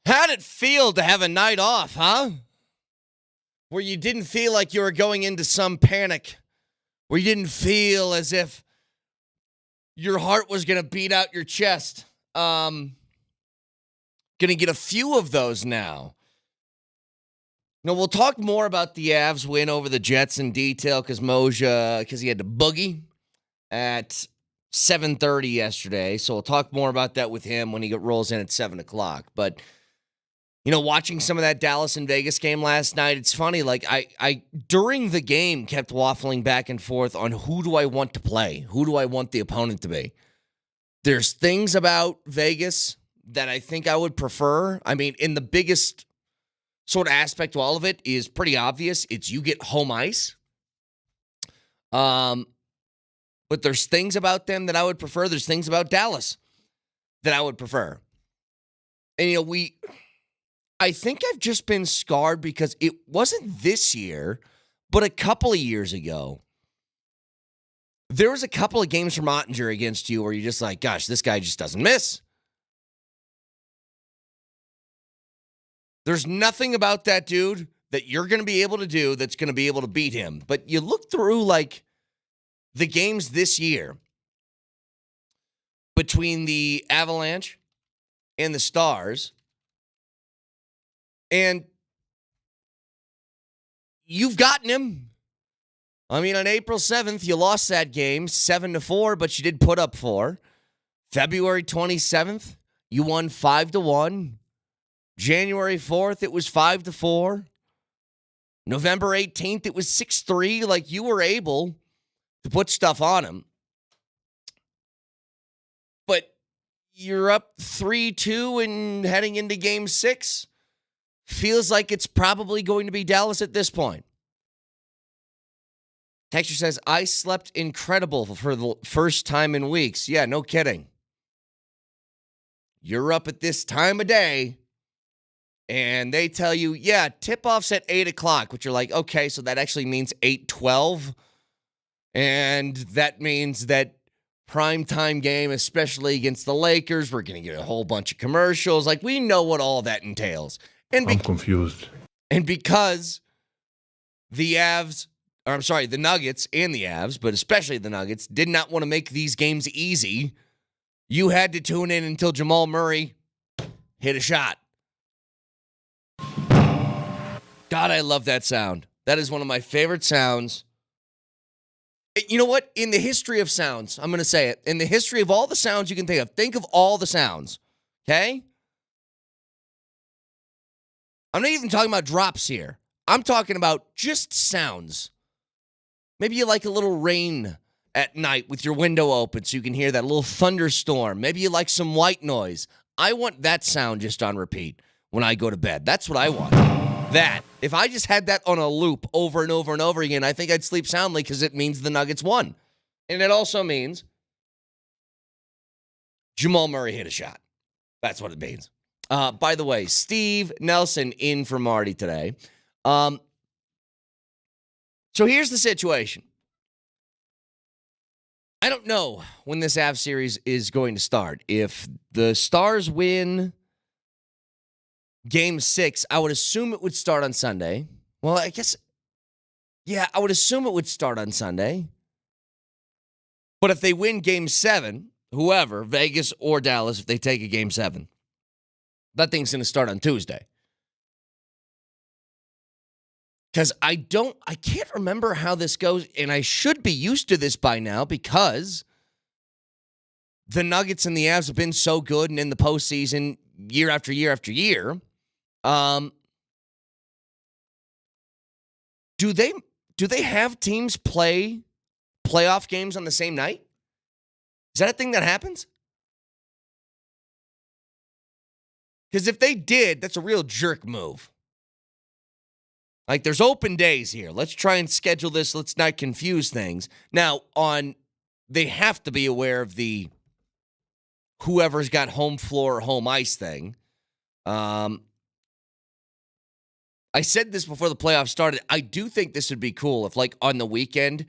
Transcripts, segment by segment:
How'd it feel to have a night off, huh? Where you didn't feel like you were going into some panic, where you didn't feel as if your heart was going to beat out your chest. Going to get a few of those now. Now, we'll talk more about the Avs win over the Jets in detail because he had to boogie at 7:30 yesterday. So we'll talk more about that with him when he rolls in at 7 o'clock. But, watching some of that Dallas and Vegas game last night, it's funny. Like, I during the game kept waffling back and forth on who do I want to play? Who do I want the opponent to be? There's things about Vegas that I think I would prefer. I mean, in the biggest sort of aspect to all of it is pretty obvious. It's you get home ice. But there's things about them that I would prefer. There's things about Dallas that I would prefer. And, I think I've just been scarred because it wasn't this year, but a couple of years ago, there was a couple of games from Ottinger against you where you're just like, gosh, this guy just doesn't miss. There's nothing about that dude that you're going to be able to do that's going to be able to beat him. But you look through, the games this year between the Avalanche and the Stars, and you've gotten him. I mean, on April 7th, you lost that game 7-4, but you did put up 4. February 27th, you won 5-1. January 4th, it was 5-4. November 18th, it was 6-3. Like, you were able to put stuff on him. But you're up 3-2 and heading into game 6. Feels like it's probably going to be Dallas at this point. Texture says, I slept incredible for the first time in weeks. Yeah, no kidding. You're up at this time of day, and they tell you, yeah, tip-off's at 8 o'clock, which you're like, okay, so that actually means 8:12. And that means that primetime game, especially against the Lakers, we're going to get a whole bunch of commercials. Like, we know what all that entails. And I'm confused. And because the Nuggets and the Avs, but especially the Nuggets, did not want to make these games easy, you had to tune in until Jamal Murray hit a shot. God, I love that sound. That is one of my favorite sounds. You know what? In the history of sounds, I'm going to say it. In the history of all the sounds you can think of all the sounds, okay? I'm not even talking about drops here. I'm talking about just sounds. Maybe you like a little rain at night with your window open so you can hear that little thunderstorm. Maybe you like some white noise. I want that sound just on repeat when I go to bed. That's what I want. That. If I just had that on a loop over and over and over again, I think I'd sleep soundly because it means the Nuggets won. And it also means Jamal Murray hit a shot. That's what it means. By the way, Steve Nelson in for Marty today. So here's the situation. I don't know when this Avs series is going to start. If the Stars win Game 6, I would assume it would start on Sunday. Well, I guess, yeah, I would assume it would start on Sunday. But if they win Game 7, whoever, Vegas or Dallas, if they take a Game 7, that thing's going to start on Tuesday. Because I can't remember how this goes, and I should be used to this by now because the Nuggets and the Avs have been so good and in the postseason year after year after year. Do they have teams play playoff games on the same night? Is that a thing that happens? Because if they did, that's a real jerk move. Like, there's open days here. Let's try and schedule this. Let's not confuse things. Now, they have to be aware of the whoever's got home floor or home ice thing. I said this before the playoffs started. I do think this would be cool if, like, on the weekend,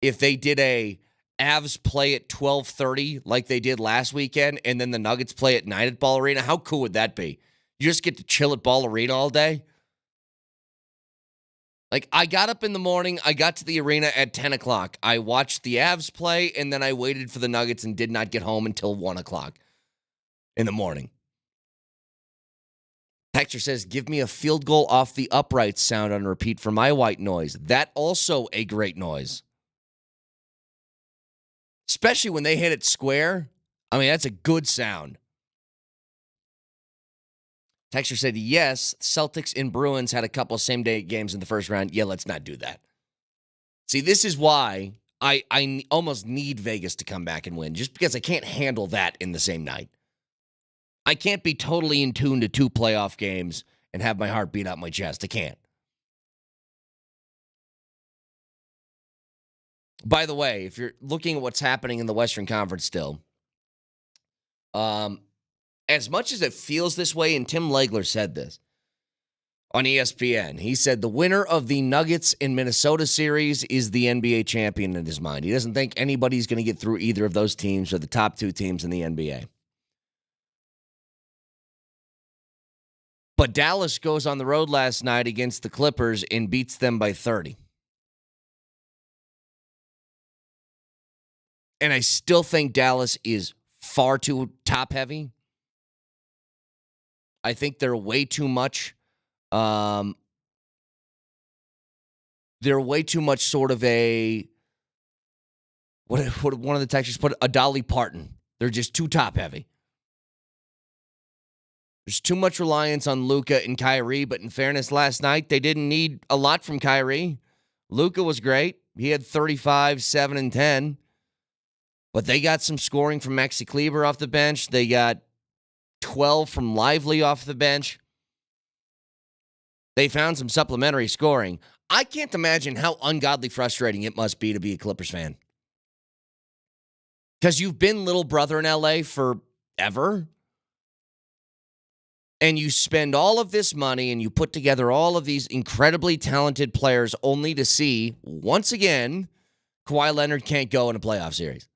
if they did a Avs play at 12:30 like they did last weekend, and then the Nuggets play at 9 at Ball Arena. How cool would that be? You just get to chill at Ball Arena all day. Like, I got up in the morning. I got to the arena at 10 o'clock. I watched the Avs play, and then I waited for the Nuggets and did not get home until 1 o'clock in the morning. Texture says, give me a field goal off the upright sound on repeat for my white noise. That also a great noise. Especially when they hit it square. I mean, that's a good sound. Texture said, yes, Celtics and Bruins had a couple of same-day games in the first round. Yeah, let's not do that. See, this is why I almost need Vegas to come back and win, just because I can't handle that in the same night. I can't be totally in tune to 2 playoff games and have my heart beat out my chest. I can't. By the way, if you're looking at what's happening in the Western Conference still, as much as it feels this way, and Tim Legler said this on ESPN, he said the winner of the Nuggets in Minnesota series is the NBA champion in his mind. He doesn't think anybody's going to get through either of those teams or the top 2 teams in the NBA. But Dallas goes on the road last night against the Clippers and beats them by 30. And I still think Dallas is far too top-heavy. I think they're way too much. They're way too much sort of a, what one of the textures put, a Dolly Parton. They're just too top-heavy. There's too much reliance on Luka and Kyrie, but in fairness, last night, they didn't need a lot from Kyrie. Luka was great. He had 35, 7, and 10. But they got some scoring from Maxi Kleber off the bench. They got 12 from Lively off the bench. They found some supplementary scoring. I can't imagine how ungodly frustrating it must be to be a Clippers fan. Because you've been little brother in LA forever. And you spend all of this money and you put together all of these incredibly talented players only to see, once again, Kawhi Leonard can't go in a playoff series.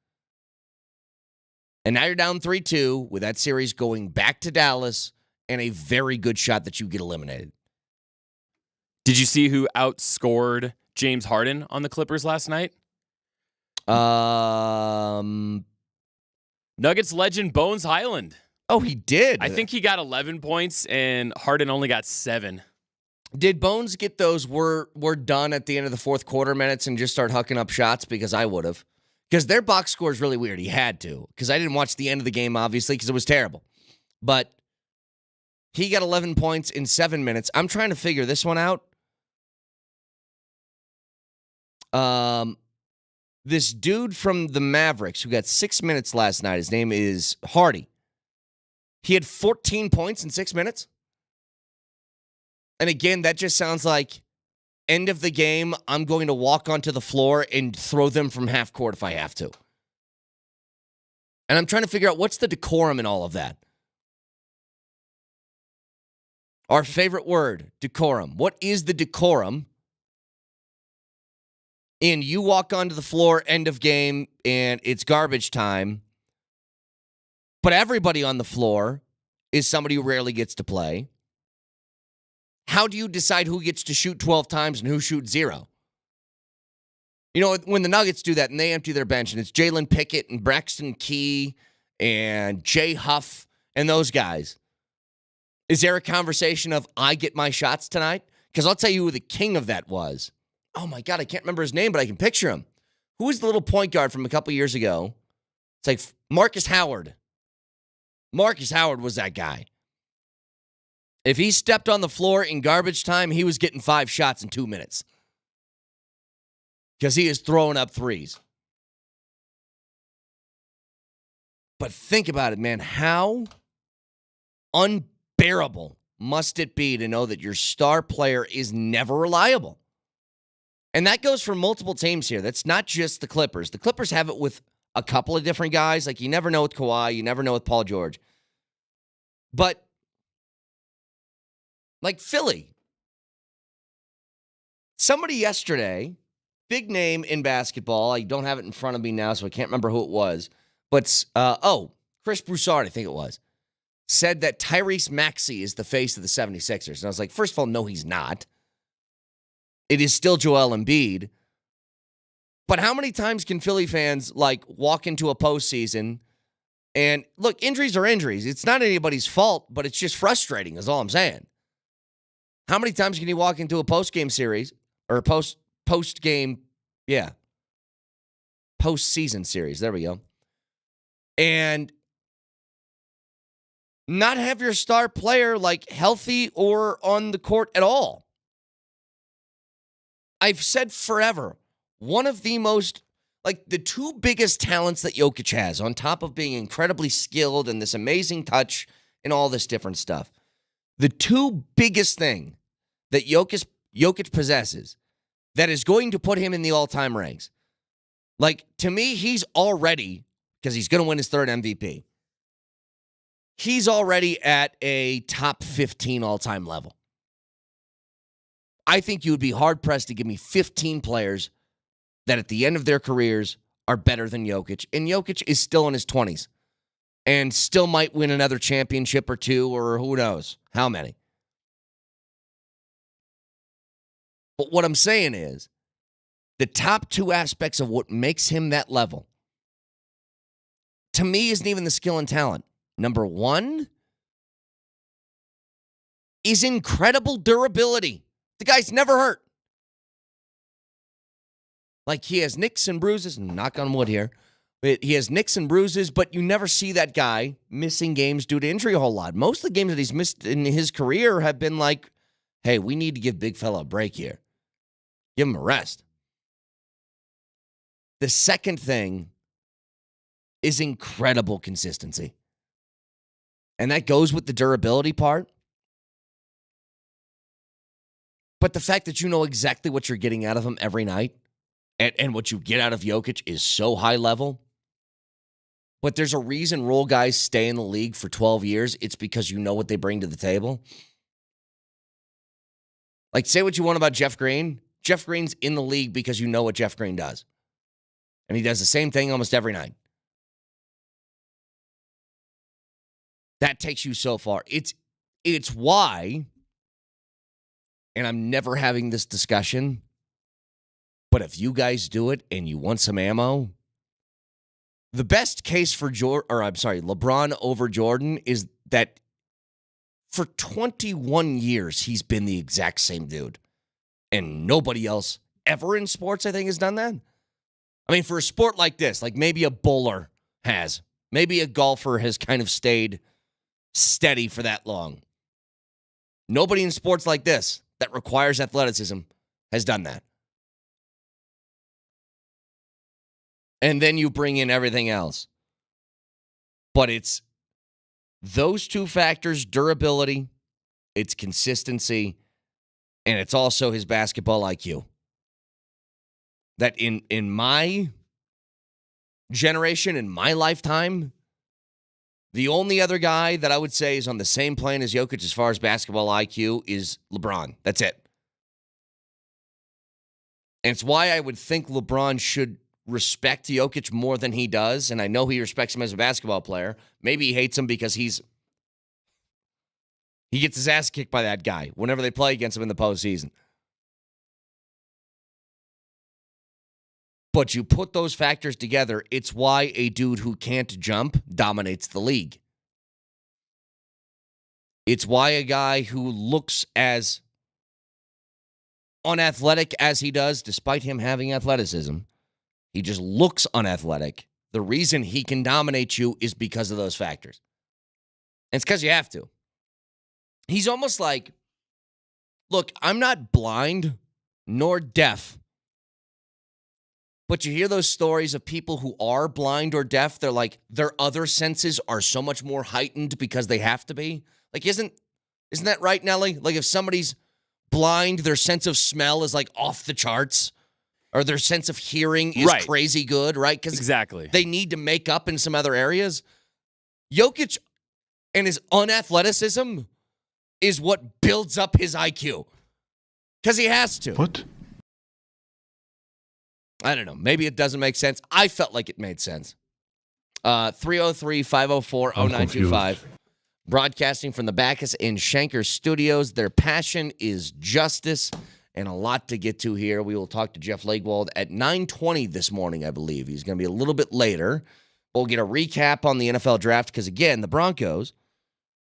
And now you're down 3-2 with that series going back to Dallas and a very good shot that you get eliminated. Did you see who outscored James Harden on the Clippers last night? Nuggets legend Bones Highland. Oh, he did. I think he got 11 points, and Harden only got 7. Did Bones get those we're done at the end of the fourth quarter minutes and just start hucking up shots? Because I would have. Because their box score is really weird. He had to. Because I didn't watch the end of the game, obviously, because it was terrible. But he got 11 points in 7 minutes. I'm trying to figure this one out. This dude from the Mavericks who got 6 minutes last night, his name is Hardy. He had 14 points in 6 minutes. And again, that just sounds like end of the game, I'm going to walk onto the floor and throw them from half court if I have to. And I'm trying to figure out what's the decorum in all of that. Our favorite word, decorum. What is the decorum? And you walk onto the floor, end of game, and it's garbage time. But everybody on the floor is somebody who rarely gets to play. How do you decide who gets to shoot 12 times and who shoots 0? You know, when the Nuggets do that and they empty their bench and it's Jalen Pickett and Braxton Key and Jay Huff and those guys, is there a conversation of I get my shots tonight? Because I'll tell you who the king of that was. Oh, my God, I can't remember his name, but I can picture him. Who was the little point guard from a couple years ago? It's like Marcus Howard. Marcus Howard was that guy. If he stepped on the floor in garbage time, he was getting 5 shots in 2 minutes. Because he is throwing up threes. But think about it, man. How unbearable must it be to know that your star player is never reliable? And that goes for multiple teams here. That's not just the Clippers. The Clippers have it with a couple of different guys. Like, you never know with Kawhi. You never know with Paul George. But, like Philly. Somebody yesterday, big name in basketball. I don't have it in front of me now, so I can't remember who it was. But, Chris Broussard, I think it was. said that Tyrese Maxey is the face of the 76ers. And I was like, first of all, no, he's not. It is still Joel Embiid. But how many times can Philly fans, walk into a postseason and, look, injuries are injuries. It's not anybody's fault, but it's just frustrating is all I'm saying. How many times can you walk into a post-game series or post-game, postseason series, there we go, and not have your star player, healthy or on the court at all? I've said forever, one of the most, the two biggest talents that Jokic has, on top of being incredibly skilled and this amazing touch and all this different stuff, the two biggest thing that Jokic possesses that is going to put him in the all-time ranks, to me, he's already, because he's going to win his third MVP, he's already at a top 15 all-time level. I think you would be hard-pressed to give me 15 players that at the end of their careers are better than Jokic. And Jokic is still in his 20s and still might win another championship or two, or who knows how many. But what I'm saying is the top two aspects of what makes him that level, to me, isn't even the skill and talent. Number one is incredible durability. The guy's never hurt. He has nicks and bruises, knock on wood here, but he has nicks and bruises, but you never see that guy missing games due to injury a whole lot. Most of the games that he's missed in his career have been hey, we need to give big fella a break here. Give him a rest. The second thing is incredible consistency. And that goes with the durability part. But the fact that you know exactly what you're getting out of him every night, and what you get out of Jokic is so high level. But there's a reason role guys stay in the league for 12 years. It's because you know what they bring to the table. Say what you want about Jeff Green. Jeff Green's in the league because you know what Jeff Green does. And he does the same thing almost every night. That takes you so far. It's why, and I'm never having this discussion, but if you guys do it and you want some ammo, the best case for LeBron over Jordan is that for 21 years, he's been the exact same dude. And nobody else ever in sports, I think, has done that. I mean, for a sport like this, maybe a bowler has. Maybe a golfer has kind of stayed steady for that long. Nobody in sports like this that requires athleticism has done that. And then you bring in everything else. But it's those two factors, durability, it's consistency, and it's also his basketball IQ. That in my generation, in my lifetime, the only other guy that I would say is on the same plane as Jokic as far as basketball IQ is LeBron. That's it. And it's why I would think LeBron should respect Jokic more than he does. And I know he respects him as a basketball player. Maybe he hates him because he gets his ass kicked by that guy whenever they play against him in the postseason. But you put those factors together, it's why a dude who can't jump dominates the league. It's why a guy who looks as unathletic as he does, despite him having athleticism, he just looks unathletic. The reason he can dominate you is because of those factors. And it's because you have to. He's almost like, look, I'm not blind nor deaf. But you hear those stories of people who are blind or deaf. They're like, their other senses are so much more heightened because they have to be. Isn't that right, Nelly? If somebody's blind, their sense of smell is off the charts. Or their sense of hearing is crazy good, right? Because exactly, they need to make up in some other areas. Jokic and his unathleticism is what builds up his IQ. Because he has to. What? I don't know. Maybe it doesn't make sense. I felt like it made sense. 303-504-0925. broadcasting from the Backus and Shanker studios. Their passion is justice, and a lot to get to here. We will talk to Jeff Legwold at 9:20 this morning, I believe. He's going to be a little bit later. We'll get a recap on the NFL draft because, again, the Broncos,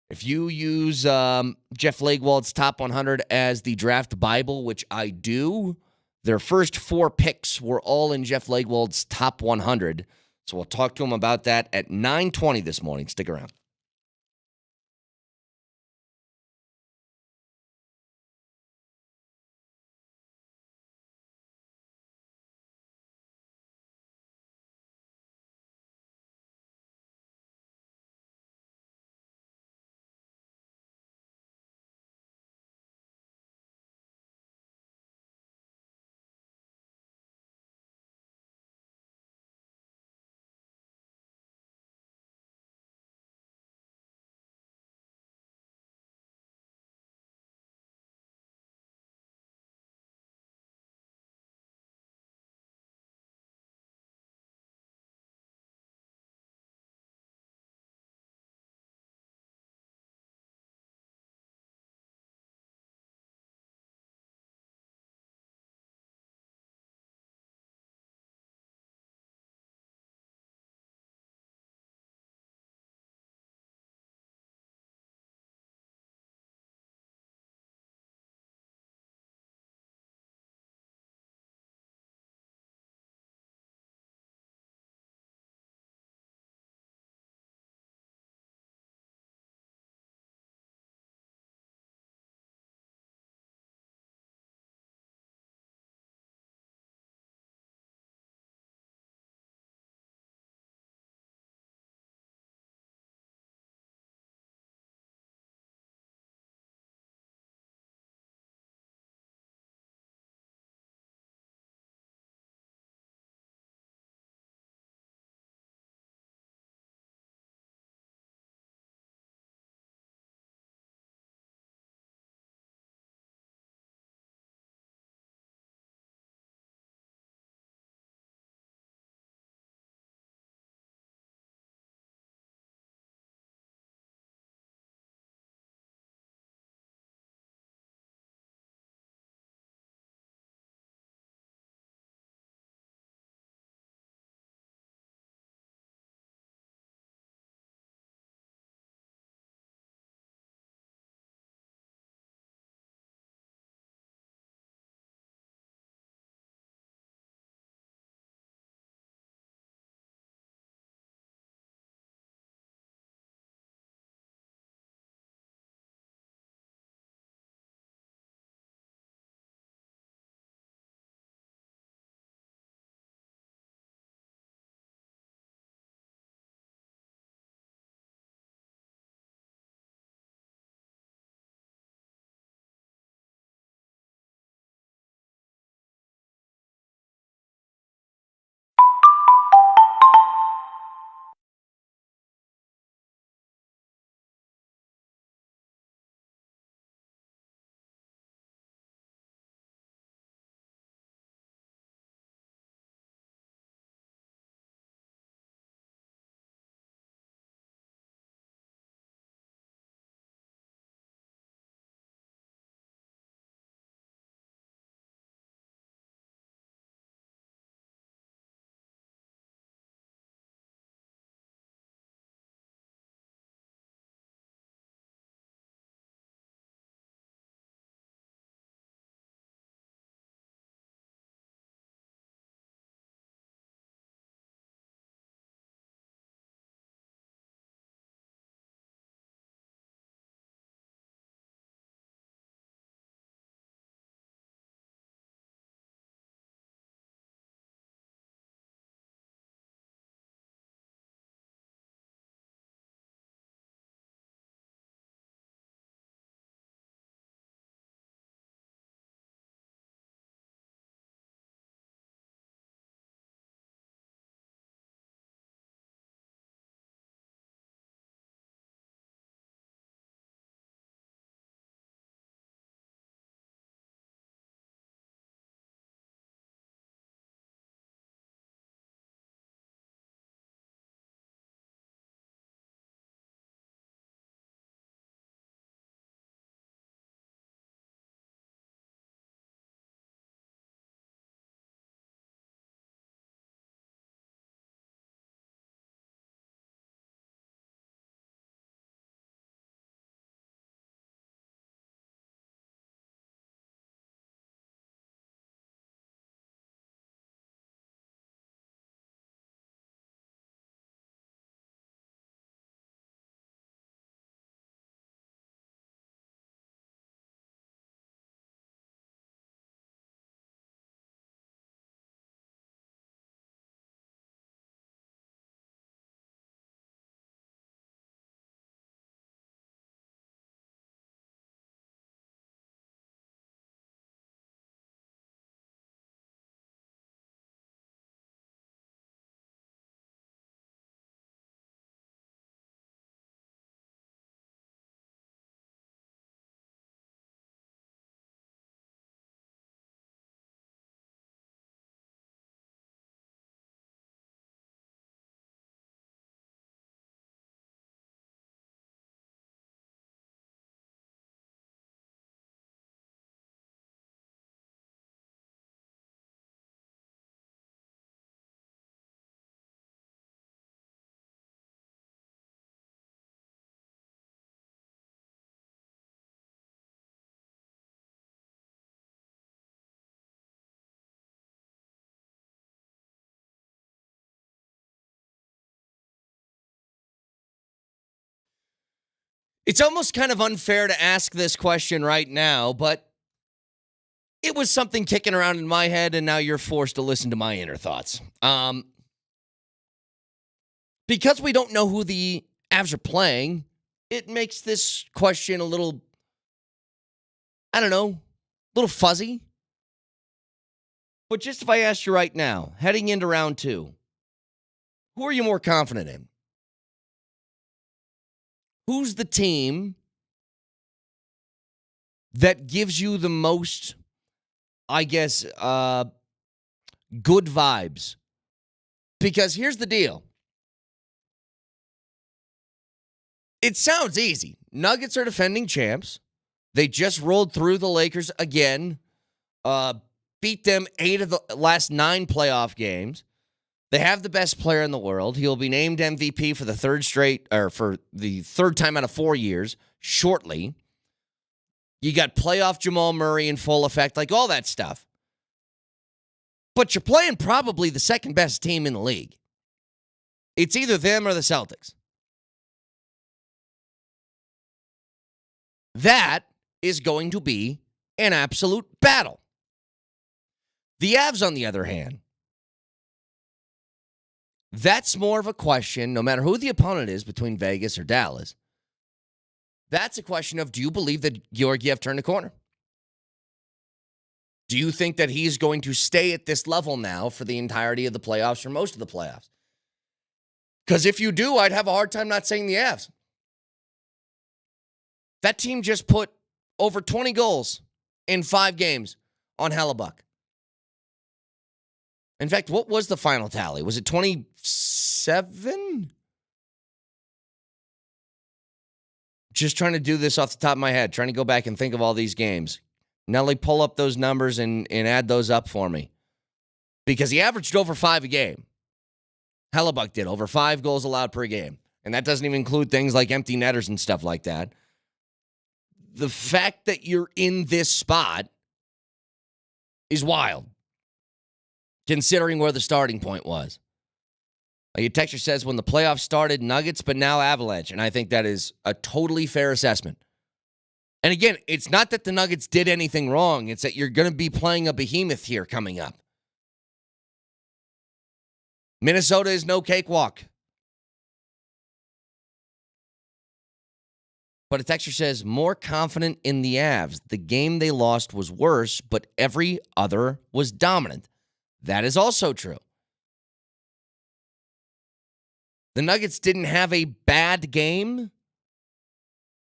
if you use Jeff Legwold's Top 100 as the draft Bible, which I do, their first 4 picks were all in Jeff Legwold's Top 100. So we'll talk to him about that at 9:20 this morning. Stick around. It's almost kind of unfair to ask this question right now, but it was something kicking around in my head, and now you're forced to listen to my inner thoughts. Because we don't know who the Avs are playing, it makes this question a little, I don't know, a little fuzzy. But just if I asked you right now, heading into round 2, who are you more confident in? Who's the team that gives you the most, I guess, good vibes? Because here's the deal. It sounds easy. Nuggets are defending champs. They just rolled through the Lakers again, beat them 8 of the last 9 playoff games. They have the best player in the world. He'll be named MVP for the third time out of 4 years shortly. You got playoff Jamal Murray in full effect, like all that stuff. But you're playing probably the second best team in the league. It's either them or the Celtics. That is going to be an absolute battle. The Avs, on the other hand, that's more of a question, no matter who the opponent is between Vegas or Dallas. That's a question of, do you believe that Georgiev turned a corner? Do you think that he's going to stay at this level now for the entirety of the playoffs or most of the playoffs? Because if you do, I'd have a hard time not saying the Avs. That team just put over 20 goals in 5 games on Hellebuck. In fact, what was the final tally? Was it 27? Just trying to do this off the top of my head, trying to go back and think of all these games. Nelly, pull up those numbers and add those up for me. Because he averaged over 5 a game. Hellebuck did, over 5 goals allowed per game. And that doesn't even include things like empty netters and stuff like that. The fact that you're in this spot is wild, considering where the starting point was. Your texter says when the playoffs started, Nuggets, but now Avalanche. And I think that is a totally fair assessment. And again, it's not that the Nuggets did anything wrong. It's that you're going to be playing a behemoth here coming up. Minnesota is no cakewalk. But a texter says, more confident in the Avs. The game they lost was worse, but every other was dominant. That is also true. The Nuggets didn't have a bad game,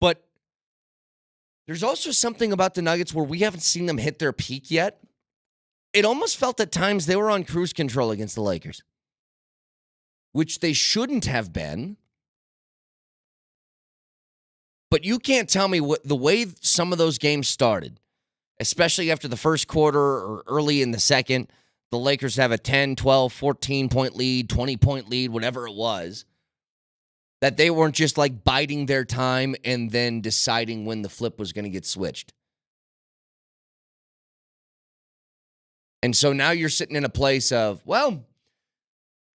but there's also something about the Nuggets where we haven't seen them hit their peak yet. It almost felt at times they were on cruise control against the Lakers, which they shouldn't have been. But you can't tell me what the way some of those games started, especially after the first quarter or early in the second, the Lakers have a 10, 12, 14-point lead, 20-point lead, whatever it was, that they weren't just like biding their time and then deciding when the flip was going to get switched. And so now you're sitting in a place of, well,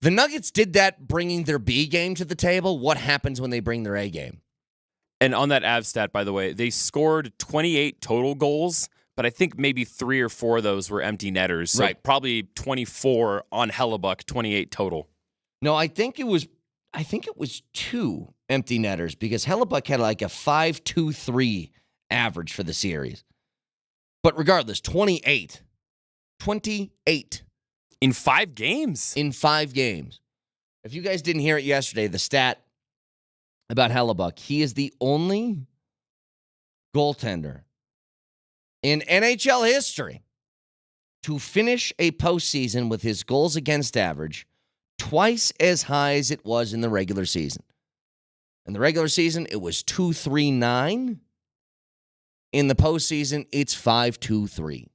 the Nuggets did that bringing their B game to the table. What happens when they bring their A game? And on that Avs stat, by the way, they scored 28 total goals, but I think maybe 3 or 4 of those were empty netters. So right. Probably 24 on Hellebuck, 28 total. No, I think it was 2 empty netters because Hellebuck had like a 5.23 average for the series. But regardless, 28. 28. In 5 games? In 5 games. If you guys didn't hear it yesterday, the stat about Hellebuck, he is the only goaltender in NHL history to finish a postseason with his goals against average twice as high as it was in the regular season. In the regular season, it was 2.39. In the postseason, it's 5.23.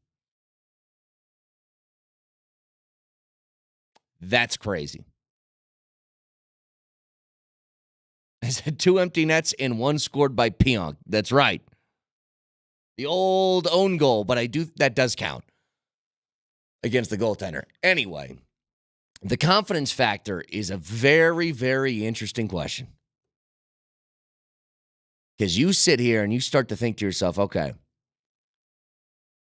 That's crazy. I said 2 empty nets and 1 scored by Pionk. That's right. The old own goal, but that does count against the goaltender. Anyway, the confidence factor is a very, very interesting question. Because you sit here and you start to think to yourself, okay,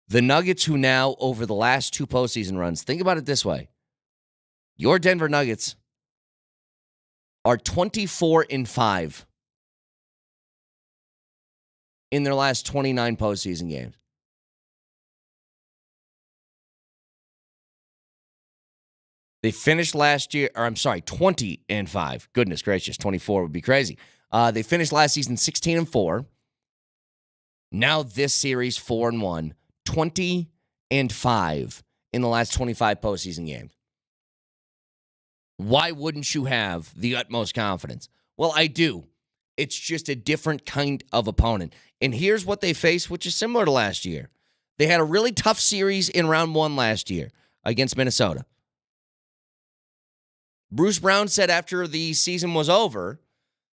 the Nuggets who now, over the last 2 postseason runs, think about it this way. Your Denver Nuggets are 24-5 in their last 29 postseason games. They finished last year, 20-5. Goodness gracious, 24 would be crazy. They finished last season 16-4. Now this series 4-1, 20-5 in the last 25 postseason games. Why wouldn't you have the utmost confidence? Well, I do. It's just a different kind of opponent. And here's what they faced, which is similar to last year. They had a really tough series in round 1 last year against Minnesota. Bruce Brown said after the season was over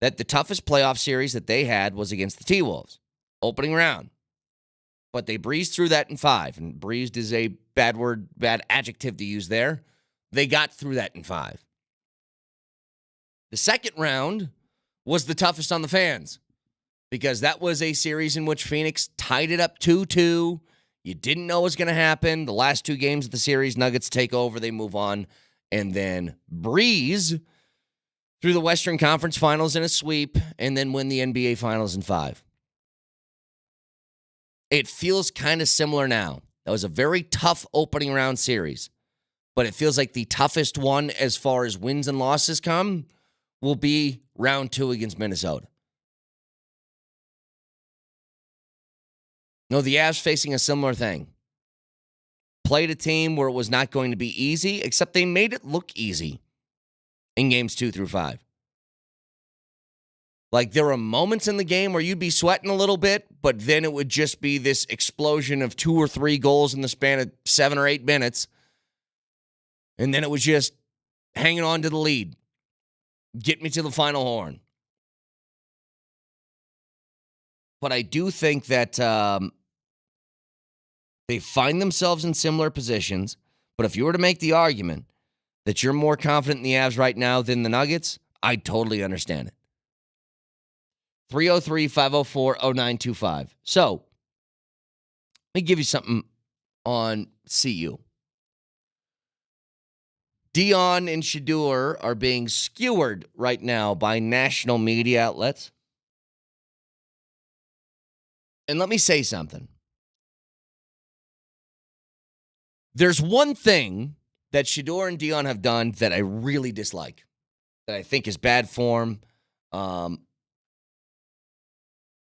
that the toughest playoff series that they had was against the T-Wolves, opening round. But they breezed through that in 5, and breezed is a bad word, bad adjective to use there. They got through that in 5. The second round was the toughest on the fans because that was a series in which Phoenix tied it up 2-2. You didn't know what was going to happen. The last 2 games of the series, Nuggets take over, they move on, and then breeze through the Western Conference Finals in a sweep, and then win the NBA Finals in 5. It feels kind of similar now. That was a very tough opening round series, but it feels like the toughest one as far as wins and losses come will be round 2 against Minnesota. No, the Avs facing a similar thing. Played a team where it was not going to be easy, except they made it look easy in games 2 through 5. Like, there were moments in the game where you'd be sweating a little bit, but then it would just be this explosion of 2 or 3 goals in the span of 7 or 8 minutes. And then it was just hanging on to the lead. Get me to the final horn. But I do think that they find themselves in similar positions. But if you were to make the argument that you're more confident in the Avs right now than the Nuggets, I totally understand it. 303-504-0925. So, let me give you something on CU. Dion and Shedeur are being skewered right now by national media outlets. And let me say something. There's one thing that Shedeur and Dion have done that I really dislike, that I think is bad form.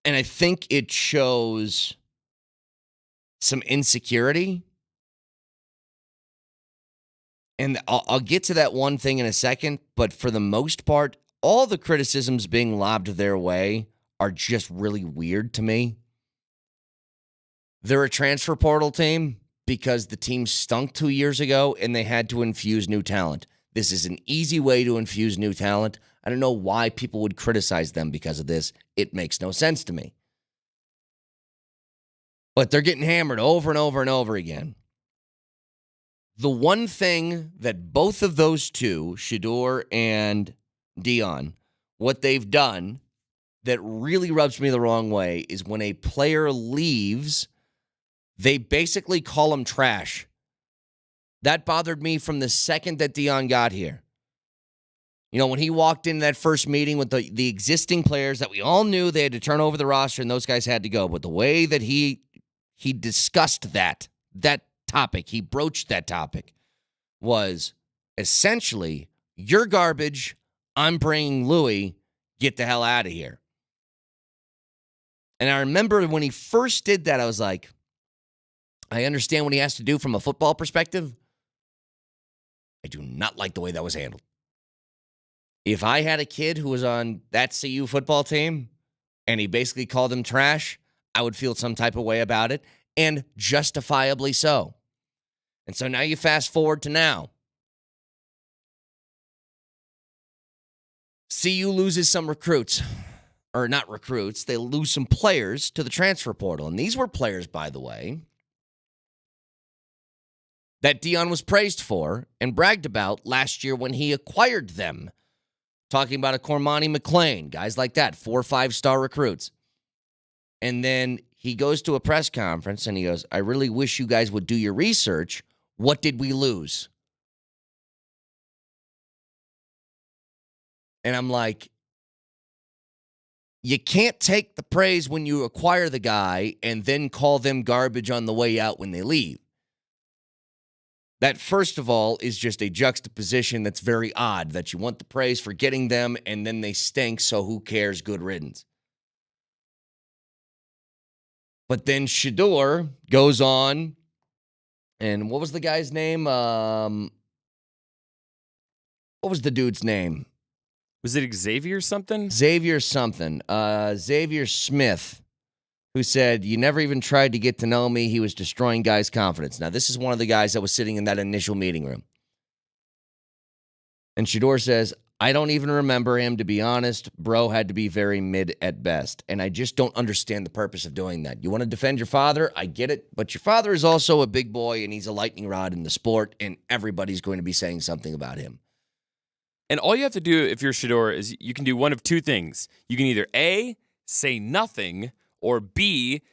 And I think it shows some insecurity. And I'll get to that one thing in a second, but for the most part, all the criticisms being lobbed their way are just really weird to me. They're a transfer portal team because the team stunk 2 years ago and they had to infuse new talent. This is an easy way to infuse new talent. I don't know why people would criticize them because of this. It makes no sense to me. But they're getting hammered over and over and over again. The one thing that both of those two, Shedeur and Dion, what they've done that really rubs me the wrong way is when a player leaves, they basically call him trash. That bothered me from the second that Dion got here. You know, when he walked in that first meeting with the existing players that we all knew they had to turn over the roster and those guys had to go. But the way that he discussed that topic, he broached that topic, was essentially, you're garbage, I'm bringing Louis, get the hell out of here. And I remember when he first did that, I was like, I understand what he has to do from a football perspective. I do not like the way that was handled. If I had a kid who was on that CU football team and he basically called him trash, I would feel some type of way about it, and justifiably so. And so now you fast forward to now. CU loses some recruits. Or not recruits, they lose some players to the transfer portal. And these were players, by the way, that Dion was praised for and bragged about last year when he acquired them. Talking about a Cormani McLean, guys like that, 4 or 5-star recruits. And then he goes to a press conference and he goes, I really wish you guys would do your research. What did we lose? And I'm like, you can't take the praise when you acquire the guy and then call them garbage on the way out when they leave. That, first of all, is just a juxtaposition that's very odd, that you want the praise for getting them and then they stink, so who cares? Good riddance. But then Shedeur goes on, and what was the guy's name? What was the dude's name? Was it Xavier something? Xavier something. Xavier Smith, who said, you never even tried to get to know me. He was destroying guys' confidence. Now, this is one of the guys that was sitting in that initial meeting room. And Shedeur says, I don't even remember him, to be honest. Bro had to be very mid at best. And I just don't understand the purpose of doing that. You want to defend your father? I get it. But your father is also a big boy, and he's a lightning rod in the sport, and everybody's going to be saying something about him. And all you have to do if you're Shedeur is you can do one of two things. You can either A, say nothing, or B,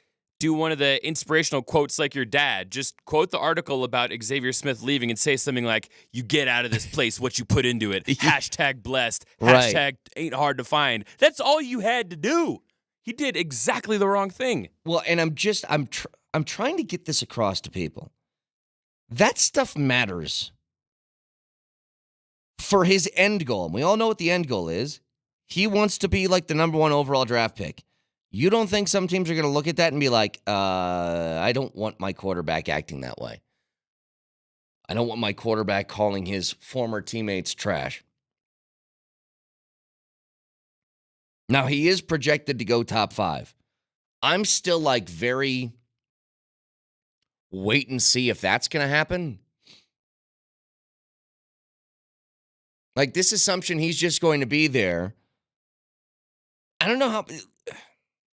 do one of the inspirational quotes like your dad. Just quote the article about Xavier Smith leaving and say something like, you get out of this place what you put into it. Hashtag blessed. Right. Hashtag ain't hard to find. That's all you had to do. He did exactly the wrong thing. Well, and I'm trying to get this across to people. That stuff matters for his end goal. And we all know what the end goal is. He wants to be like the number 1 overall draft pick. You don't think some teams are going to look at that and be like, I don't want my quarterback acting that way. I don't want my quarterback calling his former teammates trash. Now, he is projected to go top 5. I'm still like very wait and see if that's going to happen. Like, this assumption he's just going to be there. I don't know how...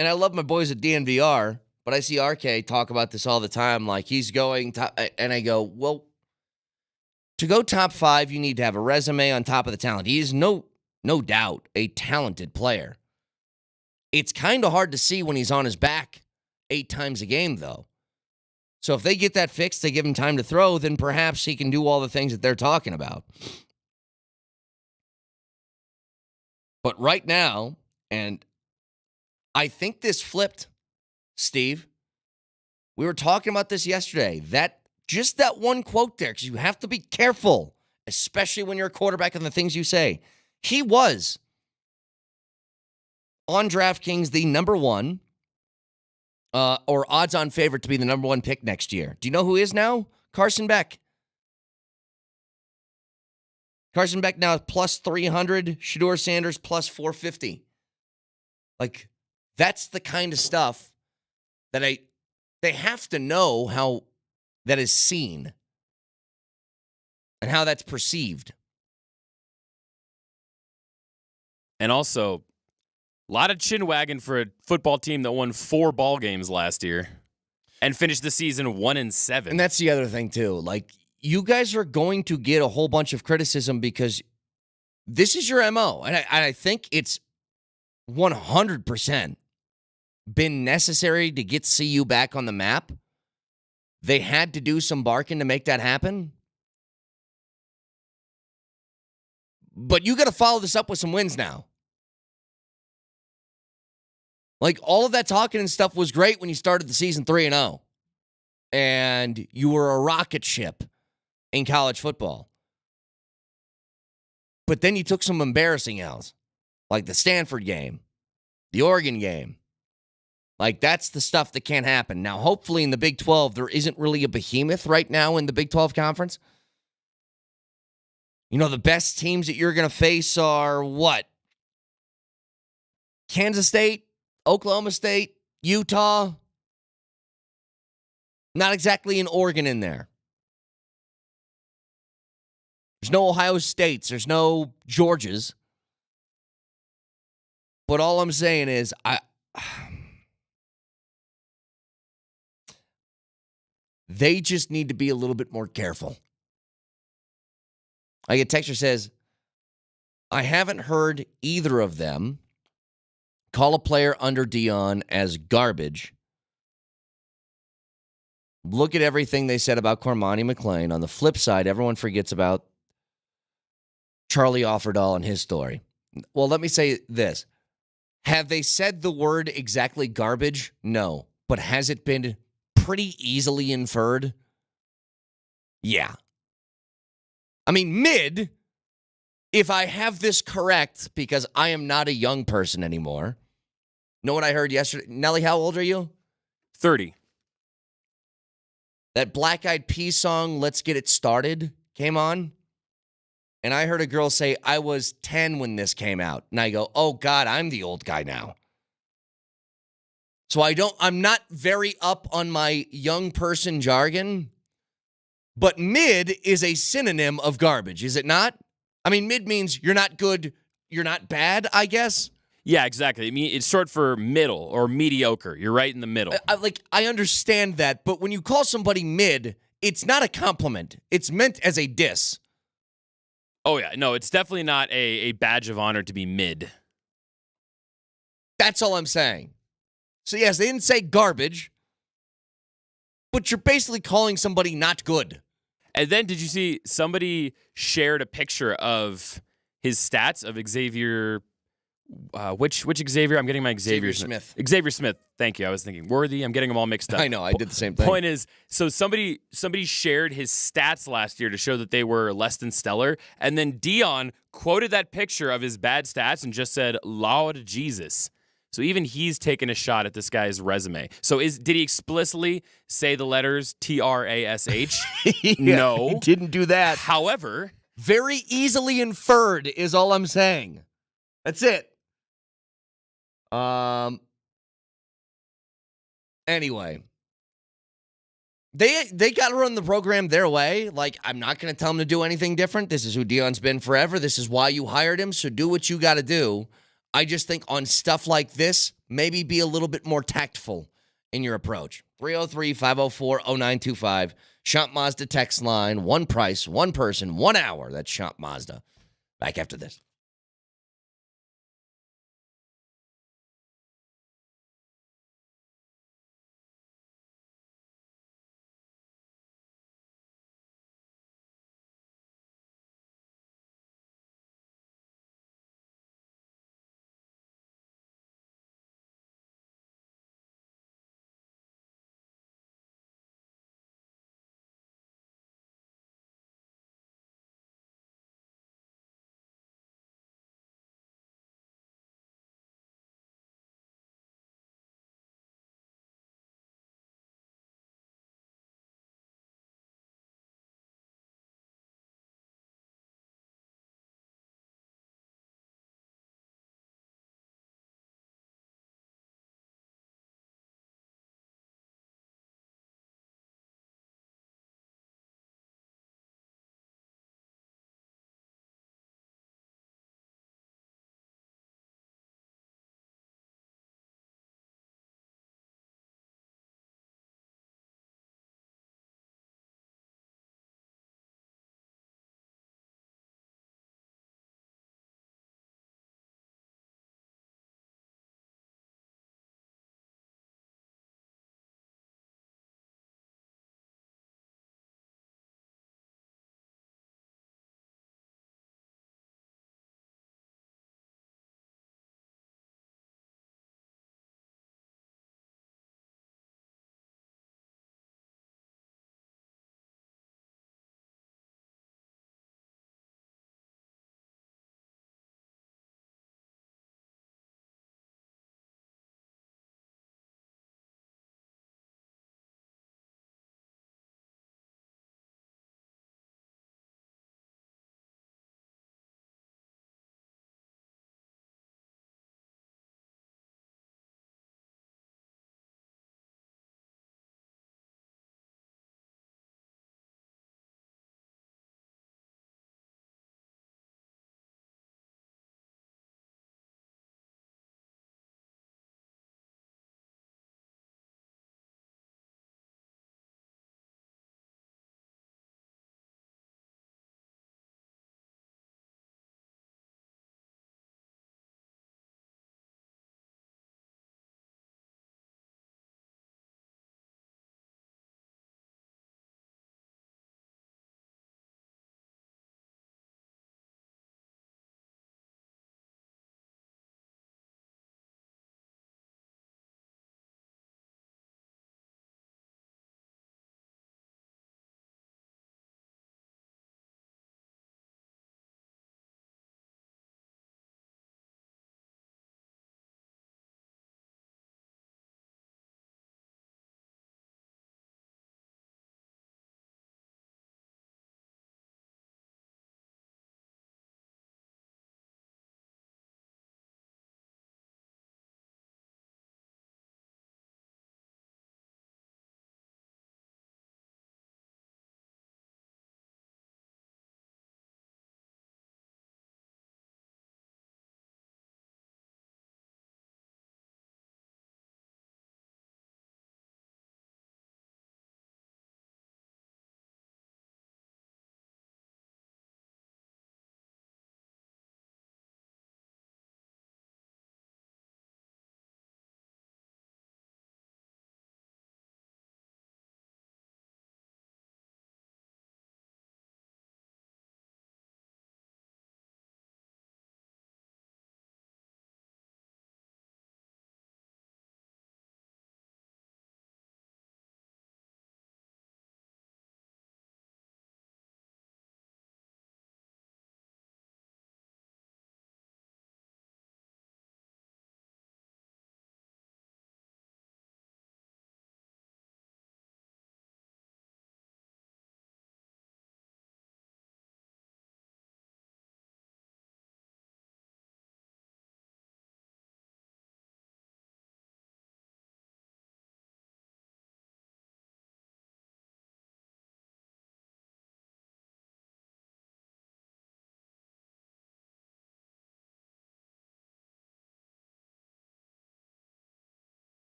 And I love my boys at DNVR, but I see RK talk about this all the time. Like, he's going top, and I go, well, to go top 5, you need to have a resume on top of the talent. He is no doubt a talented player. It's kind of hard to see when he's on his back 8 times a game, though. So if they get that fixed, they give him time to throw, then perhaps he can do all the things that they're talking about. But right now, and I think this flipped, Steve. We were talking about this yesterday. That one quote there, because you have to be careful, especially when you're a quarterback and the things you say. He was on DraftKings the number 1 or odds-on favorite to be the number 1 pick next year. Do you know who he is now? Carson Beck. Carson Beck now plus 300. Shedeur Sanders plus 450. Like, that's the kind of stuff that they have to know how that is seen and how that's perceived. And also, a lot of chin wagging for a football team that won 4 ball games last year and finished the season 1-7. And that's the other thing, too. Like, you guys are going to get a whole bunch of criticism because this is your MO. And I think it's 100% been necessary to get CU back on the map. They had to do some barking to make that happen. But you got to follow this up with some wins now. Like, all of that talking and stuff was great when you started the season 3-0. And you were a rocket ship in college football. But then you took some embarrassing L's, like the Stanford game, the Oregon game. Like, that's the stuff that can't happen. Now, hopefully in the Big 12, there isn't really a behemoth right now in the Big 12 conference. You know, the best teams that you're going to face are what? Kansas State, Oklahoma State, Utah. Not exactly an Oregon in there. There's no Ohio States. There's no Georgias. But all I'm saying is, they just need to be a little bit more careful. Like a texter says, I haven't heard either of them call a player under Dion as garbage. Look at everything they said about Cormani McClain. On the flip side, everyone forgets about Charlie Offerdahl and his story. Well, let me say this. Have they said the word exactly garbage? No. But has it been pretty easily inferred? Yeah. I mean, mid, if I have this correct, because I am not a young person anymore. Know what I heard yesterday? Nelly, how old are you? 30. That Black Eyed Peas song, Let's Get It Started, came on. And I heard a girl say, I was 10 when this came out. And I go, oh, God, I'm the old guy now. So I'm not very up on my young person jargon. But mid is a synonym of garbage, is it not? I mean, mid means you're not good, you're not bad, I guess. Yeah, exactly. I mean, it's short for middle or mediocre. You're right in the middle. I understand that, but when you call somebody mid, it's not a compliment. It's meant as a diss. Oh, yeah. No, it's definitely not a badge of honor to be mid. That's all I'm saying. So, yes, they didn't say garbage, but you're basically calling somebody not good. And then did you see somebody shared a picture of his stats of Xavier? Which Xavier? I'm getting my Xavier Smith. Xavier Smith. Thank you. I was thinking Worthy. I'm getting them all mixed up. I know. I did the same thing. Point is, so somebody shared his stats last year to show that they were less than stellar, and then Dion quoted that picture of his bad stats and just said, "Lord Jesus." So even he's taking a shot at this guy's resume. So did he explicitly say the letters TRASH? Yeah, No. he didn't do that. However, very easily inferred is all I'm saying. That's it. Anyway, they got to run the program their way. Like, I'm not going to tell them to do anything different. This is who Dion's been forever. This is why you hired him. So do what you got to do. I just think on stuff like this, maybe be a little bit more tactful in your approach. 303-504-0925. Shop Mazda text line. One price, one person, 1 hour. That's Shop Mazda. Back after this.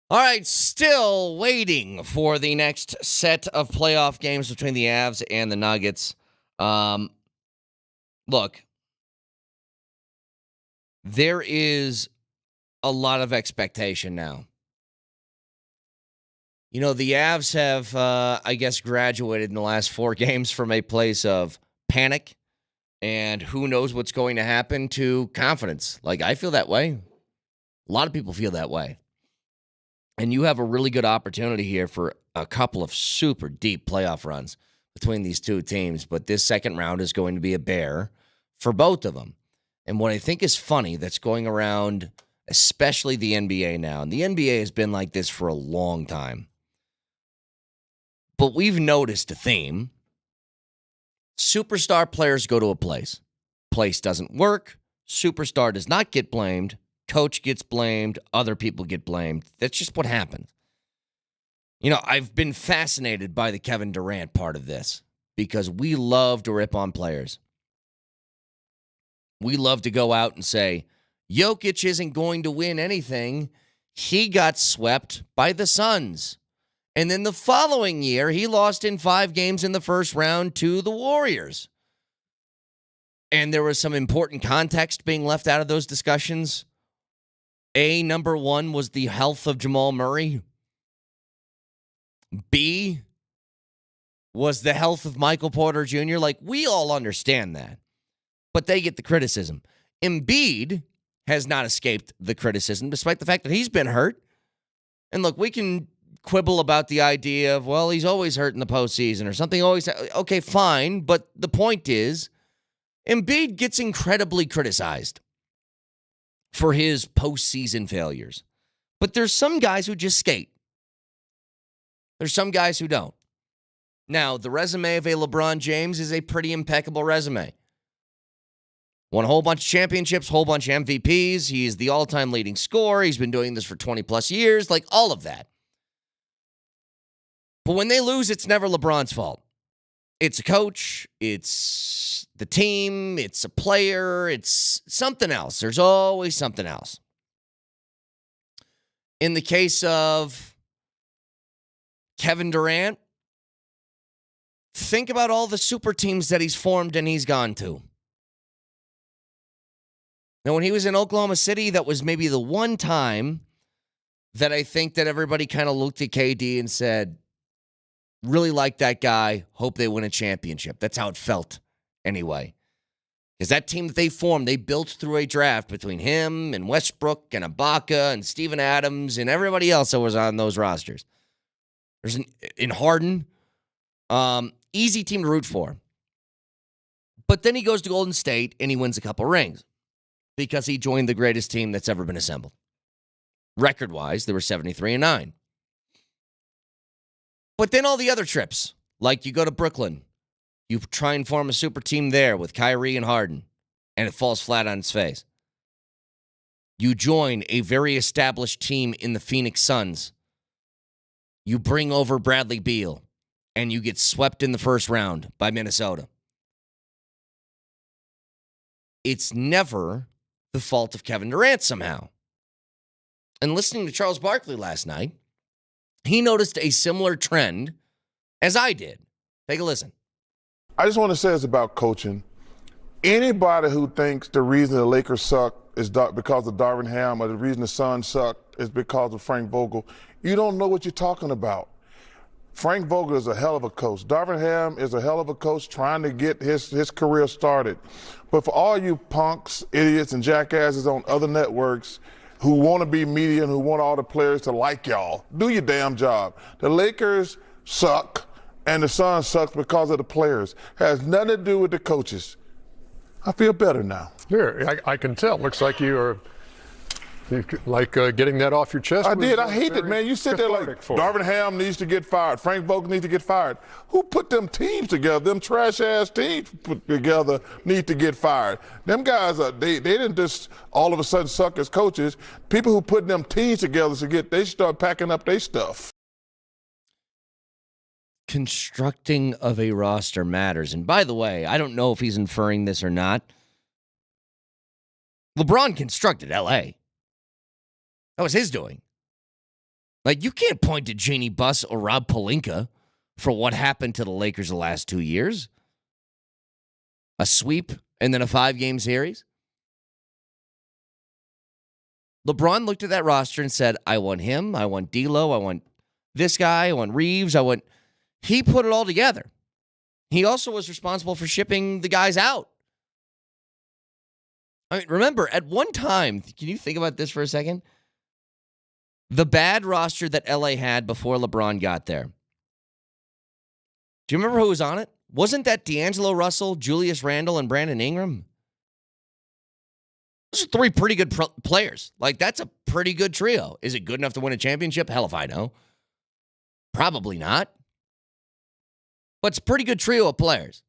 All right, still waiting for the next set of playoff games between the Avs and the Nuggets. Look, there is a lot of expectation now. You know, the Avs have, I guess, graduated in the last 4 games from a place of panic and who knows what's going to happen to confidence. Like, I feel that way. A lot of people feel that way. And you have a really good opportunity here for a couple of super deep playoff runs between these two teams. But this second round is going to be a bear for both of them. And what I think is funny that's going around, especially the NBA now, and the NBA has been like this for a long time, but we've noticed a theme. Superstar players go to a place. Place doesn't work. Superstar does not get blamed. Coach gets blamed. Other people get blamed. That's just what happens. You know, I've been fascinated by the Kevin Durant part of this because we love to rip on players. We love to go out and say, Jokic isn't going to win anything. He got swept by the Suns. And then the following year, he lost in 5 games in the first round to the Warriors. And there was some important context being left out of those discussions. Number 1 was the health of Jamal Murray. B was the health of Michael Porter Jr. Like, we all understand that. But they get the criticism. Embiid has not escaped the criticism, despite the fact that he's been hurt. And look, we can quibble about the idea of, well, he's always hurt in the postseason or something. Always, okay, fine. But the point is, Embiid gets incredibly criticized for his postseason failures. But there's some guys who just skate. There's some guys who don't. Now, the resume of a LeBron James is a pretty impeccable resume. Won a whole bunch of championships, whole bunch of MVPs. He's the all-time leading scorer. He's been doing this for 20-plus years, like all of that. But when they lose, it's never LeBron's fault. It's a coach, it's the team, it's a player, it's something else. There's always something else. In the case of Kevin Durant, think about all the super teams that he's formed and he's gone to. Now, when he was in Oklahoma City, that was maybe the one time that I think that everybody kind of looked at KD and said, really like that guy, hope they win a championship. That's how it felt anyway. Because that team that they formed, they built through a draft between him and Westbrook and Ibaka and Steven Adams and everybody else that was on those rosters. There's in Harden, easy team to root for. But then he goes to Golden State and he wins a couple rings because he joined the greatest team that's ever been assembled. Record-wise, they were 73-9. But then all the other trips, like you go to Brooklyn, you try and form a super team there with Kyrie and Harden, and it falls flat on its face. You join a very established team in the Phoenix Suns. You bring over Bradley Beal, and you get swept in the first round by Minnesota. It's never the fault of Kevin Durant somehow. And listening to Charles Barkley last night, he noticed a similar trend as I did. Take a listen. I just want to say it's about coaching. Anybody who thinks the reason the Lakers suck is because of Darvin Ham or the reason the Suns suck is because of Frank Vogel, you don't know what you're talking about. Frank Vogel is a hell of a coach. Darvin Ham is a hell of a coach trying to get his career started. But for all you punks, idiots, and jackasses on other networks who want to be media and who want all the players to like y'all, do your damn job. The Lakers suck and the Suns suck because of the players. Has nothing to do with the coaches. I feel better now. Here, I can tell. Looks like you like getting that off your chest. I did. I hate it, man. You sit there like Darvin Ham needs to get fired. Frank Vogel needs to get fired. Who put them teams together? Them trash-ass teams put together need to get fired. Them guys, they didn't just all of a sudden suck as coaches. People who put them teams together they start packing up their stuff. Constructing of a roster matters. And by the way, I don't know if he's inferring this or not. LeBron constructed L.A. That was his doing. Like, you can't point to Jeannie Buss or Rob Pelinka for what happened to the Lakers the last 2 years. A sweep and then a 5-game series. LeBron looked at that roster and said, I want him, I want D'Lo, I want this guy, I want Reeves, He put it all together. He also was responsible for shipping the guys out. I mean, remember, at one time, can you think about this for a second? The bad roster that LA had before LeBron got there. Do you remember who was on it? Wasn't that D'Angelo Russell, Julius Randle, and Brandon Ingram? Those are 3 pretty good players. Like, that's a pretty good trio. Is it good enough to win a championship? Hell if I know. Probably not. But it's a pretty good trio of players.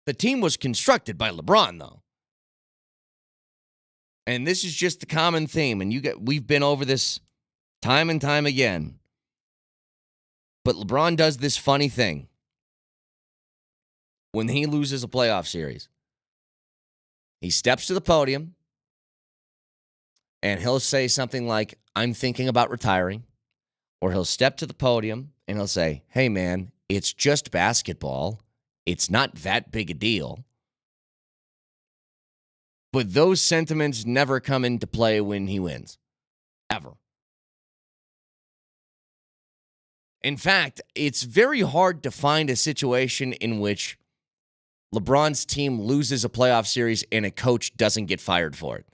The team was constructed by LeBron, though. And this is just the common theme. And we've been over this time and time again. But LeBron does this funny thing. When he loses a playoff series, he steps to the podium and he'll say something like, I'm thinking about retiring. Or he'll step to the podium and he'll say, hey, man, it's just basketball. It's not that big a deal. But those sentiments never come into play when he wins. Ever. In fact, it's very hard to find a situation in which LeBron's team loses a playoff series and a coach doesn't get fired for it.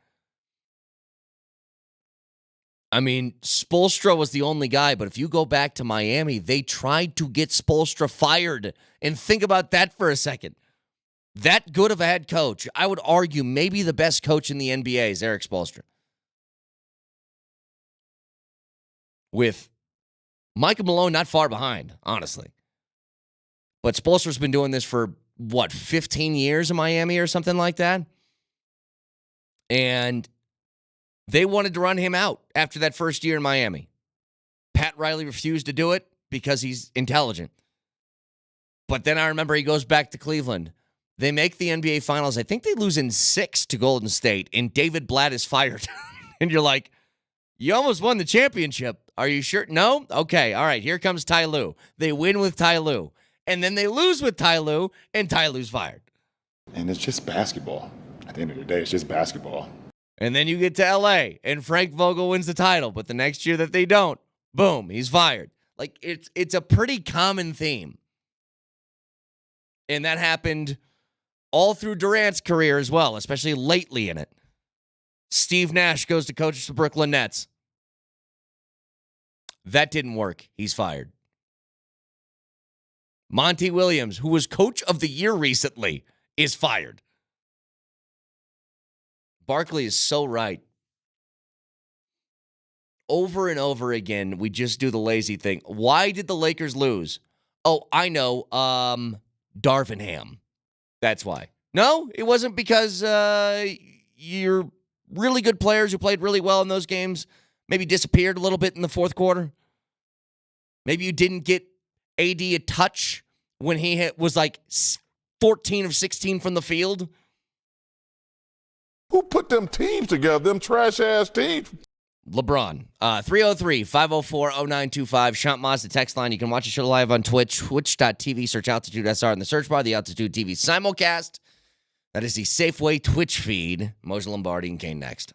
I mean, Spoelstra was the only guy, but if you go back to Miami, they tried to get Spoelstra fired. And think about that for a second. That good of a head coach, I would argue maybe the best coach in the NBA is Eric Spoelstra. With Michael Malone not far behind, honestly. But Spoelstra's been doing this for, 15 years in Miami or something like that? And they wanted to run him out after that first year in Miami. Pat Riley refused to do it because he's intelligent. But then I remember he goes back to Cleveland. They make the NBA Finals. I think they lose in 6 to Golden State, and David Blatt is fired. And you're like, you almost won the championship. Are you sure? No? Okay, all right, here comes Ty Lue. They win with Ty Lue. And then they lose with Ty Lue, and Ty Lue's fired. And it's just basketball. At the end of the day, it's just basketball. And then you get to L.A., and Frank Vogel wins the title. But the next year that they don't, boom, he's fired. Like, it's a pretty common theme. And that happened all through Durant's career as well, especially lately in it. Steve Nash goes to coach the Brooklyn Nets. That didn't work. He's fired. Monty Williams, who was coach of the year recently, is fired. Barkley is so right. Over and over again, we just do the lazy thing. Why did the Lakers lose? Oh, I know. Darvin Ham. That's why. No, it wasn't because your really good players who played really well in those games maybe disappeared a little bit in the fourth quarter. Maybe you didn't get AD a touch when he was like 14 of 16 from the field. Who put them teams together, them trash-ass teams? LeBron. 303-504-0925. Shant Mazda text line. You can watch the show live on Twitch, twitch.tv. Search Altitude SR in the search bar, the Altitude TV simulcast. That is the Safeway Twitch feed. Moshe Lombardi and Kane next.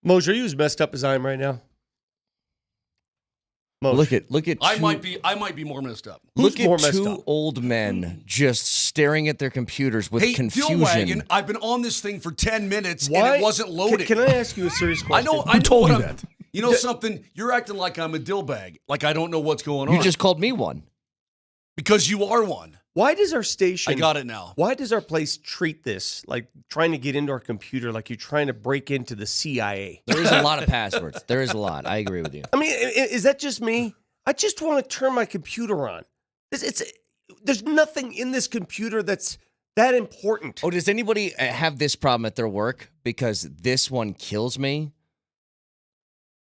Moj, are you as messed up as I am right now? Moj. Look at I two- might be more messed up. Look Who's more at messed two up? old men just staring at their computers with Hey, confusion. Dillwagon, I've been on this thing for 10 minutes Why and it wasn't loading. Can I ask you a serious question? I know told what you I'm- that? You know something? You're acting like I'm a dillbag, like I don't know what's going on. You just called me one. because you are one. Why does our station? I got it now. Why does our place treat this like trying to get into our computer like you're trying to break into the CIA? There is a lot of passwords. There is a lot. I agree with you. I mean, is that just me? I just want to turn my computer on. There's nothing in this computer that's that important. Oh, does anybody have this problem at their work? Because this one kills me.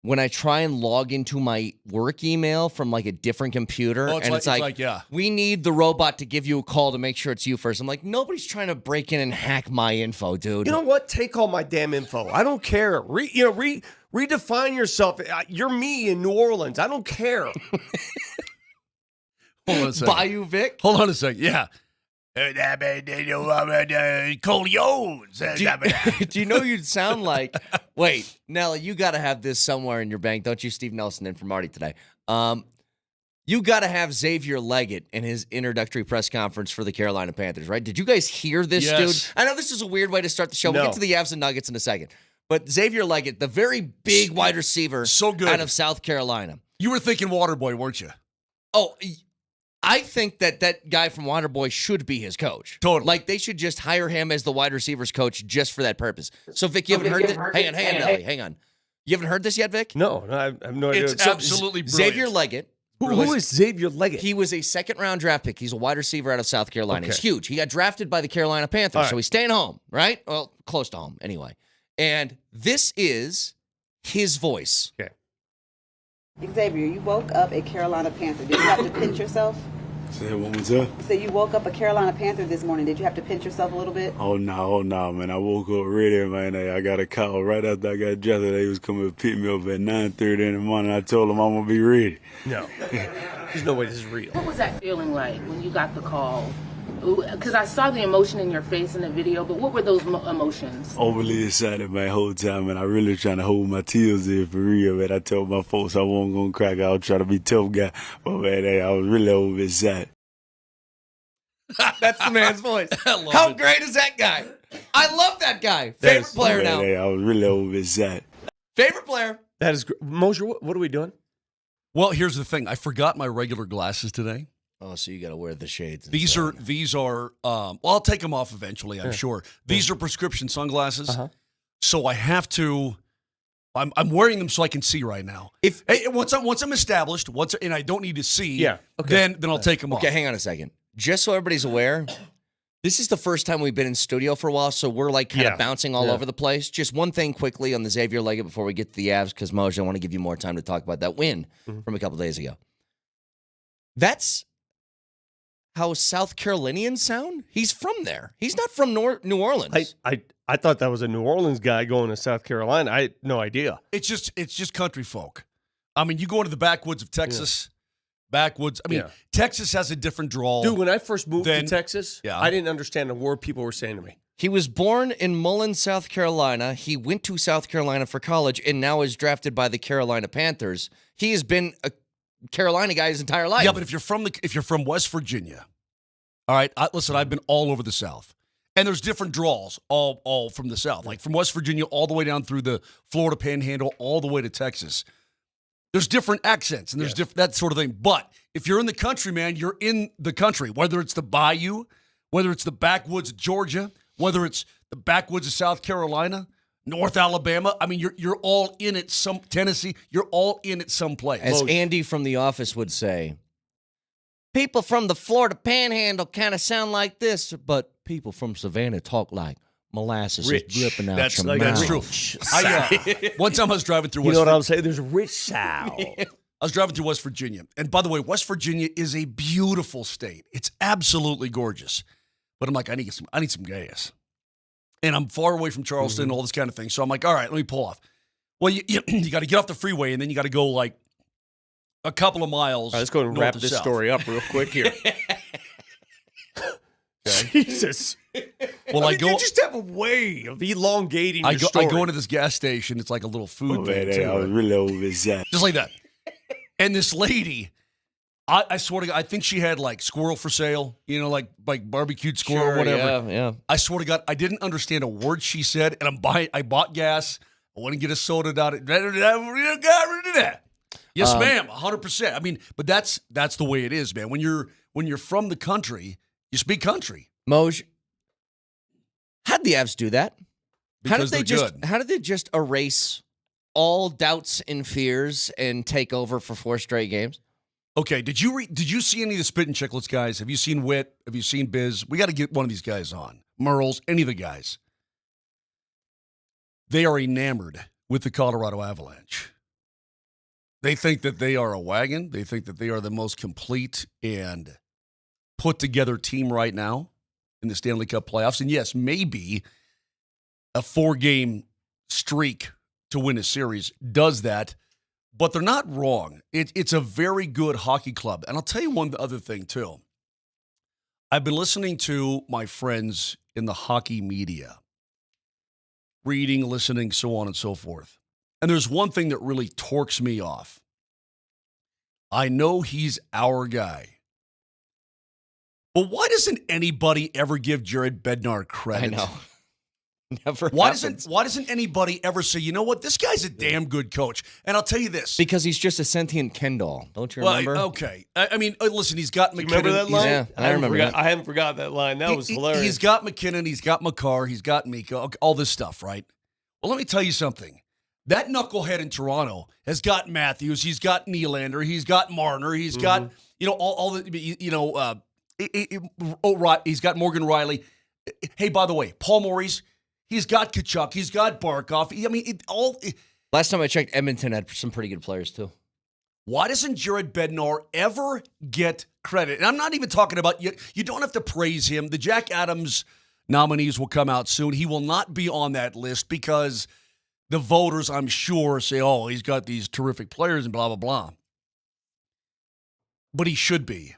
When I try and log into my work email from like a different computer, Oh, and it's like, yeah. we need the robot to give you a call to make sure it's you first. I'm like, nobody's trying to break in and hack my info, dude. You know what? Take all my damn info. I don't care. Redefine yourself. You're me in New Orleans. I don't care. Hold on a second. Bayou Vic? Hold on a second. Yeah. Corleones. Do you know you'd sound like? Wait, Nelly, you got to have this somewhere in your bank, don't you? Steve Nelson in for Marty today. You got to have Xavier Leggett in his introductory press conference for the Carolina Panthers, right? Did you guys hear this, Yes. dude? I know this is a weird way to start the show. We'll No. get to the Avs and Nuggets in a second. But Xavier Leggett, the very big wide receiver So good. out of South Carolina. You were thinking Waterboy, weren't you? Oh, I think that guy from Waterboy should be his coach. Totally. Like, they should just hire him as the wide receivers coach just for that purpose. So, Vic, you haven't heard this? Hang on, Nelly, hang on. You haven't heard this yet, Vic? No, I have no idea. It's absolutely brilliant. Xavier Leggett. Who is Xavier Leggett? He was a second-round draft pick. He's a wide receiver out of South Carolina. Okay. He's huge. He got drafted by the Carolina Panthers, All right. so he's staying home, right? Well, close to home, anyway. And this is his voice. Okay. Xavier, you woke up a Carolina Panther. Did you have to pinch yourself? Say it one more time. So you woke up a Carolina Panther this morning. Did you have to pinch yourself a little bit? Oh no, man. I woke up ready, man. I got a call right after I got dressed. They was coming to pick me up at 9:30 in the morning. I told them I'm gonna be ready. No. There's no way this is real. What was that feeling like when you got the call? Because I saw the emotion in your face in the video, but what were those emotions? Overly excited my whole time, and I really trying to hold my tears in for real, man. I told my folks I wasn't gonna crack. I was trying to be tough guy, but man, I was really over excited. That's the man's voice. I love How it. great is that guy? I love that guy. That Favorite is- player Man, now. I was really over excited. Favorite player. That is great. Mosher, what are we doing? Well, here's the thing. I forgot my regular glasses today. Oh, so you got to wear the shades. and These stuff. are. Well, I'll take them off eventually. I'm sure. These are prescription sunglasses, Uh-huh. so I have to. I'm wearing them so I can see right now. If Once I'm established, and I don't need to see, Yeah, okay. then I'll take them off. Okay, hang on a second. Just so everybody's aware, this is the first time we've been in studio for a while, so we're like kind Yeah. of bouncing all Yeah. over the place. Just one thing quickly on the Xavier Leggett before we get to the Avs, because Moj, I want to give you more time to talk about that win from a couple days ago. That's how South Carolinians sound. He's from there. He's not from New Orleans. I thought that was a New Orleans guy going to South Carolina. I had no idea. It's just country folk. I mean, you go into the backwoods of Texas. Backwoods. I mean, Yeah. Texas has a different drawl. Dude, when I first moved Then- to Texas, Yeah. I didn't understand a word people were saying to me. He was born in Mullins, South Carolina. He went to South Carolina for college and now is drafted by the Carolina Panthers. He has been a Carolina guy his entire life. Yeah, but if you're from West Virginia, all right. Listen, I've been all over the South, and there's different draws all from the South, like from West Virginia all the way down through the Florida Panhandle, all the way to Texas. There's different accents and there's that sort of thing. But if you're in the country, man, you're in the country. Whether it's the Bayou, whether it's the backwoods of Georgia, whether it's the backwoods of South Carolina, North Alabama. I mean, you're all in it. Some Tennessee, you're all in it someplace. As Andy from The Office would say, people from the Florida Panhandle kind of sound like this, but people from Savannah talk like molasses Rich. is dripping out That's your that's mouth. true. One time I was driving through You West know what Virginia. I'm saying? There's a rich South. I was driving through West Virginia. And by the way, West Virginia is a beautiful state. It's absolutely gorgeous. But I'm like, I need some gas. And I'm far away from Charleston and all this kind of thing. So I'm like, all right, let me pull off. Well, you got to get off the freeway and then you got to go like a couple of miles. All right, let's go and north wrap to this south. story up real quick here. Jesus. Well, I go. You just have a way of elongating I your go. story. I go into this gas station. It's like a little food Oh, thing, man, I was too. really overexcited. Just like that. And this lady, I swear to God, I think she had like squirrel for sale. You know, like barbecued squirrel or whatever. Yeah. I swear to God, I didn't understand a word she said, and I bought gas. I went and get a soda down it. Yes, ma'am, 100%. I mean, but that's the way it is, man. When you're from the country, you speak country. Moj, how'd the Avs do that? Because they're good. How did they just erase all doubts and fears and take over for 4 straight games? Okay, did you see any of the Spit and Chicklets guys? Have you seen Witt? Have you seen Biz? We got to get one of these guys on. Merles, any of the guys. They are enamored with the Colorado Avalanche. They think that they are a wagon. They think that they are the most complete and put together team right now in the Stanley Cup playoffs. And yes, maybe a 4-game streak to win a series does that, but they're not wrong. It's a very good hockey club. And I'll tell you one other thing, too. I've been listening to my friends in the hockey media, reading, listening, so on and so forth. And there's one thing that really torques me off. I know he's our guy. But why doesn't anybody ever give Jared Bednar credit? I know. Never Why happens. doesn't anybody ever say, you know what, this guy's a damn good coach? And I'll tell you this. Because he's just a sentient Ken doll. Don't you Well, remember? okay. I mean, listen, he's got McKinnon. You remember that line? Yeah, I remember that. I haven't forgot that line. That was hilarious. He's got McKinnon, he's got McCarr, he's got Miko, all this stuff, right? Well, let me tell you something. That knucklehead in Toronto has got Matthews, he's got Nylander, he's got Marner, he's got, all the, he's got Morgan Riley. Hey, by the way, Paul Maurice, he's got Kachuk, he's got Barkov. I mean, Last time I checked, Edmonton had some pretty good players, too. Why doesn't Jared Bednar ever get credit? And I'm not even talking about, you don't have to praise him. The Jack Adams nominees will come out soon. He will not be on that list because the voters, I'm sure, say, oh, he's got these terrific players and blah, blah, blah. But he should be.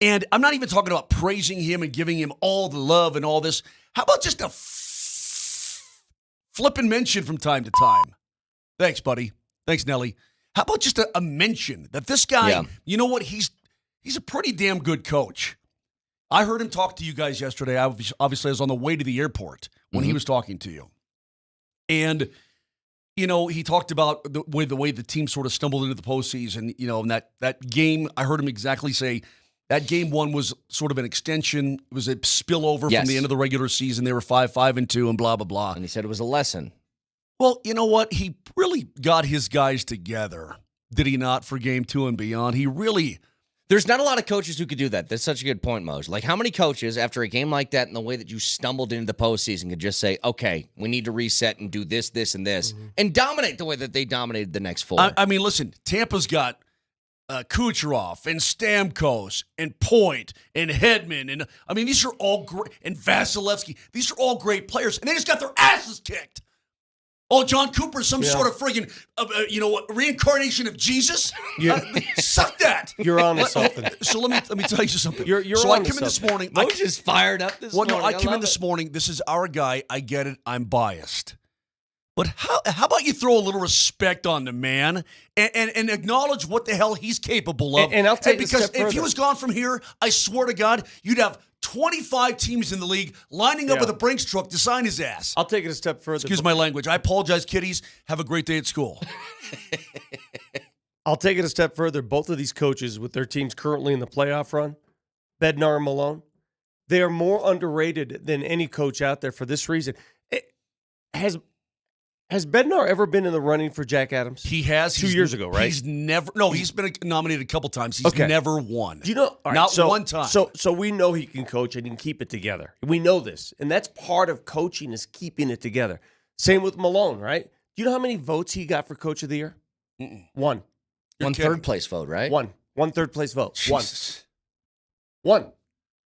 And I'm not even talking about praising him and giving him all the love and all this. How about just a flippin' mention from time to time? Thanks, buddy. Thanks, Nelly. How about just a mention that this guy, you know what, he's a pretty damn good coach. I heard him talk to you guys yesterday. Obviously, I was on the way to the airport when he was talking to you. And, he talked about the way the team sort of stumbled into the postseason, and that game, I heard him exactly say, that game 1 was sort of an extension. It was a spillover from the end of the regular season. They were 5-5-2 and blah, blah, blah. And he said it was a lesson. Well, you know what? He really got his guys together, did he not, for game 2 and beyond? He really... There's not a lot of coaches who could do that. That's such a good point, Moj. Like, how many coaches, after a game like that and the way that you stumbled into the postseason, could just say, okay, we need to reset and do this, this, and this, and dominate the way that they dominated the next 4? I mean, listen, Tampa's got Kucherov and Stamkos and Point and Hedman. And, I mean, these are all great. And Vasilevsky. These are all great players. And they just got their asses kicked. Oh, John Cooper's some sort of friggin', reincarnation of Jesus? Suck that. You're on to something. So let me tell you something. You're so on I to come in this morning. Moj is fired up this morning. I come in this morning. This is our guy. I get it. I'm biased. But how about you throw a little respect on the man and acknowledge what the hell he's capable of? And I'll take it a because step if he further. was gone from here, I swear to God, you'd have 25 teams in the league lining up with a Brinks truck to sign his ass. I'll take it a step further. Excuse my language. I apologize, kiddies. Have a great day at school. I'll take it a step further. Both of these coaches with their teams currently in the playoff run, Bednar and Malone, they are more underrated than any coach out there for this reason. Has Bednar ever been in the running for Jack Adams? He has. 2 years ago, right? He's been nominated a couple times. He's never won. Do you know? All right, Not one time. So we know he can coach and he can keep it together. We know this. And that's part of coaching is keeping it together. Same with Malone, right? Do you know how many votes he got for Coach of the Year? One. One third place vote, right? One third place vote. Jesus. One.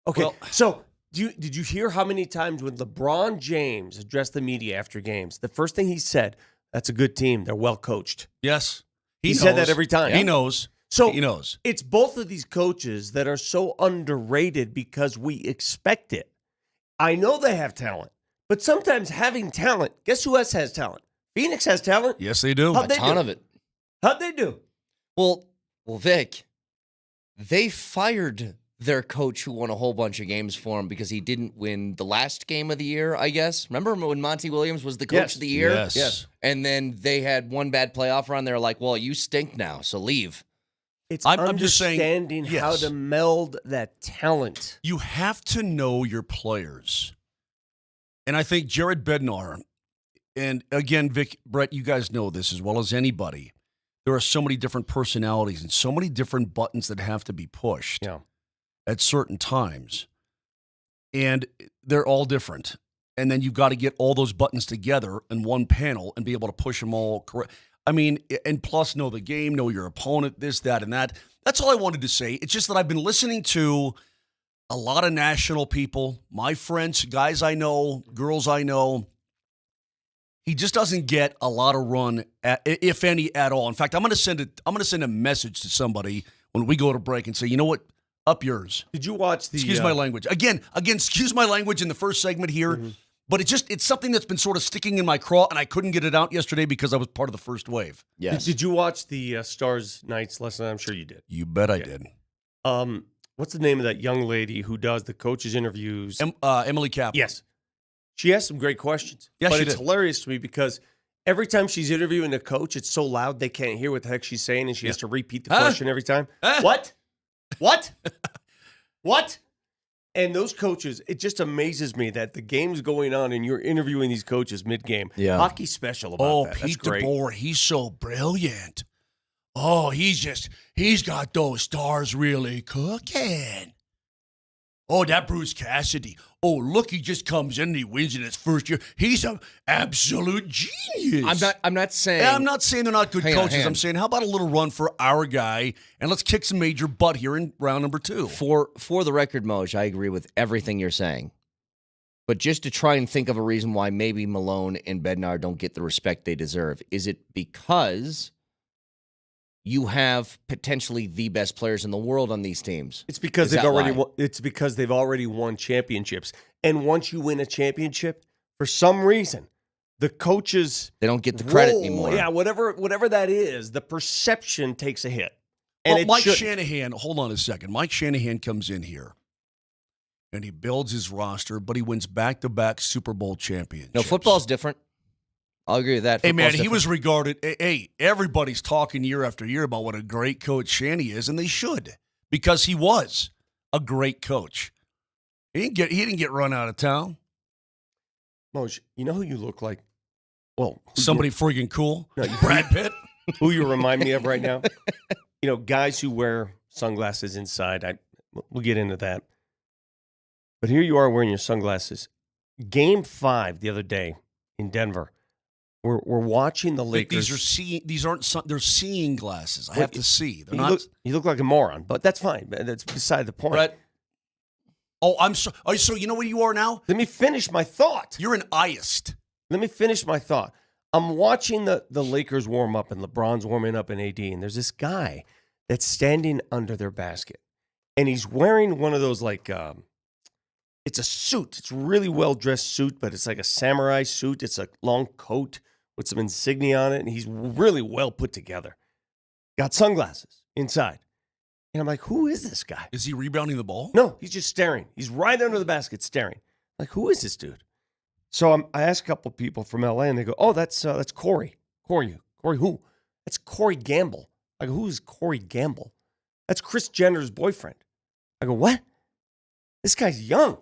Okay, Well, so did you hear how many times when LeBron James addressed the media after games, the first thing he said, that's a good team. They're well coached. Yes. He said that every time. He knows. So he knows. It's both of these coaches that are so underrated because we expect it. I know they have talent, but sometimes having talent, guess who else has talent? Phoenix has talent. Yes, they do. How'd A they ton do? of it. How'd they do? Well, Vic, they fired their coach who won a whole bunch of games for him because he didn't win the last game of the year, I guess. Remember when Monty Williams was the coach Yes. of the year? Yes. And then they had one bad playoff run. They're like, well, you stink now, so leave. It's I'm just saying, understanding how yes. to meld that talent. You have to know your players. And I think Jared Bednar, and again, Vic, Brett, you guys know this as well as anybody. There are so many different personalities and so many different buttons that have to be pushed at certain times. And they're all different. And then you've got to get all those buttons together in one panel and be able to push them all correct. I mean, and plus know the game, know your opponent, this, that, and that. That's all I wanted to say. It's just that I've been listening to a lot of national people, my friends, guys I know, girls I know. He just doesn't get a lot of run, if any, at all. In fact, I'm going to send a message to somebody when we go to break and say, you know what, up yours. Did you watch the? Excuse my language. Again, excuse my language in the first segment here. Mm-hmm. But it's something that's been sort of sticking in my craw, and I couldn't get it out yesterday because I was part of the first wave. Yes. Did you watch the Stars Knights last night? I'm sure you did. You bet I did. What's the name of that young lady who does the coaches' interviews? Emily Kaplan. Yes. She asked some great questions. Yes, but she it's did. hilarious to me because every time she's interviewing a coach, it's so loud they can't hear what the heck she's saying, and she has to repeat the question every time. What? What? What? And those coaches, it just amazes me that the game's going on and you're interviewing these coaches mid-game. Yeah. Hockey's special about that. That's Pete great. DeBoer, he's so brilliant. Oh, he's got those stars really cooking. Oh, that Bruce Cassidy. Oh, look, he just comes in and he wins in his first year. He's an absolute genius. I'm not saying. I'm not saying they're not good Hang on, coaches. hang on. I'm saying, how about a little run for our guy, and let's kick some major butt here in round number 2. For the record, Moj, I agree with everything you're saying. But just to try and think of a reason why maybe Malone and Bednar don't get the respect they deserve, is it because you have potentially the best players in the world on these teams? It's because Is they've that already why? it's because they've already won championships. And once you win a championship, for some reason, the coaches They don't get the credit role, anymore. Yeah, whatever that is, the perception takes a hit. And Well, it Mike shouldn't. Shanahan, hold on a second. Mike Shanahan comes in here, and he builds his roster, but he wins back-to-back Super Bowl championships. No, football's different. I'll agree with that. Hey, man, Football's he different. was regarded. Hey, everybody's talking year after year about what a great coach Shanny is, and they should, because he was a great coach. He didn't get run out of town. Moj, you know who you look like? Well, Somebody friggin' cool. No, you- Brad Pitt. who you remind me of right now? You know, guys who wear sunglasses inside. We'll get into that. But here you are wearing your sunglasses. Game 5 the other day in Denver. We're watching the Lakers. They're seeing glasses. I Wait, have to see. They're you look like a moron, but that's fine. That's beside the point. Brett. Oh, I'm so. Oh, so you know what you are now? Let me finish my thought. You're an iced. Let me finish my thought. I'm watching the Lakers warm up and LeBron's warming up in AD, and there's this guy that's standing under their basket, and he's wearing one of those it's a suit. It's a really well-dressed suit, but it's like a samurai suit. It's a long coat with some insignia on it, and he's really well put together. Got sunglasses inside. And I'm like, who is this guy? Is he rebounding the ball? No, he's just staring. He's right under the basket staring. Like, who is this dude? So I asked a couple of people from LA, and they go, oh, that's Corey. Corey who? That's Corey Gamble. I go, who is Corey Gamble? That's Kris Jenner's boyfriend. I go, what? This guy's young.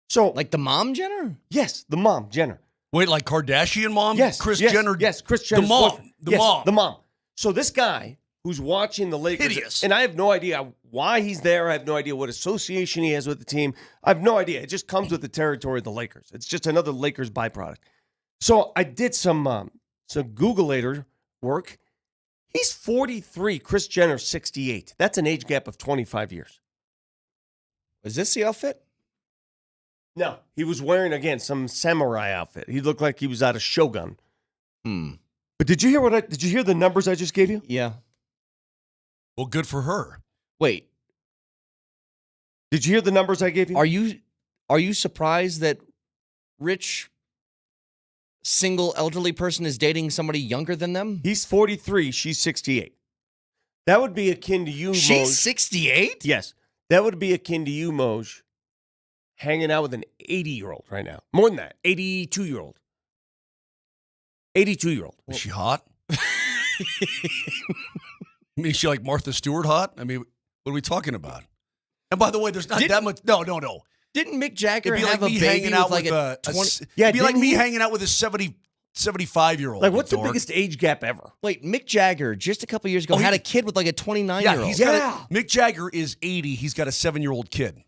So, like the mom Jenner? Yes, the mom, Jenner. Wait, like Kardashian mom? Yes. Kris yes, Jenner? Yes, Kris Jenner's The mom. boyfriend. The Yes, mom. The mom. So this guy who's watching the Lakers, Hideous. and I have no idea why he's there. I have no idea what association he has with the team. I have no idea. It just comes with the territory of the Lakers. It's just another Lakers byproduct. So I did some Googleator work. He's 43. Kris Jenner, 68. That's an age gap of 25 years. Is this the outfit? No, he was wearing, again, some samurai outfit. He looked like he was out of Shogun. But did you hear did you hear the numbers I just gave you? Yeah. Well, good for her. Wait, Did you hear the numbers I gave you? are you Are you surprised that rich, single, elderly person is dating somebody younger than them? He's 43. She's 68. That would be akin to you, Moj. She's 68? Yes. That would be akin to you, Moj, hanging out with an 80-year-old right now. More than that, 82-year-old. 82-year-old. Is she hot? I mean, is she like Martha Stewart hot? I mean, what are we talking about? And by the way, there's not that much. No. Didn't Mick Jagger It'd be have like a me baby hanging out with like with a 20? Yeah, it'd be like didn't me he? hanging out with a 75-year-old. Like, what's the dork. biggest age gap ever? Wait, Mick Jagger just a couple years ago had a kid with like a 29-year-old. Yeah, he's got Mick Jagger is 80. He's got a 7-year-old kid.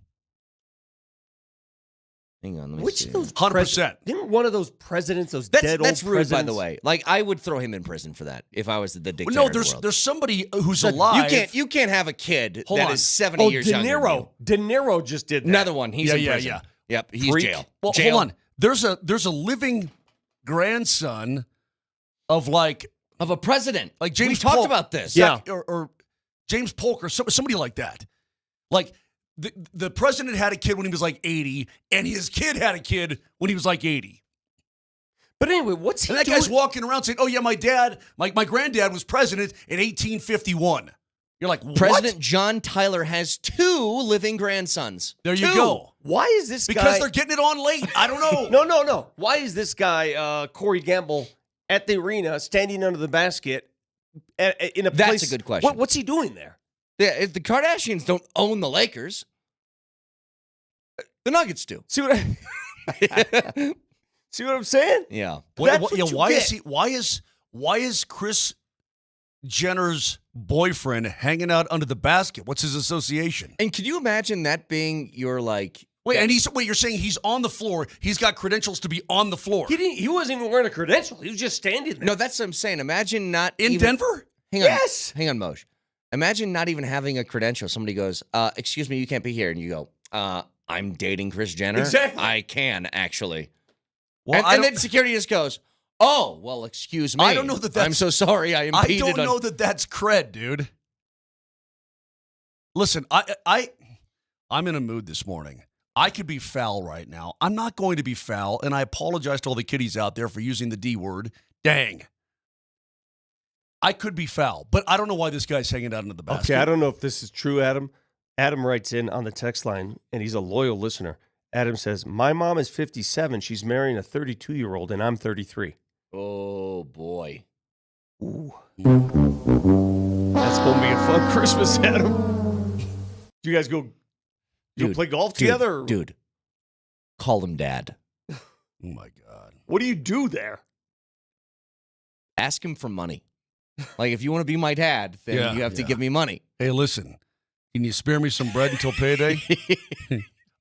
Hang on, let me Which see. of those 100%. Didn't one of those presidents, those That's dead rude, old presidents? by the way. Like, I would throw him in prison for that if I was the dictator. No, of the world. there's somebody who's You alive. can't have a kid Hold that on. is 70 Oh, years De younger than you. Niro. De Niro just did that. Another one. He's in Yeah, prison. yeah. Yep, he's Freak. jail. Well, Jail. hold on. There's a living grandson of like Of a president. James We talked Polk. about this. Yeah. or James Polk or somebody like that. Like the president had a kid when he was like 80, and his kid had a kid when he was like 80. But anyway, what's he And that doing? guy's walking around saying, "Oh yeah, my granddad was president in 1851." You're like, what? President John Tyler has 2 living grandsons. There you 2. go. Why is this Because guy? they're getting it on late. I don't know. No. Why is this guy, Corey Gamble, at the arena standing under the basket in a That's place? a good question. What's he doing there? Yeah, the Kardashians don't own the Lakers. The Nuggets do. See what I'm saying? Yeah. That's what you why get. is he? Why is Chris Jenner's boyfriend hanging out under the basket? What's his association? And could you imagine that being your like? You're saying he's on the floor. He's got credentials to be on the floor He wasn't even wearing a credential. He was just standing there. No, that's what I'm saying. Imagine not in even, Denver. Hang on. Yes. Hang on, Moj. Imagine not even having a credential. Somebody goes, "Excuse me, you can't be here," and you go, "I'm dating Kris Jenner." Exactly. I can actually. Well, and then security just goes, "Oh, well, excuse me. I don't know that I'm so sorry. I impeded." I don't know that that's cred, dude. Listen, I'm in a mood this morning. I could be foul right now. I'm not going to be foul, and I apologize to all the kiddies out there for using the D word. Dang. I could be foul, but I don't know why this guy's hanging out into the basket. Okay, I don't know if this is true, Adam. Adam writes in on the text line, and he's a loyal listener. Adam says, "My mom is 57. She's marrying a 32-year-old, and I'm 33." Oh boy. Ooh. That's going to be a fun Christmas, Adam. Do you guys go play golf together? Dude, call him dad. Oh, my God. What do you do there? Ask him for money. Like, if you want to be my dad, then you have to give me money. Hey, listen, can you spare me some bread until payday?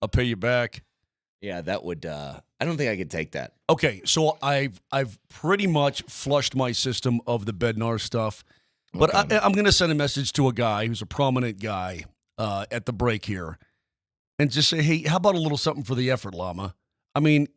I'll pay you back. Yeah, that would. I don't think I could take that. Okay, so I've pretty much flushed my system of the Bednar stuff, but I'm going to send a message to a guy who's a prominent guy at the break here, and just say, hey, how about a little something for the effort, Llama? I mean,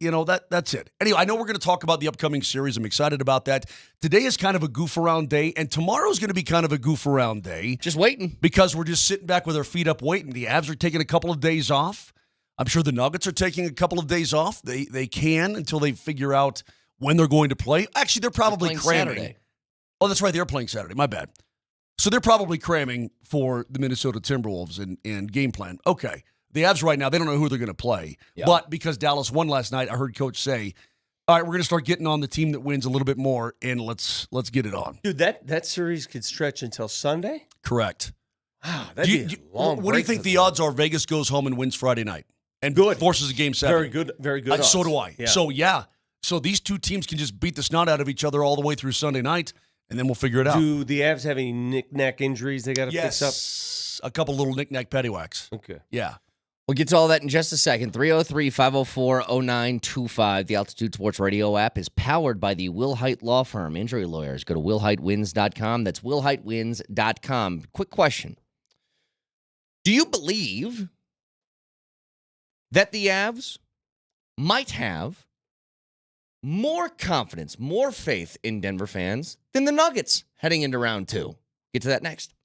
that's it. Anyway, I know we're going to talk about the upcoming series. I'm excited about that. Today is kind of a goof around day, and tomorrow's going to be kind of a goof around day. Just waiting. Because we're just sitting back with our feet up waiting. The Avs are taking a couple of days off. I'm sure the Nuggets are taking a couple of days off. They can until they figure out when they're going to play. Actually, they're probably cramming. Saturday. Oh, that's right. They're playing Saturday. My bad. So they're probably cramming for the Minnesota Timberwolves and game plan. Okay. The Avs right now, they don't know who they're going to play. Yeah. But because Dallas won last night, I heard Coach say, all right, we're going to start getting on the team that wins a little bit more, and let's get it on. Dude, that series could stretch until Sunday? Correct. Wow, that'd be a long what do you break think for the them. odds are Vegas goes home and wins Friday night? And Good. forces a game 7. Very good. So odds. do I. Yeah. So these two teams can just beat the snot out of each other all the way through Sunday night, and then we'll figure it out. Do the Avs have any knick-knack injuries they got to fix up? Yes. A couple little knick-knack paddywhacks. Okay. Yeah. We'll get to all that in just a second. 303-504-0925. The Altitude Sports Radio app is powered by the Will Height Law Firm. Injury lawyers. Go to willheightwins.com. That's willheightwins.com. Quick question. Do you believe that the Avs might have more confidence, more faith in Denver fans than the Nuggets heading into round 2? Get to that next.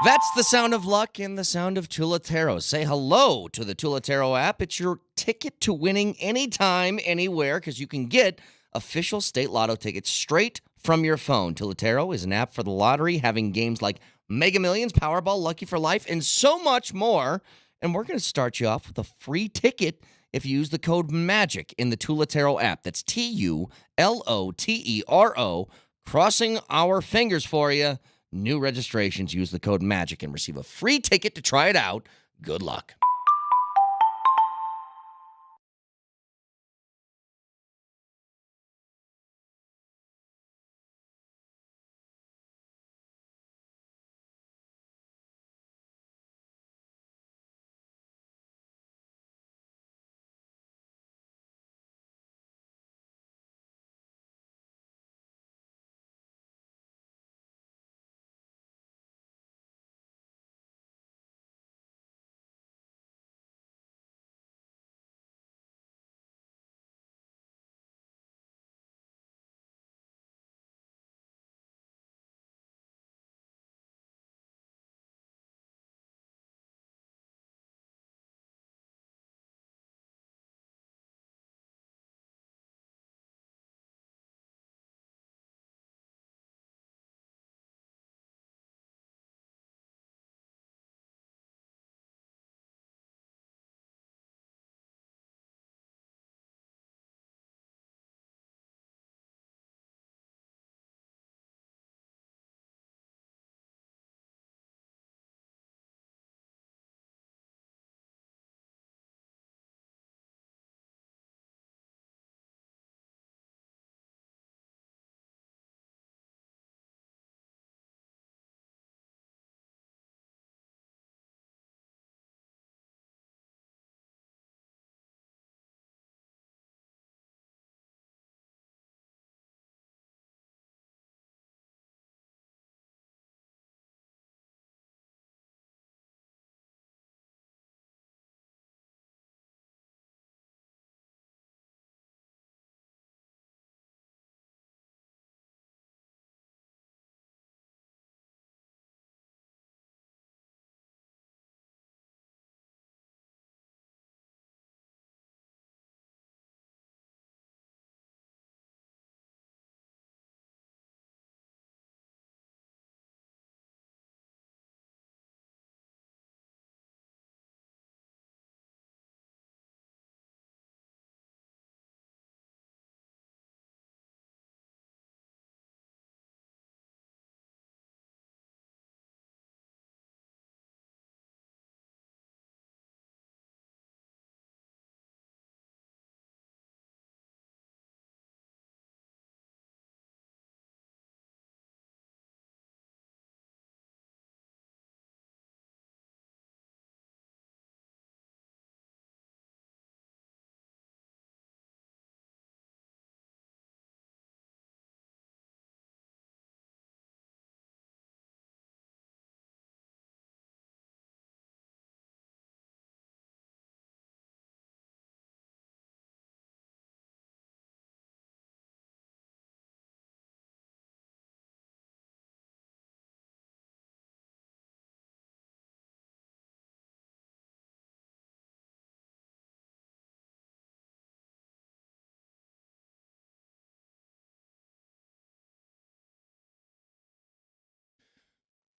That's the sound of luck and the sound of Tulatero. Say hello to the Tulatero app. It's your ticket to winning anytime, anywhere, because you can get official state lotto tickets straight from your phone. Tulatero is an app for the lottery, having games like Mega Millions, Powerball, Lucky for Life, and so much more. And we're going to start you off with a free ticket if you use the code MAGIC in the Tulatero app. That's TULOTERO. Crossing our fingers for you. New registrations, use the code MAGIC and receive a free ticket to try it out. Good luck.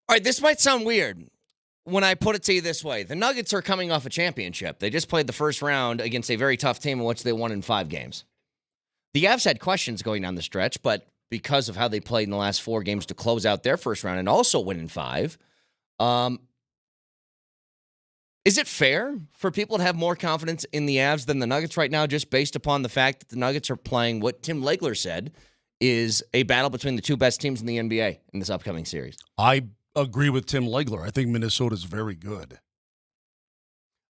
All right, this might sound weird when I put it to you this way. The Nuggets are coming off a championship. They just played the first round against a very tough team in which they won in 5 games. The Avs had questions going down the stretch, but because of how they played in the last 4 games to close out their first round and also win in 5, is it fair for people to have more confidence in the Avs than the Nuggets right now, just based upon the fact that the Nuggets are playing what Tim Legler said is a battle between the 2 best teams in the NBA in this upcoming series? I agree with Tim Legler. I think Minnesota's very good.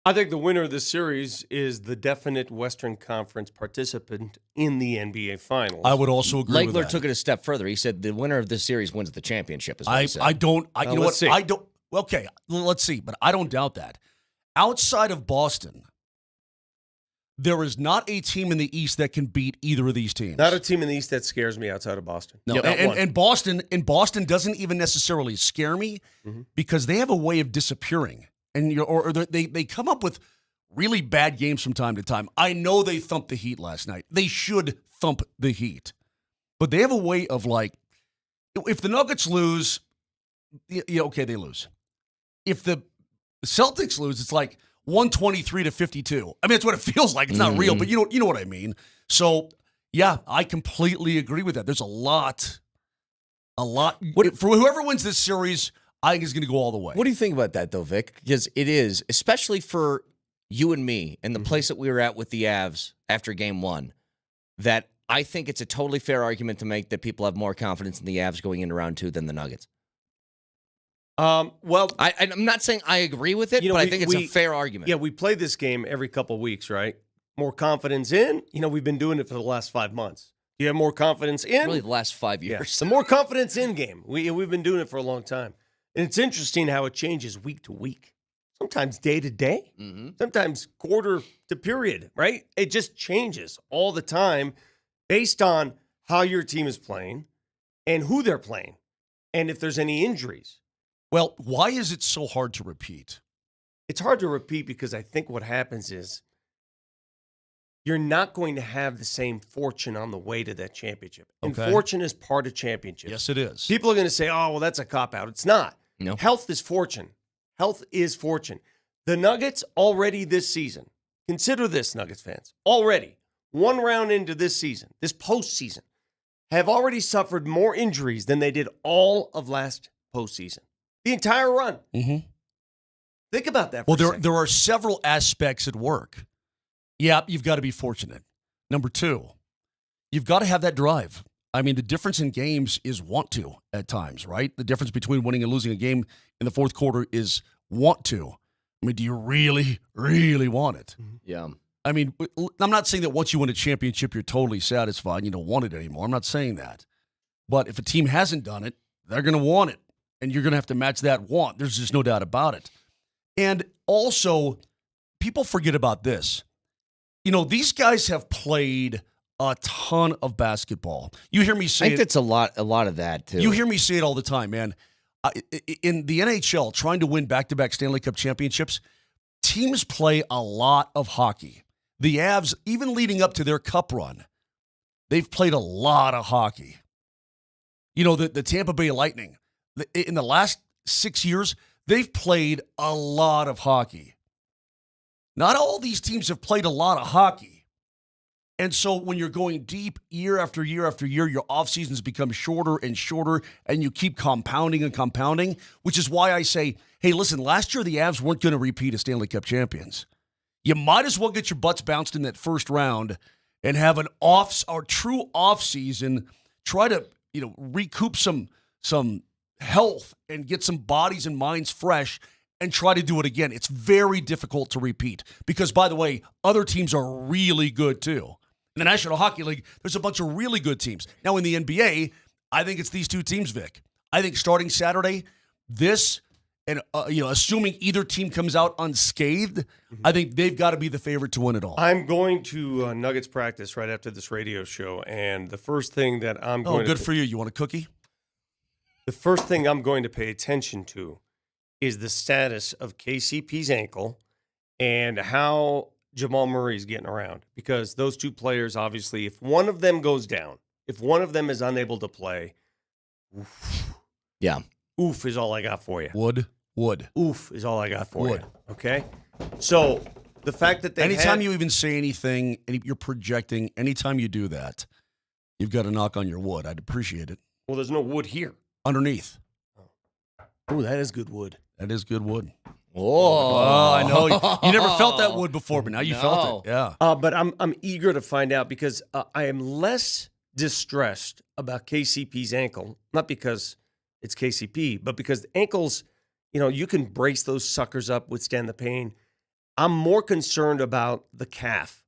I think the winner of this series is the definite Western Conference participant in the NBA Finals. I would also agree with Legler that. took it a step further. He said the winner of this series wins the championship. Is what he said. You know let's what? see. I don't. Okay, let's see. But I don't doubt that. Outside of Boston, there is not a team in the East that can beat either of these teams. Not a team in the East that scares me outside of Boston. No, Not one. and Boston doesn't even necessarily scare me because they have a way of disappearing, and they come up with really bad games from time to time. I know they thumped the Heat last night. They should thump the Heat, but they have a way of like, if the Nuggets lose, okay, they lose. If the Celtics lose, it's like 123-52. I mean, it's what it feels like. It's not real, but you know what I mean. So, yeah, I completely agree with that. There's a lot. For whoever wins this series, I think is going to go all the way. What do you think about that, though, Vic? Because it is, especially for you and me and the place that we were at with the Avs after Game 1, that I think it's a totally fair argument to make that people have more confidence in the Avs going into round 2 than the Nuggets. Well, I'm not saying I agree with it, but I think it's a fair argument. Yeah, we play this game every couple of weeks, right? More confidence in. We've been doing it for the last 5 months. Do you have more confidence in? Really, the last 5 years. The more confidence in game. We've been doing it for a long time. And it's interesting how it changes week to week. Sometimes day to day. Sometimes quarter to period, right? It just changes all the time based on how your team is playing and who they're playing and if there's any injuries. Well, why is it so hard to repeat? It's hard to repeat because I think what happens is you're not going to have the same fortune on the way to that championship. And Okay. fortune is part of championship. Yes, it is. People are going to say, oh, well, that's a cop-out. It's not. No. Health is fortune. Health is fortune. The Nuggets already this season, consider this, Nuggets fans, already one round into this season, this postseason, have already suffered more injuries than they did all of last postseason. The entire run. Think about that for a second. There are several aspects at work. Yeah, you've got to be fortunate. Number 2, you've got to have that drive. I mean, the difference in games is want to at times, right? The difference between winning and losing a game in the fourth quarter is want to. I mean, do you really, really want it? Yeah. I mean, I'm not saying that once you win a championship, you're totally satisfied and you don't want it anymore. I'm not saying that. But if a team hasn't done it, they're going to want it. And you're going to have to match that want. There's just no doubt about it. And also, people forget about this. These guys have played a ton of basketball. You hear me say I think that's a lot of that, too. You hear me say it all the time, man. In the NHL, trying to win back-to-back Stanley Cup championships, teams play a lot of hockey. The Avs, even leading up to their cup run, they've played a lot of hockey. The Tampa Bay Lightning, in the last 6 years, they've played a lot of hockey. Not all these teams have played a lot of hockey. And so when you're going deep year after year after year, your off seasons become shorter and shorter, and you keep compounding and compounding, which is why I say, hey, listen, last year the Avs weren't going to repeat as Stanley Cup champions. You might as well get your butts bounced in that first round and have an true off season. Try to recoup some health and get some bodies and minds fresh and try to do it again. It's very difficult to repeat because, by the way, other teams are really good too. In the National Hockey League, there's a bunch of really good teams. Now in the NBA, I think it's these two teams, Vic. I think starting Saturday, and assuming either team comes out unscathed, I think they've got to be the favorite to win it all. I'm going to Nuggets practice right after this radio show, and the first thing that I'm going to... good for you. You want a cookie? The first thing I'm going to pay attention to is the status of KCP's ankle and how Jamal Murray's getting around. Because those two players, obviously, if one of them goes down, if one of them is unable to play, oof is all I got for you. Wood. Oof is all I got for you. Okay? So the fact that anytime you even say anything, and you're projecting, anytime you do that, you've got to knock on your wood. I'd appreciate it. Well, there's no wood here. Underneath. Oh, that is good wood. That is good wood. Oh, I know. You never felt that wood before, but now you felt it. Yeah. But I'm eager to find out because I am less distressed about KCP's ankle, not because it's KCP, but because the ankles, you can brace those suckers up, withstand the pain. I'm more concerned about the calf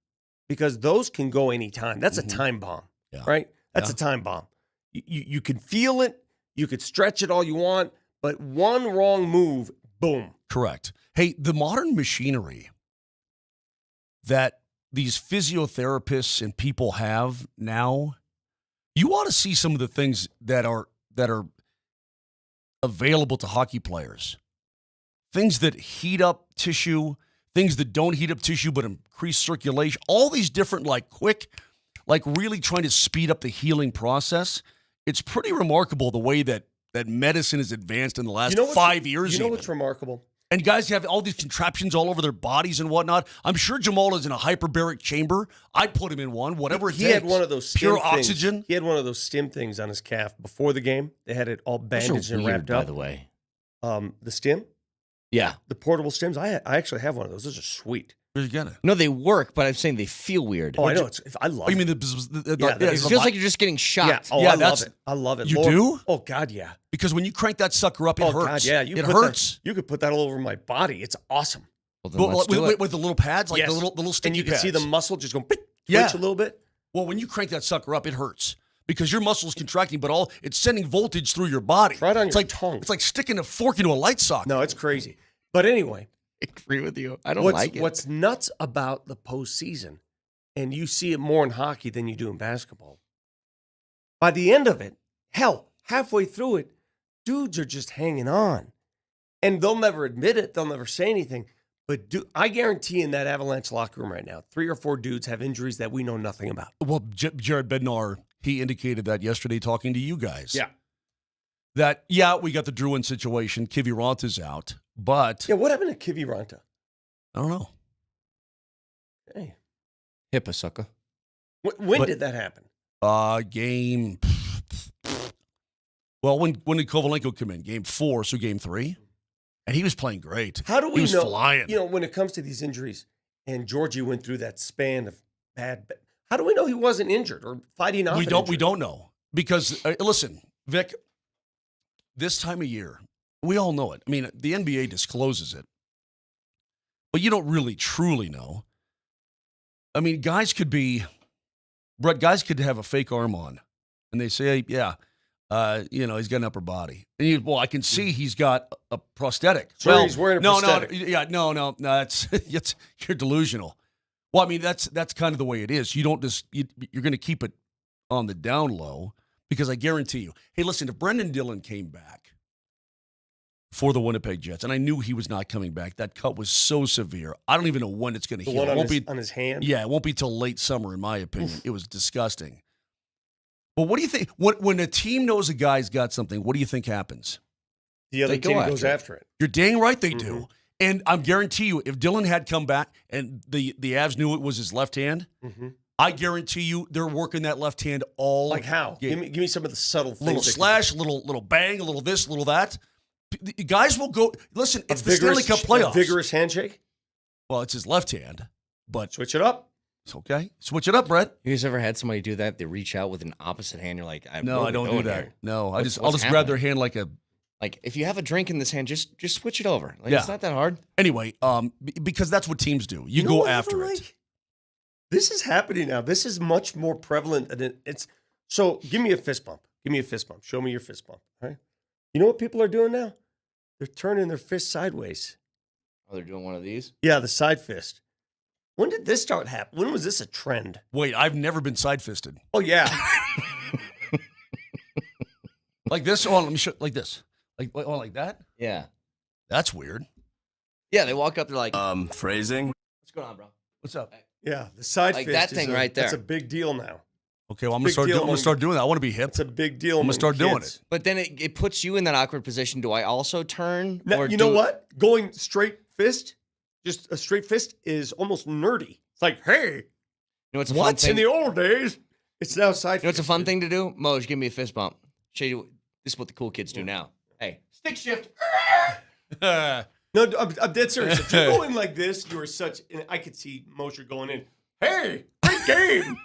because those can go anytime. That's a time bomb, right? That's a time bomb. You can feel it. You could stretch it all you want, but one wrong move, boom. Correct. Hey, the modern machinery that these physiotherapists and people have now, you ought to see some of the things that are available to hockey players. Things that heat up tissue, things that don't heat up tissue but increase circulation, all these different quick, really trying to speed up the healing process. It's pretty remarkable the way that medicine has advanced in the last 5 years. You know what's remarkable? And guys have all these contraptions all over their bodies and whatnot. I'm sure Jamal is in a hyperbaric chamber. I'd put him in one, whatever it takes. He had one of those pure stim things. oxygen. He had one of those stim things on his calf before the game. They had it all bandaged and wrapped up. By the way, the stim, yeah, the portable stims. I actually have one of those. Those are sweet. Where'd you get it? No, they work, but I'm saying they feel weird. Oh, I know. I love Oh, you it. mean it feels like you're just getting shot. Yeah, oh, Yeah, I love that's- it. I love it. You Lord- do? Oh, God, yeah. Because when you crank that sucker up, it Oh, hurts. God, yeah. It hurts. You could put that all over my body. It's awesome. Well, then let's do it. With the little pads, Yes. the little sticky And you can pads. see the muscle just go twitch Yeah. a little bit. Well, when you crank that sucker up, it hurts because your muscle's contracting, but it's sending voltage through your body. Right on it's your like tongue. It's like sticking a fork into a light socket. No, it's crazy. But anyway, I agree with you. I don't what's, like it. What's nuts about the postseason, and you see it more in hockey than you do in basketball, by the end of it, hell, halfway through it, dudes are just hanging on. And they'll never admit it. They'll never say anything. But I guarantee in that Avalanche locker room right now, 3 or 4 dudes have injuries that we know nothing about. Well, Jared Bednar, he indicated that yesterday talking to you guys. Yeah. That, we got the Druin situation. Kivi Ronta's out, but Yeah, what happened to Kivi Ranta? I don't know. Hey. HIPAA, sucker. When did that happen? Game. Well, when did Kovalenko come in? Game 4, so game 3, and he was playing great. How do we he was know? flying. You know, when it comes to these injuries, and Georgie went through that span of bad. How do we know he wasn't injured or fighting off? We an don't. injury? We don't know because listen, Vic. This time of year, we all know it. I mean, the NBA discloses it, but you don't really truly know. I mean, guys could have a fake arm on, and they say, he's got an upper body. And I can see he's got a prosthetic. Sure, he's wearing a no, prosthetic. no, that's you're delusional. Well, I mean, that's kind of the way it is. You don't you're going to keep it on the down low because I guarantee you. Hey, listen, if Brendan Dillon came back for the Winnipeg Jets, and I knew he was not coming back, that cut was so severe. I don't even know when it's going to The heal. one It on won't his, be on his hand. yeah, it won't be till late summer, in my opinion. It was disgusting. But what do you think? When a team knows a guy's got something, what do you think happens? The other They go team after goes it. after it. You're dang right they do. And I'm guarantee you, if Dillon had come back and the Avs knew it was his left hand, I guarantee you they're working that left hand all Like how? game. Give me some of the subtle things. Little that slash, little bang, a little this, little that. The guys will go. Listen, can- it's the Stanley Cup playoffs. A vigorous handshake. Well, it's his left hand, but Switch it up. it's okay. Switch it up, Brett. You guys ever had somebody do that? They reach out with an opposite hand. You're like, No, what I are we don't do doing that. here? No, I'll What's just grab happening? their hand like a. Like, if you have a drink in this hand, just switch it over. Like, Yeah. it's not that hard. Anyway, because that's what teams do. You know go what I after feel it. like? This is happening now. This is much more prevalent than it's. So give me a fist bump. Give me a fist bump. Show me your fist bump. All right. You know what people are doing now? They're turning their fist sideways. Oh, they're doing one of these? Yeah, the side fist. When did this start happening? When was this a trend? Wait, I've never been side fisted Oh yeah. like this. Oh, let me show like this. Like that. Yeah. That's weird. Yeah, they walk up, they're like, Phrasing. what's going on, bro? What's up? Yeah, the side Like fist. that is thing right That's there. a big deal now. Okay, well I'm Big gonna deal I'm gonna among- start doing that. I want to be hip. It's a big deal. I'm gonna among start doing kids. it. But then it puts you in that awkward position. Do I also turn? Now, you know what? Going straight fist, just a straight fist, is almost nerdy. It's like, hey, You know what's a fun what? thing? In the old days, it's now side. You know what's a fist. fun thing to do? Moj, give me a fist bump. Show you. This is what the cool kids do now. Hey, stick shift. No, I'm dead serious. If you go in like this, you are such. And I could see Mosher going in. Hey, great game.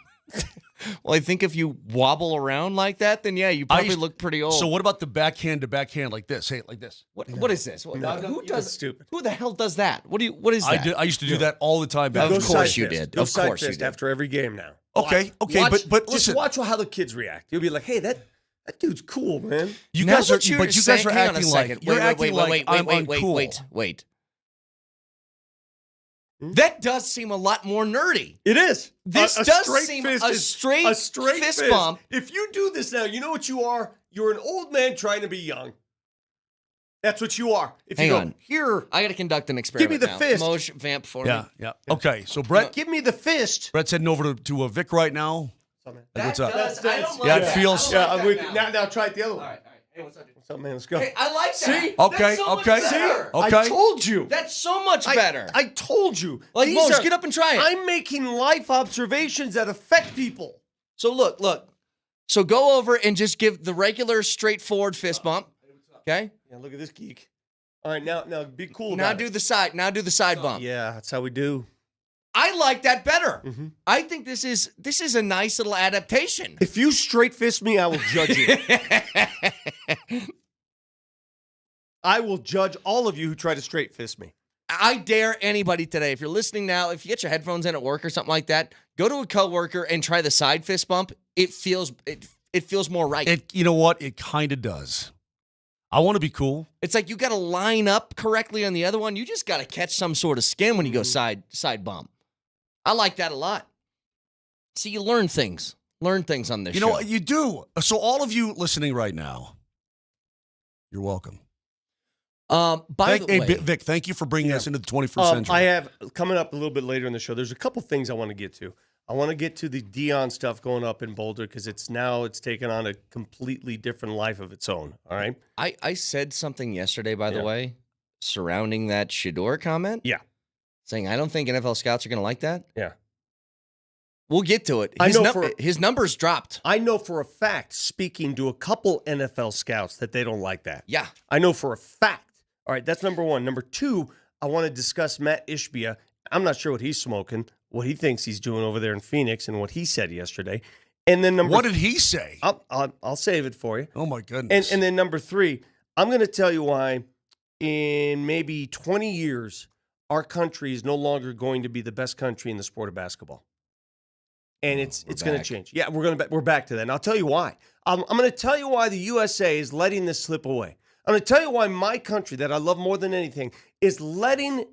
Well, I think if you wobble around like that, then yeah, you probably look pretty old. So what about the backhand to backhand like this? Hey, like this. What is this? What, No, who that's does stupid. Who the hell does that? What is that? I used to do that all the time. Back Of Go in the course side you fist. did. Go Of side course you fist did. after every game now. Okay, Watch, but just listen, watch how the kids react. You'll be like, hey, that dude's cool, man. you Now guys are what you're but you guys are saying- hang on a acting like second. you're Wait, acting wait, like wait, I'm wait, uncool. wait. That does seem a lot more nerdy. It is. This A does straight seem fist a is- straight fist bump. If you do this now, you know what you are? You're an old man trying to be young. That's what you are. If Hang you go, on. here, I got to conduct an experiment. the now. fist. Motion vamp for me. Yeah. Okay, so Brett, give me the fist. Brett's heading over to Vic right now. Like, what's up? I don't like Yeah, it that. feels- I don't Yeah, like I'm with that you. Now try it the other way. All right. Hey, what's up, dude? What's up, man? Let's go. Hey, I like that. See? Okay, That's so much okay. better. Okay. I told you. That's so much better. I told you. Like, These Mose, are- get up and try it. I'm making life observations that affect people. So look. So go over and just give the regular straightforward fist bump. Okay? Yeah, look at this geek. All right, now be cool Now about do it. the side. Now do the side bump. Yeah, that's how we do. I like that better. Mhm. I think this is a nice little adaptation. If you straight fist me, I will judge you. I will judge all of you who try to straight fist me. I dare anybody today, if you're listening now, if you get your headphones in at work or something like that, go to a coworker and try the side fist bump. It feels more right. You know what? It kind of does. I want to be cool. It's like you got to line up correctly on the other one. You just got to catch some sort of skin when you go side bump. I like that a lot. See, you learn things. Learn things on this You show. know what? You do. So all of you listening right now, you're welcome. By the way, Vic, thank you for bringing us into the 21st century. I have coming up a little bit later in the show. There's a couple things I want to get to. I want to get to the Dion stuff going up in Boulder because it's taken on a completely different life of its own. All right. I said something yesterday, by the Yeah. way, surrounding that Shador comment. Yeah. Saying I don't think NFL scouts are going to like that. Yeah. We'll get to it. I know His numbers dropped. I know for a fact, speaking to a couple NFL scouts, that they don't like that. Yeah. I know for a fact. All right, that's number one. Number two, I want to discuss Matt Ishbia. I'm not sure what he's smoking, what he thinks he's doing over there in Phoenix, and what he said yesterday. And then what did he say? I'll save it for you. Oh my goodness. And then number three, I'm going to tell you why in maybe 20 years, our country is no longer going to be the best country in the sport of basketball. And it's going to change. Yeah, we're back to that. And I'll tell you why. I'm going to tell you why the USA is letting this slip away. I'm going to tell you why my country, that I love more than anything, is letting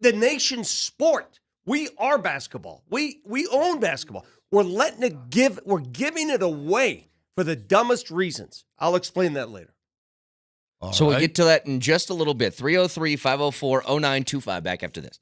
the nation sport. We are basketball. We own basketball. We're giving it away for the dumbest reasons. I'll explain that later. So we'll get to that in just a little bit. 303-504-0925. Back after this.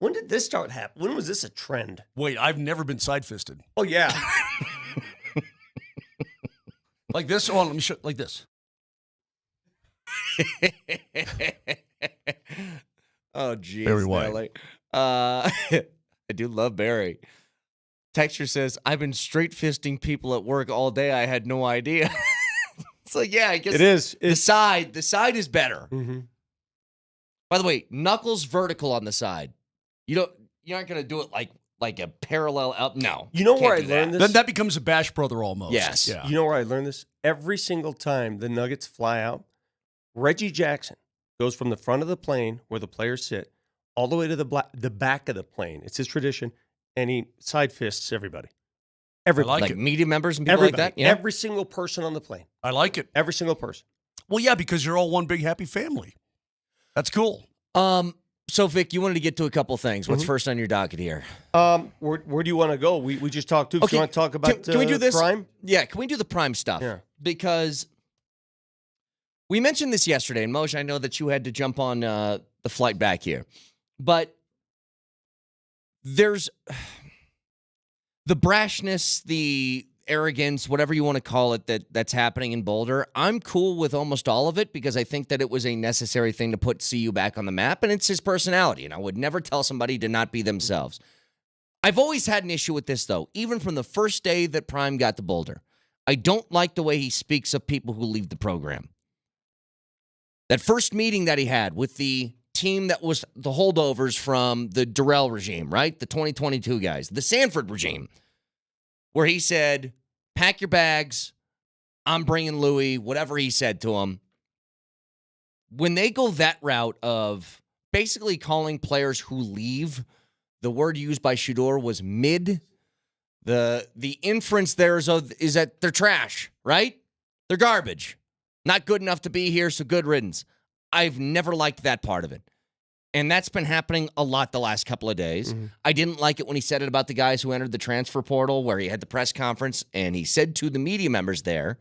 When did this start happening? When was this a trend? Wait, I've never been side fisted. Oh, yeah. Like this? Oh, let me show like this. Oh, geez. Barry White. Nelly. I do love Barry. Texture says, I've been straight fisting people at work all day. I had no idea. It's like, yeah, I guess It is. the side is better. Mm-hmm. By the way, knuckles vertical on the side. You aren't gonna do it like a parallel up. No. You know can't where I do learned that. this? That becomes a Bash brother almost. Yes. Yeah. You know where I learned this? Every single time the Nuggets fly out, Reggie Jackson goes from the front of the plane where the players sit all the way to the back of the plane. It's his tradition, and he side fists everybody. Everybody. like media members and people Everybody. like that. Yeah. Every single person on the plane. I like it. Every single person. Well, yeah, because you're all one big happy family. That's cool. So Vic, you wanted to get to a couple things. What's first on your docket here? Where do you want to go? We just talked to. Okay, You want to talk about can we do this? Prime? Yeah, can we do the Prime stuff? Yeah. Because we mentioned this yesterday, and Moshe, I know that you had to jump on the flight back here. But there's the brashness, the arrogance, whatever you want to call it, that's happening in Boulder. I'm cool with almost all of it because I think that it was a necessary thing to put CU back on the map, and it's his personality, and I would never tell somebody to not be themselves. I've always had an issue with this, though, even from the first day that Prime got to Boulder. I don't like the way he speaks of people who leave the program. That first meeting that he had with the team that was the holdovers from the Durrell regime, right? The 2022 guys, the Sanford regime, where he said, pack your bags, I'm bringing Louis, whatever he said to him. When they go that route of basically calling players who leave, the word used by Shedeur was mid. The inference there is that they're trash, right? They're garbage. Not good enough to be here, so good riddance. I've never liked that part of it. And that's been happening a lot the last couple of days. Mm-hmm. I didn't like it when he said it about the guys who entered the transfer portal, where he had the press conference, and he said to the media members there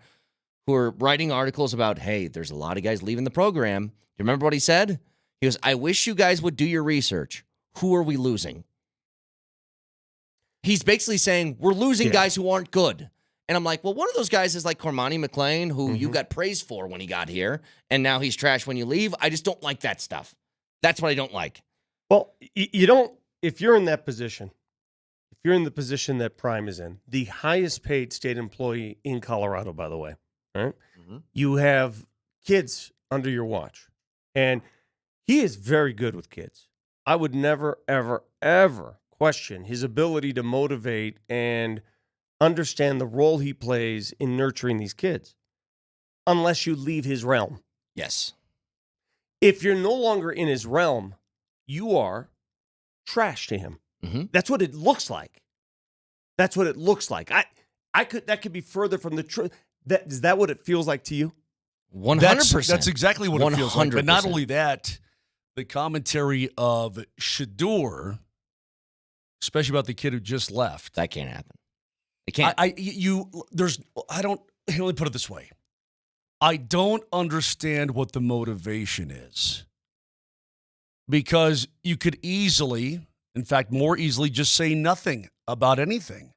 who are writing articles about, hey, there's a lot of guys leaving the program. Do you remember what he said? He goes, I wish you guys would do your research. Who are we losing? He's basically saying, we're losing guys who aren't good. And I'm like, well, one of those guys is like Cormani McLean, who you got praised for when he got here, and now he's trash when you leave. I just don't like that stuff. That's what I don't like. Well, you don't, if you're in that position, if you're in the position that Prime is in, the highest paid state employee in Colorado, by the way, right? Mm-hmm. You have kids under your watch. And he is very good with kids. I would never, ever, ever question his ability to motivate and understand the role he plays in nurturing these kids, unless you leave his realm. Yes. If you're no longer in his realm, you are trash to him. Mm-hmm. That's what it looks like. That's what it looks like. That could be further from the truth. Is that what it feels like to you? 100%. That's exactly what it feels like. But 100%. not only that, the commentary of Shedeur, especially about the kid who just left. That can't happen. It can't. Let me put it this way. I don't understand what the motivation is. Because you could easily, in fact, more easily, just say nothing about anything.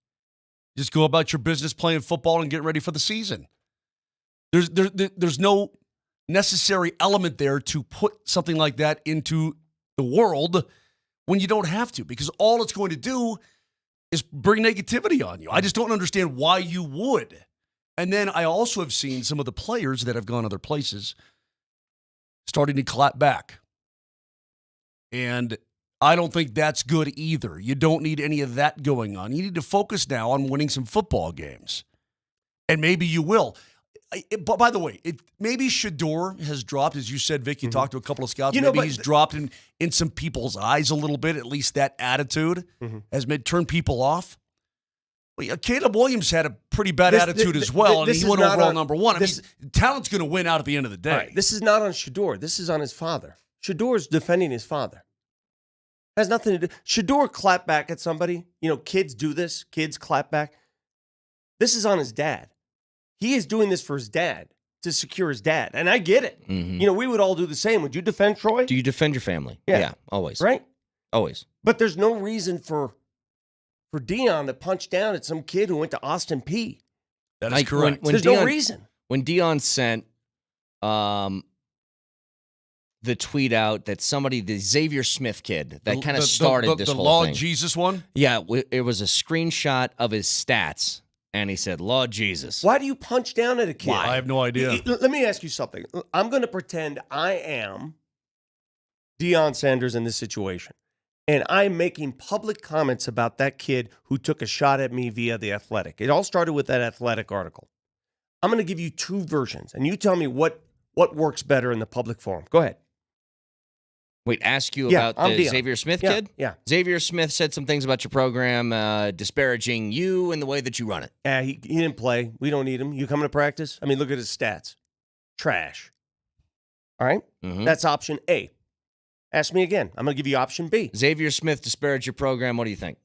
Just go about your business playing football and getting ready for the season. There's no necessary element there to put something like that into the world when you don't have to, because all it's going to do is bring negativity on you. I just don't understand why you would. And then I also have seen some of the players that have gone other places starting to clap back. And I don't think that's good either. You don't need any of that going on. You need to focus now on winning some football games. And maybe you will. But by the way, maybe Shedeur has dropped, as you said, Vic, you talked to a couple of scouts. Maybe he's dropped in some people's eyes a little bit, at least that attitude has turned people off. Well, Caleb Williams had a pretty bad attitude as well, and he went overall number one. Talent's going to win out at the end of the day. Right, this is not on Shedeur. This is on his father. Shedeur's defending his father. Has nothing to do. Shedeur clapped back at somebody. You know, kids do this. Kids clap back. This is on his dad. He is doing this for his dad, to secure his dad. And I get it. Mm-hmm. You know, we would all do the same. Would you defend Troy? Do you defend your family? Yeah. Always. Right? Always. But there's no reason for Dion to punch down at some kid who went to Austin Peay. That is Like, correct. when There's Dion, no reason. When Dion sent the tweet out that the Xavier Smith kid, that kind of started this the whole Law thing. Jesus one? Yeah, it was a screenshot of his stats, and he said, Lord Jesus. Why do you punch down at a kid? I have no idea. Let me ask you something. I'm going to pretend I am Deion Sanders in this situation, and I'm making public comments about that kid who took a shot at me via The Athletic. It all started with that Athletic article. I'm going to give you two versions, and you tell me what works better in the public forum. Go ahead. Wait, ask you Yeah, about I'm the Deion. Xavier Smith Yeah, kid? yeah. Xavier Smith said some things about your program, disparaging you and the way that you run it. He didn't play. We don't need him. You coming to practice? I mean, look at his stats. Trash. All right? Mhm. That's option A. Ask me again. I'm going to give you option B. Xavier Smith disparaged your program. What do you think?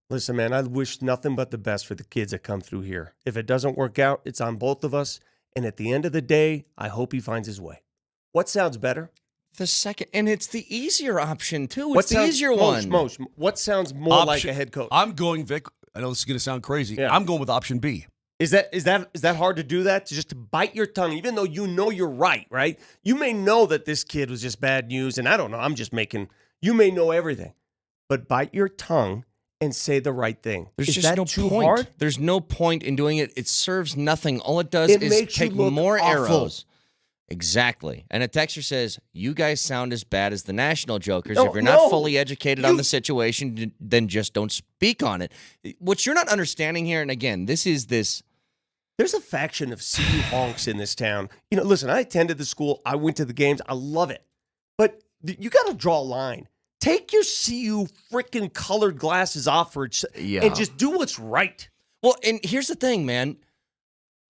Listen, man, I wish nothing but the best for the kids that come through here. If it doesn't work out, it's on both of us. And at the end of the day, I hope he finds his way. What sounds better? The second, and it's the easier option, too. It's What the sounds, easier one. What sounds more like a head coach? I'm going, Vic. I know this is going to sound crazy. Yeah. I'm going with option B. Is that hard to do that? To bite your tongue, even though you know you're right? You may know that this kid was just bad news, and I don't know. You may know everything. But bite your tongue and say the right thing. There's Is just that no too point. hard? There's no point in doing it. It serves nothing. All it does It is makes you take look more awful. arrows. Exactly. And a texter says, you guys sound as bad as the national jokers. No, if you're not no. fully educated on the situation, then just don't speak on it. What you're not understanding here, and again, there's a faction of CU honks in this town. Listen, I attended the school. I went to the games. I love it. But you got to draw a line. Take your CU freaking colored glasses off and just do what's right. Well, and here's the thing, man.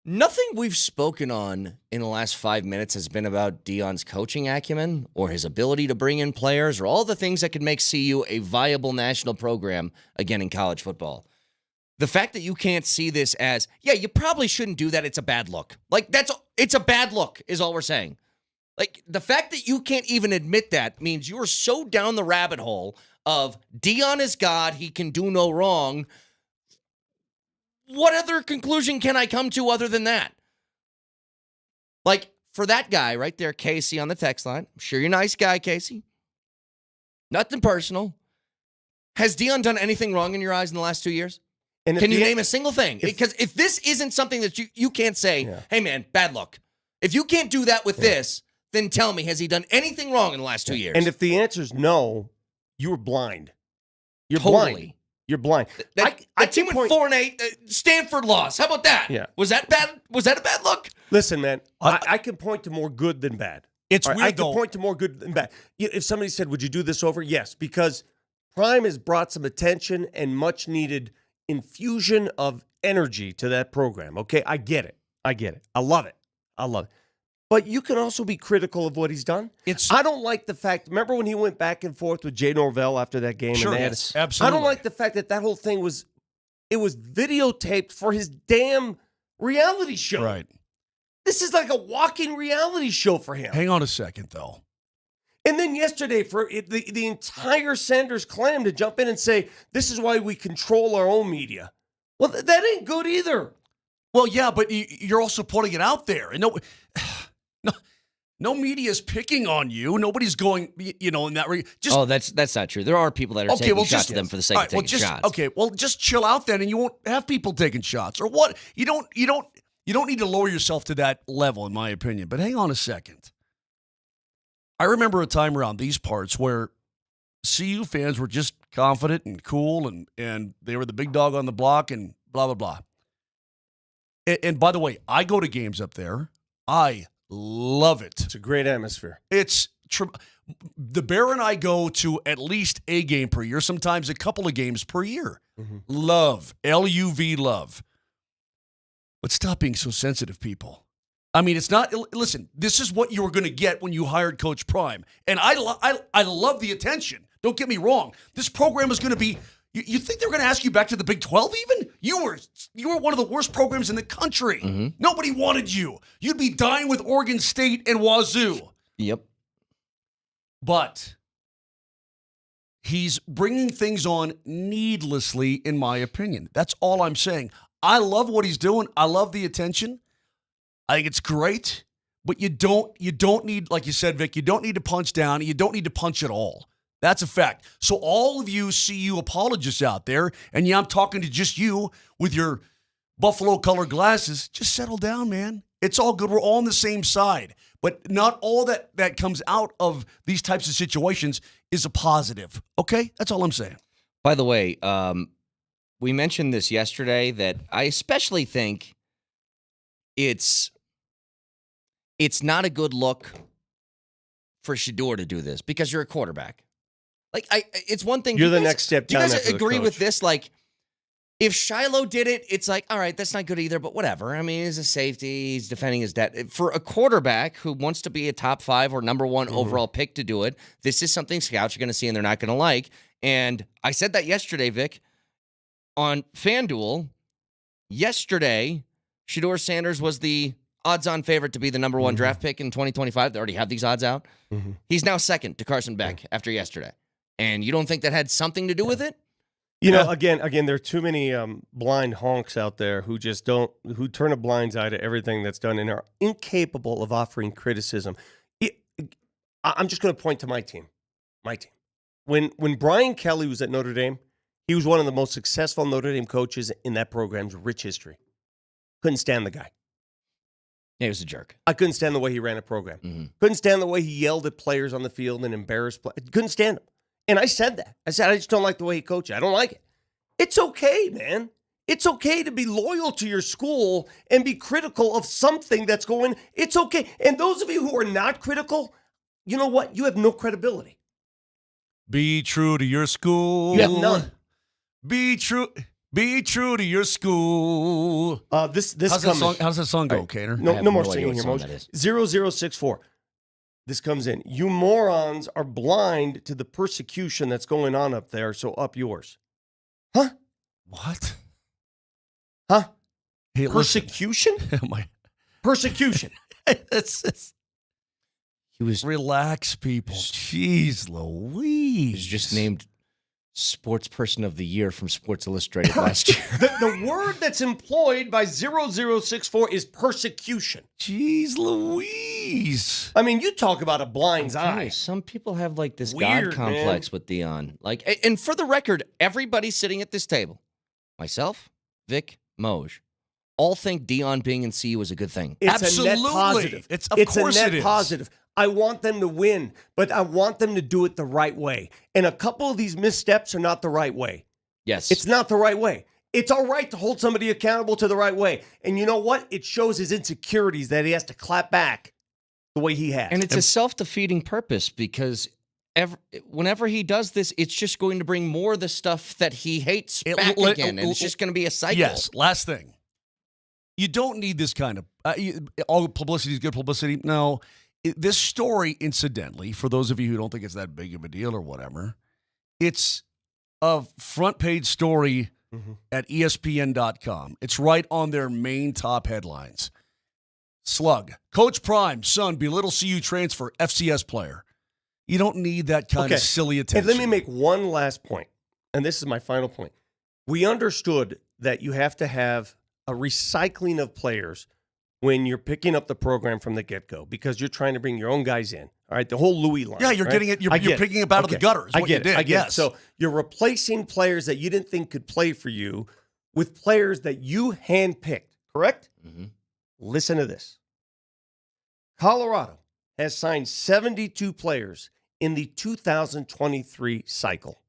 Nothing we've spoken on in the last 5 minutes has been about Deion's coaching acumen or his ability to bring in players or all the things that could make CU a viable national program again in college football. The fact that you can't see this as, yeah, you probably shouldn't do that. It's a bad look. It's a bad look is all we're saying. Like, the fact that you can't even admit that means you're so down the rabbit hole of Deion is God, he can do no wrong. What other conclusion can I come to other than that? Like, for that guy right there, Casey on the text line, I'm sure you're a nice guy, Casey. Nothing personal. Has Deion done anything wrong in your eyes in the last 2 years? And Can you name a single thing? Because if this isn't something that you can't say, hey, man, bad luck. If you can't do that with this, then tell me, has he done anything wrong in the last 2 years? And if the answer is no, you were blind. You're Totally. blind. You're blind. That team went 4-8. Stanford lost. How about that? Yeah. Was that bad? Was that a bad look? Listen, man, I can point to more good than bad. It's All right, weird, I can though. point to more good than bad. If somebody said, would you do this over? Yes, because Prime has brought some attention and much needed infusion of energy to that program. Okay, I get it. I love it. But you can also be critical of what he's done. I don't like the fact, remember when he went back and forth with Jay Norvell after that game? Sure, and yes, absolutely. I don't like the fact that whole thing was videotaped for his damn reality show. Right. This is like a walking reality show for him. Hang on a second, though. And then yesterday, for the entire Sanders clan to jump in and say, this is why we control our own media. Well, that ain't good either. Well, yeah, but you're also putting it out there. And no media is picking on you. Nobody's going, in that regard. That's not true. There are people that are taking shots at them for the sake of taking shots. Okay, well, just chill out then, and you won't have people taking shots. Or what? You don't need to lower yourself to that level, in my opinion. But hang on a second. I remember a time around these parts where CU fans were just confident and cool, and they were the big dog on the block, and blah blah blah. And by the way, I go to games up there. I love it. It's a great atmosphere. The Bear and I go to at least a game per year, sometimes a couple of games per year. Mm-hmm. Love, L-U-V, love. But stop being so sensitive, people. I mean, it's not. Listen, this is what you were going to get when you hired Coach Prime, and I love the attention. Don't get me wrong. This program is going to be. You think they're going to ask you back to the Big 12 even? You were one of the worst programs in the country. Mm-hmm. Nobody wanted you. You'd be dying with Oregon State and Wazoo. Yep. But He's bringing things on needlessly, in my opinion. That's all I'm saying. I love what he's doing. I love the attention. I think it's great. But you don't need, like you said, Vic, you don't need to punch down. You don't need to punch at all. That's a fact. So all of you CU apologists out there, and yeah, I'm talking to just you with your buffalo color glasses, just settle down, man. It's all good. We're all on the same side. But not all that comes out of these types of situations is a positive. Okay? That's all I'm saying. By the way, we mentioned this yesterday that I especially think it's not a good look for Shedeur to do this because you're a quarterback. Like, it's one thing. You're the next step down. Do you after guys the agree coach. with this? Like, if Shiloh did it, it's like, all right, that's not good either, but whatever. I mean, he's a safety. He's defending his dad. For a quarterback who wants to be a top 5 or number 1 overall pick to do it, this is something scouts are going to see and they're not going to like. And I said that yesterday, Vic, on FanDuel. Yesterday, Shedeur Sanders was the odds-on favorite to be the number 1 draft pick in 2025. They already have these odds out. He's now second to Carson Beck after yesterday. And you don't think that had something to do with it? You know, again, there are too many blind honks out there who just who turn a blind eye to everything that's done and are incapable of offering criticism. I'm just going to point to my team. When Brian Kelly was at Notre Dame, he was one of the most successful Notre Dame coaches in that program's rich history. Couldn't stand the guy. Yeah, he was a jerk. I couldn't stand the way he ran a program. Couldn't stand the way he yelled at players on the field and embarrassed players. Couldn't stand him. And I said that. I said, I just don't like the way he coaches. I don't like it. It's okay, man. It's okay to be loyal to your school and be critical of something that's going. It's okay. And those of you who are not critical, you know what? You have no credibility. Be true to your school. You have none. Be true to your school. This how's comes. that song go, Cater? No more singing here, Moj. 0064. This comes in. You morons are blind to the persecution that's going on up there, so up yours. Huh? What? Huh? Hey, persecution? Persecution. He was relax, people. Jeez Louise. He was just named Sports Person of the Year from Sports Illustrated last year. The word that's employed by 0064 is persecution. Jeez Louise. I mean, you talk about a blind's eye. Some people have like this Weird, God complex with Deion. Like, and for the record, everybody sitting at this table, myself, Vic, Moj, all think Deion being in CU is a good thing. It's Absolutely. a net positive. It's a net positive. I want them to win, but I want them to do it the right way. And a couple of these missteps are not the right way. Yes. It's not the right way. It's all right to hold somebody accountable to the right way. And you know what? It shows his insecurities that he has to clap back the way he has. And it's a self-defeating purpose because whenever he does this, it's just going to bring more of the stuff that he hates back again. And it's just going to be a cycle. Yes. Last thing. You don't need this kind of all publicity is good publicity. No. This story, incidentally, for those of you who don't think it's that big of a deal or whatever, it's a front page story at ESPN.com. It's right on their main top headlines. Slug. Coach Prime, son, belittle CU transfer, FCS player. You don't need that kind of silly attention. And let me make one last point, and this is my final point. We understood that you have to have a recycling of players when you're picking up the program from the get-go because you're trying to bring your own guys in. All right, the whole Louis line. Yeah, you're right? getting it. You're picking it out of the gutters. I get it. So you're replacing players that you didn't think could play for you with players that you handpicked, correct? Mm-hmm. Listen to this. Colorado has signed 72 players in the 2023 cycle.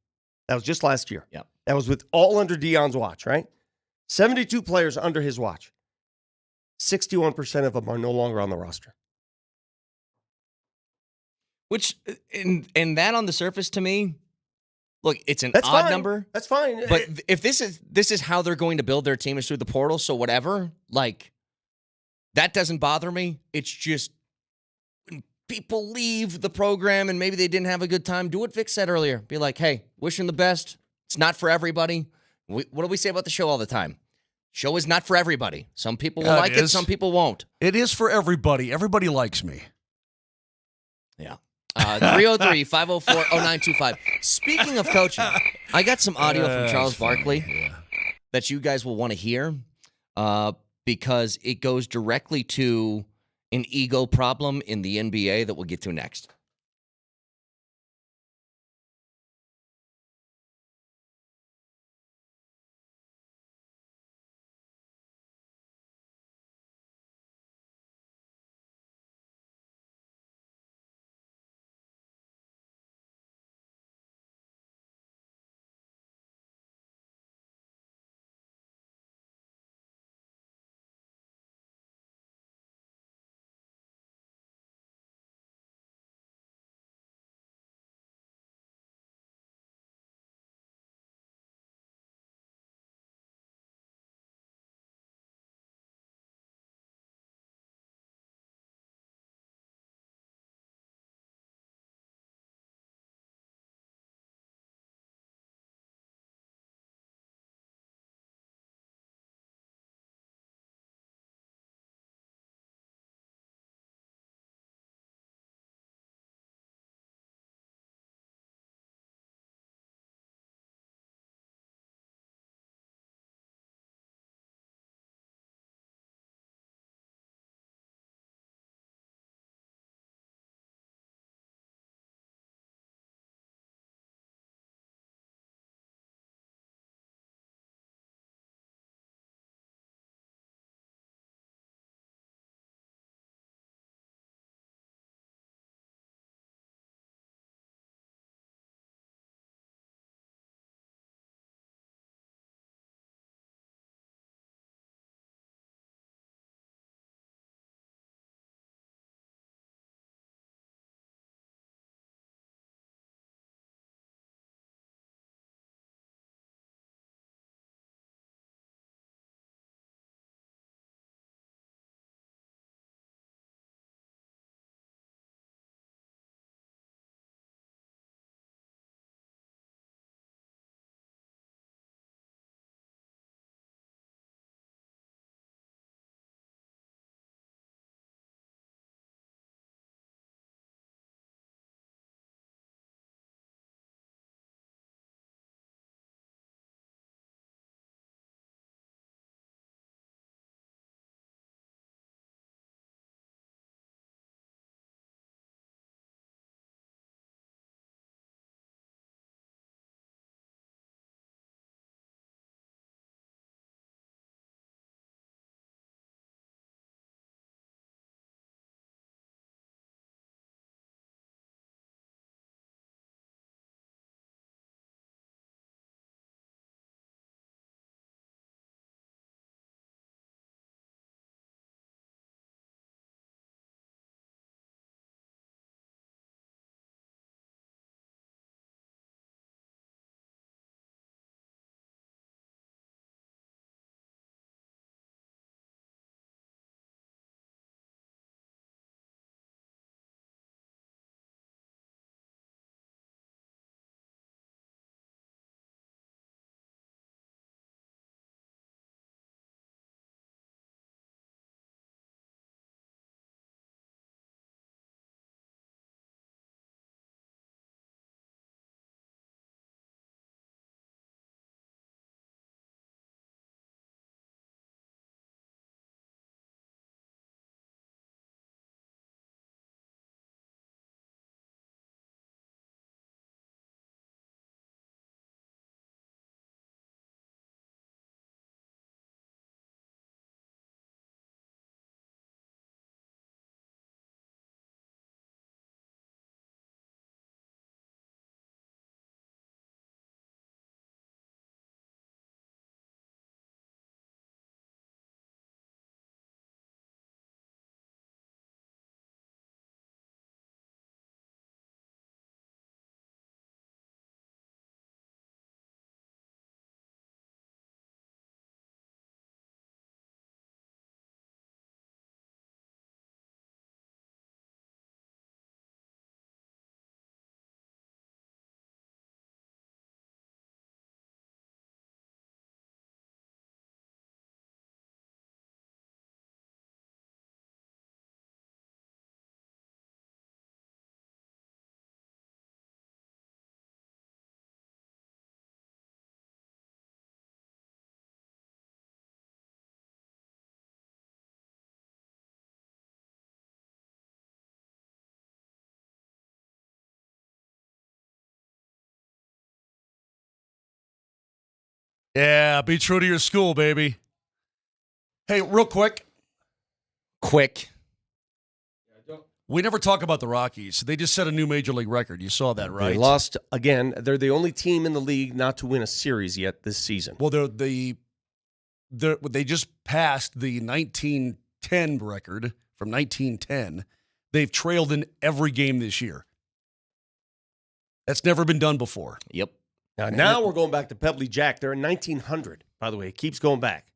That was just last year. Yep. That was with all under Deion's watch, right? 72 players under his watch. 61% of them are no longer on the roster. Which, and that on the surface to me, look, it's an That's odd fine. number. That's fine. But if this is how they're going to build their team is through the portal, so whatever, like, that doesn't bother me. It's just when people leave the program and maybe they didn't have a good time, do what Vic said earlier. Be like, hey, wish them the best. It's not for everybody. What do we say about the show all the time? Show is not for everybody. Some people will like it, some people won't. It is for everybody. Everybody likes me. Yeah. 303-504-0925. Speaking of coaching, I got some audio from Charles Barkley that you guys will want to hear because it goes directly to an ego problem in the NBA that we'll get to next. Yeah, be true to your school, baby. Hey, real quick. We never talk about the Rockies. They just set a new major league record. You saw that, right? They lost again. They're the only team in the league not to win a series yet this season. Well, they just passed the 1910 record from 1910. They've trailed in every game this year. That's never been done before. Yep. Now we're going back to Pebbly Jack. They're in 1900, by the way. It keeps going back.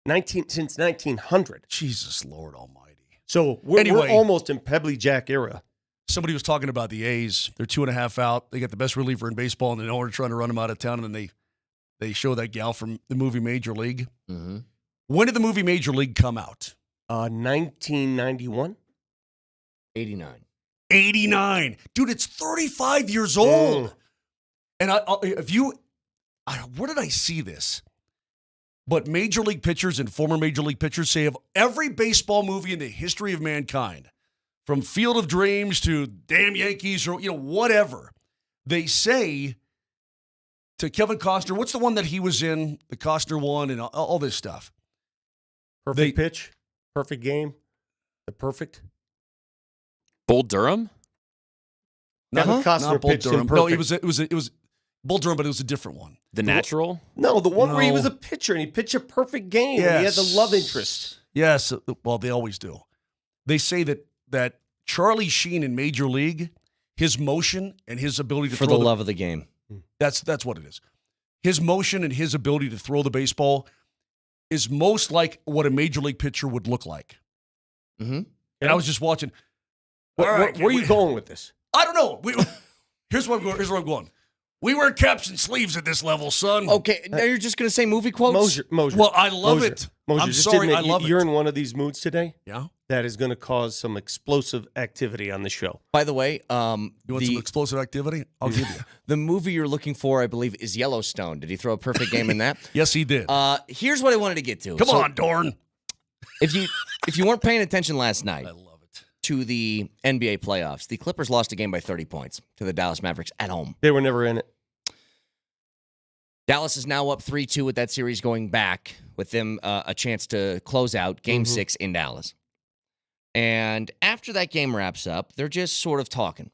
Since 1900. Jesus Lord Almighty. So we're almost in Pebbly Jack era. Somebody was talking about the A's. They're 2.5 out. They got the best reliever in baseball, and they know they're trying to run him out of town, and then they show that gal from the movie Major League. Mm-hmm. When did the movie Major League come out? 1991? 89. 89. Dude, it's 35 years old. And where did I see this? But major league pitchers and former major league pitchers say of every baseball movie in the history of mankind, from Field of Dreams to Damn Yankees or whatever, they say to Kevin Costner, what's the one that he was in, the Costner one and all this stuff? Perfect pitch, perfect game, the perfect. Bull Durham? Kevin Costner Bull pitched Durham. in No, perfect. it was Bull Durham, but it was a different one. The Natural? No, the one where he No. was a pitcher and he pitched a perfect game. And he had the love interest. Yes, well, they always do. They say that Charlie Sheen in Major League, his motion and his ability to For throw the love of the game. That's what it is. His motion and his ability to throw the baseball is most like what a major league pitcher would look like. Mm-hmm. And I was just watching. Where are you going with this? I don't know. Here's where I'm going. We wear caps and sleeves at this level, son. Okay, now you're just going to say movie quotes? Mosier. Well, I love it. Mosier, I'm just sorry, admit, I love you're it. in one of these moods today. Yeah. That is going to cause some explosive activity on the show. By the way, You want some explosive activity? I'll give you. the movie you're looking for, I believe, is Yellowstone. Did he throw a perfect game in that? Yes, he did. Here's what I wanted to get to. Come on, Dorn. If you weren't paying attention last night I love it. to the NBA playoffs, the Clippers lost a game by 30 points to the Dallas Mavericks at home. They were never in it. Dallas is now up 3-2 with that series going back, with them a chance to close out Game 6 in Dallas. And after that game wraps up, they're just sort of talking,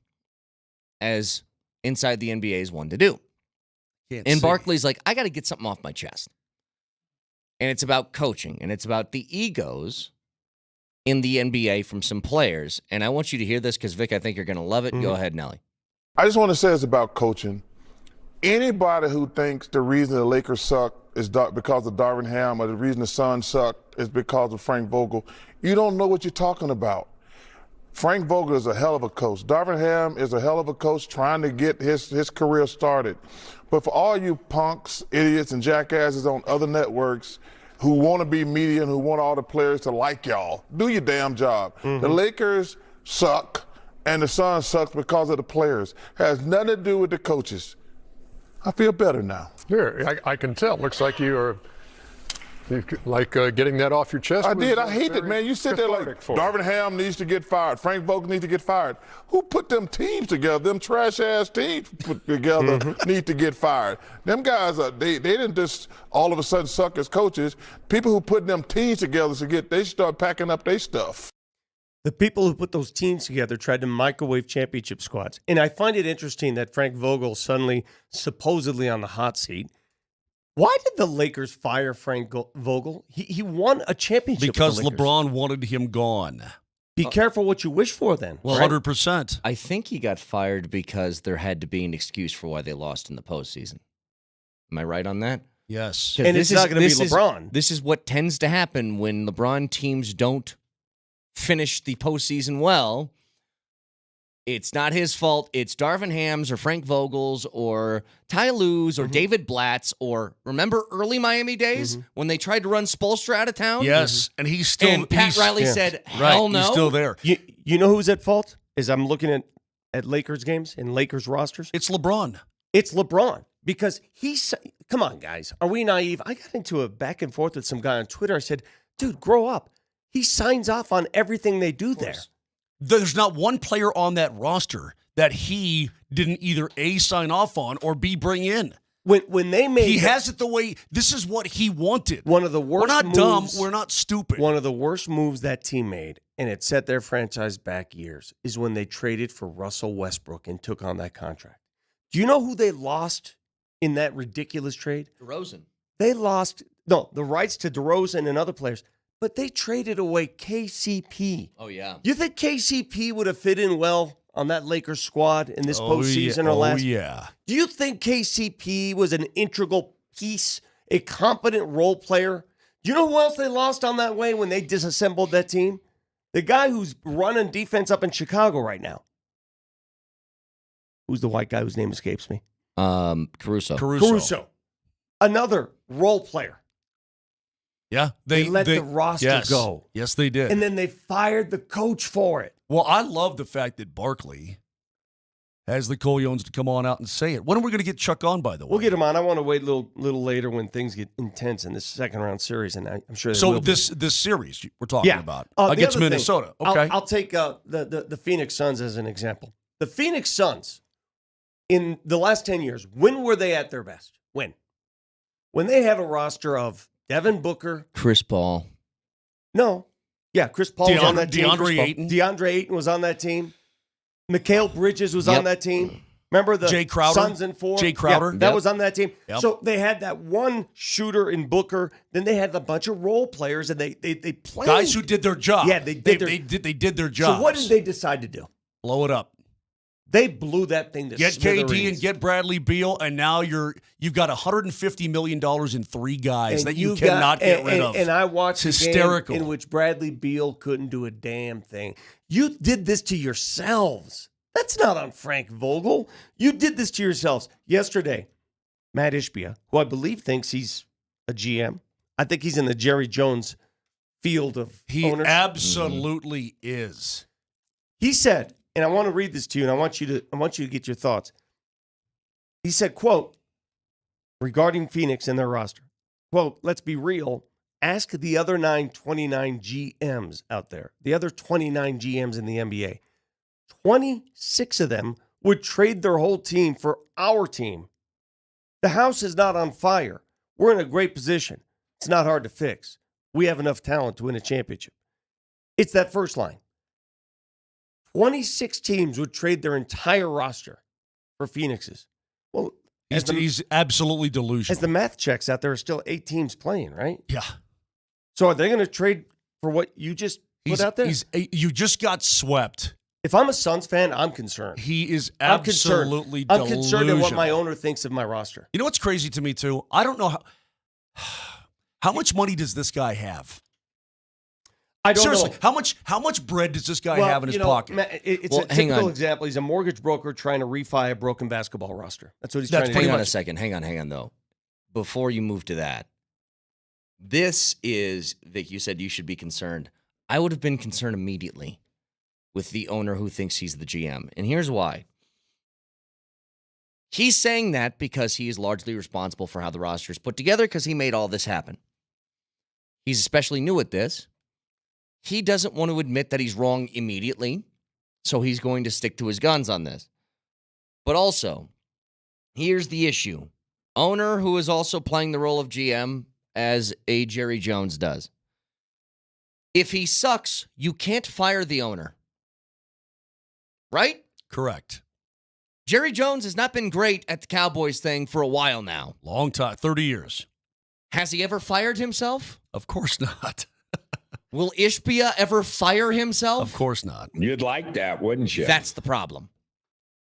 as inside the NBA is one to do. And Barkley's like, I got to get something off my chest. And it's about coaching, and it's about the egos in the NBA from some players. And I want you to hear this because, Vic, I think you're going to love it. Go ahead, Nelly. I just want to say it's about coaching. Anybody who thinks the reason the Lakers suck is because of Darvin Ham or the reason the Suns suck is because of Frank Vogel, you don't know what you're talking about. Frank Vogel is a hell of a coach. Darvin Ham is a hell of a coach trying to get his career started. But for all you punks, idiots, and jackasses on other networks who want to be media and who want all the players to like y'all, do your damn job. The Lakers suck and the Suns sucks because of the players. Has nothing to do with the coaches. I feel better now. Here, I can tell. Looks like you getting that off your chest. I did. I hate it, man. You sit there like Darvin Ham needs to get fired. Frank Vogel needs to get fired. Who put them teams together? Them trash-ass teams put together need to get fired. Them guys, they didn't just all of a sudden suck as coaches. People who put them teams together they start packing up their stuff. The people who put those teams together tried to microwave championship squads. And I find it interesting that Frank Vogel suddenly, supposedly on the hot seat. Why did the Lakers fire Frank Vogel? He won a championship Because with the Lakers. LeBron wanted him gone. Be careful what you wish for then. Well, right? 100%. I think he got fired because there had to be an excuse for why they lost in the postseason. Am I right on that? Yes. And it's not going to be LeBron. This is what tends to happen when LeBron teams don't finish the postseason well. It's not his fault. It's Darvin Ham's or Frank Vogel's or Ty Lue's or David Blatt's or remember early Miami days when they tried to run Spoelstra out of town? Yes, and he's still. And Pat Riley said, right, hell no. He's still there. You know who's at fault? Is I'm looking at Lakers games and Lakers rosters. It's LeBron. It's LeBron because come on, guys. Are we naive? I got into a back and forth with some guy on Twitter. I said, dude, grow up. He signs off on everything they do there. There's not one player on that roster that he didn't either A, sign off on or B, bring in. when they made He has it the way. This is what he wanted. one of the worst. We're not moves, dumb. We're not stupid. One of the worst moves that team made, and it set their franchise back years, is when they traded for Russell Westbrook and took on that contract. Do you know who they lost in that ridiculous trade? DeRozan. They lost the rights to DeRozan and other players, but they traded away KCP. Oh, yeah. You think KCP would have fit in well on that Lakers squad in this postseason or last? Oh, yeah. Do you think KCP was an integral piece, a competent role player? Do you know who else they lost on that way when they disassembled that team? The guy who's running defense up in Chicago right now. Who's the white guy whose name escapes me? Caruso. Another role player. Yeah. They let the roster go. Yes, they did. And then they fired the coach for it. Well, I love the fact that Barkley has the Colognes to come on out and say it. When are we going to get Chuck on, by the way? We'll get him on. I want to wait a little later when things get intense in this second round series, and I'm sure. So this series we're talking about against Minnesota. Okay, I'll take the Phoenix Suns as an example. The Phoenix Suns in the last 10 years, when were they at their best? When they have a roster of Devin Booker, Chris Paul. No, yeah, Chris Paul was on that team. DeAndre Ayton was on that team. Mikal Bridges was on that team. Remember the Jay Crowder? Suns and 4? Jay Crowder. Yep, that was on that team. Yep. So they had that one shooter in Booker. Then they had a bunch of role players, and they played. Guys who did their job. Yeah, they did their job. So what did they decide to do? Blow it up. They blew that thing to get smithereens. KD and get Bradley Beal, and now you've got $150 million in 3 guys And that you cannot get rid of. And I watched it's a hysterical. game in which Bradley Beal couldn't do a damn thing. You did this to yourselves. That's not on Frank Vogel. You did this to yourselves. Yesterday, Matt Ishbia, who I believe thinks he's a GM. I think he's in the Jerry Jones field of owners. He absolutely is. He said, and I want to read this to you, and I want you to get your thoughts. He said, quote, regarding Phoenix and their roster, quote, let's be real. Ask the other 29 GMs out there, the other 29 GMs in the NBA. 26 of them would trade their whole team for our team. The house is not on fire. We're in a great position. It's not hard to fix. We have enough talent to win a championship. It's that first line. 26 teams would trade their entire roster for Phoenix's. Well, he's absolutely delusional. As the math checks out, there are still 8 teams playing, right? Yeah. So are they going to trade for what you just put out there? You just got swept. If I'm a Suns fan, I'm concerned. He is absolutely I'm concerned delusional. at what my owner thinks of my roster. You know what's crazy to me, too? I don't know how much money does this guy have? I don't Seriously, know. how much bread does this guy have in his pocket? It's a typical example. He's a mortgage broker trying to refi a broken basketball roster. That's what he's trying to do. Hang on a second. Hang on, though. Before you move to that, this is, Vic, you said you should be concerned. I would have been concerned immediately with the owner who thinks he's the GM. And here's why. He's saying that because he is largely responsible for how the roster is put together because he made all this happen. He's especially new at this. He doesn't want to admit that he's wrong immediately, so he's going to stick to his guns on this. But also, here's the issue. Owner who is also playing the role of GM as a Jerry Jones does. If he sucks, you can't fire the owner. Right? Correct. Jerry Jones has not been great at the Cowboys thing for a while now. Long time, 30 years. Has he ever fired himself? Of course not. Will Ishbia ever fire himself? Of course not. You'd like that, wouldn't you? That's the problem.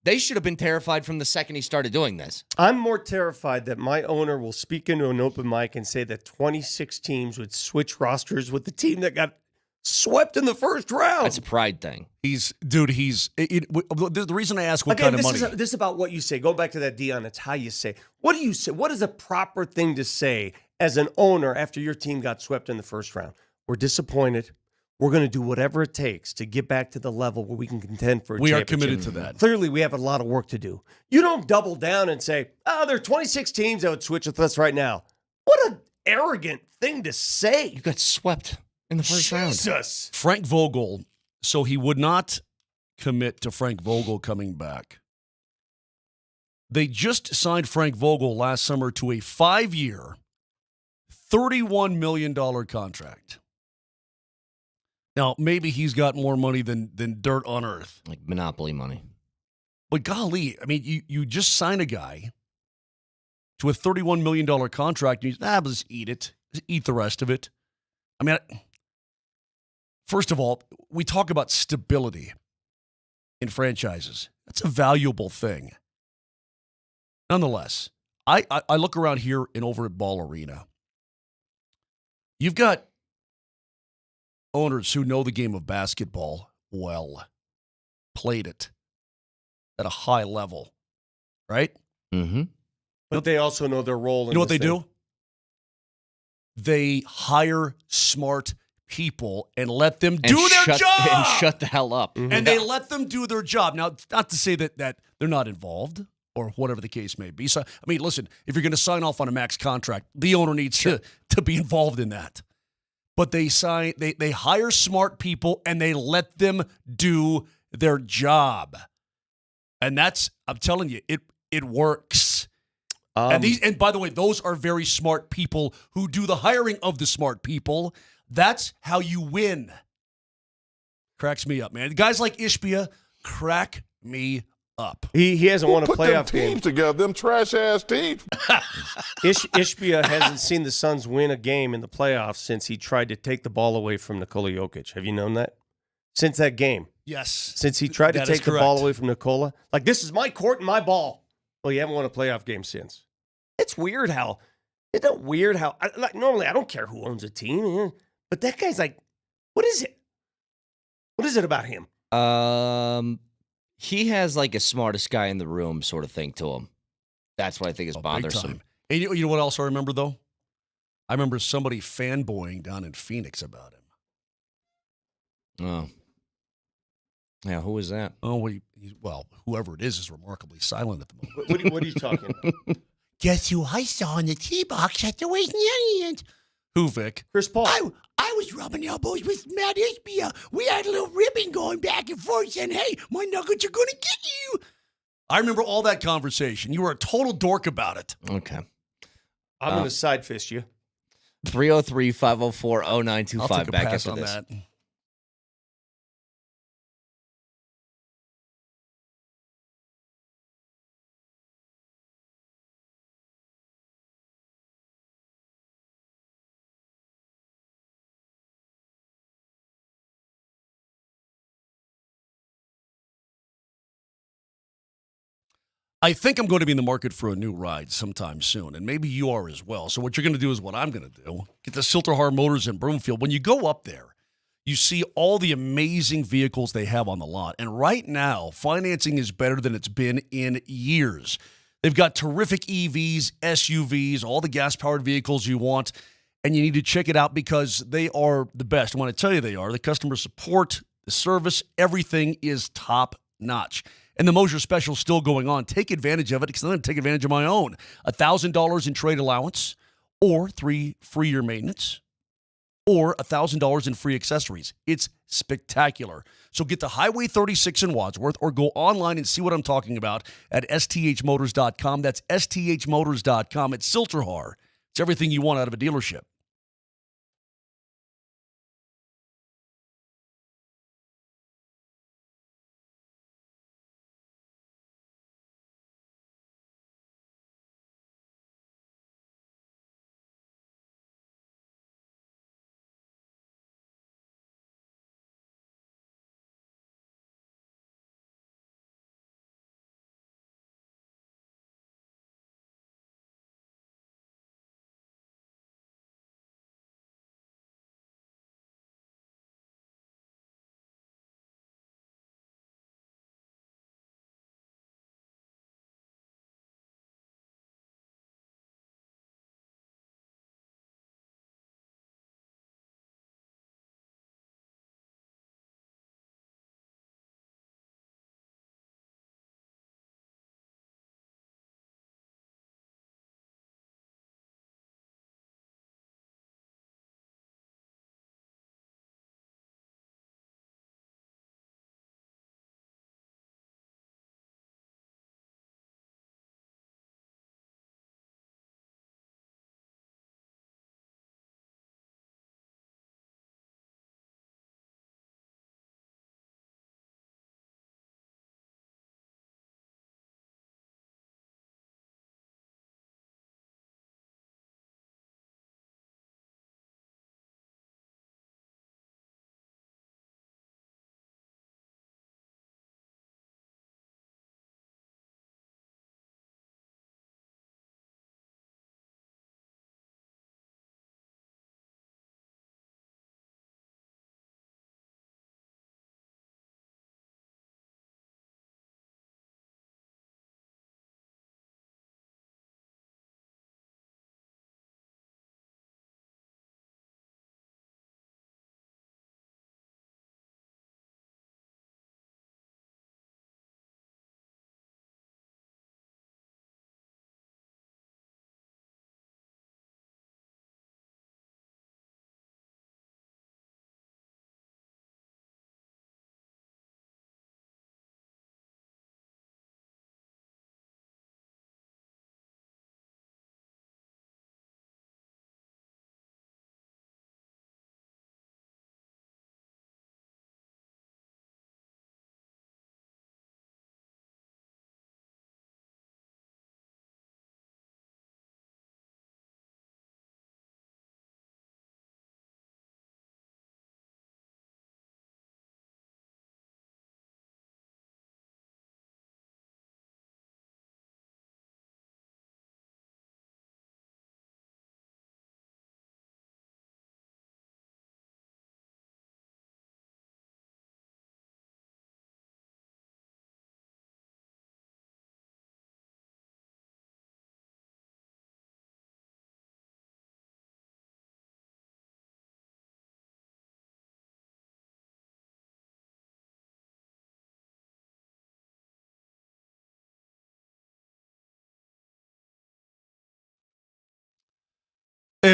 They should have been terrified from the second he started doing this. I'm more terrified that my owner will speak into an open mic and say that 26 teams would switch rosters with the team that got swept in the first round. That's a pride thing. The reason I ask what kind of money. This is about what you say. Go back to that, Dion. It's how you say. What do you say? What is a proper thing to say as an owner after your team got swept in the first round? We're disappointed. We're going to do whatever it takes to get back to the level where we can contend for a We are championship. committed to that. Clearly, we have a lot of work to do. You don't double down and say, there are 26 teams that would switch with us right now. What an arrogant thing to say. You got swept in the first round. Jesus. Frank Vogel, so he would not commit to Frank Vogel coming back. They just signed Frank Vogel last summer to a 5-year, $31 million contract. Now, maybe he's got more money than dirt on earth. Like monopoly money. But golly, I mean, you just sign a guy to a $31 million contract, and just eat it. Just eat the rest of it. I mean, first of all, we talk about stability in franchises. That's a valuable thing. Nonetheless, I look around here and over at Ball Arena. You've got owners who know the game of basketball well, played it at a high level, right? Mm-hmm. But they also know their role. You know what they do? They hire smart people and let them do their job. And shut the hell up. Mm-hmm. And they let them do their job. Now, not to say that they're not involved or whatever the case may be. So, I mean, listen, if you're going to sign off on a max contract, the owner needs to be involved in that. But they hire smart people and they let them do their job. And that's, I'm telling you, it works. And by the way, those are very smart people who do the hiring of the smart people. That's how you win. Cracks me up, man. Guys like Ishbia crack me up. He hasn't won a Put them playoff teams game. together, them trash-ass teams. Ishbia hasn't seen the Suns win a game in the playoffs since he tried to take the ball away from Nikola Jokic. Have you known that? Since that game. Yes. Since he tried to take the ball away from Nikola. Like, this is my court and my ball. Well, you haven't won a playoff game since. It's weird how, normally I don't care who owns a team, but that guy's like, what is it? What is it about him? He has like a smartest guy in the room sort of thing to him. That's what I think is bothersome. And you know what else I remember, though? I remember somebody fanboying down in Phoenix about him. Oh. Yeah, who was that? Oh, well, whoever it is remarkably silent at the moment. What are you talking about? Guess who I saw in the tee box at the Waste Indians? Who, Vic? Chris Paul. I was rubbing elbows with Matt Ishbia. We had a little ribbon going back and forth saying, hey, my Nuggets are going to get you. I remember all that conversation. You were a total dork about it. Okay. I'm going to side fist you. 303-504-0925. I'll take a Back pass after on this. that. I think I'm going to be in the market for a new ride sometime soon, and maybe you are as well. So what you're going to do is what I'm going to do. Get the Silterhar Motors in Broomfield. When you go up there, you see all the amazing vehicles they have on the lot. And right now, financing is better than it's been in years. They've got terrific EVs, SUVs, all the gas-powered vehicles you want, and you need to check it out because they are the best. And when I tell you they are, the customer support, the service, everything is top-notch. And the Mosier special is still going on. Take advantage of it because I'm going to take advantage of my own. $1,000 in trade allowance or 3 free-year maintenance or $1,000 in free accessories. It's spectacular. So get to Highway 36 in Wadsworth or go online and see what I'm talking about at sthmotors.com. That's sthmotors.com. It's Silterhar. It's everything you want out of a dealership.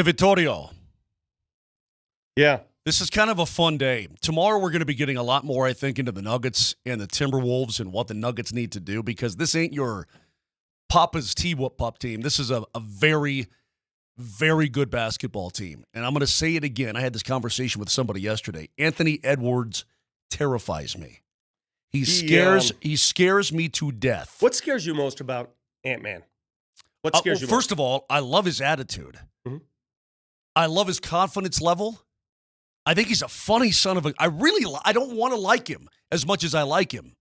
Okay, Vittorio. Yeah. This is kind of a fun day. Tomorrow we're going to be getting a lot more, I think, into the Nuggets and the Timberwolves and what the Nuggets need to do because this ain't your Papa's T-Whoop-Pup team. This is a very, very good basketball team. And I'm going to say it again. I had this conversation with somebody yesterday. Anthony Edwards terrifies me. He scares me to death. What scares you most about Ant-Man? What scares you most? First of all, I love his attitude. Mm-hmm. I love his confidence level. I think he's a funny son of a... I don't want to like him as much as I like him.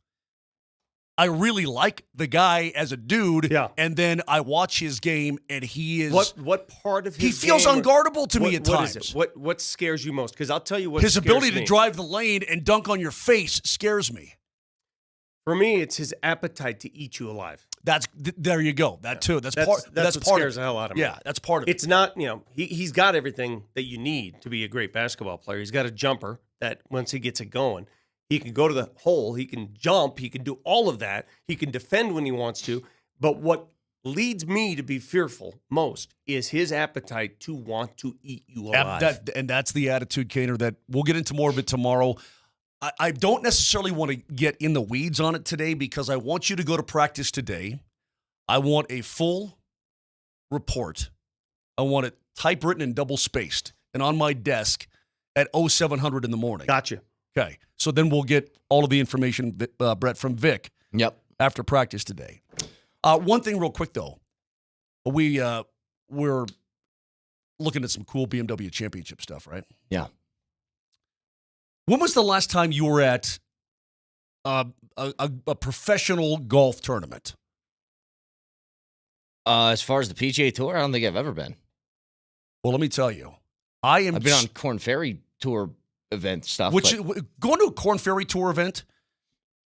I really like the guy as a dude, and then I watch his game, and he is... What part of his He feels game unguardable to me at times. Is it? What scares you most? Because I'll tell you what his scares ability me. to drive the lane and dunk on your face scares me. For me, it's his appetite to eat you alive. There you go. That too. That's what scares part the hell out of me. Yeah, that's part of it. It's not, he's got everything that you need to be a great basketball player. He's got a jumper that once he gets it going, he can go to the hole, he can jump, he can do all of that. He can defend when he wants to. But what leads me to be fearful most is his appetite to want to eat you alive. And that's the attitude, Kaner, that we'll get into more of it tomorrow. I don't necessarily want to get in the weeds on it today because I want you to go to practice today. I want a full report. I want it typewritten and double-spaced and on my desk at 0700 in the morning. Gotcha. Okay. So then we'll get all of the information, Brett, from Vic after practice today. One thing real quick, though. We're looking at some cool BMW championship stuff, right? Yeah. When was the last time you were at a professional golf tournament? As far as the PGA Tour, I don't think I've ever been. Well, let me tell you. I've been on Korn Ferry Tour event stuff. Going to a Korn Ferry Tour event,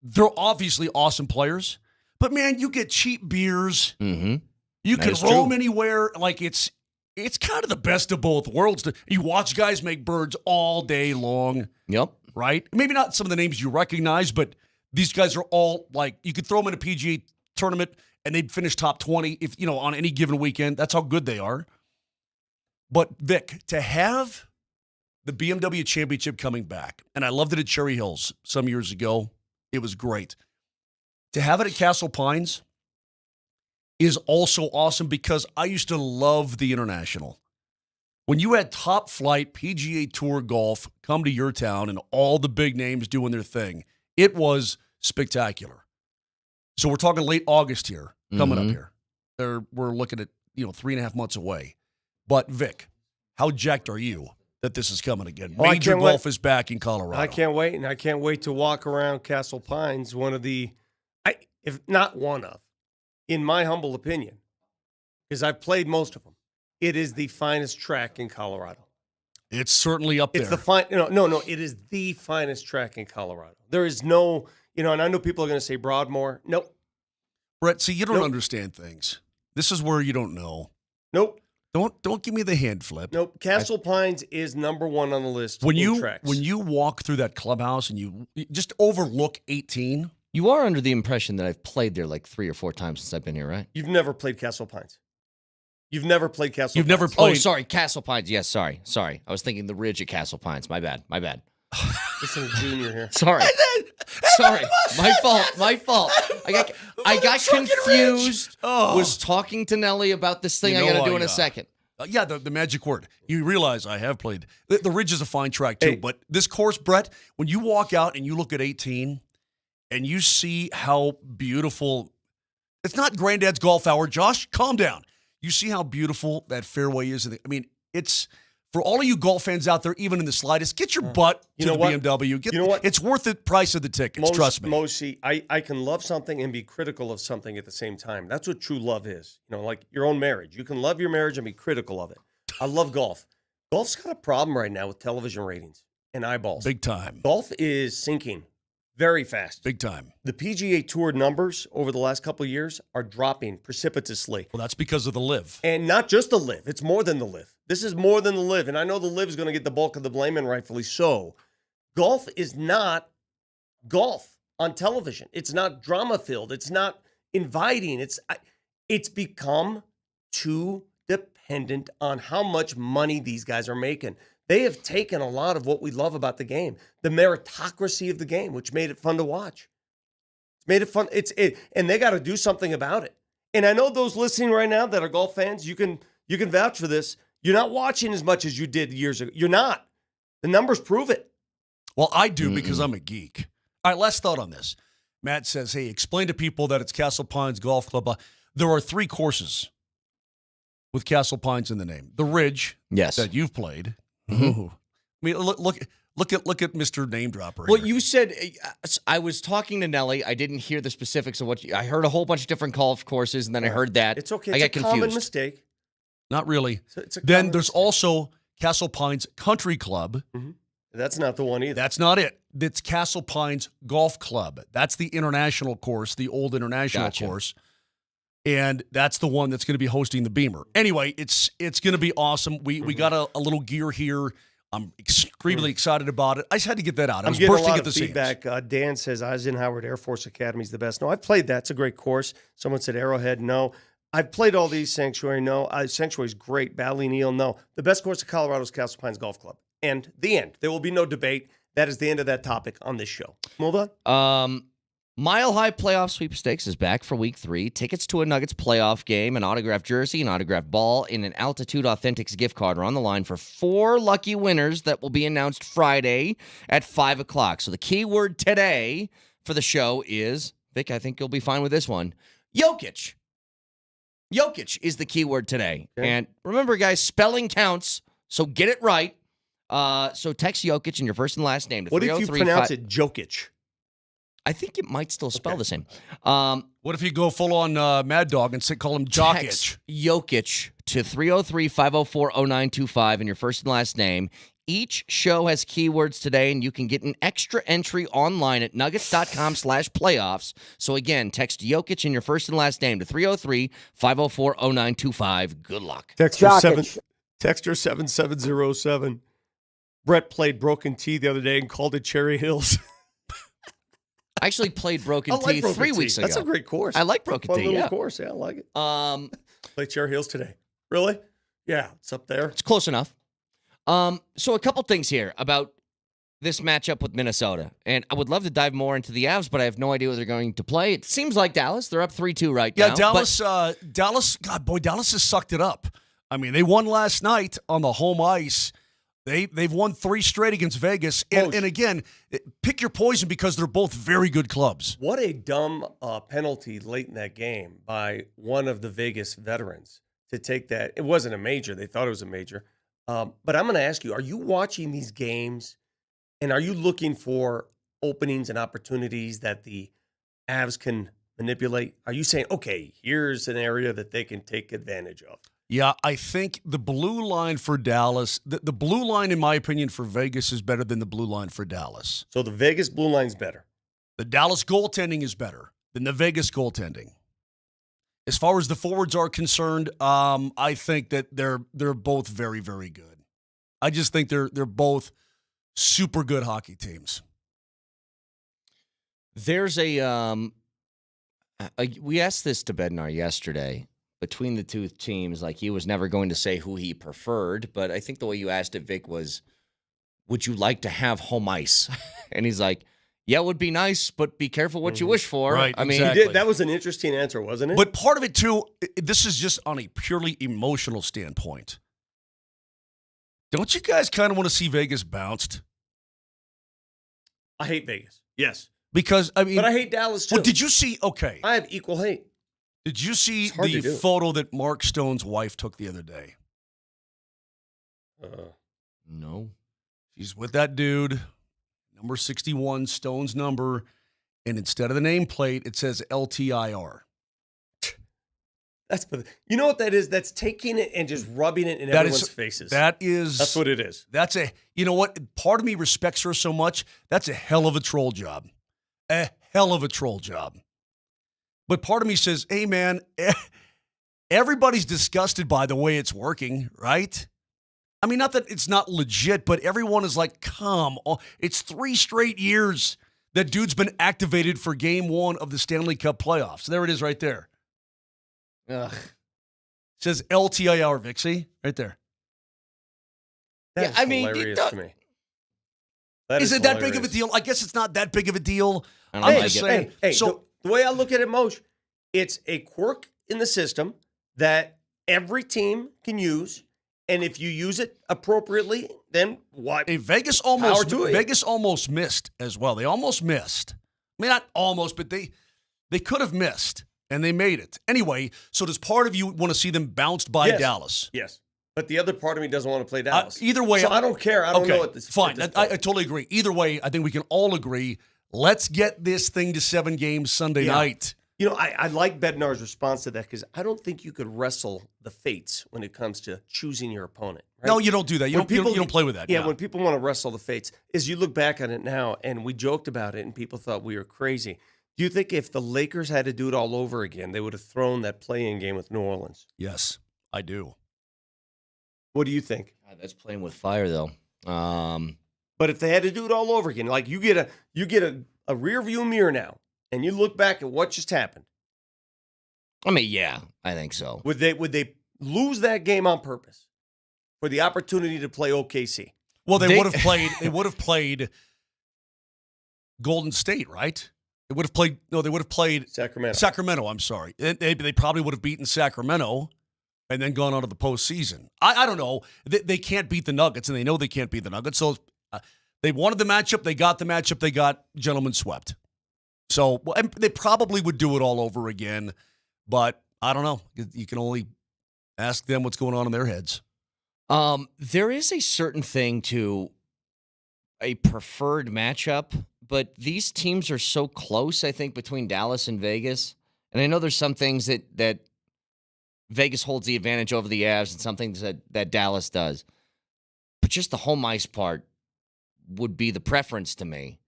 they're obviously awesome players. But, man, you get cheap beers. Mm-hmm. You can roam anywhere. Like, it's kind of the best of both worlds. You watch guys make birds all day long. Yep. Right? Maybe not some of the names you recognize, but these guys are all, like, you could throw them in a PGA tournament and they'd finish top 20 if on any given weekend. That's how good they are. But, Vic, to have the BMW Championship coming back, and I loved it at Cherry Hills some years ago. It was great. To have it at Castle Pines is also awesome because I used to love the International. When you had top flight PGA Tour golf come to your town and all the big names doing their thing, it was spectacular. So we're talking late August here, coming up here. We're looking at 3.5 months away. But Vic, how jacked are you that this is coming again? Major golf is back in Colorado. I can't wait, and I can't wait to walk around Castle Pines, if not one of, in my humble opinion, because I've played most of them, it is the finest track in Colorado. It's certainly up there. It's it is the finest track in Colorado. There is no, and I know people are going to say Broadmoor. Nope. Brett, see, you don't understand things. This is where you don't know. Nope. Don't give me the hand flip. Nope. Castle Pines is number one on the list. When tracks. you walk through that clubhouse and you just overlook 18. You are under the impression that I've played there like 3 or 4 times since I've been here, right? You've never played Castle Pines. You've never played Castle Pines. You've never played. Oh, sorry, Castle Pines. Yes, sorry. I was thinking the Ridge at Castle Pines. My bad. Listen to Junior here. Sorry. My fault. I got confused. Was talking to Nelly about this thing I got to do in a second. The magic word. You realize I have played. The Ridge is a fine track too, but this course, Brett, when you walk out and you look at 18 and you see how beautiful, it's not Granddad's Golf Hour. Josh, calm down. You see how beautiful that fairway is. I mean, it's for all of you golf fans out there, even in the slightest, get your butt to the BMW. You know what? It's worth the price of the tickets. Trust me. Mosey, I can love something and be critical of something at the same time. That's what true love is. Like your own marriage. You can love your marriage and be critical of it. I love golf. Golf's got a problem right now with television ratings and eyeballs. Big time. Golf is sinking very fast. Big time. The PGA Tour numbers over the last couple of years are dropping precipitously. Well, that's because of the LIV. And not just the LIV. It's more than the LIV. This is more than the LIV. And I know the LIV is going to get the bulk of the blame, and rightfully so. Golf is not golf on television. It's not drama-filled. It's not inviting. It's become too dependent on how much money these guys are making. They have taken a lot of what we love about the game, the meritocracy of the game, which made it fun to watch. It's made it fun. And they got to do something about it. And I know those listening right now that are golf fans, you can vouch for this. You're not watching as much as you did years ago. You're not. The numbers prove it. Well, I do because I'm a geek. All right, last thought on this. Matt says, hey, explain to people that it's Castle Pines Golf Club. There are 3 courses with Castle Pines in the name. The Ridge, yes, that you've played. Mm-hmm. I mean, look at Mr. Name Dropper. Well, here. you said I was talking to Nelly. I didn't hear the specifics of I heard a whole bunch of different golf courses, and then I heard that. It's okay. I got a confused. Common mistake. Not really. It's a then there's also Castle Pines Country Club. Mm-hmm. That's not the one either. That's not it. It's Castle Pines Golf Club. That's the international course, the old international course. And that's the one that's going to be hosting the Beamer. Anyway, it's going to be awesome. We got a little gear here. I'm extremely excited about it. I just had to get that out. I was getting bursting a lot at the of seams. feedback. Dan says Eisenhower Air Force Academy is the best. No, I've played that. It's a great course. Someone said Arrowhead. No. I've played all these. Sanctuary. No. Sanctuary's great. Bally Neal. No. The best course in Colorado is Castle Pines Golf Club. And the end. There will be no debate. That is the end of that topic on this show. Move on. Mile High Playoff Sweepstakes is back for Week 3. Tickets to a Nuggets playoff game, an autographed jersey, an autographed ball, and an Altitude Authentics gift card are on the line for 4 lucky winners that will be announced Friday at 5 o'clock. So the key word today for the show is, Vic, I think you'll be fine with this one, Jokic. Jokic is the key word today. Okay. And remember, guys, spelling counts, so get it right. So text Jokic in your first and last name to 303-5. What if you pronounce it Jokic? I think it might still spell the same. What if you go full on Mad Dog and call him Jokic? Text Jokic to 303-504-0925 in your first and last name. Each show has keywords today, and you can get an extra entry online at nuggets.com/playoffs. So again, text Jokic in your first and last name to 303-504-0925. Good luck. Texter 7707. Brett played Broken T the other day and called it Cherry Hills. I actually played Broken T 3 weeks ago. That's a great course. I like Broken T. Fun little Yeah, course. Yeah, I like it. Play Cherry Hills today. Really? Yeah, it's up there. It's close enough. So a couple things here about this matchup with Minnesota, and I would love to dive more into the Avs, but I have no idea what they're going to play. It seems like Dallas. They're up 3-2 right now. Yeah, Dallas. God, boy, Dallas has sucked it up. I mean, they won last night on the home ice. They've won 3 straight against Vegas. And again, pick your poison because they're both very good clubs. What a dumb penalty late in that game by one of the Vegas veterans to take that. It wasn't a major. They thought it was a major. But I'm going to ask you, are you watching these games and are you looking for openings and opportunities that the Avs can manipulate? Are you saying, okay, here's an area that they can take advantage of? Yeah, I think the blue line for Dallas, the blue line, in my opinion, for Vegas is better than the blue line for Dallas. So the Vegas blue line's better. The Dallas goaltending is better than the Vegas goaltending. As far as the forwards are concerned, I think that they're both very, very good. I just think they're both super good hockey teams. There's we asked this to Bednar yesterday. Between the two teams, like he was never going to say who he preferred, but I think the way you asked it, Vic, was, would you like to have home ice? And he's like, yeah, it would be nice, but be careful what you wish for. Right, I mean, exactly. That was an interesting answer, wasn't it? But part of it, too, this is just on a purely emotional standpoint. Don't you guys kind of want to see Vegas bounced? I hate Vegas. Yes. Because, I mean. But I hate Dallas, too. Well, did you see, okay. I have equal hate. Did you see the photo that Mark Stone's wife took the other day? No. She's with that dude, number 61, Stone's number, and instead of the nameplate, it says LTIR. You know what that is? That's taking it and just rubbing it in everyone's faces. That's what it is. You know what? Part of me respects her so much. That's a hell of a troll job. A hell of a troll job. But part of me says, hey, man, everybody's disgusted by the way it's working, right? I mean, not that it's not legit, but everyone is like, come on. It's 3 straight years that dude's been activated for game 1 of the Stanley Cup playoffs. There it is right there. Ugh. says LTIR Vixie right there. That is hilarious to me. Is it that big of a deal? I guess it's not that big of a deal. I'm just saying. Hey, so the way I look at it, Moshe, it's a quirk in the system that every team can use, and if you use it appropriately, then what? Hey, Vegas almost missed as well. They almost missed. I mean, not almost, but they could have missed, and they made it. Anyway, so does part of you want to see them bounced by Dallas? Yes. But the other part of me doesn't want to play Dallas. Either way. So I don't care. I don't know what this fine. I totally agree. Either way, I think we can all agree. Let's get this thing to 7 games Sunday night. You know, I like Bednar's response to that because I don't think you could wrestle the fates when it comes to choosing your opponent. Right? No, you don't do that. You don't play with that. Yeah, when people want to wrestle the fates, as you look back on it now, and we joked about it, and people thought we were crazy. Do you think if the Lakers had to do it all over again, they would have thrown that play-in game with New Orleans? Yes, I do. What do you think? That's playing with fire, though. But if they had to do it all over again, like you get a rear view mirror now, and you look back at what just happened. I mean, yeah, I think so. Would they lose that game on purpose for the opportunity to play OKC? Well, they would have played. They would have played Golden State, right? They would have played. No, they would have played Sacramento. Sacramento. I'm sorry. They probably would have beaten Sacramento and then gone on to the postseason. I don't know. They can't beat the Nuggets, and they know they can't beat the Nuggets. So they wanted the matchup. They got the matchup. They got gentlemen swept. So and they probably would do it all over again. But I don't know. You can only ask them what's going on in their heads. There is a certain thing to a preferred matchup, but these teams are so close, I think, between Dallas and Vegas. And I know there's some things that Vegas holds the advantage over the Avs and some things that Dallas does. But just the home ice part would be the preference to me.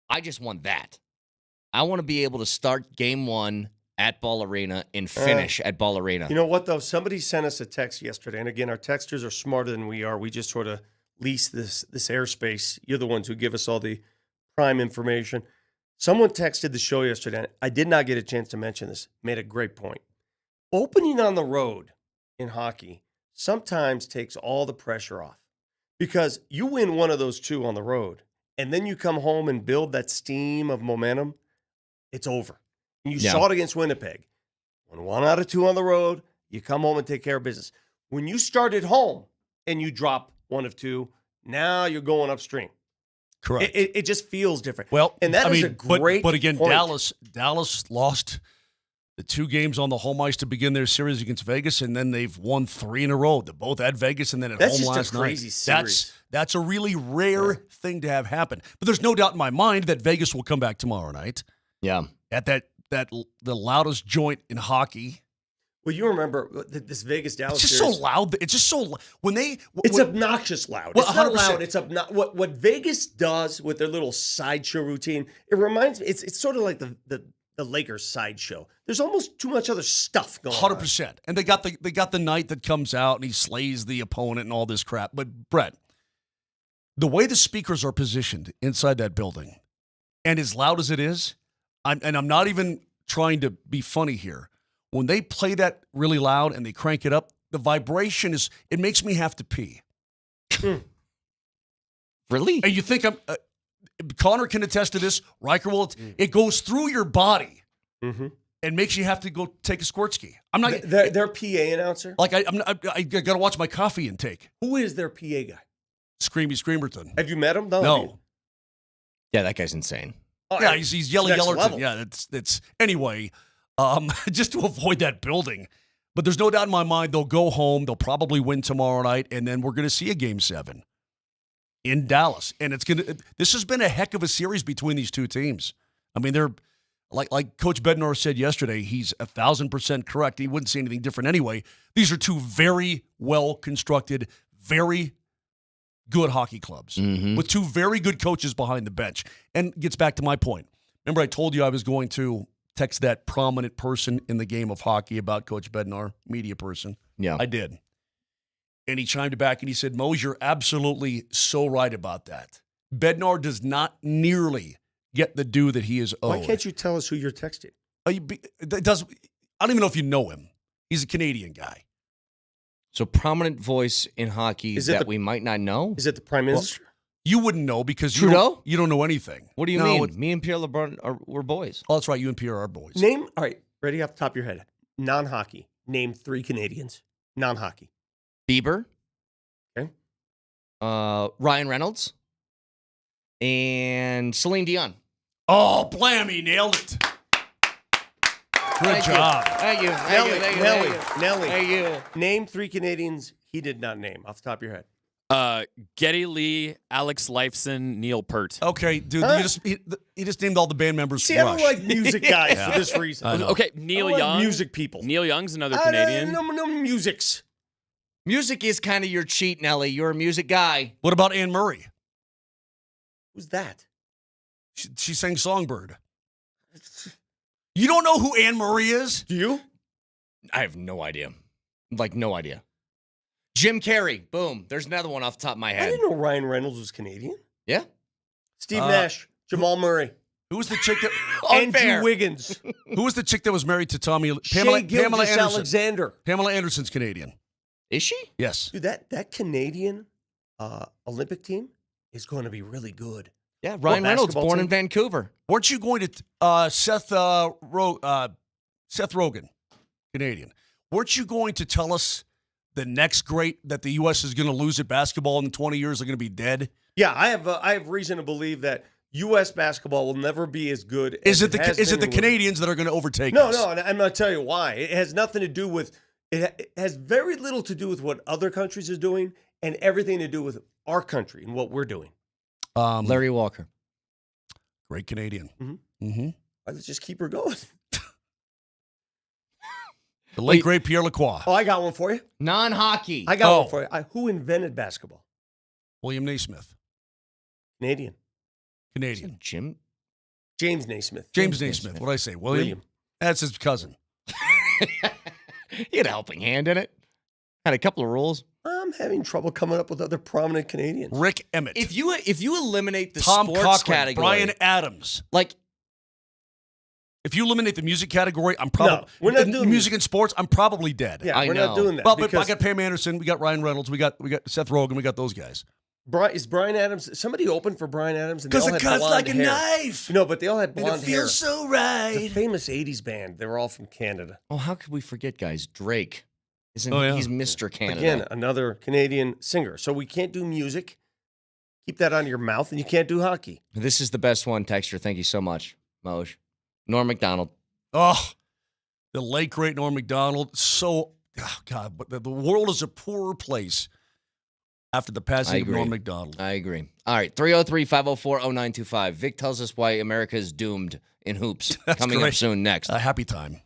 I just want that. I want to be able to start game 1 at Ball Arena and finish at Ball Arena. You know what, though? Somebody sent us a text yesterday. And again, our texters are smarter than we are. We just sort of lease this airspace. You're the ones who give us all the prime information. Someone texted the show yesterday. I did not get a chance to mention this. Made a great point. Opening on the road in hockey sometimes takes all the pressure off because you win one of those 2 on the road, and then you come home and build that steam of momentum, it's over. And you saw it against Winnipeg. When 1 out of 2 on the road, you come home and take care of business. When you start at home and you drop 1 of 2, now you're going upstream. Correct. It just feels different. Well, and that is a great But again, point. Dallas lost the 2 games on the home ice to begin their series against Vegas, and then they've won 3 in a row. They're both at Vegas and then at home last night. That's just a crazy series. That's a really rare thing to have happen. But there's no doubt in my mind that Vegas will come back tomorrow night. Yeah. At the loudest joint in hockey. Well, you remember this Vegas-Dallas It's just series. so loud. It's just so It's obnoxious loud. Well, it's not 100%. loud. It's what Vegas does with their little sideshow routine. It reminds me. It's sort of like the Lakers sideshow. There's almost too much other stuff going on. 100%. And they got the night that comes out and he slays the opponent and all this crap. But Brett, the way the speakers are positioned inside that building, and as loud as it is, I'm not even trying to be funny here. When they play that really loud and they crank it up, the vibration it makes me have to pee. Really? And you think Connor can attest to this. Riker will. It goes through your body and makes you have to go take a squirt ski. I'm not their PA announcer. Like I got to watch my coffee intake. Who is their PA guy? Screamy Screamerton. Have you met him? No. Yeah, that guy's insane. Oh, yeah, he's Yelly next Yellerton. level. Yeah, that's anyway. Just to avoid that building. But there's no doubt in my mind they'll go home. They'll probably win tomorrow night, and then we're going to see a Game 7 in Dallas. And this has been a heck of a series between these 2 teams. I mean, they're like Coach Bednar said yesterday. He's 1,000% correct. He wouldn't say anything different anyway. These are 2 very well constructed, very good hockey clubs with 2 very good coaches behind the bench. And gets back to my point. Remember, I told you I was going to text that prominent person in the game of hockey about Coach Bednar, media person. Yeah. I did. And he chimed back and he said, Mose, you're absolutely so right about that. Bednar does not nearly get the due that he is owed. Why can't you tell us who you're texting? I don't even know if you know him. He's a Canadian guy. So prominent voice in hockey Is it that the- we might not know? Is it the Prime Minister? You wouldn't know because Trudeau? you don't know anything. What do you No, mean? it- Me and Pierre LeBrun we're boys. Oh, that's right. You and Pierre are boys. Name, all right, ready off the top of your head. Non-hockey. Name 3 Canadians. Non-hockey. Bieber. Okay. Ryan Reynolds. And Celine Dion. Oh, blammy, nailed it. Good job. Thank you. Nelly. Thank you. Name 3 Canadians he did not name off the top of your head. Geddy Lee, Alex Lifeson, Neil Peart. Okay, dude, he just named all the band members. See, from I Rush. don't like music guys for this reason. I know. Okay, I Neil don't like Young. music people. Neil Young's another Canadian. No musics. Music is kind of your cheat, Nelly. You're a music guy. What about Anne Murray? Who's that? She sang Songbird. You don't know who Anne Murray is? Do you? I have no idea. Like, no idea. Jim Carrey. Boom. There's another one off the top of my I head. didn't know Ryan Reynolds was Canadian. Yeah. Steve Nash, Jamal Murray, Who was the chick that? Andrew Wiggins, Who was the chick that was married to Tommy? Shea Pamela Gilgeous Anderson. Alexander. Pamela Anderson's Canadian. Is she? Yes. Dude, that Canadian Olympic team is going to be really good. Yeah. Ryan Reynolds, basketball born team? in Vancouver. Weren't you going to Seth Rogen, Canadian? Weren't you going to tell us the next great that the U.S. is going to lose at basketball in 20 years are going to be dead? Yeah, I have reason to believe that U.S. basketball will never be as good. Is as it has the been. Canadians that are going to overtake No, us? no, and I'm going to tell you why. It has nothing to do with. It has very little to do with what other countries are doing, and everything to do with our country and what we're doing. Larry Walker. Great Canadian. Mm-hmm. Mm-hmm. Let's just keep her going. The late great Pierre Lacroix. Oh, I got one for you. Non-hockey. I got one for you. Who invented basketball? William Naismith. Canadian. Canadian. James Naismith. James Naismith. What did I say? William? That's his cousin. He had a helping hand in it. Had a couple of rules. I'm having trouble coming up with other prominent Canadians. Rick Emmett. If you eliminate the Tom sports Cochran, category, Brian Adams. like, if you eliminate the music category, I'm probably No, we're not doing music and sports. I'm probably dead. Yeah, we're not doing that. Well, but I because got Pam Anderson. We got Ryan Reynolds. We got Seth Rogen. We got those guys. is Brian Adams somebody open for Brian Adams? And they 'Cause all it had cuts blonde like a hair. knife. No, but they all had And it blonde hair. feels so right. It's a famous '80s band. They were all from Canada. oh, how could we forget, guys? Drake. Isn't Oh, yeah. he's Mr. Canada? Again, another Canadian singer. So we can't do music. Keep that out of your mouth, and you can't do hockey. This is the best one, Texture. Thank you so much, Moj. Norm Macdonald. Oh, the late great Norm Macdonald. So, oh God, but the world is a poorer place after the I passing of agree. Norm Macdonald. I agree. All right, 303-504-0925. Vic tells us why America is doomed in hoops. That's Coming up great. soon next. A happy time.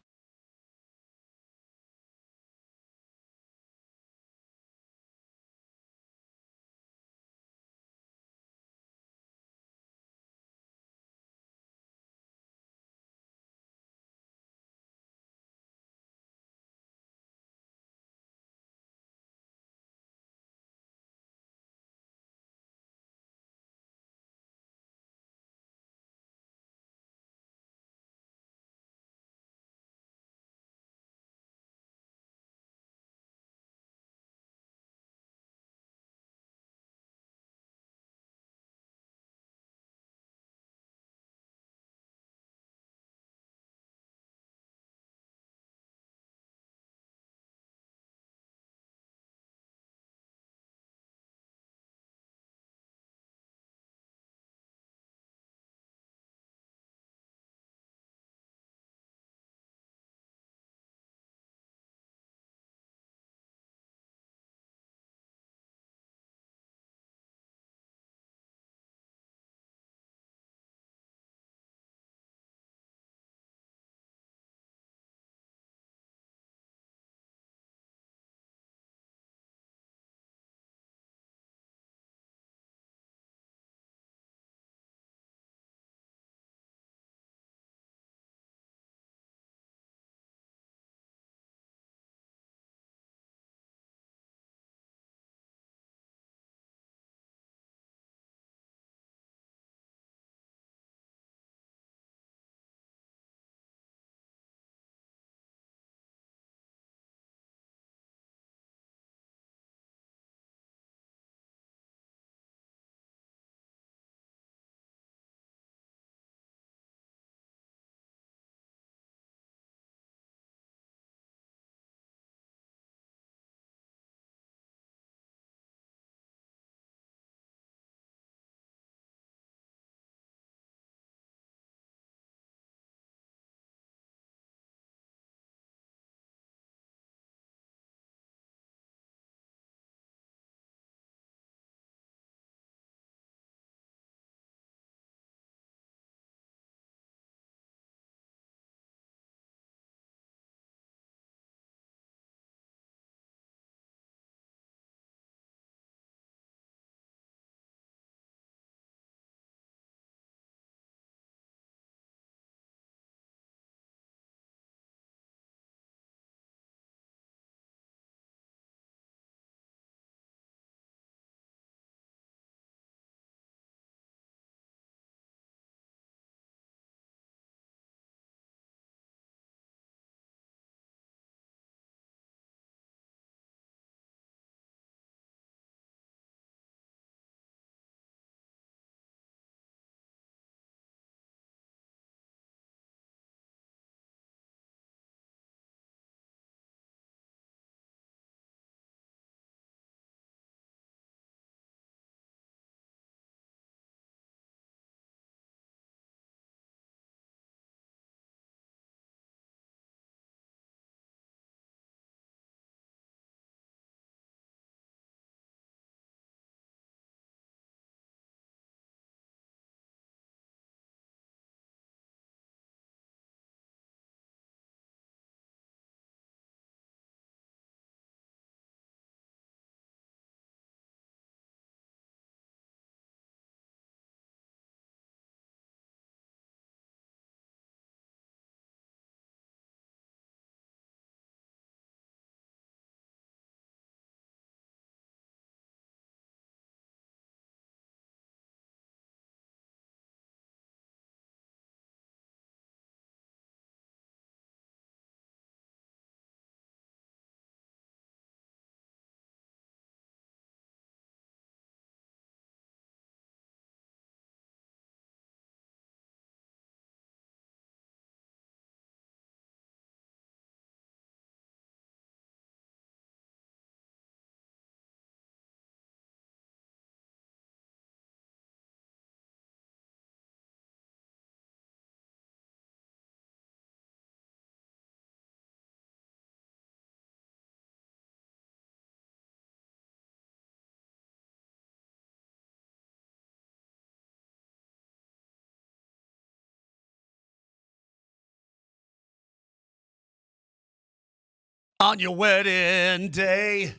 On your wedding day.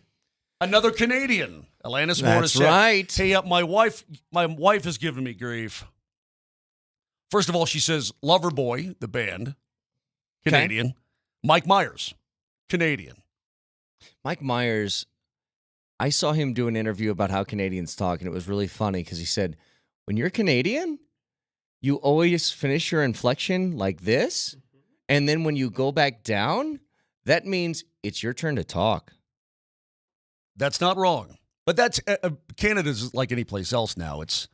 Another Canadian, Alanis That's Morissette. right. Hey, my wife has given me grief. First of all, she says Loverboy, the band, Canadian. Okay. Mike Myers, Canadian. Mike Myers, I saw him do an interview about how Canadians talk, and it was really funny because he said, when you're Canadian, you always finish your inflection like this, and then when you go back down, that means it's your turn to talk. That's not wrong. But that's Canada's like any place else now. It's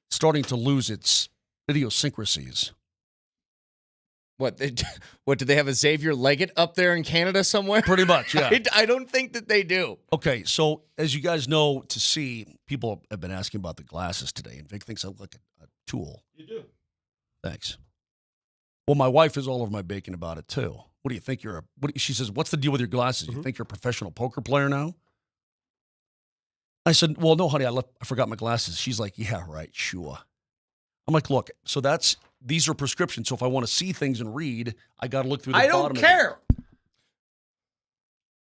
starting to lose its idiosyncrasies. What do they have a Xavier Leggett up there in Canada somewhere? Pretty much, yeah. I don't think that they do. Okay, so as you guys know, to see, people have been asking about the glasses today, and Vic thinks I look like a tool. You do. Thanks. Well, my wife is all over my bacon about it, too. What do you think she says, what's the deal with your glasses? You think you're a professional poker player now? I said, well, no, honey, I forgot my glasses. She's like, yeah, right, sure. I'm like, look, so these are prescriptions. So if I want to see things and read, I got to look through the bottom. I don't care.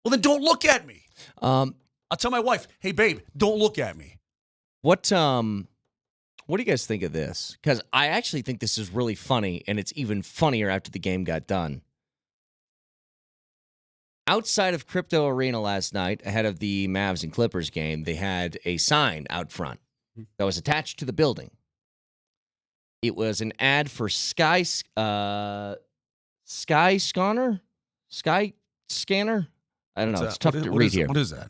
Well, then don't look at me. I'll tell my wife, hey, babe, don't look at me. What do you guys think of this? Because I actually think this is really funny, and it's even funnier after the game got done. Outside of Crypto Arena last night, ahead of the Mavs and Clippers game, they had a sign out front that was attached to the building. It was an ad for Sky Scanner? I don't know. It's tough to read here. What is that?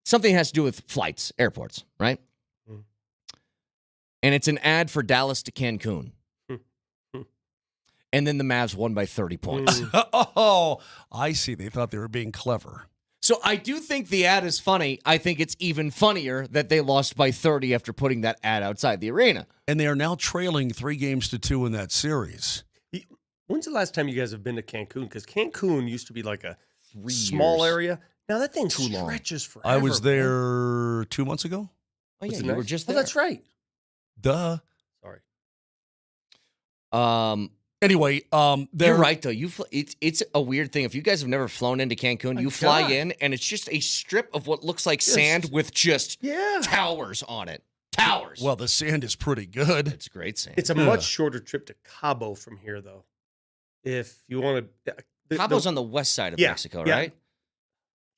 Something has to do with flights, airports, right? And it's an ad for Dallas to Cancun. And then the Mavs won by 30 points. Oh, I see. They thought they were being clever. So I do think the ad is funny. I think it's even funnier that they lost by 30 after putting that ad outside the arena. And they are now trailing 3-2 in that series. When's the last time you guys have been to Cancun? Because Cancun used to be like a 3 small years. area. Now that thing Too long. stretches forever. I was man. there 2 months ago. Oh, yeah, Was it you were nice? just Oh, there. that's right. Duh. Sorry. Anyway, You're right, though. It's a weird thing. If you guys have never flown into Cancun, you fly God. in, and it's just a strip of what looks like sand with just towers on it. Towers. Well, the sand is pretty good. It's great sand. It's a much shorter trip to Cabo from here, though. If you want to. Cabo's on the west side of Mexico, right?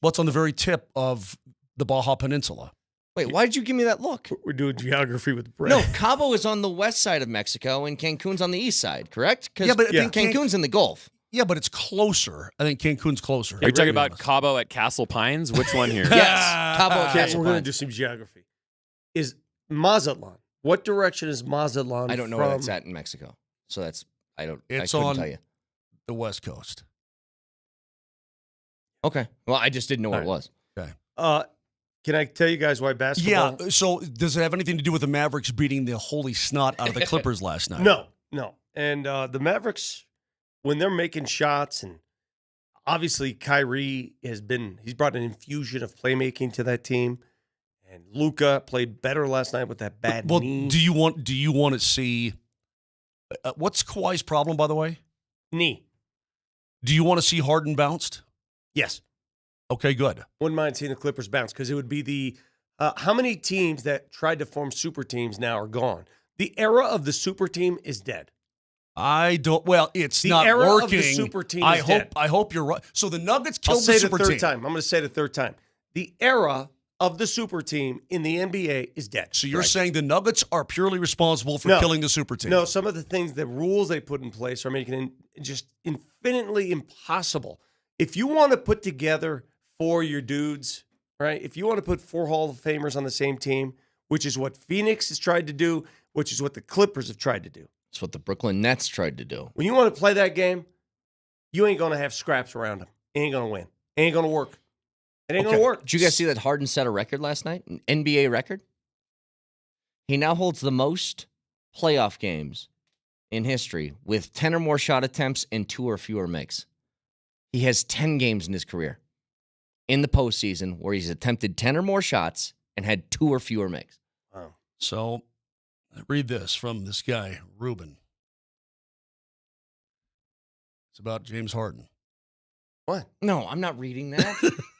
What's on the very tip of the Baja Peninsula? Wait, why did you give me that look? We're doing geography with Brett. No, Cabo is on the west side of Mexico, and Cancun's on the east side, correct? Because Yeah, but I think Cancun's in the Gulf. Yeah, but it's closer. I think Cancun's closer. Are you talking about Cabo at Castle Pines? Which one here? Yes, Cabo at Okay, Castle we're going to Pines. do some geography. Is Mazatlan? What direction is Mazatlan I don't know from? where that's at in Mexico, so that's I It's couldn't on tell you. the West Coast. Okay, well, I just didn't know where it was. Okay. Can I tell you guys why basketball? Yeah. So does it have anything to do with the Mavericks beating the holy snot out of the Clippers last night? No. And the Mavericks, when they're making shots, and obviously Kyrie he's brought an infusion of playmaking to that team. And Luka played better last night with that bad knee. Do you want to see what's Kawhi's problem, by the way? Knee. Do you want to see Harden bounced? Yes. Okay, good. Wouldn't mind seeing the Clippers bounce because it would be the how many teams that tried to form super teams now are gone. The era of the super team is dead. I don't. Well, it's The not era working. of the super team is dead. I hope you're right. So the Nuggets I'll killed say the the super third team. time. I'm going to say the third time. The era of the super team in the NBA is dead. So you're Right. saying the Nuggets are purely responsible for No. killing the super team? No, some of the things, the rules they put in place are making it just infinitely impossible. If you want to put together 4 your dudes, right? If you want to put 4 Hall of Famers on the same team, which is what Phoenix has tried to do, which is what the Clippers have tried to do. That's what the Brooklyn Nets tried to do. When you want to play that game, you ain't going to have scraps around them. You ain't going to win. It ain't going to work. It ain't going to work. Did you guys see that Harden set a record last night? An NBA record? He now holds the most playoff games in history with 10 or more shot attempts and 2 or fewer makes. He has 10 games in his career in the postseason where he's attempted 10 or more shots and had 2 or fewer makes. Wow. So read this from this guy, Ruben. It's about James Harden. What? No, I'm not reading that.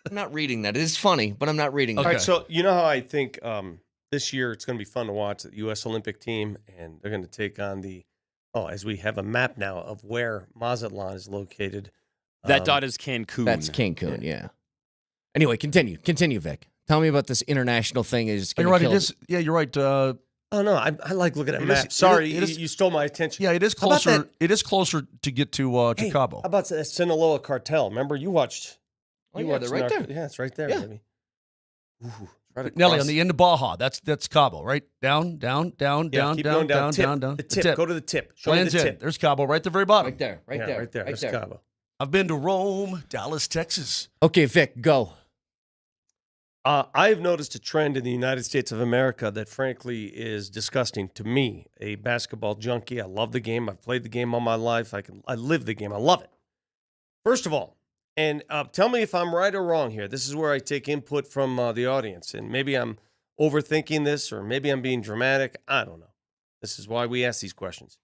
I'm not reading that. It is funny, but I'm not reading All that. right, so you know how I think this year it's going to be fun to watch the U.S. Olympic team, and they're going to take on as we have a map now of where Mazatlan is located. That dot is Cancun. That's Cancun, yeah. Anyway, continue, Vic. Tell me about this international thing. Is You're right. It is. Yeah, you're right. Oh no, I like looking at maps. Sorry, you stole my attention. Yeah, it is closer. It is closer to get to Cabo. How about the Sinaloa cartel? Remember, you watched. Oh, yeah, they're right there. Yeah, it's right there, Yeah. baby. Ooh, right Nelly, across. on the end of Baja, that's Cabo, right? Down, Yeah, keep going down, tip. down. The tip. Go to the tip. Show me the Lands in. tip. There's Cabo, right at the very bottom. Right there, right there. Right there. That's Cabo. I've been to Rome, Dallas, Texas. Okay, Vic, go. I've noticed a trend in the United States of America that, frankly, is disgusting to me. A basketball junkie. I love the game. I've played the game all my life. I live the game. I love it. First of all, and tell me if I'm right or wrong here. This is where I take input from the audience, and maybe I'm overthinking this, or maybe I'm being dramatic. I don't know. This is why we ask these questions.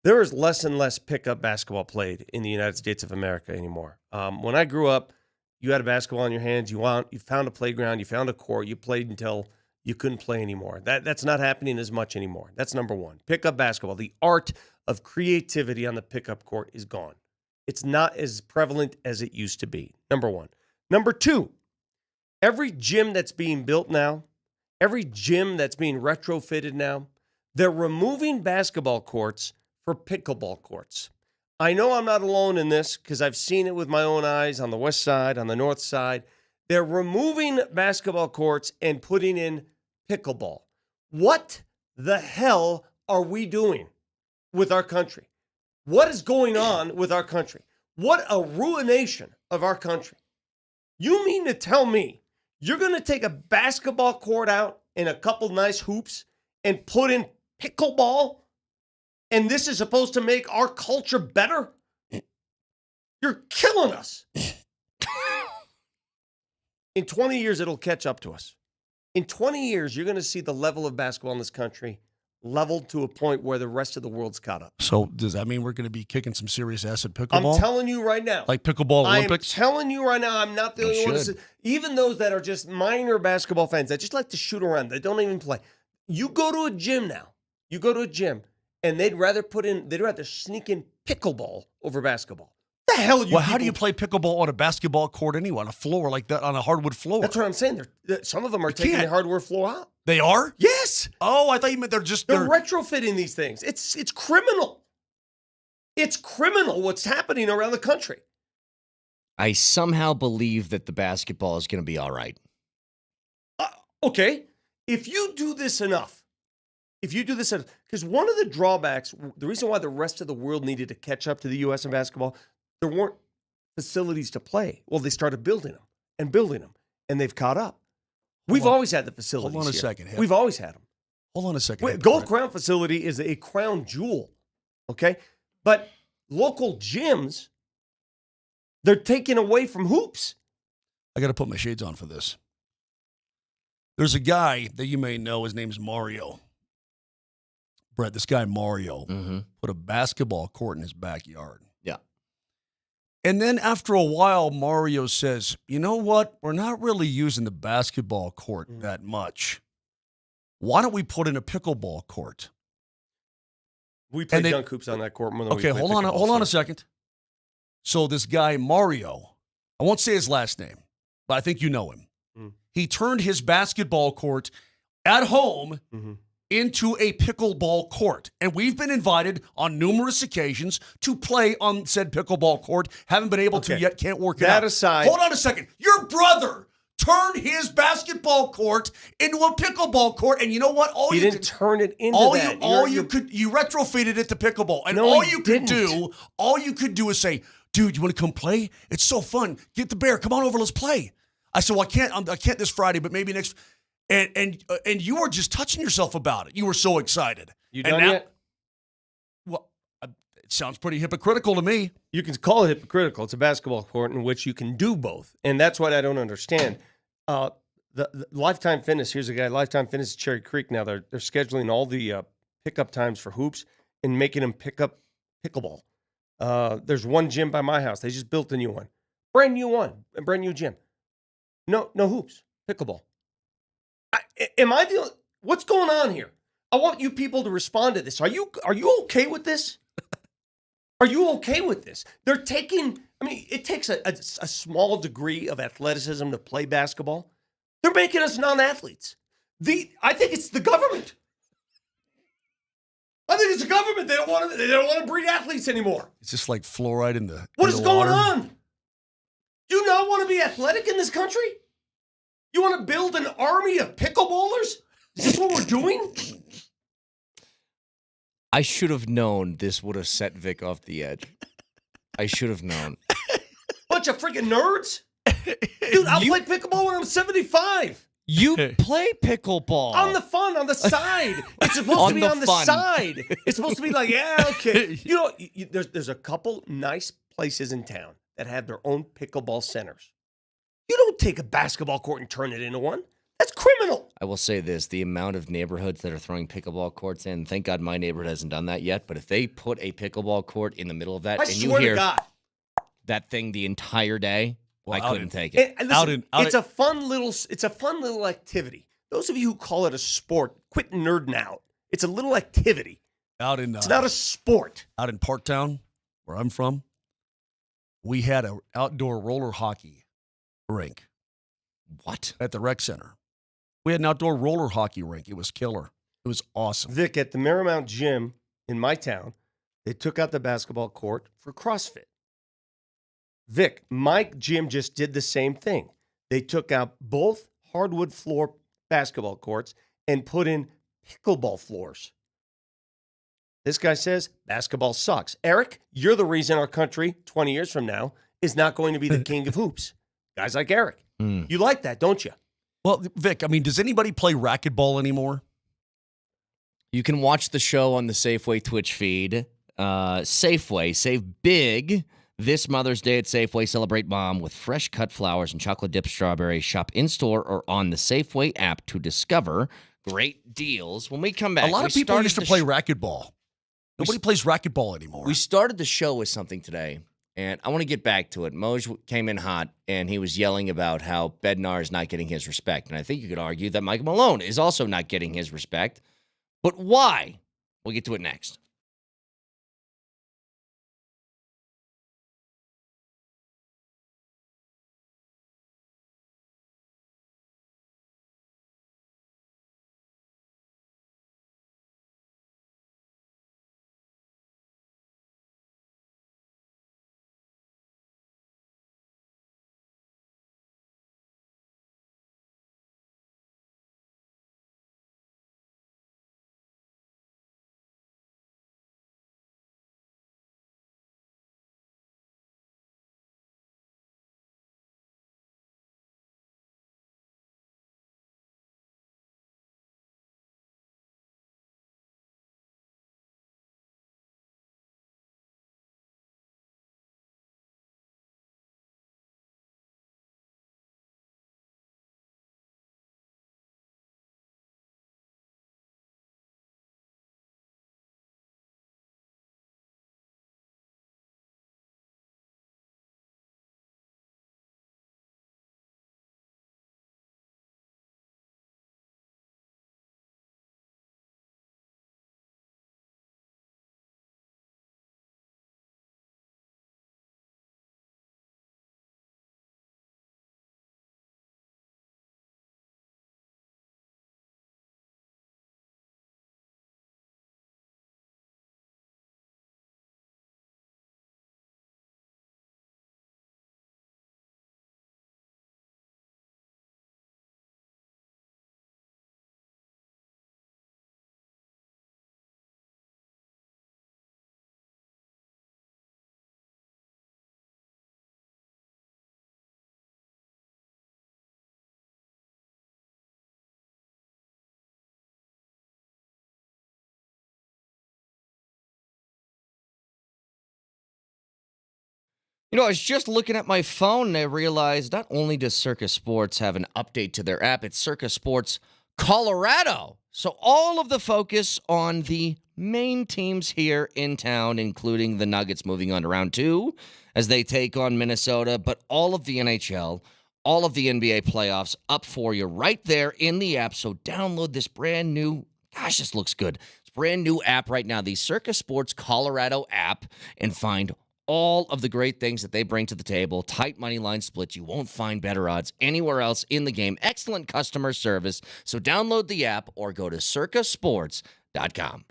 There is less and less pickup basketball played in the United States of America anymore. When I grew up, you had a basketball in your hands. You found a playground. You found a court. You played until you couldn't play anymore. That's not happening as much anymore. That's number one. Pickup basketball, the art of creativity on the pickup court is gone. It's not as prevalent as it used to be, number one. Number two, every gym that's being built now, every gym that's being retrofitted now, they're removing basketball courts for pickleball courts. I know I'm not alone in this because I've seen it with my own eyes on the west side, on the north side. They're removing basketball courts and putting in pickleball. What the hell are we doing with our country? What is going on with our country? What a ruination of our country. You mean to tell me you're going to take a basketball court out and a couple nice hoops and put in pickleball? And this is supposed to make our culture better? You're killing us. In 20 years, it'll catch up to us. In 20 years, you're going to see the level of basketball in this country leveled to a point where the rest of the world's caught up. So does that mean we're going to be kicking some serious ass at pickleball? I'm telling you right now. Like pickleball Olympics? I'm telling you right now, I'm not the only one. Even those that are just minor basketball fans that just like to shoot around, they don't even play. You go to a gym now. You go to a gym, and they'd rather sneak in pickleball over basketball. The hell you? Well, how do you play pickleball on a basketball court anyway, on a floor like that, on a hardwood floor? That's what I'm saying. Some of them are taking the hardwood floor out. They are? Yes. Oh, I thought you meant they're retrofitting these things. It's criminal. It's criminal what's happening around the country. I somehow believe that the basketball is going to be all right. Okay. If you do this enough, because one of the drawbacks, the reason why the rest of the world needed to catch up to the U.S. in basketball, there weren't facilities to play. Well, they started building them, and they've caught up. We've always had the facilities. Hold on a here. second. We've always had them. Hold on a second. Gold Crown facility is a crown jewel, okay? But local gyms, they're taking away from hoops. I got to put my shades on for this. There's a guy that you may know. His name's Mario. Brett, this guy Mario put a basketball court in his backyard. Yeah. And then after a while, Mario says, you know what? We're not really using the basketball court that much. Why don't we put in a pickleball court? We play dunk hoops on that court more than we play hold on a second. So this guy, Mario, I won't say his last name, but I think you know him. He turned his basketball court at home into a pickleball court. And we've been invited on numerous occasions to play on said pickleball court. Haven't been able to yet, can't work it out. That aside. Hold on a second. Your brother turned his basketball court into a pickleball court. And you know what? He didn't turn it into that. You retrofitted it to pickleball. And No, all he you could do is say, dude, you want to come play? It's so fun. Get the bear. Come on over. Let's play. I said, well, I can't this Friday, but maybe next. And you were just touching yourself about it. You were so excited. You done yet? Well, it sounds pretty hypocritical to me. You can call it hypocritical. It's a basketball court in which you can do both. And that's what I don't understand. The Lifetime Fitness, here's a guy, Lifetime Fitness Cherry Creek now. They're scheduling all the pickup times for hoops and making them pick up pickleball. There's one gym by my house. They just built a new one. Brand new one, a brand new gym. No hoops, pickleball. Am I the? What's going on here? I want you people to respond to this. Are you okay with this? Are you okay with this? They're taking. I mean, it takes a small degree of athleticism to play basketball. They're making us non-athletes. I think it's the government. I think it's the government. They don't want to breed athletes anymore. It's just like fluoride in the. What is going on? Do you not want to be athletic in this country? You want to build an army of pickleballers? Is this what we're doing? I should have known this would have set Vic off the edge. I should have known. Bunch of freaking nerds? Dude, I'll play pickleball when I'm 75. You play pickleball. On the fun, on the side. It's supposed to be on the side. It's supposed to be like, yeah, okay. You know, there's a couple nice places in town that have their own pickleball centers. You don't take a basketball court and turn it into one. That's criminal. I will say this, the amount of neighborhoods that are throwing pickleball courts in, thank God my neighborhood hasn't done that yet, but if they put a pickleball court in the middle of that, I and you swear hear to God. that thing the entire day, Well, I couldn't take it. And listen, it's a fun little activity. Those of you who call it a sport, quit nerding out. It's a little activity. It's not a sport. Out in Parktown, where I'm from, we had an outdoor roller hockey rink. What? At the rec center. We had an outdoor roller hockey rink. It was killer. It was awesome. Vic, at the Marymount Gym in my town, they took out the basketball court for CrossFit. Vic, my gym just did the same thing. They took out both hardwood floor basketball courts and put in pickleball floors. This guy says basketball sucks. Eric, you're the reason our country 20 years from now is not going to be the king of hoops. Guys like Eric. You like that, don't you? Well, Vic, I mean, does anybody play racquetball anymore? You can watch the show on the Safeway Twitch feed. Safeway, save big this Mother's Day at Safeway. Celebrate mom with fresh cut flowers and chocolate dipped strawberries. Shop in-store or on the Safeway app to discover great deals. When we come back, a lot of people used to play racquetball. Nobody plays racquetball anymore. We started the show with something today, and I want to get back to it. Moj came in hot, and he was yelling about how Bednar is not getting his respect. And I think you could argue that Michael Malone is also not getting his respect. But why? We'll get to it next. You know, I was just looking at my phone and I realized not only does Circus Sports have an update to their app, it's Circus Sports Colorado. So all of the focus on the main teams here in town, including the Nuggets moving on to round 2, as they take on Minnesota, but all of the NHL, all of the NBA playoffs up for you right there in the app. So download this brand new, gosh, this looks good. It's brand new app right now, the Circa Sports Colorado app, and find all of the great things that they bring to the table. Tight money line splits. You won't find better odds anywhere else in the game. Excellent customer service. So download the app or go to circasports.com.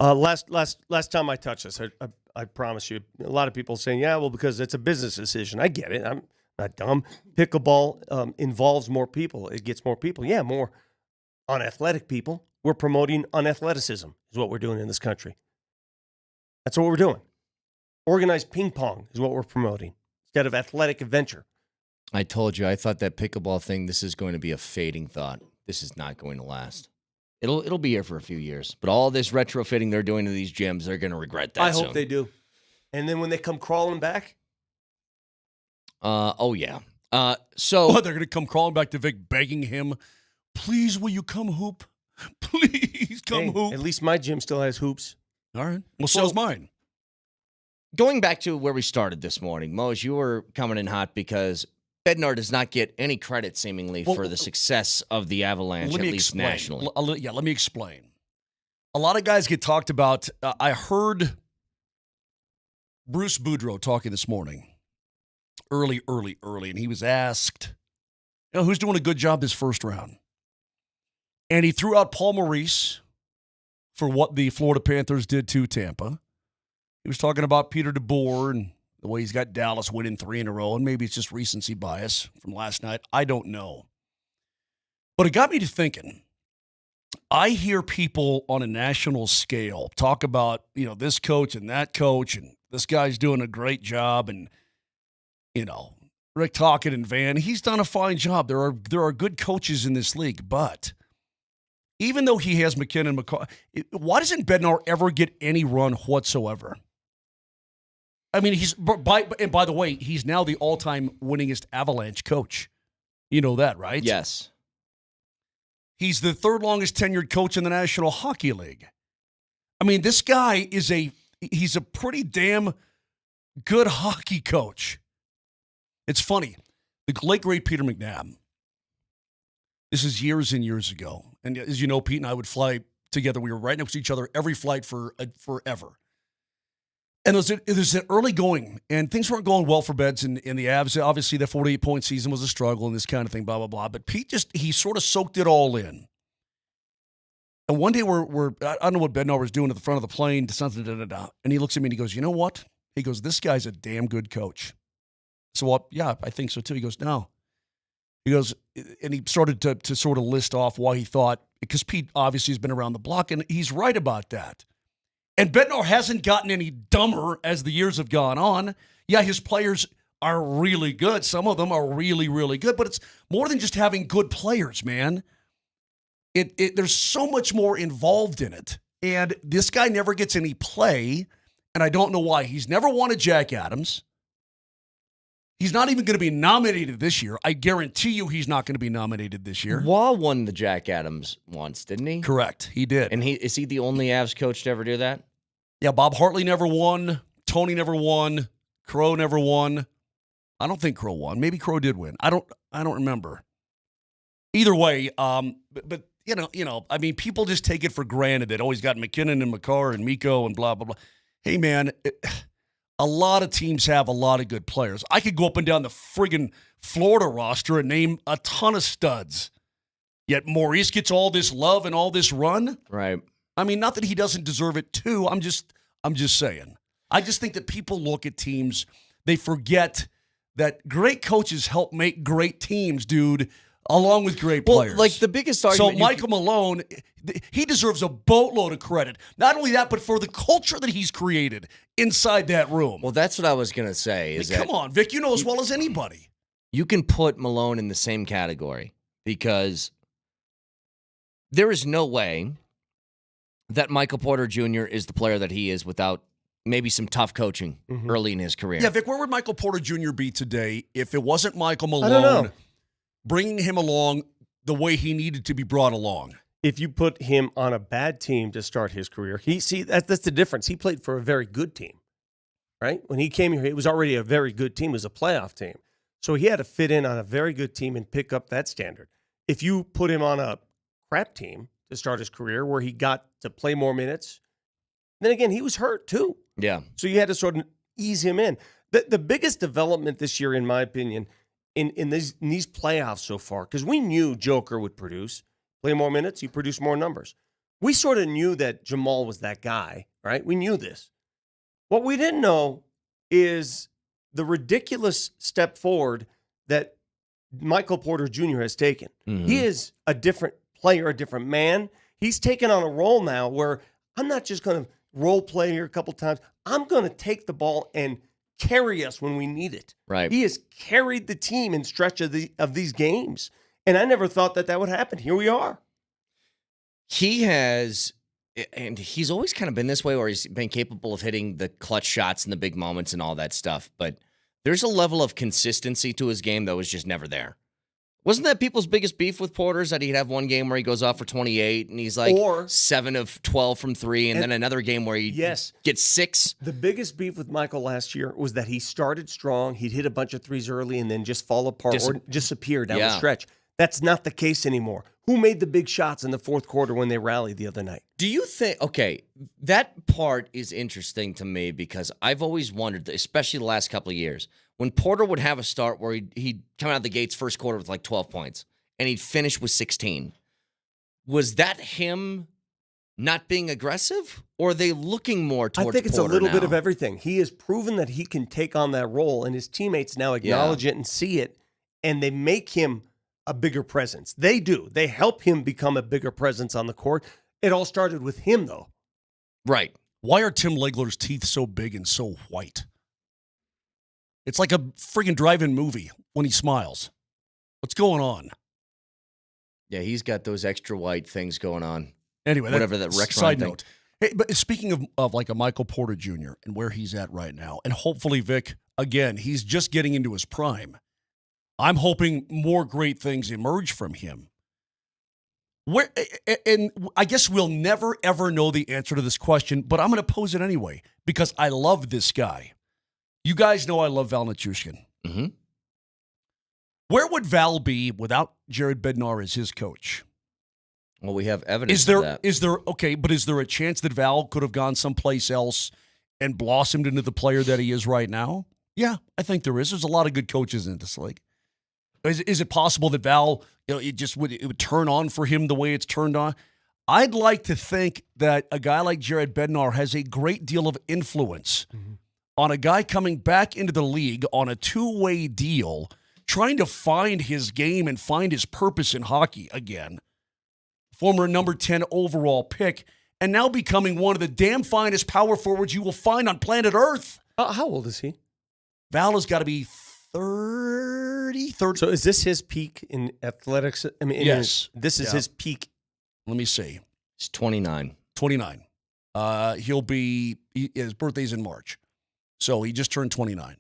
Last time I touched this, I promise you, a lot of people saying, yeah, well, because it's a business decision. I get it. I'm not dumb. Pickleball involves more people. It gets more people. Yeah, more unathletic people. We're promoting unathleticism is what we're doing in this country. That's what we're doing. Organized ping pong is what we're promoting instead of athletic adventure. I told you, I thought that pickleball thing, this is going to be a fading thought. This is not going to last. It'll be here for a few years. But all this retrofitting they're doing to these gyms, they're going to regret that I soon. hope they do. And then when they come crawling back? Oh, yeah. They're going to come crawling back to Vic begging him, please, will you come hoop? Please come hoop. At least my gym still has hoops. All right. Well, so's mine. Going back to where we started this morning, Mose, you were coming in hot because Bednar does not get any credit, seemingly, for the success of the Avalanche, at least nationally. Let me explain. A lot of guys get talked about. I heard Bruce Boudreau talking this morning, early, and he was asked, who's doing a good job this first round? And he threw out Paul Maurice for what the Florida Panthers did to Tampa. He was talking about Peter DeBoer and the way he's got Dallas winning 3 in a row, and maybe it's just recency bias from last night. I don't know. But it got me to thinking. I hear people on a national scale talk about, this coach and that coach, and this guy's doing a great job, and, Rick Tocchet and Van. He's done a fine job. There are good coaches in this league, but even though he has McKinnon, McCall, why doesn't Bednar ever get any run whatsoever? I mean, by the way, he's now the all-time winningest Avalanche coach. You know that, right? Yes. He's the third longest tenured coach in the National Hockey League. I mean, this guy he's a pretty damn good hockey coach. It's funny. The late, great Peter McNabb. This is years and years ago. And as you know, Pete and I would fly together. We were right next to each other every flight forever. And there's an early going, and things weren't going well for Beds in the Avs. Obviously, that 48-point season was a struggle and this kind of thing, blah, blah, blah. But Pete he sort of soaked it all in. And one day I don't know what Bednar was doing at the front of the plane, and he looks at me and he goes, you know what? He goes, this guy's a damn good coach. So, well, yeah, I think so too. He goes, no. He goes, and he started to sort of list off why he thought, because Pete obviously has been around the block, and he's right about that. And Bednar hasn't gotten any dumber as the years have gone on. Yeah, his players are really good. Some of them are really, really good, but it's more than just having good players, man. There's so much more involved in it. And this guy never gets any play, and I don't know why. He's never won a Jack Adams. He's not even going to be nominated this year. I guarantee you he's not going to be nominated this year. Waugh won the Jack Adams once, didn't he? Correct. He did. And is he the only Avs coach to ever do that? Yeah, Bob Hartley never won. Tony never won. Crow never won. I don't think Crow won. Maybe Crow did win. I don't remember. Either way, but you know, I mean, people just take it for granted that he's got McKinnon and McCarr and Mikko and blah, blah, blah. Hey, man, a lot of teams have a lot of good players. I could go up and down the friggin' Florida roster and name a ton of studs. Yet Maurice gets all this love and all this run. Right. I mean, not that he doesn't deserve it too. I'm just saying. I just think that people look at teams, they forget that great coaches help make great teams, dude, along with great players. Like the biggest argument. So Michael Malone, he deserves a boatload of credit. Not only that, but for the culture that he's created inside that room. Well, that's what I was going to say. Come on, Vic, you know as well as anybody. You can put Malone in the same category because there is no way that Michael Porter Jr. is the player that he is without maybe some tough coaching early in his career. Yeah, Vic, where would Michael Porter Jr. be today if it wasn't Michael Malone? I don't know. Bringing him along the way he needed to be brought along. If you put him on a bad team to start his career, that's the difference. He played for a very good team, right? When he came here, it was already a very good team. It was a playoff team. So he had to fit in on a very good team and pick up that standard. If you put him on a crap team to start his career where he got to play more minutes, then again, he was hurt too. Yeah. So you had to sort of ease him in. The biggest development this year, in my opinion, in these playoffs so far, because we knew Joker would play more minutes, he produced more numbers. We sort of knew that Jamal was that guy, right? We knew this. What we didn't know is the ridiculous step forward that Michael Porter Jr. has taken. Mm-hmm. He is a different player, a different man. He's taken on a role now where I'm not just going to role play here a couple times. I'm going to take the ball and carry us when we need it. Right. He has carried the team in stretch of these games. And I never thought that would happen. Here we are. He has, and he's always kind of been this way where he's been capable of hitting the clutch shots in the big moments and all that stuff. But there's a level of consistency to his game that was just never there. Wasn't that people's biggest beef with Porter, is that he'd have one game where he goes off for 28 and he's like 7 of 12 from 3, and then another game where he gets 6? The biggest beef with Michael last year was that he started strong, he'd hit a bunch of threes early, and then just fall apart or disappear down the stretch. That's not the case anymore. Who made the big shots in the fourth quarter when they rallied the other night? Do you think, okay, that part is interesting to me because I've always wondered, especially the last couple of years, when Porter would have a start where he'd come out of the gates first quarter with like 12 points and he'd finish with 16, was that him not being aggressive, or are they looking more towards Porter? I think it's a little bit of everything. He has proven that he can take on that role, and his teammates now acknowledge it and see it, and they make him a bigger presence. They do. They help him become a bigger presence on the court. It all started with him, though. Right. Why are Tim Legler's teeth so big and so white? It's like a freaking drive-in movie when he smiles. What's going on? Yeah, he's got those extra white things going on. Anyway, whatever that Rex side Ryan note. Hey, but speaking of like a Michael Porter Jr. and where he's at right now, and hopefully, Vic, again, he's just getting into his prime. I'm hoping more great things emerge from him. And I guess we'll never, ever know the answer to this question, but I'm going to pose it anyway because I love this guy. You guys know I love Val Nichushkin. Mm-hmm. Where would Val be without Jared Bednar as his coach? Well, we have evidence of that. Is there a chance that Val could have gone someplace else and blossomed into the player that he is right now? Yeah, I think there is. There's a lot of good coaches in this league. Is it possible that Val, it would turn on for him the way it's turned on? I'd like to think that a guy like Jared Bednar has a great deal of influence on a guy coming back into the league on a two-way deal, trying to find his game and find his purpose in hockey again. Former number 10 overall pick, and now becoming one of the damn finest power forwards you will find on planet Earth. How old is he? Val has got to be 30. So is this his peak in athletics? I mean, yes. This is his peak. Let me see. He's 29. 29. His birthday's in March. So he just turned 29.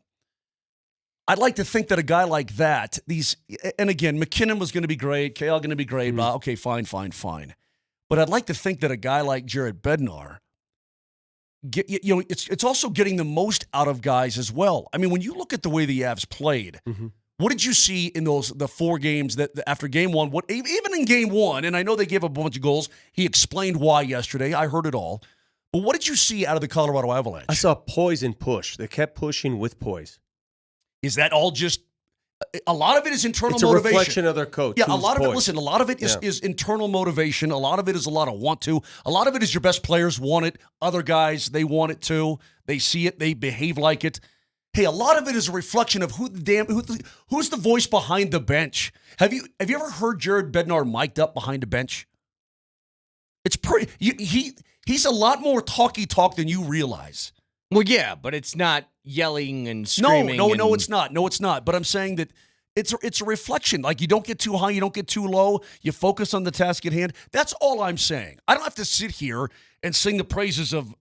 I'd like to think that a guy like that, and again, McKinnon was going to be great, Kale going to be great, blah, okay, fine. But I'd like to think that a guy like Jared Bednar, it's also getting the most out of guys as well. I mean, when you look at the way the Avs played, what did you see in the 4 games that after game 1? Even in game 1, and I know they gave up a bunch of goals. He explained why yesterday. I heard it all. But what did you see out of the Colorado Avalanche? I saw poise and push. They kept pushing with poise. Is that all just a lot of it is internal motivation? It's a reflection of their coach. Yeah, a lot of it, listen, a lot of it is internal motivation. A lot of it is a lot of want to. A lot of it is your best players want it. Other guys, they want it too. They see it. They behave like it. Hey, a lot of it is a reflection of who's the voice behind the bench. Have you ever heard Jared Bednar mic'd up behind the bench? It's pretty. He's a lot more talky talk than you realize. Well, yeah, but it's not yelling and screaming. No, it's not. No, it's not. But I'm saying that it's a reflection. Like, you don't get too high, you don't get too low. You focus on the task at hand. That's all I'm saying. I don't have to sit here and sing the praises of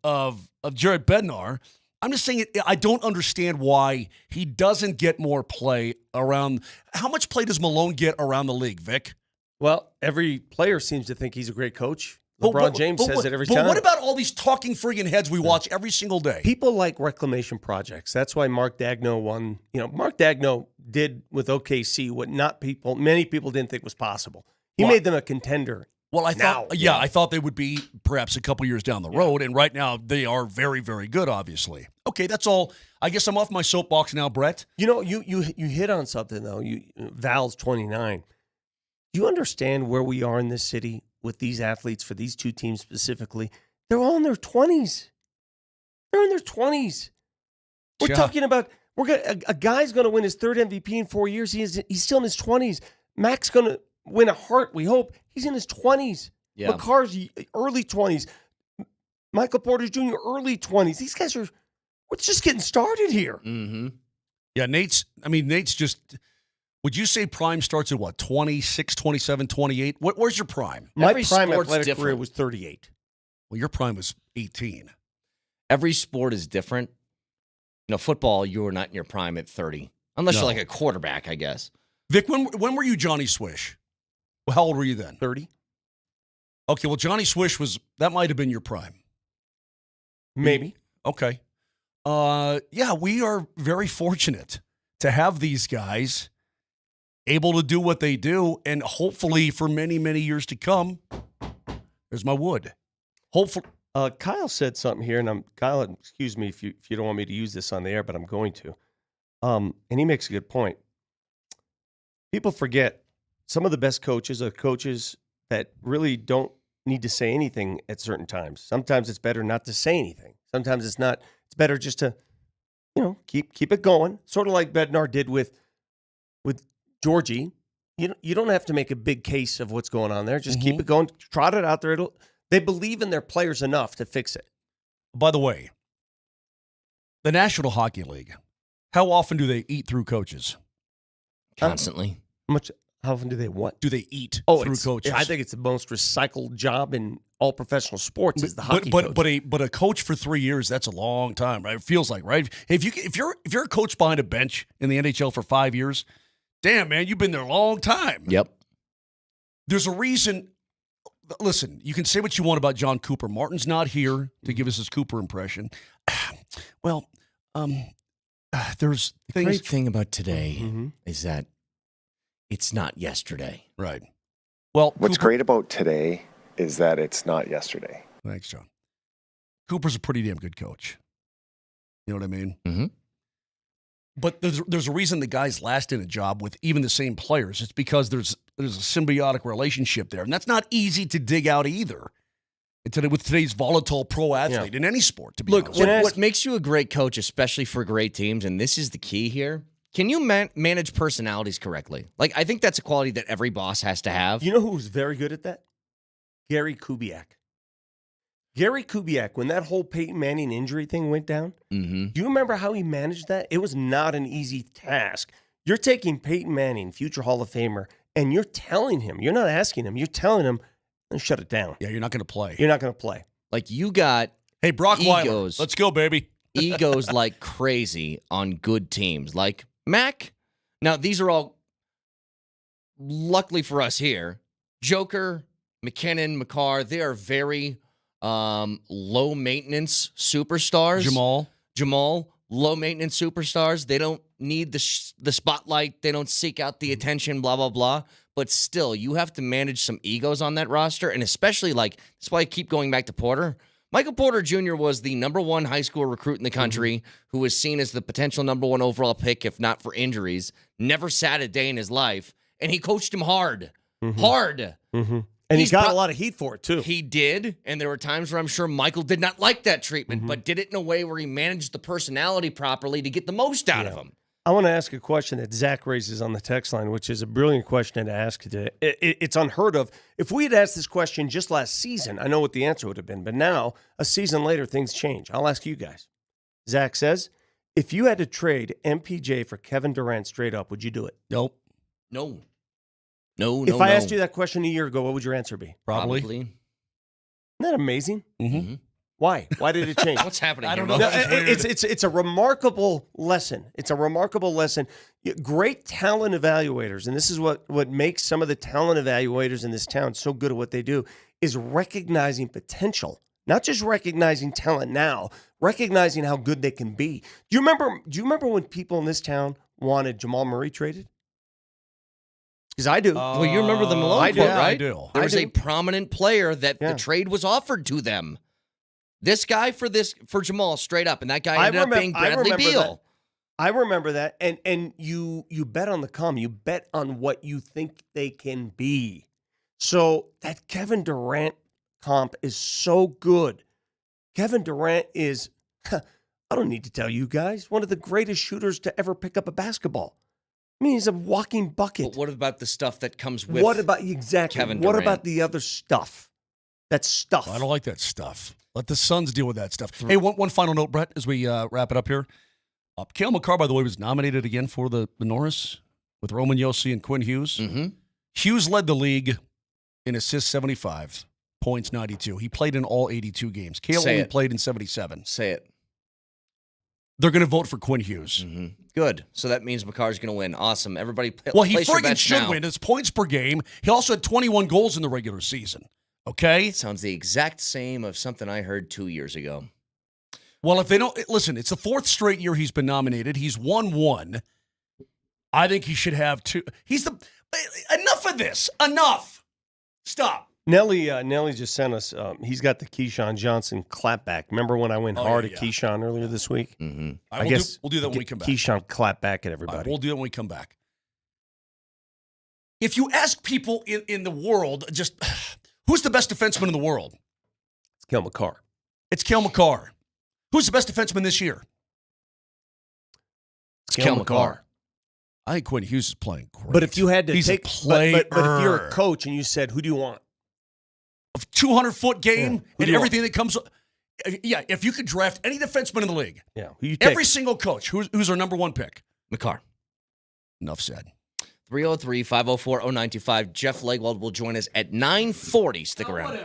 Jared Bednar. I'm just saying I don't understand why he doesn't get more play around. How much play does Malone get around the league, Vic? Well, every player seems to think he's a great coach. LeBron James says it every time. But what about all these talking friggin' heads we watch every single day? People like reclamation projects. That's why Mark Daigneault won. Mark Daigneault did with OKC what many people didn't think was possible. He made them a contender. Well, I thought they would be perhaps a couple years down the road, and right now they are very, very good, obviously. Okay, that's all. I guess I'm off my soapbox now, Brett. You hit on something, though. Val's 29. You understand where we are in this city with these athletes for these two teams specifically? They're all in their 20s. They're in their 20s. We're talking about a guy's going to win his 3rd MVP in 4 years. He's still in his 20s. Mac's going to win a Hart, we hope. He's in his 20s. Yeah. McCarr's early 20s. Michael Porter Jr., early 20s. These guys we're just getting started here. Mm-hmm. Yeah, Nate's just... Would you say prime starts at what, 26, 27, 28? Where's your prime? My prime athletic career was 38. Well, your prime was 18. Every sport is different. Football, you were not in your prime at 30. Unless you're like a quarterback, I guess. Vic, when were you Johnny Swish? Well, how old were you then? 30. Okay, well, Johnny Swish that might have been your prime. Maybe. Okay. Yeah, we are very fortunate to have these guys able to do what they do, and hopefully for many, many years to come. There's my wood. Hopefully. Kyle said something here, and Kyle, excuse me if you don't want me to use this on the air, but I'm going to. And he makes a good point. People forget some of the best coaches are coaches that really don't need to say anything at certain times. Sometimes it's better not to say anything. Sometimes it's not. It's better just to, keep it going. Sort of like Bednar did with Georgie. You don't have to make a big case of what's going on there. Just keep it going. Trot it out there. They believe in their players enough to fix it. By the way, the National Hockey League How often do they eat through coaches? Constantly. How often do they what? Do they eat through coaches? I think it's the most recycled job in all professional sports is the hockey coach. But a coach for 3 years, that's a long time, right? It feels like, right? If you're a coach behind a bench in the NHL for 5 years, damn man, you've been there a long time. Yep. There's a reason. Listen, you can say what you want about John Cooper. Martin's not here to give us his Cooper impression. Well, there's The things. great thing about today is that it's not yesterday. Right. Well, What's Cooper- great about today is that it's not yesterday. Thanks, John. Cooper's a pretty damn good coach. You know what I mean? Mm-hmm. But there's a reason the guys last in a job with even the same players. It's because there's a symbiotic relationship there, and that's not easy to dig out either. With today's volatile pro athlete in any sport, to be Look, honest. what makes you a great coach, especially for great teams, and this is the key here, can you manage personalities correctly? Like, I think that's a quality that every boss has to have. You know who's very good at that? Gary Kubiak. Gary Kubiak, when that whole Peyton Manning injury thing went down, do you remember how he managed that? It was not an easy task. You're taking Peyton Manning, future Hall of Famer, and you're telling him, you're not asking him, you're telling him, shut it down. Yeah, you're not going to play. You're not going to play. Like, you got Hey, Brock egos. Weiler, let's go, baby. egos like crazy on good teams. Like Mac. Now, these are all, luckily for us here, Joker, McKinnon, Makar, they are very low maintenance superstars. Jamal, low maintenance superstars. They don't need the spotlight. They don't seek out the attention, blah, blah, blah. But still, you have to manage some egos on that roster. And especially, like, that's why I keep going back to Porter. Michael Porter Jr. was the #1 high school recruit in the country who was seen as the potential #1 overall pick, if not for injuries. Never sat a day in his life. And he coached him hard. Hard. And he got a lot of heat for it, too. He did, and there were times where I'm sure Michael did not like that treatment, but did it in a way where he managed the personality properly to get the most out of him. I want to ask a question that Zach raises on the text line, which is a brilliant question to ask today. It's unheard of. If we had asked this question just last season, I know what the answer would have been, but now, a season later, things change. I'll ask you guys. Zach says, if you had to trade MPJ for Kevin Durant straight up, would you do it? Nope. No. If I asked you that question a year ago, what would your answer be? Probably. Isn't that amazing? Mm-hmm. Why? Why did it change? What's happening? I don't here? know. It's a remarkable lesson. It's a remarkable lesson. Great talent evaluators, and this is what makes some of the talent evaluators in this town so good at what they do, is recognizing potential. Not just recognizing talent now, recognizing how good they can be. Do you remember when people in this town wanted Jamal Murray traded? Because I do. Well, you remember the Malone I quote, do. right? I do. There was a prominent player that the trade was offered to them. This guy for Jamal straight up, and that guy ended up being Bradley Beal. I remember that, and you bet on the come. You bet on what you think they can be. So that Kevin Durant comp is so good. Kevin Durant is, I don't need to tell you guys, one of the greatest shooters to ever pick up a basketball. I mean, he's a walking bucket. But what about the stuff that comes with What about Kevin Durant? What about the other stuff? That stuff. I don't like that stuff. Let the Suns deal with that stuff. Hey, one final note, Brett, as we wrap it up here. Cale Makar, by the way, was nominated again for the Norris with Roman Josi and Quinn Hughes. Hughes led the league in assists 75, points 92. He played in all 82 games. Cale only played in 77. Say it. They're going to vote for Quinn Hughes. Good. So that means Makar's going to win. Awesome. Everybody Well, he place your friggin' bets should now. win. It's points per game. He also had 21 goals in the regular season. Okay? Sounds the exact same of something I heard 2 years ago. Well, if they don't listen, it's the 4th straight year he's been nominated. He's won 1. I think he should have 2. Enough of this. Enough. Stop. Nelly just sent us. He's got the Keyshawn Johnson clapback. Remember when I went hard at Keyshawn earlier this week? I guess we'll do that when we come back. Keyshawn clapback at everybody. We'll do that when we come back. If you ask people in the world, just who's the best defenseman in the world? It's Cale Makar. It's Cale Makar. Who's the best defenseman this year? It's Cale Makar. I think Quinn Hughes is playing great. But if you had to He's take, a player. but if you're a coach and you said, who do you want? A 200-foot game and everything that comes. Yeah, if you could draft any defenseman in the league, Yeah. Who you take? every single coach, who's our number one pick? McCarr. Enough said. 303-504-0925. Jeff Legwold will join us at 9:40. Stick around.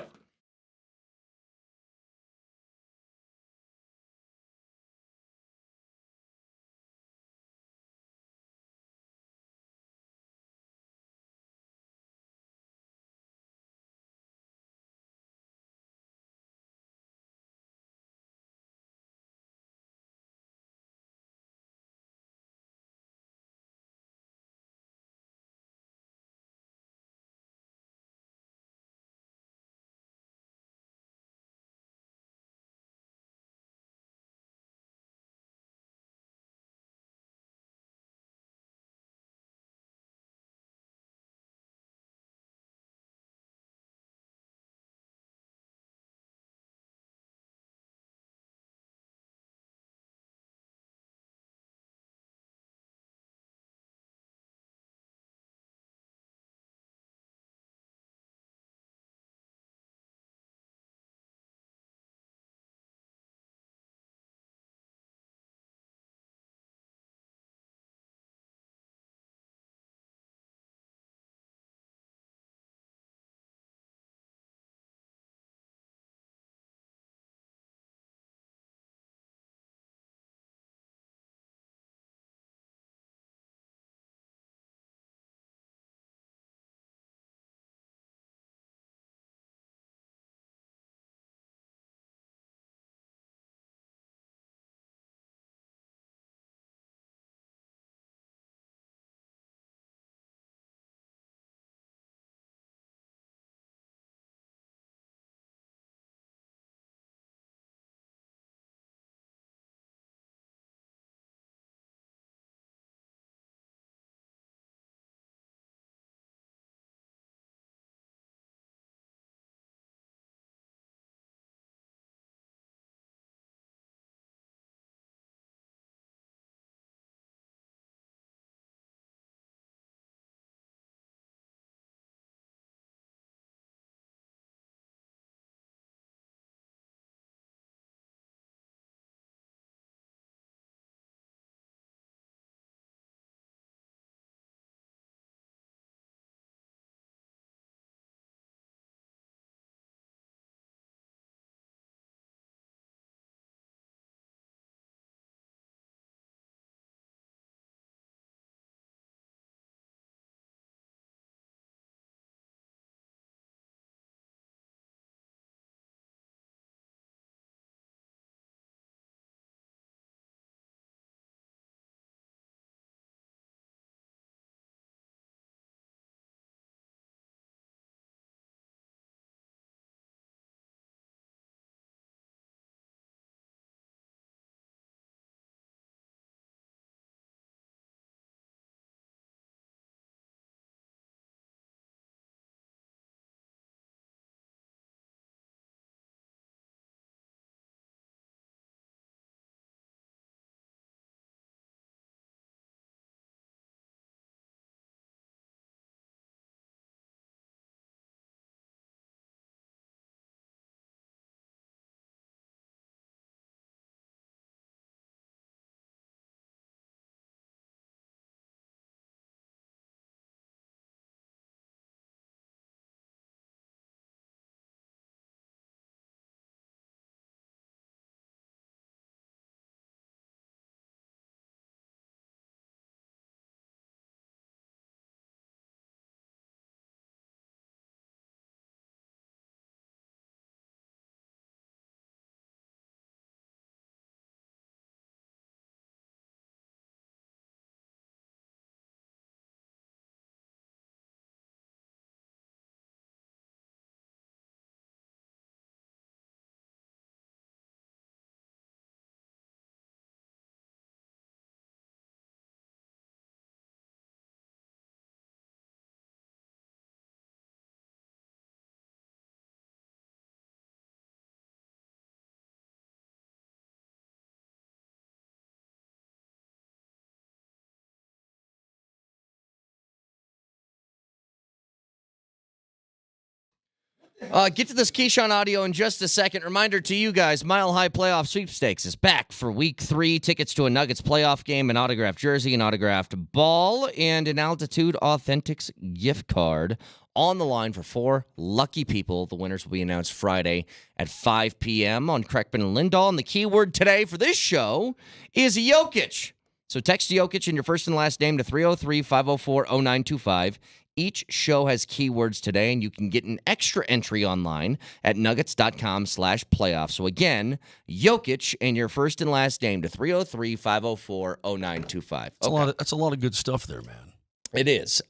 Get to this Keyshawn audio in just a second. Reminder to you guys, Mile High Playoff Sweepstakes is back for Week 3. Tickets to a Nuggets playoff game, an autographed jersey, an autographed ball, and an Altitude Authentics gift card on the line for 4 lucky people. The winners will be announced Friday at 5 p.m. on Kreckman and Lindahl. And the keyword today for this show is Jokic. So text Jokic and your first and last name to 303-504-0925. Each show has keywords today, and you can get an extra entry online at nuggets.com/playoff. So again, Jokic and your first and last name to 303-504-0925. That's a lot of good stuff there, man. It is.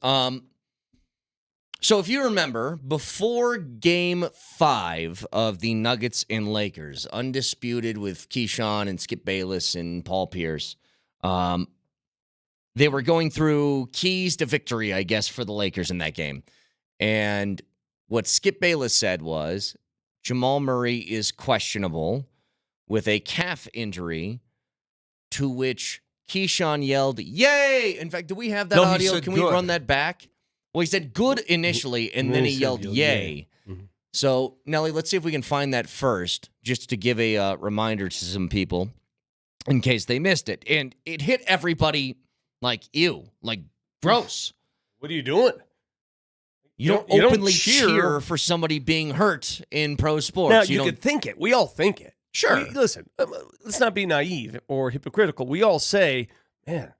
So if you remember, before Game 5 of the Nuggets and Lakers, undisputed with Keyshawn and Skip Bayless and Paul Pierce, they were going through keys to victory, I guess, for the Lakers in that game. And what Skip Bayless said was Jamal Murray is questionable with a calf injury, to which Keyshawn yelled, "Yay!" In fact, do we have that audio? Can we run that back? Well, he said good initially, and then he yelled, "Yay." Mm-hmm. So, Nelly, let's see if we can find that first, just to give a reminder to some people in case they missed it. And it hit everybody like, ew, like gross. What are you doing? You don't openly cheer for somebody being hurt in pro sports. Now, you could think it. We all think it. Sure. Listen, let's not be naive or hypocritical. We all say, man,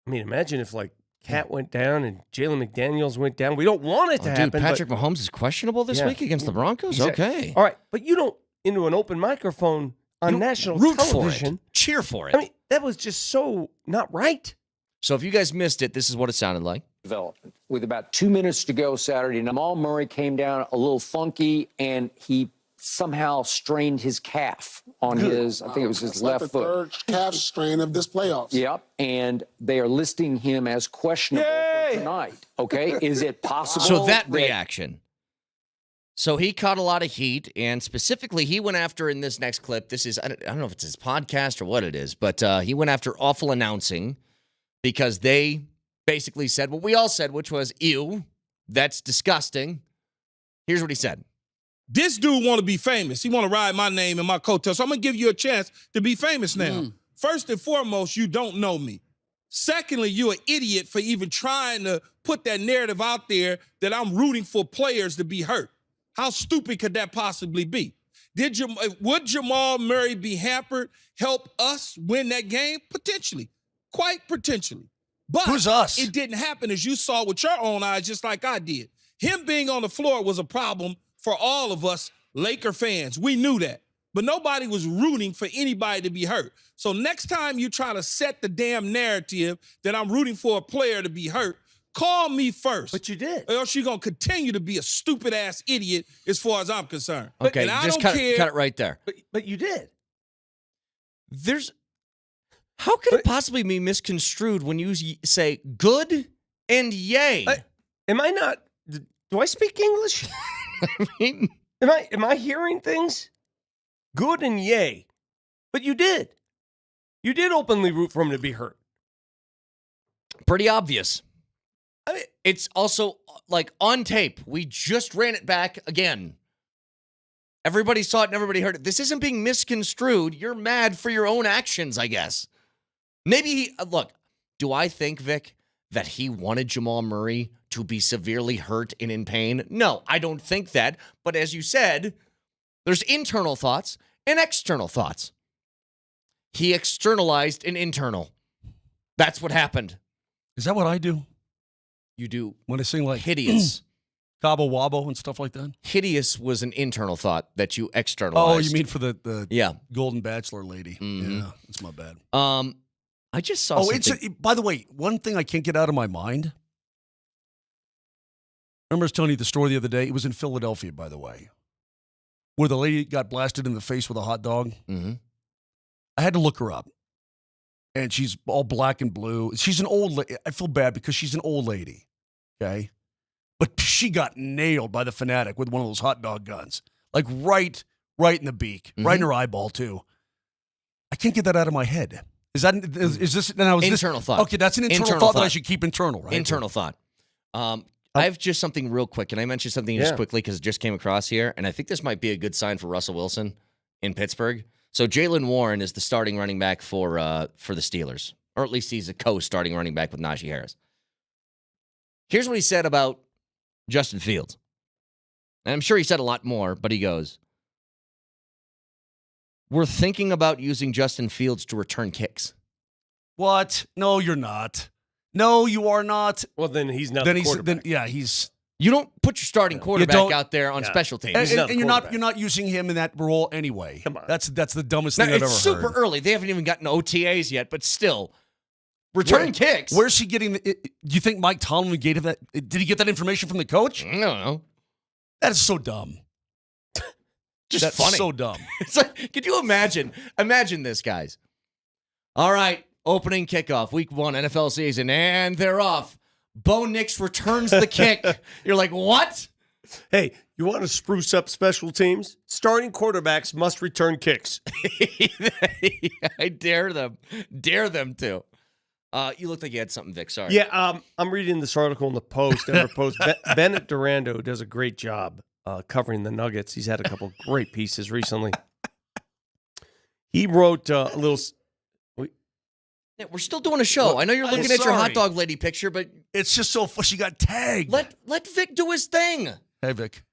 I mean, imagine if, like, Cat went down and Jalen McDaniels went down. We don't want it to happen. Dude, Patrick Mahomes is questionable this week against the Broncos? Exactly. Okay. All right, but you don't, into an open microphone on national television. For it. Cheer for it. I mean, that was just so not right. So if you guys missed it, this is what it sounded like. Development. With about 2 minutes to go Saturday, Jamal Murray came down a little funky, and he somehow strained his calf on his, I think it was his left foot. Third calf strain of this playoffs. Yep, and they are listing him as questionable for tonight. Okay, is it possible? So that reaction. So he caught a lot of heat, and specifically he went after, in this next clip, this is, I don't know if it's his podcast or what it is, but he went after Awful Announcing because they basically said what we all said, which was, ew, that's disgusting. Here's what he said. This dude want to be famous. He want to ride my name and my coattails. So I'm going to give you a chance to be famous now. First and foremost, you don't know me. Secondly, you're an idiot for even trying to put that narrative out there that I'm rooting for players to be hurt. How stupid could that possibly be? Would Jamal Murray be hampered, help us win that game? Potentially. Quite potentially. But who's us? It didn't happen, as you saw with your own eyes, just like I did. Him being on the floor was a problem for all of us Laker fans. We knew that. But nobody was rooting for anybody to be hurt. So next time you try to set the damn narrative that I'm rooting for a player to be hurt, call me first. But you did. Or else you're going to continue to be a stupid-ass idiot as far as I'm concerned. Okay, and I just don't cut it right there. But you did. How could it possibly be misconstrued when you say good and yay? Am I not? Do I speak English? I mean, am I hearing things? Good and yay. But you did. You did openly root for him to be hurt. Pretty obvious. I mean, it's also like on tape. We just ran it back again. Everybody saw it and everybody heard it. This isn't being misconstrued. You're mad for your own actions, I guess. Maybe look, do I think, Vic, that he wanted Jamal Murray to be severely hurt and in pain? No, I don't think that. But as you said, there's internal thoughts and external thoughts. He externalized an internal. That's what happened. Is that what I do? You do. When I sing like hideous. Cabo Wabo and stuff like that? Hideous was an internal thought that you externalized. Oh, you mean for the Golden Bachelor lady. Mm-hmm. Yeah, that's my bad. I just saw something. By the way, one thing I can't get out of my mind. Remember I was telling you the story the other day? It was in Philadelphia, by the way, where the lady got blasted in the face with a hot dog. Mm-hmm. I had to look her up. And she's all black and blue. She's an old lady. I feel bad because she's an old lady, okay? But she got nailed by the fanatic with one of those hot dog guns. Like right in the beak, right in her eyeball, too. I can't get that out of my head. Is this now? Internal thought. Okay, that's an internal thought that I should keep internal, right? Internal thought. I have just something real quick. Can I mention something just quickly because it just came across here? And I think this might be a good sign for Russell Wilson in Pittsburgh. So Jaylen Warren is the starting running back for the Steelers, or at least he's a co-starting running back with Najee Harris. Here's what he said about Justin Fields. And I'm sure he said a lot more, but he goes, "We're thinking about using Justin Fields to return kicks." What? No, you're not. No, you are not. Well, then he's not the quarterback. He's. You don't put your starting quarterback out there on special teams. And you're not using him in that role anyway. Come on. That's the dumbest thing I've ever heard. It's super early. They haven't even gotten OTAs yet, but still. Return kicks. Where's he getting do you think Mike Tomlin gave that? Did he get that information from the coach? I don't know. That is so dumb. That's funny. So dumb. It's like, could you imagine? Imagine this, guys. All right, opening kickoff, week 1, NFL season, and they're off. Bo Nix returns the kick. You're like, what? Hey, you want to spruce up special teams? Starting quarterbacks must return kicks. I dare them. Dare them to. You looked like you had something, Vic. Sorry. Yeah, I'm reading this article in the Post. Bennett Durando does a great job covering the Nuggets. He's had a couple great pieces recently. He wrote a little... Yeah, we're still doing a show. I know you're looking at your hot dog lady picture, but it's just so she got tagged. Let Vic do his thing. Hey, Vic.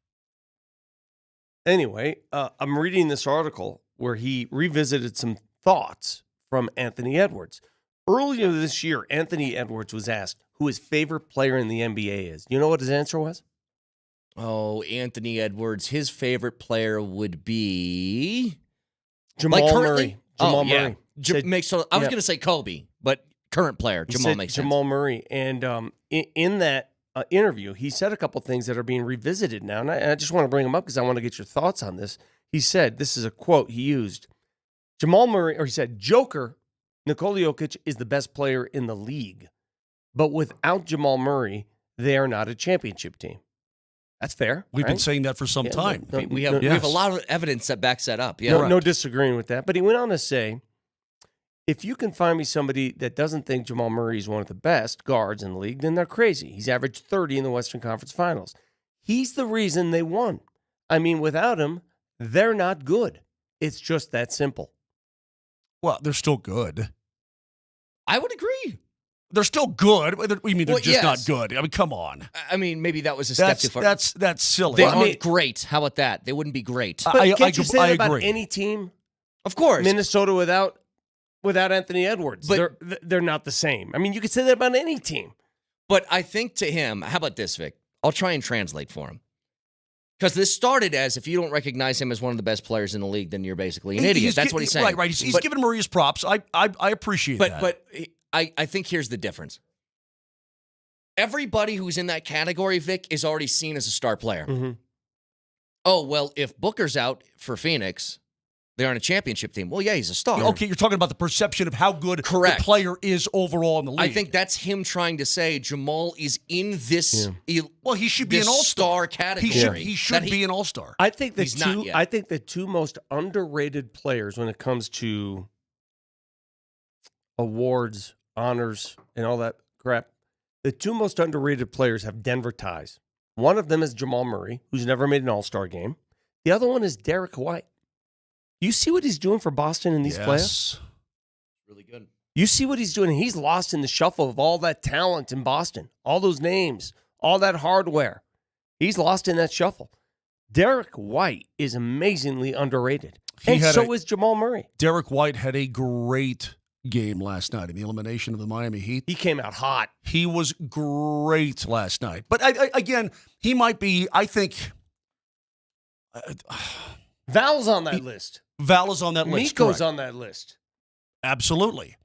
Anyway, I'm reading this article where he revisited some thoughts from Anthony Edwards. Earlier this year, Anthony Edwards was asked who his favorite player in the NBA is. You know what his answer was? Oh, Anthony Edwards. His favorite player would be Jamal Murray. Jamal Murray. I was going to say Kobe, but current player. Jamal makes sense. Jamal Murray. And in that interview, he said a couple things that are being revisited now. And I just want to bring them up because I want to get your thoughts on this. He said, this is a quote he used. Jamal Murray, or he said, Joker, Nikola Jokic is the best player in the league. But without Jamal Murray, they are not a championship team. That's fair. We've been saying that for some time. We have a lot of evidence that backs that up. Yeah, no disagreeing with that. But he went on to say, if you can find me somebody that doesn't think Jamal Murray is one of the best guards in the league, then they're crazy. He's averaged 30 in the Western Conference Finals. He's the reason they won. I mean, without him, they're not good. It's just that simple. Well, they're still good. I would agree. They're still good. What do you mean they're just not good? I mean, come on. I mean, maybe that was a step too far. That's silly. They aren't great. How about that? They wouldn't be great. But can't you say that about any team? Of course. Minnesota without Anthony Edwards. But they're not the same. I mean, you could say that about any team. But I think to him, how about this, Vic? I'll try and translate for him. Because this started as, if you don't recognize him as one of the best players in the league, then you're basically an idiot. That's what he's saying. Right. He's giving Murray his props. I appreciate that. But I think here's the difference. Everybody who's in that category, Vic, is already seen as a star player. Mm-hmm. Oh, well, if Booker's out for Phoenix, they're on a championship team. Well, yeah, he's a star. Okay, you're talking about the perception of how good the player is overall in the league. I think that's him trying to say Jamal is in this. Well, he should be an all-star category. He should be an all-star. I think the two most underrated players when it comes to awards, honors, and all that crap, the two most underrated players have Denver ties. One of them is Jamal Murray, who's never made an all-star game. The other one is Derek White. You see what he's doing for Boston in these playoffs? Really good. You see what he's doing. He's lost in the shuffle of all that talent in Boston, all those names, all that hardware. He's lost in that shuffle. Derek White is amazingly underrated. And so is Jamal Murray. Derek White had a great game last night in the elimination of the Miami Heat. He came out hot. He was great last night. But again, he might be, I think... Val's on that list. Val is on that list. Miko's on that list. Absolutely.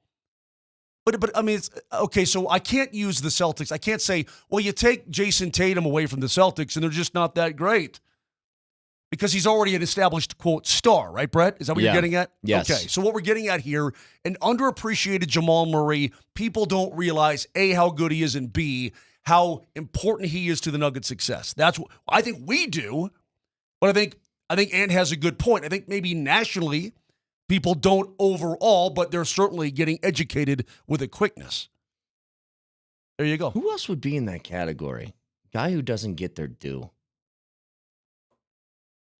But I mean, it's, okay, so I can't use the Celtics. I can't say, well, you take Jason Tatum away from the Celtics and they're just not that great. Because he's already an established, quote, star, right, Brett? Is that what you're getting at? Yes. Okay, so what we're getting at here, an underappreciated Jamal Murray, people don't realize, A, how good he is, and B, how important he is to the Nuggets' success. That's what I think we do, but I think Ant has a good point. I think maybe nationally, people don't overall, but they're certainly getting educated with a quickness. There you go. Who else would be in that category? Guy who doesn't get their due.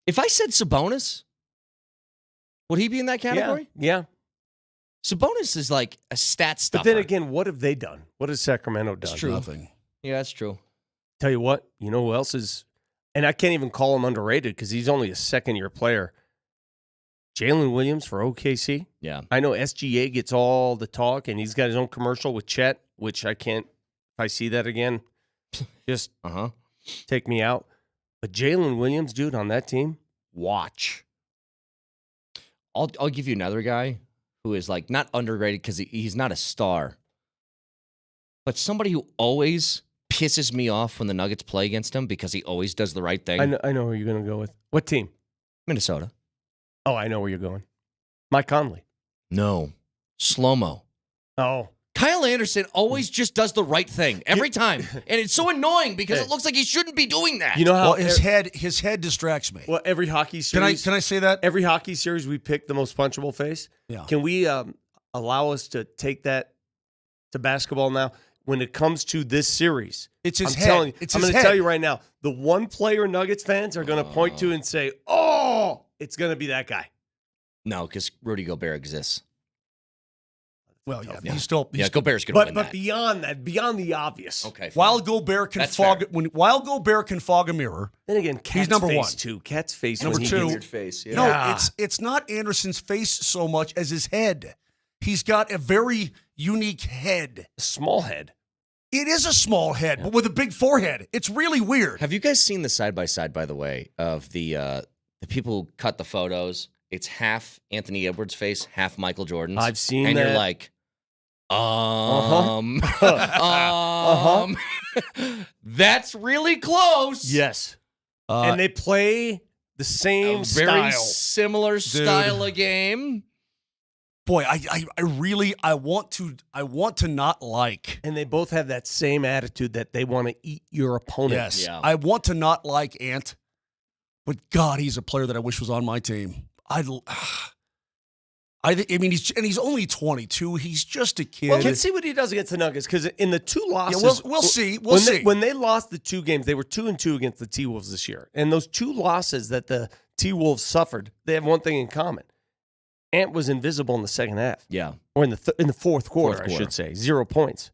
If I said Sabonis, would he be in that category? Yeah. Sabonis is like a stat stuffer. But then again, what have they done? What has Sacramento done? That's true. Nothing. Yeah, that's true. Tell you what, you know who else is, and I can't even call him underrated because he's only a second-year player. Jalen Williams for OKC. Yeah. I know SGA gets all the talk, and he's got his own commercial with Chet, which I can't, if I see that again, just take me out. But Jalen Williams, dude, on that team, watch. I'll give you another guy who is like not underrated because he's not a star, but somebody who always pisses me off when the Nuggets play against him because he always does the right thing. I know who you're going to go with. What team? Minnesota. Oh, I know where you're going. Mike Conley. No. Slow-mo. Oh. Kyle Anderson always just does the right thing every time. And it's so annoying because it looks like he shouldn't be doing that. You know how his head distracts me. Well, every hockey series. Can I say that? Every hockey series we pick the most punchable face. Yeah. Can we allow us to take that to basketball now? When it comes to this series, it's his I'm head. telling you, It's I'm his going to head. tell you right now, the one player Nuggets fans are going to point to and say, "Oh, it's going to be that guy." No, because Rudy Gobert exists. Well, yeah, he's still. Gobert's going to win But that. beyond that, beyond the obvious. Okay. fine. While Gobert can That's fog fair. while Gobert can fog a mirror, Then again, Cat's he's number face one. too. Cat's face Number when he two. gets- Weird face. Yeah. No, it's not Anderson's face so much as his head. He's got a very unique head. Small head. It is a small head, but with a big forehead. It's really weird. Have you guys seen the side-by-side, by the way, of the people who cut the photos? It's half Anthony Edwards' face, half Michael Jordan's. I've seen and that. you're like, that's really close. Yes. And they play the same Very style. similar style of game. Boy, I really want to not like. And they both have that same attitude that they want to eat your opponent. Yes, I want to not like Ant, but God, he's a player that I wish was on my team. I mean, he's only 22. He's just a kid. Well, let's see what he does against the Nuggets because in the two losses, we'll see. We'll see. When they lost the two games, they were 2-2 against the T-Wolves this year. And those two losses that the T-Wolves suffered, they have one thing in common. Ant was invisible in the second half. Yeah. Or in the fourth quarter, I should say. 0 points.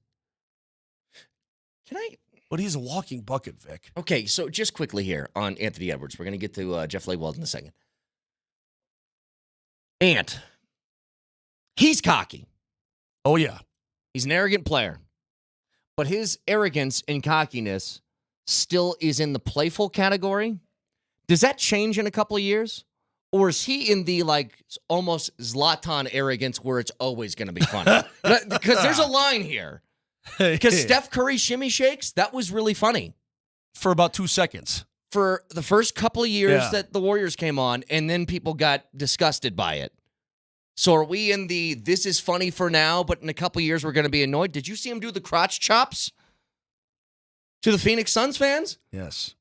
But he's a walking bucket, Vic. Okay, so just quickly here on Anthony Edwards. We're going to get to Jeff Leywald in a second. Ant. He's cocky. Oh, yeah. He's an arrogant player. But his arrogance and cockiness still is in the playful category. Does that change in a couple of years? Or is he in the, like, almost Zlatan arrogance where it's always going to be funny? Because there's a line here. Because Steph Curry shimmy shakes, that was really funny. For about 2 seconds. For the first couple of years Yeah. that the Warriors came on, and then people got disgusted by it. So are we in the, this is funny for now, but in a couple of years we're going to be annoyed? Did you see him do the crotch chops to the Phoenix Suns fans? Yes.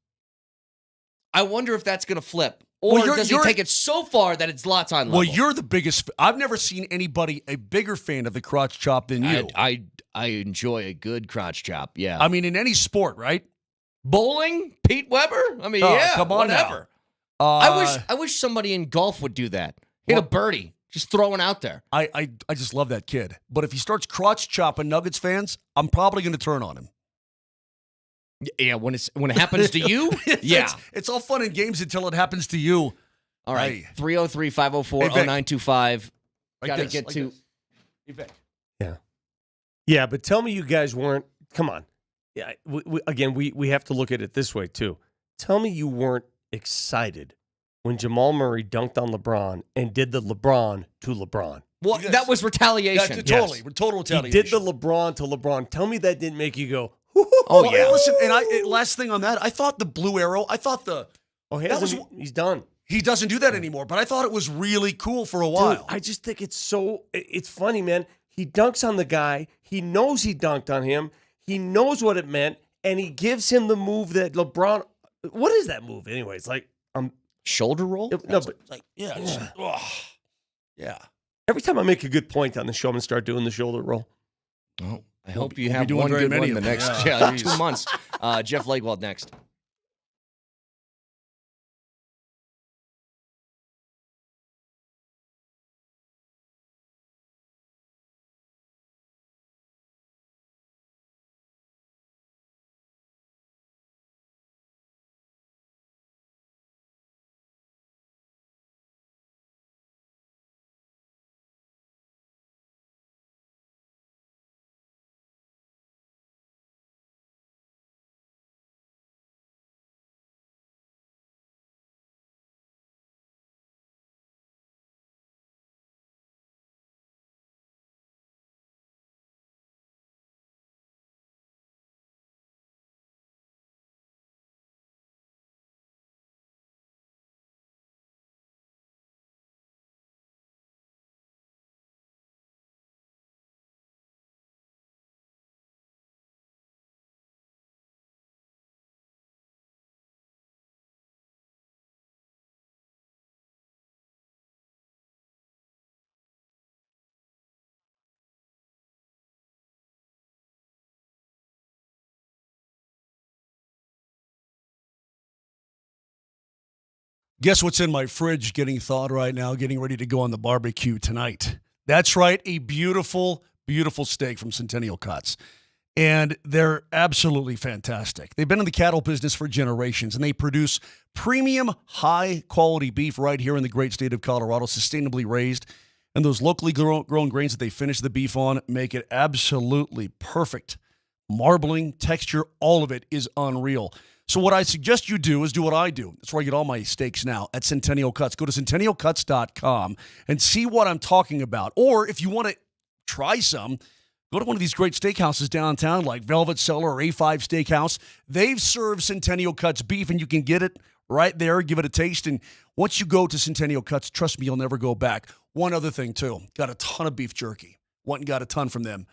I wonder if that's going to flip. Or Well, does he take it so far that it's Zlatan level? Well, you're the biggest. I've never seen anybody a bigger fan of the crotch chop than you. I enjoy a good crotch chop, yeah. I mean, in any sport, right? Bowling? Pete Weber? I mean, Oh, yeah, come on now. whatever. I wish somebody in golf would do that. Hit a birdie. Just throwing out there. I just love that kid. But if he starts crotch chopping Nuggets fans, I'm probably going to turn on him. Yeah, when it happens to you, yeah. It's all fun and games until it happens to you. All right, Hey. 303-504-0925. Like Got to this, get like to. this. Hey, Vic. Yeah, but tell me you guys weren't. Come on. Yeah, we have to look at it this way, too. Tell me you weren't excited when Jamal Murray dunked on LeBron and did the LeBron to LeBron. Well, that was retaliation. That's totally, total retaliation. He did the LeBron to LeBron. Tell me that didn't make you go, oh, Well, yeah. Listen, and last thing on that, I thought the blue arrow. I thought he's done. He doesn't do that anymore. But I thought it was really cool for a while. Dude, I just think it's funny, man. He dunks on the guy. He knows he dunked on him. He knows what it meant, and he gives him the move that LeBron. What is that move, anyways? Like, shoulder roll? No, but like, yeah. Yeah. Every time I make a good point on the show, I'm gonna start doing the shoulder roll. Oh, I hope you we'll be have doing one very good many one in of the them. next Yeah, 2 jeez. months. Jeff Legwald next. Guess what's in my fridge getting thawed right now, getting ready to go on the barbecue tonight? That's right, a beautiful, beautiful steak from Centennial Cuts. And they're absolutely fantastic. They've been in the cattle business for generations, and they produce premium, high-quality beef right here in the great state of Colorado, sustainably raised. And those locally grown grains that they finish the beef on make it absolutely perfect. Marbling, texture, all of it is unreal. So what I suggest you do is do what I do. That's where I get all my steaks now, at Centennial Cuts. Go to centennialcuts.com and see what I'm talking about. Or if you want to try some, go to one of these great steakhouses downtown like Velvet Cellar or A5 Steakhouse. They've served Centennial Cuts beef, and you can get it right there. Give it a taste. And once you go to Centennial Cuts, trust me, you'll never go back. One other thing, too. Got a ton of beef jerky. Went and got a ton from them.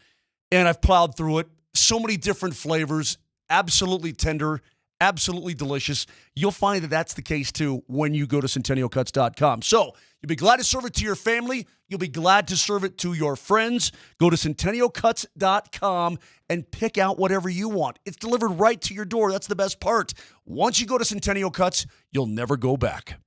And I've plowed through it. So many different flavors. Absolutely tender. Absolutely delicious. You'll find that that's the case, too, when you go to centennialcuts.com. So you'll be glad to serve it to your family. You'll be glad to serve it to your friends. Go to centennialcuts.com and pick out whatever you want. It's delivered right to your door. That's the best part. Once you go to Centennial Cuts, you'll never go back.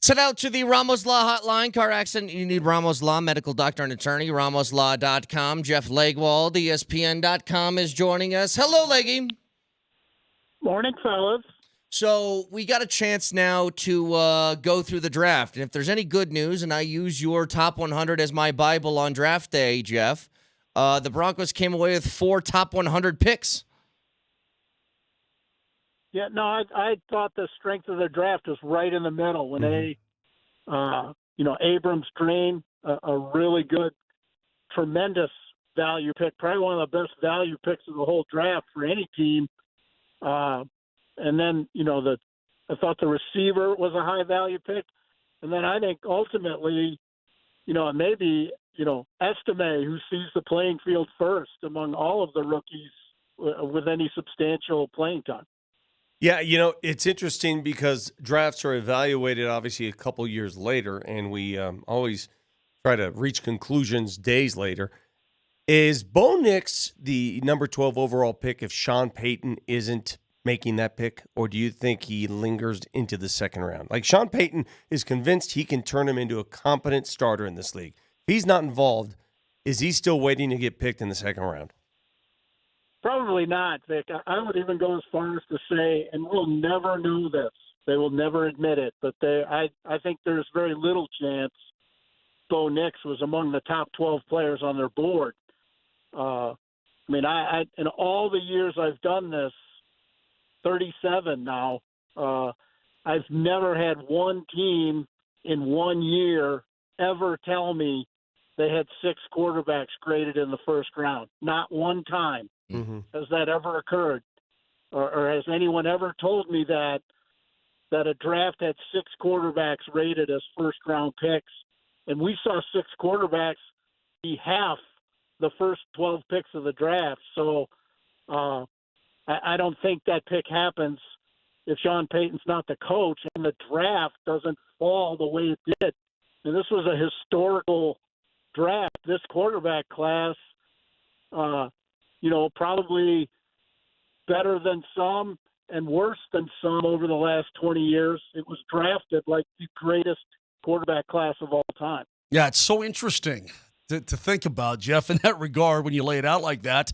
Send out to the Ramos Law Hotline. Car accident, you need Ramos Law, medical doctor and attorney, ramoslaw.com. Jeff Legwald, ESPN.com is joining us. Hello, Leggy. Morning, fellas. So we got a chance now to go through the draft. And if there's any good news, and I use your top 100 as my Bible on draft day, Jeff, the Broncos came away with 4 top 100 picks. Yeah, no, I thought the strength of the draft was right in the middle when they, Abrams Green, a really good, tremendous value pick, probably one of the best value picks of the whole draft for any team. And then, I thought the receiver was a high value pick. And then I think ultimately, maybe, Estime, who sees the playing field first among all of the rookies with any substantial playing time. Yeah, it's interesting because drafts are evaluated obviously a couple years later, and we always try to reach conclusions days later. Is Bo Nix the number 12 overall pick if Sean Payton isn't making that pick, or do you think he lingers into the second round? Like, Sean Payton is convinced he can turn him into a competent starter in this league. If he's not involved, is he still waiting to get picked in the second round? Probably not, Vic. I would even go as far as to say, and we'll never know this. They will never admit it, but I think there's very little chance Bo Nix was among the top 12 players on their board. I in all the years I've done this, 37 now, I've never had one team in 1 year ever tell me they had 6 quarterbacks graded in the first round. Not one time. Mm-hmm. Has that ever occurred? Or has anyone ever told me that a draft had 6 quarterbacks rated as first-round picks? And we saw 6 quarterbacks be half the first 12 picks of the draft. So I don't think that pick happens if Sean Payton's not the coach and the draft doesn't fall the way it did. And this was a historical draft. This quarterback class, probably better than some and worse than some over the last 20 years. It was drafted like the greatest quarterback class of all time. Yeah, it's so interesting to think about, Jeff, in that regard when you lay it out like that.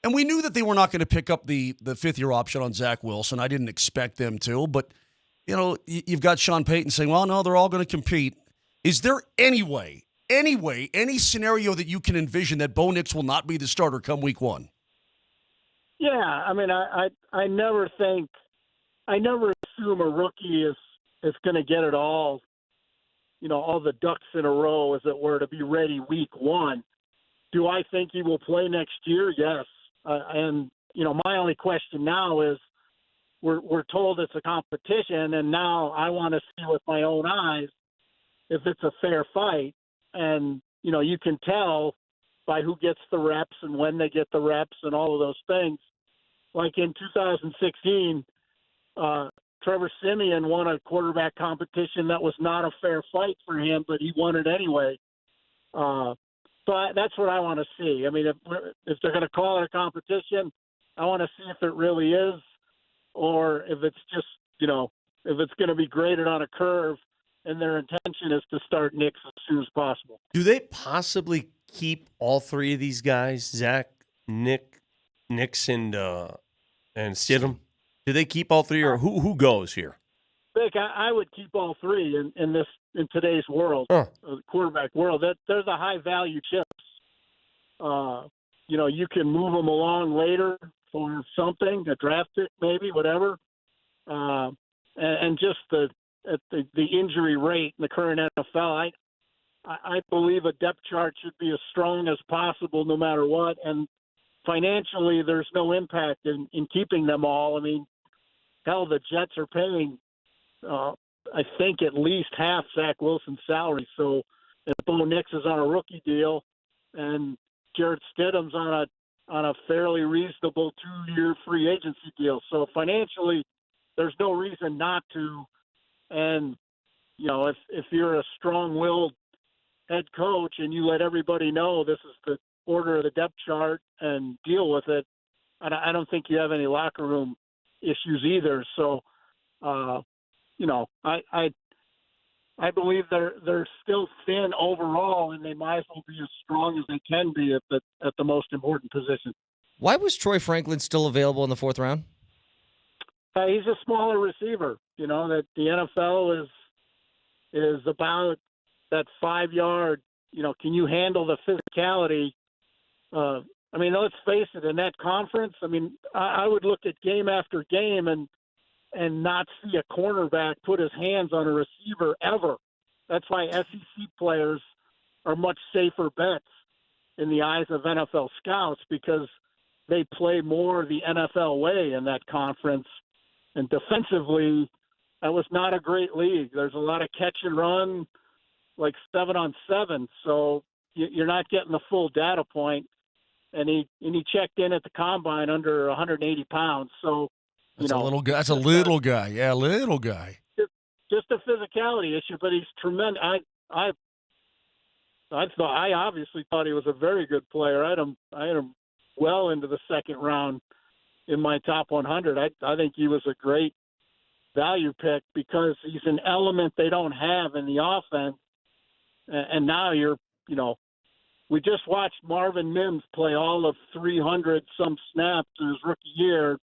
And we knew that they were not going to pick up the fifth-year option on Zach Wilson. I didn't expect them to. But, you've got Sean Payton saying, well, no, they're all going to compete. Is there any scenario that you can envision that Bo Nix will not be the starter come week 1? Yeah, I never assume a rookie is going to get it all, all the ducks in a row, as it were, to be ready week 1. Do I think he will play next year? Yes. My only question now is we're told it's a competition, and now I want to see with my own eyes if it's a fair fight. And, you can tell by who gets the reps and when they get the reps and all of those things. Like in 2016, Trevor Siemian won a quarterback competition that was not a fair fight for him, but he won it anyway. So that's what I want to see. If they're going to call it a competition, I want to see if it really is, or if it's just, if it's going to be graded on a curve and their intention is to start Nix as soon as possible. Do they possibly keep all 3 of these guys, Zach, Nix, and Stidham? Do they keep all 3, or who goes here? Vic, I would keep all 3 in today's world, quarterback world. There's a high value chips. You can move them along later for something, a draft pick maybe, whatever. And just the injury rate in the current NFL, I believe a depth chart should be as strong as possible no matter what. And financially, there's no impact in keeping them all. Hell, the Jets are paying, I think, at least half Zach Wilson's salary. So if Bo Nix is on a rookie deal and Jarrett Stidham's on a fairly reasonable 2-year free agency deal. So financially, there's no reason not to. And, if you're a strong-willed head coach and you let everybody know this is the order of the depth chart and deal with it, I don't think you have any locker room issues either. So, I I believe they're still thin overall, and they might as well be as strong as they can be at the most important position. Why was Troy Franklin still available in the 4th round? He's a smaller receiver. You know that the NFL is about that 5-yard. You know, can you handle the physicality? I mean, let's face it. In that conference, I mean, I would look at game after game and not see a cornerback put his hands on a receiver ever. That's why SEC players are much safer bets in the eyes of NFL scouts, because they play more the NFL way in that conference. And defensively, that was not a great league. There's a lot of catch and run, like 7-on-7. So you're not getting the full data point. And he checked in at the combine under 180 pounds. So, That's a little guy. That's a little guy. Yeah, little guy. Just a physicality issue, but he's tremendous. I obviously thought he was a very good player. I had him well into the 2nd round in my top 100. I think he was a great value pick because he's an element they don't have in the offense. And now we just watched Marvin Mims play all of 300 some snaps in his rookie year.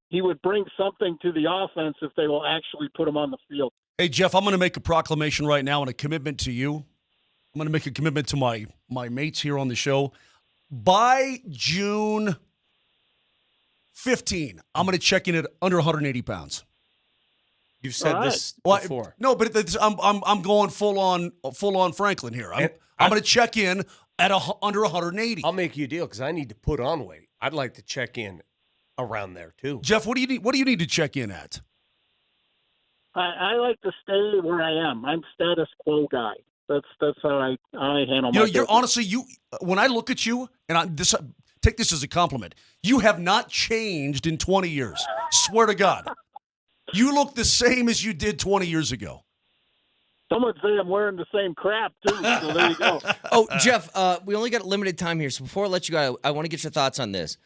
He would bring something to the offense if they will actually put him on the field. Hey, Jeff, I'm going to make a proclamation right now and a commitment to you. I'm going to make a commitment to my mates here on the show. By June 15, I'm going to check in at under 180 pounds. You've said this before. No, but I'm going full on Franklin here. I'm going to check in at under 180. I'll make you a deal because I need to put on weight. I'd like to check in around there too. Jeff, what do you need to check in at? I like to stay where I am. I'm status quo guy. That's how I handle my business. You're honestly, when I look at you, and take this as a compliment, you have not changed in 20 years. Swear to God. You look the same as you did 20 years ago. Some would say I'm wearing the same crap, too, so there you go. Oh, Jeff, we only got limited time here, so before I let you go, I want to get your thoughts on this.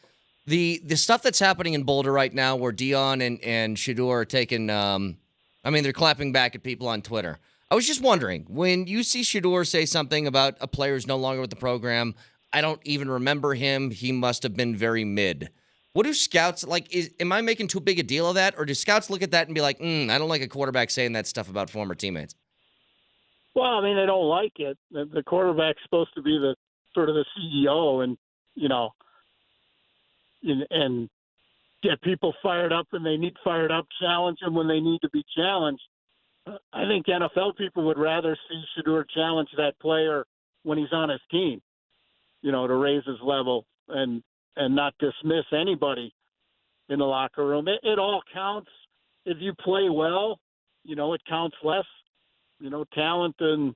The stuff that's happening in Boulder right now where Dion and Shedeur are taking, they're clapping back at people on Twitter. I was just wondering, when you see Shedeur say something about a player who's no longer with the program, I don't even remember him, he must have been very mid. What do scouts, am I making too big a deal of that? Or do scouts look at that and be like, I don't like a quarterback saying that stuff about former teammates? Well, I mean, they don't like it. The quarterback's supposed to be the sort of the CEO and, and get people fired up when they need fired up, challenge them when they need to be challenged. I think NFL people would rather see Shedeur challenge that player when he's on his team, to raise his level and not dismiss anybody in the locker room. It all counts. If you play well, it counts less. Talent and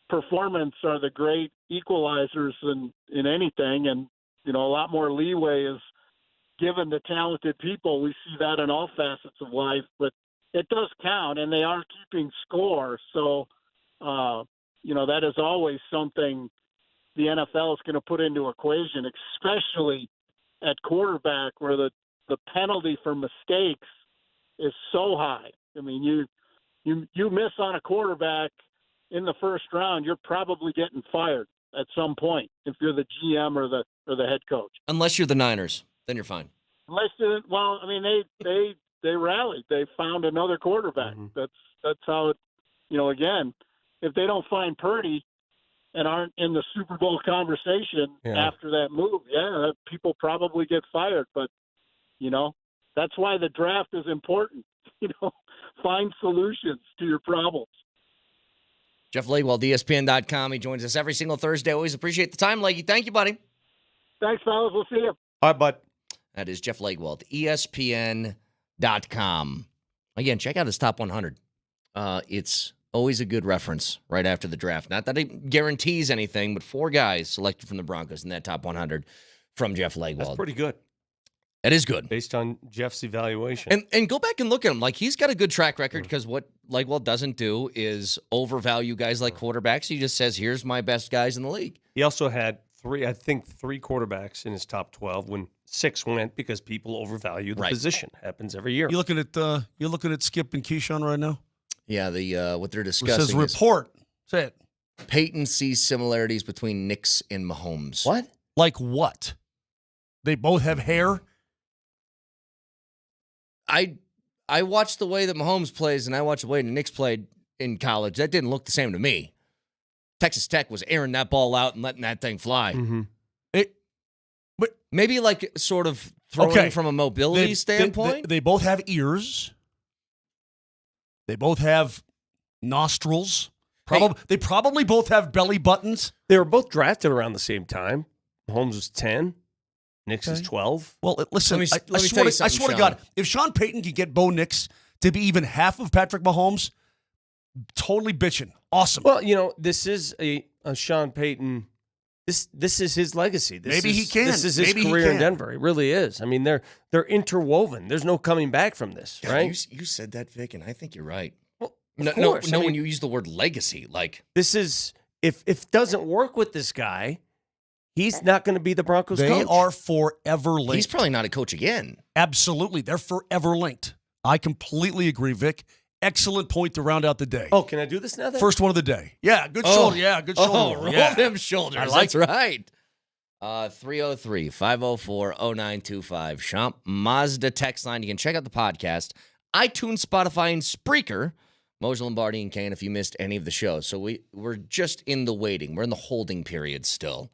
performance are the great equalizers in anything. And, a lot more leeway is given to talented people. We see that in all facets of life, but it does count, and they are keeping score. So, that is always something the NFL is going to put into equation, especially at quarterback where the penalty for mistakes is so high. I mean, you miss on a quarterback in the 1st round, you're probably getting fired at some point if you're the GM or the head coach. Unless you're the Niners, then you're fine. They rallied. They found another quarterback. Mm-hmm. That's how it. Again, if they don't find Purdy and aren't in the Super Bowl conversation after that move, people probably get fired. But that's why the draft is important. Find solutions to your problems. Jeff Legwold, ESPN.com. He joins us every single Thursday. Always appreciate the time, Leggy. Thank you, buddy. Thanks, fellas. We'll see you. All right, bud. That is Jeff Legwold, ESPN.com. Again, check out his top 100. It's always a good reference right after the draft. Not that it guarantees anything, but 4 guys selected from the Broncos in that top 100 from Jeff Legwold. That's pretty good. That is good. Based on Jeff's evaluation. And go back and look at him. He's got a good track record because what Legwold doesn't do is overvalue guys like quarterbacks. He just says, here's my best guys in the league. He also had 3 quarterbacks in his top 12 when 6 went because people overvalue the position. Happens every year. You looking at Skip and Keyshawn right now? Yeah, the what they're It discussing says is report. Say it. Peyton sees similarities between Knicks and Mahomes. What? Like what? They both have hair? I watched the way that Mahomes plays, and I watched the way the Knicks played in college. That didn't look the same to me. Texas Tech was airing that ball out and letting that thing fly. Mm-hmm. But maybe like sort of throwing from a mobility standpoint. They both have ears. They both have nostrils. They probably both have belly buttons. They were both drafted around the same time. Mahomes was 10. Nix is 12. Well, listen, Let me I tell you swear something, to God, if Sean Payton could get Bo Nix to be even half of Patrick Mahomes, totally bitching. Awesome. Well, this is a Sean Payton. This is his legacy. Maybe he can. This is his Maybe he career in can. Denver. It really is. I mean, they're interwoven. There's no coming back from this, God, right? You said that, Vic, and I think you're right. Well, No, of course. I mean, when you use the word legacy, like this is if it doesn't work with this guy, he's not going to be the Broncos They coach. are forever linked. he's probably not a coach again. Absolutely. They're forever linked. I completely agree, Vic. Excellent point to round out the day. Oh, can I do this now then? First one of the day. Yeah, good shoulder. Yeah, good shoulder. roll yeah. them shoulders. I like That's right. 303-504-0925. Champ Mazda text line. You can check out the podcast, iTunes, Spotify, and Spreaker. Moshe Lombardi and Kane if you missed any of the shows. So we're just in the waiting. We're in the holding period still.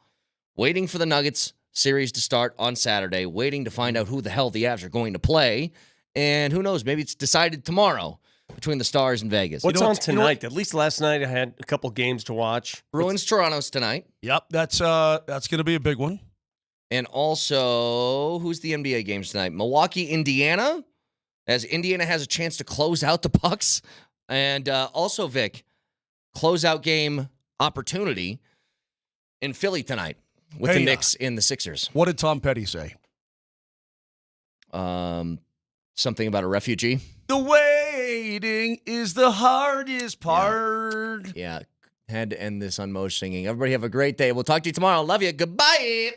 Waiting for the Nuggets series to start on Saturday. Waiting to find out who the hell the Avs are going to play. And who knows, maybe it's decided tomorrow between the Stars and Vegas. What's on tonight? At least last night I had a couple games to watch. Bruins Toronto's tonight. Yep, that's going to be a big one. And also, who's the NBA games tonight? Milwaukee, Indiana, as Indiana has a chance to close out the Bucks. And also, Vic, closeout game opportunity in Philly tonight with the Knicks and the Sixers. What did Tom Petty say? Something about a refugee. The waiting is the hardest part. Yeah, had to end this on Moshe singing. Everybody have a great day. We'll talk to you tomorrow. Love you. Goodbye.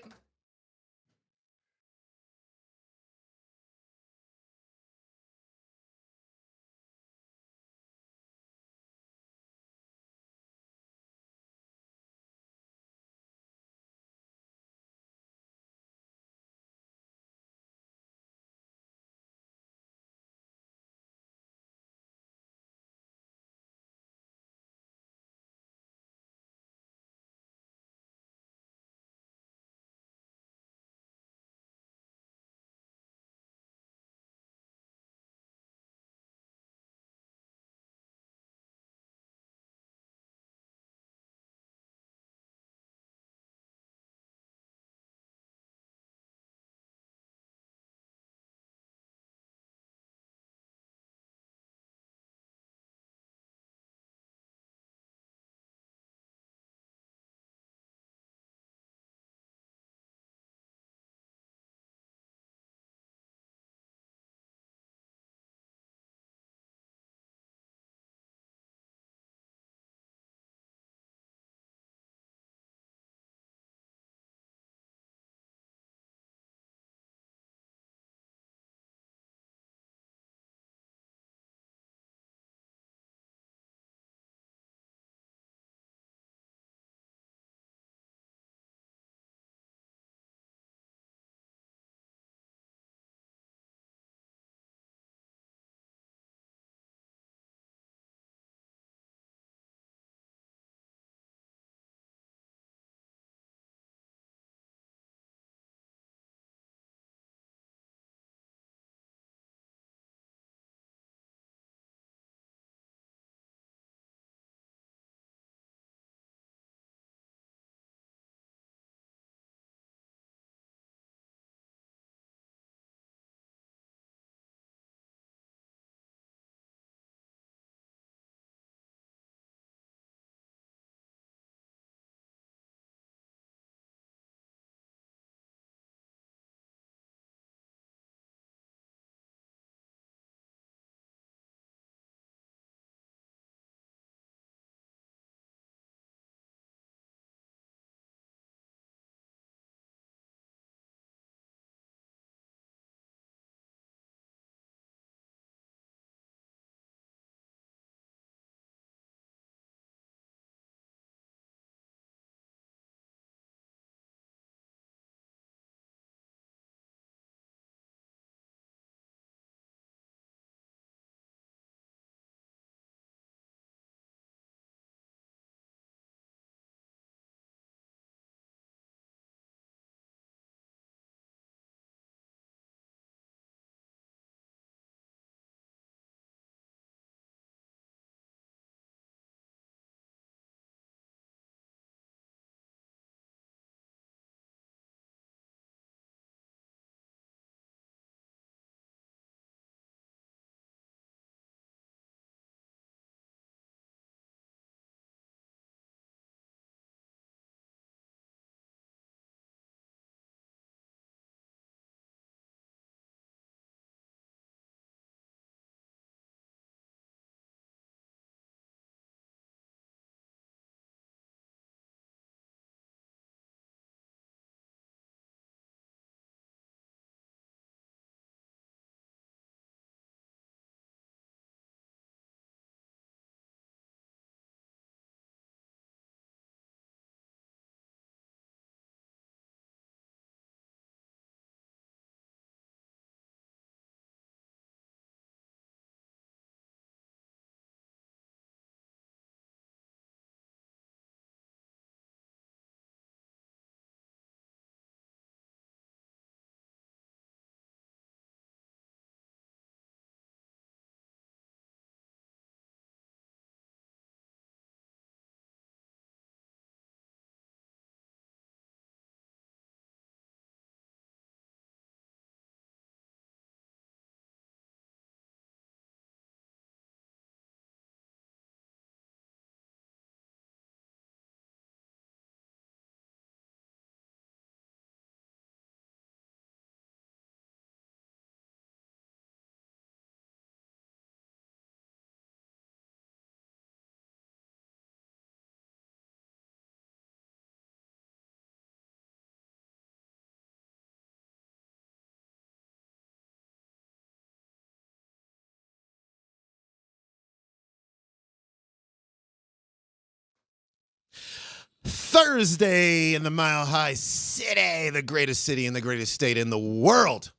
Thursday in the Mile High City, the greatest city in the greatest state in the world.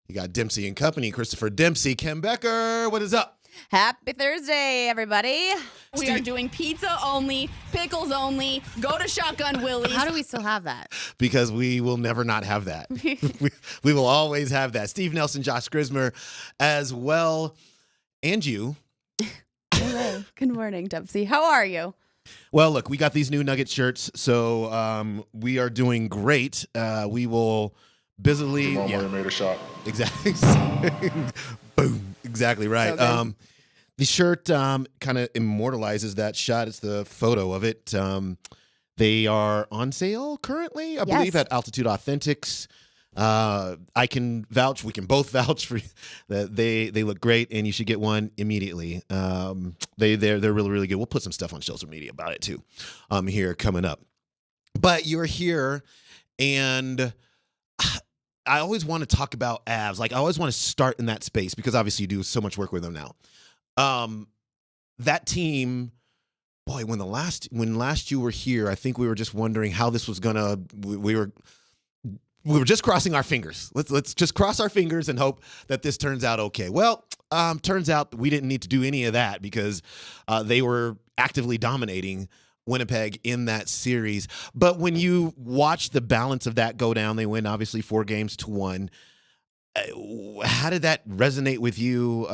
You got Dempsey and Company, Christopher Dempsey, Ken Becker. What is up? Happy Thursday, everybody. We are doing pizza only, pickles only. Go to Shotgun Willie's. How do we still have that? Because we will never not have that. we will always have that. Steve Nelson, Josh Grismer as well. And you. Hello. Good morning, Dempsey. How are you? Well, look, we got these new Nugget shirts, so we are doing great. We will busily. Made a shot. Exactly. Boom. Exactly right. So the shirt kind of immortalizes that shot. It's the photo of it. They are on sale currently, I believe, at Altitude Authentics. I can vouch. We can both vouch for that. They look great, and you should get one immediately. They're really, really good. We'll put some stuff on social media about it too. Here coming up. But you're here, and I always want to talk about Avs. Like I always want to start in that space because obviously you do so much work with them now. That team, boy, when last you were here, I think we were just wondering how this was gonna. We were just crossing our fingers. Let's just cross our fingers and hope that this turns out okay. Well, turns out we didn't need to do any of that because they were actively dominating Winnipeg in that series. But when you watch the balance of that go down, they win obviously 4-1. How did that resonate with you?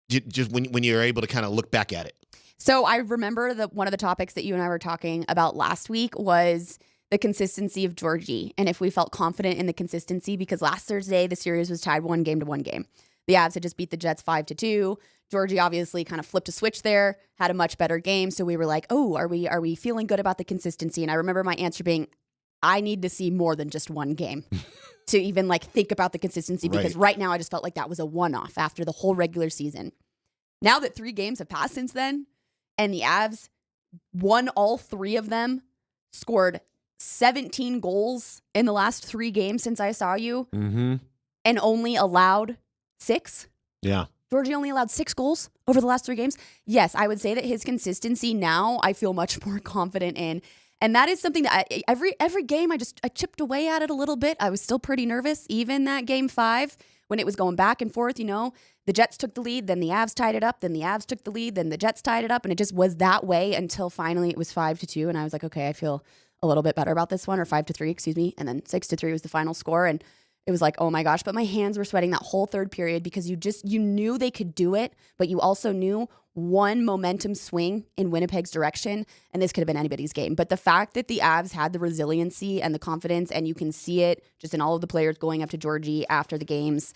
Just when you're able to kind of look back at it. So I remember that one of the topics that you and I were talking about last week was the consistency of Georgie and if we felt confident in the consistency, because last Thursday the series was tied 1-1 game. The Avs had just beat the Jets 5-2. Georgie obviously kind of flipped a switch there, had a much better game. So we were like, oh, are we feeling good about the consistency? And I remember my answer being, I need to see more than just one game to even like think about the consistency, because right now I just felt like that was a one-off after the whole regular season. Now that 3 games have passed since then, and the Avs won all 3 of them, scored 17 goals in the last 3 games since I saw you, and only allowed 6. Yeah. Georgie only allowed 6 goals over the last 3 games. Yes, I would say that his consistency now I feel much more confident in. And that is something that every game I chipped away at it a little bit. I was still pretty nervous, even that game 5 when it was going back and forth. You know, the Jets took the lead, then the Avs tied it up, then the Avs took the lead, then the Jets tied it up, and it just was that way until finally it was 5-2, and I was like, okay, I feel a little bit better about this one, or 5-3, excuse me, and then 6-3 was the final score, and it was like, oh my gosh, but my hands were sweating that whole third period because you knew they could do it, but you also knew one momentum swing in Winnipeg's direction, and this could have been anybody's game. But the fact that the Avs had the resiliency and the confidence, and you can see it just in all of the players going up to Georgie after the games,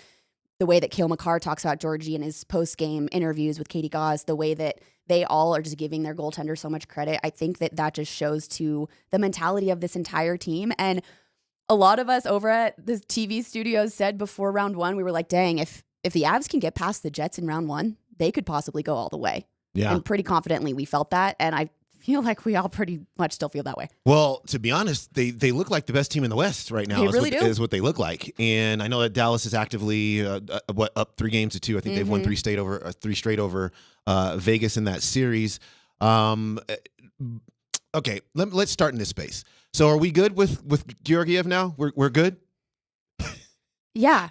the way that Cale Makar talks about Georgie in his post-game interviews with Katie Gauze, the way that they all are just giving their goaltender so much credit, I think that just shows to the mentality of this entire team. And a lot of us over at the TV studios said before round 1, we were like, dang, if the Avs can get past the Jets in round 1, they could possibly go all the way. Yeah. And pretty confidently we felt that. And I feel like we all pretty much still feel that way. Well, to be honest, they look like the best team in the West right now. They really do. Is what they look like. And I know that Dallas is actively up 3-2. I think they've won 3 straight over Vegas in that series. Okay, let's start in this space. So are we good with Georgiev now? We're good? Yeah.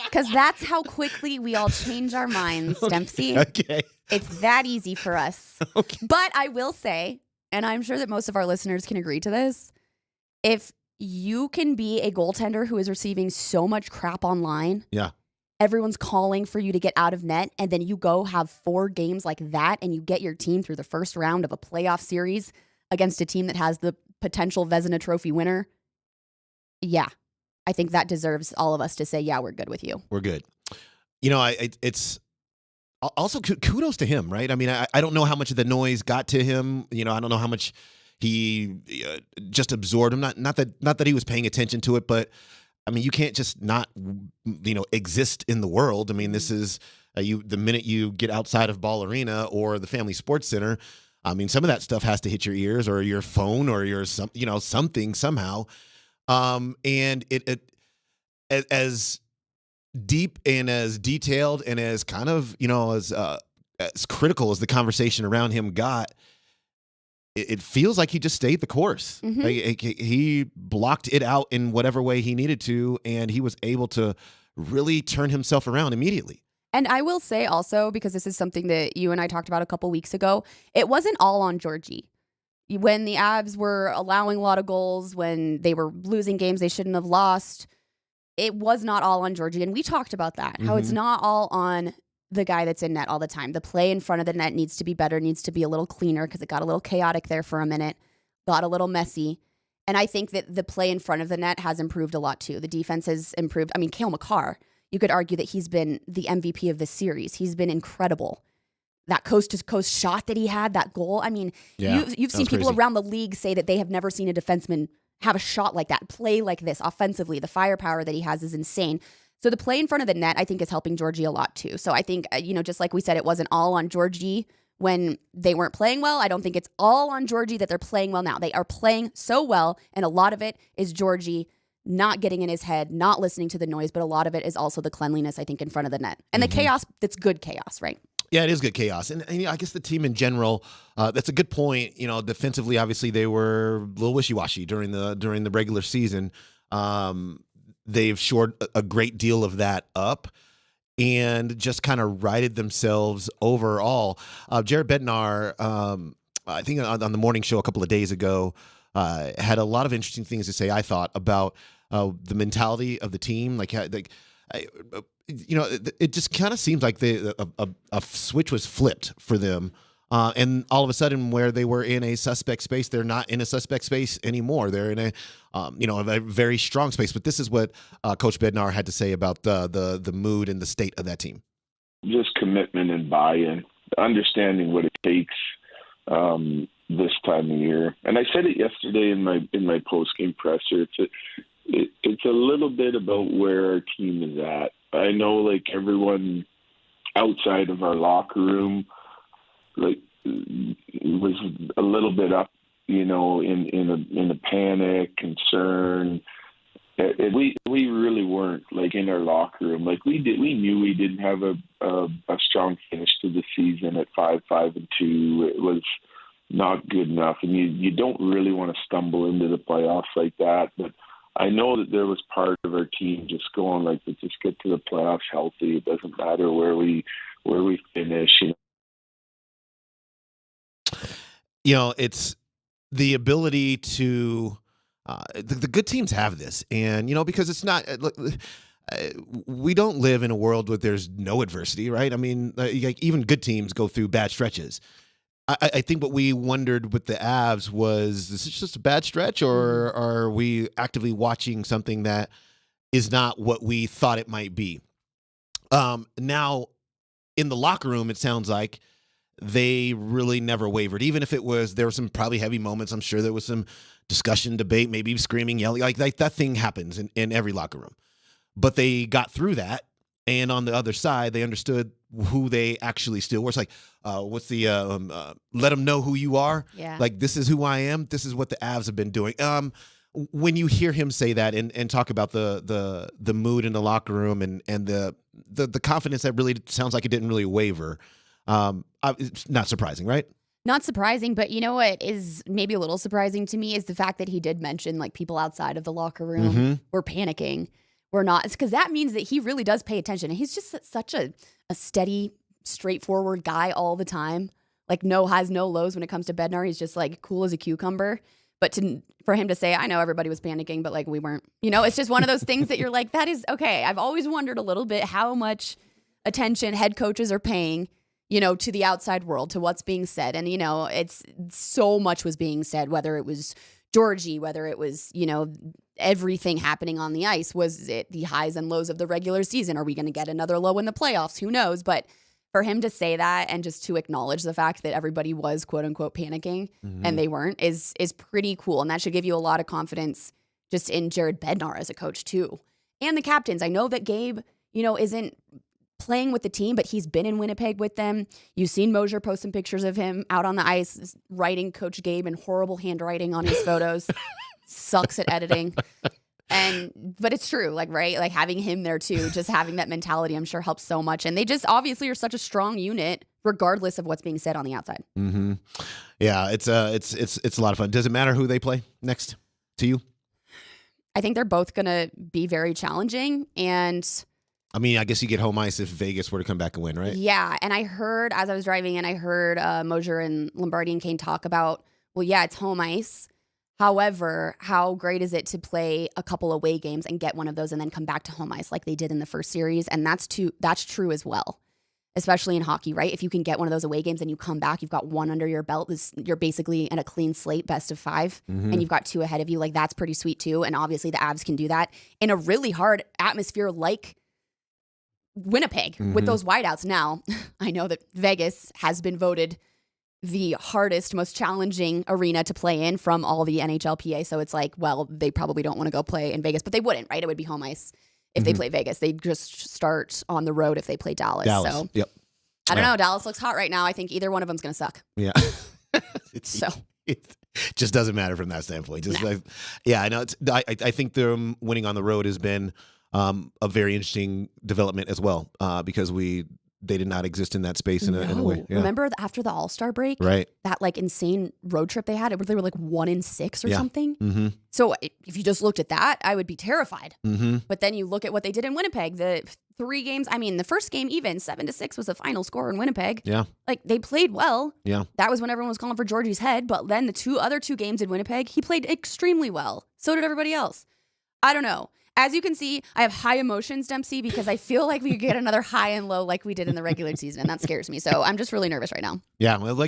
Because that's how quickly we all change our minds, Dempsey. Okay. It's that easy for us. Okay. But I will say, and I'm sure that most of our listeners can agree to this, if you can be a goaltender who is receiving so much crap online, everyone's calling for you to get out of net, and then you go have 4 games like that, and you get your team through the first round of a playoff series against a team that has the potential Vezina Trophy winner, yeah. I think that deserves all of us to say, yeah, we're good with you. We're good. You know, it's also kudos to him, right? I mean, I don't know how much of the noise got to him. You know, I don't know how much he just absorbed him. Not that he was paying attention to it, but I mean, you can't just not, exist in the world. I mean, this is the minute you get outside of Ball Arena or the Family Sports Center. I mean, some of that stuff has to hit your ears or your phone or your something somehow. And it as deep and as detailed and as kind of, as critical as the conversation around him got, it feels like he just stayed the course. Mhm. He blocked it out in whatever way he needed to, and he was able to really turn himself around immediately. And I will say also, because this is something that you and I talked about a couple weeks ago, it wasn't all on Georgie. When the Avs were allowing a lot of goals, when they were losing games they shouldn't have lost, it was not all on Georgie. And we talked about that, how it's not all on the guy that's in net all the time. The play in front of the net needs to be better, needs to be a little cleaner, because it got a little chaotic there for a minute, got a little messy. And I think that the play in front of the net has improved a lot too. The defense has improved. I mean, Cale Makar, you could argue that he's been the MVP of this series. He's been incredible. That coast-to-coast shot that he had, that goal. I mean, Yeah, you've that seen was people crazy. around the league say that they have never seen a defenseman have a shot like that, play like this offensively. The firepower that he has is insane. So the play in front of the net, I think, is helping Georgie a lot too. So I think, just like we said, it wasn't all on Georgie when they weren't playing well. I don't think it's all on Georgie that they're playing well now. They are playing so well, and a lot of it is Georgie not getting in his head, not listening to the noise, but a lot of it is also the cleanliness, I think, in front of the net. And the chaos, that's good chaos, right? Yeah, it is good chaos. And I guess the team in general, that's a good point. Defensively, obviously, they were a little wishy-washy during the regular season. They've shored a great deal of that up and just kind of righted themselves overall. Jared Bednar, I think on the morning show a couple of days ago, had a lot of interesting things to say, I thought, about the mentality of the team. It just kind of seems like a switch was flipped for them. And all of a sudden, where they were in a suspect space, they're not in a suspect space anymore. They're in a very strong space. But this is what Coach Bednar had to say about the mood and the state of that team. Just commitment and buy-in, understanding what it takes this time of year. And I said it yesterday in my post-game presser. It's a little bit about where our team is at. I know, like, everyone outside of our locker room, like, was a little bit up, in a panic, concern. We really weren't, like, in our locker room. Like, we knew we didn't have a strong finish to the season at 5-5-2. It was not good enough, and you don't really want to stumble into the playoffs like that. But I know that there was part of our team just going like, let's just get to the playoffs healthy. It doesn't matter where we finish. It's the ability to the good teams have this, and because it's not. We don't live in a world where there's no adversity, right? I mean, even good teams go through bad stretches. I think what we wondered with the Avs was, is this just a bad stretch, or are we actively watching something that is not what we thought it might be? Now, in the locker room, it sounds like they really never wavered. Even if there were some probably heavy moments. I'm sure there was some discussion, debate, maybe screaming, yelling. Like that thing happens in every locker room. But they got through that. And on the other side, they understood who they actually still were. It's like, what's the let them know who you are? Yeah. Like, this is who I am. This is what the Avs have been doing. When you hear him say that and talk about the mood in the locker room and the confidence that really sounds like it didn't really waver, it's not surprising, right? Not surprising, but you know what is maybe a little surprising to me is the fact that he did mention, like, people outside of the locker room were panicking. We're not, because that means that he really does pay attention. And he's just such a steady, straightforward guy all the time. Like, no highs, no lows when it comes to Bednar. He's just, like, cool as a cucumber. But for him to say, I know everybody was panicking, but, like, we weren't. It's just one of those things that you're like, that is okay. I've always wondered a little bit how much attention head coaches are paying, to the outside world, to what's being said. And, it's so much was being said, whether it was Georgie, whether it was, everything happening on the ice. Was it the highs and lows of the regular season? Are we going to get another low in the playoffs? Who knows? But for him to say that and just to acknowledge the fact that everybody was, quote unquote, panicking and they weren't is pretty cool. And that should give you a lot of confidence just in Jared Bednar as a coach too. And the captains. I know that Gabe, isn't playing with the team, but he's been in Winnipeg with them. You've seen Mosier post some pictures of him out on the ice writing Coach Gabe in horrible handwriting on his photos. Sucks at editing. But it's true, like, right? Like, having him there too, just having that mentality, I'm sure helps so much. And they just obviously are such a strong unit regardless of what's being said on the outside. Mm-hmm. Yeah, it's a lot of fun. Does it matter who they play next to you? I think they're both going to be very challenging. And I mean, I guess you get home ice if Vegas were to come back and win, right? yeah, and I heard, as I was driving in, I heard Mosier and Lombardi and Kane talk about, well, yeah, it's home ice. However, how great is it to play a couple away games and get one of those and then come back to home ice like they did in the first series? And that's true as well, especially in hockey, right? If you can get one of those away games and you come back, you've got one under your belt. You're basically in a clean slate, best of 5, and you've got 2 ahead of you. Like, that's pretty sweet too. And obviously the Avs can do that in a really hard atmosphere like Winnipeg with those wideouts. Now, I know that Vegas has been voted the hardest, most challenging arena to play in from all the NHLPA. So it's like, well, they probably don't want to go play in Vegas, but they wouldn't, right? It would be home ice if they play Vegas. They'd just start on the road if they play Dallas. So Yep. I don't know. Dallas looks hot right now. I think either one of them's going to suck. Yeah. It just doesn't matter from that standpoint. Just I know. I think them winning on the road has been a very interesting development as well, because they did not exist in that space in a way. Yeah. Remember after the All-Star break, right? That like insane road trip they had, they were like 1-6 or something. Mm-hmm. So if you just looked at that, I would be terrified. Mm-hmm. But then you look at what they did in Winnipeg, the 3 games. I mean, the first game even 7-6 was the final score in Winnipeg. Yeah, like they played well. Yeah, that was when everyone was calling for Georgie's head. But then the other two games in Winnipeg, he played extremely well. So did everybody else. I don't know. As you can see, I have high emotions, Dempsey, because I feel like we could get another high and low like we did in the regular season, and that scares me. So I'm just really nervous right now. Yeah, well, the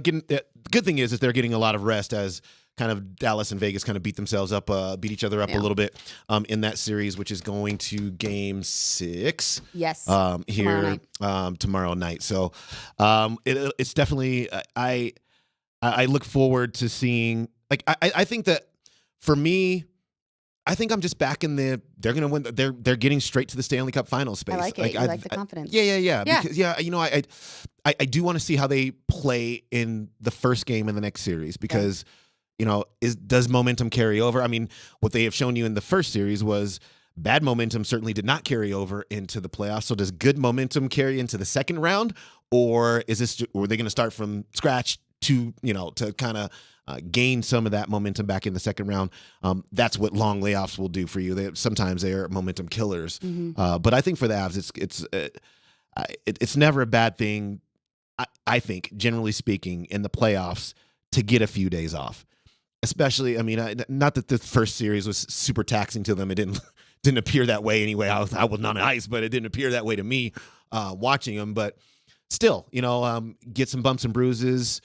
good thing is they're getting a lot of rest as kind of Dallas and Vegas kind of beat themselves up, beat each other up a little bit in that series, which is going to Game 6. Yes. Here tomorrow night. So it's definitely I look forward to seeing. Like I think that for me, I think I'm just back in they're going to win. They're getting straight to the Stanley Cup final space. I like it. You like the confidence. Yeah. Because, I do want to see how they play in the first game in the next series because, does momentum carry over? I mean, what they have shown you in the first series was bad momentum certainly did not carry over into the playoffs. So does good momentum carry into the second round, or are they going to start from scratch to kind of gain some of that momentum back in the second round? That's what long layoffs will do for you. Sometimes they are momentum killers. Mm-hmm. But I think for the Avs, it's never a bad thing. I think, generally speaking, in the playoffs, to get a few days off. Especially, I mean, not that the first series was super taxing to them. It didn't appear that way anyway. I was not on ice, but it didn't appear that way to me watching them. But still, get some bumps and bruises.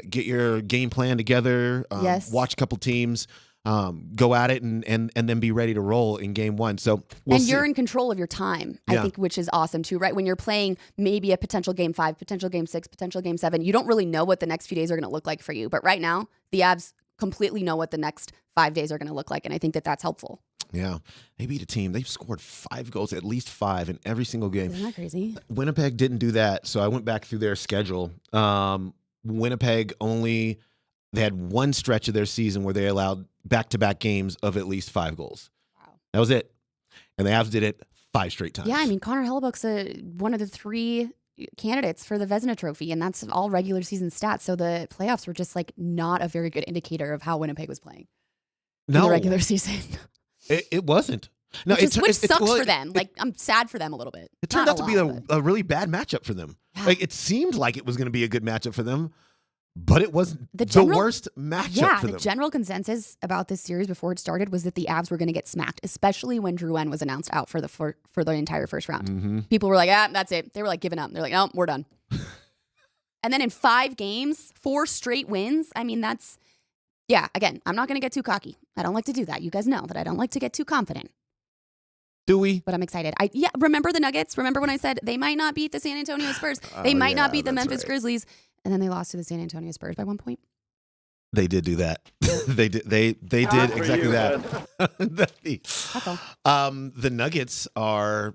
Get your game plan together, watch a couple teams, go at it, and then be ready to roll in Game 1. So you're in control of your time, I think, which is awesome too, right? When you're playing maybe a potential Game 5, potential Game 6, potential Game 7, you don't really know what the next few days are going to look like for you. But right now, the Avs completely know what the next 5 days are going to look like, and I think that that's helpful. Yeah, they beat a team. They've scored 5 goals, at least 5 in every single game. Isn't that crazy? Winnipeg didn't do that, so I went back through their schedule. Winnipeg they had one stretch of their season where they allowed back-to-back games of at least 5 goals. Wow. That was it. And the Avs did it 5 straight times. Yeah, I mean, Connor Hellebuyck's one of the 3 candidates for the Vezina Trophy, and that's all regular season stats. So the playoffs were just like not a very good indicator of how Winnipeg was playing in the regular season. It wasn't. No, which sucks for them. I'm sad for them a little bit. It turned out to be a really bad matchup for them. Yeah. Like, it seemed like it was going to be a good matchup for them, but it was the worst matchup for them. The general consensus about this series before it started was that the Avs were going to get smacked, especially when Drouin was announced out for the entire first round. Mm-hmm. People were like, that's it. They were like giving up. They're like, no, we're done. And then in 5 games, 4 straight wins. I mean, again, I'm not going to get too cocky. I don't like to do that. You guys know that I don't like to get too confident. Do we? But I'm excited. Remember the Nuggets? Remember when I said they might not beat the San Antonio Spurs? They might not beat the Memphis Grizzlies. And then they lost to the San Antonio Spurs by 1 point. They did do that. They did exactly that. That's all. The Nuggets are,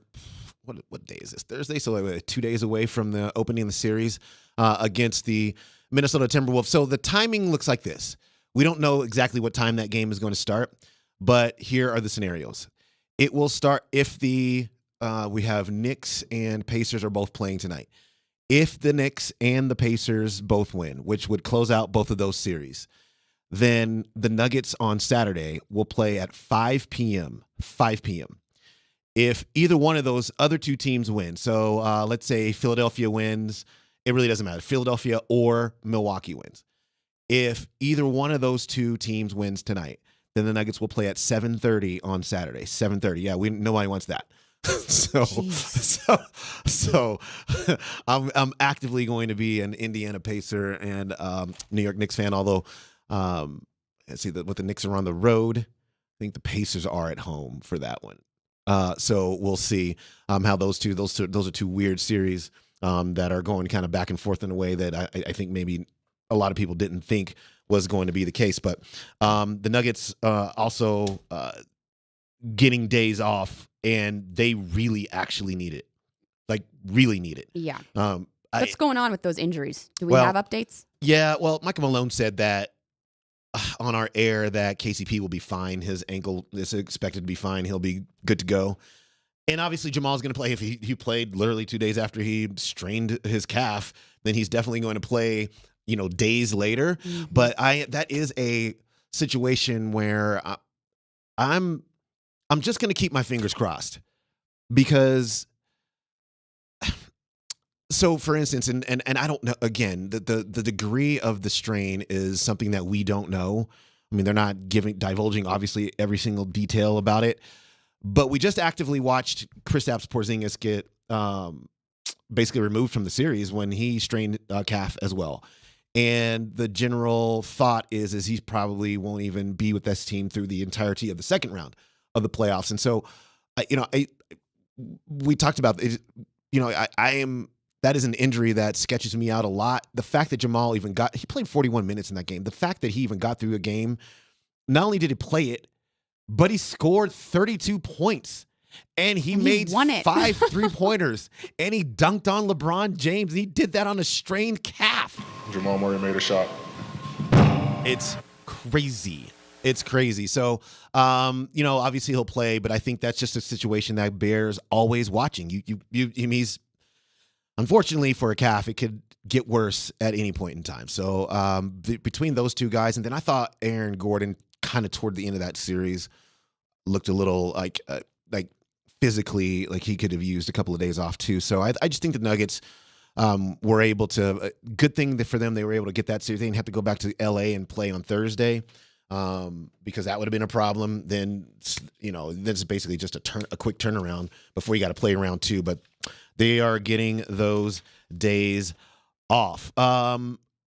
what day is this? Thursday? So 2 days away from the opening of the series against the Minnesota Timberwolves. So the timing looks like this. We don't know exactly what time that game is going to start, but here are the scenarios. It will start if we have Knicks and Pacers are both playing tonight. If the Knicks and the Pacers both win, which would close out both of those series, then the Nuggets on Saturday will play at 5 p.m. 5 p.m. If either one of those other two teams win, so let's say Philadelphia wins, it really doesn't matter. Philadelphia or Milwaukee wins. If either one of those two teams wins tonight, then the Nuggets will play at 7:30 on Saturday. 7:30. Yeah, nobody wants that. so I'm actively going to be an Indiana Pacer and New York Knicks fan. Although, let's see, with the Knicks are on the road, I think the Pacers are at home for that one. So we'll see how those are two weird series that are going kind of back and forth in a way that I think maybe a lot of people didn't think was going to be the case. But the Nuggets also getting days off, and they really actually need it. Like, really need it. Yeah. What's going on with those injuries? Do we have updates? Yeah, well, Michael Malone said that on our air that KCP will be fine. His ankle is expected to be fine. He'll be good to go. And obviously Jamal's going to play. If he played literally 2 days after he strained his calf, then he's definitely going to play, days later. Mm-hmm. But that is a situation where I'm just going to keep my fingers crossed, because so for instance, and I don't know, again, the degree of the strain is something that we don't know. I mean, they're not divulging obviously every single detail about it, but we just actively watched Kristaps Porzingis get basically removed from the series when he strained a calf as well. And the general thought is he probably won't even be with this team through the entirety of the second round of the playoffs. And so, we talked about it. That is an injury that sketches me out a lot. The fact that Jamal he played 41 minutes in that game. The fact that he even got through a game, not only did he play it, but he scored 32 points. And he made 5 3-pointers. And he dunked on LeBron James. And he did that on a strained calf. Jamal Murray made a shot. It's crazy. It's crazy. So, obviously he'll play, but I think that's just a situation that bears always watching. He's unfortunately for a calf, it could get worse at any point in time. So, between those two guys, and then I thought Aaron Gordon kind of toward the end of that series looked a little like physically like he could have used a couple of days off too. So I just think the Nuggets were able to. Good thing for them, they were able to get that series. They didn't have to go back to LA and play on Thursday. Because that would have been a problem. Then, that's basically just a quick turnaround before you got to play round 2. But they are getting those days off.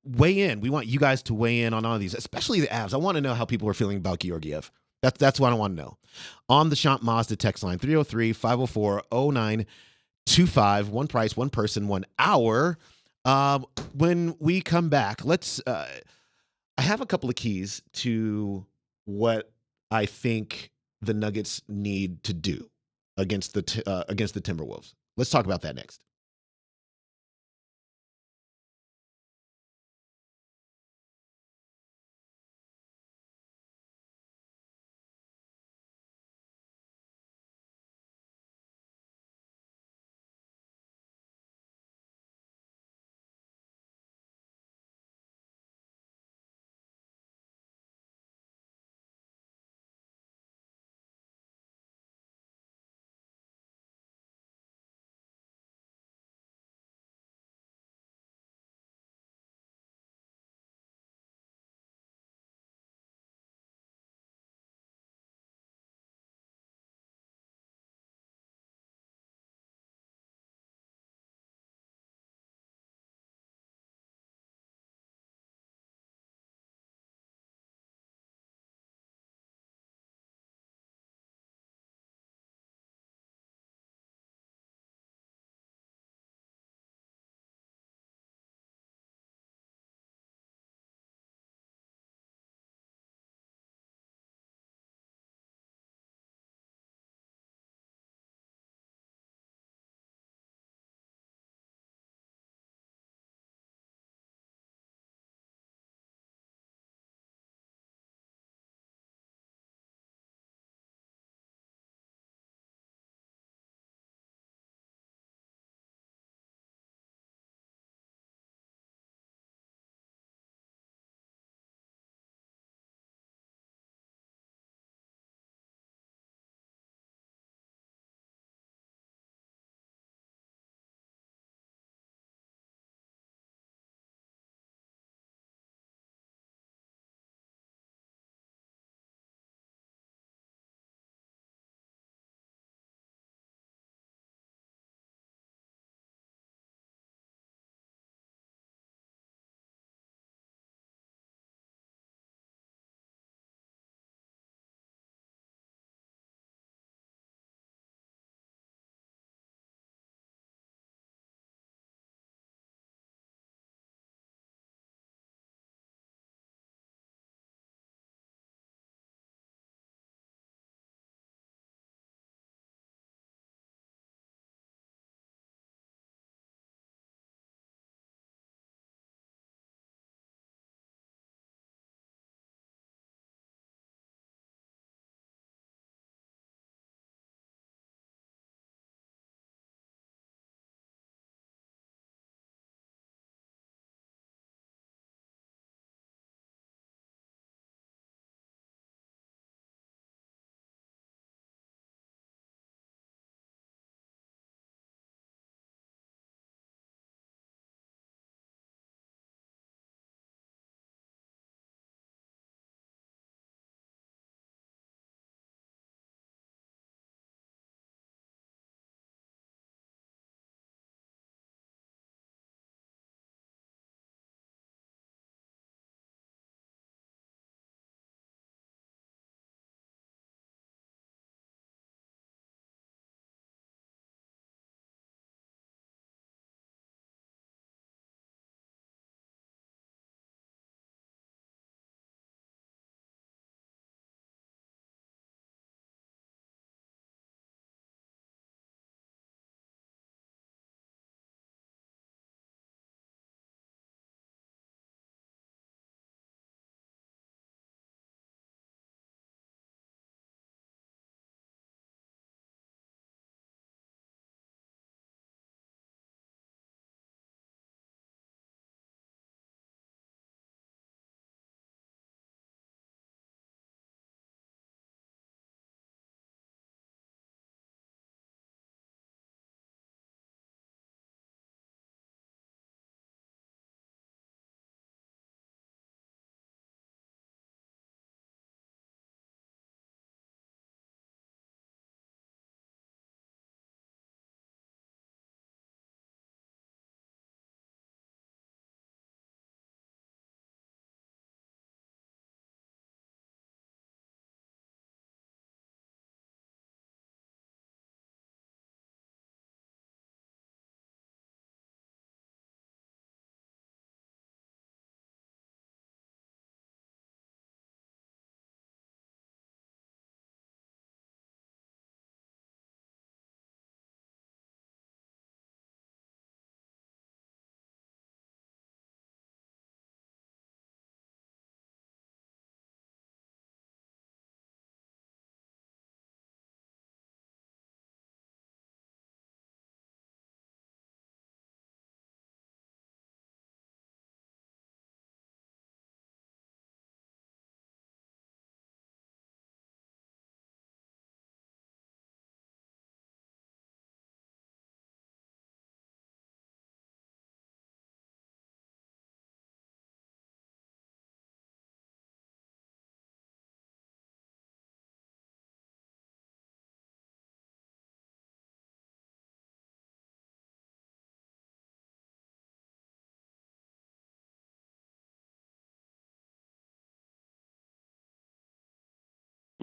Weigh in. We want you guys to weigh in on all of these, especially the Avs. I want to know how people are feeling about Georgiev. That's what I want to know. On the Champ Mazda text line, 303-504-0925. One price, one person, 1 hour. When we come back, let's... I have a couple of keys to what I think the Nuggets need to do against the Timberwolves. Let's talk about that next.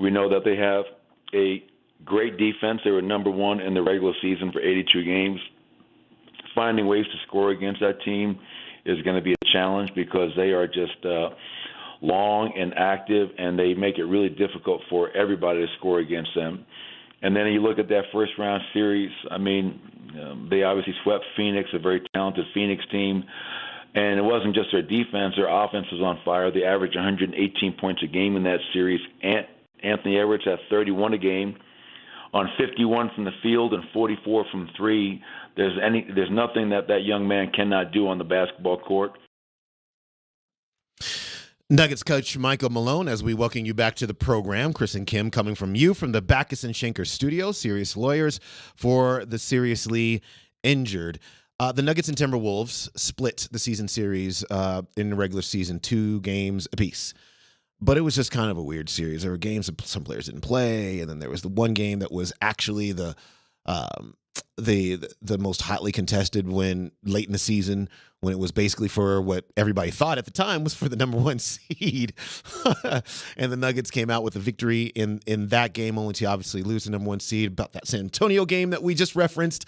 We know that they have a great defense. They were number one in the regular season for 82 games. Finding ways to score against that team is going to be a challenge because they are just long and active, and they make it really difficult for everybody to score against them. And then you look at that first-round series, I mean, they obviously swept Phoenix, a very talented Phoenix team. And it wasn't just their defense. Their offense was on fire. They averaged 118 points a game in that series. Anthony Edwards had 31 a game on 51 from the field and 44 from three. There's nothing that young man cannot do on the basketball court. Nuggets coach Michael Malone, as we welcome you back to the program. Chris and Kim coming from you from the Backus and Schenker studio, serious lawyers for the seriously injured. The Nuggets and Timberwolves split the season series in the regular season, 2 games apiece. But it was just kind of a weird series. There were games that some players didn't play, and then there was the one game that was actually the most hotly contested when late in the season, when it was basically for what everybody thought at the time was for the number 1 seed. And the Nuggets came out with a victory in that game, only to obviously lose the number 1 seed. About that San Antonio game that we just referenced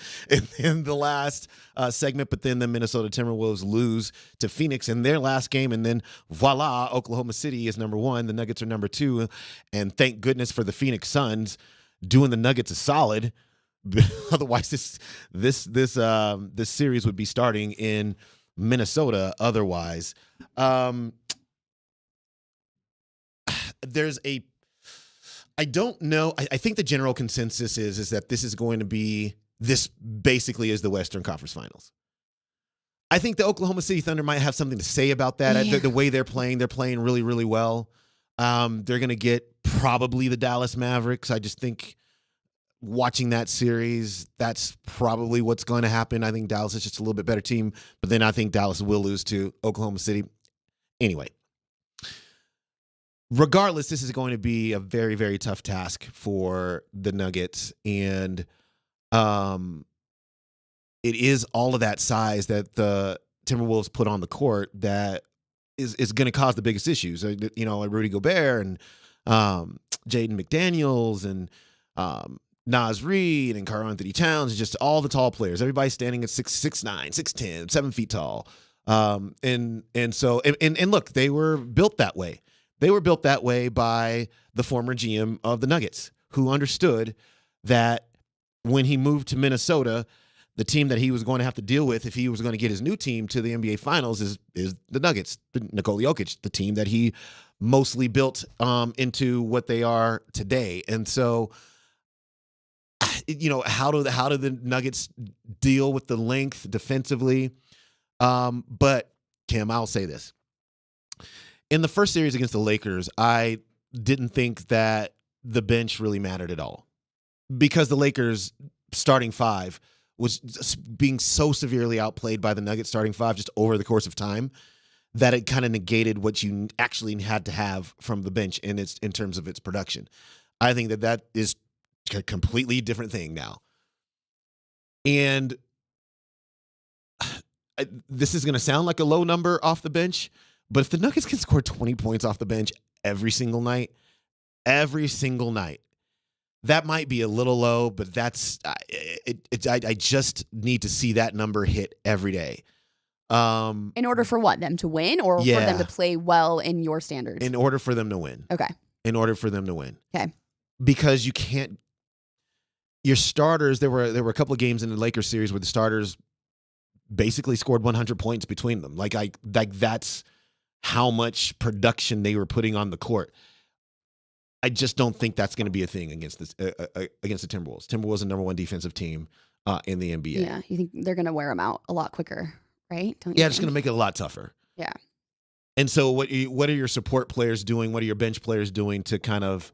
in the last segment. But then the Minnesota Timberwolves lose to Phoenix in their last game. And then voila, Oklahoma City is number 1. The Nuggets are number 2. And thank goodness for the Phoenix Suns doing the Nuggets a solid. Otherwise, this series would be starting in Minnesota. Otherwise, I don't know. I think the general consensus is that this is going to be, this basically is the Western Conference Finals. I think the Oklahoma City Thunder might have something to say about that. Yeah. The way they're playing really, really well. They're going to get probably the Dallas Mavericks. I just think, watching that series, that's probably what's going to happen. I think Dallas is just a little bit better team, but then I think Dallas will lose to Oklahoma City. Anyway, regardless, this is going to be a very, very tough task for the Nuggets, and it is all of that size that the Timberwolves put on the court that is going to cause the biggest issues. You know, like Rudy Gobert and Jaden McDaniels and Naz Reid and Karl Anthony Towns, just all the tall players. Everybody standing at 6'9", 6'10", 7 feet tall. And look, they were built that way. They were built that way by the former GM of the Nuggets, who understood that when he moved to Minnesota, the team that he was going to have to deal with if he was going to get his new team to the NBA Finals is the Nuggets, Nikola Jokic, the team that he mostly built into what they are today. And so, you know, how do the Nuggets deal with the length defensively? But Kim, I'll say this. In the first series against the Lakers, I didn't think that the bench really mattered at all, because the Lakers starting 5 was being so severely outplayed by the Nuggets starting 5 just over the course of time that it kind of negated what you actually had to have from the bench in terms of its production. I think that is a completely different thing now. And this is going to sound like a low number off the bench, but if the Nuggets can score 20 points off the bench every single night, that might be a little low, but that's I just need to see that number hit every day. In order for what? Them to win, or for them to play well in your standards? In order for them to win. Okay. In order for them to win. Okay. Because you can't. Your starters. There were a couple of games in the Lakers series where the starters basically scored 100 points between them. Like that's how much production they were putting on the court. I just don't think that's going to be a thing against the Timberwolves. Timberwolves are the number 1 defensive team in the NBA. Yeah, you think they're going to wear them out a lot quicker, right? Don't you Yeah, it's going to make it a lot tougher. Yeah. And so, what are your support players doing? What are your bench players doing to kind of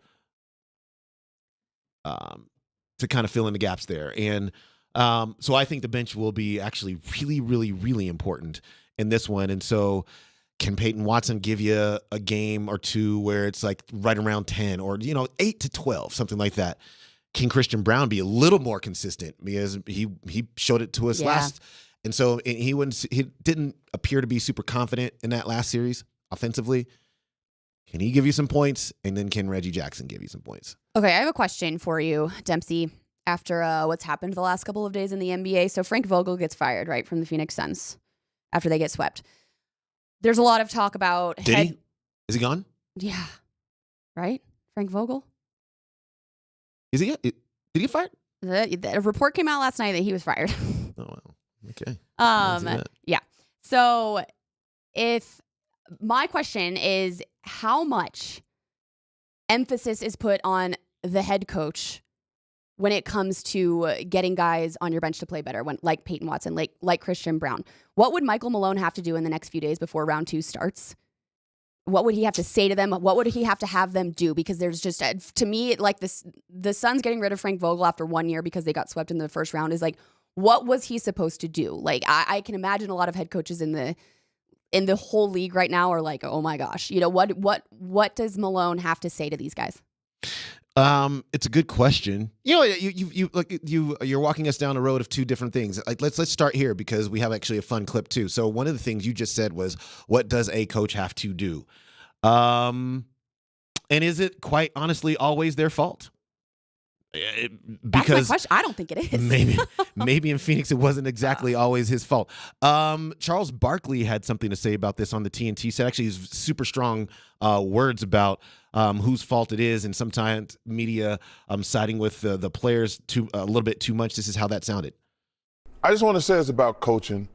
fill in the gaps there? And so, I think the bench will be actually really, really, really important in this one. And so, can Peyton Watson give you a game or two where it's like right around 10 or, 8 to 12, something like that? Can Christian Brown be a little more consistent, because he showed it to us last? And so he didn't appear to be super confident in that last series offensively. Can he give you some points? And then can Reggie Jackson give you some points? Okay, I have a question for you, Dempsey, after what's happened the last couple of days in the NBA. So Frank Vogel gets fired, right, from the Phoenix Suns after they get swept. There's a lot of talk about... Did he? Is he gone? Yeah. Right? Frank Vogel? Is he? Did he get fired? A report came out last night that he was fired. Oh, well. Okay. Yeah. So if my question is, how much emphasis is put on the head coach when it comes to getting guys on your bench to play better, like Peyton Watson, like Christian Brown? What would Michael Malone have to do in the next few days before round 2 starts? What would he have to say to them? What would he have to have them do? Because there's just, to me, like this, the Suns getting rid of Frank Vogel after 1 year because they got swept in the first round is like, what was he supposed to do? Like, I can imagine a lot of head coaches in the whole league right now are like, oh my gosh, what does Malone have to say to these guys? It's a good question. You're walking us down a road of two different things. Like let's start here because we have actually a fun clip too. So one of the things you just said was, what does a coach have to do? And is it quite honestly always their fault? That's my question. I don't think it is. maybe in Phoenix it wasn't exactly always his fault. Charles Barkley had something to say about this on the TNT set. Actually, he's super strong words about whose fault it is, and sometimes media siding with the players a little bit too much. This is how that sounded. I just want to say this about coaching.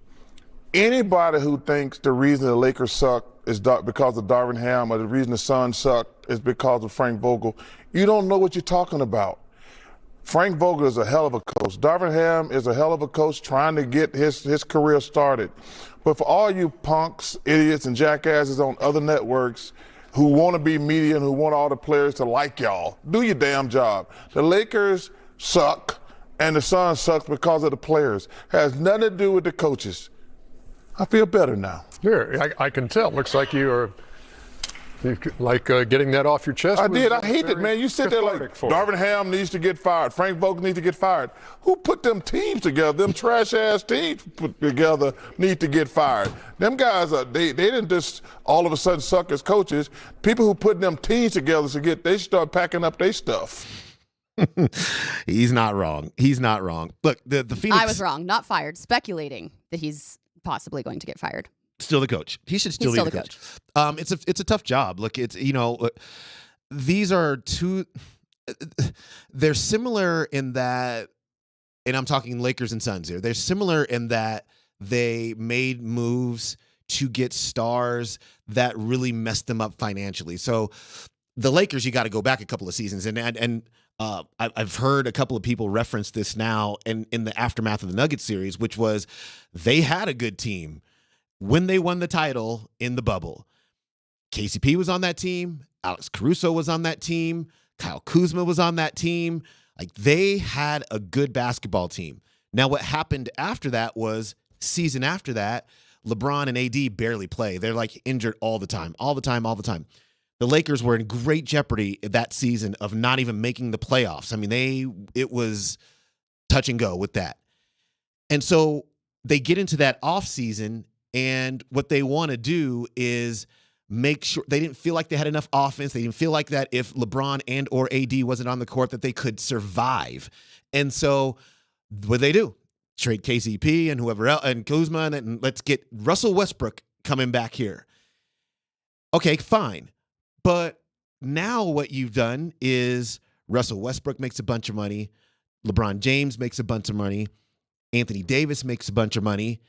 Anybody who thinks the reason the Lakers suck is because of Darvin Ham, or the reason the Suns suck is because of Frank Vogel, you don't know what you're talking about. Frank Vogel is a hell of a coach. Darvin Ham is a hell of a coach trying to get his career started. But for all you punks, idiots, and jackasses on other networks who want to be media and who want all the players to like y'all, do your damn job. The Lakers suck, and the Suns suck because of the players. Has nothing to do with the coaches. I feel better now. Yeah, I can tell. Looks like you getting that off your chest. I did. I hate it, man. You sit there like Darvin Ham needs to get fired. Frank Vogel needs to get fired. Who put them teams together? Them trash-ass teams put together need to get fired. Them guys, they didn't just all of a sudden suck as coaches. People who put them teams together they start packing up their stuff. He's not wrong. He's not wrong. Look, the Phoenix... I was wrong. Not fired. Speculating that he's possibly going to get fired. Still the coach. He should still be the coach. It's a tough job. Look, these are two. They're similar in that, and I'm talking Lakers and Suns here. They're similar in that they made moves to get stars that really messed them up financially. So the Lakers, you got to go back a couple of seasons, and I've heard a couple of people reference this now, and in the aftermath of the Nuggets series, which was they had a good team when they won the title in the bubble. KCP was on that team. Alex Caruso was on that team. Kyle Kuzma was on that team. Like, they had a good basketball team. Now, what happened after that was season after that, LeBron and AD barely play. They're like injured all the time. The Lakers were in great jeopardy that season of not even making the playoffs. I mean, it was touch and go with that. And so they get into that offseason, and what they want to do is make sure they didn't feel like they had enough offense. They didn't feel like that if LeBron and or AD wasn't on the court that they could survive. And so what they do? Trade KCP and whoever else and Kuzma, and let's get Russell Westbrook coming back here. Okay, fine. But now what you've done is Russell Westbrook makes a bunch of money. LeBron James makes a bunch of money. Anthony Davis makes a bunch of money.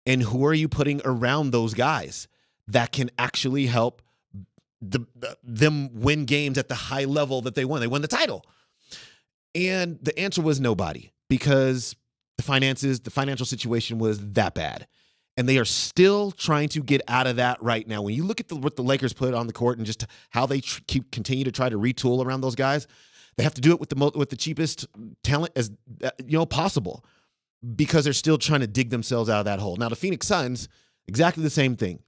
And who are you putting around those guys that can actually help them win games at the high level that they won? They won the title. And the answer was nobody, because the financial situation was that bad. And they are still trying to get out of that right now. When you look at what the Lakers put on the court and just how they continue to try to retool around those guys, they have to do it with the cheapest talent as possible, because they're still trying to dig themselves out of that hole. Now, the Phoenix Suns, exactly the same thing.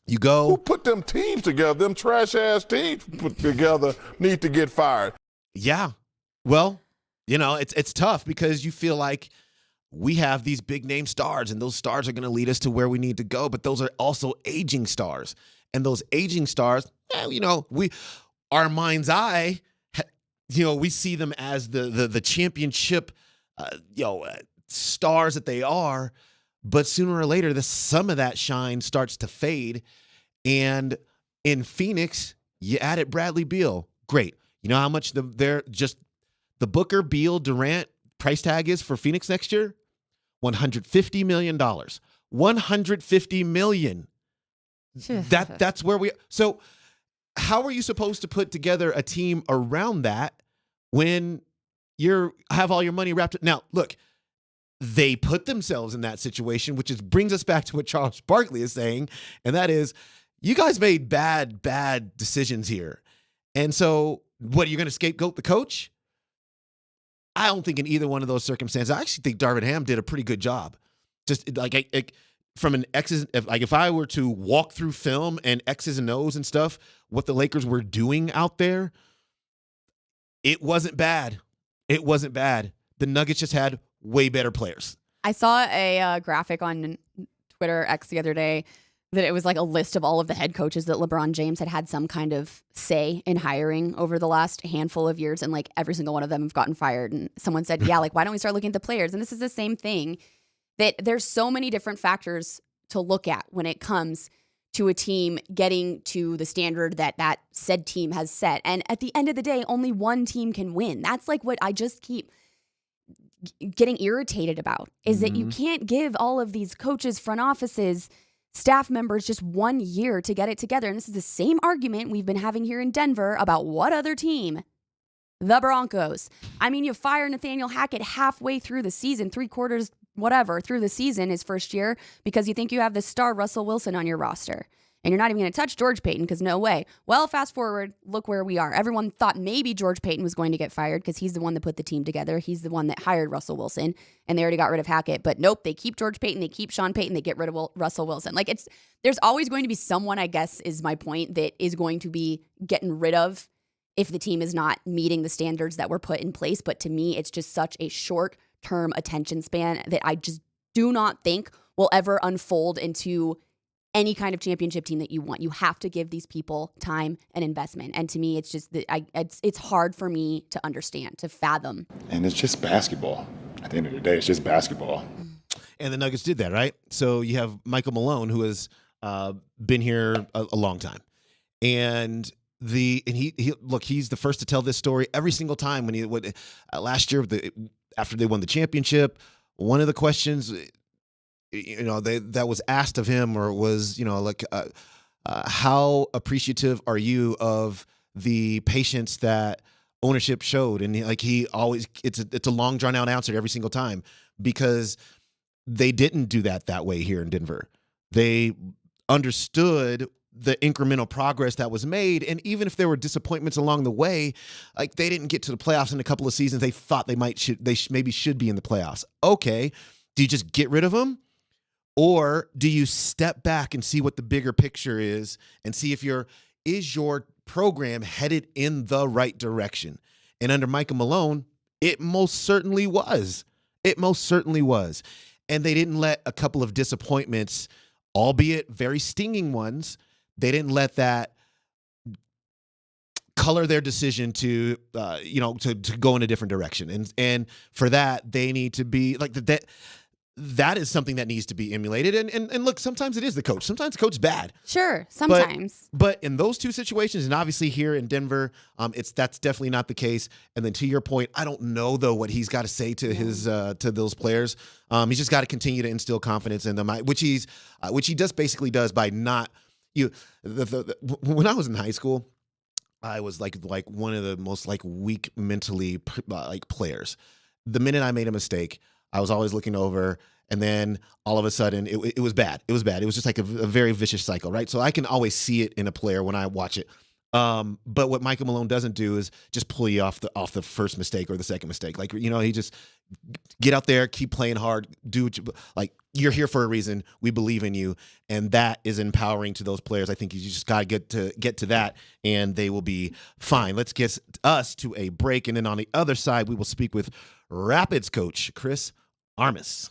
You go. Who put them teams together? Them trash-ass teams put together need to get fired. Yeah. Well, it's tough because you feel like we have these big-name stars, and those stars are going to lead us to where we need to go, but those are also aging stars. And those aging stars, our mind's eye, we see them as the championship, stars that they are. But sooner or later, some of that shine starts to fade. And in Phoenix, you added Bradley Beal. Great. You know how much the Booker, Beal, Durant price tag is for Phoenix next year? $150 million. $150 million. That's where we. So, how are you supposed to put together a team around that when you have all your money wrapped up? Now, look, they put themselves in that situation, which brings us back to what Charles Barkley is saying, and that is, you guys made bad decisions here. And so, what, you're going to scapegoat the coach? I don't think in either one of those circumstances. I actually think Darvin Ham did a pretty good job. Just like from an X's, if I were to walk through film and X's and O's and stuff, what the Lakers were doing out there, it wasn't bad. It wasn't bad. The Nuggets just had way better players. I saw a graphic on Twitter X the other day that it was like a list of all of the head coaches that LeBron James had some kind of say in hiring over the last handful of years, and like every single one of them have gotten fired. And someone said, yeah, like, why don't we start looking at the players? And this is the same thing, that there's so many different factors to look at when it comes to a team getting to the standard that said team has set. And at the end of the day, only one team can win. That's like what I just keep getting irritated about, is that you can't give all of these coaches, front offices, staff members just 1 year to get it together. And this is the same argument we've been having here in Denver about what other team? The Broncos. I mean, you fire Nathaniel Hackett halfway through the season, 3/4, whatever, through the season, his first year, because you think you have the star Russell Wilson on your roster. And you're not even going to touch George Payton, because no way. Well, fast forward, look where we are. Everyone thought maybe George Payton was going to get fired because he's the one that put the team together. He's the one that hired Russell Wilson, and they already got rid of Hackett. But nope, they keep George Payton, they keep Sean Payton, they get rid of Russell Wilson. Like, there's always going to be someone, I guess is my point, that is going to be getting rid of if the team is not meeting the standards that were put in place. But to me, it's just such a short-term attention span that I just do not think will ever unfold into any kind of championship team that you want. You have to give these people time and investment. And to me, it's just it's hard for me to understand, to fathom. And it's just basketball. At the end of the day, it's just basketball. And the Nuggets did that, right? So you have Michael Malone, who has been here a long time, and he's the first to tell this story every single time when last year after they won the championship. One of the questions, that was asked of him, or was, how appreciative are you of the patience that ownership showed? And he always, it's a long drawn out answer every single time, because they didn't do that way here in Denver. They understood the incremental progress that was made. And even if there were disappointments along the way, like they didn't get to the playoffs in a couple of seasons, they thought they maybe should be in the playoffs. Okay. Do you just get rid of them? Or do you step back and see what the bigger picture is and see if is your program headed in the right direction? And under Michael Malone, it most certainly was. It most certainly was. And they didn't let a couple of disappointments, albeit very stinging ones, they didn't let that color their decision to go in a different direction. And for that, they need to be like that. That is something that needs to be emulated. And look, sometimes it is the coach. Sometimes the coach is bad. Sure, sometimes. But in those two situations, and obviously here in Denver, that's definitely not the case. And then to your point, I don't know though what he's got to say to his to those players. He's just got to continue to instill confidence in them, which he basically does by not when I was in high school, I was like one of the most weak mentally players. The minute I made a mistake, I was always looking over, and then all of a sudden it was bad. It was bad. It was just like a very vicious cycle, right? So I can always see it in a player when I watch it. But what Michael Malone doesn't do is just pull you off the first mistake or the second mistake. He just get out there, keep playing hard, do what you're here for a reason. We believe in you, and that is empowering to those players. I think you just got to get to that, and they will be fine. Let's get us to a break, and then on the other side, we will speak with Rapids coach Chris Armas.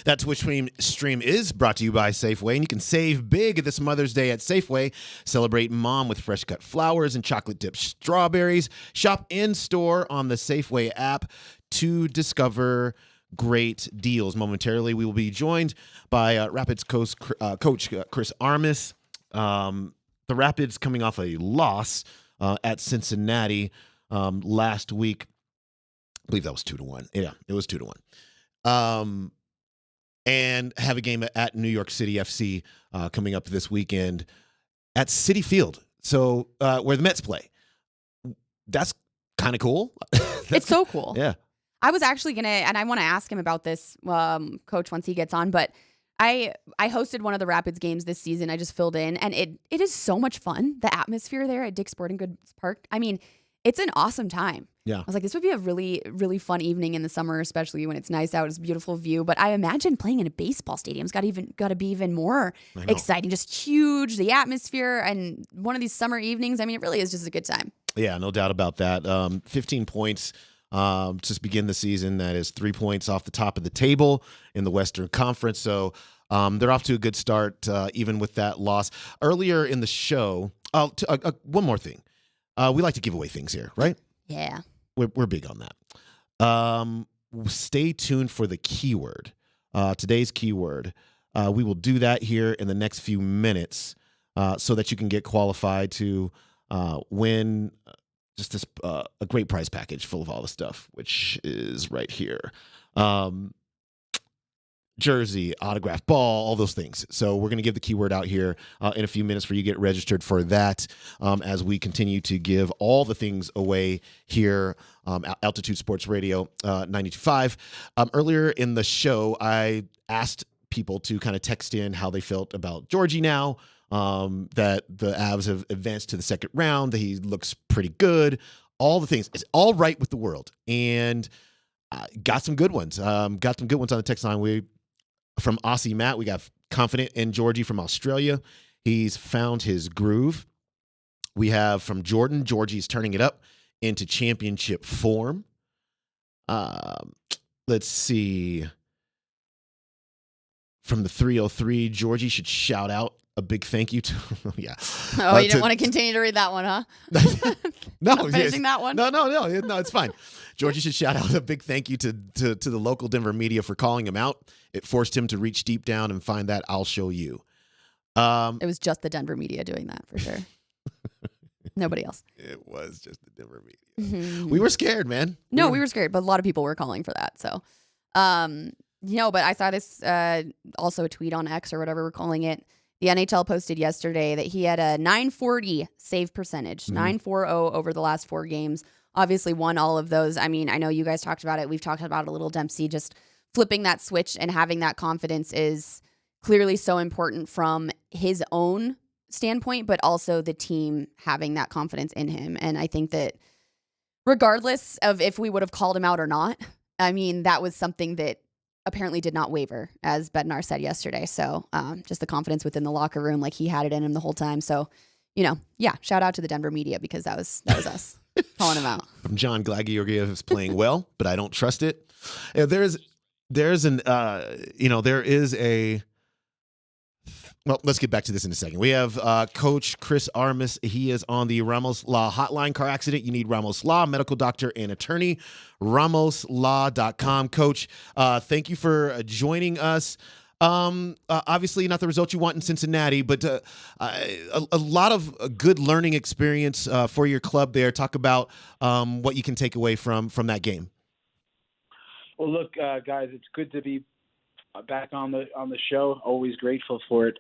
That Twitch stream is brought to you by Safeway, and you can save big this Mother's Day at Safeway. Celebrate mom with fresh cut flowers and chocolate dipped strawberries. Shop in store on the Safeway app to discover great deals. Momentarily, we will be joined by Rapids coach Chris Armas. The Rapids coming off a loss at Cincinnati last week. I believe that was 2-1. Yeah, it was 2-1. And have a game at New York City FC coming up this weekend at Citi Field. So where the Mets play. That's kind of cool. It's so cool. Yeah. I was actually going to, and I want to ask him about this, Coach, once he gets on, but I hosted one of the Rapids games this season. I just filled in, and it is so much fun. The atmosphere there at Dick's Sporting Goods Park. I mean, it's an awesome time. Yeah. I was like, this would be a really, really fun evening in the summer, especially when it's nice out. It's a beautiful view. But I imagine playing in a baseball stadium's got to be even more exciting. Just huge, the atmosphere, and one of these summer evenings. I mean, it really is just a good time. Yeah, no doubt about that. 15 points to begin the season. That is 3 points off the top of the table in the Western Conference. So they're off to a good start, even with that loss. Earlier in the show, one more thing. We like to give away things here, right? Yeah. We're big on that. Stay tuned for the keyword, today's keyword. We will do that here in the next few minutes so that you can get qualified to win just this a great prize package full of all the stuff, which is right here. Jersey, autographed ball, all those things. So we're going to give the keyword out here in a few minutes for you to get registered for that as we continue to give all the things away here Altitude Sports Radio 92.5. Earlier in the show, I asked people to kind of text in how they felt about Georgie now, that the Avs have advanced to the second round, that he looks pretty good, all the things. It's all right with the world. And got some good ones. Got some good ones on the text line. From Aussie Matt, we got confident in Georgie from Australia. He's found his groove. We have from Jordan, Georgie's turning it up into championship form. Let's see. From the 303, Georgie should shout out a big thank you to yeah. Oh, you didn't want to continue to read that one, huh? No, Not finishing that one. No, it's fine. Georgie should shout out a big thank you to the local Denver media for calling him out. It forced him to reach deep down and find that I'll show you. It was just the Denver media doing that for sure. Nobody else. It was just the Denver media. Mm-hmm. We were scared, man. No, we were scared, but a lot of people were calling for that. So, but I saw this also a tweet on X or whatever we're calling it. The NHL posted yesterday that he had a 940 save percentage, 940 over the last 4 games. Obviously won all of those. I mean, I know you guys talked about it. We've talked about it a little. Dempsey just flipping that switch and having that confidence is clearly so important from his own standpoint, but also the team having that confidence in him. And I think that regardless of if we would have called him out or not, I mean, that was something that apparently did not waver, as Bednar said yesterday. So just the confidence within the locker room, like he had it in him the whole time. So, shout out to the Denver media because that was us calling him out. From John, glad Georgiev is playing well, but I don't trust it. There is a. Well, let's get back to this in a second. We have Coach Chris Armas. He is on the Ramos Law Hotline. Car accident, you need Ramos Law, medical doctor and attorney, ramoslaw.com. Coach, thank you for joining us. Obviously not the result you want in Cincinnati, but a lot of good learning experience for your club there. Talk about what you can take away from that game. Well, look, guys, it's good to be back on the show. Always grateful for it.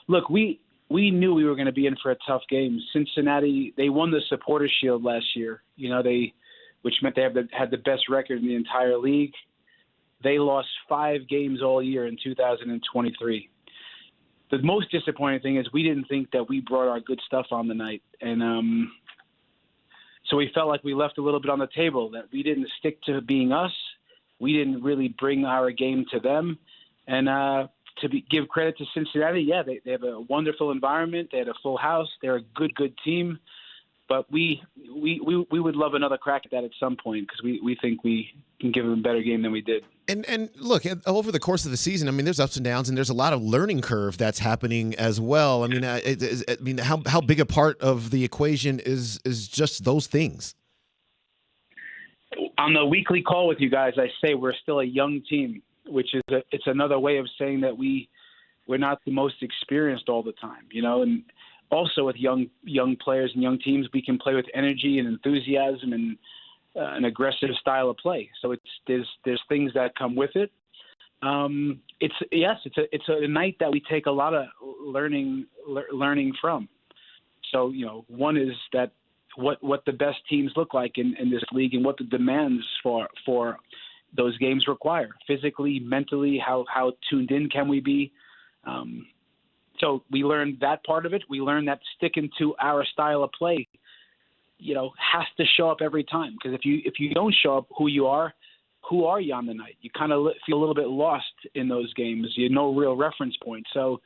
Look, we knew we were going to be in for a tough game. Cincinnati, they won the Supporters Shield last year. Which meant they had the best record in the entire league. They lost 5 games all year in 2023. The most disappointing thing is we didn't think that we brought our good stuff on the night, and so we felt like we left a little bit on the table. That we didn't stick to being us. We didn't really bring our game to them. And give credit to Cincinnati, yeah, they have a wonderful environment. They had a full house. They're a good team. But we would love another crack at that at some point because we think we can give them a better game than we did. And look, over the course of the season, I mean, there's ups and downs, and there's a lot of learning curve that's happening as well. I mean, how big a part of the equation is just those things? On the weekly call with you guys, I say we're still a young team, which is it's another way of saying that we're not the most experienced all the time, you know. And also with young players and young teams, we can play with energy and enthusiasm and an aggressive style of play. So there's things that come with it. It's a night that we take a lot of learning from. So, you know, one is that what the best teams look like in this league and what the demands for those games require physically, mentally, how tuned in can we be. So we learned that part of it. We learned that sticking to our style of play, you know, has to show up every time. Because if you don't show up who you are you on the night? You kind of feel a little bit lost in those games. You have no real reference point. So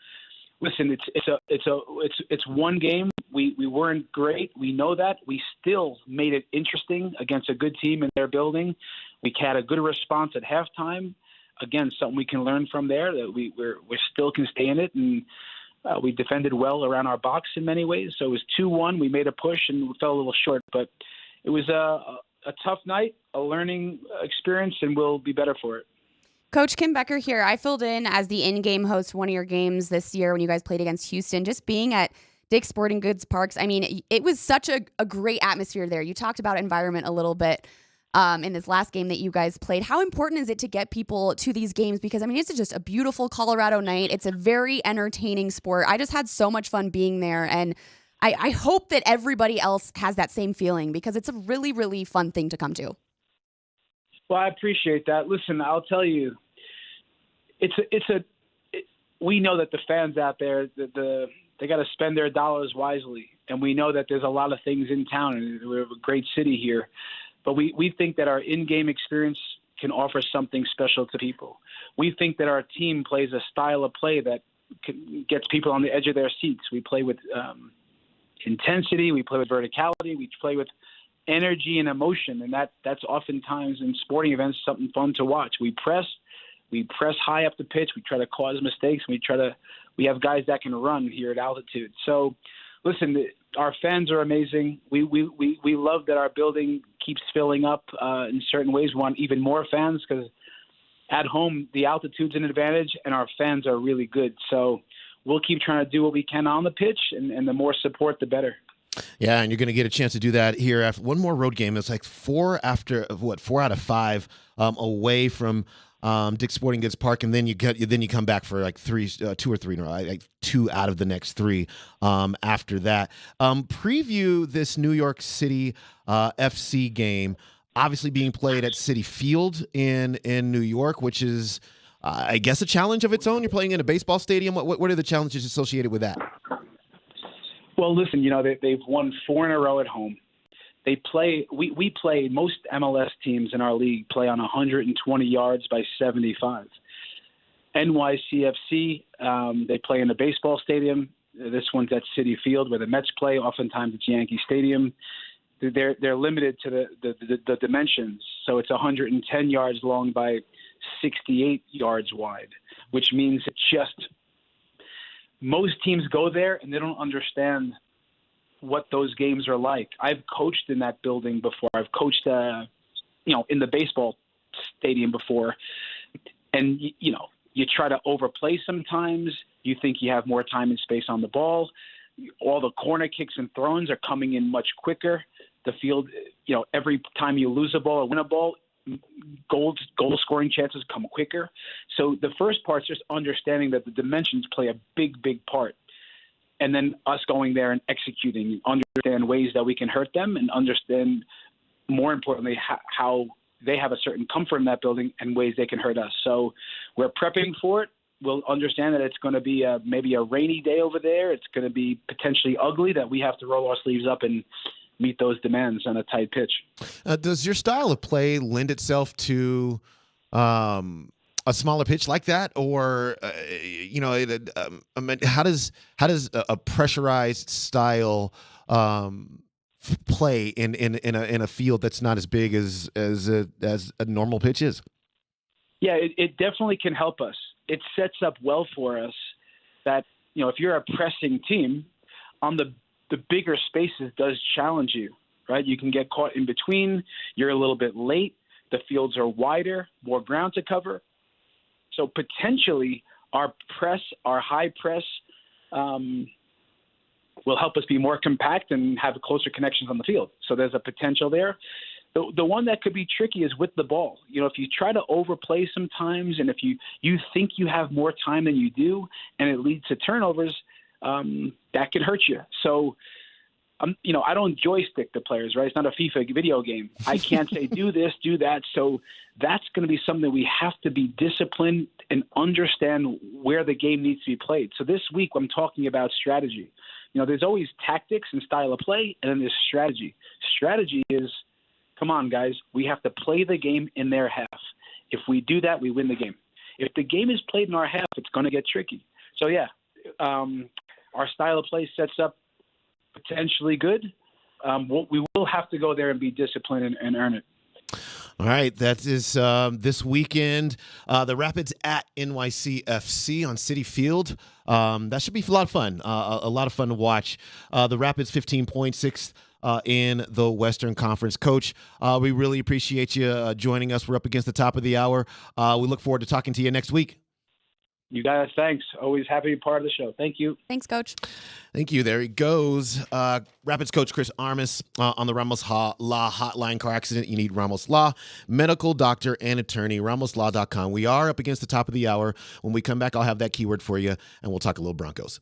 listen, it's one game. We weren't great. We know that. We still made it interesting against a good team in their building. We had a good response at halftime. Again, something we can learn from there, that we still can stay in it, and we defended well around our box in many ways. So it was 2-1. We made a push and we fell a little short, but it was a tough night, a learning experience, and we'll be better for it. Coach Kim Becker here. I filled in as the in-game host one of your games this year when you guys played against Houston. Just being at Dick's Sporting Goods Parks, I mean, it was such a great atmosphere there. You talked about environment a little bit in this last game that you guys played. How important is it to get people to these games? Because, I mean, it's just a beautiful Colorado night. It's a very entertaining sport. I just had so much fun being there, and I hope that everybody else has that same feeling because it's a really, really fun thing to come to. Well, I appreciate that. Listen, I'll tell you, we know that the fans out there, they got to spend their dollars wisely, and we know that there's a lot of things in town, and we have a great city here. But we think that our in-game experience can offer something special to people. We think that our team plays a style of play that gets people on the edge of their seats. We play with intensity, we play with verticality, we play with energy and emotion, and that's oftentimes in sporting events something fun to watch. We press high up the pitch, we try to cause mistakes, we have guys that can run here at altitude. So listen, our fans are amazing. We love that our building keeps filling up in certain ways. We want even more fans because at home the altitude's an advantage and our fans are really good. So we'll keep trying to do what we can on the pitch, and the more support, the better. Yeah, and you're going to get a chance to do that here after one more road game. It's like 4 out of 5 away from Dick's Sporting Goods Park, and then you come back for like 2 or 3 in a row, like 2 out of the next 3 after that. Preview this New York City FC game, obviously being played at Citi Field in New York, which is, I guess, a challenge of its own. You're playing in a baseball stadium. What are the challenges associated with that? Well, listen, they've won 4 in a row at home. We play, most MLS teams in our league play on 120 yards by 75. NYCFC, they play in a baseball stadium. This one's at Citi Field where the Mets play. Oftentimes it's Yankee Stadium. They're limited to the dimensions. So it's 110 yards long by 68 yards wide, which means most teams go there and they don't understand what those games are like. I've coached in that building before. I've coached, in the baseball stadium before. And, you try to overplay sometimes. You think you have more time and space on the ball. All the corner kicks and throws are coming in much quicker. The field, every time you lose a ball or win a ball, goal scoring chances come quicker. So the first part's just understanding that the dimensions play a big, big part. And then us going there and executing, understand ways that we can hurt them, and understand, more importantly, how they have a certain comfort in that building and ways they can hurt us. So we're prepping for it. We'll understand that it's going to be maybe a rainy day over there. It's going to be potentially ugly, that we have to roll our sleeves up and meet those demands on a tight pitch. Does your style of play lend itself to a smaller pitch like that, or how does a pressurized style play in a field that's not as big as a normal pitch is. Yeah, it definitely can help us. It sets up well for us that, if you're a pressing team, on the bigger spaces does challenge you, right? You can get caught in between. You're a little bit late. The fields are wider, more ground to cover. So potentially our high press will help us be more compact and have closer connections on the field. So there's a potential there. The one that could be tricky is with the ball. If you try to overplay sometimes, and if you think you have more time than you do, and it leads to turnovers, that could hurt you. So, I don't joystick the players, right? It's not a FIFA video game. I can't say do this, do that. So that's going to be something we have to be disciplined and understand where the game needs to be played. So this week I'm talking about strategy. There's always tactics and style of play, and then there's strategy. Strategy is, come on, guys, we have to play the game in their half. If we do that, we win the game. If the game is played in our half, it's going to get tricky. So, yeah, our style of play sets up potentially good. We will have to go there and be disciplined and earn it. All right, that is this weekend. The Rapids at NYCFC on Citi Field. That should be a lot of fun. A lot of fun to watch. The Rapids 15 points, sixth in the Western Conference. Coach, we really appreciate you joining us. We're up against the top of the hour. We look forward to talking to you next week. You guys, thanks. Always happy to be part of the show. Thank you. Thanks, Coach. Thank you. There he goes. Rapids coach Chris Armas on the Ramos Law Hotline. Car accident, you need Ramos Law. Medical doctor and attorney, ramoslaw.com. We are up against the top of the hour. When we come back, I'll have that keyword for you, and we'll talk a little Broncos.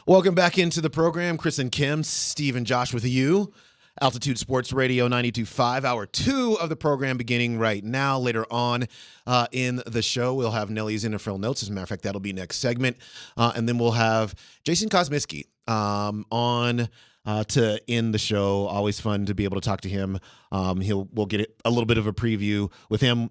Welcome back into the program. Chris and Kim, Steve and Josh with you. Altitude Sports Radio 92.5, hour 2 of the program beginning right now. Later on in the show, we'll have Nelly's NFL Notes. As a matter of fact, that'll be next segment. And then we'll have Jason Kosmiski on to end the show. Always fun to be able to talk to him. We'll get a little bit of a preview with him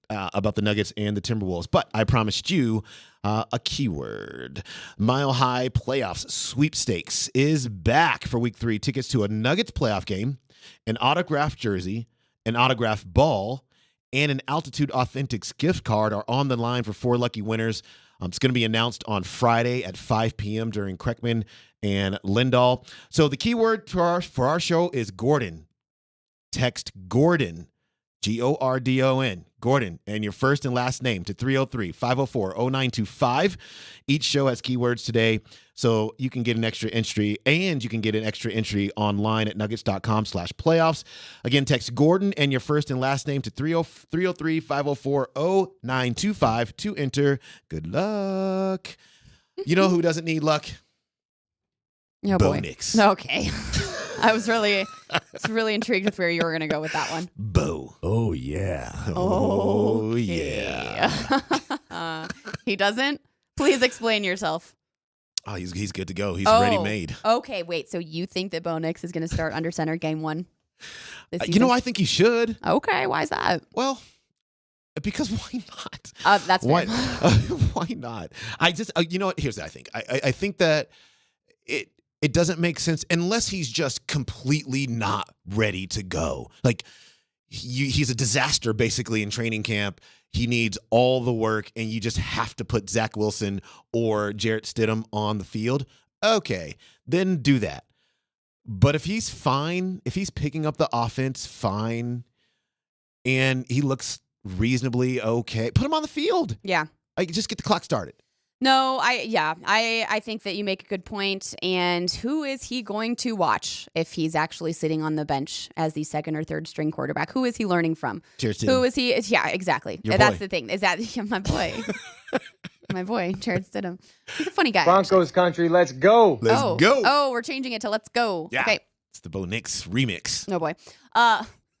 about the Nuggets and the Timberwolves. But I promised you a keyword. Mile High Playoffs Sweepstakes is back for week 3. Tickets to a Nuggets playoff game, an autographed jersey, an autographed ball, and an Altitude Authentics gift card are on the line for 4 lucky winners. It's going to be announced on Friday at 5 p.m. during Kreckman and Lindahl. So the keyword for our show is Gordon. Text Gordon, Gordon, Gordon, and your first and last name to 303-504-0925. Each show has keywords today, so you can get an extra entry, and you can get an extra entry online at nuggets.com/playoffs. Again, text Gordon and your first and last name to 303-504-0925 to enter. Good luck. You know who doesn't need luck? Oh, Bo boy. Nix. Okay. I was really intrigued with where you were going to go with that one. Bo. Oh, yeah. Oh, yeah. He doesn't? Please explain yourself. Oh, he's good to go. He's ready made. Okay, wait. So you think that Bo Nix is going to start under center game 1? You know, I think he should. Okay, why is that? Well, because why not? That's why. fair. Why not? I just, you know what? Here's what I think. I think that it doesn't make sense unless he's just completely not ready to go. Like he's a disaster basically in training camp. He needs all the work, and you just have to put Zach Wilson or Jarrett Stidham on the field. Okay, then do that. But if he's fine, if he's picking up the offense fine, and he looks reasonably okay, put him on the field. Yeah. Just get the clock started. No, I think that you make a good point. And who is he going to watch if he's actually sitting on the bench as the second or third string quarterback? Who is he learning from? Jared Stidham. Who is he? Yeah, exactly. Your That's boy. the thing. Is that my boy? My boy, Jared Stidham. He's a funny guy. Broncos country, let's go. Let's go. Oh, we're changing it to let's go. Yeah. Okay. It's the Bo Nix remix. Oh boy.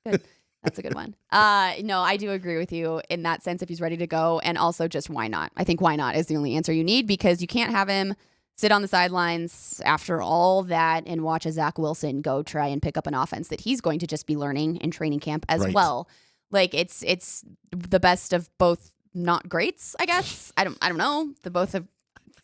Good. That's a good one. No, I do agree with you in that sense if he's ready to go. And also just why not? I think why not is the only answer you need, because you can't have him sit on the sidelines after all that and watch a Zach Wilson go try and pick up an offense that he's going to just be learning in training camp as Right. well. Like it's the best of both not greats, I guess. I don't know. The both of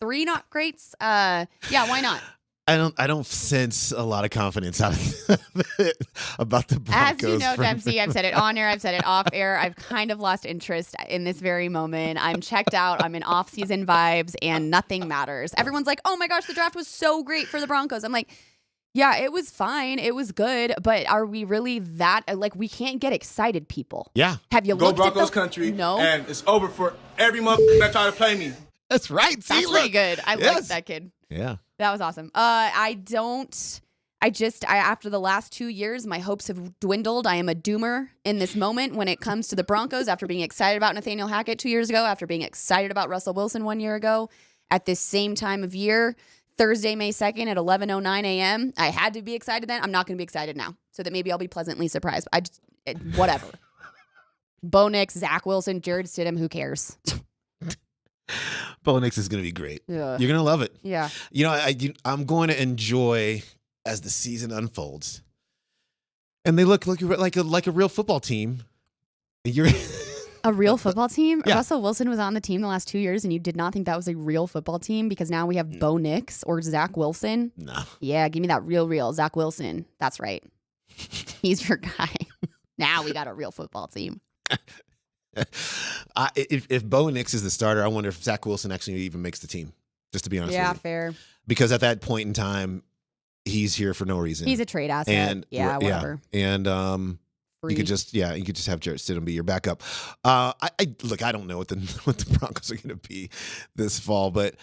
3 not greats. Yeah, why not? I don't sense a lot of confidence out of it about the Broncos. As you know, from- Dempsey, I've said it on air, I've said it off air. I've kind of lost interest in this very moment. I'm checked out. I'm in off-season vibes, and nothing matters. Everyone's like, "Oh my gosh, the draft was so great for the Broncos." I'm like, "Yeah, it was fine. It was good, but are we really that like we can't get excited, people?" Yeah. Have you Go looked Broncos at the country. No, And it's over for every motherfucker that try to play me. That's right. that's pretty good. I like that kid. Yeah. That was awesome. After the last 2 years, my hopes have dwindled. I am a doomer in this moment when it comes to the Broncos after being excited about Nathaniel Hackett 2 years ago, after being excited about Russell Wilson 1 year ago. At this same time of year, Thursday, May 2nd at 11:09 a.m., I had to be excited then. I'm not going to be excited now, so that maybe I'll be pleasantly surprised. Whatever. Bo Nix, Zach Wilson, Jared Stidham, who cares? Bo Nix is going to be great. Yeah. You're going to love it. Yeah. You know, I'm going to enjoy as the season unfolds. And they look like a real football team. You're A real football team? Yeah. Russell Wilson was on the team the last 2 years, and you did not think that was a real football team because now we have Bo Nix or Zach Wilson? No. Yeah, give me that real Zach Wilson. That's right. He's your guy. Now we got a real football team. If Bo Nix is the starter, I wonder if Zach Wilson actually even makes the team, just to be honest Yeah, with you. fair. Because at that point in time, he's here for no reason. He's a trade asset. And Yeah, whatever. And Free. you could just have Jarrett Stidham be your backup. I don't know what the Broncos are going to be this fall, but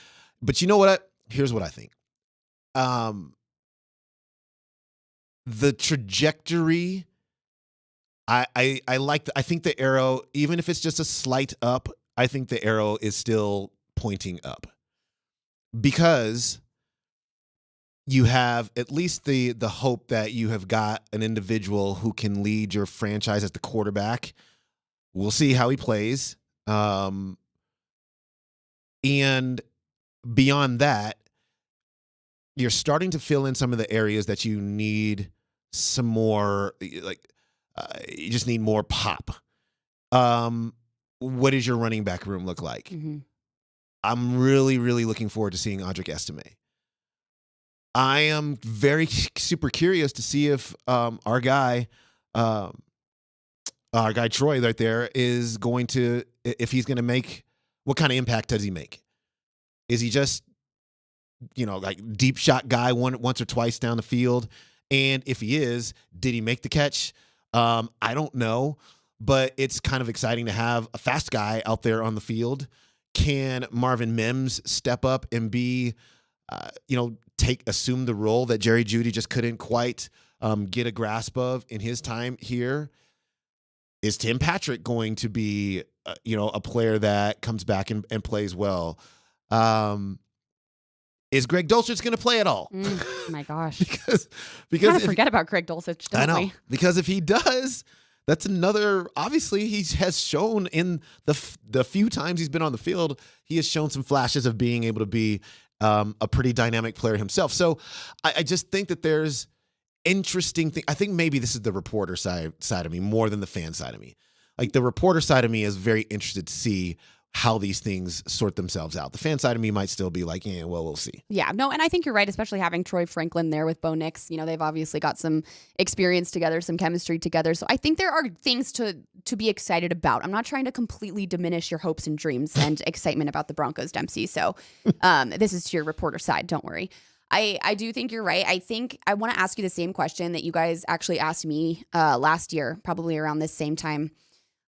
you know what? Here's what I think. The trajectory. I like. I think the arrow, even if it's just a slight up, I think the arrow is still pointing up because you have at least the hope that you have got an individual who can lead your franchise as the quarterback. We'll see how he plays. And beyond that, you're starting to fill in some of the areas that you need some more, you just need more pop. What does your running back room look like? Mm-hmm. I'm really, really looking forward to seeing Audric Estime. I am very super curious to see if our guy Troy right there is going to, if he's going to make, what kind of impact does he make? Is he just, like deep shot guy once or twice down the field? And if he is, did he make the catch? I don't know, but it's kind of exciting to have a fast guy out there on the field. Can Marvin Mims step up and be, assume the role that Jerry Jeudy just couldn't quite get a grasp of in his time here? Is Tim Patrick going to be, a player that comes back and plays well? Is Greg Dulcich going to play at all? My gosh. because kind of forget about Greg Dulcich, don't I know. we? Because if he does, that's another. Obviously, he has shown in the few times he's been on the field, he has shown some flashes of being able to be a pretty dynamic player himself. So I just think that there's interesting thing. I think maybe this is the reporter side of me more than the fan side of me. Like the reporter side of me is very interested to see how these things sort themselves out. The fan side of me might still be like, yeah, well, we'll see. Yeah, no, and I think you're right, especially having Troy Franklin there with Bo Nix. They've obviously got some experience together, some chemistry together. So I think there are things to be excited about. I'm not trying to completely diminish your hopes and dreams and excitement about the Broncos, Dempsey. So this is to your reporter side. Don't worry. I do think you're right. I think I want to ask you the same question that you guys actually asked me last year, probably around this same time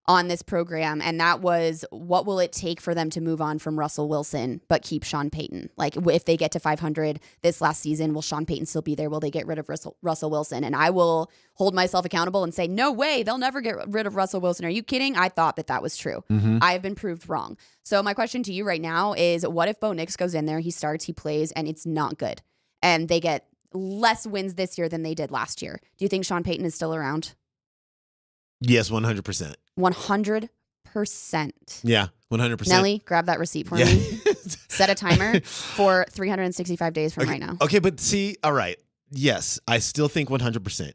on this program, and that was, what will it take for them to move on from Russell Wilson but keep Sean Payton? Like, if they get to 500 this last season, will Sean Payton still be there? Will they get rid of Russell Wilson? And I will hold myself accountable and say, no way, they'll never get rid of Russell Wilson. Are you kidding? I thought that was true. Mm-hmm. I have been proved wrong. So my question to you right now is, what if Bo Nix goes in there, he starts, he plays, and it's not good, and they get less wins this year than they did last year? Do you think Sean Payton is still around? Yes, 100%. 100%. Yeah, 100%. Nelly, grab that receipt for me. Set a timer for 365 days from right now. Okay, but see, all right. Yes, I still think 100%.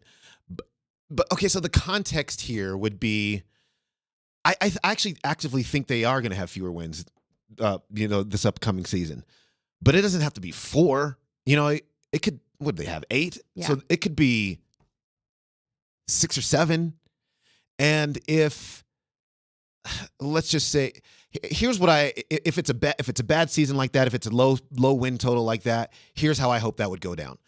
But okay, so the context here would be, I actually actively think they are going to have fewer wins, this upcoming season. But it doesn't have to be 4. It could, what do they have, 8? Yeah. So it could be 6 or 7. And if, let's just say, here's what if it's a bad season like that, if it's a low win total like that, here's how I hope that would go down.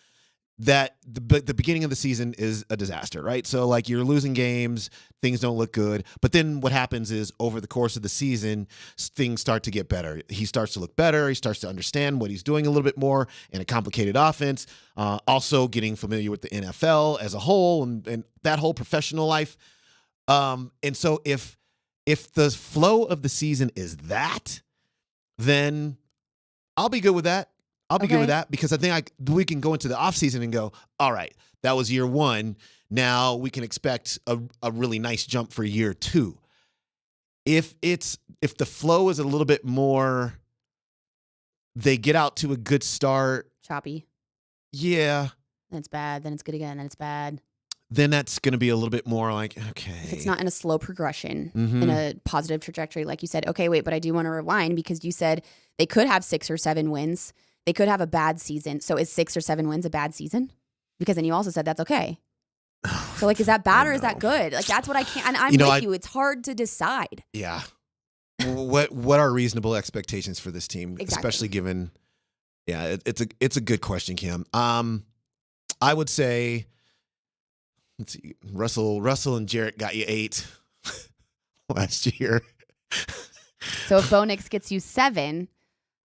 That the beginning of the season is a disaster, right? So like you're losing games, things don't look good. But then what happens is over the course of the season, things start to get better. He starts to look better. He starts to understand what he's doing a little bit more in a complicated offense. Also getting familiar with the NFL as a whole and that whole professional life. And so if the flow of the season is that, then I'll be good with that. I'll be good with that because I think we can go into the offseason and go, all right, that was year 1. Now we can expect a really nice jump for year 2. If the flow is a little bit more, they get out to a good start. Choppy. Yeah. Then it's bad. Then it's good again. Then it's bad. Then that's going to be a little bit more like, okay. If it's not in a slow progression, Mm-hmm. in a positive trajectory, like you said, okay, wait, but I do want to rewind because you said they could have 6 or 7 wins. They could have a bad season. So is 6 or 7 wins a bad season? Because then you also said that's okay. So like, is that bad or is that good? Like, that's what I can't, and I'm with you. It's hard to decide. Yeah. What are reasonable expectations for this team, Exactly. especially given, it's a good question, Kim. I would say, let's see, Russell and Jarrett got you 8 last year. So if Bo Nix gets you 7,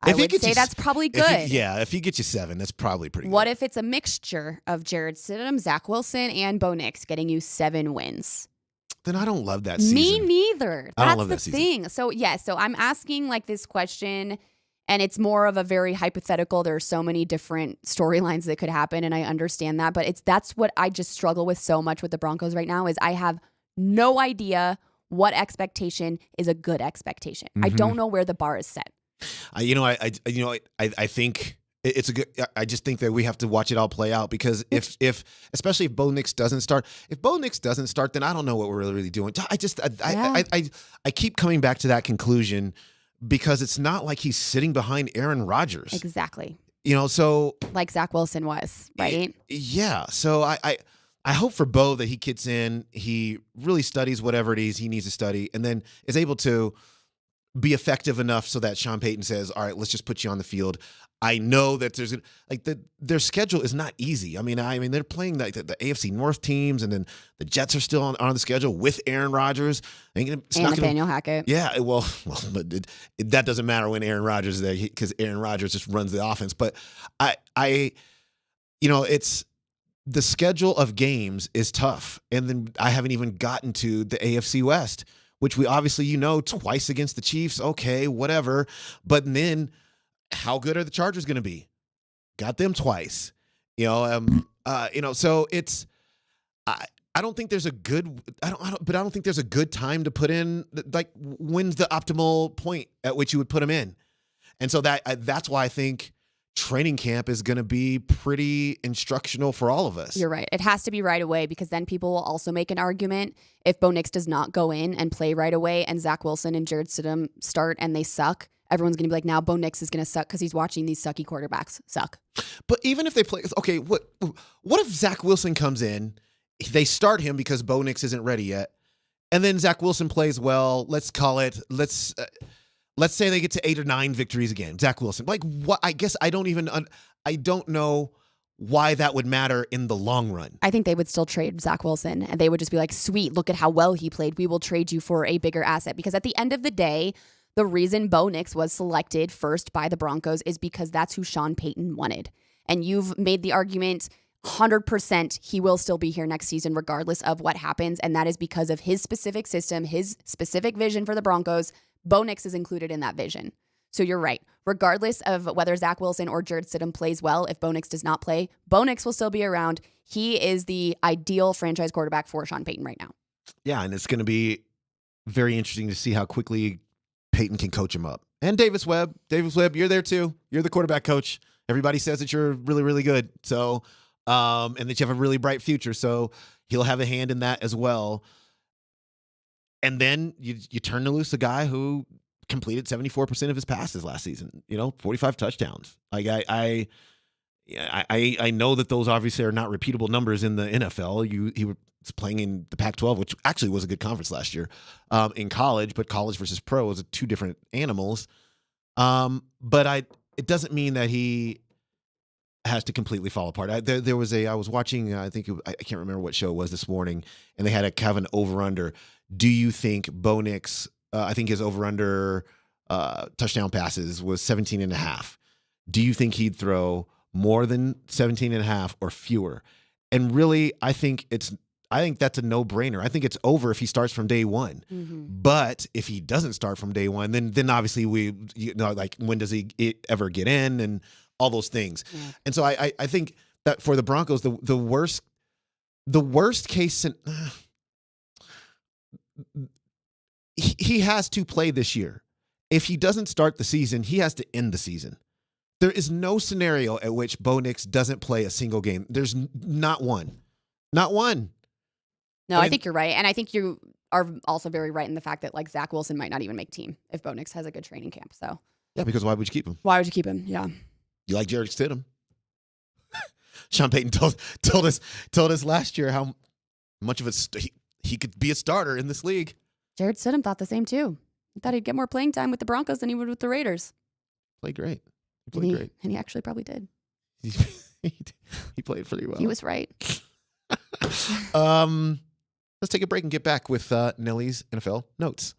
I would say that's probably good. If he gets you 7, that's probably pretty good. What if it's a mixture of Jarrett Stidham, Zach Wilson, and Bo Nix getting you 7 wins? Then I don't love that season. Me neither. I don't That's love the that season. thing. So, so I'm asking like this question, And it's more of a very hypothetical. There are so many different storylines that could happen, and I understand that. But that's what I just struggle with so much with the Broncos right now is I have no idea what expectation is a good expectation. I don't know where the bar is set. I think it's a good. I just think that we have to watch it all play out because if especially if Bo Nix doesn't start, then I don't know what we're really doing. I keep coming back to that conclusion because it's not like he's sitting behind Aaron Rodgers. Exactly. So like Zach Wilson was, right? Yeah. So I hope for Bo that he gets in, he really studies whatever it is he needs to study, and then is able to be effective enough so that Sean Payton says, all right, let's just put you on the field. I know that their schedule is not easy. I mean, they're playing the AFC North teams, and then the Jets are still on the schedule with Aaron Rodgers and Nathaniel Hackett. Yeah, well, but that doesn't matter when Aaron Rodgers is there because Aaron Rodgers just runs the offense. But it's the schedule of games is tough, and then I haven't even gotten to the AFC West, which we obviously twice against the Chiefs. Okay, whatever, but then. How good are the Chargers going to be? Got them twice, So it's. I don't think there's a good. I don't think there's a good time to put in. Like, when's the optimal point at which you would put them in? And so that's why I think training camp is going to be pretty instructional for all of us. You're right. It has to be right away because then people will also make an argument if Bo Nix does not go in and play right away, and Zach Wilson and Jarrett Stidham start and they suck. Everyone's going to be like, now Bo Nix is going to suck because he's watching these sucky quarterbacks suck. But even if they play, okay, what if Zach Wilson comes in, they start him because Bo Nix isn't ready yet, and then Zach Wilson plays well, let's say they get to 8 or 9 victories again, Zach Wilson. Like, what? I guess I don't know why that would matter in the long run. I think they would still trade Zach Wilson, and they would just be like, sweet, look at how well he played. We will trade you for a bigger asset. Because at the end of the day, the reason Bo Nix was selected first by the Broncos is because that's who Sean Payton wanted. And you've made the argument 100% he will still be here next season regardless of what happens. And that is because of his specific system, his specific vision for the Broncos. Bo Nix is included in that vision. So you're right. Regardless of whether Zach Wilson or Jarrett Stidham plays well, if Bo Nix does not play, Bo Nix will still be around. He is the ideal franchise quarterback for Sean Payton right now. Yeah, and it's going to be very interesting to see how quickly Payton can coach him up. And Davis Webb, you're there too. You're the quarterback coach. Everybody says that you're really, really good. So, and that you have a really bright future. So he'll have a hand in that as well. And then you turn loose a guy who completed 74% of his passes last season. 45 touchdowns. Like I know that those obviously are not repeatable numbers in the NFL. He was playing in the Pac-12, which actually was a good conference last year, in college. But college versus pro is two different animals. But it doesn't mean that he has to completely fall apart. I was watching. I can't remember what show it was this morning, and they had a Kevin over/under. Do you think Bo Nix? I think his over/under touchdown passes was 17.5. Do you think he'd throw more than 17.5 or fewer? And really, I think that's a no-brainer. I think it's over if he starts from day one. Mm-hmm. But if he doesn't start from day one, then obviously when does he ever get in and all those things. Yeah. And so I think that for the Broncos, the worst case, he has to play this year. If he doesn't start the season, he has to end the season. There is no scenario at which Bo Nix doesn't play a single game. There's not one. Not one. No, I think you're right. And I think you are also very right in the fact that like Zach Wilson might not even make team if Bo Nix has a good training camp. So yeah, because why would you keep him? Why would you keep him? Yeah. You like Jarrett Stidham. Sean Payton told us last year how much of he could be a starter in this league. Jarrett Stidham thought the same too. He thought he'd get more playing time with the Broncos than he would with the Raiders. Played great. And he actually probably did. He played pretty well. He was right. Let's take a break and get back with Nellie's NFL notes.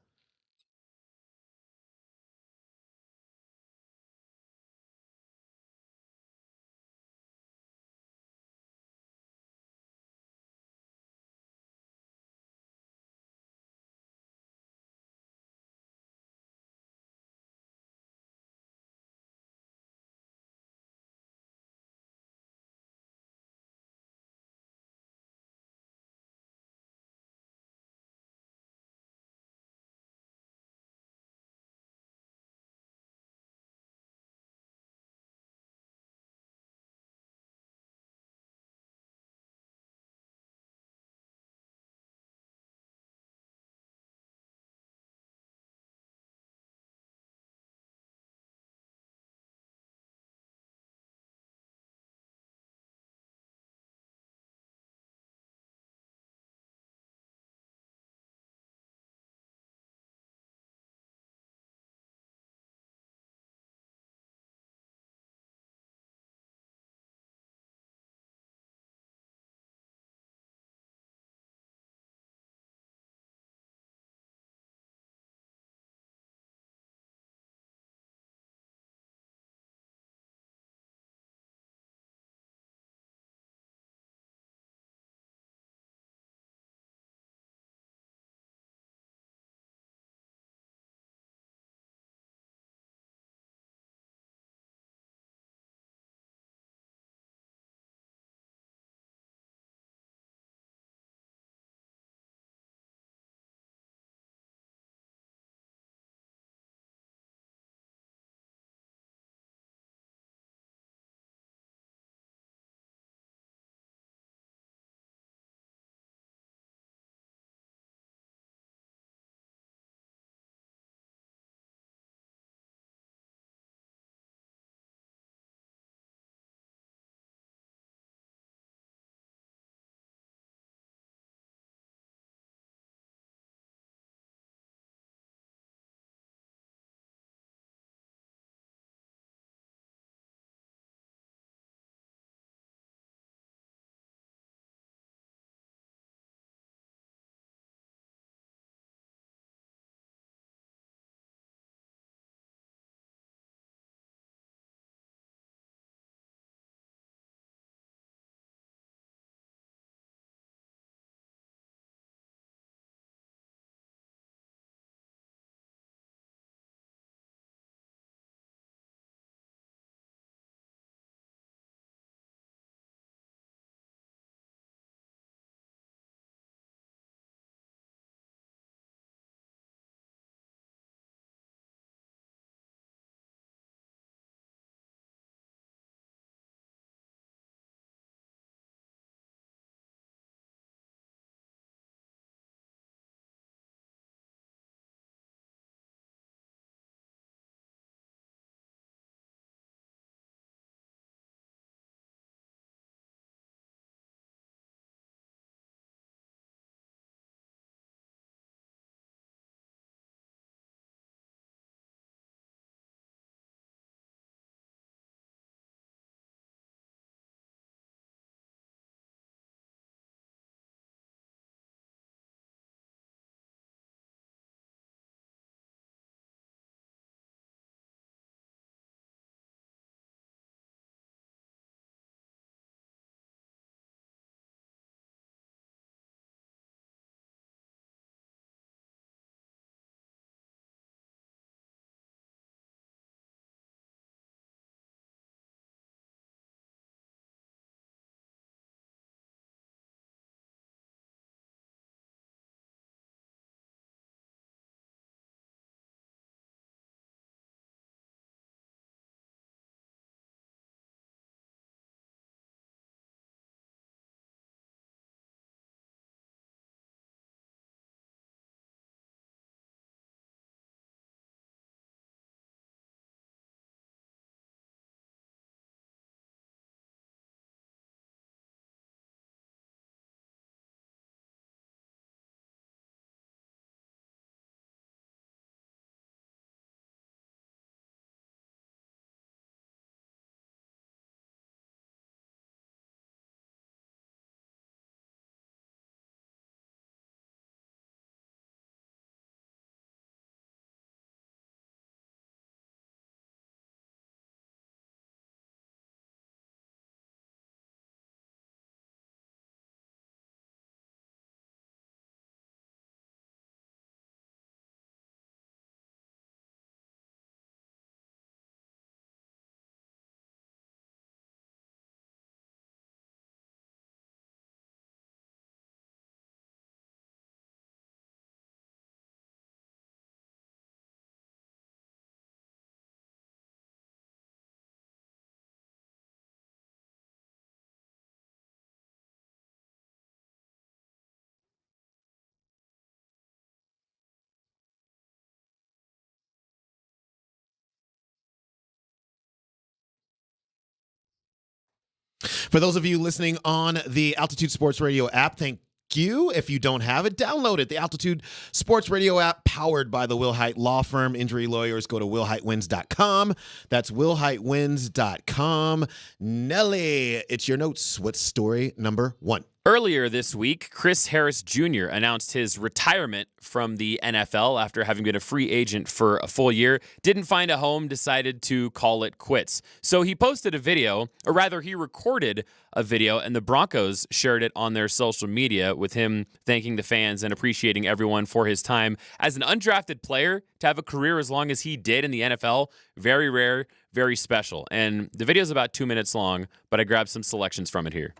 For those of you listening on the Altitude Sports Radio app, thank you. If you don't have it, download it. The Altitude Sports Radio app, powered by the Will Hite Law Firm. Injury lawyers, go to willhitewins.com. That's willhitewins.com. Nelly, it's your notes. What's story number 1? Earlier this week, Chris Harris Jr. announced his retirement from the NFL after having been a free agent for a full year. Didn't find a home, decided to call it quits. So he posted a video, or rather he recorded a video, and the Broncos shared it on their social media with him thanking the fans and appreciating everyone for his time. As an undrafted player, to have a career as long as he did in the NFL, very rare, very special. And the video is about 2 minutes long, but I grabbed some selections from it here.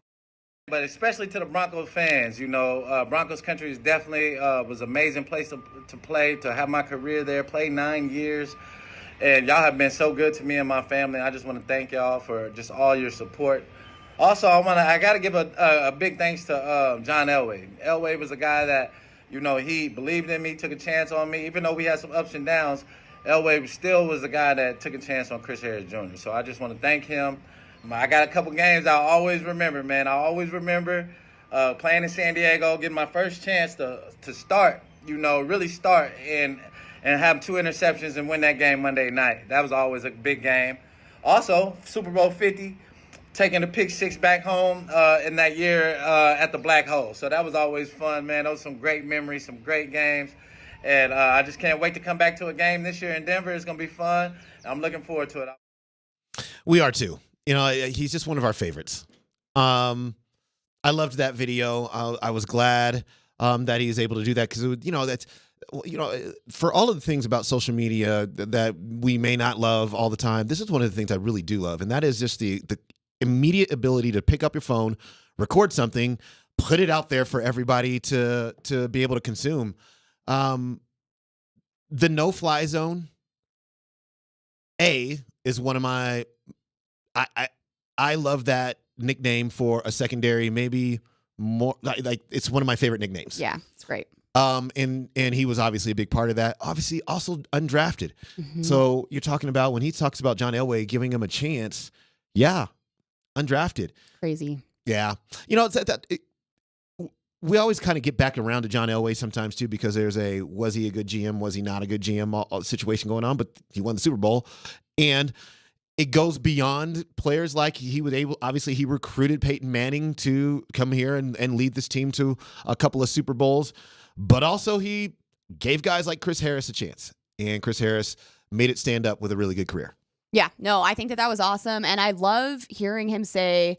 But especially to the Broncos fans, Broncos country is definitely was an amazing place to play, to have my career there, play 9 years. And y'all have been so good to me and my family. I just want to thank y'all for just all your support. Also, I got to give a big thanks to John Elway. Elway was a guy that, he believed in me, took a chance on me. Even though we had some ups and downs, Elway still was the guy that took a chance on Chris Harris Jr. So I just want to thank him. I got a couple games I'll always remember, man. I always remember playing in San Diego, getting my first chance to start, really start and have 2 interceptions and win that game Monday night. That was always a big game. Also, Super Bowl 50, taking the pick 6 back home in that year at the Black Hole. So that was always fun, man. Those were some great memories, some great games. And I just can't wait to come back to a game this year in Denver. It's going to be fun. I'm looking forward to it. We are too. He's just one of our favorites. I loved that video. I was glad that he was able to do that because, for all of the things about social media that we may not love all the time, this is one of the things I really do love, and that is just the immediate ability to pick up your phone, record something, put it out there for everybody to be able to consume. The no-fly zone, is one of my... I love that nickname for a secondary, maybe more like it's one of my favorite nicknames. Yeah, it's great. And he was obviously a big part of that. Obviously, also undrafted. Mm-hmm. So you're talking about when he talks about John Elway giving him a chance. Yeah, undrafted. Crazy. Yeah, we always kind of get back around to John Elway sometimes too because there's was he a good GM? Was he not a good GM? All situation going on, but he won the Super Bowl and. It goes beyond players like he recruited Peyton Manning to come here and lead this team to a couple of Super Bowls, but also he gave guys like Chris Harris a chance, and Chris Harris made it stand up with a really good career. Yeah, no, I think that was awesome, and I love hearing him say,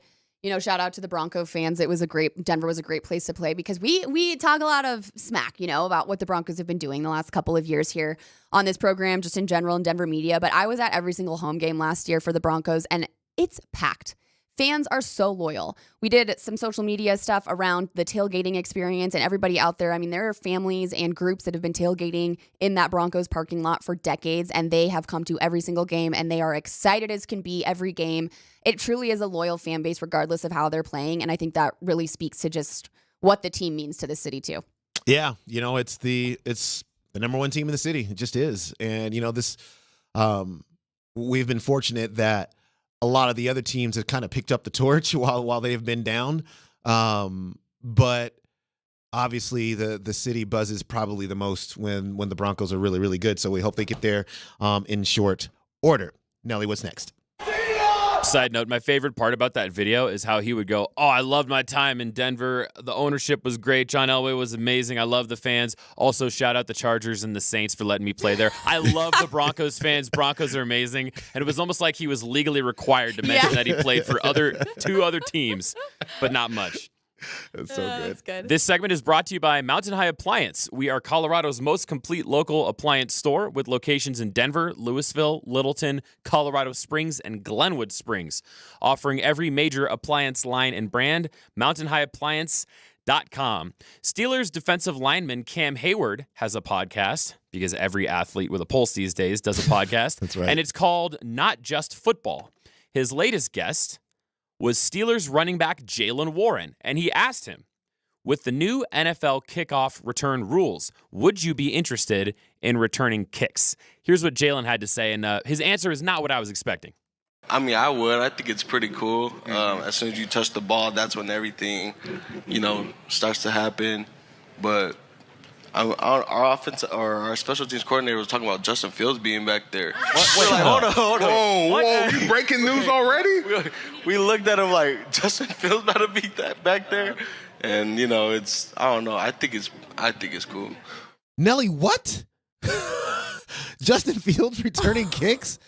shout out to the Bronco fans. Denver was a great place to play because we talk a lot of smack, about what the Broncos have been doing the last couple of years here on this program, just in general in Denver media. But I was at every single home game last year for the Broncos, and it's packed. Fans are so loyal. We did some social media stuff around the tailgating experience and everybody out there. I mean, there are families and groups that have been tailgating in that Broncos parking lot for decades, and they have come to every single game, and they are excited as can be every game. It truly is a loyal fan base regardless of how they're playing, and I think that really speaks to just what the team means to the city too. Yeah, it's the number one team in the city. It just is. And this we've been fortunate that a lot of the other teams have kind of picked up the torch while they've been down. But obviously the city buzzes probably the most when the Broncos are really, really good. So we hope they get there in short order. Nelly, what's next? Side note, my favorite part about that video is how he would go, I loved my time in Denver. The ownership was great. John Elway was amazing. I love the fans. Also, shout out the Chargers and the Saints for letting me play there. I love the Broncos fans. Broncos are amazing. And it was almost like he was legally required to mention that he played for two other teams, but not much. That's so good. That's good. This segment is brought to you by Mountain High Appliance. We are Colorado's most complete local appliance store with locations in Denver, Louisville, Littleton, Colorado Springs, and Glenwood Springs. Offering every major appliance line and brand, mountainhighappliance.com. Steelers defensive lineman Cam Hayward has a podcast because every athlete with a pulse these days does a podcast. That's right. And it's called Not Just Football. His latest guest was Steelers running back Jaylen Warren, and he asked him, with the new NFL kickoff return rules, would you be interested in returning kicks? Here's what Jaylen had to say, and his answer is not what I was expecting. I mean, I would. I think it's pretty cool. As soon as you touch the ball, that's when everything, starts to happen. But our offense or our special teams coordinator was talking about Justin Fields being back there. We're like, hold on. Whoa, you breaking news already? We looked at him like, Justin Fields better be that back there. And, it's, I don't know. I think it's cool. Nelly, what? Justin Fields returning kicks?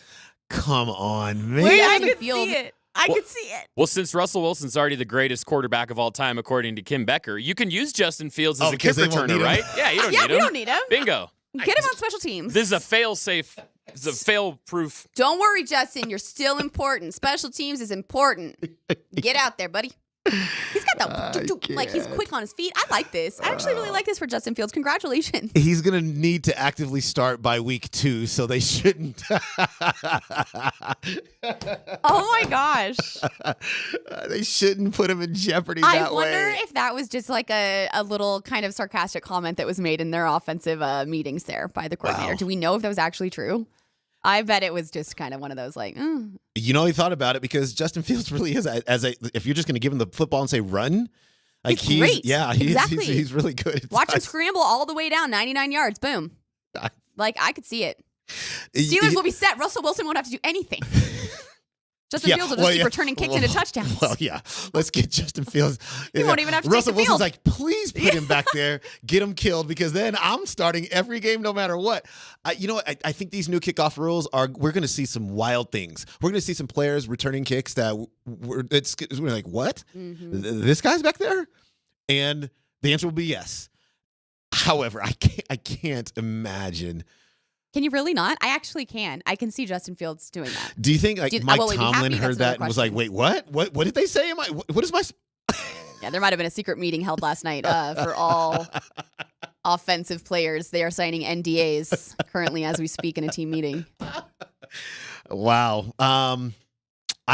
Come on, man. I could see it. I could see it. Well, since Russell Wilson's already the greatest quarterback of all time, according to Kim Becker, you can use Justin Fields as a kick because they won't returner, need him. right? Yeah, you don't need him. You don't need him. Bingo. Get him on special teams. This is a fail-safe. It's a fail-proof. Don't worry, Justin. You're still important. Special teams is important. Get out there, buddy. He's got that, like, he's quick on his feet. I like this. I actually really like this for Justin Fields. Congratulations. He's going to need to actively start by week 2, so they shouldn't. Oh, my gosh. They shouldn't put him in jeopardy I that wonder way. if that was just like a little kind of sarcastic comment that was made in their offensive meetings there by the coordinator. Wow. Do we know if that was actually true? I bet it was just kind of one of those like, He thought about it because Justin Fields really is if you're just going to give him the football and say run, like He's great. Exactly. he's really good. Watch him scramble all the way down 99 yards. Boom. Like, I could see it. Steelers will be set. Russell Wilson won't have to do anything. Justin Fields will just keep returning kicks into touchdowns. Well, yeah. Let's get Justin Fields. He won't even have to Russell take the Wilson's field. like, please put him back there, get him killed, because then I'm starting every game no matter what. I think these new kickoff rules we're going to see some wild things. We're going to see some players returning kicks that we're like, what? This guy's back there? And the answer will be yes. However, I can't imagine. Can you really not? I actually can. I can see Justin Fields doing that. Do you think Mike will he be Tomlin happy? heard That's that another and was like, wait, what? What did they say? What is my... Yeah, there might have been a secret meeting held last night for all offensive players. They are signing NDAs currently as we speak in a team meeting. Wow.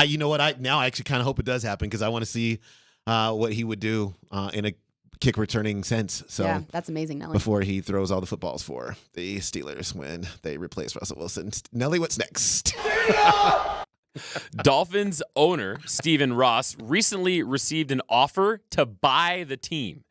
You know what? I actually kind of hope it does happen because I want to see what he would do in a kick returning sense. So yeah, that's amazing, Nelly. Before he throws all the footballs for the Steelers when they replace Russell Wilson. Nelly, what's next? Dolphins owner Stephen Ross recently received an offer to buy the team.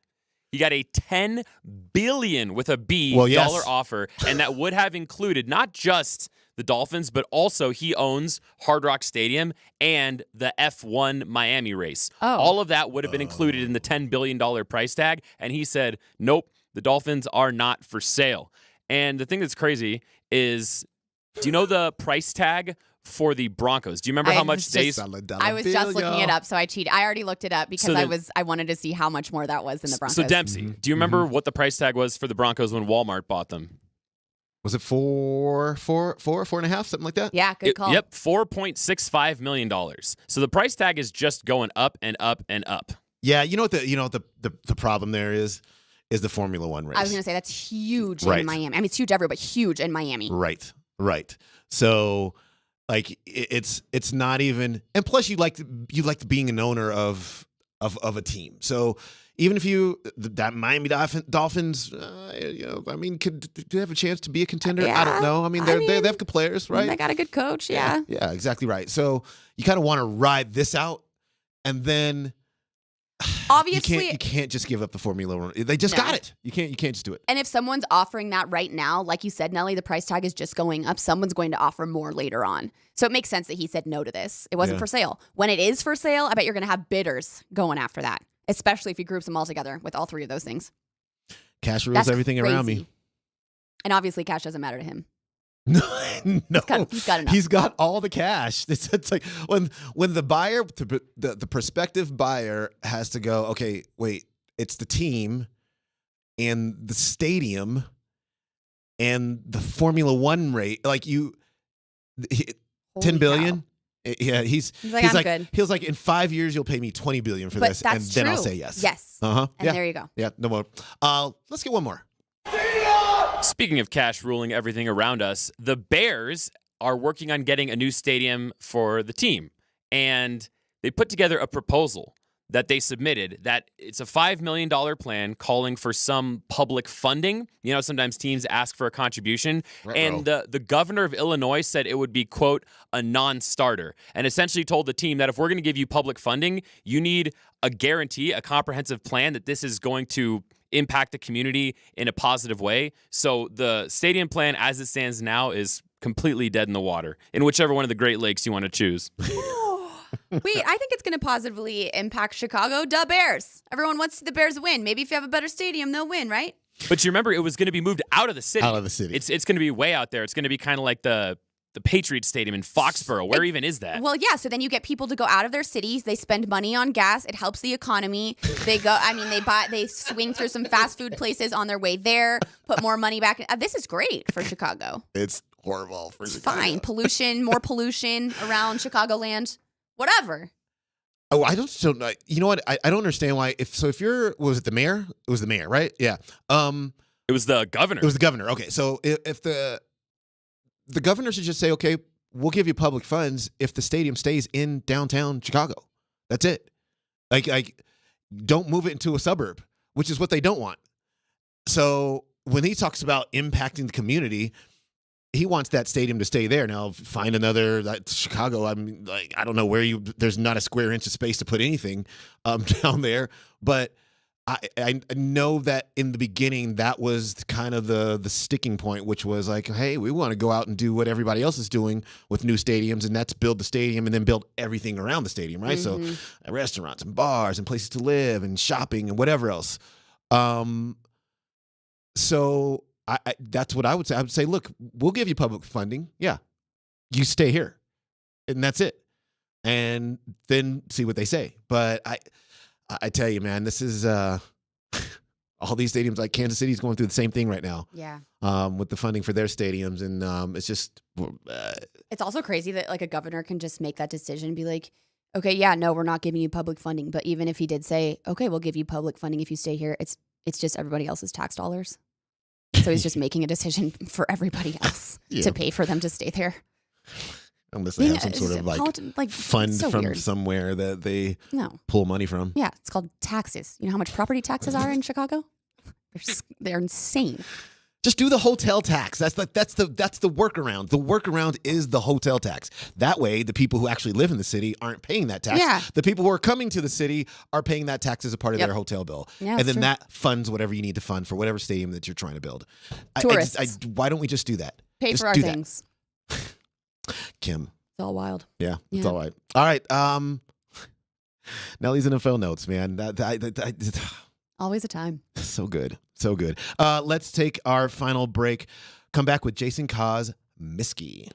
He got a $10 billion with a B dollar offer, and that would have included not just the Dolphins, but also he owns Hard Rock Stadium and the F1 Miami race. All of that would have been included in the $10 billion price tag, and he said, nope, the Dolphins are not for sale. And the thing that's crazy is, do you know the price tag for the Broncos? Do you remember how much they... I was just looking it up, so I cheated. I already looked it up because I wanted to see how much more that was than the Broncos. So Dempsey, do you remember what the price tag was for the Broncos when Walmart bought them? Was it 4.5, something like that? Yeah, good call. Yep, $4.65 million. So the price tag is just going up and up and up. Yeah, you know what the problem there is the Formula One race. I was going to say that's huge in Miami. I mean, it's huge everywhere, but huge in Miami. Right. So, like, it's not even, and plus you like being an owner of a team. So even if that Miami Dolphins, I mean, do they have a chance to be a contender? Yeah. I don't know. I mean, they have good players, right? They got a good coach, yeah. Yeah, exactly right. So you kind of want to ride this out, and then obviously you can't just give up the Formula One. They just got it. You can't just do it. And if someone's offering that right now, like you said, Nelly, the price tag is just going up. Someone's going to offer more later on. So it makes sense that he said no to this. It wasn't for sale. When it is for sale, I bet you're going to have bidders going after that, especially if he groups them all together with all three of those things. Cash rules That's everything crazy. around me. And obviously cash doesn't matter to him. No, he's got enough. He's got all the cash. It's like when the buyer, the prospective buyer has to go, okay, wait, it's the team and the stadium and the Formula One rate. Like $10 billion. Yeah, he's like, I'm good. He was like, in 5 years you'll pay me $20 billion for But this, that's and then I'll true. say yes. Yes. And there you go. Yeah, no more. Let's get one more. Speaking of cash ruling everything around us, the Bears are working on getting a new stadium for the team. And they put together a proposal that they submitted that it's a $5 million plan calling for some public funding. You know, sometimes teams ask for a contribution. And the governor of Illinois said it would be, quote, a non-starter, and essentially told the team that if we're going to give you public funding, you need a guarantee, a comprehensive plan that this is going to impact the community in a positive way. So the stadium plan as it stands now is completely dead in the water in whichever one of the Great Lakes you want to choose. Wait, I think it's going to positively impact Chicago. Duh, Bears. Everyone wants the Bears to win. Maybe if you have a better stadium, they'll win, right? But you remember, it was going to be moved out of the city. Out of the city. It's going to be way out there. It's going to be kind of like the Patriots Stadium in Foxborough. Where even is that? Well, yeah. So then you get people to go out of their cities. They spend money on gas. It helps the economy. They go. I mean, they swing through some fast food places on their way there. Put more money back. This is great for Chicago. It's horrible for It's Chicago. fine. Pollution, more pollution around Chicagoland. Whatever. Oh, I don't still. You know what? I don't understand why. If you're, was it the mayor? It was the mayor, right? Yeah. It was the governor. It was the governor. Okay, so if the governor should just say, okay, we'll give you public funds if the stadium stays in downtown Chicago. That's it. Like, don't move it into a suburb, which is what they don't want. So when he talks about impacting the community, he wants that stadium to stay there. Now find another Chicago. I mean, like, I don't know where there's not a square inch of space to put anything down there, but I know that in the beginning that was kind of the sticking point, which was like, hey, we want to go out and do what everybody else is doing with new stadiums, and that's build the stadium and then build everything around the stadium, right? Mm-hmm. So restaurants and bars and places to live and shopping and whatever else. So I that's what I would say. I would say, look, we'll give you public funding. Yeah, you stay here, and that's it, and then see what they say. But I tell you, man, this is all these stadiums. Like Kansas City's going through the same thing right now. Yeah. With the funding for their stadiums, and it's just. It's also crazy that like a governor can just make that decision and be like, okay, yeah, no, we're not giving you public funding. But even if he did say, okay, we'll give you public funding if you stay here, it's just everybody else's tax dollars. So he's just making a decision for everybody else to pay for them to stay there. Unless they have some sort of fund so from weird. somewhere that they No. pull money from. Yeah, it's called taxes. You know how much property taxes are in Chicago? They're insane. Just do the hotel tax. That's the workaround. The workaround is the hotel tax. That way, the people who actually live in the city aren't paying that tax. Yeah. The people who are coming to the city are paying that tax as a part of Yep. their hotel bill. Yeah, and that's then true. that funds whatever you need to fund for whatever stadium that you're trying to build. Tourists. Why don't we just do that? Pay Just for our do that. things. Kim. It's all wild. Yeah, it's Yeah. all right. All right. Nellie's NFL notes, man. Always a time. So good. So good. Let's take our final break. Come back with Jason Kosmicki.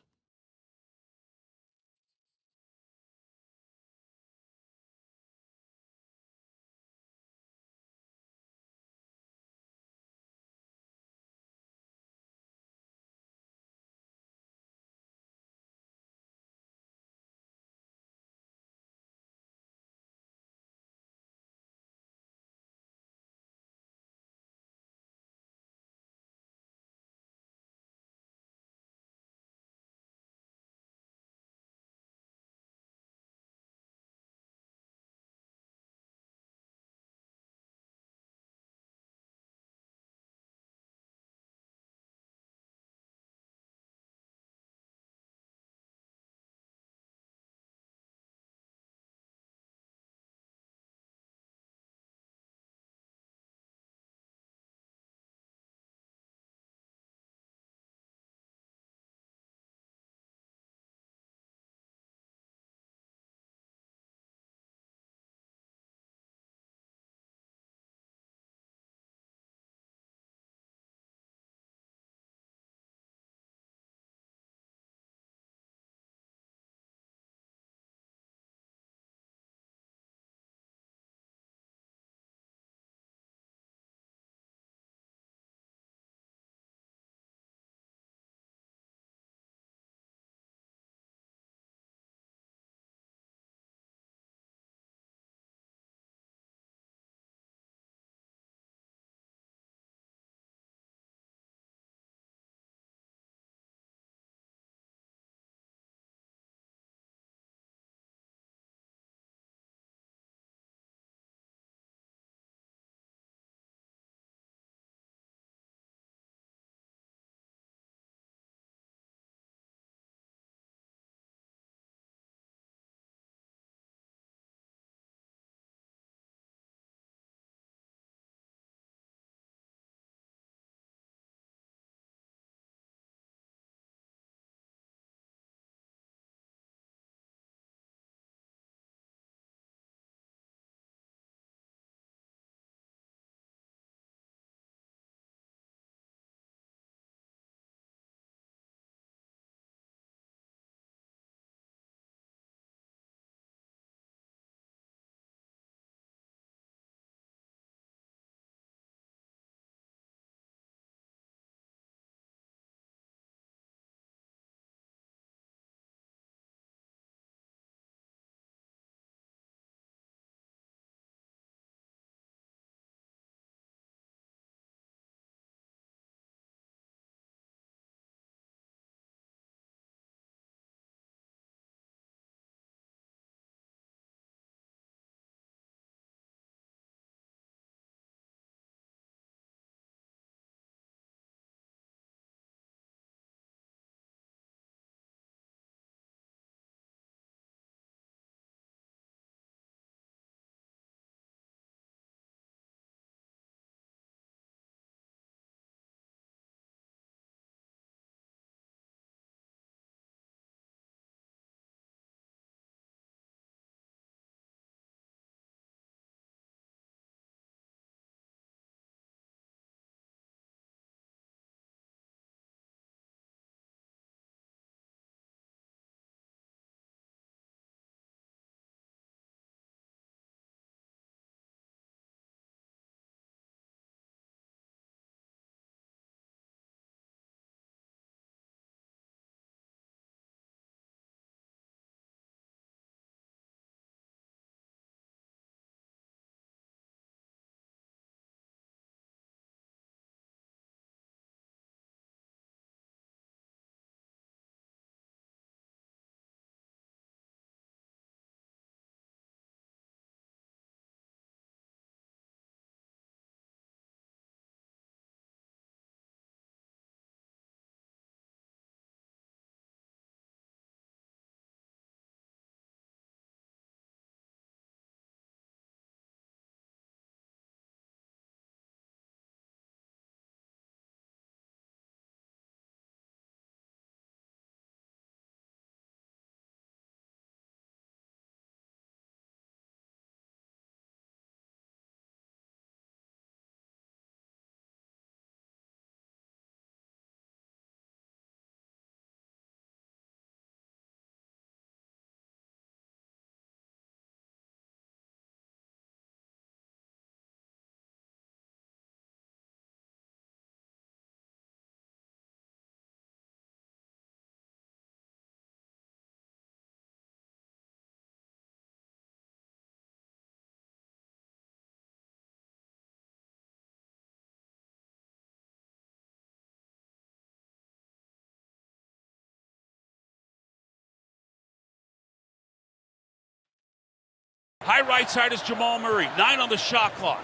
High right side is Jamal Murray. 9 on the shot clock.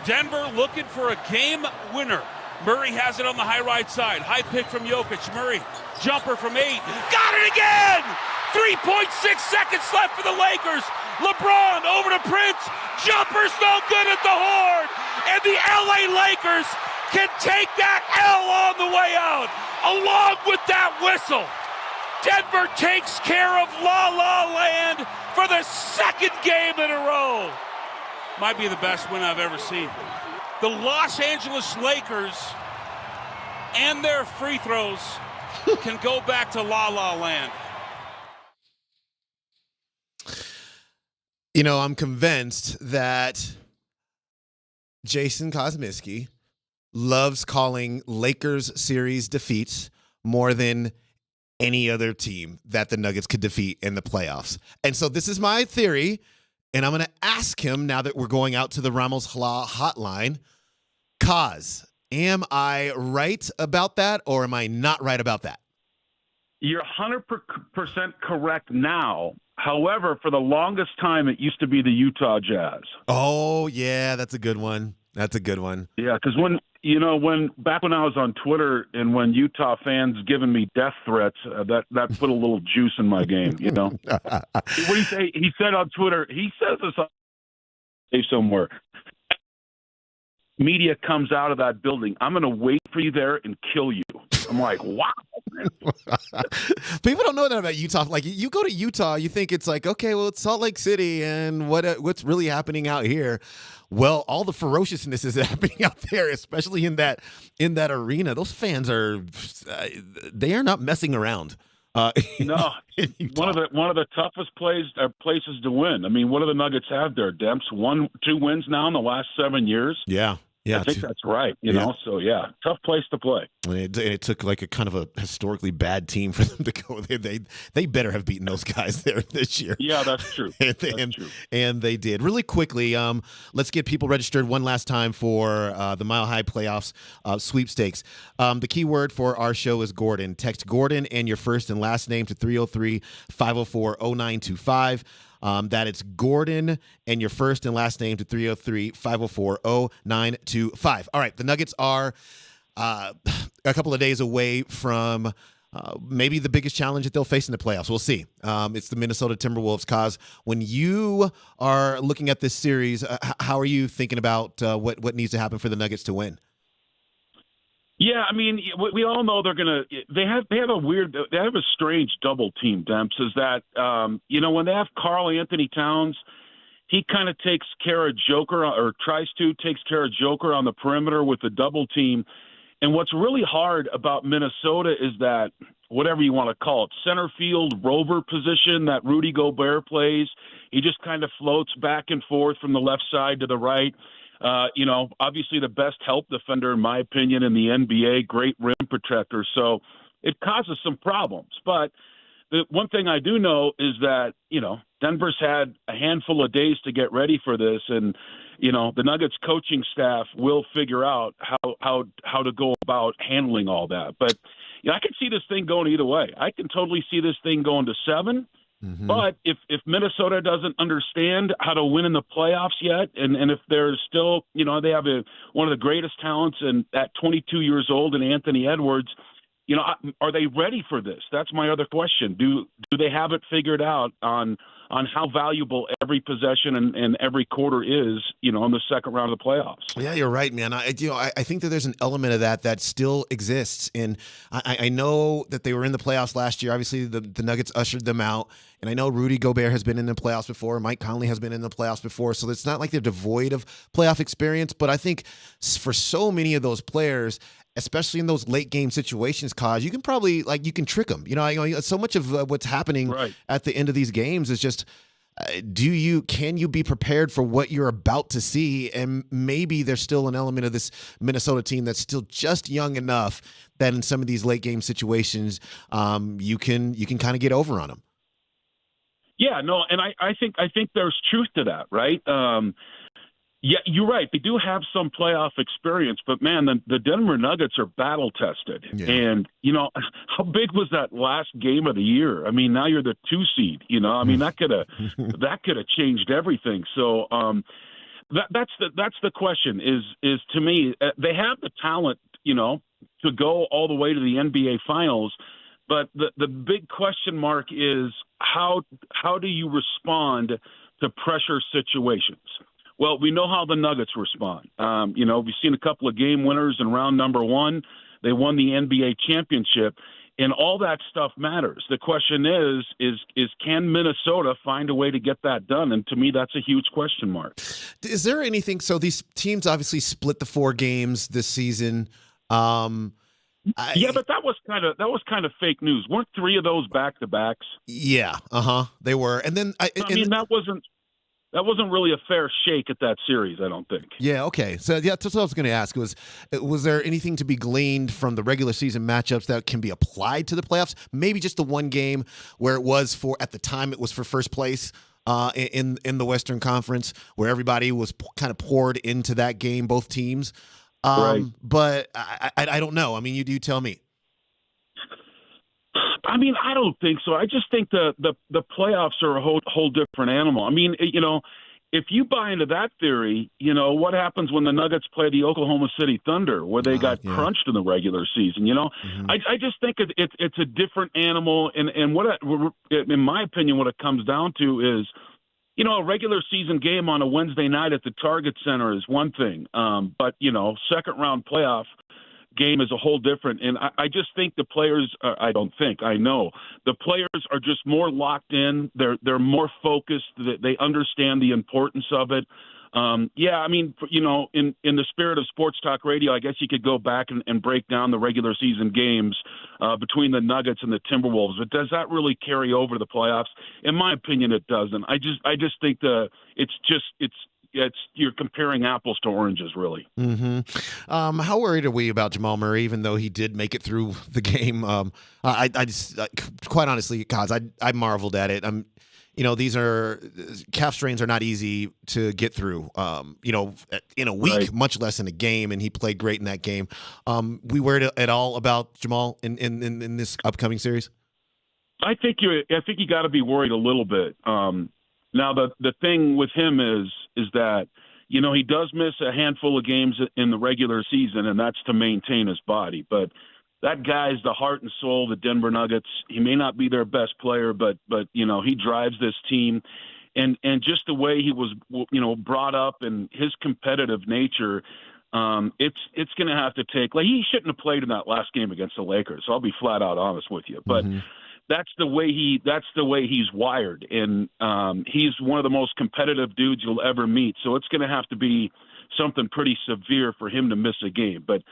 Denver looking for a game winner. Murray has it on the high right side. High pick from Jokic. Murray, jumper from 8. Got it again! 3.6 seconds left for the Lakers. LeBron over to Prince. Jumper's no good at the horn. And the LA Lakers can take that L on the way out, along with that whistle. Denver takes care of La La Land for the second game in a row. Might be the best win I've ever seen. The Los Angeles Lakers and their free throws can go back to La La Land. You know, I'm convinced that Jason Kosmiski loves calling Lakers series defeats more than any other team that the Nuggets could defeat in the playoffs. And so this is my theory, and I'm going to ask him now that we're going out to the Ramos Hala hotline. Kaz, am I right about that, or am I not right about that? You're 100% correct now. However, for the longest time, it used to be the Utah Jazz. Oh, yeah, that's a good one. That's a good one. Yeah, because back when I was on Twitter and when Utah fans giving me death threats, that put a little juice in my game, you know. What do you say? He said on Twitter, he says this somewhere. Media comes out of that building. I'm going to wait for you there and kill you. I'm like, wow. People don't know that about Utah. Like, you go to Utah, you think it's like, okay, well, it's Salt Lake City, and what's really happening out here? Well, all the ferociousness is happening out there, especially in that arena. Those fans they are not messing around. No, one of the toughest places to win. I mean, what do the Nuggets have there? Demps 1-2 wins now in the last 7 years. Yeah. I think that's right. You know, so yeah, tough place to play. It took like a kind of a historically bad team for them to go. They better have beaten those guys there this year. Yeah, that's true. And they did. Really quickly, let's get people registered one last time for the Mile High Playoffs sweepstakes. The key word for our show is Gordon. Text Gordon and your first and last name to 303-504-0925. That it's Gordon and your first and last name to 303-504-0925. All right, the Nuggets are a couple of days away from maybe the biggest challenge that they'll face in the playoffs. We'll see. It's the Minnesota Timberwolves. Kaz, when you are looking at this series, how are you thinking about what needs to happen for the Nuggets to win? Yeah, I mean, we all know they have a strange double team, Demps, is that, when they have Karl Anthony Towns, he kind of takes care of Joker takes care of Joker on the perimeter with the double team. And what's really hard about Minnesota is that, whatever you want to call it, center field rover position that Rudy Gobert plays. He just kind of floats back and forth from the left side to the right. Obviously the best help defender, in my opinion, in the NBA, great rim protector. So it causes some problems. But the one thing I do know is that, Denver's had a handful of days to get ready for this. And, the Nuggets coaching staff will figure out how to go about handling all that. But, I can see this thing going either way. I can totally see this thing going to 7. Mm-hmm. But if Minnesota doesn't understand how to win in the playoffs yet, and if there's still, they have one of the greatest talents at 22 years old in Anthony Edwards, are they ready for this? That's my other question. Do they have it figured out on how valuable every possession and every quarter is, in the second round of the playoffs? Yeah, you're right, man. I think that there's an element of that still exists. And I know that they were in the playoffs last year. Obviously, the Nuggets ushered them out. And I know Rudy Gobert has been in the playoffs before. Mike Conley has been in the playoffs before. So it's not like they're devoid of playoff experience. But I think for so many of those players, especially in those late game situations, Kaz, you can probably you can trick them. So much of what's happening at the end of these games is just, can you be prepared for what you're about to see? And maybe there's still an element of this Minnesota team that's still just young enough that in some of these late game situations, you can kind of get over on them. Yeah, no, and I think there's truth to that, right? Yeah, you're right. They do have some playoff experience, but man, the Denver Nuggets are battle tested. Yeah. And how big was that last game of the year? I mean, now you're the 2 seed. I mean that could have changed everything. So that's the question. Is to me they have the talent, to go all the way to the NBA Finals, but the big question mark is how do you respond to pressure situations? Well, we know how the Nuggets respond. We've seen a couple of game winners in round number 1. They won the NBA championship, and all that stuff matters. The question is can Minnesota find a way to get that done? And to me, that's a huge question mark. Is there anything? So these teams obviously split the 4 games this season. Yeah, but that was kind of fake news. Weren't 3 of those back-to-backs? Yeah, they were. And then that wasn't really a fair shake at that series, I don't think. Yeah, okay. So that's what I was going to ask. Was there anything to be gleaned from the regular season matchups that can be applied to the playoffs? Maybe just the one game where at the time it was for first place in the Western Conference, where everybody was kind of poured into that game, both teams. Right. But I don't know. I mean, you tell me. I mean, I don't think so. I just think the playoffs are a whole different animal. I mean, if you buy into that theory, what happens when the Nuggets play the Oklahoma City Thunder, where they got crunched in the regular season? I just think it's a different animal. And what, in my opinion, what it comes down to is, a regular season game on a Wednesday night at the Target Center is one thing, but second round playoff game is a whole different. And I just think the players I know the players are just more locked in. They're more focused. They understand the importance of it. I mean, in the spirit of sports talk radio, I guess you could go back and break down the regular season games between the Nuggets and the Timberwolves. But does that really carry over to the playoffs? In my opinion, it doesn't. I just think it's you're comparing apples to oranges, really. Mm-hmm. How worried are we about Jamal Murray, even though he did make it through the game? I just quite honestly, guys, I marveled at it. These are calf strains are not easy to get through. In a week, right, much less in a game, and he played great in that game. We worried at all about Jamal in this upcoming series? I think you got to be worried a little bit. Now the thing with him is that he does miss a handful of games in the regular season, and that's to maintain his body. But that guy's the heart and soul of the Denver Nuggets. He may not be their best player, but he drives this team, and just the way he was brought up and his competitive nature. It's going to have to take. Like, he shouldn't have played in that last game against the Lakers. So I'll be flat out honest with you, but. Mm-hmm. That's the way he's wired, and he's one of the most competitive dudes you'll ever meet. So it's going to have to be something pretty severe for him to miss a game. But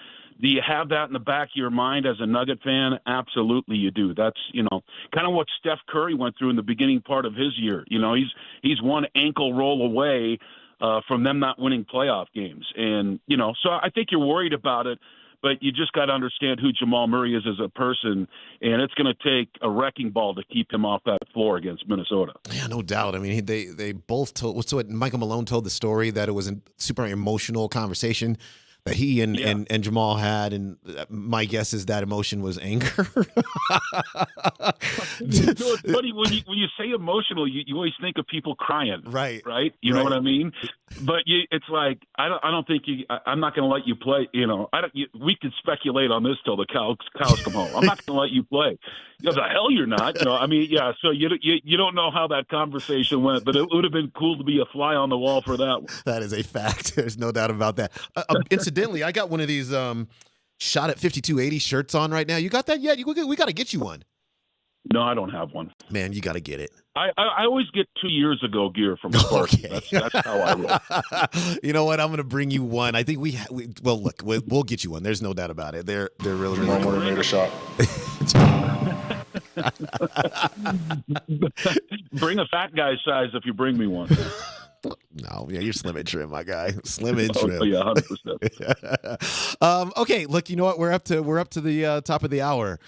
do you have that in the back of your mind as a Nugget fan? Absolutely, you do. That's kind of what Steph Curry went through in the beginning part of his year. He's one ankle roll away from them not winning playoff games, and so I think you're worried about it. But you just got to understand who Jamal Murray is as a person, and it's going to take a wrecking ball to keep him off that floor against Minnesota. Yeah, no doubt. I mean, they both told. So Michael Malone told the story that it was a super emotional conversation that he and Jamal had, and my guess is that emotion was anger. It's funny when you say emotional, you always think of people crying, right? You know what I mean? But it's like I don't think I'm not going to let you play. We could speculate on this till the cows come home. I'm not going to let you play. The hell you're not. So you don't know how that conversation went, but it would have been cool to be a fly on the wall for that one. That is a fact. There's no doubt about that. Incidentally, I got one of these shot at 5280 shirts on right now. You got that yet? We got to get you one. No, I don't have one. Man, you got to get it. I always get 2 years ago gear from Sparky. Okay. That's how I roll. You know what? I'm going to bring you one. I think we'll get you one. There's no doubt about it. They're really, really Jamal Murray made a shot. Bring a fat guy size if you bring me one. No, yeah, you're slim and trim, my guy. Slim and trim. Oh, yeah, 100%. Okay, look, you know what? We're up to the top of the hour.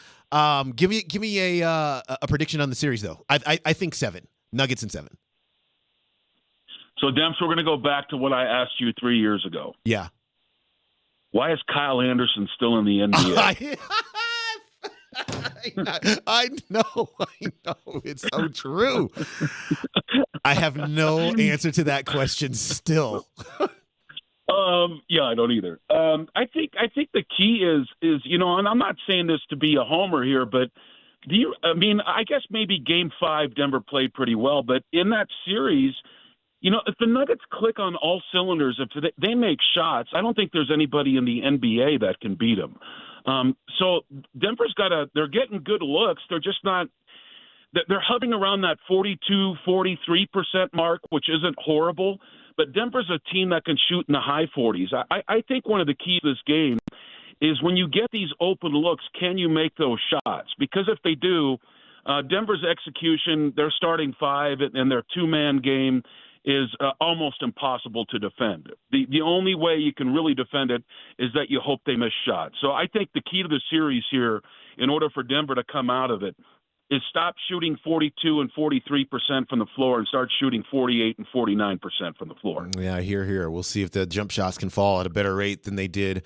Give me a prediction on the series, though. I think 7 Nuggets in 7. So, Demps, we're going to go back to what I asked you 3 years ago. Yeah. Why is Kyle Anderson still in the NBA? I know. It's so true. I have no answer to that question still. Yeah, I don't either. I think the key is and I'm not saying this to be a homer here, but I guess maybe Game 5 Denver played pretty well, but in that series, if the Nuggets click on all cylinders, if they make shots, I don't think there's anybody in the NBA that can beat them. So Denver's they're getting good looks. They're just not. They're hovering around that 42, 43% mark, which isn't horrible. But Denver's a team that can shoot in the high 40s. I think one of the keys to this game is when you get these open looks, can you make those shots? Because if they do, Denver's execution, their starting five and their two-man game is almost impossible to defend. The only way you can really defend it is that you hope they miss shots. So I think the key to the series here, in order for Denver to come out of it, is stop shooting 42 and 43% from the floor and start shooting 48 and 49% from the floor. Yeah, here. We'll see if the jump shots can fall at a better rate than they did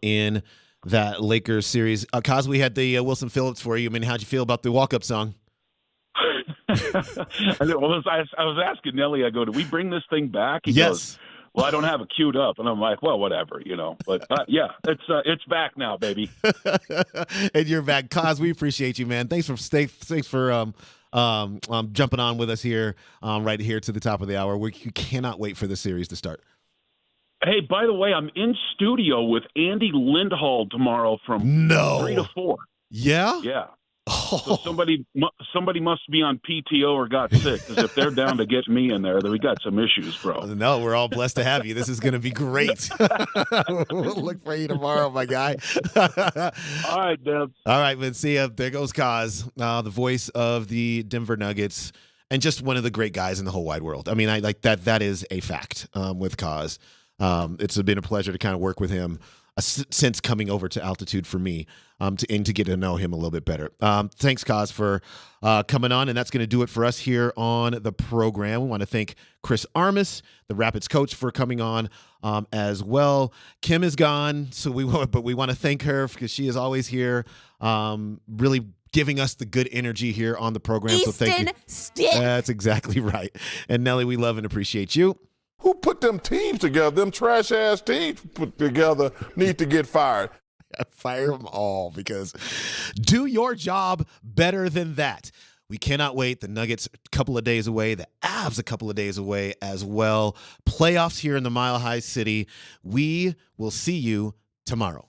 in that Lakers series. Kaz, we had the Wilson Phillips for you. I mean, how'd you feel about the walk-up song? I was asking Nelly, I go, do we bring this thing back? He goes, well, I don't have it queued up. And I'm like, well, whatever, But, yeah, it's back now, baby. And you're back. Kaz, we appreciate you, man. Thanks for jumping on with us here, right here to the top of the hour. We cannot wait for the series to start. Hey, by the way, I'm in studio with Andy Lindhall tomorrow from 3 to 4. Yeah? Yeah. So somebody must be on PTO or got sick, because if they're down to get me in there, then we got some issues, bro. No, we're all blessed to have you. This is going to be great. We'll look for you tomorrow, my guy. All right, Deb. All right, man. See ya. There goes Kaz, the voice of the Denver Nuggets, and just one of the great guys in the whole wide world. I mean, I like that. That is a fact with Kaz. It's been a pleasure to kind of work with him since coming over to Altitude for me, to get to know him a little bit better. Thanks, Kaz, for coming on, and that's going to do it for us here on the program. We want to thank Chris Armas, the Rapids coach, for coming on as well. Kim is gone, but we want to thank her because she is always here, really giving us the good energy here on the program. So thank you. Stick. That's exactly right. And Nelly, we love and appreciate you. Who put them teams together? Them trash-ass teams put together need to get fired. Fire them all, because do your job better than that. We cannot wait. The Nuggets a couple of days away. The Avs a couple of days away as well. Playoffs here in the Mile High City. We will see you tomorrow.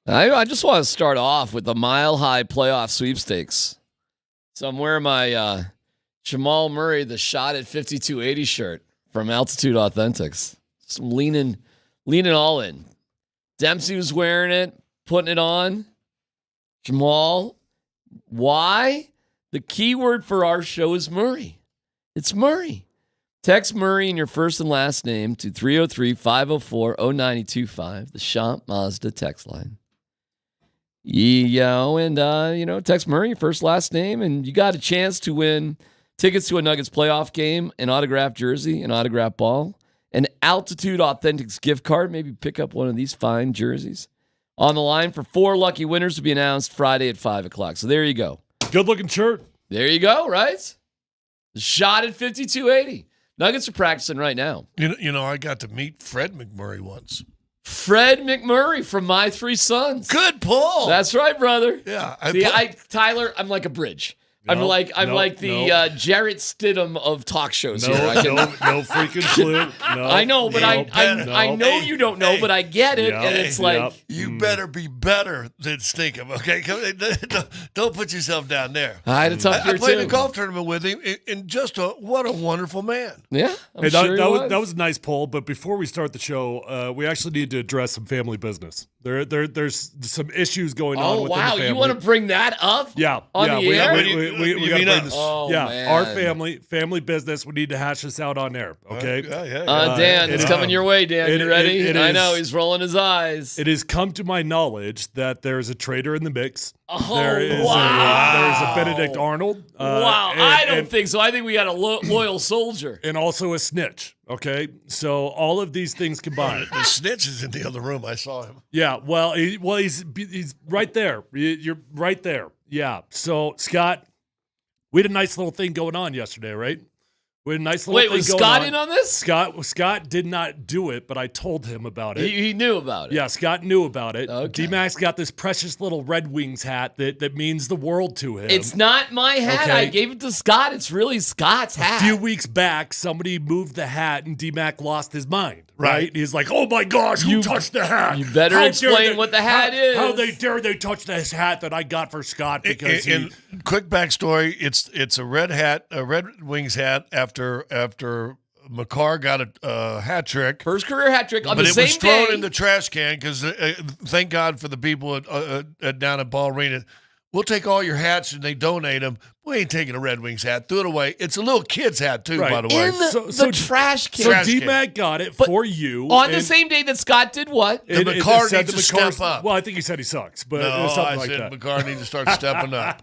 I just want to start off with the Mile High Playoff Sweepstakes. So I'm wearing my Jamal Murray, the Shot at 5280 shirt from Altitude Authentics. Just leaning all in. Dempsey was wearing it, putting it on. Jamal, why? The key word for our show is Murray. It's Murray. Text Murray in your first and last name to 303-504-0925, the Shop Mazda text line. Text Murray, your first, last name, and you got a chance to win tickets to a Nuggets playoff game, an autographed jersey, an autographed ball, an Altitude Authentics gift card. Maybe pick up one of these fine jerseys. On the line for 4 lucky winners to be announced Friday at 5 o'clock. So there you go. Good-looking shirt. There you go, right? The Shot at 5280. Nuggets are practicing right now. You know, I got to meet Fred McMurray once. Fred McMurray from My Three Sons. Good pull. That's right, brother. Yeah. Tyler, I'm like a bridge. I'm No, like no, the Jarrett Stidham of talk shows No, here. no freaking clue. No, I know, but I know you don't know, but I get it, and it's like you better be better than Stinkum, okay? Don't put yourself down there. I had a tough year I played too. a golf tournament with him, and what a wonderful man. Yeah, Hey, that was a nice poll, but before we start the show, we actually need to address some family business. There's some issues going on Oh within wow, the family. you want to bring that up? Yeah, on the air. We You gotta mean bring us? this. Oh, yeah, man. our family business. We need to hash this out on air. Okay. Dan, it's coming your way, Dan. You ready? I know is- he's rolling his eyes. It has come to my knowledge that there's a traitor in the mix. Oh, there is wow. a Benedict Arnold. Wow, I don't think so. I think we got a loyal soldier. And also a snitch. Okay, so all of these things combined. The snitch is in the other room. I saw him. Yeah, he's right there. You're right there. Yeah. So Scott, we had a nice little thing going on yesterday, right? We had a nice little thing was going Scott on. in on this? Scott did not do it, but I told him about it. He knew about it. Yeah, Scott knew about it. Okay. D-Max got this precious little Red Wings hat that means the world to him. It's not my hat. Okay. I gave it to Scott. It's really Scott's hat. A few weeks back, somebody moved the hat, and D-Mac lost his mind. Right? He's like, "Oh my gosh, who touched the hat? You better How dare explain they- what the hat is. How dare they touch this hat that I got for Scott because And quick backstory: it's a red hat, a Red Wings hat after McCarr got a hat trick, first career hat trick on but the it same was thrown day. in the trash can because thank God for the people down at Ball Arena. We'll take all your hats and they donate them. We ain't taking a Red Wings hat. Throw it away. It's a little kid's hat too, Right. by the way. In the trash can. So Trash can. D-Mac got it for you on the and- same day that Scott did what? The it McCarr said needs the to McCarr's- step up. Well, I think he said he sucks, but No, something I like said that. McCarr needs to start stepping up.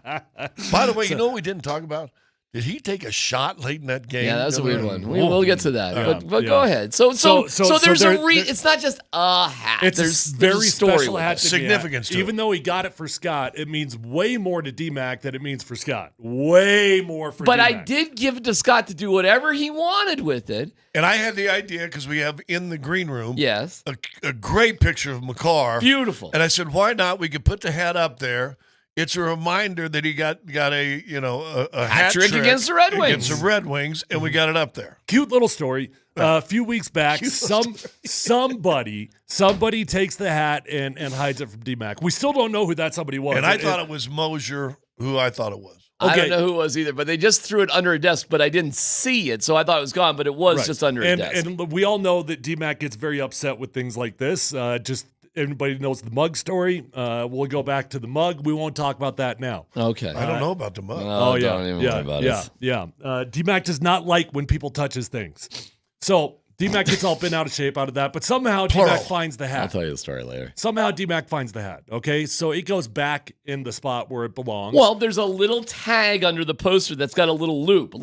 By the way, you know what we didn't talk about? Did he take a shot late in that game? Yeah, that's a weird one. Whoa. We'll get to that. Yeah, But go ahead. So there's there- it's not just a hat. It's there's a very there's a story special with hat. it. to Significance to D-Mac. it. Even though he got it for Scott, it means way more to D-Mac than it means for Scott. Way more for But I D-Mac. did give it to Scott to do whatever he wanted with it. And I had the idea because we have in the green room Yes. a great picture of McCarr. Beautiful. And I said, why not? We could put the hat up there. It's a reminder that he got a hat trick against the Red Wings. Against the Red Wings, and we got it up there. Cute little story. A few weeks back, somebody takes the hat and hides it from D-Mac. We still don't know who that somebody was. And I thought it was Mosier, who I thought it was. I don't know who it was either, but they just threw it under a desk, but I didn't see it, so I thought it was gone, but it was Right. just under a desk. And we all know that D-Mac gets very upset with things like this. Everybody knows the mug story. We'll go back to the mug. We won't talk about that now. Okay. I don't know about the mug. No, don't even worry about it. Yeah. D-Mac does not like when people touch his things. So D-Mac gets all bent out of shape out of that, but somehow D-Mac finds the hat. I'll tell you the story later. Somehow D-Mac finds the hat. Okay, so it goes back in the spot where it belongs. Well, there's a little tag under the poster that's got a little loop.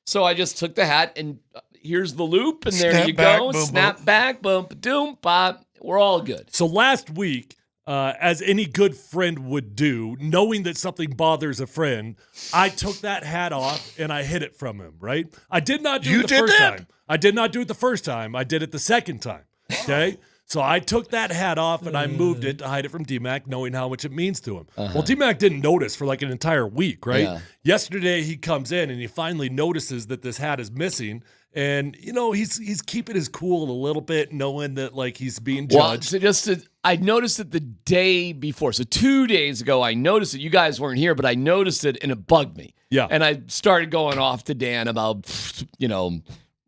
So I just took the hat and here's the loop, and there Snap you back, go. boom, Snap boom. back, bump, doom, pop. We're all good. So last week, as any good friend would do, knowing that something bothers a friend, I took that hat off and I hid it from him, right? I did not do You it the did first that? time. I did not do it the first time. I did it the second time, okay? So I took that hat off and I moved it to hide it from D-Mac, knowing how much it means to him. Well, D-Mac didn't notice for like an entire week, right? Yeah. Yesterday he comes in and he finally notices that this hat is missing, And he's keeping his cool a little bit, knowing that like he's being Well, judged. I noticed it the day before. So 2 days ago, I noticed it. You guys weren't here, but I noticed it and it bugged me. Yeah. And I started going off to Dan about,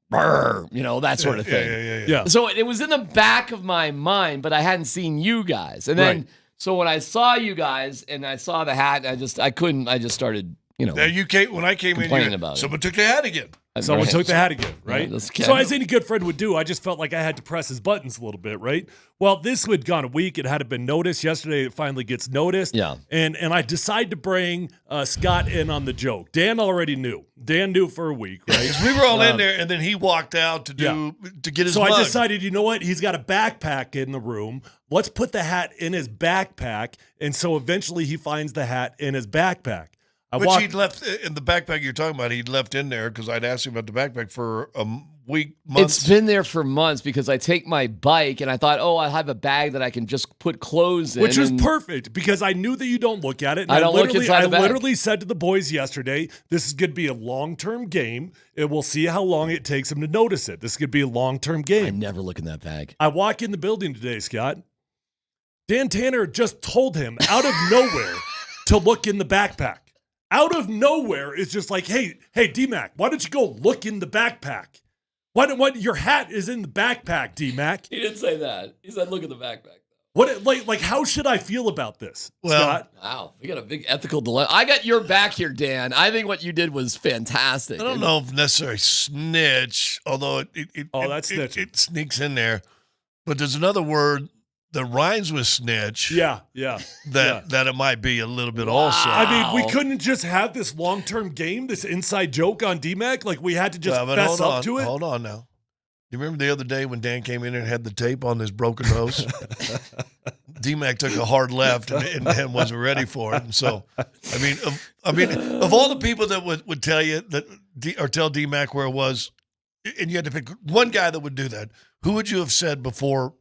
that sort of thing. Yeah. So it was in the back of my mind, but I hadn't seen you guys. And then, so when I saw you guys and I saw the hat, I just started, Now when I came in complaining here, about it. someone took the hat again. Someone took the hat again, right? Yeah, so as any good friend would do, I just felt like I had to press his buttons a little bit, right? Well, this had gone a week. It hadn't been noticed. Yesterday, it finally gets noticed. Yeah. And I decided to bring Scott in on the joke. Dan already knew. Dan knew for a week, right? Because we were all in there, and then he walked out to get his So mug. I decided, you know what? He's got a backpack in the room. Let's put the hat in his backpack. And so eventually he finds the hat in his backpack. Which he'd left in the backpack you're talking about. He'd left in there because I'd asked him about the backpack for a week, months. It's been there for months because I take my bike and I thought, I have a bag that I can just put clothes in. Which was perfect because I knew that you don't look at it. And I don't look inside the bag. I literally said to the boys yesterday, this is going to be a long-term game, and we'll see how long it takes them to notice it. This could be a long-term game. I never look in that bag. I walk in the building today, Scott. Dan Tanner just told him out of nowhere to look in the backpack. Out of nowhere, it's just like, hey, D-Mac, why don't you go look in the backpack? Why your hat is in the backpack, D-Mac? He didn't say that. He said, look at the backpack. What like how should I feel about this, Scott? Wow, we got a big ethical dilemma. I got your back here, Dan. I think what you did was fantastic. I don't know if necessarily snitch, although it sneaks in there. But there's another word that rhymes with snitch. Yeah. That it might be a little bit also. I mean, we couldn't just have this long-term game, this inside joke on D-Mac. Like we had to just fess up to it. Hold on now. You remember the other day when Dan came in and had the tape on his broken nose? D-Mac took a hard left and wasn't ready for it. And so, I mean, of all the people that would tell you that or tell D-Mac where it was, and you had to pick one guy that would do that, who would you have said before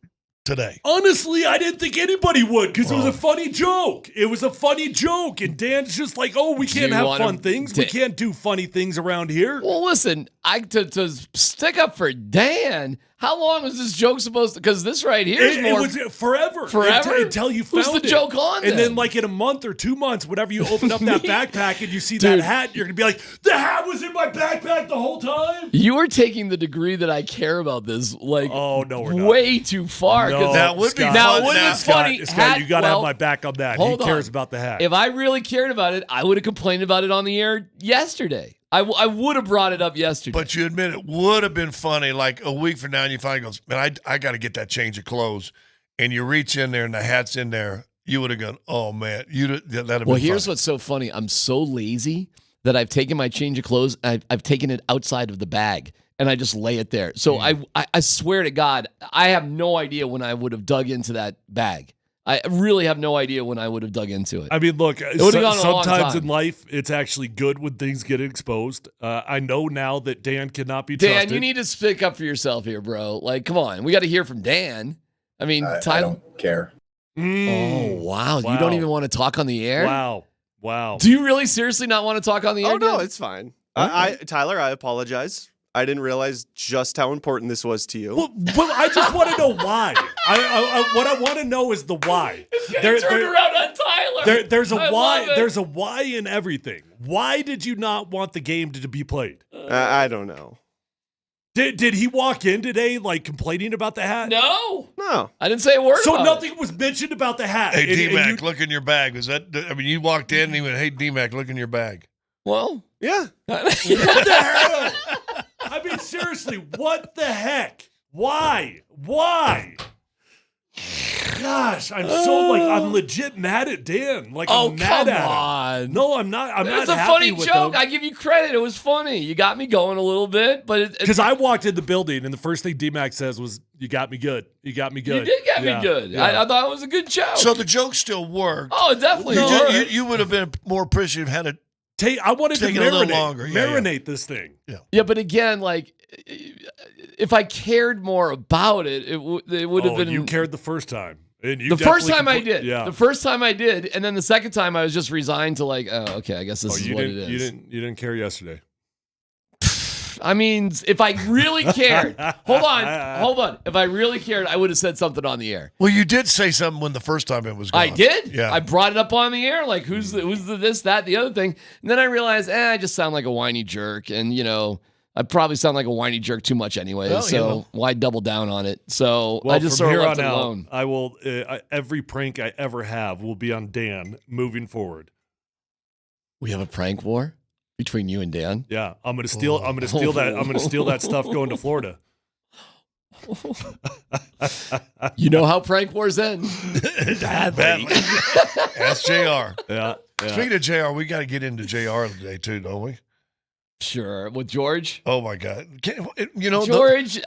today? Honestly, I didn't think anybody would because it was a funny joke. It was a funny joke. And Dan's just like, we can't have fun things. We can't do funny things around here. Well, listen, to stick up for Dan, how long was this joke supposed to? Because this right here is more. It was forever. Forever? Until you found it. Who's the joke on And then? then like in a month or 2 months, whenever you open up that backpack and you see that hat, you're going to be like, the hat was in my backpack the whole time? You are taking the degree that I care about this, like, we're not. way too far. No, that would be Scott, now, wouldn't it be funny? Scott, you got to hat, have my back on that. hold He cares on. about the hat. If I really cared about it, I would have complained about it on the air yesterday. I would have brought it up yesterday. But you admit it would have been funny, like a week from now, and you finally goes, man, I got to get that change of clothes. And you reach in there and the hat's in there. You would have gone, oh, man. That'd have been Well, here's funny. what's so funny. I'm so lazy that I've taken my change of clothes, I've taken it outside of the bag, and I just lay it there. So I swear to God, I have no idea when I would have dug into that bag. I really have no idea when I would have dug into it. I mean, look, would've gone a long sometimes time. in life, it's actually good when things get exposed. I know now that Dan cannot be trusted. Dan, you need to speak up for yourself here, bro. Like, come on. We got to hear from Dan. I mean, I Tyler. don't care. Oh, wow. You don't even want to talk on the air? Wow. Do you really seriously not want to talk on the air? Oh, no, Dan? it's fine. Okay. Tyler, I apologize. I didn't realize just how important this was to you. Well, I just want to know why. What I want to know is the why. Turned around on Tyler. There's a I why. love it. There's a why in everything. Why did you not want the game to be played? I don't know. Did he walk in today like complaining about the hat? No. No. I didn't say a word So about nothing was mentioned about the hat. Hey, And D-Mac, you- look in your bag. Was that? I mean, you walked in and he went, "Hey, D-Mac, look in your bag." Well, yeah. What the hell? I mean, seriously, what the heck? Why? Gosh, I'm legit mad at Dan. Like, Oh, I'm mad come at him. on. No, I'm not. I'm It's not a happy funny with joke. him. I give you credit. It was funny. You got me going a little bit, but Because I walked in the building and the first thing D-Mac says was, "You got me good. You got me you good." did get Yeah, me good. yeah. I thought it was a good joke. So the joke still worked. Oh, it definitely You, worked. you would have been more appreciative had it. I wanted to Take it a little marinate, longer. Yeah, marinate this thing. Yeah, but again, like, if I cared more about it, it would have been. You cared the first time. And you The first time I definitely did. Yeah. The first time I did, and then the second time I was just resigned to like, oh, okay, I guess this is you what it didn't, is. You didn't care yesterday. I mean, if I really cared, hold on. If I really cared, I would have said something on the air. Well, you did say something when the first time it was gone. I did. Yeah. I brought it up on the air, like who's the this, that, the other thing. And then I realized, I just sound like a whiny jerk, and I probably sound like a whiny jerk too much anyway. Well, so why double down on it? So Well, I just from sort of here left on it out, alone. I will. Every prank I ever have will be on Dan moving forward. We have a prank war between you and Dan. Yeah, I'm gonna steal. I'm gonna steal that. I'm gonna steal that stuff going to Florida. You know how prank wars end. Badly. Ask JR. Yeah. Speaking of JR, we got to get into JR today too, don't we? Sure. With George? Oh my God. George,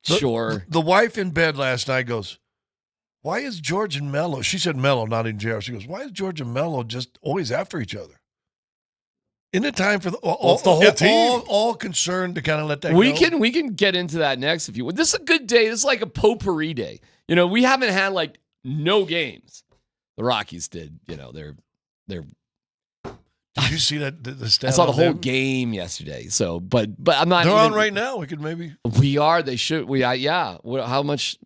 sure. The wife in bed last night goes, why is George and Mello? She said Mello, not in JR. She goes, why is George and Mello just always after each other? Isn't it time for the whole team? All concerned to kind of let that We go? can get into that next if you want. This is a good day. This is like a potpourri day. We haven't had like no games. The Rockies did. They're. Did you see that? The stat I saw the on whole them? game yesterday. So, but I'm not. They're even, on right now. We could maybe. We are. They should. Yeah. How much?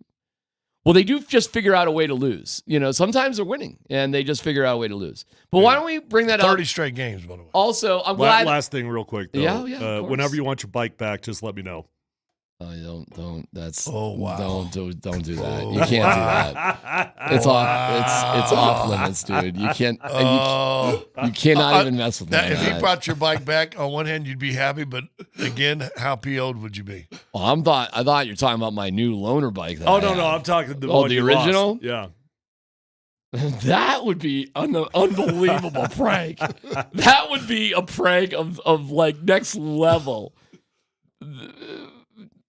Well, they do just figure out a way to lose. Sometimes they're winning and they just figure out a way to lose. But why don't we bring that 30 up? 30 straight games, by the way. Also, I'm glad. Last thing, real quick. Though. Yeah, of course. Whenever you want your bike back, just let me know. Don't. That's. Oh wow. Don't do that. You can't do that. It's off. It's off limits, dude. You can't. You cannot even mess with that. If he brought your bike back, on one hand you'd be happy, but again, how PO'd would you be? Well, I thought you're talking about my new loaner bike. No, I'm talking the one the you original. lost. Yeah. That would be an unbelievable prank. That would be a prank of like next level.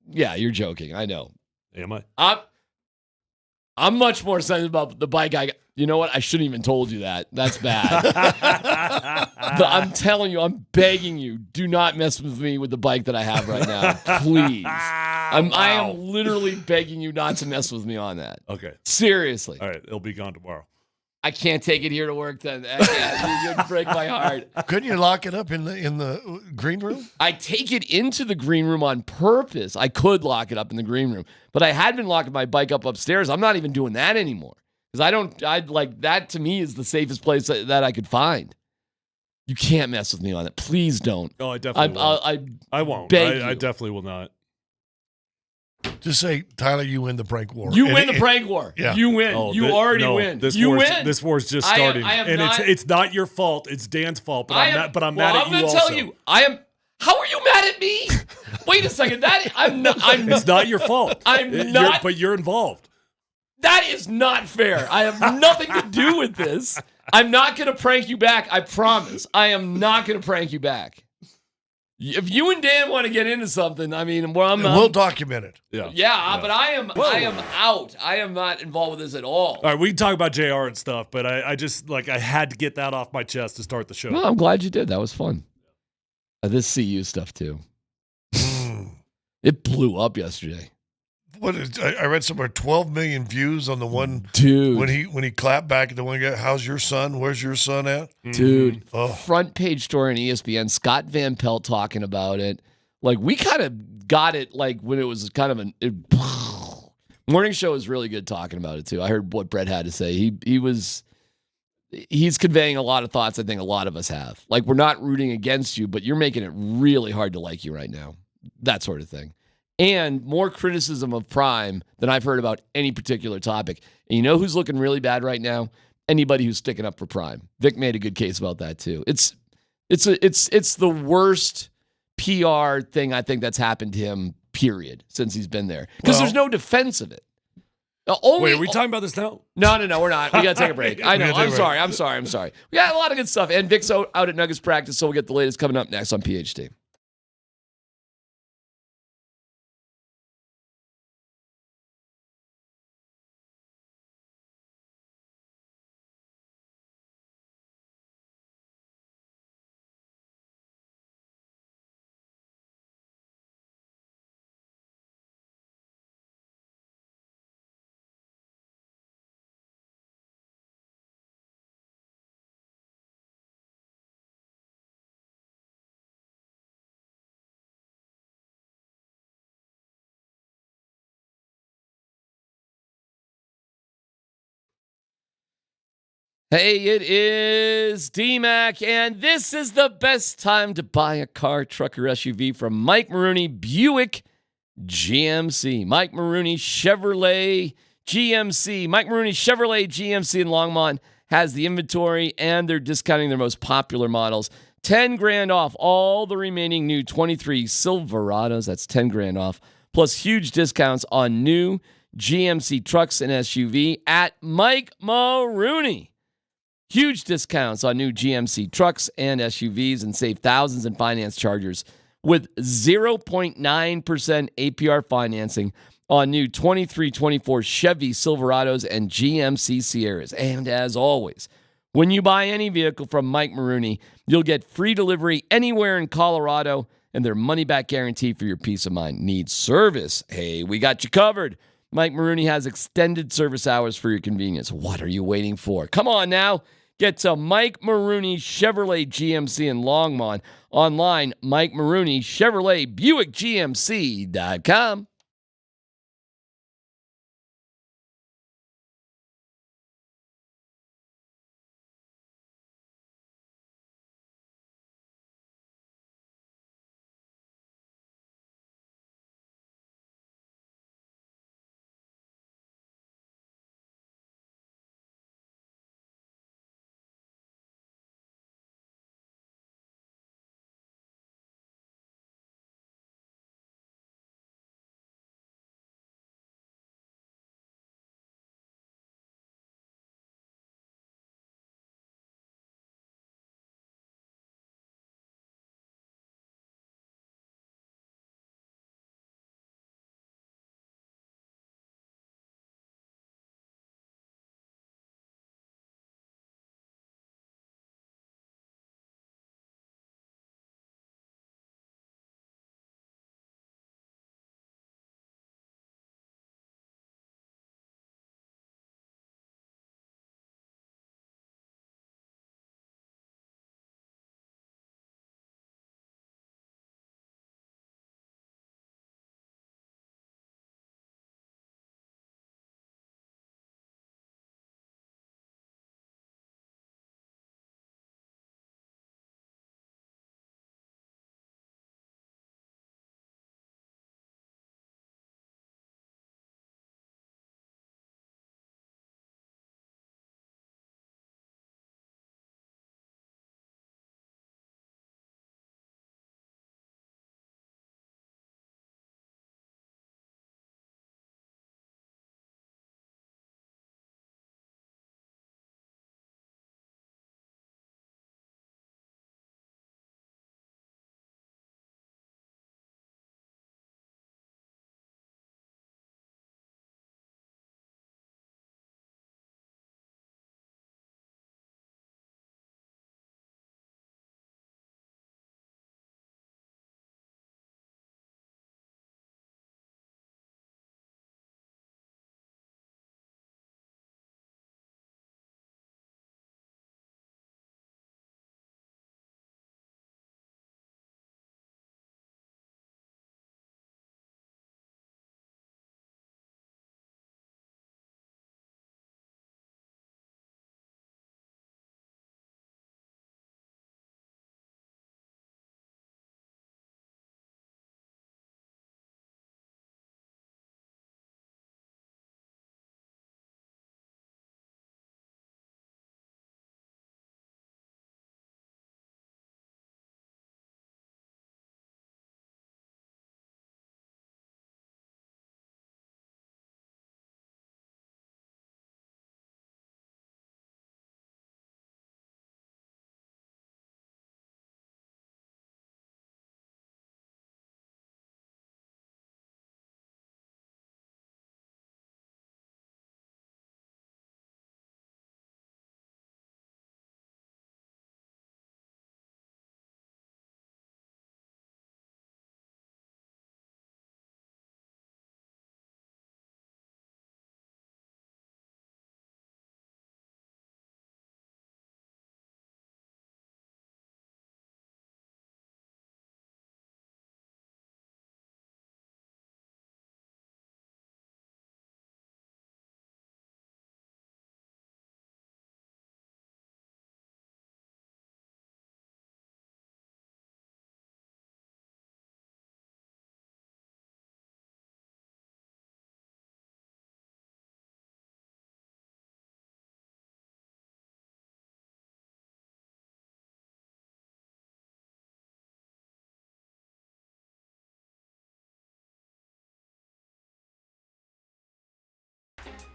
Yeah, you're joking. I know. Am I? I'm much more sensitive about the bike I got. You know what? I shouldn't even told you that. That's bad. I'm telling you, I'm begging you, do not mess with me with the bike that I have right now. Please. I am literally begging you not to mess with me on that. Okay. Seriously. All right. It'll be gone tomorrow. I can't take it here to work then. You'd break my heart. Couldn't you lock it up in the green room? I take it into the green room on purpose. I could lock it up in the green room, but I had been locking my bike up upstairs. I'm not even doing that anymore because that to me is the safest place that I could find. You can't mess with me on it. Please don't. Oh, I definitely won't. I won't. I definitely will not. Just say, Tyler, you win the prank war. You win the prank war. Yeah. You win. You already win. You win. This war's just starting, it's not your fault. It's Dan's fault. But I'm mad at you. I'm going to tell you. How are you mad at me? Wait a second. It's not your fault. But you're involved. That is not fair. I have nothing to do with this. I'm not going to prank you back. I promise. I am not going to prank you back. If you and Dan want to get into something, we'll document it. Yeah, but I am out. I am not involved with this at all. All right, we can talk about JR and stuff, but I just I had to get that off my chest to start the show. Well, I'm glad you did. That was fun. This CU stuff too. It blew up yesterday. I read somewhere 12 million views on the one dude when he clapped back at the one guy. How's your son? Where's your son at? Dude, front page story on ESPN. Scott Van Pelt talking about it. Like we kind of got it like when it was kind of morning show was really good talking about it too. I heard what Brett had to say. He's conveying a lot of thoughts I think a lot of us have. Like we're not rooting against you, but you're making it really hard to like you right now. That sort of thing. And more criticism of Prime than I've heard about any particular topic. And you know who's looking really bad right now? Anybody who's sticking up for Prime. Vic made a good case about that too. It's the worst PR thing I think that's happened to him, period, since he's been there. Because there's no defense of it. Wait, are we talking about this now? No, we're not. We got to take a break. I know. I'm sorry. We got a lot of good stuff. And Vic's out at Nuggets practice, so we'll get the latest coming up next on PhD. Hey, it is DMAC, and this is the best time to buy a car, truck, or SUV from Mike Maroney Buick GMC. Mike Maroney Chevrolet GMC. Mike Maroney Chevrolet GMC in Longmont has the inventory, and they're discounting their most popular models. 10 grand off all the remaining new 23 Silverados. That's 10 grand off. Plus huge discounts on new GMC trucks and SUV at Mike Maroney. Huge discounts on new GMC trucks and SUVs, and save thousands in finance charges with 0.9% APR financing on new 23-24 Chevy Silverados and GMC Sierras. And as always, when you buy any vehicle from Mike Maroney, you'll get free delivery anywhere in Colorado and their money-back guarantee for your peace of mind. Need service? Hey, we got you covered. Mike Maroney has extended service hours for your convenience. What are you waiting for? Come on now. Get to Mike Maroney Chevrolet GMC in Longmont. Online, Mike Maroney Chevrolet Buick GMC.com.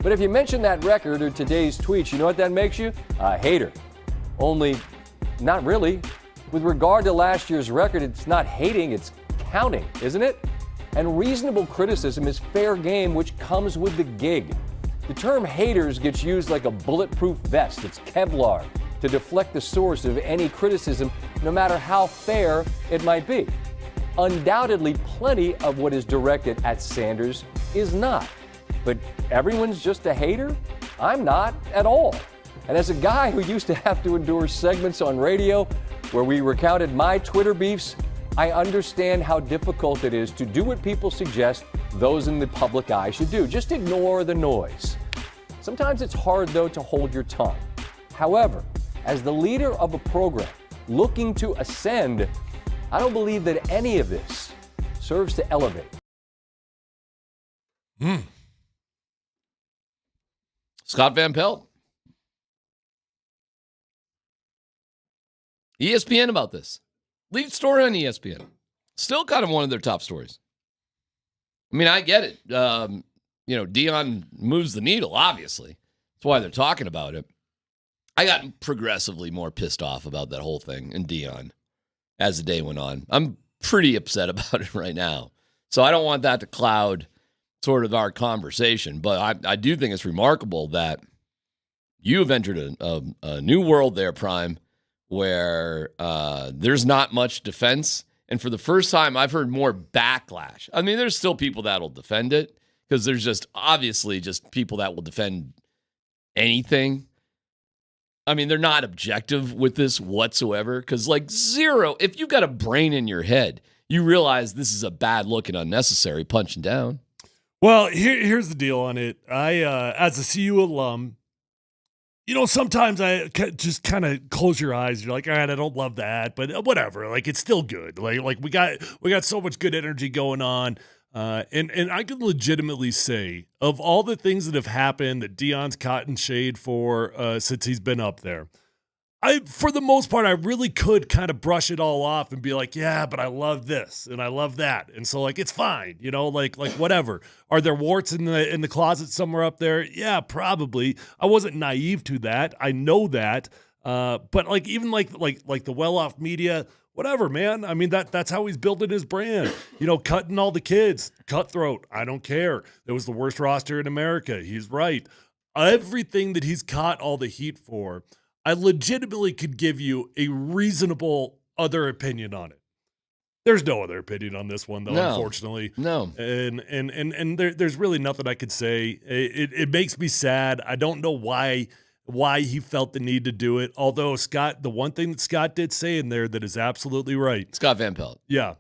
But if you mention that record or today's tweets, you know what that makes you? A hater. Only, not really. With regard to last year's record, it's not hating, it's counting, isn't it? And reasonable criticism is fair game, which comes with the gig. The term haters gets used like a bulletproof vest. It's Kevlar to deflect the source of any criticism, no matter how fair it might be. Undoubtedly, plenty of what is directed at Sanders is not. But everyone's just a hater? I'm not at all. And as a guy who used to have to endure segments on radio where we recounted my Twitter beefs, I understand how difficult it is to do what people suggest those in the public eye should do. Just ignore the noise. Sometimes it's hard, though, to hold your tongue. However, as the leader of a program looking to ascend, I don't believe that any of this serves to elevate. Scott Van Pelt. ESPN about this. Lead story on ESPN. Still kind of one of their top stories. I mean, I get it. Deion moves the needle, obviously. That's why they're talking about it. I got progressively more pissed off about that whole thing and Deion as the day went on. I'm pretty upset about it right now. So I don't want that to cloud sort of our conversation. But I do think it's remarkable that you have entered a new world there, Prime, where there's not much defense. And for the first time, I've heard more backlash. I mean, there's still people that will defend it because there's just obviously just people that will defend anything. I mean, they're not objective with this whatsoever because, like, zero, if you've got a brain in your head, you realize this is a bad look and unnecessary punching down. Well, here's the deal on it. I, as a CU alum, sometimes I just kind of close your eyes. You're like, all right, I don't love that, but whatever. Like, it's still good. Like we got so much good energy going on. And I can legitimately say, of all the things that have happened that Deion's caught in shade for since he's been up there, for the most part, I really could kind of brush it all off and be like, yeah, but I love this and I love that. And so, like, it's fine, like whatever. Are there warts in the closet somewhere up there? Yeah, probably. I wasn't naive to that. I know that. But like, even like the well-off media, whatever, man. I mean, that's how he's building his brand. Cutting all the kids. Cutthroat. I don't care. It was the worst roster in America. He's right. Everything that he's caught all the heat for, I legitimately could give you a reasonable other opinion on it. There's no other opinion on this one, though, unfortunately. No. And there's really nothing I could say. It makes me sad. I don't know why he felt the need to do it. Although, Scott, the one thing that Scott did say in there that is absolutely right. Scott Van Pelt. Yeah.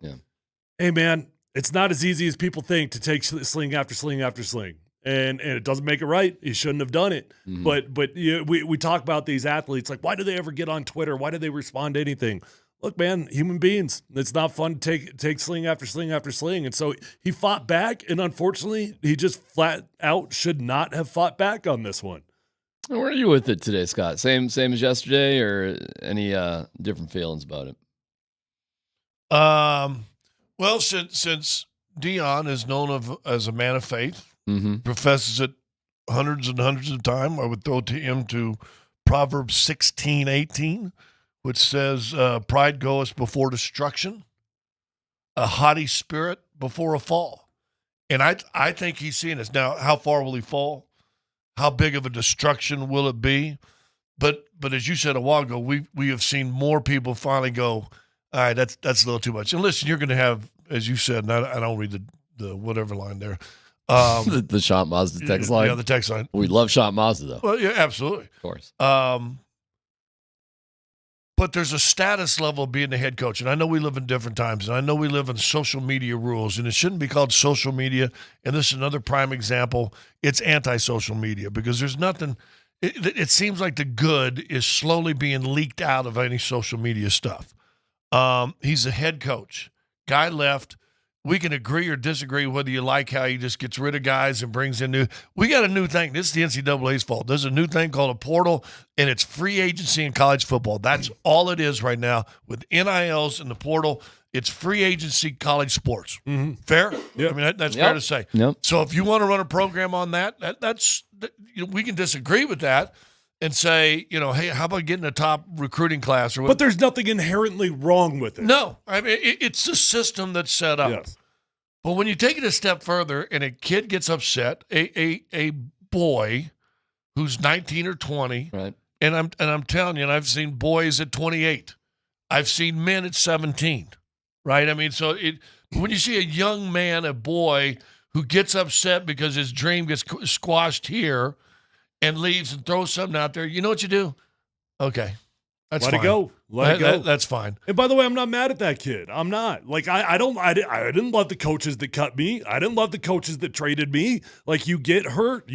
Hey, man, it's not as easy as people think to take sling after sling after sling. And it doesn't make it right. He shouldn't have done it. Mm-hmm. But we talk about these athletes, like, why do they ever get on Twitter? Why do they respond to anything? Look, man, human beings. It's not fun to take sling after sling after sling. And so he fought back, and unfortunately, he just flat out should not have fought back on this one. Where are you with it today, Scott? Same as yesterday, or any different feelings about it? Well, since Deion is known as a man of faith, professes it hundreds and hundreds of times, I would throw to him to Proverbs 16:18, which says, pride goeth before destruction, a haughty spirit before a fall. And I think he's seeing this. Now, how far will he fall? How big of a destruction will it be? But as you said a while ago, we have seen more people finally go, all right, that's a little too much. And listen, you're going to have, as you said, and I don't read the whatever line there. The Shot Mazda text line. Yeah, the text line. We love Shot Mazda, though. Well, yeah, absolutely. Of course. But there's a status level of being the head coach. And I know we live in different times, and I know we live in social media rules, and it shouldn't be called social media. And this is another prime example. It's anti-social media because there's nothing – it seems like the good is slowly being leaked out of any social media stuff. He's a head coach. Guy left we can agree or disagree whether you like how he just gets rid of guys and brings in new. We got a new thing. This is the NCAA's fault. There's a new thing called a portal, and it's free agency in college football. That's all it is right now with NILs and the portal. It's free agency college sports. Fair? Yep. I mean, that's fair to say. Yep. So if you want to run a program on that's we can disagree with that and say, hey, how about getting a top recruiting class? But there's nothing inherently wrong with it. No. I mean, it's a system that's set up. Yes. But when you take it a step further and a kid gets upset, a boy who's 19 or 20, right? And I'm telling you, and I've seen boys at 28. I've seen men at 17. Right? I mean, so when you see a young man, a boy who gets upset because his dream gets squashed here and leaves and throws something out there, you know what you do? Okay. That's Let fine. it go. Let it go. That's fine. And by the way, I'm not mad at that kid. I'm not. Like I didn't love the coaches that cut me. I didn't love the coaches that traded me. Like you get hurt,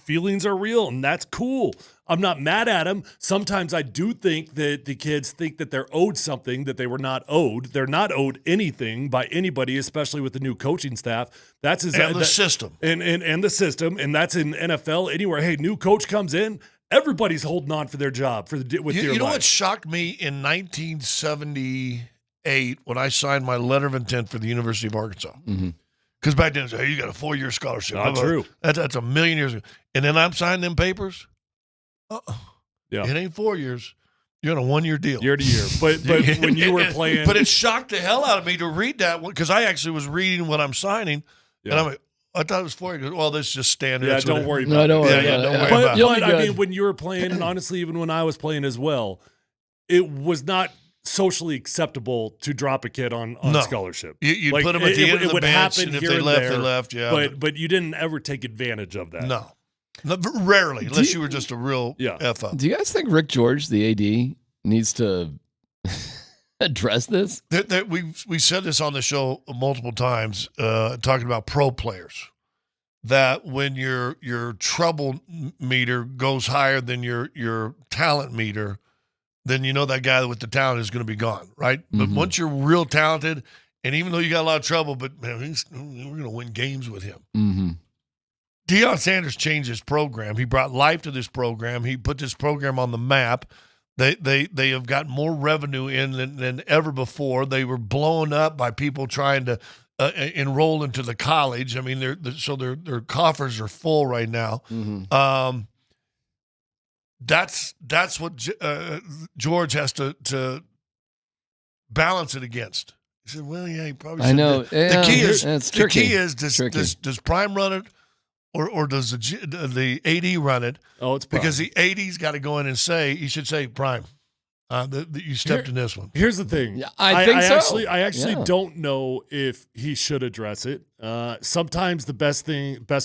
feelings are real, and that's cool. I'm not mad at him. Sometimes I do think that the kids think that they're owed something that they were not owed. They're not owed anything by anybody, especially with the new coaching staff. That's the system. And the system, and that's in NFL anywhere. Hey, new coach comes in. Everybody's holding on for their job with dear life. You know what shocked me in 1978 when I signed my letter of intent for the University of Arkansas? Because back then, hey, you got a 4-year scholarship. Not true. That's a million years ago. And then I'm signing them papers. Yeah. It ain't 4 years. You're on a 1-year deal. Year to year. But when you were playing. But it shocked the hell out of me to read that because I actually was reading what I'm signing. Yeah. And I'm like, I thought it was 4 years. Well, this is just standard. Yeah, don't worry about it. Don't worry about it. But I mean, when you were playing, and honestly, even when I was playing as well, it was not socially acceptable to drop a kid on scholarship. You'd put them at the end of the would bench, happen and if here they and left, there, they left. Yeah, but you didn't ever take advantage of that. No, rarely, unless you were just a real F up. Do you guys think Rick George, the AD, needs to address this? We said this on the show multiple times, talking about pro players. That when your trouble meter goes higher than your talent meter, then you know that guy with the talent is going to be gone, right? But once you're real talented, and even though you got a lot of trouble, but man, we're going to win games with him. Deion Sanders changed his program. He brought life to this program. He put this program on the map. They have got more revenue in than ever before. They were blown up by people trying to enroll into the college. I mean, their coffers are full right now. That's what George has to balance it against. He said, "Well, yeah, he probably." I know. The key is does Prime run it, or does the AD run it? Oh, it's Prime. Because the AD's got to go in and say he should say Prime. You stepped in this one. Here's the thing. Yeah, I think so. I actually don't know if he should address it. Sometimes the best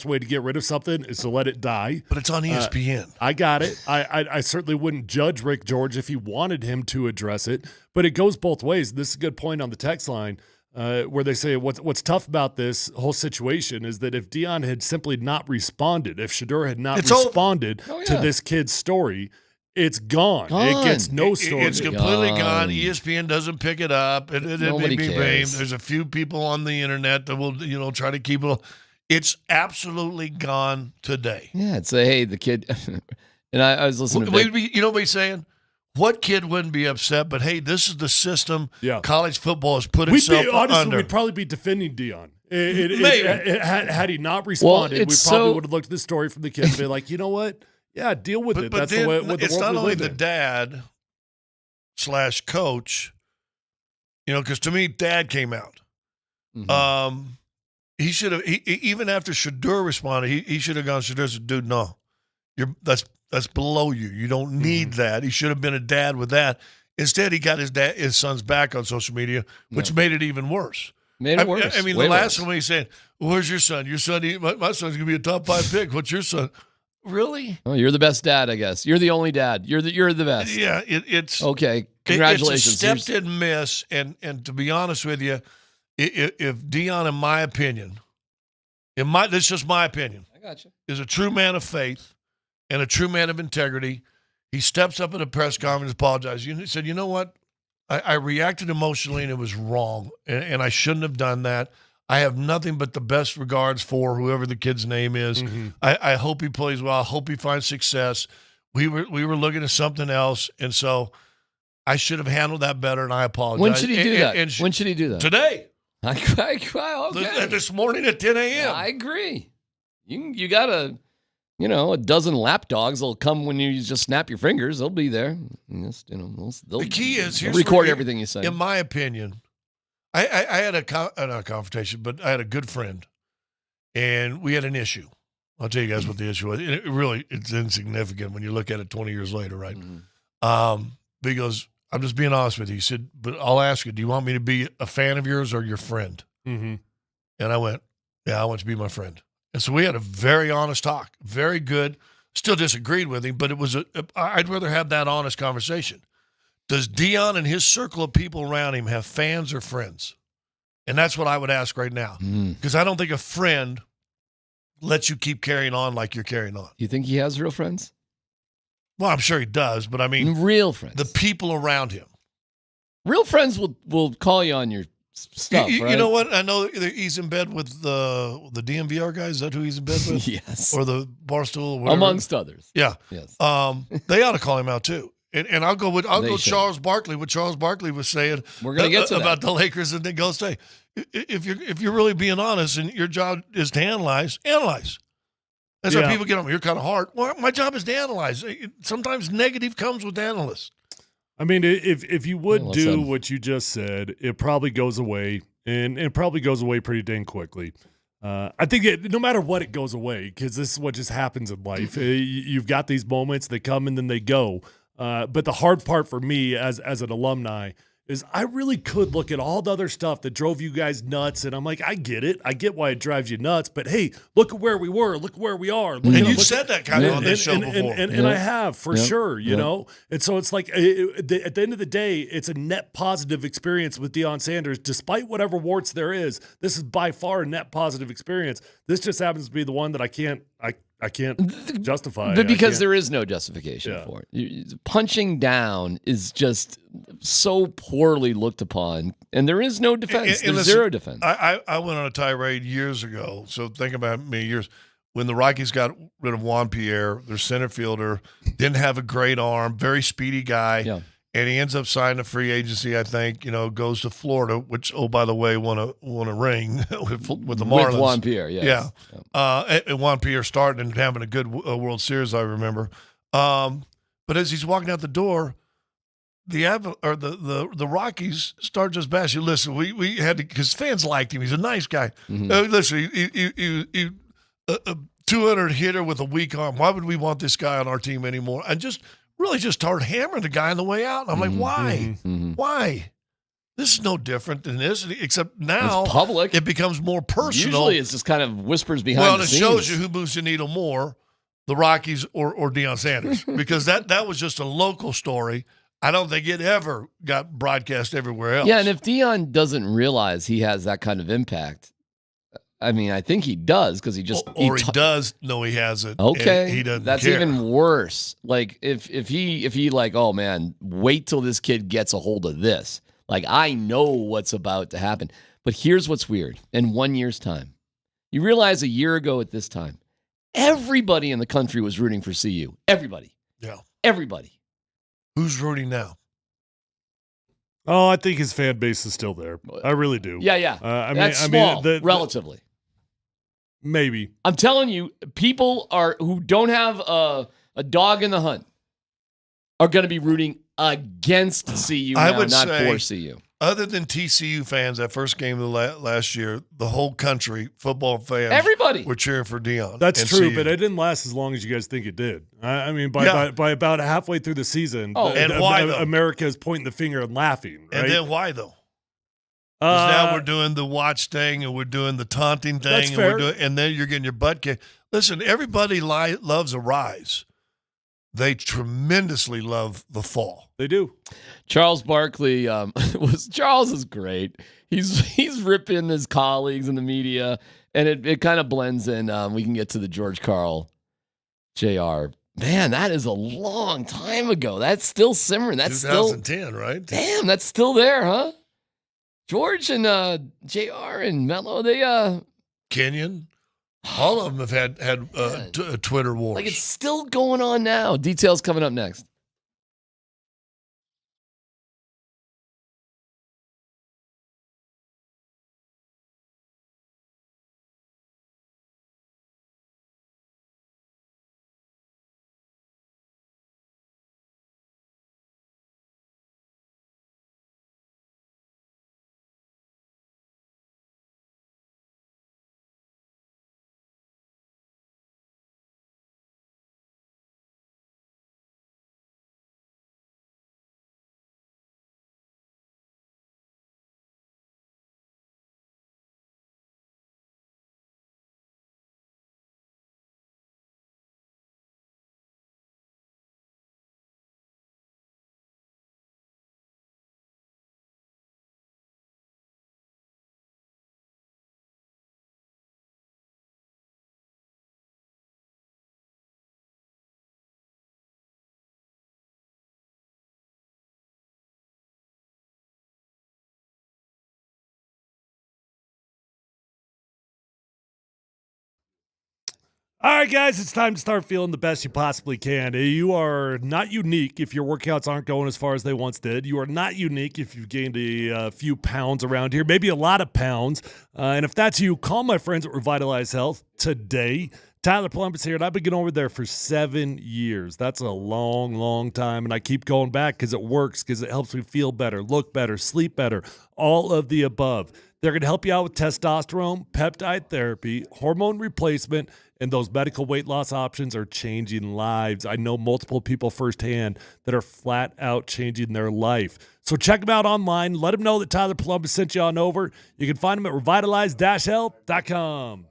way to get rid of something is to let it die. But it's on ESPN. I got it. I certainly wouldn't judge Rick George if he wanted him to address it. But it goes both ways. This is a good point on the text line where they say what's tough about this whole situation is that if Deion had simply not responded, if Shedeur had not responded to this kid's story, it's gone. It gets no story. It's completely gone. ESPN doesn't pick it up. Nobody cares. There's a few people on the internet that will, try to keep it. It's absolutely gone today. Yeah, it's hey, the kid. And I was listening to you know what he's saying? What kid wouldn't be upset? But hey, this is the system college football has put itself under. We'd probably be defending Deion. Had he not responded, we probably would have looked at this story from the kid and be like, you know what? Yeah, deal with it. That's then, the way. It's not only the dad / coach, because to me, dad came out. He should have. Even after Shedeur responded, he should have gone. Shedeur said, "Dude, no, that's below you. You don't need that." He should have been a dad with that. Instead, he got his son's back on social media, which made it even worse. Made it worse. I mean, the last one he said, "Where's your son? Your son, my son's gonna be a top 5 pick. What's your son?" Really? Oh, you're the best dad, I guess. You're the only dad. You're the best. Yeah, it's okay. Congratulations. It's a stepped in miss, and to be honest with you, if Deion, in my opinion, this is just my opinion, I got you, is a true man of faith and a true man of integrity, he steps up at a press conference, apologizes. He said, "You know what? I reacted emotionally, and it was wrong, and I shouldn't have done that. I have nothing but the best regards for whoever the kid's name is. Mm-hmm. I hope he plays well. I hope he finds success. We were looking at something else, and so I should have handled that better, and I apologize. When should he do that? And When should he do that? Today. Okay. This morning at 10 a.m. I agree. You got a dozen lap dogs that'll come when you just snap your fingers. They'll be there. They'll The key is here's record where everything you say. In my opinion, I had not a confrontation, but I had a good friend, and we had an issue. I'll tell you guys what the issue was. It's insignificant when you look at it 20 years later, right? But he goes, I'm just being honest with you. He said, but I'll ask you, do you want me to be a fan of yours or your friend? Mm-hmm. And I went, yeah, I want you to be my friend. And so we had a very honest talk, very good. Still disagreed with him, but it was I'd rather have that honest conversation. Does Deion and his circle of people around him have fans or friends? And that's what I would ask right now, because I don't think a friend lets you keep carrying on like you're carrying on. You think he has real friends? Well, I'm sure he does, but I mean, real friends. The people around him. Real friends will call you on your stuff, right? You know what? I know that he's in bed with the DMVR guys. Is that who he's in bed with? Yes. Or the Barstool, or whatever. Amongst others. Yeah. Yes. They ought to call him out too. And I'll go They should. Charles Barkley. What Charles Barkley was saying. We're gonna get to that. About the Lakers and then Golden State. If you're really being honest, and your job is to analyze. That's how people get on me. You're kind of hard. Well, my job is to analyze. Sometimes negative comes with analysts. I mean, if you would do said. what you just said, it probably goes away, and it probably goes away pretty dang quickly. I think no matter what, it goes away, because this is what just happens in life. You've got these moments, they come and then they go. But the hard part for me as an alumni is I really could look at all the other stuff that drove you guys nuts, and I'm like, I get it. I get why it drives you nuts, but hey, look at where we were. Look where we are. And you've said that kind of on this show before. And I have, for sure, you know? And so it's like, at the end of the day, it's a net positive experience with Deion Sanders. Despite whatever warts there is, this is by far a net positive experience. This just happens to be the one that I can't justify. But because there is no justification for it. Punching down is just so poorly looked upon, and there is no defense. There's zero defense. I went on a tirade years ago, so think about me years. When the Rockies got rid of Juan Pierre, their center fielder, didn't have a great arm, very speedy guy, and he ends up signing a free agency, I think, goes to Florida, which, oh, by the way, won a ring with the Marlins. With Juan Pierre, yes. Yeah. And Juan Pierre started and having a good World Series, I remember. But as he's walking out the door, the Rockies start just bashing. Listen, we had to, because fans liked him. He's a nice guy. Listen, he 200 hitter with a weak arm. Why would we want this guy on our team anymore? And just really just started hammering the guy on the way out. And I'm like, why? Why? This is no different than this, except now it's public. It becomes more personal. Usually it's just kind of whispers behind the scenes. Well, it shows you who moves the needle more, the Rockies or Deion Sanders, because that was just a local story. I don't think it ever got broadcast everywhere else. Yeah, and if Deion doesn't realize he has that kind of impact, I mean, I think he does, because he just he does know he has it. Okay, he doesn't. That's care. even worse. Like if he like, oh man, wait till this kid gets a hold of this. Like, I know what's about to happen. But here's what's weird. In 1 year's time, you realize a year ago at this time, everybody in the country was rooting for CU. Everybody. Yeah. Everybody. Who's rooting now? Oh, I think his fan base is still there. I really do. Yeah. That's small, relatively. Maybe. I'm telling you, people who don't have a dog in the hunt are going to be rooting against CU now, not for CU. Other than TCU fans, that first game of last year, the whole country, football fans, everybody were cheering for Deion. That's true, CU. but it didn't last as long as you guys think it did. I mean, by about halfway through the season, and why, though? America is pointing the finger and laughing. Right? And then why, though? Because now we're doing the watch thing, and we're doing the taunting thing, That's fair. and then you're getting your butt kicked. Listen, everybody loves a rise. They tremendously love the fall. They do. Charles Barkley Charles is great. He's ripping his colleagues in the media, and it kind of blends in. We can get to the George Karl, JR Man, that is a long time ago. That's still simmering. That's 2010, right? Damn, that's still there, huh? George and JR and Mello, they Kenyon. All of them have had Twitter wars. like it's still going on now. Details coming up next. All right, guys, it's time to start feeling the best you possibly can. You are not unique if your workouts aren't going as far as they once did. You are not unique if you've gained a few pounds around here, maybe a lot of pounds. And if that's you, call my friends at Revitalize Health today. Tyler Plumpus here, and I've been going over there for 7 years. That's a long, long time, and I keep going back because it works, because it helps me feel better, look better, sleep better, all of the above. They're going to help you out with testosterone, peptide therapy, hormone replacement, and those medical weight loss options are changing lives. I know multiple people firsthand that are flat out changing their life. So check them out online. Let them know that Tyler Plumpus sent you on over. You can find them at revitalize-health.com.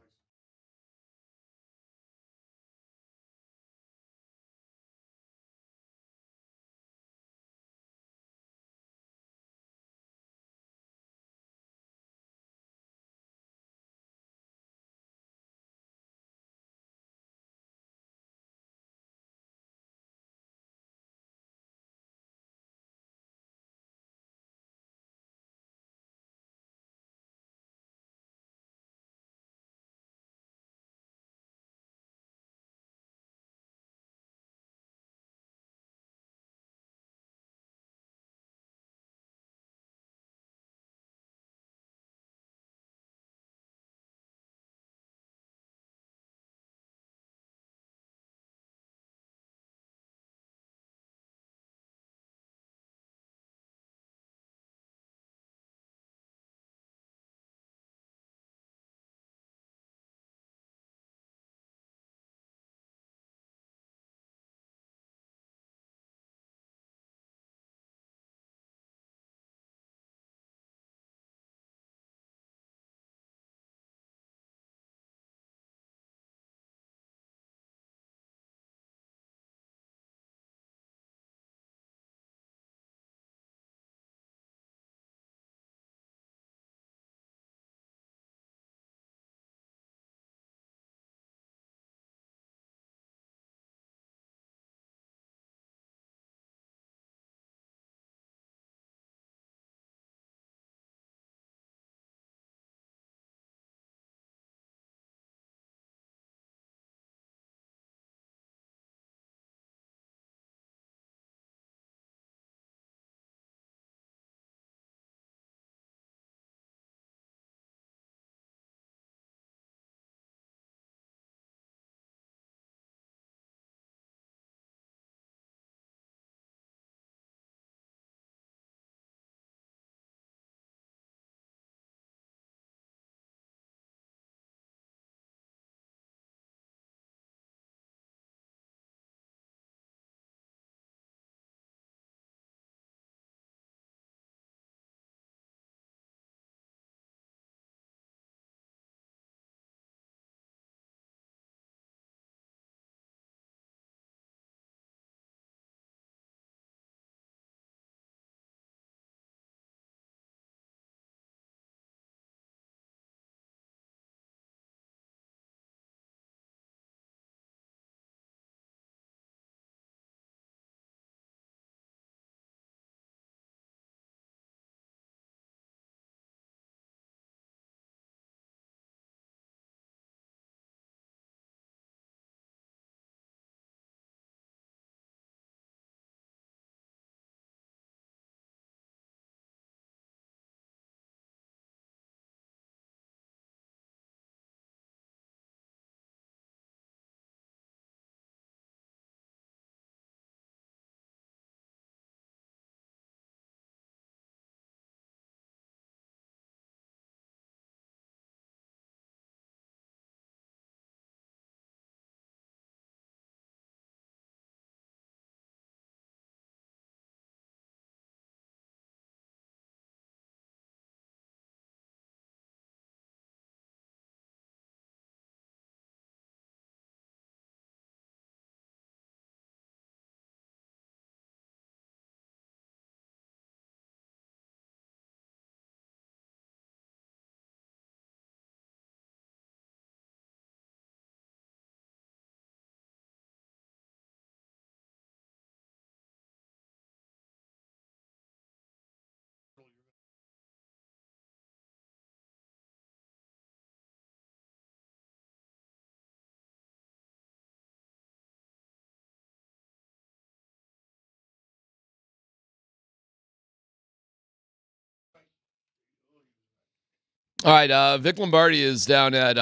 All right, Vic Lombardi is down at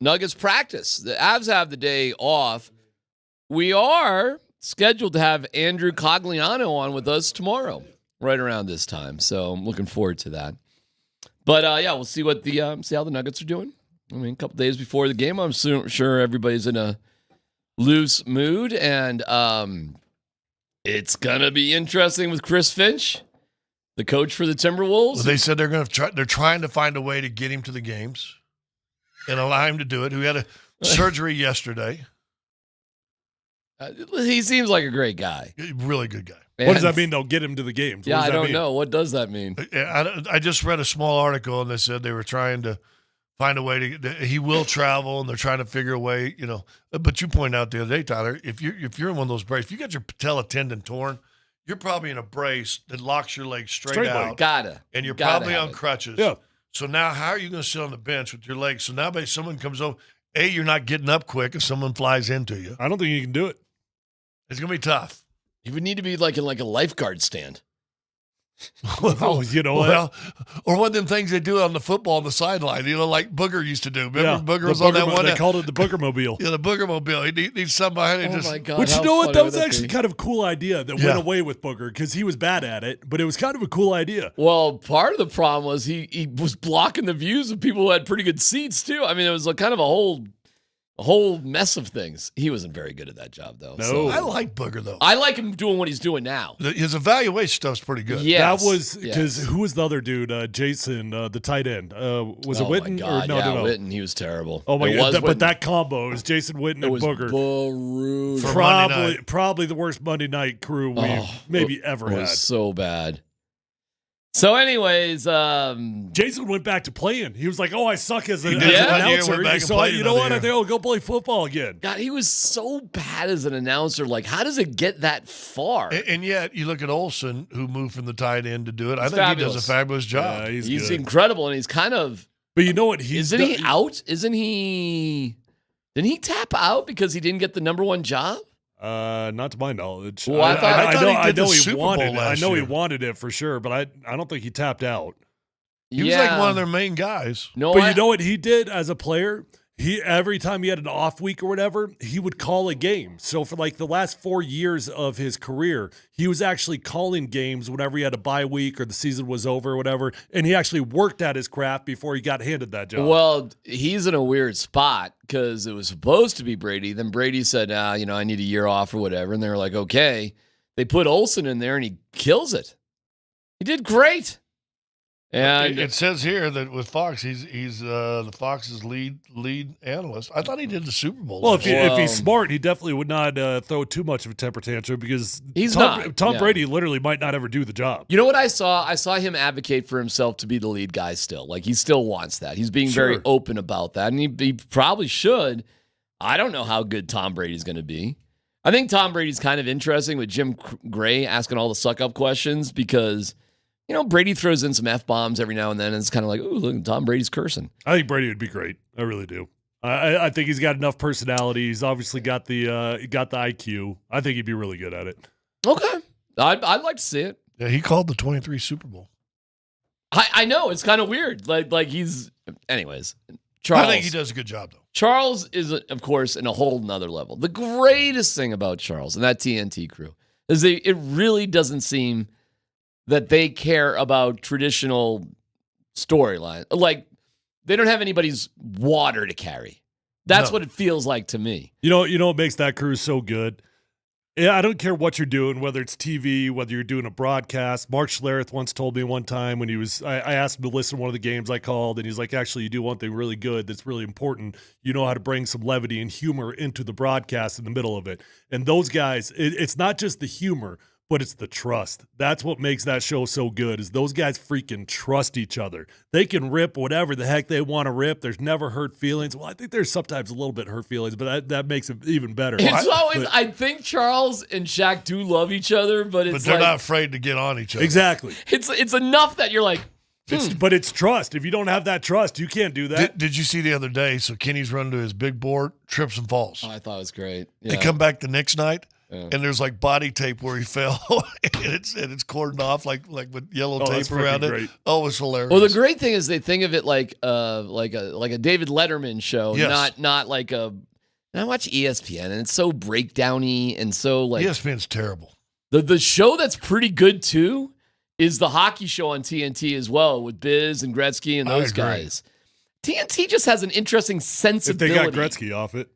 Nuggets practice. The Avs have the day off. We are scheduled to have Andrew Cogliano on with us tomorrow, right around this time. So I'm looking forward to that. But yeah, we'll see what the see how the Nuggets are doing. I mean, a couple days before the game, I'm sure everybody's in a loose mood, and it's gonna be interesting with Chris Finch, the coach for the Timberwolves. Well, they said they're trying to find a way to get him to the games and allow him to do it. Who had a surgery yesterday. He seems like a great guy. Really good guy. What does that mean, though? Get him to the games? Yeah, I don't know. What does that mean? I just read a small article, and they said they were trying to find a way to. He will travel, and they're trying to figure a way. You know, but you pointed out the other day, Tyler, if you're in one of those braces, if you got your patella tendon torn, you're probably in a brace that locks your leg straight out. Gotta. And you're Gotta probably have on it. crutches. Yeah. So now, how are you going to sit on the bench with your legs? So now, someone comes over. You're not getting up quick if someone flies into you. I don't think you can do it. It's going to be tough. You would need to be like in a lifeguard stand. Well, you know well, or one of them things they do on the football on the sideline, you know, like Booger used to do. Remember Booger was on that one? They called it the Booger Mobile. Yeah, the Booger Mobile. He needs somebody to just. My God, Which, you how know what? funny That would was actually kind of a cool idea that went away with Booger because he was bad at it, but it was kind of a cool idea. Well, part of the problem was he was blocking the views of people who had pretty good seats, too. I mean, it was kind of a whole mess of things. He wasn't very good at that job, though. No. So. I like Booger, though. I like him doing what he's doing now. His evaluation stuff's pretty good. Yes. That was because who was the other dude? Jason, the tight end. Was it Witten? My God. Or no, yeah, no. Witten, he was terrible. Oh, my It God. was But Witten. that combo is Jason Witten and was Booger. brutal. Probably the worst Monday night crew we've maybe ever It had. was so bad. So, anyways, Jason went back to playing. He was like, "Oh, I suck as an did. announcer." So you know what? I think I'll go play football again. God, he was so bad as an announcer. Like, how does it get that far? And yet, you look at Olsen, who moved from the tight end to do it. I He's think fabulous. he does a fabulous job. Yeah, he's He's incredible, and he's kind of. But you know what? Isn't he out? Isn't he? Didn't he tap out because he didn't get the number one job? Not to my knowledge. Well, I thought he did the he Super Bowl wanted it. I last know year. he wanted it for sure, but I don't think he tapped out. He was like one of their main guys. No, But you know what he did as a player? He every time he had an off week or whatever, he would call a game. So for like the last 4 years of his career, he was actually calling games whenever he had a bye week or the season was over or whatever. And he actually worked at his craft before he got handed that job. Well, he's in a weird spot because it was supposed to be Brady. Then Brady said, I need a year off or whatever. And they were like, okay. They put Olsen in there and he kills it. He did great. And It says here that with Fox, he's the Fox's lead analyst. I thought he did the Super Bowl. Well, last if year. he's smart, he definitely would not throw too much of a temper tantrum because He's Tom not, yeah. Brady literally might not ever do the job. you know what I saw? I saw him advocate for himself to be the lead guy still. Like, he still wants that. He's being very Sure. open about that. And he probably should. I don't know how good Tom Brady's going to be. I think Tom Brady's kind of interesting with Jim Gray asking all the suck-up questions because, Brady throws in some F-bombs every now and then, and it's kind of like, ooh, look, Tom Brady's cursing. I think Brady would be great. I really do. I think he's got enough personality. He's obviously got the IQ. I think he'd be really good at it. Okay. I'd like to see it. Yeah, he called the 23 Super Bowl. I know. It's kind of weird. Like he's... Anyways, Charles... I think he does a good job, though. Charles is, of course, in a whole nother level. The greatest thing about Charles and that TNT crew is it really doesn't seem that they care about traditional storyline. Like, they don't have anybody's water to carry. That's No. what it feels like to me. You know what makes that crew so good? Yeah, I don't care what you're doing, whether it's TV, whether you're doing a broadcast. Mark Schlereth once told me one time when I asked him to listen to one of the games I called, and he's like, actually, you do one thing really good that's really important. You know how to bring some levity and humor into the broadcast in the middle of it. And those guys, it's not just the humor, but it's the trust. That's what makes that show so good, is those guys freaking trust each other. They can rip whatever the heck they want to rip. There's never hurt feelings. Well, I think there's sometimes a little bit hurt feelings, but that makes it even better. It's always, I think Charles and Shaq do love each other, but it's But they're like, not afraid to get on each other. Exactly. It's enough that you're like, But it's trust. If you don't have that trust, you can't do that. Did you see the other day? So Kenny's run to his big board, trips and falls. Oh, I thought it was great. They Yeah. come back the next night. and there's like body tape where he fell, and it's cordoned off like with yellow tape around it. great. Oh, it's hilarious. Well, the great thing is they think of it like a David Letterman show, Yes. not like a. And I watch ESPN, and it's so breakdowny and so like ESPN's terrible. The show that's pretty good too is the hockey show on TNT as well with Biz and Gretzky and I those agree. guys. TNT just has an interesting If sensibility. they got Gretzky off it.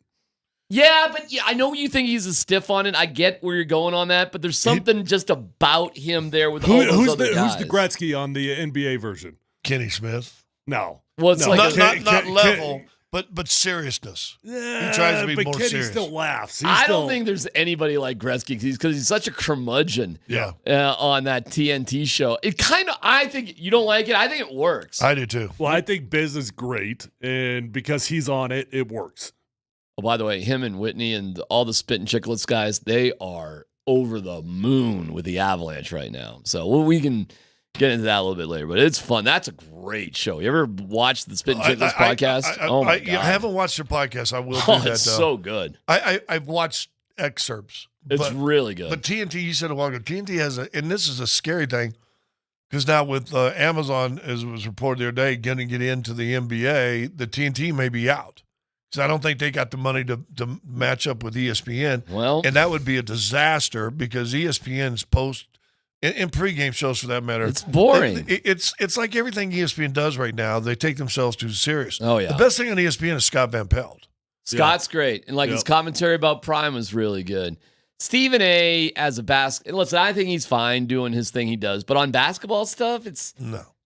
Yeah, but I know you think he's a stiff on it. I get where you're going on that, but there's something just about him there with all those other guys. Who's the Gretzky on the NBA version? Kenny Smith. No. Well, it's No, like Not level, but seriousness. He tries to be but more Kenny serious. still laughs. I don't think there's anybody like Gretzky because he's such a curmudgeon. Yeah. On that TNT show, it kind of. I think you don't like it. I think it works. I do too. Well, I think Biz is great, and because he's on it, it works. Oh, by the way, him and Whitney and all the Spit and Chicklets guys, they are over the moon with the Avalanche right now. So we can get into that a little bit later, but it's fun. That's a great show. You ever watch the Spit and Chicklets podcast? Oh my God. I haven't watched their podcast. I will do Oh, that. it's though. so good. I've watched excerpts. It's really good. But TNT, you said a while ago, TNT has and this is a scary thing, because now with Amazon, as was reported the other day, getting it into the NBA, the TNT may be out. Because I don't think they got the money to match up with ESPN. Well, and that would be a disaster because ESPN's post and pregame shows, for that matter, it's boring. It's like everything ESPN does right now. They take themselves too serious. Oh yeah. The best thing on ESPN is Scott Van Pelt. Scott's great. And his commentary about Prime was really good. Stephen A. as a listen, I think he's fine doing his thing he does. But on basketball stuff, it's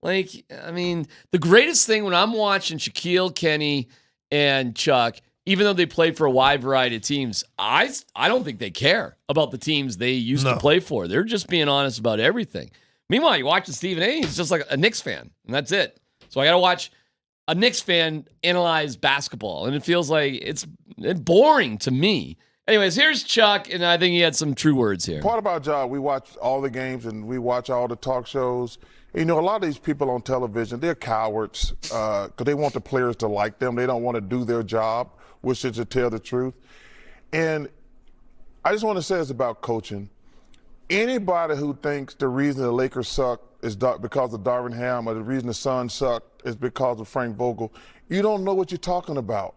like, I mean, the greatest thing when I'm watching Shaquille, Kenny, and Chuck, even though they play for a wide variety of teams, I don't think they care about the teams they used to play for. They're just being honest about everything. Meanwhile, you watch Stephen A., he's just like a Knicks fan, and that's it. So I got to watch a Knicks fan analyze basketball, and it feels like it's boring to me. Anyways, here's Chuck, and I think he had some true words here. Part of our job, we watch all the games and we watch all the talk shows. You know, a lot of these people on television, they're cowards because they want the players to like them. They don't want to do their job, which is to tell the truth. And I just want to say this about coaching. Anybody who thinks the reason the Lakers suck is because of Darvin Ham or the reason the Suns suck is because of Frank Vogel, you don't know what you're talking about.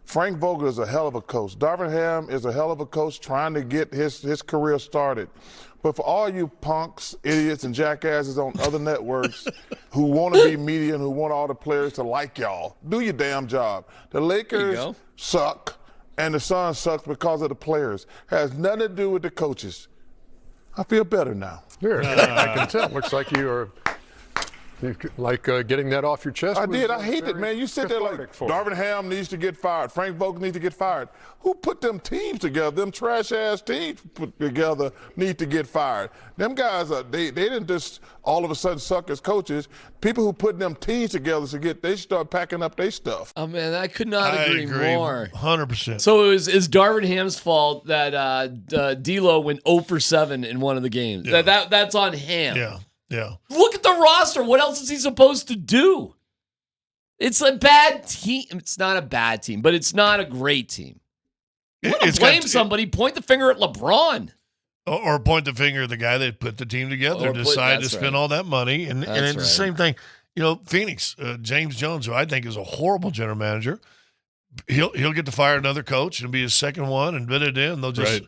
Frank Vogel is a hell of a coach. Darvin Ham is a hell of a coach trying to get his career started. But for all you punks, idiots, and jackasses on other networks who want to be media and who want all the players to like y'all, do your damn job. The Lakers suck, and the Suns suck because of the players. Has nothing to do with the coaches. I feel better now. Here, I can tell. Looks like you getting that off your chest. I did. I hate it, man. You sit there like Darvin Ham needs to get fired. Frank Vogel needs to get fired. Who put them teams together? Them trash-ass teams put together need to get fired. Them guys, they didn't just all of a sudden suck as coaches. People who put them teams together they start packing up their stuff. Oh, man, I could not agree more. 100%. So it's Darvin Ham's fault that D'Lo went 0 for 7 in one of the games. Yeah. That's on Ham. Yeah. Look at the roster. What else is he supposed to do? It's a bad team. It's not a bad team, but it's not a great team. You want to blame somebody, point the finger at LeBron. Or point the finger at the guy that put the team together, decided to spend all that money. And it's the same thing. You know, Phoenix, James Jones, who I think is a horrible general manager, he'll get to fire another coach and be his second one, and they'll just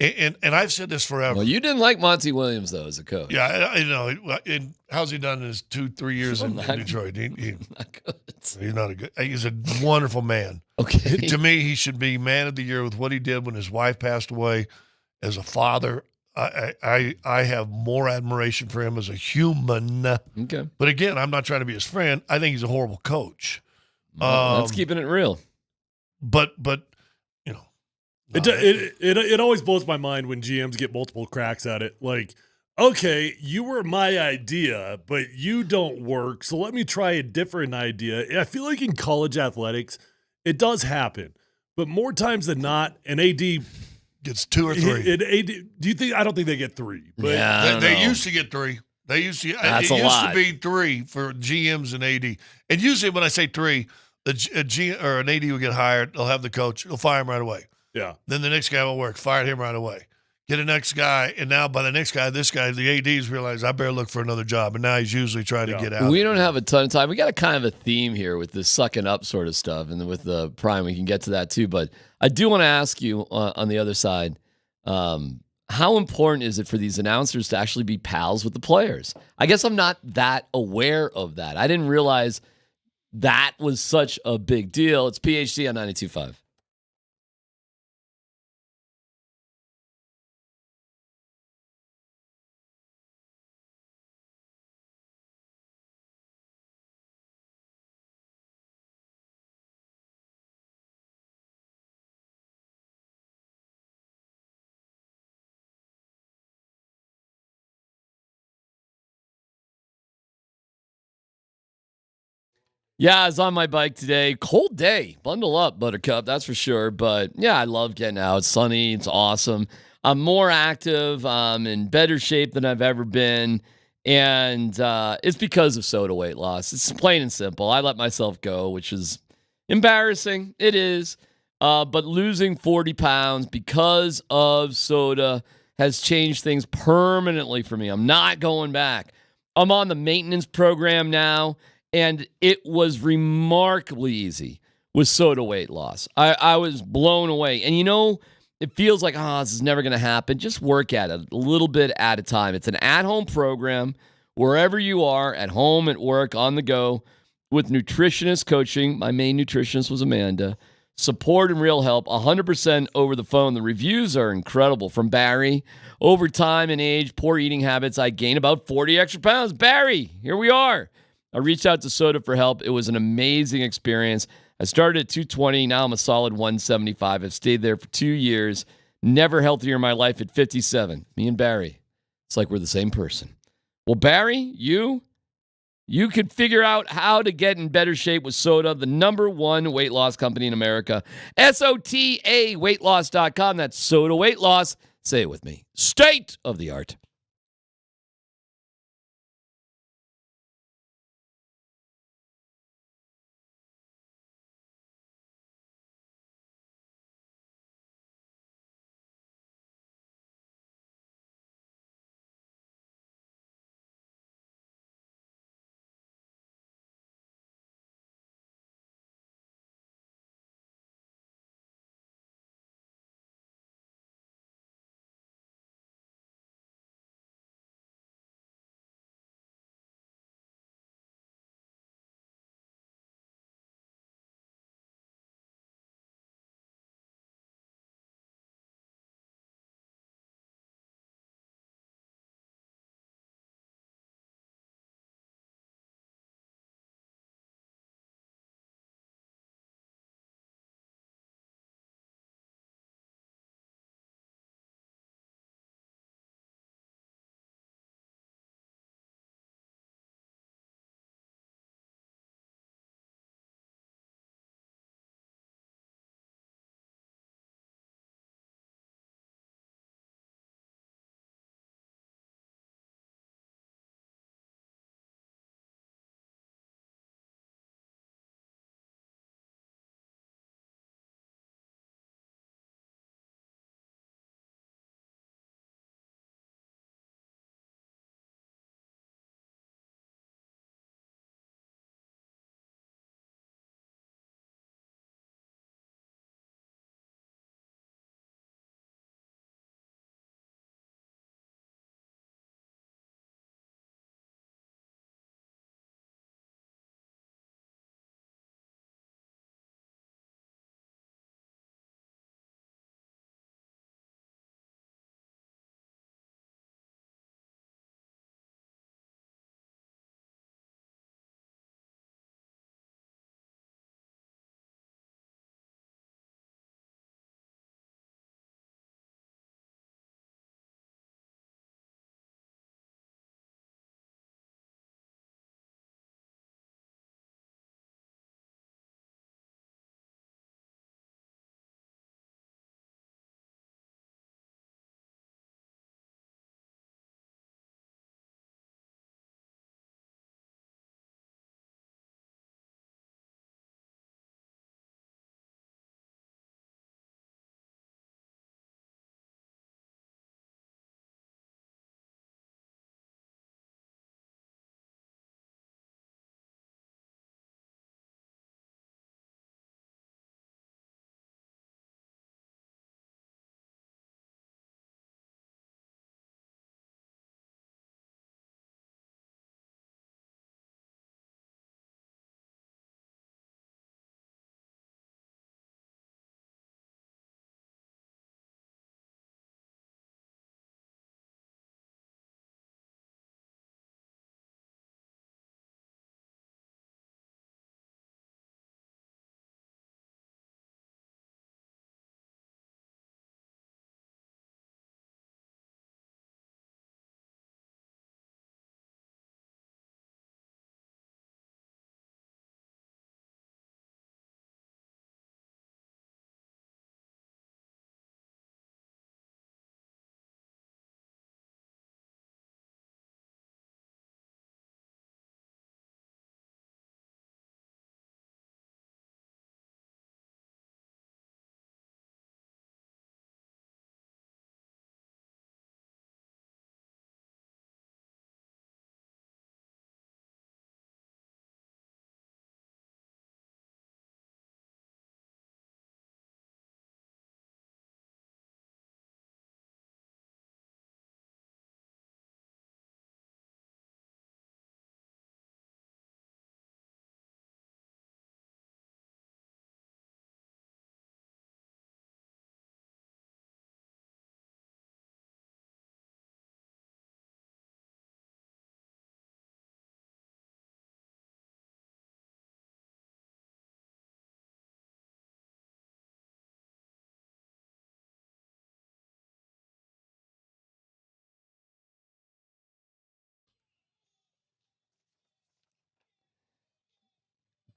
and I've said this forever. Well, you didn't like Monty Williams though as a coach. Yeah, I know. And how's he done in his 2-3 years in Detroit? Not good. He's not a good. He's a wonderful man. Okay. To me, he should be man of the year with what he did when his wife passed away. As a father, I have more admiration for him as a human. Okay. But again, I'm not trying to be his friend. I think he's a horrible coach. That's keeping it real. But you know, it always blows my mind when GMs get multiple cracks at it. Like, okay, you were my idea, but you don't work, so let me try a different idea. I feel like in college athletics, it does happen, but more times than not, an AD gets 2 or 3. Do you think? I don't think they get 3. But they used to get 3. They used to. That's it a used lot. to be 3 for GMs and AD. And usually, when I say 3, a G or an AD will get hired. They'll have the coach. They'll fire him right away. Yeah. Then the next guy will work. Fired him right away. Get the next guy, and now by the next guy, this guy, the ADs realize I better look for another job, and now he's usually trying to get out. We don't have a ton of time. We got a kind of a theme here with this sucking up sort of stuff, and then with the prime, we can get to that too. But I do want to ask you on the other side, how important is it for these announcers to actually be pals with the players? I guess I'm not that aware of that. I didn't realize that was such a big deal. It's PhD on 92.5. Yeah, I was on my bike today. Cold day. Bundle up, Buttercup, that's for sure. But yeah, I love getting out. It's sunny. It's awesome. I'm more active. I'm in better shape than I've ever been. And it's because of soda weight loss. It's plain and simple. I let myself go, which is embarrassing. It is. But losing 40 pounds because of soda has changed things permanently for me. I'm not going back. I'm on the maintenance program now. And it was remarkably easy with soda weight loss. I was blown away. And it feels like, this is never going to happen. Just work at it a little bit at a time. It's an at-home program wherever you are, at home, at work, on the go, with nutritionist coaching. My main nutritionist was Amanda. Support and real help, 100% over the phone. The reviews are incredible from Barry. Over time and age, poor eating habits, I gained about 40 extra pounds. Barry, here we are. I reached out to Soda for help. It was an amazing experience. I started at 220. Now I'm a solid 175. I've stayed there for 2 years. Never healthier in my life at 57. Me and Barry, it's like we're the same person. Well, Barry, you could figure out how to get in better shape with Soda, the #1 weight loss company in America. SOTA weightloss.com. That's Soda Weight Loss. Say it with me. State of the art.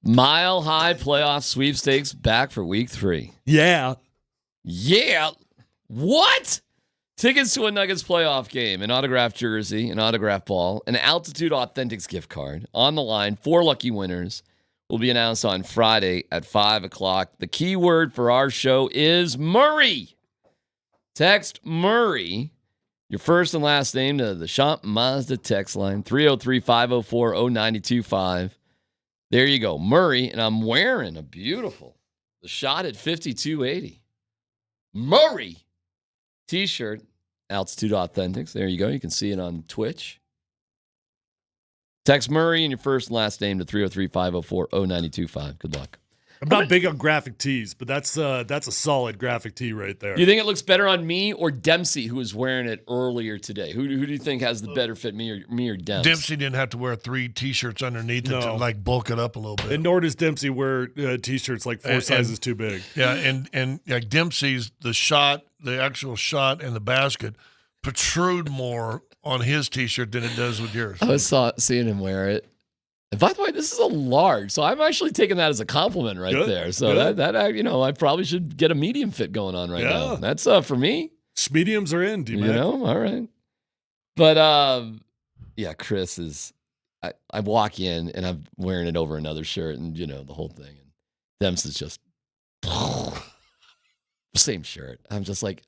Mile High Playoff Sweepstakes back for week 3. Yeah. Yeah. What? Tickets to a Nuggets playoff game, an autographed jersey, an autographed ball, an Altitude Authentics gift card on the line. 4 lucky winners will be announced on Friday at 5 o'clock. The key word for our show is Murray. Text Murray, your first and last name, to the Champ Mazda text line, 303-504-0925. There you go, Murray, and I'm wearing a beautiful The Shot at 5280 Murray t-shirt, Altitude Authentics. There you go. You can see it on Twitch. Text Murray and your first and last name to 303-504-0925. Good luck. I'm not big on graphic tees, but that's a solid graphic tee right there. Do you think it looks better on me or Dempsey, who was wearing it earlier today? Who do you think has the better fit, me or Dempsey? Dempsey didn't have to wear 3 T-shirts underneath it to like bulk it up a little bit. And nor does Dempsey wear T-shirts like 4 sizes too big. Yeah, and like Dempsey's, the actual shot and the basket protrude more on his T-shirt than it does with yours. I was seeing him wear it. And by the way, this is a large, so I'm actually taking that as a compliment right there. So that I probably should get a medium fit going on right now. That's for me. Mediums are in, D-Mac. All right. But yeah, Chris is. I walk in and I'm wearing it over another shirt, and the whole thing. And Dems is just same shirt. I'm just like,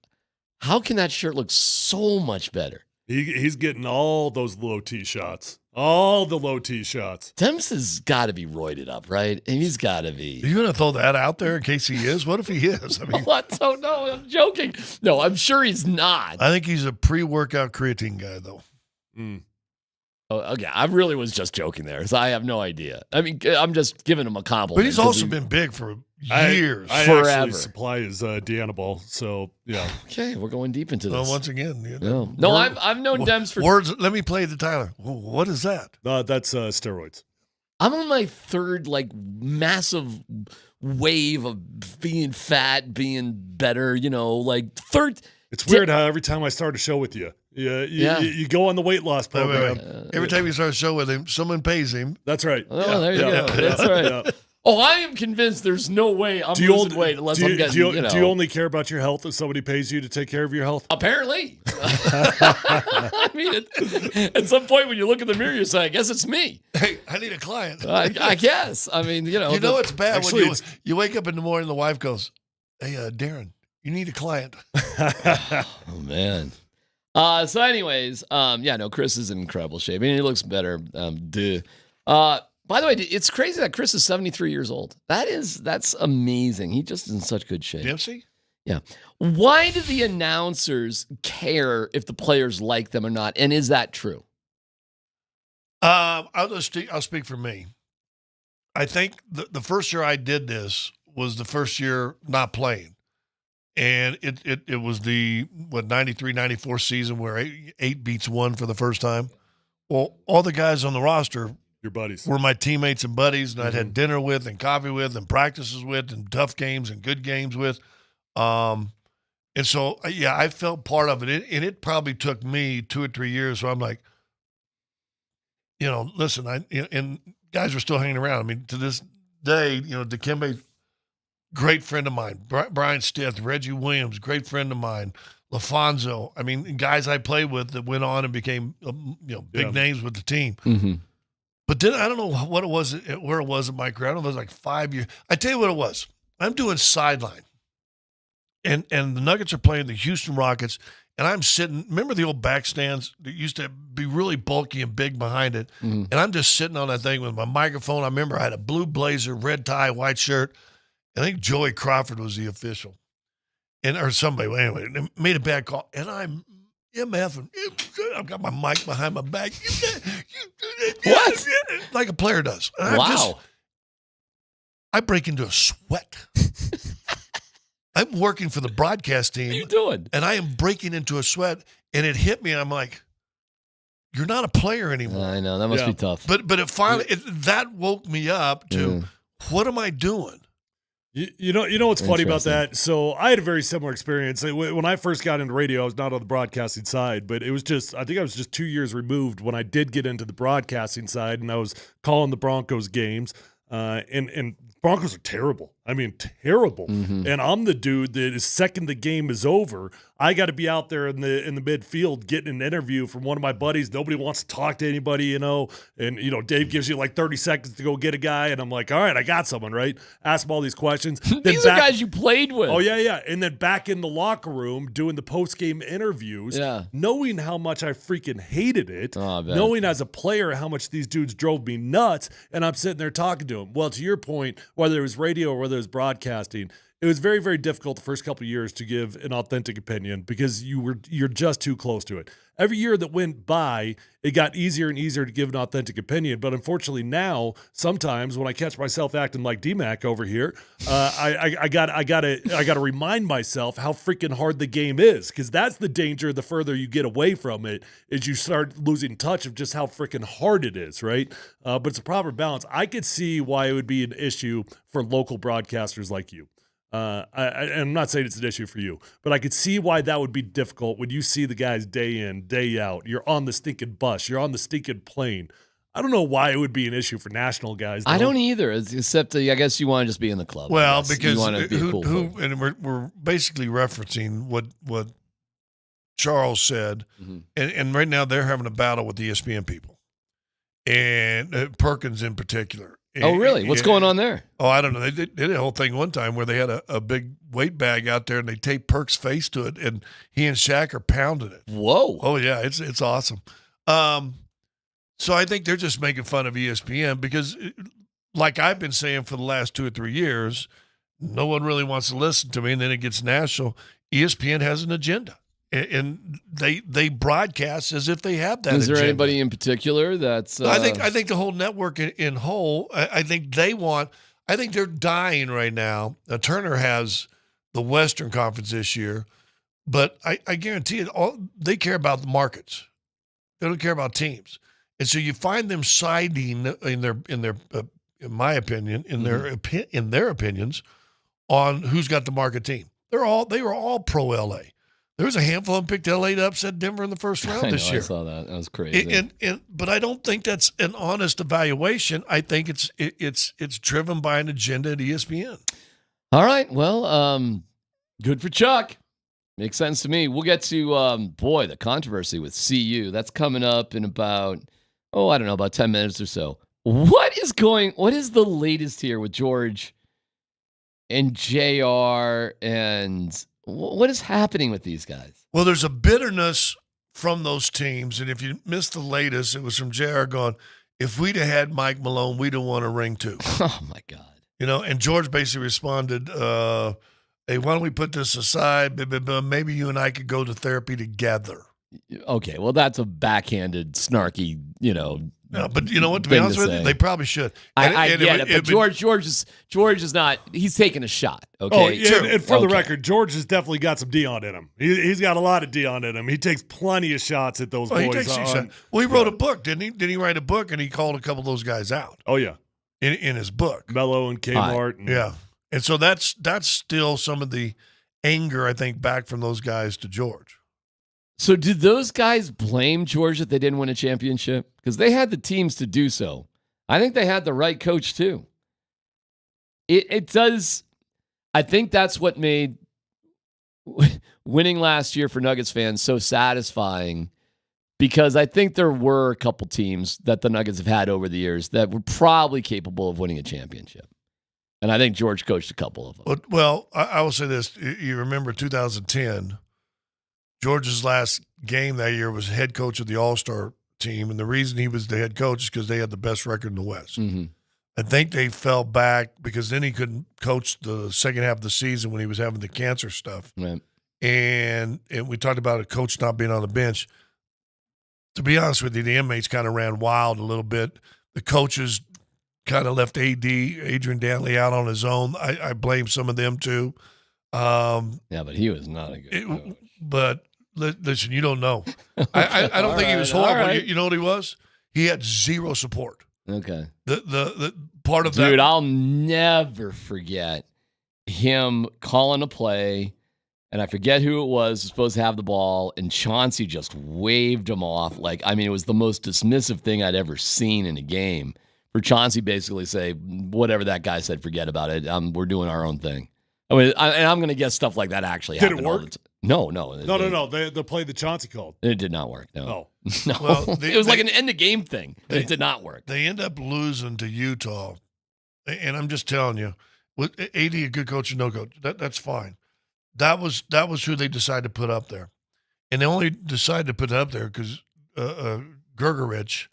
how can that shirt look so much better? He's getting all those low tee shots. All the low tee shots. Temps has got to be roided up, right? And he's got to be. Are you going to throw that out there in case he is? What if he is? I mean, I don't know. I'm joking. No, I'm sure he's not. I think he's a pre-workout creatine guy, though. Oh, okay. I really was just joking there, so I have no idea. I mean, I'm just giving him a compliment. But he's also been big for years. I forever. actually supply his Deanna ball, so yeah. Okay, we're going deep into this. Well, once again, no, I've known Dems for words. Let me play the Tyler. What is that? That's steroids. I'm on my third massive wave of being fat, being better. Third. It's weird how every time I start a show with you. You go on the weight loss program. Every time you start a show with him, someone pays him. That's right. Oh, there you go. That's right. Yeah. Oh, I am convinced there's no way I'm losing weight unless I'm getting, Do you only care about your health if somebody pays you to take care of your health? Apparently. I mean, at some point when you look in the mirror, you say, I guess it's me. Hey, I need a client. I guess. I mean, it's bad when you wake up in the morning and the wife goes, hey, Darren, you need a client. Oh, man. So anyways, Chris is in incredible shape. I mean, he looks better. By the way, it's crazy that Chris is 73 years old. That's amazing. He just is in such good shape. Dempsey? Yeah. Why do the announcers care if the players like them or not? And is that true? I'll speak for me. I think the first year I did this was the first year not playing. And it was the 93, 94 season where 8 beats 1 for the first time. Well, all the guys on the roster, your buddies, were my teammates and buddies, and I'd had dinner with and coffee with and practices with and tough games and good games with. And so, I felt part of it. And it probably took me 2 or 3 years. So I'm like, listen, and guys were still hanging around. I mean, to this day, Dikembe, great friend of mine. Brian Stith, Reggie Williams, great friend of mine. LaFonso. I mean, guys I played with that went on and became, big names with the team. Mm-hmm. But then I don't know what it was, where it was in my career. I don't know if it was like 5 years. I tell you what it was. I'm doing sideline. And the Nuggets are playing the Houston Rockets, and I'm sitting. Remember the old back stands that used to be really bulky and big behind it? Mm-hmm. And I'm just sitting on that thing with my microphone. I remember I had a blue blazer, red tie, white shirt. I think Joey Crawford was the official. Or somebody, anyway, made a bad call. And I'm MF, I've got my mic behind my back. What? Like a player does. And wow. I break into a sweat. I'm working for the broadcast team. What are you doing? And I am breaking into a sweat, and it hit me. I'm like, you're not a player anymore. I know. That must be tough. But it finally, that woke me up to, what am I doing? You know what's funny about that? So I had a very similar experience. When I first got into radio, I was not on the broadcasting side, but I think I was just 2 years removed when I did get into the broadcasting side, and I was calling the Broncos games. And Broncos are terrible. I mean, terrible. Mm-hmm. And I'm the dude that is second the game is over, I got to be out there in the midfield getting an interview from one of my buddies. Nobody wants to talk to anybody, you know. And, you know, Dave gives you like 30 seconds to go get a guy. And I'm like, all right, I got someone, right? Ask him all these questions. These are guys you played with. Oh, yeah. And then back in the locker room doing the post-game interviews, knowing how much I freaking hated it, knowing as a player how much these dudes drove me nuts, and I'm sitting there talking to them. Well, to your point, whether it was radio or whether it was broadcasting, it was very, very difficult the first couple of years to give an authentic opinion because you're just too close to it. Every year that went by, it got easier and easier to give an authentic opinion. But unfortunately now, sometimes when I catch myself acting like D-Mac over here, I gotta remind myself how freaking hard the game is, because that's the danger. The further you get away from it, is you start losing touch of just how freaking hard it is, right? But it's a proper balance. I could see why it would be an issue for local broadcasters like you. I'm not saying it's an issue for you, but I could see why that would be difficult when you see the guys day in, day out. You're on the stinking bus. You're on the stinking plane. I don't know why it would be an issue for national guys, though. I don't either, except I guess you want to just be in the club. Well, because you want to be cool. And we're basically referencing what Charles said, and right now they're having a battle with the ESPN people, and Perkins in particular. Oh, really? What's going on there? Oh, I don't know. They did a whole thing one time where they had a big weight bag out there and they taped Perk's face to it, and he and Shaq are pounding it. Whoa. Oh, yeah. It's awesome. So I think they're just making fun of ESPN because, like I've been saying for the last 2 or 3 years, no one really wants to listen to me, and then it gets national. ESPN has an agenda. And they broadcast as if they have that. Is there agenda. anybody in particular that's? I think the whole network in whole. I think they're dying right now. Turner has the Western Conference this year, but I guarantee it. They care about the markets. They don't care about teams, and so you find them siding in my opinion, in their opinions on who's got the market team. They were all pro LA. There was a handful of them picked LA to upset Denver in the first round this year. I saw that. That was crazy. But I don't think that's an honest evaluation. I think it's driven by an agenda at ESPN. All right. Well, good for Chuck. Makes sense to me. We'll get to the controversy with CU. That's coming up in about 10 minutes or so. What is the latest here with George and JR and what is happening with these guys? Well, there's a bitterness from those teams. And if you missed the latest, it was from JR going, if we'd have had Mike Malone, we'd have won a ring too. Oh, my God. You know, and George basically responded, hey, why don't we put this aside? Maybe you and I could go to therapy together. Okay, well, that's a backhanded, snarky, No, but you know what? To be honest with you, they probably should. I get it, but George is not. He's taking a shot. Okay. Oh, yeah, and for the record, George has definitely got some Dion in him. He's got a lot of Dion in him. He takes plenty of shots at those boys. He takes shots. Well, he wrote a book, didn't he? Didn't he write a book and he called a couple of those guys out? Oh yeah, in his book, Mello and Kmart. Yeah, and so that's still some of the anger I think back from those guys to George. So did those guys blame George that they didn't win a championship? Because they had the teams to do so. I think they had the right coach too. It does. I think that's what made winning last year for Nuggets fans so satisfying, because I think there were a couple teams that the Nuggets have had over the years that were probably capable of winning a championship. And I think George coached a couple of them. Well, I will say this. You remember 2010, George's last game that year was head coach of the All-Star team, and the reason he was the head coach is because they had the best record in the West. Mm-hmm. I think they fell back because then he couldn't coach the second half of the season when he was having the cancer stuff. Right. And we talked about a coach not being on the bench. To be honest with you, the inmates kind of ran wild a little bit. The coaches kind of left Adrian Dantley out on his own. I blame some of them too. Yeah, but he was not a good coach. But listen, you don't know. I don't think he was horrible. Right. You know what he was? He had zero support. Okay. The part of that. Dude, I'll never forget him calling a play, and I forget who it was supposed to have the ball, and Chauncey just waved him off. It was the most dismissive thing I'd ever seen in a game for Chauncey basically say, whatever that guy said, forget about it. We're doing our own thing. I mean, and I'm going to guess stuff like that actually Did it happened all work? the time. No. No. The play that Chauncey called. It did not work. No. Oh. No. Well, it was like an end of game thing. It did not work. They end up losing to Utah. And I'm just telling you, with AD a good coach and no coach, that's fine. That was who they decided to put up there. And they only decided to put it up there because Gergerich,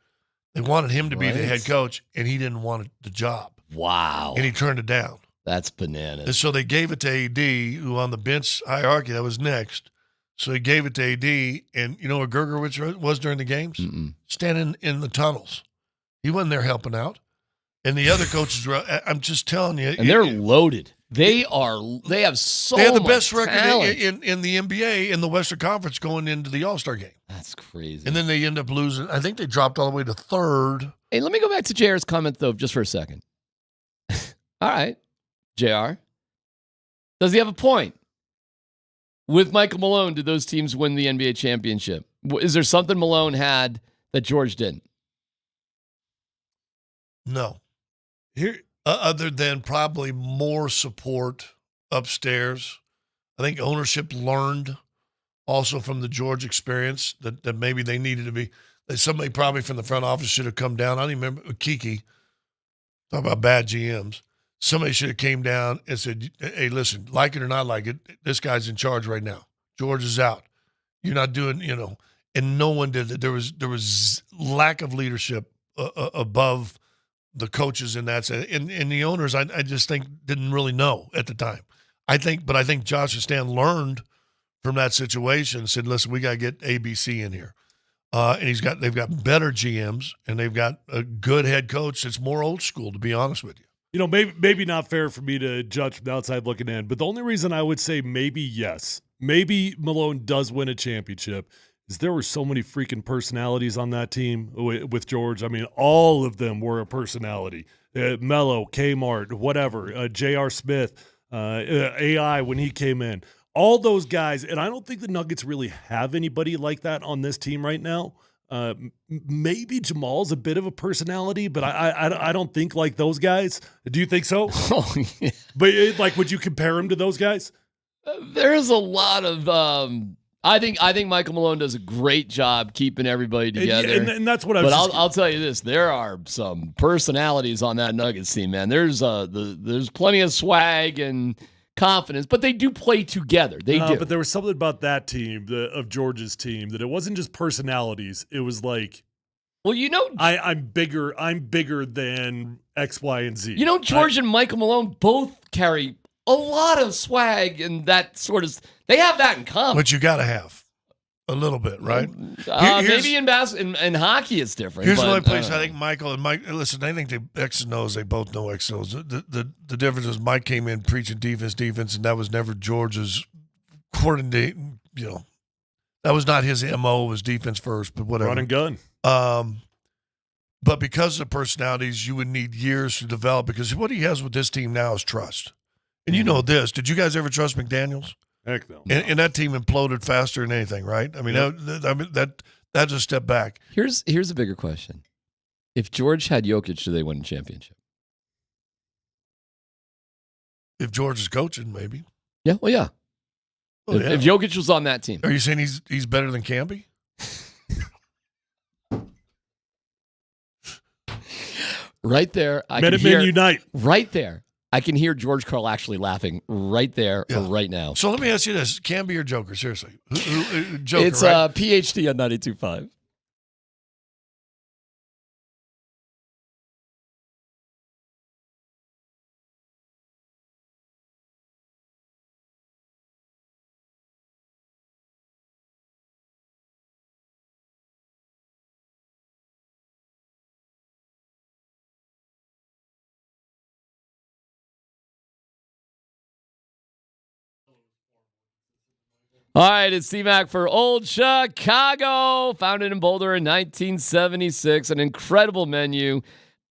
they wanted him to be the head coach, and he didn't want the job. Wow. And he turned it down. That's bananas. And so they gave it to AD, who on the bench hierarchy, that was next. So he gave it to AD, and you know where Gergerich was during the games? Standing in the tunnels. He wasn't there helping out. And the other coaches were, I'm just telling you. And they're loaded. They have so They have the much best record talent. in the NBA in the Western Conference going into the All-Star game. That's crazy. And then they end up losing. I think they dropped all the way to third. Hey, let me go back to JR's comment, though, just for a second. All right, JR. Does he have a point? With Michael Malone, did those teams win the NBA championship? Is there something Malone had that George didn't? No. Here, other than probably more support upstairs. I think ownership learned also from the George experience that maybe they needed to be. That somebody probably from the front office should have come down. I don't even remember Kiki. Talk about bad GMs. Somebody should have came down and said, hey, listen, like it or not like it, this guy's in charge right now. George is out. You're not doing, and no one did it. There was lack of leadership above the coaches in that sense. And the owners, I just think didn't really know at the time. I think Josh and Stan learned from that situation and said, listen, we got to get ABC in here. And they've got better GMs and they've got a good head coach that's more old school, to be honest with you. Maybe not fair for me to judge from the outside looking in, but the only reason I would say maybe yes, maybe Malone does win a championship is there were so many freaking personalities on that team with George. I mean, all of them were a personality. Melo, Kmart, whatever, J.R. Smith, AI when he came in. All those guys, and I don't think the Nuggets really have anybody like that on this team right now. Maybe Jamal's a bit of a personality, but I don't think like those guys. Do you think so? Oh, yeah. But would you compare him to those guys? There's a lot of. I think Michael Malone does a great job keeping everybody together, and that's what I was. But I'll tell you this: there are some personalities on that Nuggets team, man. There's plenty of swag and confidence, but they do play together. They do. But there was something about that team, of George's team, that it wasn't just personalities. It was like, well, I'm bigger than X, Y, and Z. George and Michael Malone both carry a lot of swag and that sort of. They have that in common. But you got to have a little bit, right? Maybe in hockey it's different. Here's another place I think Michael and Mike. Listen, I think they X and O's. They both know X and O's. The difference is Mike came in preaching defense, and that was never George's coordinating. That was not his MO. Was defense first, but whatever. Run and gun. But because of personalities, you would need years to develop. Because what he has with this team now is trust. And you know this. Did you guys ever trust McDaniels? Heck no. And that team imploded faster than anything, right? I mean, that's a step back. Here's a bigger question: if George had Jokic, do they win a championship? If George is coaching, maybe. Yeah. Well, yeah. Oh, if Jokic was on that team, are you saying he's better than Camby? Right there, Minutemen unite. Right there. I can hear George Karl actually laughing right there or right now. So let me ask you this: Camby or Joker? Seriously, Joker. It's right? PhD on 92.5. All right, it's C-Mac for Old Chicago, founded in Boulder in 1976. An incredible menu,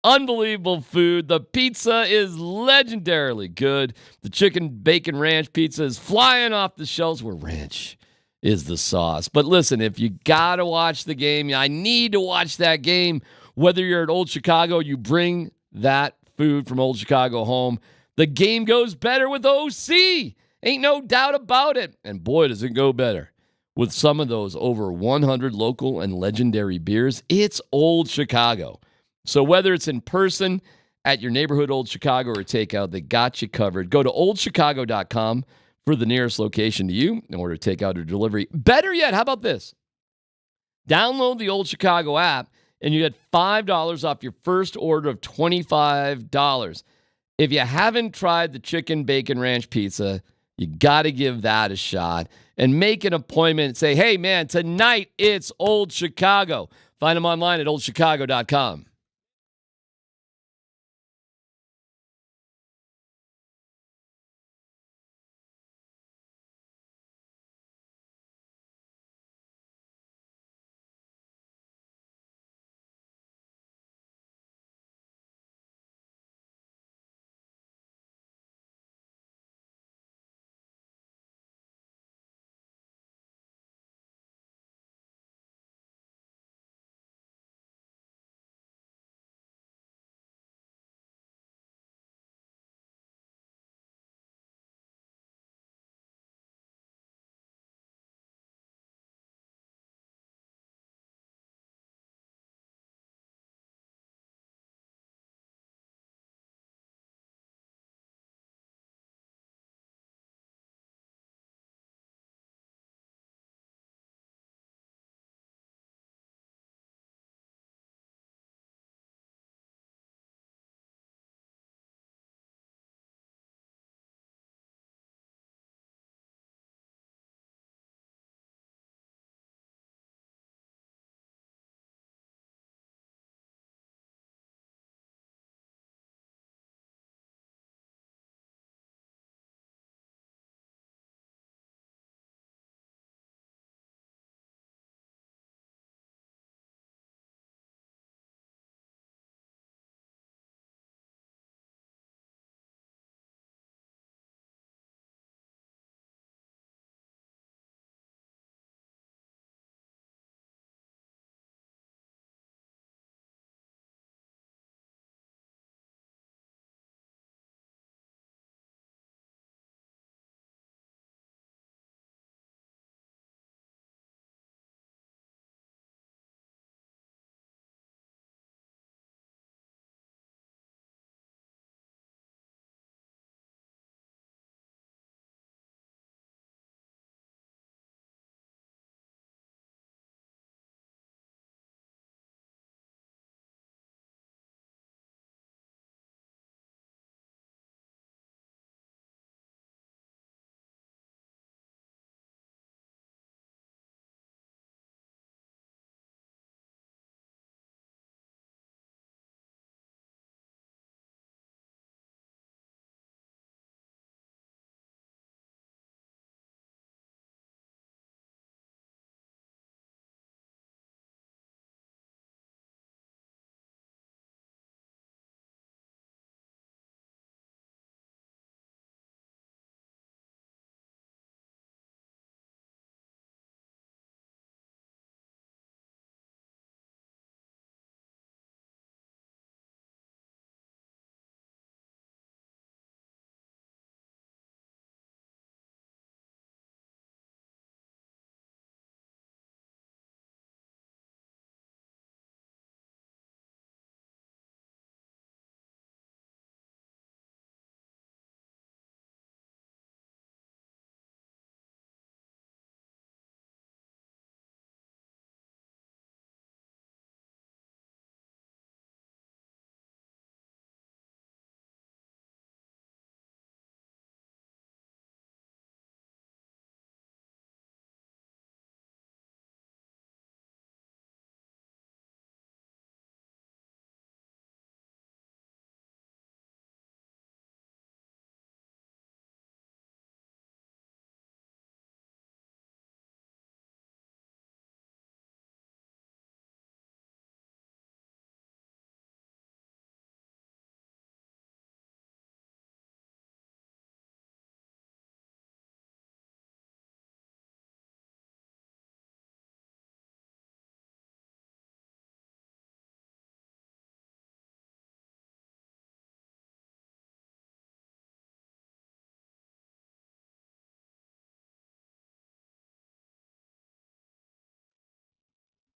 unbelievable food. The pizza is legendarily good. The chicken bacon ranch pizza is flying off the shelves where ranch is the sauce. But listen, if you got to watch the game, I need to watch that game Whether you're at Old Chicago, you bring that food from Old Chicago home. The game goes better with OC. Ain't no doubt about it. And boy, does it go better with some of those over 100 local and legendary beers. It's Old Chicago. So whether it's in person at your neighborhood Old Chicago or takeout, they got you covered. Go to oldchicago.com for the nearest location to you in order to take out or delivery. Better yet, how about this? Download the Old Chicago app and you get $5 off your first order of $25. If you haven't tried the chicken bacon ranch pizza, you got to give that a shot and make an appointment and say, hey, man, tonight it's Old Chicago. Find them online at oldchicago.com.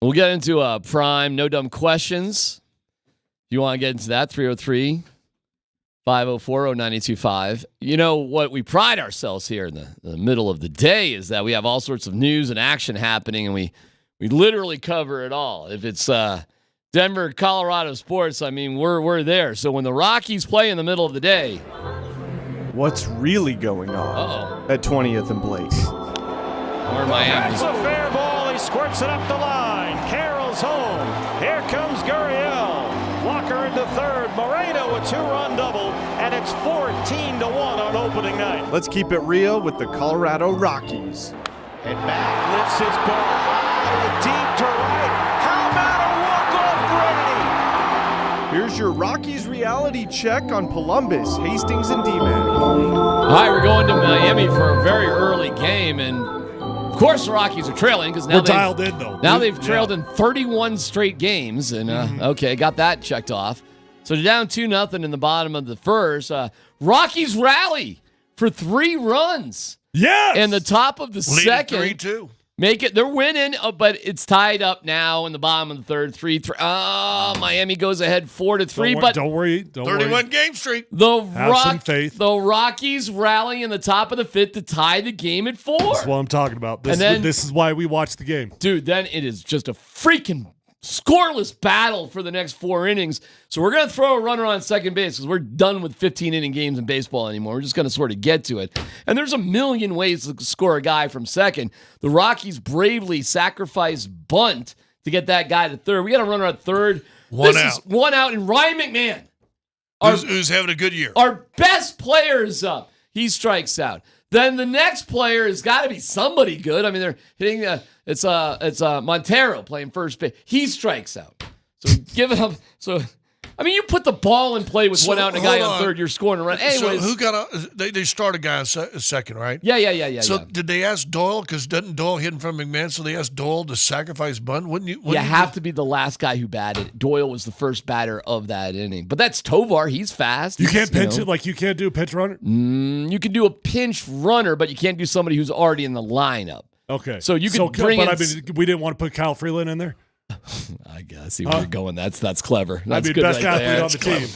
We'll get into prime no dumb questions. If you want to get into that, 303-504-0925. You know what we pride ourselves here in the middle of the day is that we have all sorts of news and action happening, and we literally cover it all. If it's Denver, Colorado sports, I mean, we're there. So when the Rockies play in the middle of the day, what's really going on at 20th and Blake? Or Miami. That's a fair ball. He squirts it up the line. Carroll's home. Here comes Gurriel. Walker into third. Moreno a 2-run double, and it's 14-1 on opening night. Let's keep it real with the Colorado Rockies. And back lifts his ball high, deep to right. How about a walk-off Grady? Here's your Rockies reality check on Columbus, Hastings, and D-Man. All right, we're going to Miami for a very early game, and of course the Rockies are trailing because now we're dialed in though. Now they've trailed in 31 straight games, and okay, got that checked off. So they're down 2-0 in the bottom of the first. Rockies rally for 3 runs. Yes. In the top of the second. 3-2. Make it. They're winning, but it's tied up now in the bottom of the third. 3-3. Miami goes ahead 4-3. Don't worry. 31 game streak. Have some faith. The Rockies rally in the top of the 5th to tie the game at 4. That's what I'm talking about. This is why we watch the game. Dude, then it is just a freaking scoreless battle for the next 4 innings. So we're going to throw a runner on second base because we're done with 15-inning games in baseball anymore. We're just going to sort of get to it. And there's a million ways to score a guy from second. The Rockies bravely sacrifice bunt to get that guy to third. We got a runner at third. One out. One out, and Ryan McMahon, who's having a good year. Our best player is up. He strikes out. Then the next player has got to be somebody good. I mean, they're hitting it's Montero playing first base. He strikes out. So give it up. So I mean, you put the ball in play with one out and a guy on third, you're scoring a run. Anyways, so who got they start a guy on second, right? Yeah. So did they ask Doyle, because doesn't Doyle hit from McMahon, so they asked Doyle to sacrifice bunt? Wouldn't you have to be the last guy who batted. Doyle was the first batter of that inning. But that's Tovar. He's fast. You can't pinch it, like you can't do a pinch runner? You can do a pinch runner, but you can't do somebody who's already in the lineup. Okay. So you can bring in... I mean, we didn't want to put Kyle Freeland in there? I guess see where you're going. That's clever. That's good best athlete on the team.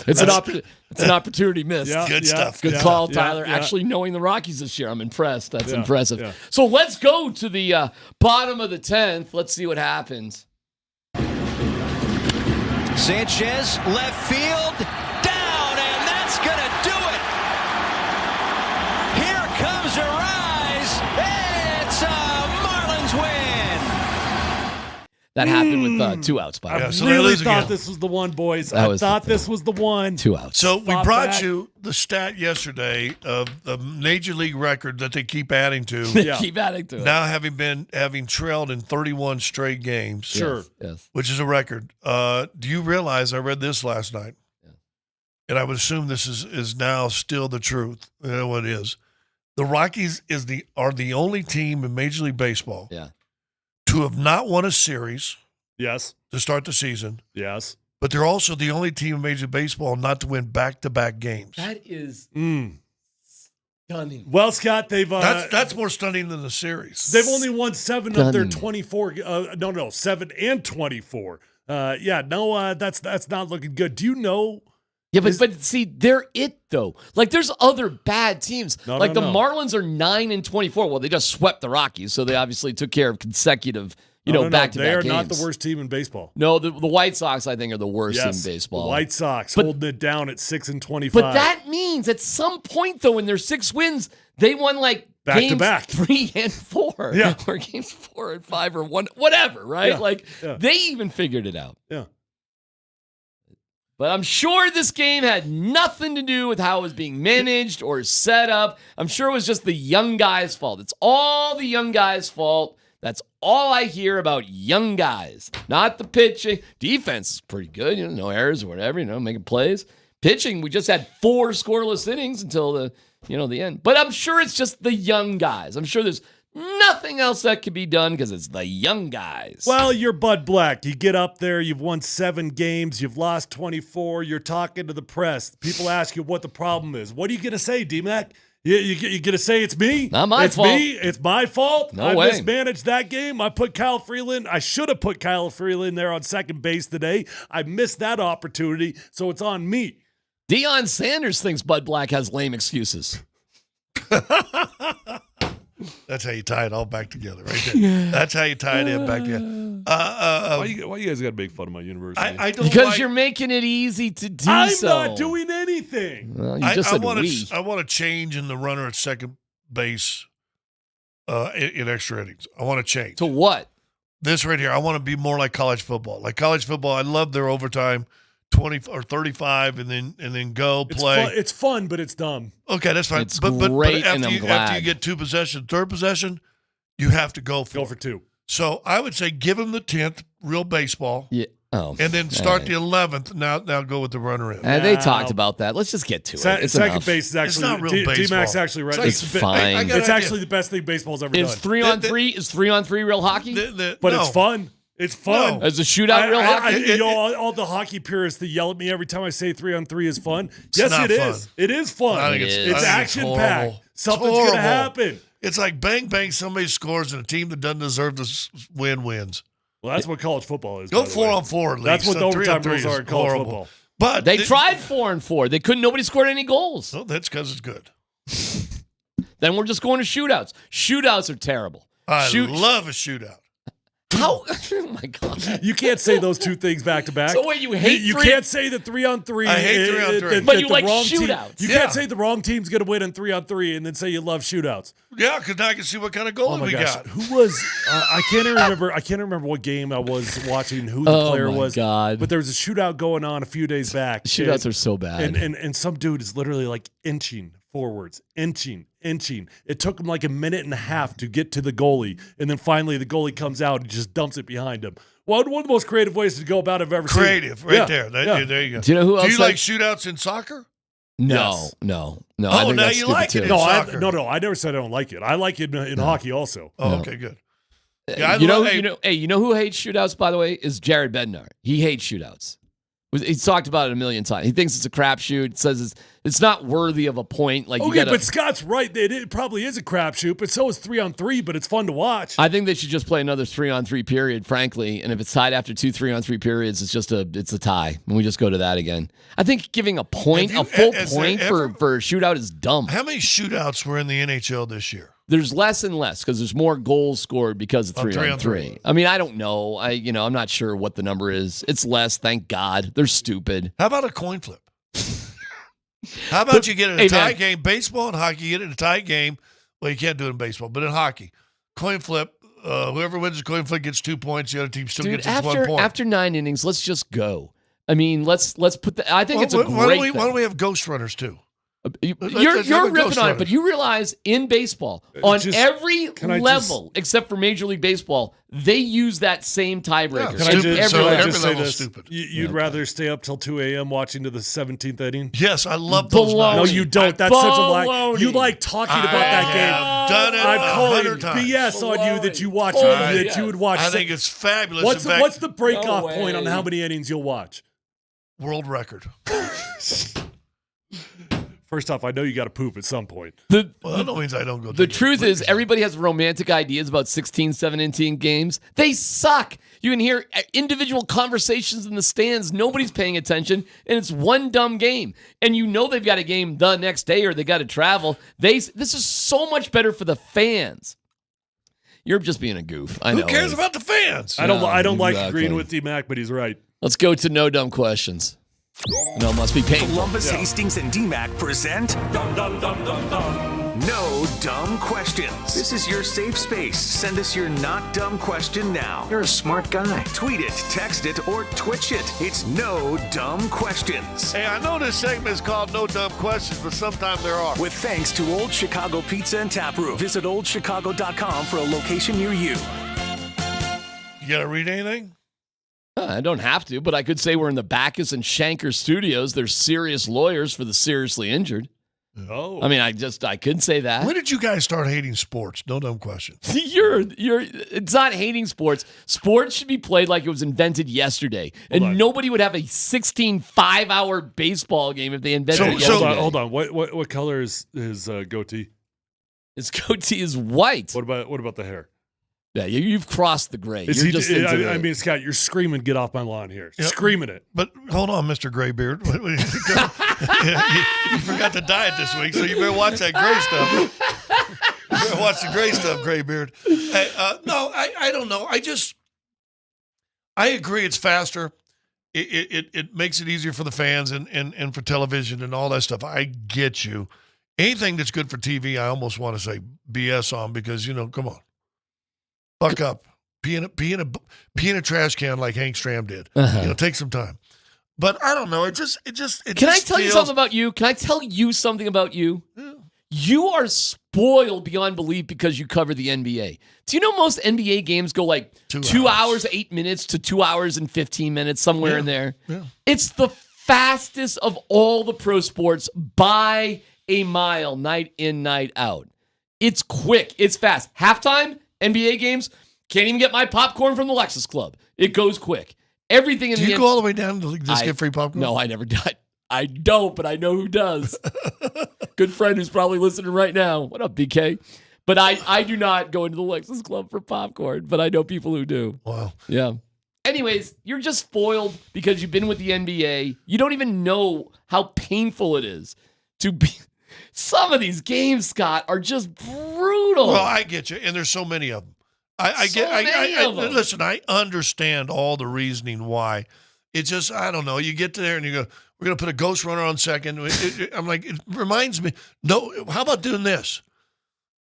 It's an opportunity missed. Good stuff. Good call, Tyler. Actually knowing the Rockies this year, I'm impressed. That's impressive. Yeah. So let's go to the bottom of the 10th. Let's see what happens. Sanchez, left field, down, and that's gonna do it. Here comes a rise. It's a Marlins win. That happened with 2 outs, by the way. I really thought this was the one, boys. I thought this was the one. 2 outs. So we brought you the stat yesterday of the Major League record that they keep adding to. Keep adding to it. Now having trailed in 31 straight games. Sure. Yes. Which is a record. Do you realize, I read this last night, and I would assume this is now still the truth. You know what it is. The Rockies are the only team in Major League Baseball to have not won a series to start the season. Yes. But they're also the only team in Major League Baseball not to win back-to-back games. That is stunning. Well, Scott, they've that's more stunning than the series. They've only won 7 of their 24. 7 and 24. That's not looking good. Do you know? Yeah, but see, they're it though. Like there's other bad teams. The Marlins are 9-24. Well, they just swept the Rockies, so they obviously took care of consecutive, back-to-back games. They are not the worst team in baseball. No, the White Sox, I think, are the worst in baseball. The White Sox holding it down at 6-25. But that means at some point, though, in their 6 wins, they won like games 3 and 4. Yeah. Or games 4 and 5 or 1, whatever, right? They even figured it out. Yeah. But I'm sure this game had nothing to do with how it was being managed or set up. I'm sure it was just the young guys' fault. It's all the young guys' fault. That's all I hear about young guys, not the pitching. Defense is pretty good, no errors or whatever, making plays. Pitching, we just had 4 scoreless innings until the end. But I'm sure it's just the young guys. I'm sure there's nothing else that could be done because it's the young guys. Well, you're Bud Black. You get up there, you've won 7 games, you've lost 24, you're talking to the press. People ask you what the problem is. What are you going to say, D-Mac? You gonna say it's me? Not my it's fault. Me. It's my fault. No I way. mismanaged that game. I put Kyle Freeland. I should have put Kyle Freeland there on second base today. I missed that opportunity, so it's on me. Deion Sanders thinks Bud Black has lame excuses. That's how you tie it all back together, right there. That's how you tie it in back together. Why you guys got to make fun of my university? I don't Because like, you're making it easy to do I'm so. not doing anything. Well, you just said we. I want to change in the runner at second base in extra innings. I want to change. To what? This right here. I want to be more like college football. Like college football, I love their overtime, 20 or 35, and then go play. It's fun, but it's dumb. Okay, that's fine. It's but great, after and I'm you glad. get two possessions, third possession, you have to go for two. So I would say give them the 10th, real baseball. Yeah. Oh. And then start the 11th. Now go with the runner in. They talked about that. Let's just get to it. It's second enough. base is actually not real baseball. D-Mac's actually right. It's fine. I got It's an actually the best thing baseball's ever Is done. 3-on-3 is 3-on-3 real hockey? But it's fun. It's fun. Is a shootout real hockey? All the hockey purists that yell at me every time I say 3-on-3 is fun. Yes, not it fun. is. It is fun. I think It's action horrible. packed. Something's It's going to horrible. happen. It's like bang, bang, somebody scores and a team that doesn't deserve to win wins. Well, that's what college football is. Go by the way. 4-on-4 at least. That's what the overtime 3-on-3 rules is are in college horrible. football. But They tried 4-on-4. They couldn't. Nobody scored any goals. No, that's because it's good. Then we're just going to shootouts. Shootouts are terrible. I love a shootout. How? Oh my god! You can't say those two things back to back. So wait, you hate You three- can't say the 3-on-3. I hate 3-on-3. But you like shootouts. You can't say the wrong team's going to win in 3-on-3 and then say you love shootouts. Yeah, because now I can see what kind of goal Oh my we gosh, got. who was? I can't even remember. I can't remember what game I was watching. Who the Oh player my was? God. But there was a shootout going on a few days back. Shootouts are so bad. And some dude is literally like inching forwards, inching. It took him like a minute and a half to get to the goalie, and then finally the goalie comes out and just dumps it behind him. One of the most creative ways to go about it I've ever seen. Creative, right Yeah, there. yeah. There you go. Do you know who else? Do you like shootouts in soccer? No. Oh, I think now that's you stupid like it too. in No, soccer. I never said I don't like it. I like it in hockey also. Oh, okay, good. Yeah, you know who hates shootouts? By the way, is Jared Bednar. He hates shootouts. He's talked about it a million times. He thinks it's a crapshoot. Says it's not worthy of a point. Like you Okay, gotta, but Scott's right. It probably is a crapshoot, but so is 3-on-3. But it's fun to watch. I think they should just play another 3-on-3 period, frankly. And if it's tied after 2 3-on-3 periods, it's a tie, and we just go to that again. I think giving a full point has for a shootout is dumb. How many shootouts were in the NHL this year? There's less and less because there's more goals scored because of 3-on-3. I mean, I don't know. I'm not sure what the number is. It's less, thank God. They're stupid. How about a coin flip? How about you get it in a tie man. game? Baseball and hockey, you get it in a tie game. Well, you can't do it in baseball, but in hockey, coin flip. Whoever wins the coin flip gets 2 points. The other team still gets its 1 point. After 9 innings, let's just go. I mean, let's put the. I think it's a great Why thing. don't we have ghost runners too? You're Let's have a ripping ghost on runner. it, but you realize in baseball, on just- every can I level except for Major League Baseball, they use that same tiebreaker. Yeah, Can I Stupid. just, So can I every just say level's this? stupid. You'd rather stay up till 2 a.m. watching to the 17th inning? Yes, I love those. Baloney. No, nights. you don't. That's such a lie. Baloney. You like talking about that game. have done it I'm calling 100 times. BS on you that you watch Baloney. that you would watch. I think it's fabulous. What's In fact, what's the breakoff No point on way. how many innings you'll watch? world record? First off, I know you got to poop at some point. Well, that means I don't go. The take a truth break. is, everybody has romantic ideas about 16, 17 games. They suck. You can hear individual conversations in the stands. Nobody's paying attention, and it's one dumb game. And you know they've got a game the next day or they got to travel. This is so much better for the fans. You're just being a goof. I know. Who cares about the fans? I don't like exactly. agreeing with D-Mac, but he's right. Let's go to no dumb questions. No, must be painful. Columbus, Hastings, and DMAC present No Dumb Questions. This is your safe space. Send us your not dumb question now. You're a smart guy. Tweet it, text it, or Twitch it. It's No Dumb Questions. Hey, I know this segment is called No Dumb Questions, but sometimes there are. With thanks to Old Chicago Pizza and Tap Room. Visit oldchicago.com for a location near you. You got to read anything? I don't have to, but I could say we're in the Backus and Shanker studios. They're serious lawyers for the seriously injured. Oh. I mean, I couldn't say that. When did you guys start hating sports? No dumb question. It's not hating sports. Sports should be played like it was invented yesterday. And nobody would have a 16 5-hour baseball game if they invented it yesterday. Hold on. What color is his goatee? His goatee is white. What about the hair? Yeah, you've crossed the gray. I mean, Scott, you're screaming, get off my lawn here. Screaming it. But hold on, Mr. Graybeard. You forgot to diet this week, so you better watch that gray stuff. You better watch the gray stuff, Graybeard. Hey, no, I don't know. I agree it's faster. It makes it easier for the fans and for television and all that stuff. I get you. Anything that's good for TV, I almost want to say BS on because, come on. Buck up. Pee in a trash can like Hank Stram did. Take some time. But I don't know. It just Can I tell you something about you? Can I tell you something about you? Yeah. You are spoiled beyond belief because you cover the NBA. Do you know most NBA games go like 2 hours, 8 minutes to 2 hours and 15 minutes, somewhere in there? Yeah. It's the fastest of all the pro sports by a mile, night in, night out. It's quick. It's fast. Halftime, NBA games, can't even get my popcorn from the Lexus Club. It goes quick. Everything in Do you go all the way down to just get free popcorn? No, I never did. I don't, but I know who does. Good friend who's probably listening right now. What up, BK? But I do not go into the Lexus Club for popcorn, but I know people who do. Wow. Yeah. Anyways, you're just spoiled because you've been with the NBA. You don't even know how painful it is to be. Some of these games, Scott, are just brutal. Well, I get you, and there's so many of them. Listen, I understand all the reasoning why. It's just, I don't know. You get there and you go, we're going to put a ghost runner on second. I'm like, it reminds me, no, how about doing this?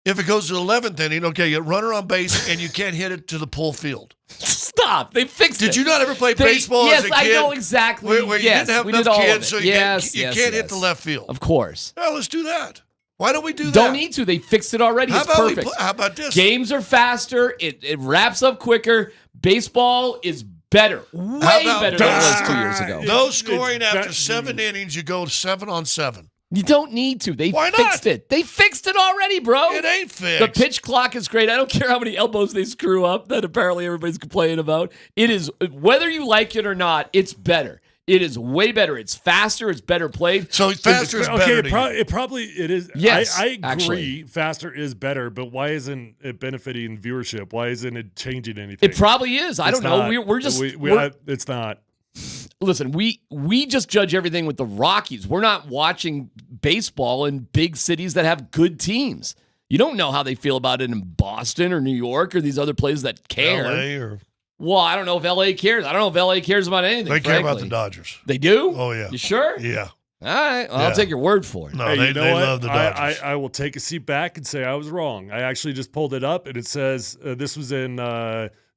If it goes to the 11th inning, okay, you runner on base and you can't hit it to the pull field. Stop. They fixed it. Did you not ever play baseball as a kid? Yes, I know exactly. Where you didn't have enough kids, so you can't hit the left field. Of course. Well, let's do that. Why don't we do that? Don't need to. They fixed it already. It's perfect. How about this? Games are faster. It wraps up quicker. Baseball is better. Way better than it was 2 years ago. No scoring after 7 innings. You go 7-on-7. You don't need to. Why fixed not? it. They fixed it already, bro. It ain't fixed. The pitch clock is great. I don't care how many elbows they screw up that apparently everybody's complaining about. It is, whether you like it or not, it's better. It is way better. It's faster. It's better played. So faster is better. It is. Yes, I agree. actually. Faster is better, but why isn't it benefiting viewership? Why isn't it changing anything? It probably is. I don't know. We're just. It's not. Listen, we just judge everything with the Rockies. We're not watching baseball in big cities that have good teams. You don't know how they feel about it in Boston or New York or these other places that care. LA or. Well, I don't know if LA cares. I don't know if LA cares about anything. They care about the Dodgers. They do? Oh, yeah. You sure? Yeah. All right. Well, I'll take your word for it. No, they love the Dodgers. I will take a seat back and say I was wrong. I actually just pulled it up, and it says this was in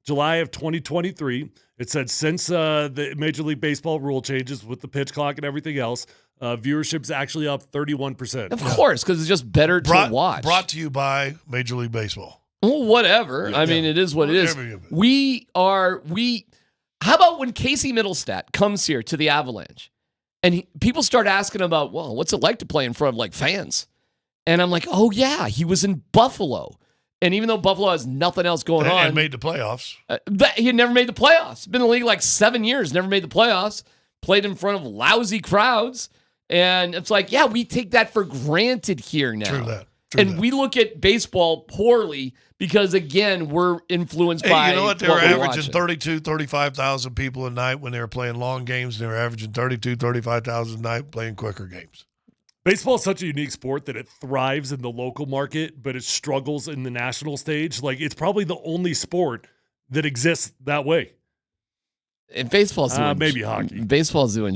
July of 2023. It said since the Major League Baseball rule changes with the pitch clock and everything else, viewership's actually up 31%. Of course, because it's just better to watch. Brought to you by Major League Baseball. Well, whatever. I mean, it is what it is. How about when Casey Middlestat comes here to the Avalanche and people start asking about, well, what's it like to play in front of like fans? And I'm like, oh yeah, he was in Buffalo. And even though Buffalo has nothing else going on. And made the playoffs. He had never made the playoffs. Been in the league like 7 years, never made the playoffs. Played in front of lousy crowds. And it's like, yeah, we take that for granted here now. True that. We look at baseball poorly because, again, we're influenced by you know what? They were averaging watching. 32, 35,000 people a night when they were playing long games. They were averaging 32, 35,000 a night playing quicker games. Baseball is such a unique sport that it thrives in the local market, but it struggles in the national stage. Like, it's probably the only sport that exists that way. And baseball's doing maybe hockey. Baseball's doing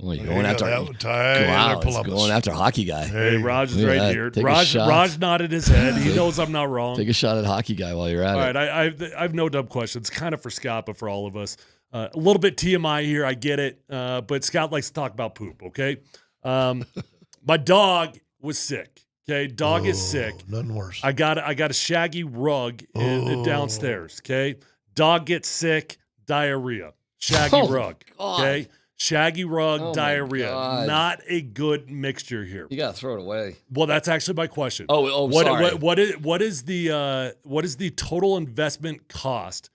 you're going after going after hockey guy. Hey, Raj is right here. Raj nodded his head. He knows I'm not wrong. Take a shot at hockey guy while you're at it. All right, I have no dumb questions. Kind of for Scott, but for all of us. A little bit TMI here. I get it. But Scott likes to talk about poop, okay? My dog was sick. Okay, dog is sick. Nothing worse. I got a shaggy rug downstairs. Okay, dog gets sick, diarrhea. Shaggy rug. God. Okay, Shaggy rug, Oh, my diarrhea. God. Not a good mixture here. You gotta throw it away. Well, that's actually my question. Sorry. What is the total investment cost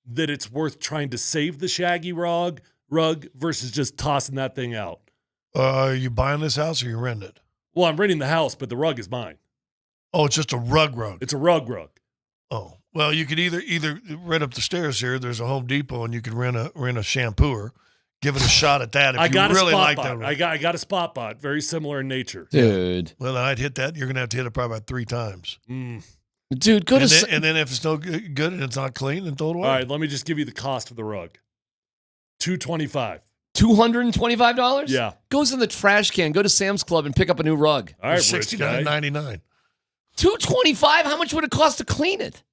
that it's worth trying to save the Shaggy rug versus just tossing that thing out? Are you buying this house or you renting it? Well, I'm renting the house, but the rug is mine. Oh, it's just a rug. It's a rug. Oh, well, you could either rent up the stairs here. There's a Home Depot, and you could rent a shampooer. Give it a shot at that if I got you really a like spot that. bot. I got a spot bot, very similar in nature. Dude. Well, I'd hit that. You're gonna have to hit it probably about 3 times. Dude, go and to. then, and then if it's no good and it's not clean, then throw it away. All right, let me just give you the cost of the rug. $225. $225? Yeah. Goes in the trash can. Go to Sam's Club and pick up a new rug. All right, $69.99. $225? How much would it cost to clean it?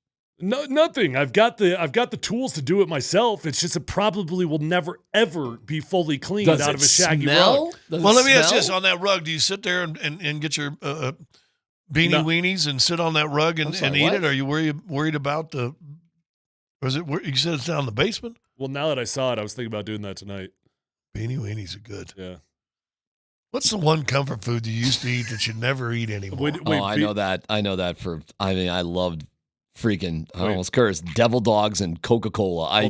No, nothing. I've got the tools to do it myself. It's just it probably will never ever be fully cleaned Does out it of a Shaggy smell? rug. Does Well, it let me ask smell? this: on that rug, do you sit there and get your beanie No. weenies and sit on that rug and eat what? it? Are you worried about the? Or is it? You said it's down in the basement. Well, now that I saw it, I was thinking about doing that tonight. Beanie weenies are good. Yeah. What's the one comfort food you used to eat that you never eat anymore? I know that. I loved freaking, I almost cursed, Devil Dogs and Coca-Cola. I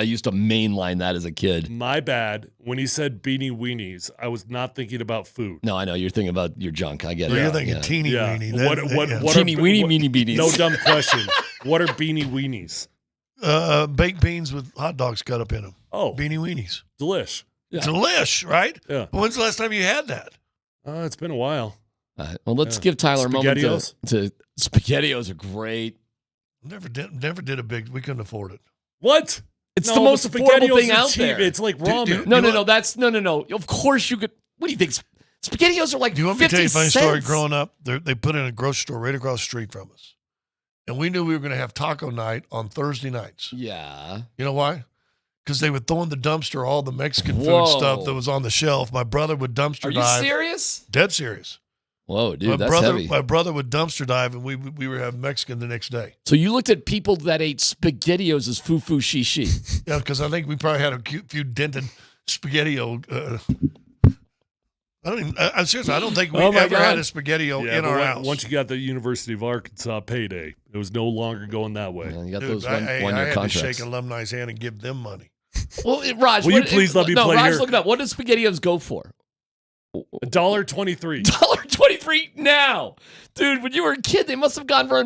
used to mainline that as a kid. My bad. When he said beanie weenies, I was not thinking about food. No, I know. You're thinking about your junk. I get Well, it. you're thinking teeny weenie. Teeny weeny meanie beanies. No dumb question. What are beanie weenies? Baked beans with hot dogs cut up in them. Oh. Beanie weenies. Delish. Yeah. Delish, right? Yeah. When's the last time you had that? It's been a while. Well, let's give Tyler a moment to SpaghettiOs are great. Never did a big. We couldn't afford it. What? It's No, the most but affordable SpaghettiOs thing are out cheap. there. It's like ramen. No. Of course you could. What do you think? SpaghettiOs are like Do you want me to 50 tell you a funny cents. story? Growing up, they put in a grocery store right across the street from us. And we knew we were going to have taco night on Thursday nights. Yeah. You know why? Because they would throw in the dumpster all the Mexican Whoa. food stuff that was on the shelf. My brother would dumpster Are you dive. serious? Dead serious. Whoa, dude, that's heavy. My brother would dumpster dive, and we were having Mexican the next day. So you looked at people that ate SpaghettiOs as foo-foo shishi. Yeah, because I think we probably had a few dented SpaghettiO. I'm serious. I don't think we ever had a SpaghettiO in our house. Once you got the University of Arkansas payday, it was no longer going that way. You got Dude, those I one-year had contracts. to shake alumni's hand and give them money. Well, Raj, Will you please let me play Raj, here? look it up. What does SpaghettiOs go for? $1.23. $1.23 now, dude. When you were a kid, they must have gone for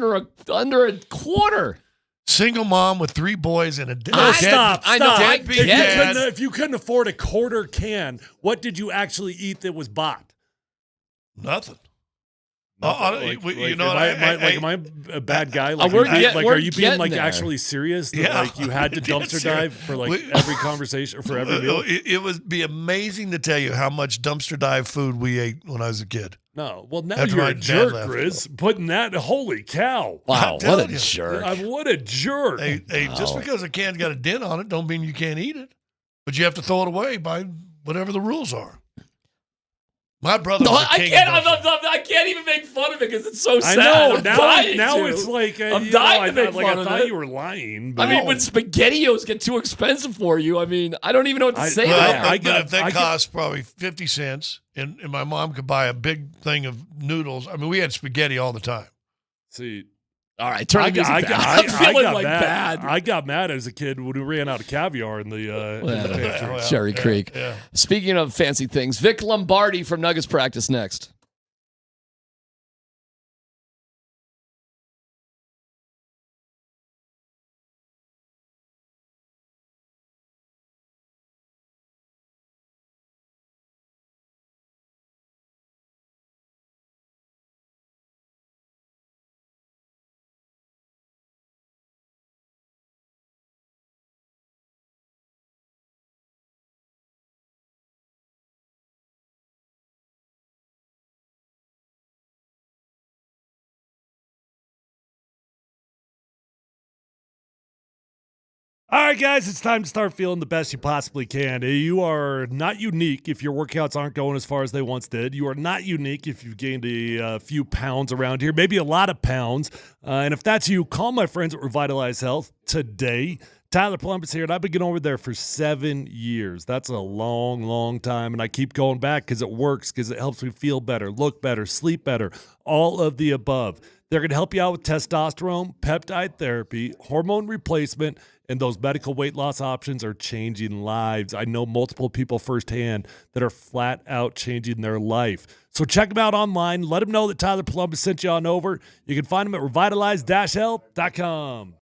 under a quarter. Single mom with 3 boys and a dead. Stop. I know. I deadbeat get dad. it. If you couldn't afford a quarter can, what did you actually eat that was bought? Nothing. Am You know what? am I a bad guy? Like, we're are we're you being like getting there. actually serious? That, Yeah. like you had to dumpster dive for like every conversation for every meal? It would be amazing to tell you how much dumpster dive food we ate when I was a kid. No. Well, now After you're my a dad jerk, left. Grizz. Putting that. Holy cow! Wow, telling what a you. jerk! What a jerk! Hey, just because a can's got a dent on it, don't mean you can't eat it. But you have to throw it away by whatever the rules are. My brother. No, was a I king can't. of dumpster. I can't even make fun of it because it's so sad. I know. I'm dying Now to. it's like I'm dying to make fun I of thought it. you were lying. But I mean, when SpaghettiOs get too expensive for you, I mean, I don't even know what to say. Well, to that. but if that costs probably 50 cents, and my mom could buy a big thing of noodles. I mean, we had spaghetti all the time. See, all right, turn the music down. I'm feeling like bad. I got mad as a kid when we ran out of caviar in the pantry. Cherry Creek. Yeah. Speaking of fancy things, Vic Lombardi from Nuggets Practice next. All right, guys, it's time to start feeling the best you possibly can. You are not unique if your workouts aren't going as far as they once did. You are not unique if you've gained a few pounds around here, maybe a lot of pounds. And if that's you, call my friends at Revitalize Health today. Tyler Plumbus here, and I've been going over there for 7 years. That's a long, long time, and I keep going back because it works, because it helps me feel better, look better, sleep better, all of the above. They're going to help you out with testosterone, peptide therapy, hormone replacement, and those medical weight loss options are changing lives. I know multiple people firsthand that are flat out changing their life. So check them out online. Let them know that Tyler Plumbus sent you on over. You can find them at revitalize-health.com.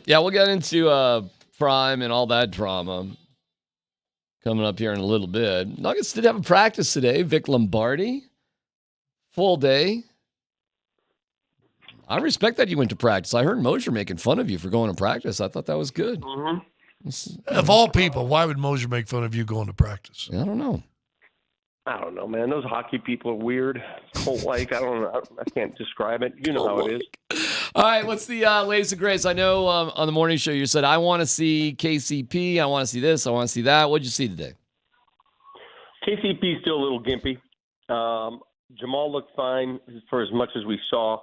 Yeah, we'll get into Prime and all that drama coming up here in a little bit. Nuggets did have a practice today. Vic Lombardi, full day. I respect that you went to practice. I heard Mosier making fun of you for going to practice. I thought that was good. Of all people, why would Mosier make fun of you going to practice? I don't know. I don't know, man. Those hockey people are weird, cult-like. I don't know. I can't describe it. You know how it is. All right, what's the latest and greatest? I know on the morning show you said, I want to see KCP. I want to see this. I want to see that. What'd you see today? KCP's still a little gimpy. Jamal looked fine for as much as we saw.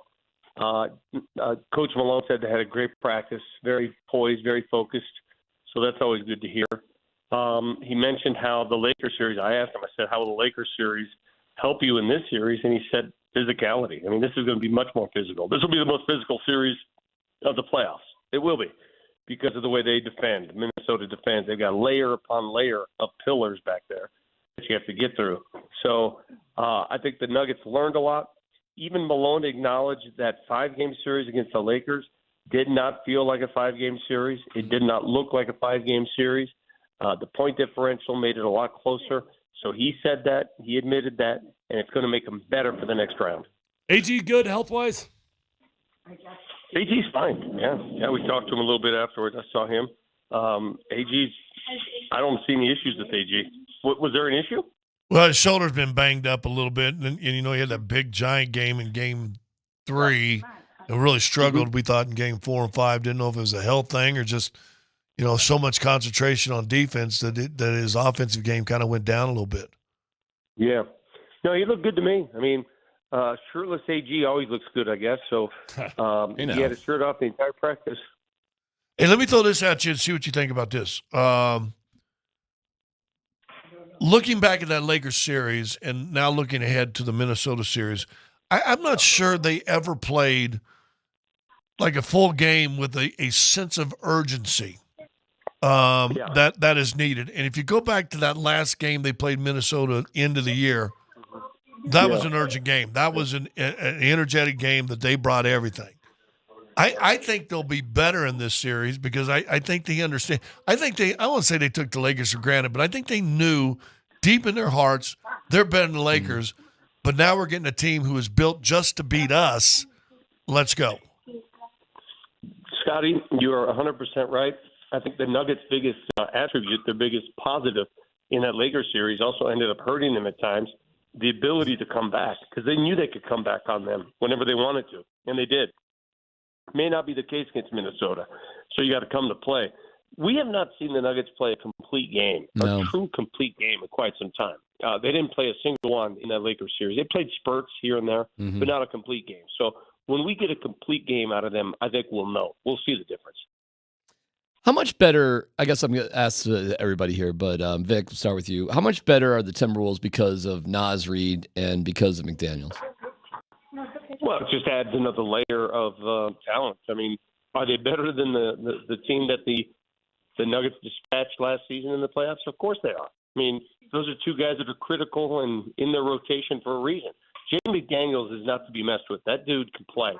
Coach Malone said they had a great practice, very poised, very focused. So that's always good to hear. He mentioned how the Lakers series, I asked him, I said, how will the Lakers series help you in this series? And he said, physicality. I mean, this is going to be much more physical. This will be the most physical series of the playoffs. It will be because of the way they defend. Minnesota defends. They've got layer upon layer of pillars back there that you have to get through. So I think the Nuggets learned a lot. Even Malone acknowledged that 5-game series against the Lakers did not feel like a 5-game series. It did not look like a 5-game series. The point differential made it a lot closer. So he said that. He admitted that. And it's going to make them better for the next round. AG good health-wise? AG's fine. Yeah, we talked to him a little bit afterwards. I saw him. I don't see any issues with AG. Was there an issue? Well, his shoulder's been banged up a little bit. And you know, he had that big, giant game in Game 3. And really struggled, we thought, in Game 4 and 5. Didn't know if it was a health thing or just, you know, so much concentration on defense that his offensive game kind of went down a little bit. Yeah. No, he looked good to me. I mean, shirtless AG always looks good, I guess. So he had his shirt off the entire practice. Hey, let me throw this at you and see what you think about this. Looking back at that Lakers series and now looking ahead to the Minnesota series, I'm not sure they ever played like a full game with a sense of urgency that is needed. And if you go back to that last game they played Minnesota end of the year, that was an urgent game. That was an energetic game that they brought everything. I think they'll be better in this series because I think they understand. I won't say they took the Lakers for granted, but I think they knew deep in their hearts they're better than the Lakers. But now we're getting a team who is built just to beat us. Let's go. Scotty, you are 100% right. I think the Nuggets' biggest attribute, their biggest positive in that Lakers series also ended up hurting them at times, the ability to come back because they knew they could come back on them whenever they wanted to, and they did. May not be the case against Minnesota, so you got to come to play. We have not seen the Nuggets play a complete game, a true complete game in quite some time. They didn't play a single one in that Lakers series. They played spurts here and there, but not a complete game. So when we get a complete game out of them, I think we'll know. We'll see the difference. How much better, I guess I'm going to ask everybody here, but Vic, we'll start with you. How much better are the Timberwolves because of Naz Reid and because of McDaniels? Well, it just adds another layer of talent. I mean, are they better than the team that the Nuggets dispatched last season in the playoffs? Of course they are. I mean, those are two guys that are critical and in their rotation for a reason. Jamie McDaniels is not to be messed with. That dude can play.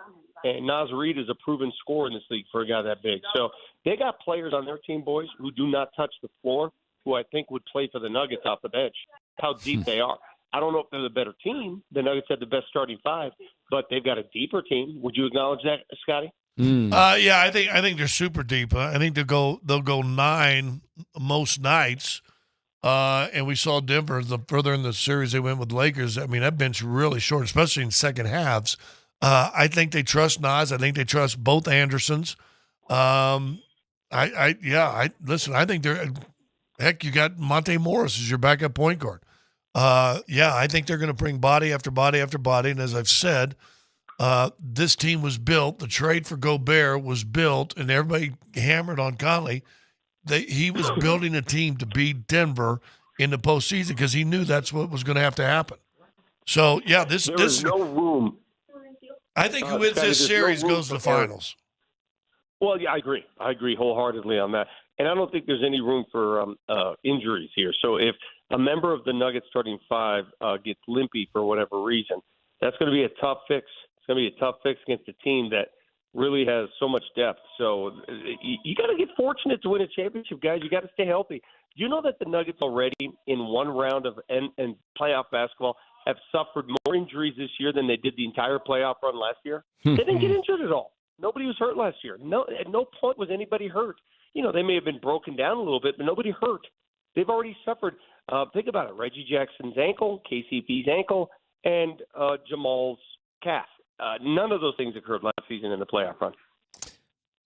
And Naz Reid is a proven scorer in this league for a guy that big. So they got players on their team, boys, who do not touch the floor, who I think would play for the Nuggets off the bench, how deep they are. I don't know if they're the better team. The Nuggets had the best starting 5, but they've got a deeper team. Would you acknowledge that, Scotty? Yeah, I think they're super deep. I think they'll go 9 most nights. And we saw Denver the further in the series they went with Lakers. I mean, that bench really short, especially in second halves. I think they trust Naz. I think they trust both Andersons. Listen. I think they're heck. You got Monte Morris as your backup point guard. I think they're going to bring body after body after body. And as I've said, this team was built. The trade for Gobert was built, and everybody hammered on Conley. He was building a team to beat Denver in the postseason because he knew that's what was going to have to happen. So, yeah, this is no room. I think who wins this series goes to the finals. Well, yeah, I agree. I agree wholeheartedly on that. And I don't think there's any room for injuries here. So if a member of the Nuggets starting 5 gets limpy for whatever reason, that's going to be a tough fix. It's going to be a tough fix against a team that really has so much depth. So you got to get fortunate to win a championship, guys. You got to stay healthy. Do you know that the Nuggets already in one round of and playoff basketball have suffered more injuries this year than they did the entire playoff run last year? They didn't get injured at all. Nobody was hurt last year. No, at no point was anybody hurt. You know, they may have been broken down a little bit, but nobody hurt. They've already suffered. Think about it. Reggie Jackson's ankle, KCP's ankle, and Jamal's calf. None of those things occurred last season in the playoff run.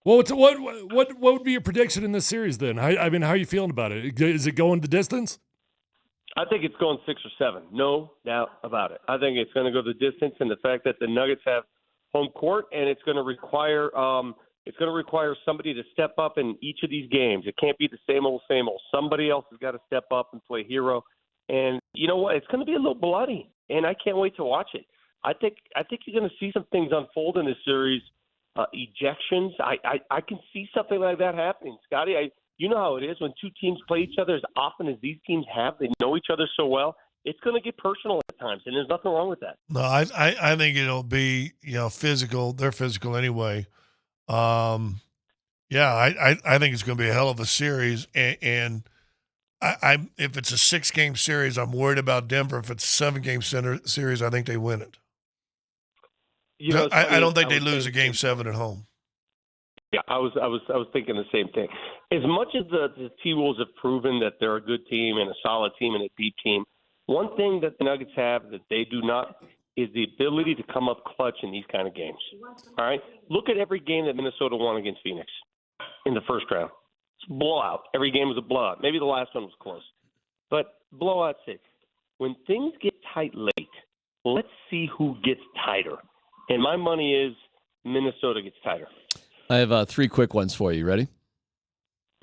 Well, what would be your prediction in this series then? How are you feeling about it? Is it going the distance? I think it's going 6 or 7. No doubt about it. I think it's going to go the distance, and the fact that the Nuggets have home court, and it's going to require somebody to step up in each of these games. It can't be the same old, same old. Somebody else has got to step up and play hero. And you know what? It's going to be a little bloody, and I can't wait to watch it. I think you're going to see some things unfold in this series. Ejections. I can see something like that happening, Scotty. You know how it is when two teams play each other as often as these teams have. They know each other so well. It's going to get personal at times, and there's nothing wrong with that. No, I think it'll be physical. They're physical anyway. I think it's going to be a hell of a series, and I if it's a 6-game series, I'm worried about Denver. If it's a 7-game series, I think they win it. I don't think they lose a Game 7 at home. Yeah, I was thinking the same thing. As much as the T-Wolves have proven that they're a good team and a solid team and a deep team, one thing that the Nuggets have that they do not is the ability to come up clutch in these kind of games. All right? Look at every game that Minnesota won against Phoenix in the first round. It's a blowout. Every game was a blowout. Maybe the last one was close. But blowout sake. When things get tight late, let's see who gets tighter. And my money is Minnesota gets tighter. I have 3 quick ones for you. Ready?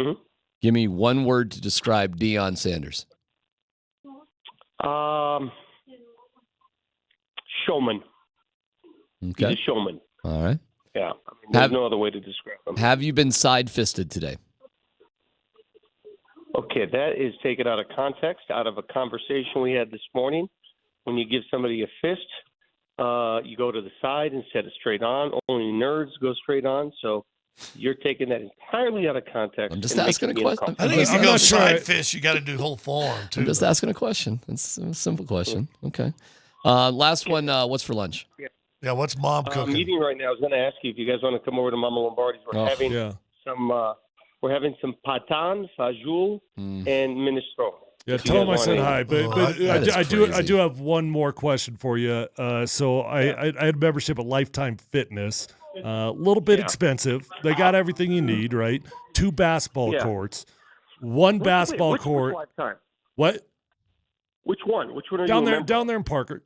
Mm-hmm. Give me one word to describe Deion Sanders. Showman. Okay. He's a showman. All right. Yeah. There's no other way to describe him. Have you been side-fisted today? Okay, that is taken out of context, out of a conversation we had this morning. When you give somebody a fist, you go to the side instead of straight on. Only nerds go straight on. So you're taking that entirely out of context. I'm just asking a question. I think if you go side fist, you got to do whole form, too. I'm just asking a question. It's a simple question. Okay. Last one, what's for lunch? Yeah, what's Mom cooking? I'm eating right now. I was going to ask you if you guys want to come over to Mama Lombardi's. We're having some patan, fajoule, and minestrone. Yeah, tell him I said hi. But I do have one more question for you. So I had membership at Lifetime Fitness. A little bit expensive. They got everything you need, right? 2 basketball courts, 1 basketball court. Which Lifetime? What? Which one? Which one are down you there? Down there in Parker.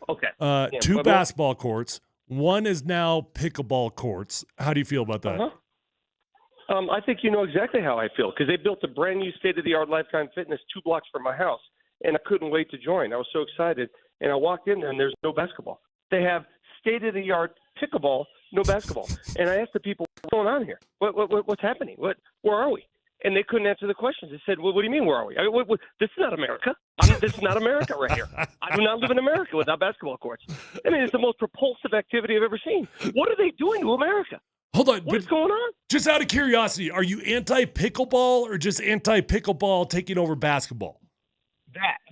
Okay. 2 basketball courts. 1 is now pickleball courts. How do you feel about that? I think you know exactly how I feel because they built a brand new state-of-the-art Lifetime Fitness 2 blocks from my house, and I couldn't wait to join. I was so excited, and I walked in there, and there's no basketball. They have state-of-the-art pickleball, no basketball. And I asked the people, what's going on here? What's happening? Where are we? And they couldn't answer the questions. They said, well, what do you mean, where are we? This is not America. This is not America right here. I do not live in America without basketball courts. I mean, it's the most propulsive activity I've ever seen. What are they doing to America? Hold on. What's going on? Just out of curiosity, are you anti-pickleball or just anti-pickleball taking over basketball?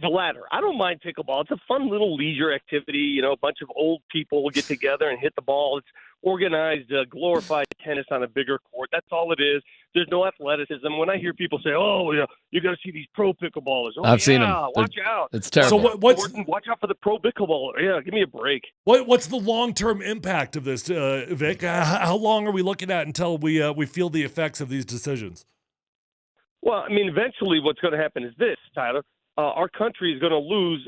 The latter. I don't mind pickleball. It's a fun little leisure activity. You know, a bunch of old people will get together and hit the ball. It's organized, glorified tennis on a bigger court. That's all it is. There's no athleticism. When I hear people say, "Oh, you got to see these pro pickleballers," I've seen them. Watch out! It's terrible. So watch out for the pro pickleballer. Yeah, give me a break. What's the long-term impact of this, Vic? How long are we looking at until we feel the effects of these decisions? Well, I mean, eventually, what's going to happen is this, Tyler. Our country is going to lose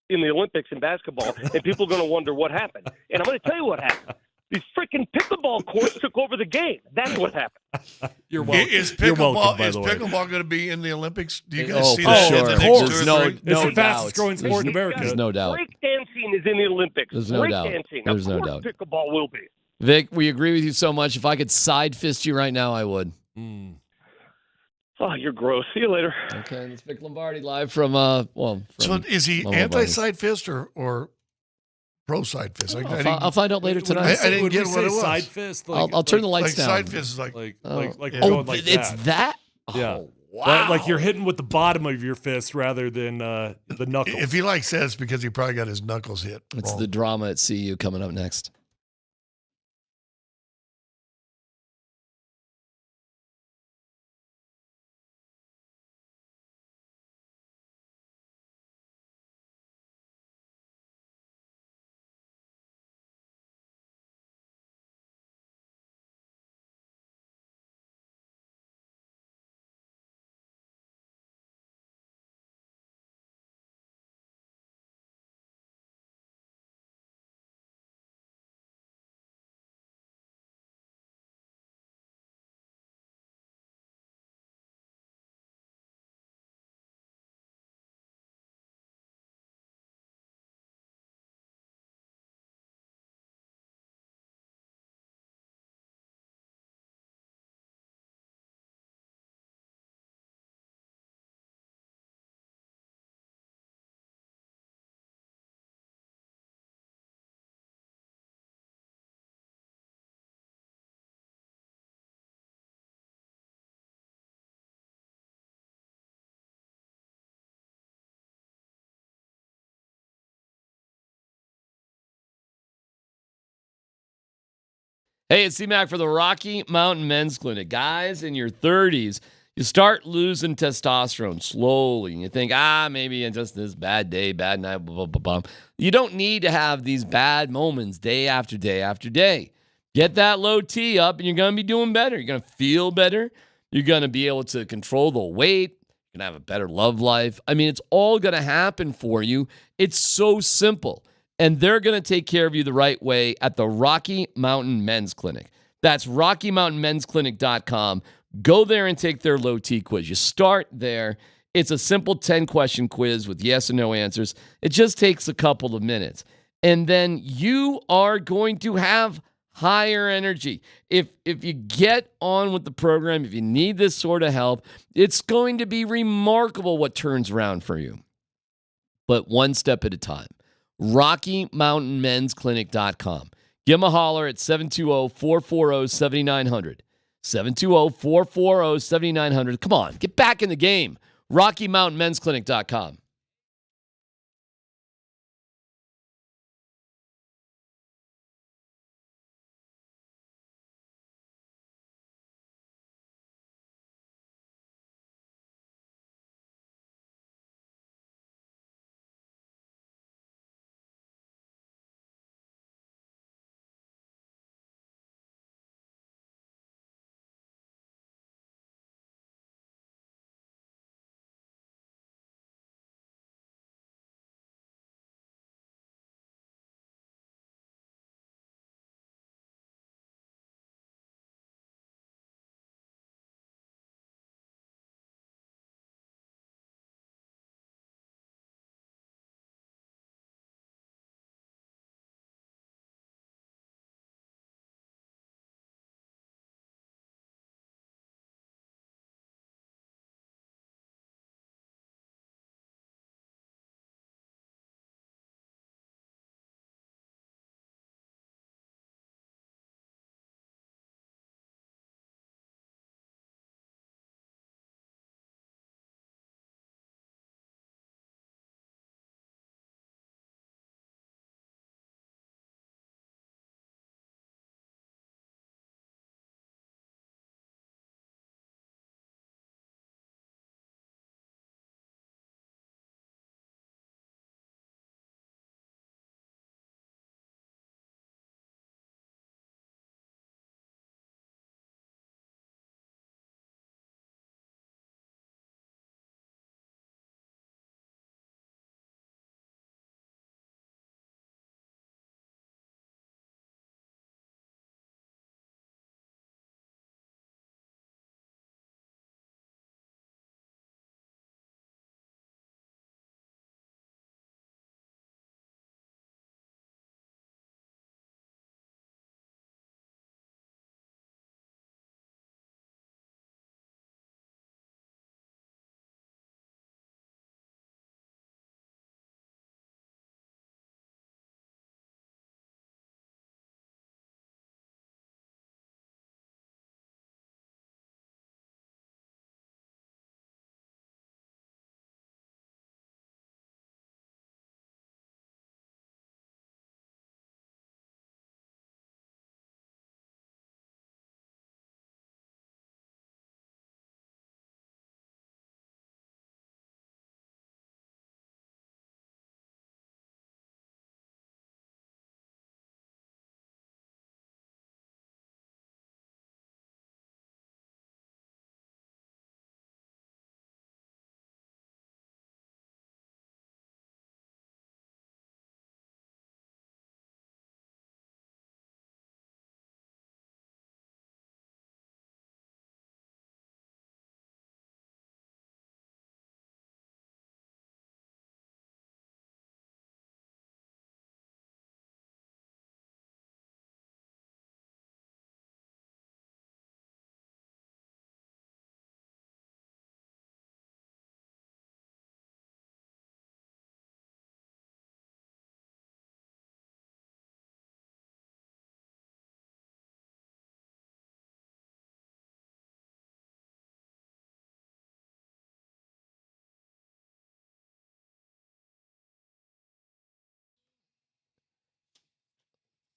in the Olympics in basketball, and people are going to wonder what happened. And I'm going to tell you what happened. These freaking pickleball courts took over the game. That's what happened. You're welcome. Is You're welcome, by is the way. picklebable going to be in the Olympics? Do you guys Oh, see for that? sure. in the Of next course. 2 or No- 3? It's the doubt. fastest growing sport in America. There's no doubt. Break dancing is in the Olympics. There's no Break doubt. dancing. There's no of course doubt. Pickleball will be. Vic, we agree with you so much. If I could side fist you right now, I would. Oh, you're gross. See you later. Okay, that's Vic Lombardi live from So is he Mama anti-side fist or pro side fist. I'll find out later tonight. I didn't Would get we what say it was. side fist? I'll turn the lights down. Side fist is like like Oh. we're Oh, going like it's that? Yeah. Oh, wow. Like you're hitting with the bottom of your fist rather than the knuckles. If he likes that, it's because he probably got his knuckles hit. It's wrong. the drama at CU coming up next. Hey, it's C-Mac for the Rocky Mountain Men's Clinic. Guys in your 30s, you start losing testosterone slowly. And you think, maybe it's just this bad day, bad night, blah, blah, blah, blah. You don't need to have these bad moments day after day after day. Get that low T up and you're going to be doing better. You're going to feel better. You're going to be able to control the weight. You're going to have a better love life. I mean, it's all going to happen for you. It's so simple. And they're going to take care of you the right way at the Rocky Mountain Men's Clinic. That's RockyMountainMen'sClinic.com. Go there and take their low T quiz. You start there. It's a simple 10-question quiz with yes or no answers. It just takes a couple of minutes. And then you are going to have higher energy. If you get on with the program, if you need this sort of help, it's going to be remarkable what turns around for you. But one step at a time. RockyMountainMen'sClinic.com. Give them a holler at 720-440-7900. 720-440-7900. Come on, get back in the game. RockyMountainMen'sClinic.com.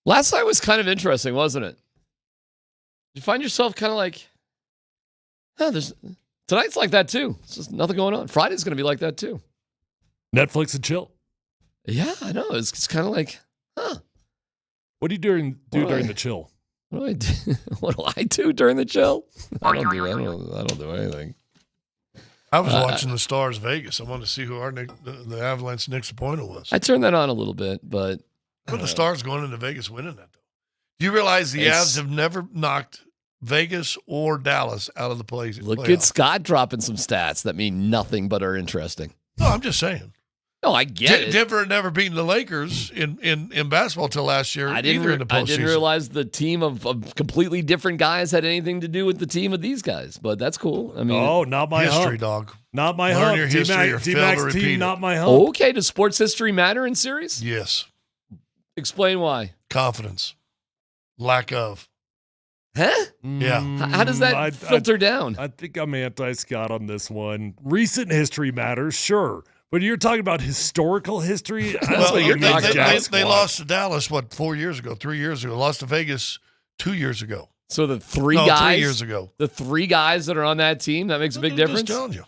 Last night was kind of interesting, wasn't it? You find yourself kind of like, tonight's like that too. It's just nothing going on. Friday's going to be like that too. Netflix and chill. Yeah, I know. It's kind of like, What do you do during the chill? What do I do? What do I do during the chill? I don't do anything. I was watching the Stars Vegas. I wanted to see who the Avalanche Nick's opponent was. I turned that on a little bit, but the Stars going into Vegas winning that, though. Do you realize the Avs have never knocked Vegas or Dallas out of the playoffs? Look at Scott dropping some stats that mean nothing but are interesting. No, I'm just saying. No, I get it. Denver had never beaten the Lakers in basketball till last year. I didn't realize the team of completely different guys had anything to do with the team of these guys, but that's cool. I mean, not my history, hump. dog. Not my Learn hump. your history or fail to D-Mac's repeat team, it. not my hump. Okay, does sports history matter in series? Yes. Explain why. Confidence. Lack of. Huh? Yeah. How does that filter down? I think I'm anti-Scott on this one. Recent history matters, sure. But you're talking about historical history? They lost to Dallas, 4 years ago, 3 years ago. Lost to Vegas 2 years ago. So the three guys 3 years ago. The three guys that are on that team, that makes a big difference? Just telling you.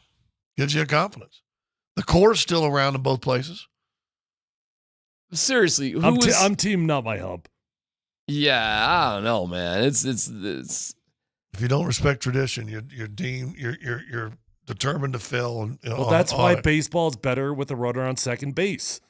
Gives you confidence. The core is still around in both places. Seriously, I'm team not my hump. Yeah, I don't know, man. It's if you don't respect tradition, you're determined to fail. And that's why baseball's better with a runner on second base.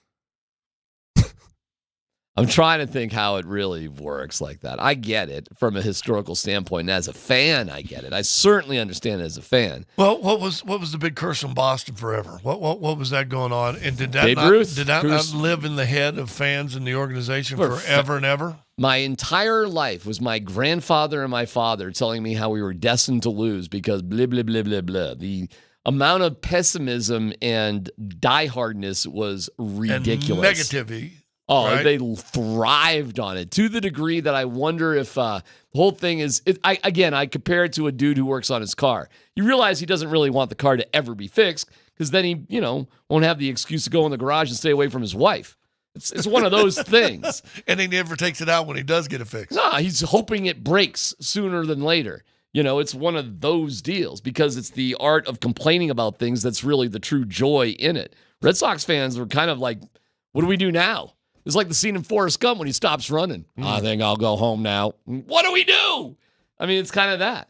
I'm trying to think how it really works like that. I get it from a historical standpoint, and as a fan, I get it. I certainly understand it as a fan. Well, what was the big curse in Boston forever? What was that going on? And did that not live in the head of fans in the organization forever and ever? My entire life was my grandfather and my father telling me how we were destined to lose because blah, blah, blah, blah, blah. The amount of pessimism and diehardness was ridiculous. And negativity. Oh, right? They thrived on it to the degree that I wonder if the whole thing is. I compare it to a dude who works on his car. You realize he doesn't really want the car to ever be fixed because then he, won't have the excuse to go in the garage and stay away from his wife. It's one of those things. And he never takes it out when he does get it fixed. Nah, he's hoping it breaks sooner than later. It's one of those deals because it's the art of complaining about things that's really the true joy in it. Red Sox fans were kind of like, what do we do now? It's like the scene in Forrest Gump when he stops running. I think I'll go home now. What do we do? I mean, it's kind of that.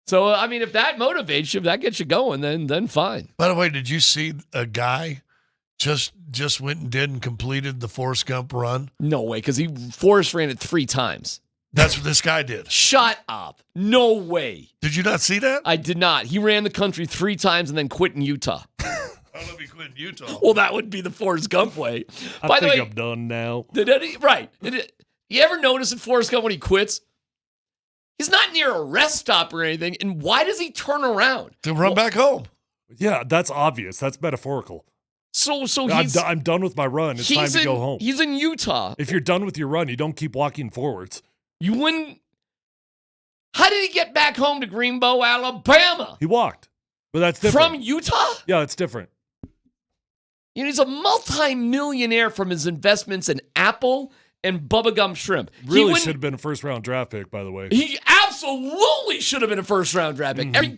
So, I mean, if that motivates you, if that gets you going, then fine. By the way, did you see a guy just went and did and completed the Forrest Gump run? No way, because Forrest ran it 3 times. That's what this guy did. Shut up. No way. Did you not see that? I did not. He ran the country 3 times and then quit in Utah. I don't know if he quit in Utah. Well, that would be the Forrest Gump way. I think I'm done now. Right. You ever notice in Forrest Gump when he quits? He's not near a rest stop or anything. And why does he turn around? To run back home. Yeah, that's obvious. That's metaphorical. So I'm done with my run. It's time to go home. He's in Utah. If you're done with your run, you don't keep walking forwards. You wouldn't. How did he get back home to Greenbow, Alabama? He walked. But that's different. From Utah? Yeah, it's different. He's a multi-millionaire from his investments in Apple and Bubba Gump Shrimp. Really should have been a first-round draft pick, by the way. He absolutely should have been a first-round draft pick. Mm-hmm.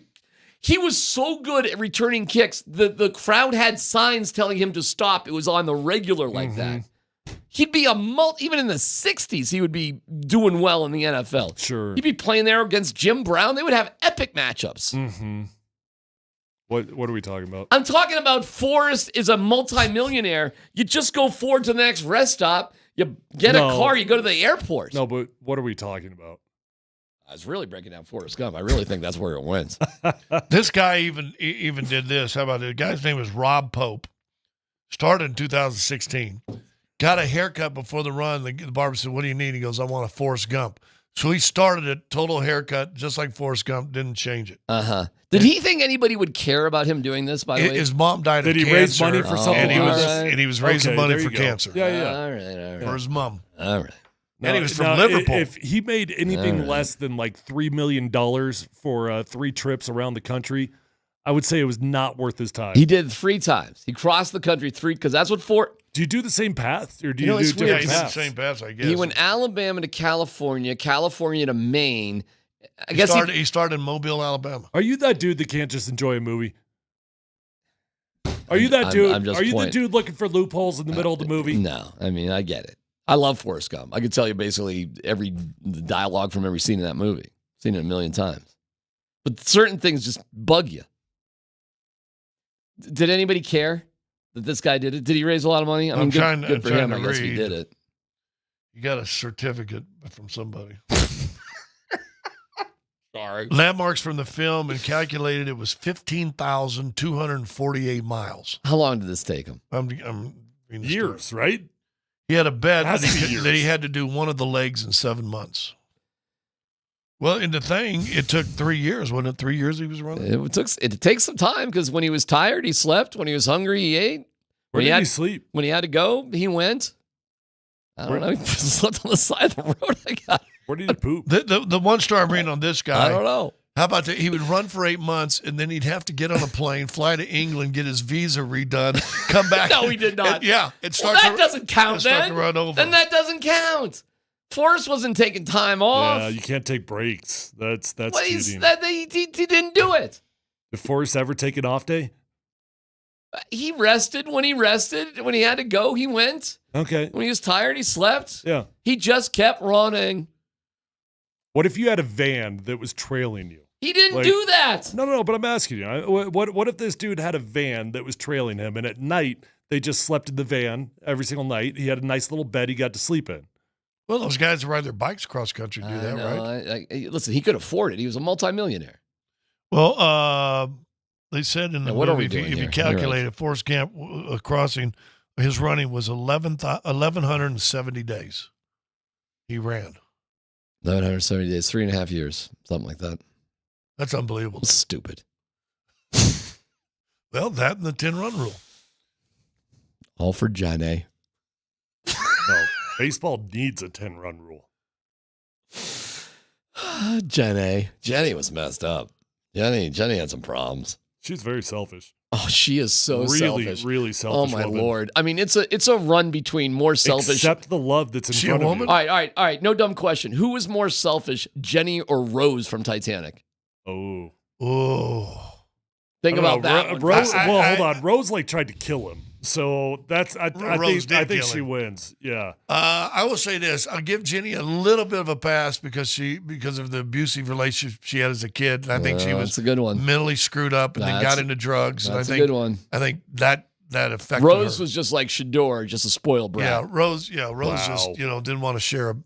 He was so good at returning kicks. The crowd had signs telling him to stop. It was on the regular like that. He'd be even in the 60s, he would be doing well in the NFL. Sure. He'd be playing there against Jim Brown. They would have epic matchups. Mm-hmm. What are we talking about? I'm talking about Forrest is a multimillionaire. You just go forward to the next rest stop. You get a car. You go to the airport. No, but what are we talking about? I was really breaking down Forrest Gump. I really think that's where it wins. This guy even did this. How about it? The guy's name is Rob Pope. Started in 2016. Got a haircut before the run. The barber said, "What do you need?" He goes, "I want a Forrest Gump." So he started it, total haircut, just like Forrest Gump, didn't change it. Did he think anybody would care about him doing this, by the way? His mom died of cancer. Did he raise money for something? And he was raising money for cancer. Yeah. All right. For his mom. All right. And he was from Liverpool. If he made anything less than like $3 million for 3 trips around the country, I would say it was not worth his time. He did 3 times. He crossed the country 3 because that's what Do you do the same path, or do You know, you it's do weird. different He's the paths? same paths, I guess. He went Alabama to California, California to Maine. I He guess started, he started in Mobile, Alabama. Are you that dude that can't just enjoy a movie? Are you that dude? I'm just Are you pointing. the dude looking for loopholes in the middle of the movie? No, I mean, I get it. I love Forrest Gump. I could tell you basically every dialogue from every scene in that movie. Seen it a million times. But certain things just bug you. Did anybody care that this guy did it? Did he raise a lot of money? I mean, good for him. I guess he did it. You got a certificate from somebody. Sorry. Landmarks from the film and calculated it was 15,248 miles. How long did this take him? I'm reading the Years, story. right? He had a bet Has that to be he, years. that he had to do one of the legs in 7 months. Well, in the thing, it took 3 years. Wasn't it 3 years he was running? It takes some time because when he was tired, he slept. When he was hungry, he ate. Where did had, he sleep? When he had to go, he went. I don't know. He slept on the side of the road. I got. Where did he poop? The one story I'm reading on this guy. I don't know. How about that? He would run for 8 months, and then he'd have to get on a plane, fly to England, get his visa redone, come back. No, he did not. And Well, that doesn't count start then. to run over. Then that doesn't count. Forrest wasn't taking time off. Yeah, you can't take breaks. That's Well, cheating. he didn't do it. Did Forrest ever take an off day? He rested when he rested. When he had to go, he went. Okay. When he was tired, he slept. Yeah. He just kept running. What if you had a van that was trailing you? He didn't do that. No, but I'm asking you. What if this dude had a van that was trailing him, and at night they just slept in the van every single night? He had a nice little bed he got to sleep in. Well, those guys that ride their bikes across country do that, No, right? Listen, he could afford it. He was a multimillionaire. Well, they said in the Now, what are movie, we doing if you here? calculate it, Forrest Gump crossing, his running was 1,170 days. He ran. 1,170 days, 3.5 years, something like that. That's unbelievable. Stupid. Well, that and the 10-run rule. All for Johnny. No, baseball needs a 10-run rule. Jenny was messed up. Jenny had some problems. She's very selfish. Oh, she is so really, selfish. really selfish. Oh my woman. Lord! I mean, it's a run between more selfish. Except the love that's in She front a of woman? you. All right. No dumb question. Who was more selfish, Jenny or Rose from Titanic? Oh. Think I don't about know. that. Rose. I- Hold on. Rose tried to kill him. So that's I Rose did think kill she him. wins. Yeah. I will say this: I'll give Jenny a little bit of a pass because of the abusive relationship she had as a kid. And I think she was That's a good one. mentally screwed up and then That's- got into drugs. And that's I a think, good one. I think that affected Rose her. was just like Shador, just a spoiled brat. Yeah, Rose Wow. just didn't want to share a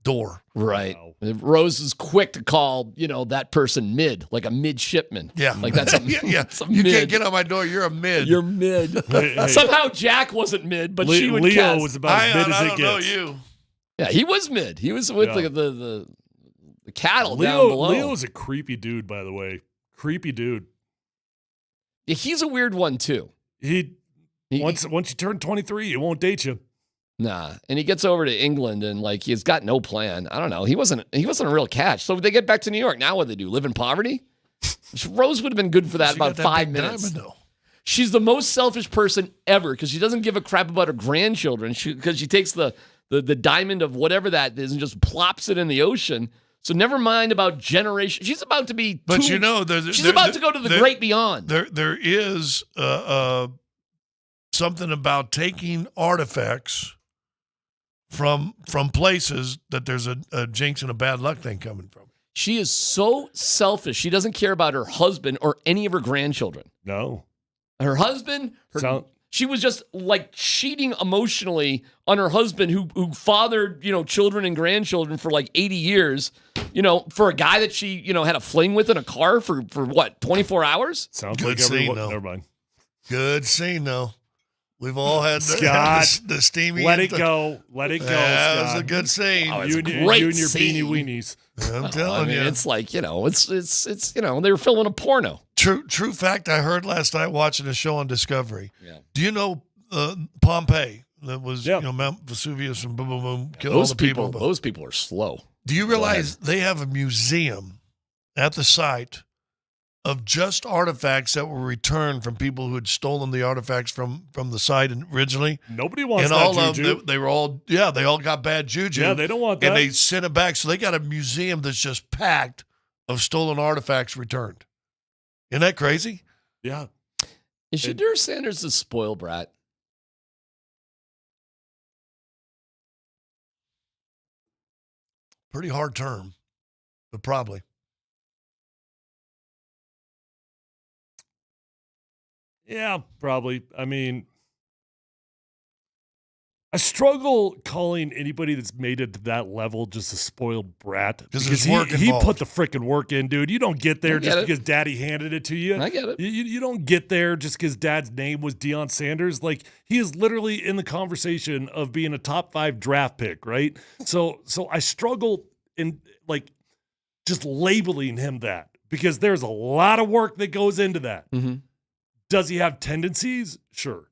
door. Right. Rose is quick to call, that person mid, like a midshipman. Yeah, Like that's a, yeah. that's a You mid. can't get on my door. You're a mid. You're mid. Hey. Somehow Jack wasn't mid, but she would Leo cast. was about as mid as I it don't know gets. you. Yeah, he was mid. He was with Yeah. the cattle down below. Leo's a creepy dude, by the way. Creepy dude. Yeah, he's a weird one too. Once you turn 23, he won't date you. Nah, and he gets over to England and like he's got no plan. I don't know. He wasn't a real catch. So they get back to New York. Now what do they do? Live in poverty? Rose would have been good for that She about got that 5 big minutes. diamond, though. She's the most selfish person ever because she doesn't give a crap about her grandchildren. Because she takes the diamond of whatever that is and just plops it in the ocean. So never mind about generation. She's about to be. But she's about to go to the great beyond. There is something about taking artifacts from places that there's a jinx and a bad luck thing coming from. She is so selfish. She doesn't care about her husband or any of her grandchildren. No. Her husband, she was just like cheating emotionally on her husband who fathered, children and grandchildren for like 80 years, for a guy that she, had a fling with in a car for what, 24 hours? Sounds Good like scene, everyone. though. Never mind. Good scene, though. We've all had Scott, the steamy. Let it go. Let it go. That was Scott. a good scene. Oh, it's You a and great you and your scene. beanie weenies. I'm telling you. It's like, it's they were filming a porno. True fact I heard last night watching a show on Discovery. Yeah. Do you know Pompeii? That was Mount Vesuvius and boom, boom, boom, killed all the people. Those people are slow. Do you realize they have a museum at the site of just artifacts that were returned from people who had stolen the artifacts from the site originally. Nobody wants and that all juju. of them, they were all, they all got bad juju. Yeah, they don't want that. And they sent it back. So they got a museum that's just packed of stolen artifacts returned. Isn't that crazy? Yeah. Is Shedeur Sanders a spoiled brat? Pretty hard term, but probably. Yeah, probably. I mean, I struggle calling anybody that's made it to that level just a spoiled brat. Because he put the freaking work in, dude. You don't get there just because daddy handed it to you. I get it. You don't get there just because dad's name was Deion Sanders. Like, he is literally in the conversation of being a top 5 draft pick, right? So I struggle in, like, just labeling him that because there's a lot of work that goes into that. Mm-hmm. Does he have tendencies? Sure.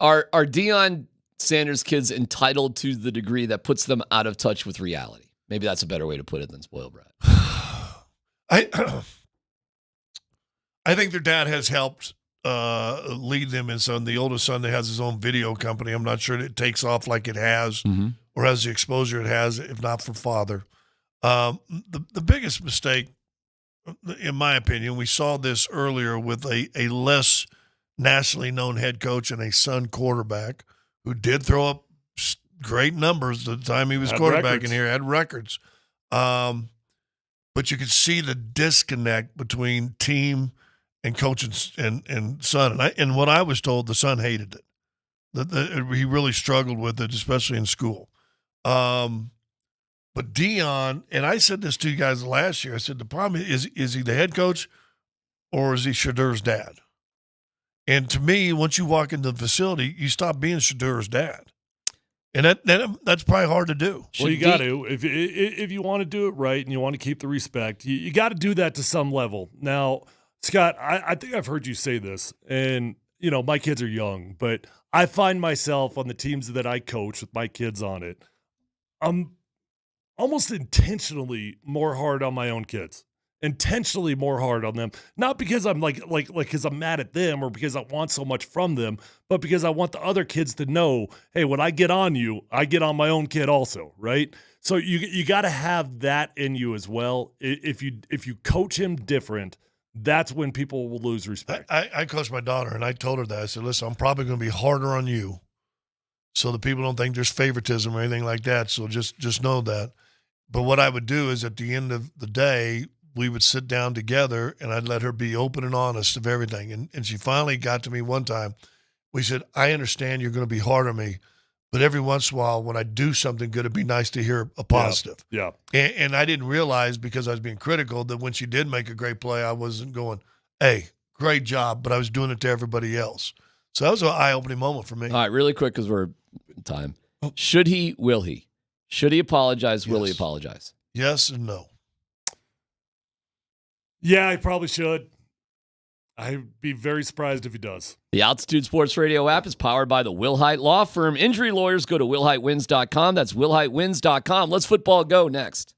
Are Deion Sanders kids entitled to the degree that puts them out of touch with reality? Maybe that's a better way to put it than spoiled brat. I think their dad has helped lead them. And son, the oldest son that has his own video company, I'm not sure it takes off like it has or has the exposure it has, if not for father. The biggest mistake, in my opinion, we saw this earlier with a less nationally known head coach and a son quarterback who did throw up great numbers the time he was quarterbacking here, had records. But you could see the disconnect between team and coach and son. And what I was told, the son hated it. He really struggled with it, especially in school. But Deion, and I said this to you guys last year, I said the problem is he the head coach or is he Shedeur's dad? And to me, once you walk into the facility, you stop being Shedeur's dad. And that's probably hard to do. Well, you got to. If you want to do it right and you want to keep the respect, you got to do that to some level. Now, Scott, I think I've heard you say this, and, you know, my kids are young, but I find myself on the teams that I coach with my kids on it, I'm almost intentionally more hard on my own kids. Intentionally more hard on them, not because I'm like because I'm mad at them or because I want so much from them, but because I want the other kids to know, hey, when I get on you, I get on my own kid also, right? So you got to have that in you as well. If you coach him different, that's when people will lose respect. I coached my daughter, and I told her that. I said, listen, I'm probably going to be harder on you so that people don't think there's favoritism or anything like that, so just know that. But what I would do is at the end of the day, we would sit down together and I'd let her be open and honest of everything. And she finally got to me one time. We said, I understand you're going to be hard on me, but every once in a while when I do something good, it'd be nice to hear a positive. Yeah. And I didn't realize because I was being critical that when she did make a great play, I wasn't going, hey, great job, but I was doing it to everybody else. So that was an eye-opening moment for me. All right, really quick because we're in time. Should he, will he? Should he apologize, will he apologize? Yes and no. Yeah, he probably should. I'd be very surprised if he does. The Altitude Sports Radio app is powered by the Wilhite Law Firm. Injury lawyers, go to WilhiteWins.com. That's WilhiteWins.com. Let's football go next.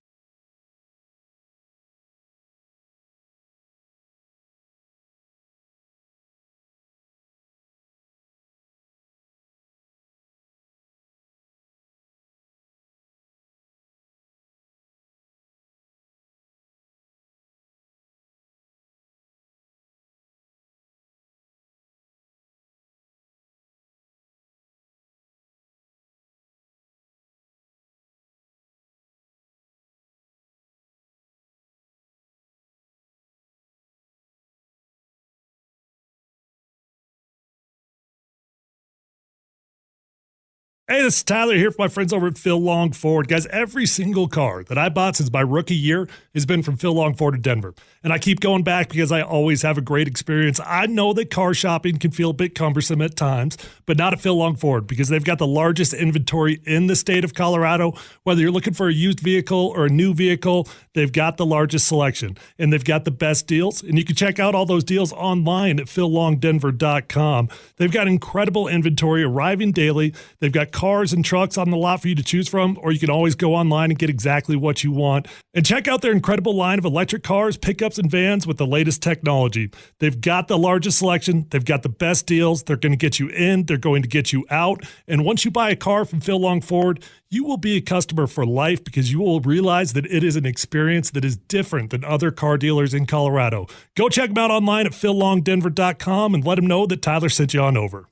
Hey, this is Tyler here for my friends over at Phil Long Ford. Guys, every single car that I bought since my rookie year has been from Phil Long Ford of Denver. And I keep going back because I always have a great experience. I know that car shopping can feel a bit cumbersome at times, but not at Phil Long Ford because they've got the largest inventory in the state of Colorado. Whether you're looking for a used vehicle or a new vehicle, they've got the largest selection and they've got the best deals. And you can check out all those deals online at phillongdenver.com. They've got incredible inventory arriving daily. They've got cars and trucks on the lot for you to choose from, or you can always go online and get exactly what you want. And check out their incredible line of electric cars, pickups, and vans with the latest technology. They've got the largest selection. They've got the best deals. They're going to get you in. They're going to get you out. And once you buy a car from Phil Long Ford, you will be a customer for life because you will realize that it is an experience that is different than other car dealers in Colorado. Go check them out online at phillongdenver.com and let them know that Tyler sent you on over.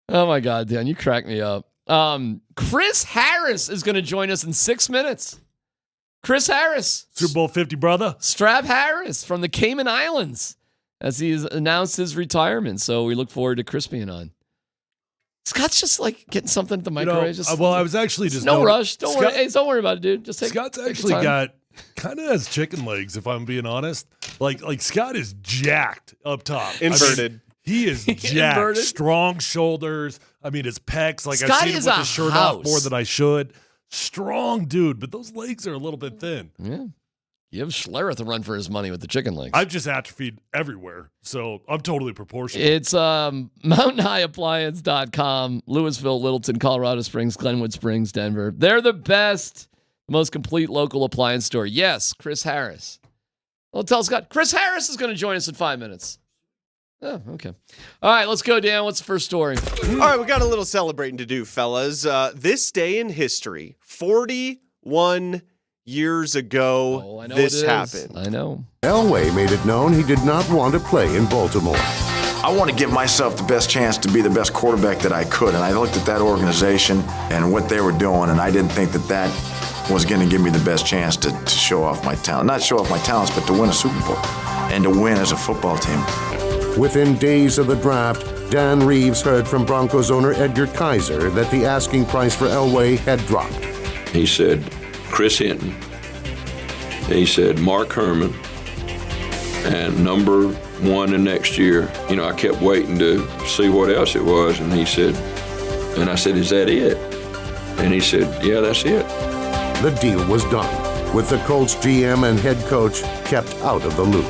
Oh my God, Dan, you crack me up. Chris Harris is going to join us in 6 minutes. Chris Harris, Super Bowl 50 brother. Strab Harris from the Cayman Islands, as he's announced his retirement. So we look forward to Chris being on. Scott's just like getting something at the microwave. I was actually just no rush. Don't worry. Hey, don't worry about it, dude. Just take. Scott's take your actually time. got kind of has chicken legs, if I'm being honest. Like Scott is jacked up top. Inverted. I mean, he is jacked. Inverted? Strong shoulders. I mean, his pecs. Like Scott I've seen him is with a his shirt house. off more than I should. Strong dude, but those legs are a little bit thin. Yeah. Give Schlereth a run for his money with the chicken legs. I've just atrophied everywhere, so I'm totally proportional. It's mountainhighappliance.com, Louisville, Littleton, Colorado Springs, Glenwood Springs, Denver. They're the best, most complete local appliance store. Yes, Chris Harris. Well, tell Scott, Chris Harris is going to join us in 5 minutes. Oh, okay. All right, let's go, Dan. What's the first story? All right, we got a little celebrating to do, fellas. This day in history, 41 years ago, this happened. I know. Elway made it known he did not want to play in Baltimore. I want to give myself the best chance to be the best quarterback that I could. And I looked at that organization and what they were doing, and I didn't think that was going to give me the best chance to show off my talent. Not show off my talents, but to win a Super Bowl and to win as a football team. Within days of the draft, Dan Reeves heard from Broncos owner Edgar Kaiser that the asking price for Elway had dropped. He said, Chris Hinton. He said, Mark Herman. And number one the next year. You know, I kept waiting to see what else it was. And he said, and I said, is that it? And he said, yeah, that's it. The deal was done, with the Colts GM and head coach kept out of the loop.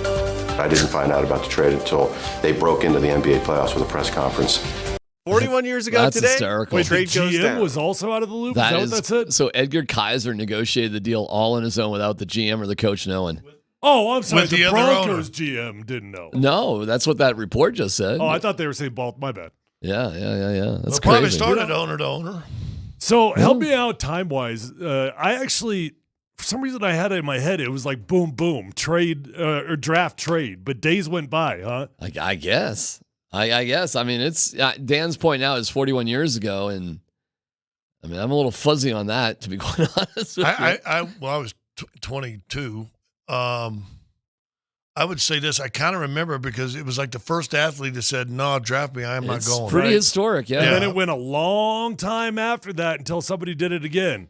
I didn't find out about the trade until they broke into the NBA playoffs with a press conference. 41 years ago That's today, hysterical. the trade goes GM down. was also out of the loop. Is that what that said? So Edgar Kaiser negotiated the deal all on his own without the GM or the coach knowing. Oh, I'm sorry. With The the other Broncos GM didn't know. No, that's what that report just said. Oh, I thought they were saying Balt. My bad. Yeah. That's Well, probably crazy. started owner to owner. So help me out time wise. I actually, for some reason, I had it in my head. It was like boom, boom, trade or draft trade. But days went by, huh? I guess. I guess. I mean, it's Dan's point now is 41 years ago, and I mean, I'm a little fuzzy on that, to be quite honest with you. I was 22. I would say this. I kind of remember because it was like the first athlete that said, "No, draft me. I'm not going." Pretty historic, yeah. And then it went a long time after that until somebody did it again.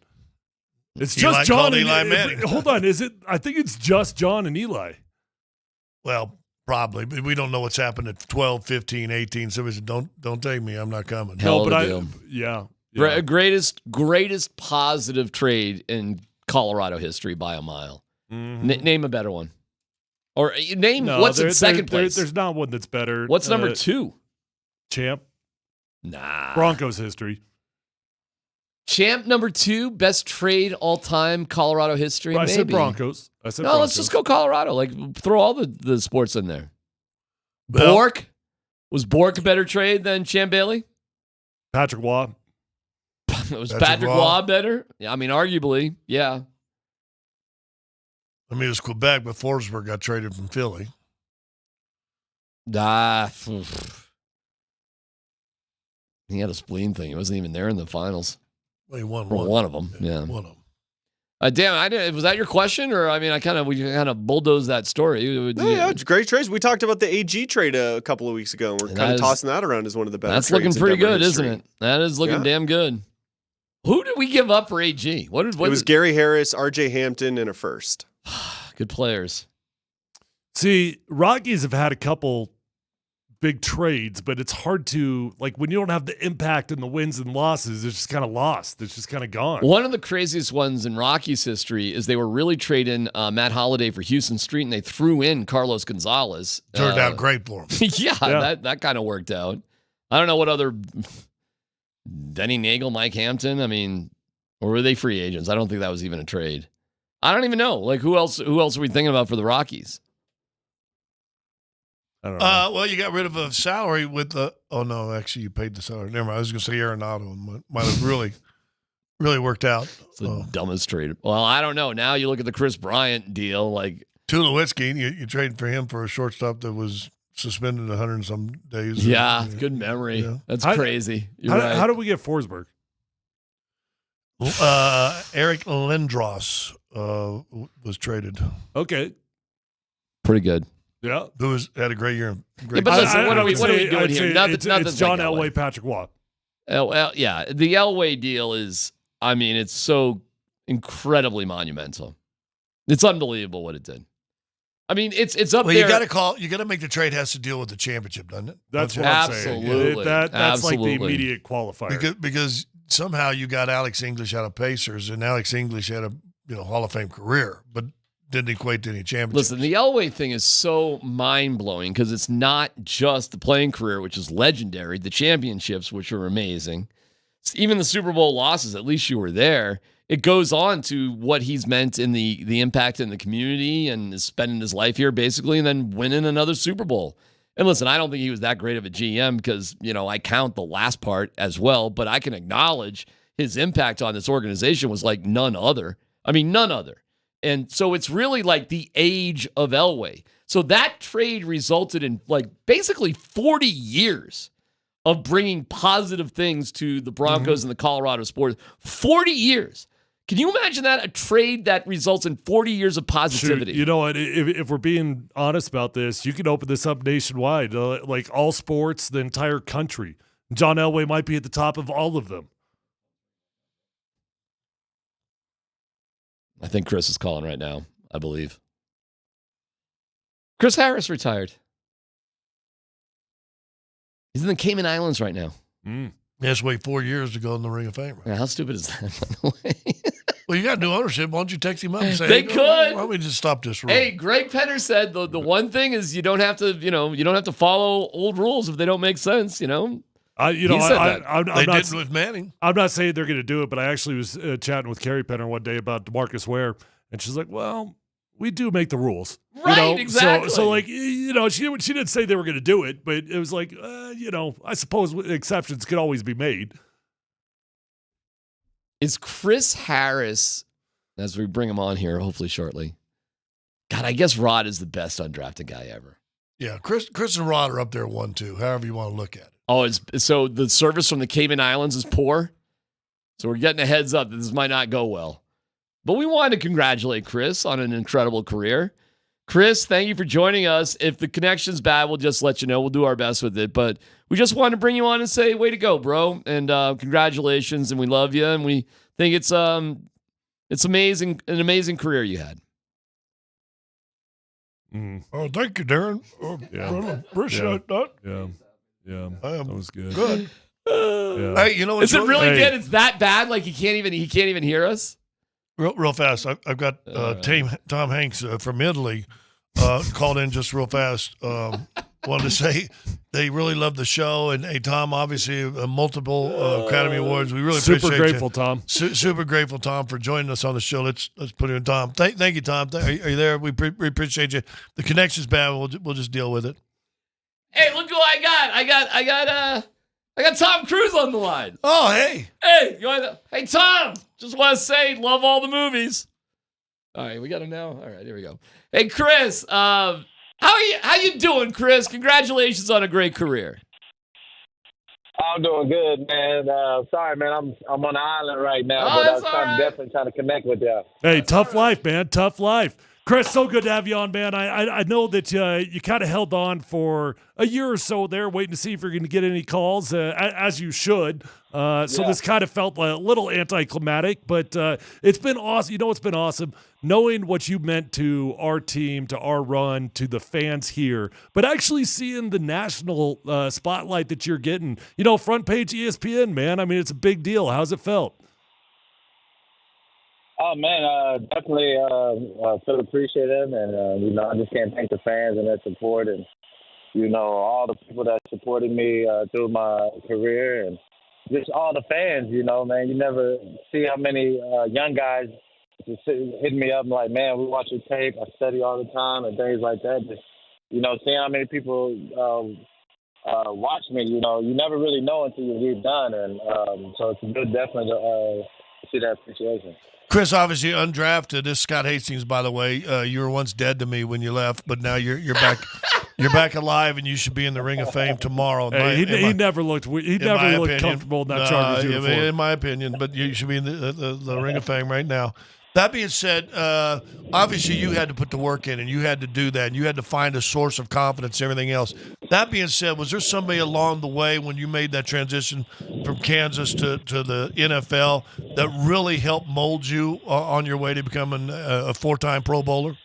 It's Eli just John called and Eli Manning. Hold on, is it? I think it's just John and Eli. Well, probably, but we don't know what's happened at 12, 15, 18. So we said, don't take me. I'm not coming. Hell of a deal. Yeah. Greatest positive trade in Colorado history by a mile. Name a better one. Or name what's in second place. There's not one that's better. What's number two? Champ. Nah. Broncos history. Champ number two, best trade all time Colorado history. I said maybe. Broncos. I said No, Broncos. let's just go Colorado. Like throw all the sports in there. Well- Bork? Was Bork a better trade than Champ Bailey? Patrick Waugh. Was Patrick Waugh better? Yeah, I mean, arguably, yeah. I mean, it was Quebec, but Forsberg got traded from Philly. He had a spleen thing. He wasn't even there in the finals. Well, he won For one of them, yeah. One of them. Damn, was that your question, or I mean, we kind of bulldozed that story. Yeah, it's great trades. We talked about the AG trade a couple of weeks ago, and we're kind of tossing that around as one of the better. That's trades looking in pretty Denver good, history. isn't it? That is looking damn good. Who did we give up for AG? What It was Gary Harris, R.J. Hampton, and a first. Good players. See, Rockies have had a couple big trades, but it's hard to, like, when you don't have the impact and the wins and losses, it's just kind of lost. It's just kind of gone. One of the craziest ones in Rockies history is they were really trading Matt Holliday for Houston Street, and they threw in Carlos Gonzalez. Turned out great for him. Yeah. That kind of worked out. I don't know what other Denny Nagel, Mike Hampton. I mean, or were they free agents? I don't think that was even a trade. I don't even know. Like, who else are we thinking about for the Rockies? I don't know. Well, you got rid of a salary with the. Oh no, actually, you paid the salary. Never mind. I was going to say Arenado might have really worked out. It's the dumbest trade. Well, I don't know. Now you look at the Chris Bryant deal. Like, Tulowitzki, you traded for him for a shortstop that was suspended 100 and some days. Yeah, good memory. Yeah. That's crazy. How did we get Forsberg? Eric Lindros was traded. Okay. Pretty good. Yeah. Who had a great year. Yeah, but listen, what are we doing here? It's John Elway, Patrick Waugh. Yeah, the Elway deal is, I mean, it's so incredibly monumental. It's unbelievable what it did. I mean, it's up there. You got to make the trade has to deal with the championship, doesn't it? That's what I'm saying. Absolutely. That's like the immediate qualifier. Because somehow you got Alex English out of Pacers, and Alex English had a Hall of Fame career, but didn't equate to any championships. Listen, the Elway thing is so mind-blowing because it's not just the playing career, which is legendary, the championships, which are amazing. Even the Super Bowl losses, at least you were there. It goes on to what he's meant in the impact in the community and is spending his life here, basically, and then winning another Super Bowl. And listen, I don't think he was that great of a GM because, I count the last part as well, but I can acknowledge his impact on this organization was like none other. I mean, none other. And so it's really like the age of Elway. So that trade resulted in like basically 40 years of bringing positive things to the Broncos and the Colorado sports. 40 years. Can you imagine that? A trade that results in 40 years of positivity. Shoot, you know what? If we're being honest about this, you can open this up nationwide, like all sports, the entire country. John Elway might be at the top of all of them. I think Chris is calling right now, I believe. Chris Harris retired. He's in the Cayman Islands right now. He has to wait 4 years to go in the Ring of Fame. Yeah, how stupid is that, by the way? Well, you got new ownership. Why don't you text him up and say, they could. Why don't we just stop this rule? Hey, Greg Penner said the one thing is you don't have to follow old rules if they don't make sense, They did with Manning. I'm not saying they're going to do it, but I actually was chatting with Carrie Penner one day about DeMarcus Ware, and she's like, well, we do make the rules. Right, exactly. So like, she didn't say they were going to do it, but it was like, I suppose exceptions could always be made. Is Chris Harris, as we bring him on here, hopefully shortly, God, I guess Rod is the best undrafted guy ever. Yeah, Chris and Rod are up there 1-2, however you want to look at it. Oh, so the service from the Cayman Islands is poor? So we're getting a heads up that this might not go well. But we wanted to congratulate Chris on an incredible career. Chris, thank you for joining us. If the connection's bad, we'll just let you know. We'll do our best with it. But we just wanted to bring you on and say, way to go, bro. And congratulations, and we love you. And we think it's amazing, an amazing career you had. Oh, thank you, Darren. Appreciate that. Yeah, that was good. Good. Yeah. Hey, is it really good? It's that bad? Like he can't even hear us? Real fast. I've got Tom Hanks from Italy called in just real fast. Wanted to say they really love the show. And hey, Tom, obviously multiple Academy Awards. We really super appreciate grateful, you. Tom. Super grateful, Tom, for joining us on the show. Let's put it in, Tom. Thank you, Tom. Are you there? We appreciate you. The connection's bad. We'll just deal with it. Hey, look who I got. I got Tom Cruise on the line. Oh, hey. Hey, hey, Tom. Just want to say, love all the movies. All right, we got him now. All right, here we go. Hey, Chris, how you doing, Chris? Congratulations on a great career. I'm doing good, man. Sorry, man. I'm on the island right now, Oh, but I was that's definitely trying to connect with y'all. Hey, tough life, man. Tough life. Chris, so good to have you on, man. I know that you kind of held on for a year or so there, waiting to see if you're going to get any calls, as you should. So this kind of felt a little anticlimactic, but it's been awesome. You know what's been awesome? Knowing what you meant to our team, to our run, to the fans here, but actually seeing the national spotlight that you're getting. Front page ESPN, man. I mean, it's a big deal. How's it felt? Oh, man, definitely feel appreciative, and, I just can't thank the fans and their support and, all the people that supported me through my career and just all the fans, man. You never see how many young guys just hitting me up and like, man, we watch your tape. I study all the time and things like that. Just, seeing how many people watch me, you never really know until you're done. And so it's good definitely to see that appreciation. Chris, obviously undrafted. This is Scott Hastings, by the way. You were once dead to me when you left, but now you're back. You're back alive, and you should be in the Ring of Fame tomorrow. He never looked comfortable in that Chargers uniform. In my opinion, but you should be in the Ring of Fame right now. That being said, obviously you had to put the work in, and you had to do that, and you had to find a source of confidence and everything else. That being said, was there somebody along the way when you made that transition from Kansas to the NFL that really helped mold you on your way to becoming a 4-time Pro Bowler?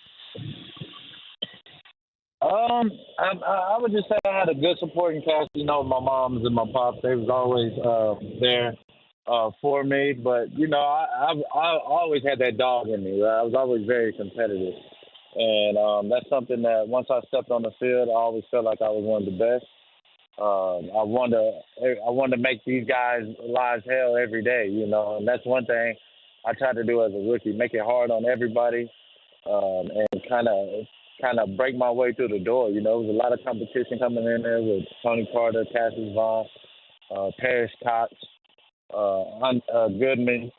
I would just say I had a good supporting cast. You know, my moms and my pops, they was always there for me. But, you know, I always had that dog in me. Right? I was always very competitive. And that's something that once I stepped on the field, I always felt like I was one of the best. I wanted to make these guys' lives hell every day, you know. And that's one thing I tried to do as a rookie, make it hard on everybody and kind of break my way through the door. You know, there was a lot of competition coming in there with Tony Carter, Cassius Vaughn, Paris Cox, Goodman,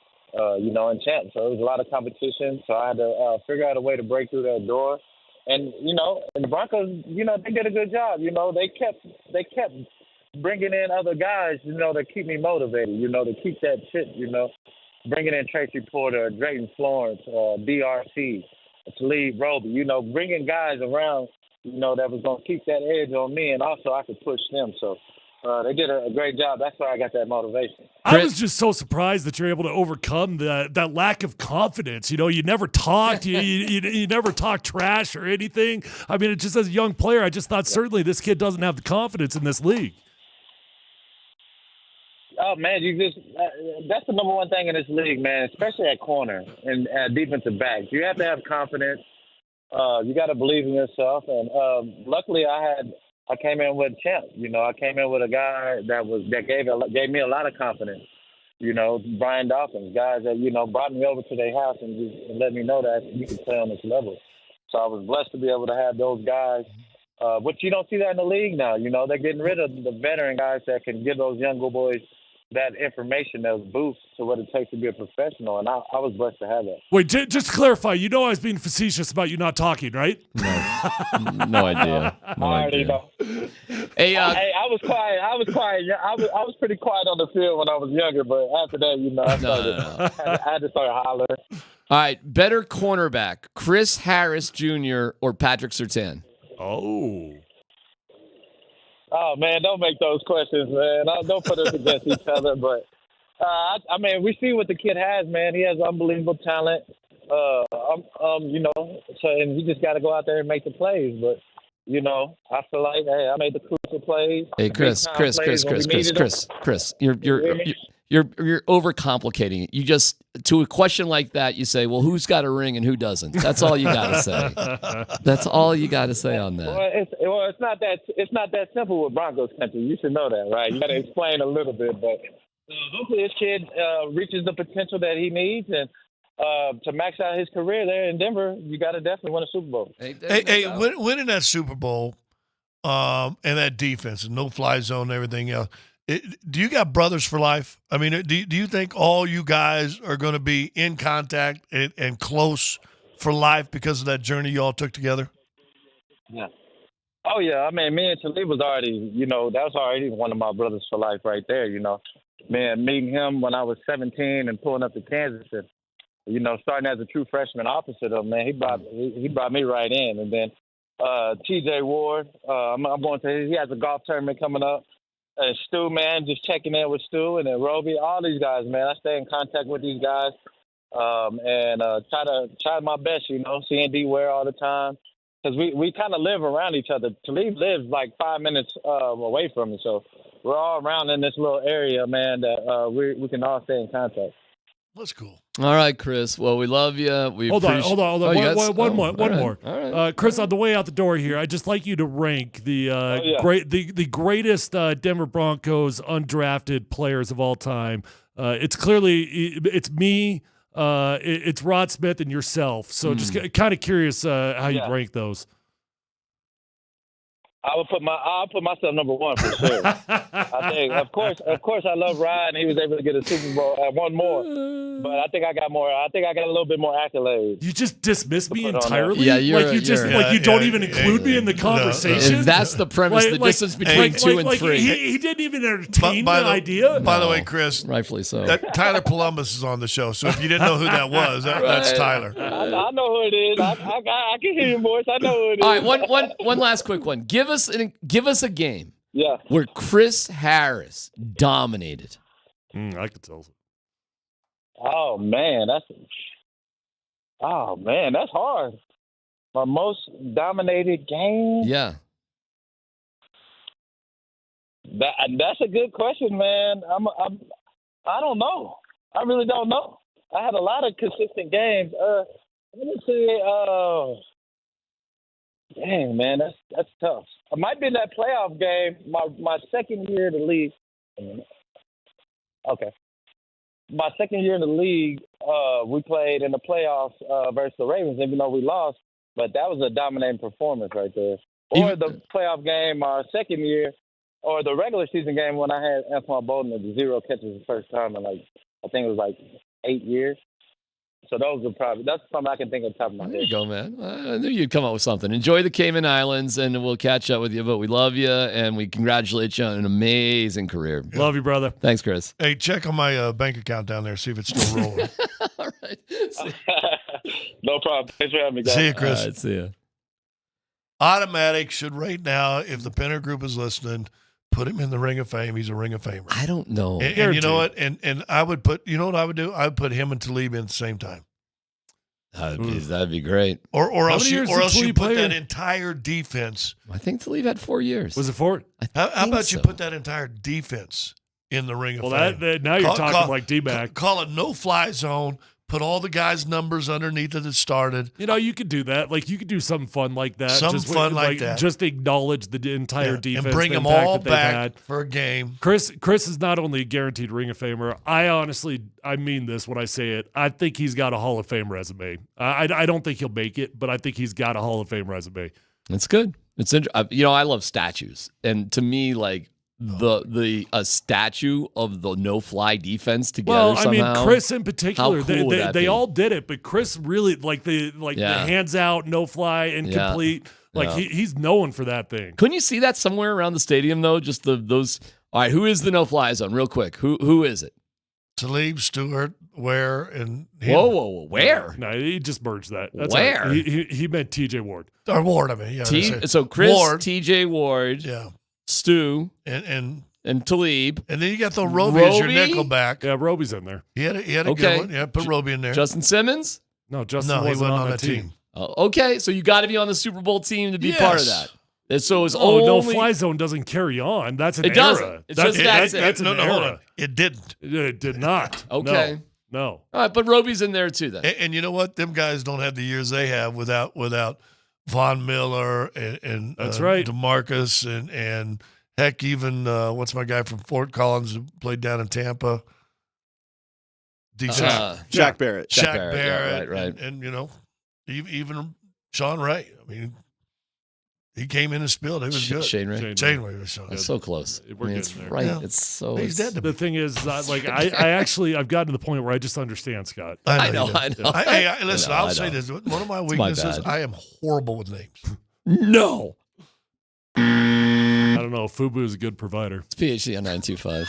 you know, and Champ. So it was a lot of competition. So I had to figure out a way to break through that door. And, you know, and the Broncos, you know, they did a good job. You know, they kept bringing in other guys, you know, to keep me motivated, you know, to keep that shit, you know, bringing in Tracy Porter, Drayton Florence, DRC, Talib Roby, you know, bringing guys around, you know, that was going to keep that edge on me, and also I could push them. So they did a great job. That's where I got that motivation. I was just so surprised that you're able to overcome that lack of confidence. You know, you never talked, you never talked trash or anything. I mean, just as a young player, I just thought certainly this kid doesn't have the confidence in this league. Oh, man, that's the number one thing in this league, man, especially at corner and defensive backs. You have to have confidence. You got to believe in yourself. And luckily I came in with Champ. You know, I came in with a guy that gave me a lot of confidence. You know, Brian Dawkins, guys that, you know, brought me over to their house and let me know that you could play on this level. So I was blessed to be able to have those guys. But you don't see that in the league now. You know, they're getting rid of the veteran guys that can give those young boys that information, those boosts to what it takes to be a professional, and I was blessed to have that. Wait, just to clarify, you know I was being facetious about you not talking, right? No idea. No I already idea. know. Hey, I was quiet. I was pretty quiet on the field when I was younger, but after that, you know, I had to start hollering. All right, better cornerback, Chris Harris Jr. or Patrick Surtain? Oh, man, don't make those questions, man. Don't put us against each other. But, I mean, we see what the kid has, man. He has unbelievable talent. You know, and he just got to go out there and make the plays. But, you know, I feel like, hey, I made the crucial plays. Hey, Chris, you're overcomplicating it. You just, to a question like that, you say, well, who's got a ring and who doesn't? That's all you got to say. That's all you got to say on that. Well, it's not that simple with Broncos country. You should know that, right? You got to explain a little bit, but hopefully this kid reaches the potential that he needs, and to max out his career there in Denver, you got to definitely win a Super Bowl. Winning that Super Bowl and that defense and no-fly zone and everything else, do you got brothers for life? I mean, do you think all you guys are going to be in contact and close for life because of that journey you all took together? Yeah. Oh, yeah. I mean, me and Talib was already, you know, that was already one of my brothers for life right there, you know. Man, meeting him when I was 17 and pulling up to Kansas and, you know, starting as a true freshman opposite of him, man, he brought me right in. And then TJ Ward, I'm going to, he has a golf tournament coming up. And Stu, man, just checking in with Stu and then Roby, all these guys, man. I stay in contact with these guys and try my best, you know, seeing D Ware all the time. Because we kind of live around each other. Talib lives like 5 minutes away from me. So we're all around in this little area, man, that we can all stay in contact. That's cool. All right, Chris. Well, we love you. Hold on. One more. All right. Chris, on the way out the door here, I'd just like you to rank the the greatest Denver Broncos undrafted players of all time. It's me, it's Rod Smith, and yourself. So just kind of curious how you rank those. I'll put myself number one for sure. I think, of course, I love Ryan. He was able to get a Super Bowl one more, but I think I got more. I think I got a little bit more accolades. You just dismiss me Put on entirely. Yeah, you don't even include me in the conversation. If that's the premise, the distance between 2 and 3. He didn't even entertain the idea. By the way, Chris, rightfully so. Tyler Columbus is on the show, so if you didn't know who that was, that's Tyler. I know who it is. I can hear your voice. I know who it is. All right, one last quick one. Give us a game where Chris Harris dominated. I could tell. Oh man, that's hard. My most dominated game. Yeah. That's a good question, man. I don't know. I really don't know. I had a lot of consistent games. Let me say, dang, man, that's tough. It might be in that playoff game, my second year in the league. Okay. My second year in the league, we played in the playoffs versus the Ravens, even though we lost. But that was a dominating performance right there. Or the playoff game our second year, or the regular season game when I had Antoine Bolden at 0 catches the first time in I think it was 8 years. So that's something I can think of the top of my head. There you go, man. I knew you'd come up with something. Enjoy the Cayman Islands, and we'll catch up with you. But we love you, and we congratulate you on an amazing career. Love you, brother. Thanks, Chris. Hey, check on my bank account down there, see if it's still rolling. All right. No problem. Thanks for having me, guys. See you, Chris. All right, see you. Automatic should right now, if the Penner Group is listening, put him in the Ring of Fame. He's a Ring of Famer. I don't know. And you know what? And I would put, you know what I would do? I would put him and Talib in at the same time. That'd be great. Or else you put play that in? entire defense. I think Talib had 4 years. Was it 4? How about you put that entire defense in the Ring of Fame? Now you're talking like D-Mac. Call it no-fly zone. Put all the guys' numbers underneath it that started. You know, you could do that. Like, you could do something fun like that. That. Just acknowledge the entire defense. And bring the them impact all that they've back had. for a game. Chris is not only a guaranteed Ring of Famer. I mean this when I say it. I think he's got a Hall of Fame resume. I don't think he'll make it, but I think he's got a Hall of Fame resume. It's good. It's I love statues, and to me, a statue of the no-fly defense together. Well, I mean, somehow. Chris in particular, How cool would that they be? all did it, but Chris really the hands out, no fly, incomplete. He's known for that thing. Couldn't you see that somewhere around the stadium though? Just those. All right, who is the no-fly zone? Real quick, who is it? Talib, Stewart, Ware, and him. Whoa, where? No, he just merged that. That's Where? all right. He meant T.J. Ward. Or Ward, I mean. Yeah, So Chris, Ward, T.J. Ward, Stu, and Talib. And then you got the Roby as your nickelback. Yeah, Roby's in there. He had a good one. Yeah, put Roby in there. Justin Simmons? No, Justin he wasn't on that team. Oh, okay, so you got to be on the Super Bowl team to be part of that. And so it's no fly zone doesn't carry on. That's an era. It doesn't. It's just that's an hold era. on. It didn't. It did not. Okay. No. All right, but Roby's in there too then. And you know what? Them guys don't have the years they have without Von Miller and That's right. DeMarcus and heck, even what's my guy from Fort Collins who played down in Tampa? Shaq Barrett. Shaq Barrett. Yeah, right. And you know, even Sean Ray. I mean, he came in and spilled. It was good. Shane Ray. Shane Ray was so good. That's so close. We're it's getting there. right. Yeah. It's so. He's dead. The thing is, I've gotten to the point where I just understand Scott. I know. I Listen, I'll say this. One of my weaknesses, I am horrible with names. No. I don't know. Fubu is a good provider. It's PhD on 925.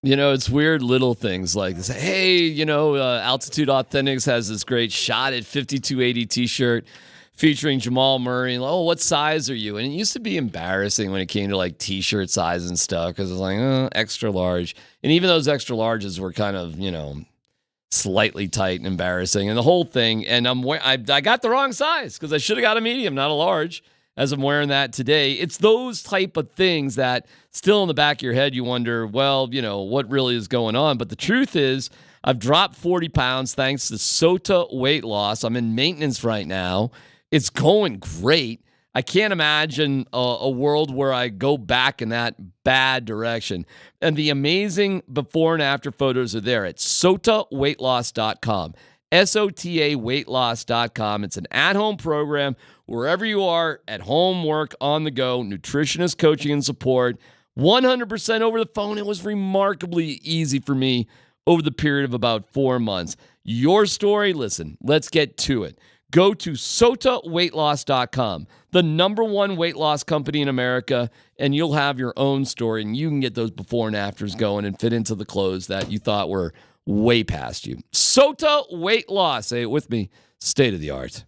You know, it's weird little things like this. Hey, Altitude Authentics has this great Shot at 5280 t-shirt featuring Jamal Murray. Oh, what size are you? And it used to be embarrassing when it came to like t-shirt size and stuff because it was like, extra large. And even those extra larges were kind of, slightly tight and embarrassing, and the whole thing. And I got the wrong size because I should have got a medium, not a large, as I'm wearing that today. It's those type of things that still in the back of your head, you wonder, well, what really is going on? But the truth is, I've dropped 40 pounds thanks to SOTA weight loss. I'm in maintenance right now. It's going great. I can't imagine a world where I go back in that bad direction. And the amazing before and after photos are there at SOTAweightloss.com. SOTA weightloss.com. It's an at-home program wherever you are, at home, work, on the go, nutritionist coaching and support, 100% over the phone. It was remarkably easy for me over the period of about 4 months. Your story, listen, let's get to it. Go to SOTAweightloss.com, the #1 weight loss company in America, and you'll have your own story, and you can get those before and afters going and fit into the clothes that you thought were way past you. SOTA Weight Loss. Say it with me. State of the art.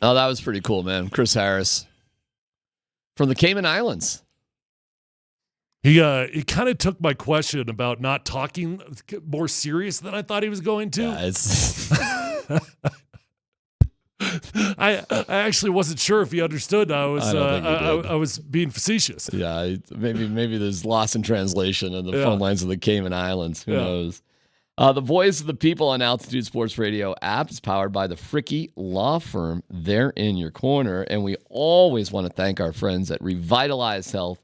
Oh, that was pretty cool, man. Chris Harris from the Cayman Islands. He kind of took my question about not talking more serious than I thought he was going to. Yeah, it's I actually wasn't sure if he understood. I was being facetious. Yeah, maybe there's loss in translation in the phone lines of the Cayman Islands. Who knows? The voice of the people on Altitude Sports Radio app is powered by the Fricky Law Firm. They're in your corner, and we always want to thank our friends at Revitalize Health.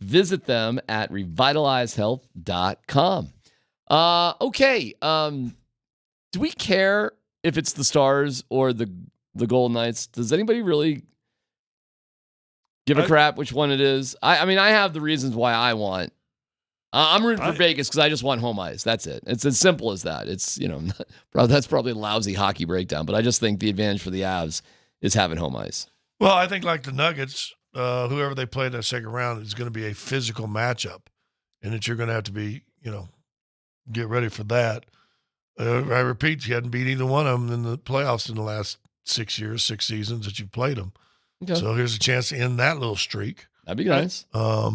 Visit them at revitalizehealth.com. Okay. Do we care if it's the Stars or the Golden Knights? Does anybody really give a crap which one it is? I mean, I have the reasons why I want. I'm rooting for Vegas because I just want home ice. That's it. It's as simple as that. It's, that's probably a lousy hockey breakdown, but I just think the advantage for the Avs is having home ice. Well, I think like the Nuggets, whoever they play in that second round is going to be a physical matchup, and that you're going to have to be, get ready for that. I repeat, you hadn't beat either one of them in the playoffs in the last 6 years, 6 seasons that you've played them. Okay. So here's a chance to end that little streak. That'd be nice. I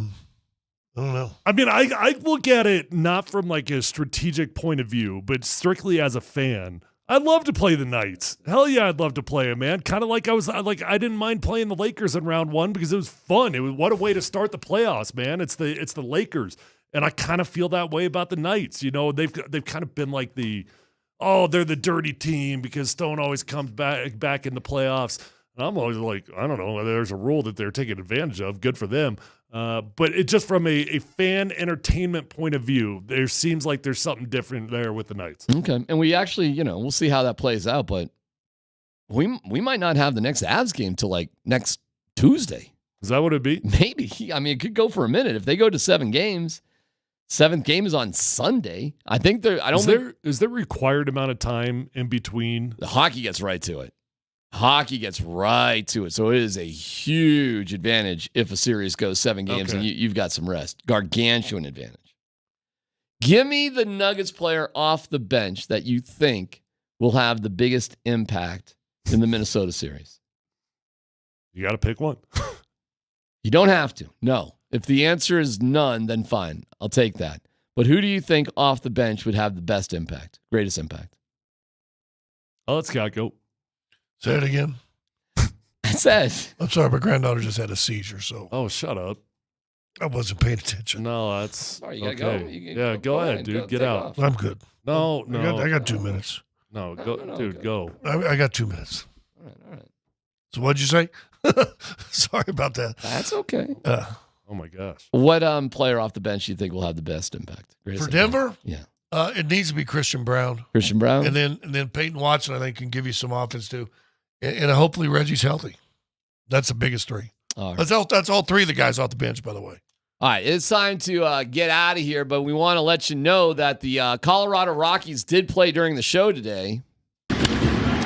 don't know. I mean, I look at it not from like a strategic point of view, but strictly as a fan. I'd love to play the Knights. Hell yeah, I'd love to play them, man. Kind of like I didn't mind playing the Lakers in round one because it was fun. What a way to start the playoffs, man. It's the Lakers. And I kind of feel that way about the Knights. They've kind of been like they're the dirty team because Stone always comes back in the playoffs. And I'm always like, I don't know, there's a rule that they're taking advantage of. Good for them. But it just from a fan entertainment point of view, there seems like there's something different there with the Knights. Okay. And we actually, we'll see how that plays out, but we might not have the next Avs game till like next Tuesday. Is that what it'd be? Maybe. I mean, it could go for a minute. If they go to 7 games, 7th game is on Sunday. I think is there required amount of time in between? The hockey gets right to it. So it is a huge advantage if a series goes 7 games and you've got some rest. Gargantuan advantage. Give me the Nuggets player off the bench that you think will have the biggest impact in the Minnesota series. You got to pick one. You don't have to. No. If the answer is none, then fine. I'll take that. But who do you think off the bench would have the best impact, greatest impact? I'll let Scott go. Say it again. I said. I'm sorry, my granddaughter just had a seizure, so. Oh, shut up. I wasn't paying attention. No, that's. Sorry, you gotta go. Go ahead, dude. Get out. Off. I'm good. No. I got 2 minutes. No, go, dude, go. I got 2 minutes. All right. So what'd you say? Sorry about that. That's okay. Oh my gosh. What player off the bench do you think will have the best impact? For Denver? Yeah. It needs to be Christian Brown. Christian Brown? And then Peyton Watson, I think, can give you some offense too. And hopefully Reggie's healthy. That's the biggest three. All right. That's all 3 of the guys off the bench, by the way. All right, it's time to get out of here, but we want to let you know that the Colorado Rockies did play during the show today.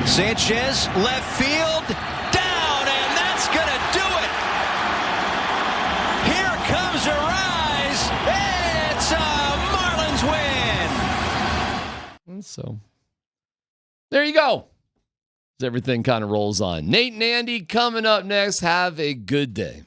Sanchez, left field, down, and that's going to do it. Here comes a rise. It's a Marlins win. And so, there you go. As everything kind of rolls on. Nate and Andy coming up next. Have a good day.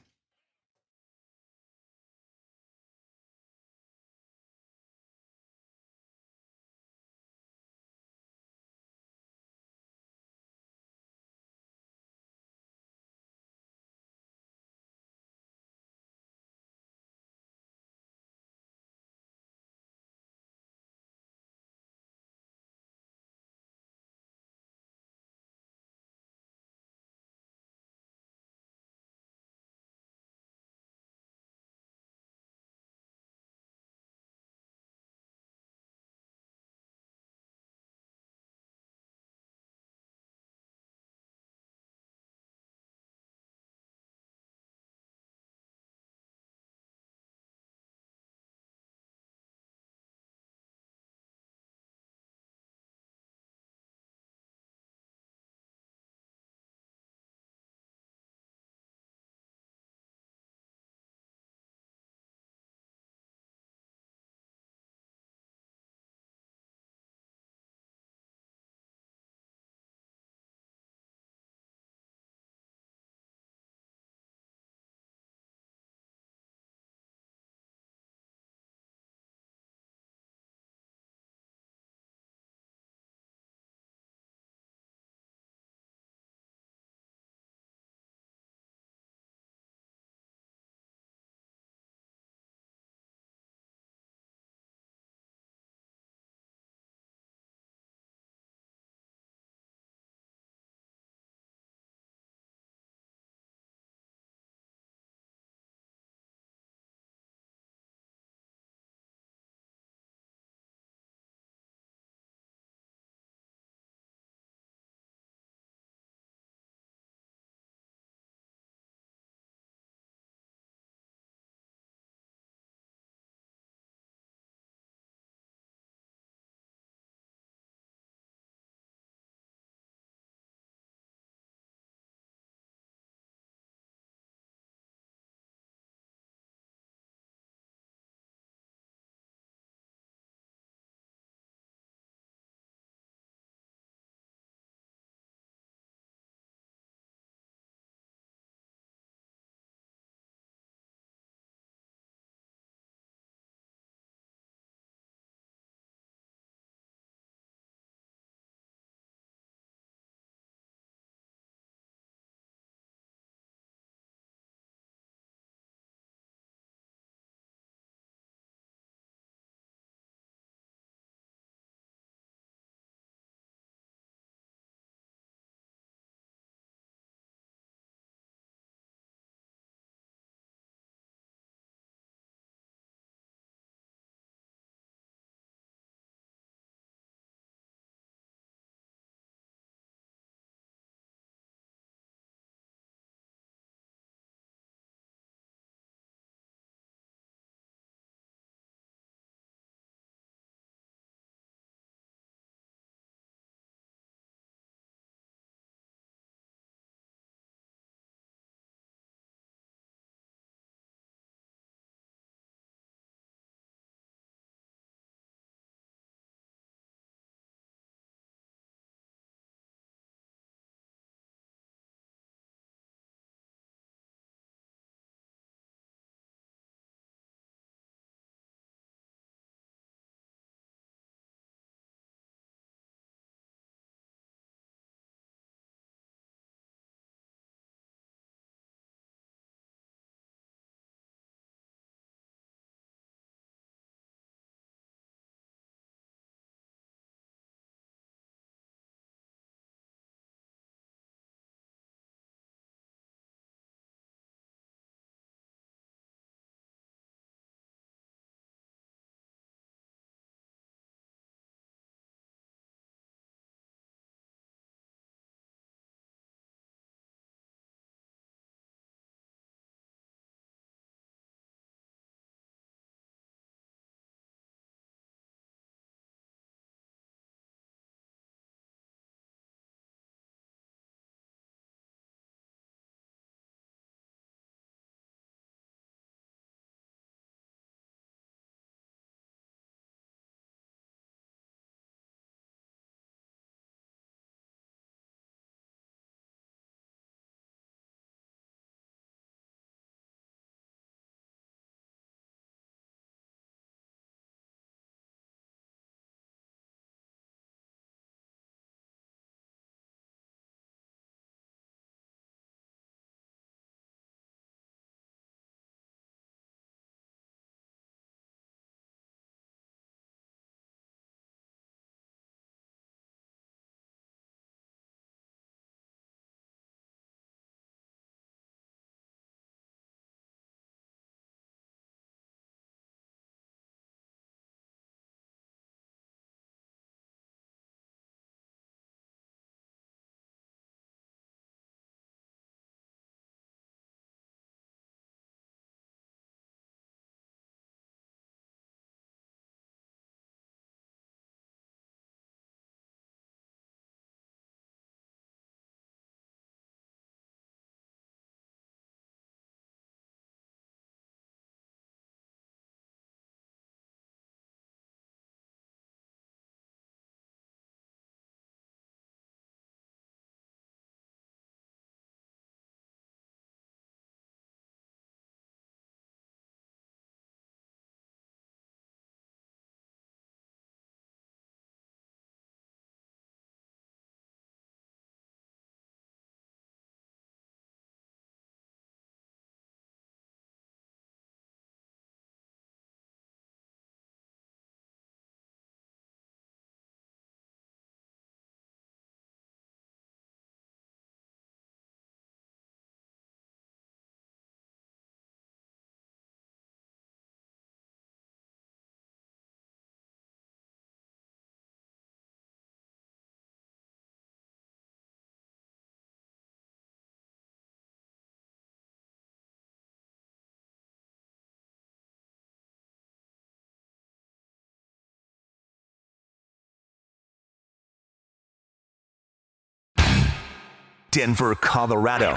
Denver, Colorado.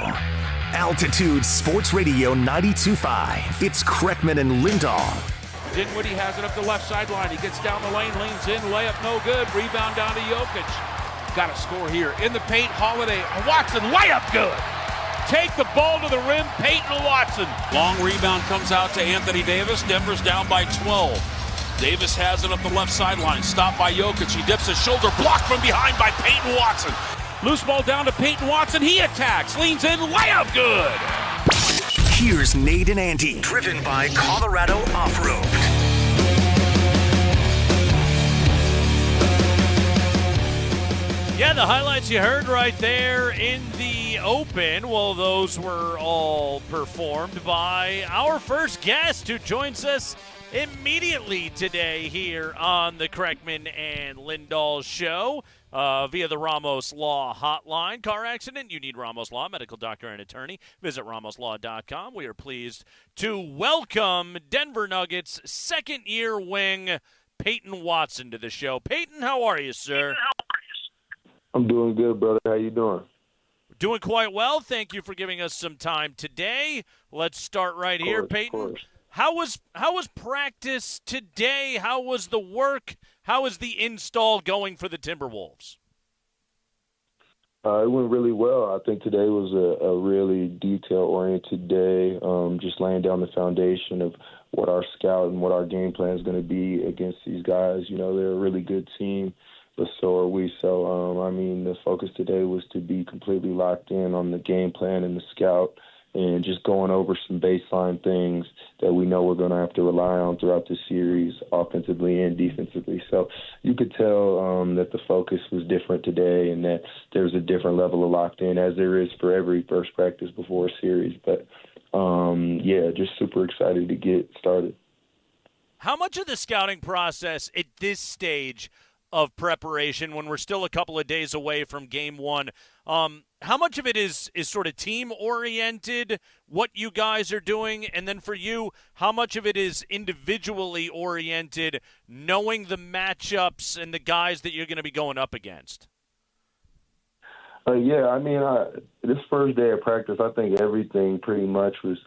Altitude Sports Radio 92.5. It's Kreckman and Lindahl. Dinwiddie has it up the left sideline. He gets down the lane, leans in, layup no good. Rebound down to Jokic. Got a score here. In the paint, Holiday. Watson, layup good. Take the ball to the rim, Peyton Watson. Long rebound comes out to Anthony Davis. Denver's down by 12. Davis has it up the left sideline. Stopped by Jokic. He dips his shoulder. Blocked from behind by Peyton Watson. Loose ball down to Peyton Watson. He attacks. Leans in. Layup good. Here's Nate and Andy, driven by Colorado Off-Road. Yeah, the highlights you heard right there in the open, well, those were all performed by our first guest who joins us immediately today here on the Kreckman and Lindahl Show via the Ramos Law Hotline. Car accident, you need Ramos Law, medical doctor and attorney. Visit ramoslaw.com. We are pleased to welcome Denver Nuggets second-year wing Peyton Watson to the show. Peyton, how are you, sir? I'm doing good, brother. How you doing? Doing quite well. Thank you for giving us some time today. Let's start right here, Peyton. How was practice today? How was the work? How is the install going for the Timberwolves? It went really well. I think today was a really detail-oriented day, just laying down the foundation of what our scout and what our game plan is going to be against these guys. You know, they're a really good team, but so are we. So, the focus today was to be completely locked in on the game plan and the scout and just going over some baseline things that we know we're going to have to rely on throughout the series, offensively and defensively. So you could tell that the focus was different today and that there's a different level of locked in, as there is for every first practice before a series. But, just super excited to get started. How much of the scouting process at this stage of preparation, when we're still a couple of days away from game one, how much of it is sort of team-oriented, what you guys are doing, and then for you, how much of it is individually oriented, knowing the matchups and the guys that you're going to be going up against? This first day of practice, I think everything pretty much was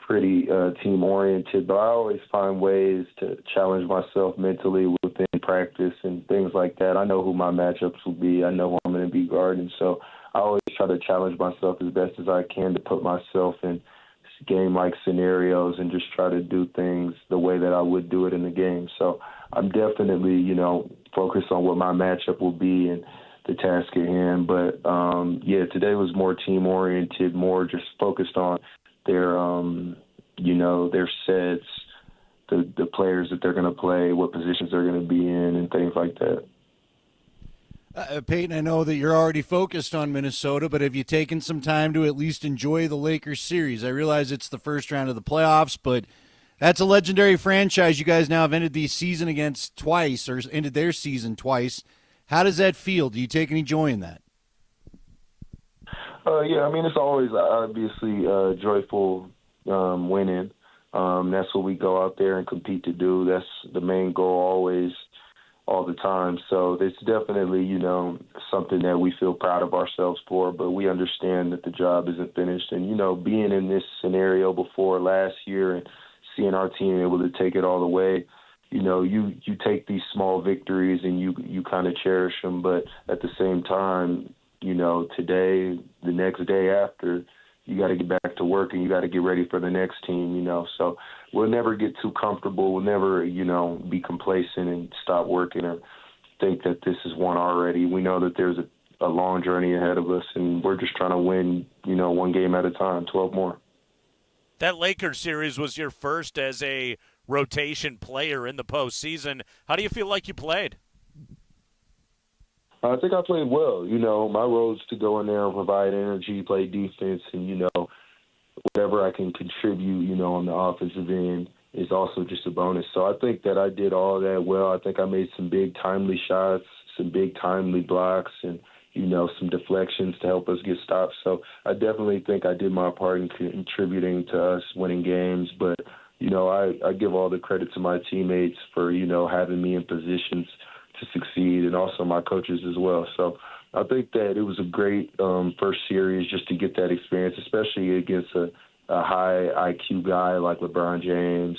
pretty team-oriented, but I always find ways to challenge myself mentally within practice and things like that. I know who my matchups will be. I know who I'm going to be guarding, so I always try to challenge myself as best as I can to put myself in game-like scenarios and just try to do things the way that I would do it in the game. So I'm definitely, focused on what my matchup will be and the task at hand. But, today was more team-oriented, more just focused on their sets, the players that they're going to play, what positions they're going to be in, and things like that. Peyton, I know that you're already focused on Minnesota, but have you taken some time to at least enjoy the Lakers series? I realize it's the first round of the playoffs, but that's a legendary franchise you guys now have ended the season against twice, or ended their season twice. How does that feel? Do you take any joy in that? It's always obviously joyful winning. That's what we go out there and compete to do. That's the main goal always, all the time. So it's definitely, something that we feel proud of ourselves for, but we understand that the job isn't finished. And, being in this scenario before last year and seeing our team able to take it all the way, you take these small victories and you kind of cherish them. But at the same time, today, the next day after, you got to get back to work and you got to get ready for the next team, So we'll never get too comfortable. We'll never, be complacent and stop working or think that this is one already. We know that there's a long journey ahead of us, and we're just trying to win, one game at a time, 12 more. That Lakers series was your first as a rotation player in the postseason. How do you feel like you played? I think I played well. My role is to go in there and provide energy, play defense, and, whatever I can contribute, on the offensive end is also just a bonus. So I think that I did all that well. I think I made some big timely shots, some big timely blocks, and, some deflections to help us get stops. So I definitely think I did my part in contributing to us winning games. But, I give all the credit to my teammates for, having me in positions to succeed, and also my coaches as well. So I think that it was a great first series just to get that experience, especially against a high IQ guy like LeBron James,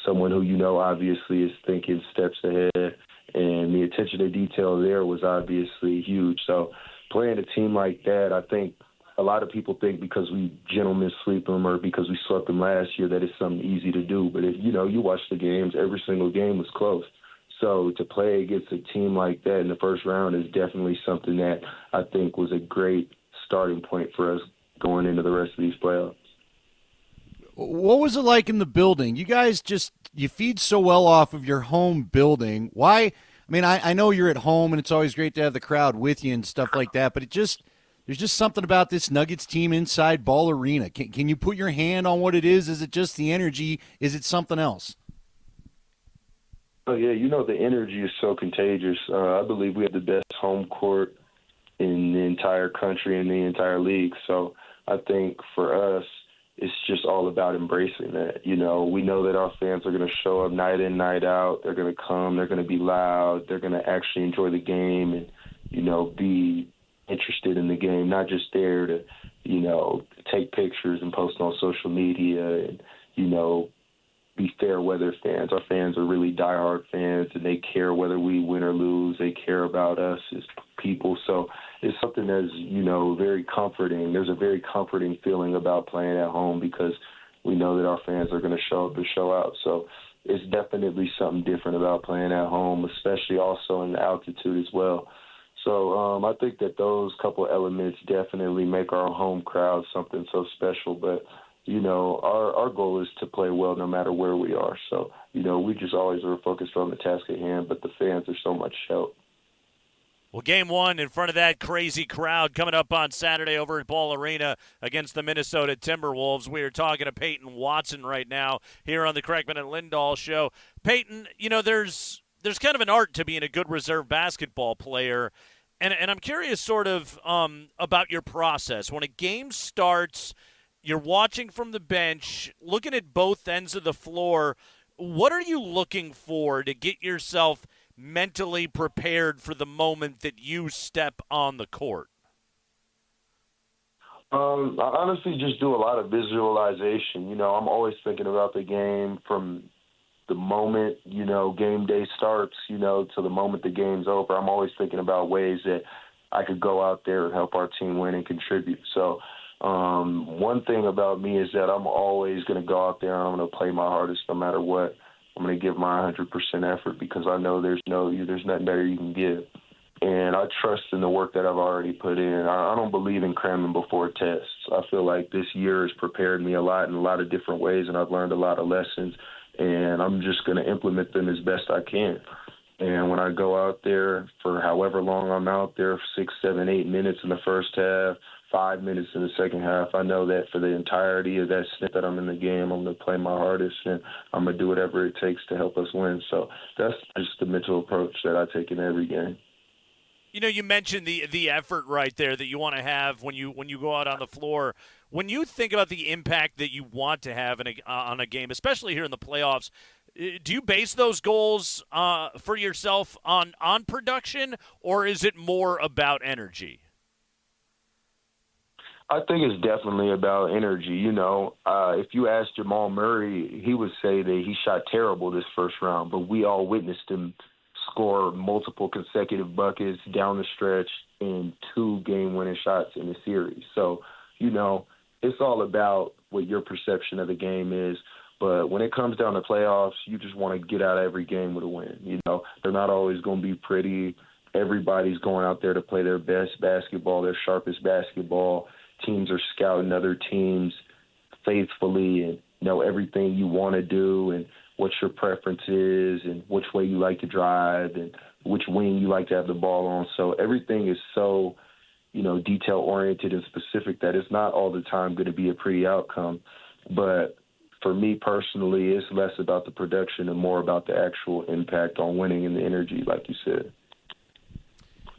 someone who, obviously is thinking steps ahead. And the attention to detail there was obviously huge. So playing a team like that, I think a lot of people think because we gentlemen sweep them or because we swept them last year that it's something easy to do. But if you watch the games, every single game was close. So to play against a team like that in the first round is definitely something that I think was a great starting point for us going into the rest of these playoffs. What was it like in the building? You guys you feed so well off of your home building. Why? I mean, I know you're at home, and it's always great to have the crowd with you and stuff like that, but there's just something about this Nuggets team inside Ball Arena. Can you put your hand on what it is? Is it just the energy? Is it something else? Oh, yeah, the energy is so contagious. I believe we have the best home court in the entire country and the entire league. So I think for us, it's just all about embracing that. We know that our fans are going to show up night in, night out. They're going to come. They're going to be loud. They're going to actually enjoy the game and, be interested in the game, not just there to, take pictures and post on social media and, be fair weather fans. Our fans are really diehard fans, and they care whether we win or lose. They care about us as people. So it's something that's, very comforting. There's a very comforting feeling about playing at home because we know that our fans are going to show up and show out. So it's definitely something different about playing at home, especially also in the altitude as well. So I think that those couple elements definitely make our home crowd something so special. But our goal is to play well no matter where we are. So, we just always are focused on the task at hand, but the fans are so much help. Well, game one in front of that crazy crowd coming up on Saturday over at Ball Arena against the Minnesota Timberwolves. We are talking to Peyton Watson right now here on the Kreckman and Lindahl show. Peyton, there's kind of an art to being a good reserve basketball player. And I'm curious sort of about your process. When a game starts, you're watching from the bench, looking at both ends of the floor. What are you looking for to get yourself mentally prepared for the moment that you step on the court? I honestly just do a lot of visualization. I'm always thinking about the game from the moment, game day starts, to the moment the game's over. I'm always thinking about ways that I could go out there and help our team win and contribute. So one thing about me is that I'm always going to go out there and I'm going to play my hardest no matter what. I'm going to give my 100% effort because I know there's nothing better you can give. And I trust in the work that I've already put in. I don't believe in cramming before tests. I feel like this year has prepared me a lot in a lot of different ways, and I've learned a lot of lessons, and I'm just going to implement them as best I can. And when I go out there for however long I'm out there, 6, 7, 8 minutes in the first half, 5 minutes in the second half, I know that for the entirety of that stint that I'm in the game, I'm going to play my hardest and I'm going to do whatever it takes to help us win. So that's just the mental approach that I take in every game. You mentioned the effort right there that you want to have when you go out on the floor. When you think about the impact that you want to have on a game, especially here in the playoffs, do you base those goals for yourself on production, or is it more about energy? I think it's definitely about energy. If you ask Jamal Murray, he would say that he shot terrible this first round, but we all witnessed him score multiple consecutive buckets down the stretch in 2 game-winning shots in the series. So, it's all about what your perception of the game is. But when it comes down to playoffs, you just want to get out of every game with a win. They're not always going to be pretty. Everybody's going out there to play their best basketball, their sharpest basketball. Teams are scouting other teams faithfully and know everything you want to do and what your preference is and which way you like to drive and which wing you like to have the ball on. So everything is so, detail-oriented and specific that it's not all the time going to be a pretty outcome. But for me personally, it's less about the production and more about the actual impact on winning and the energy, like you said.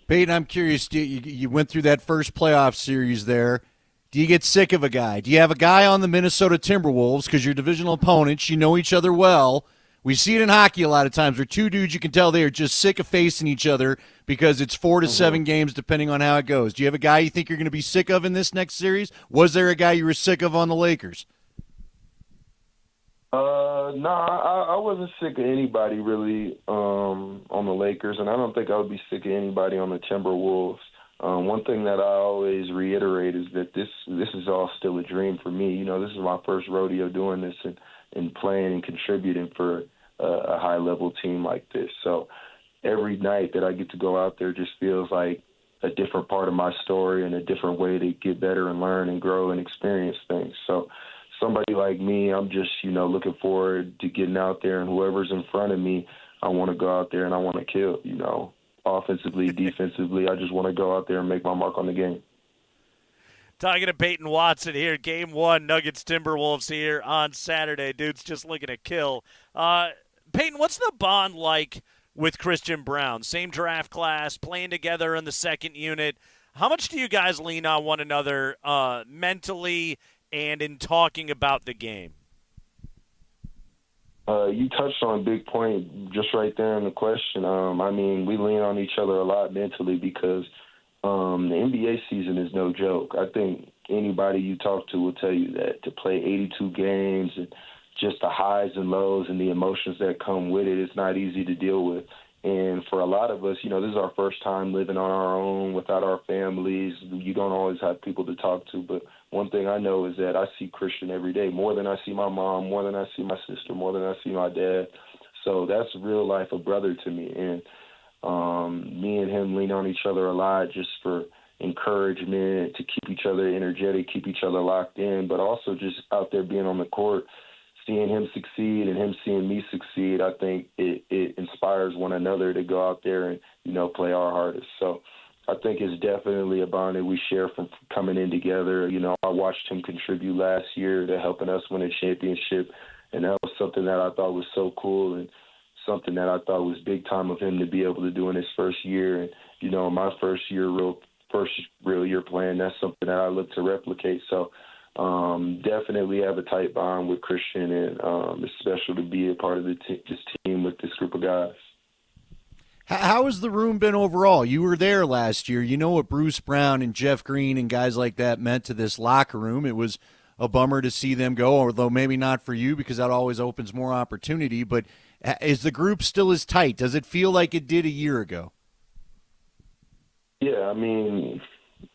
Peyton, I'm curious, you went through that first playoff series there. Do you get sick of a guy? Do you have a guy on the Minnesota Timberwolves, because you're divisional opponents, you know each other well, We see it in hockey a lot of times where two dudes you can tell they are just sick of facing each other because it's 4 to 7 games depending on how it goes. Do you have a guy you think you're going to be sick of in this next series? Was there a guy you were sick of on the Lakers? No, I wasn't sick of anybody really on the Lakers, and I don't think I would be sick of anybody on the Timberwolves. One thing that I always reiterate is that this is all still a dream for me. You know, this is my first rodeo doing this and playing and contributing for a high-level team like this. So every night that I get to go out there just feels like a different part of my story and a different way to get better and learn and grow and experience things. So somebody like me, I'm just, looking forward to getting out there, and whoever's in front of me, I want to go out there and I want to kill, offensively, defensively. I just want to go out there and make my mark on the game. Talking to Peyton Watson here, Game 1, Nuggets-Timberwolves here on Saturday. Dude's just looking to kill. Peyton, what's the bond like with Christian Braun? Same draft class, playing together in the second unit. How much do you guys lean on one another mentally and in talking about the game? You touched on a big point just right there in the question. We lean on each other a lot mentally because the NBA season is no joke. I think anybody you talk to will tell you that to play 82 games and just the highs and lows and the emotions that come with it, it's not easy to deal with. And for a lot of us, this is our first time living on our own without our families. You don't always have people to talk to. But one thing I know is that I see Christian every day, more than I see my mom, more than I see my sister, more than I see my dad. So that's real life a brother to me. And me and him lean on each other a lot just for encouragement, to keep each other energetic, keep each other locked in, but also just out there being on the court, seeing him succeed and him seeing me succeed. I think it inspires one another to go out there and, play our hardest. So I think it's definitely a bond that we share from coming in together. I watched him contribute last year to helping us win a championship, and that was something that I thought was so cool and something that I thought was big time of him to be able to do in his first year. And, my first real year playing, that's something that I look to replicate. So definitely have a tight bond with Christian, and it's special to be a part of this team with this group of guys. How has the room been overall? You were there last year. You know what Bruce Brown and Jeff Green and guys like that meant to this locker room. It was a bummer to see them go, although maybe not for you because that always opens more opportunity. But is the group still as tight? Does it feel like it did a year ago? Yeah,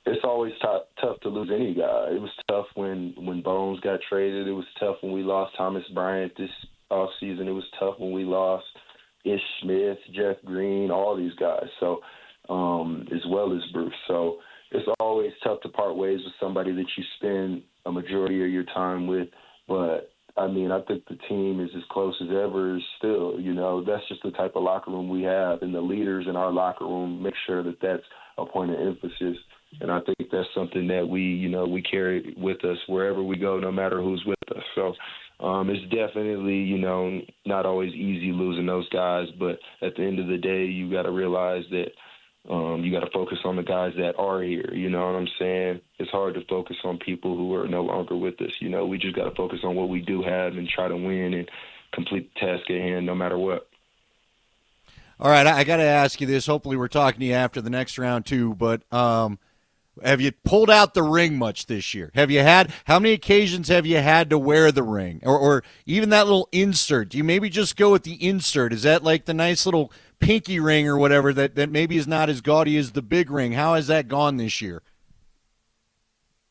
it's always tough to lose any guy. It was tough when Bones got traded. It was tough when we lost Thomas Bryant this offseason. It was tough when we lost Ish Smith, Jeff Green, all these guys. So, as well as Bruce. So it's always tough to part ways with somebody that you spend a majority of your time with. But I think the team is as close as ever still. That's just the type of locker room we have, and the leaders in our locker room make sure that that's a point of emphasis. And I think that's something that we carry with us wherever we go, no matter who's with us. So it's definitely, not always easy losing those guys. But at the end of the day, you got to realize that you got to focus on the guys that are here. You know what I'm saying? It's hard to focus on people who are no longer with us. We just got to focus on what we do have and try to win and complete the task at hand no matter what. All right, I got to ask you this. Hopefully we're talking to you after the next round too, but have you pulled out the ring much this year? How many occasions have you had to wear the ring? Or even that little insert? Do you maybe just go with the insert? Is that like the nice little pinky ring or whatever that maybe is not as gaudy as the big ring? How has that gone this year?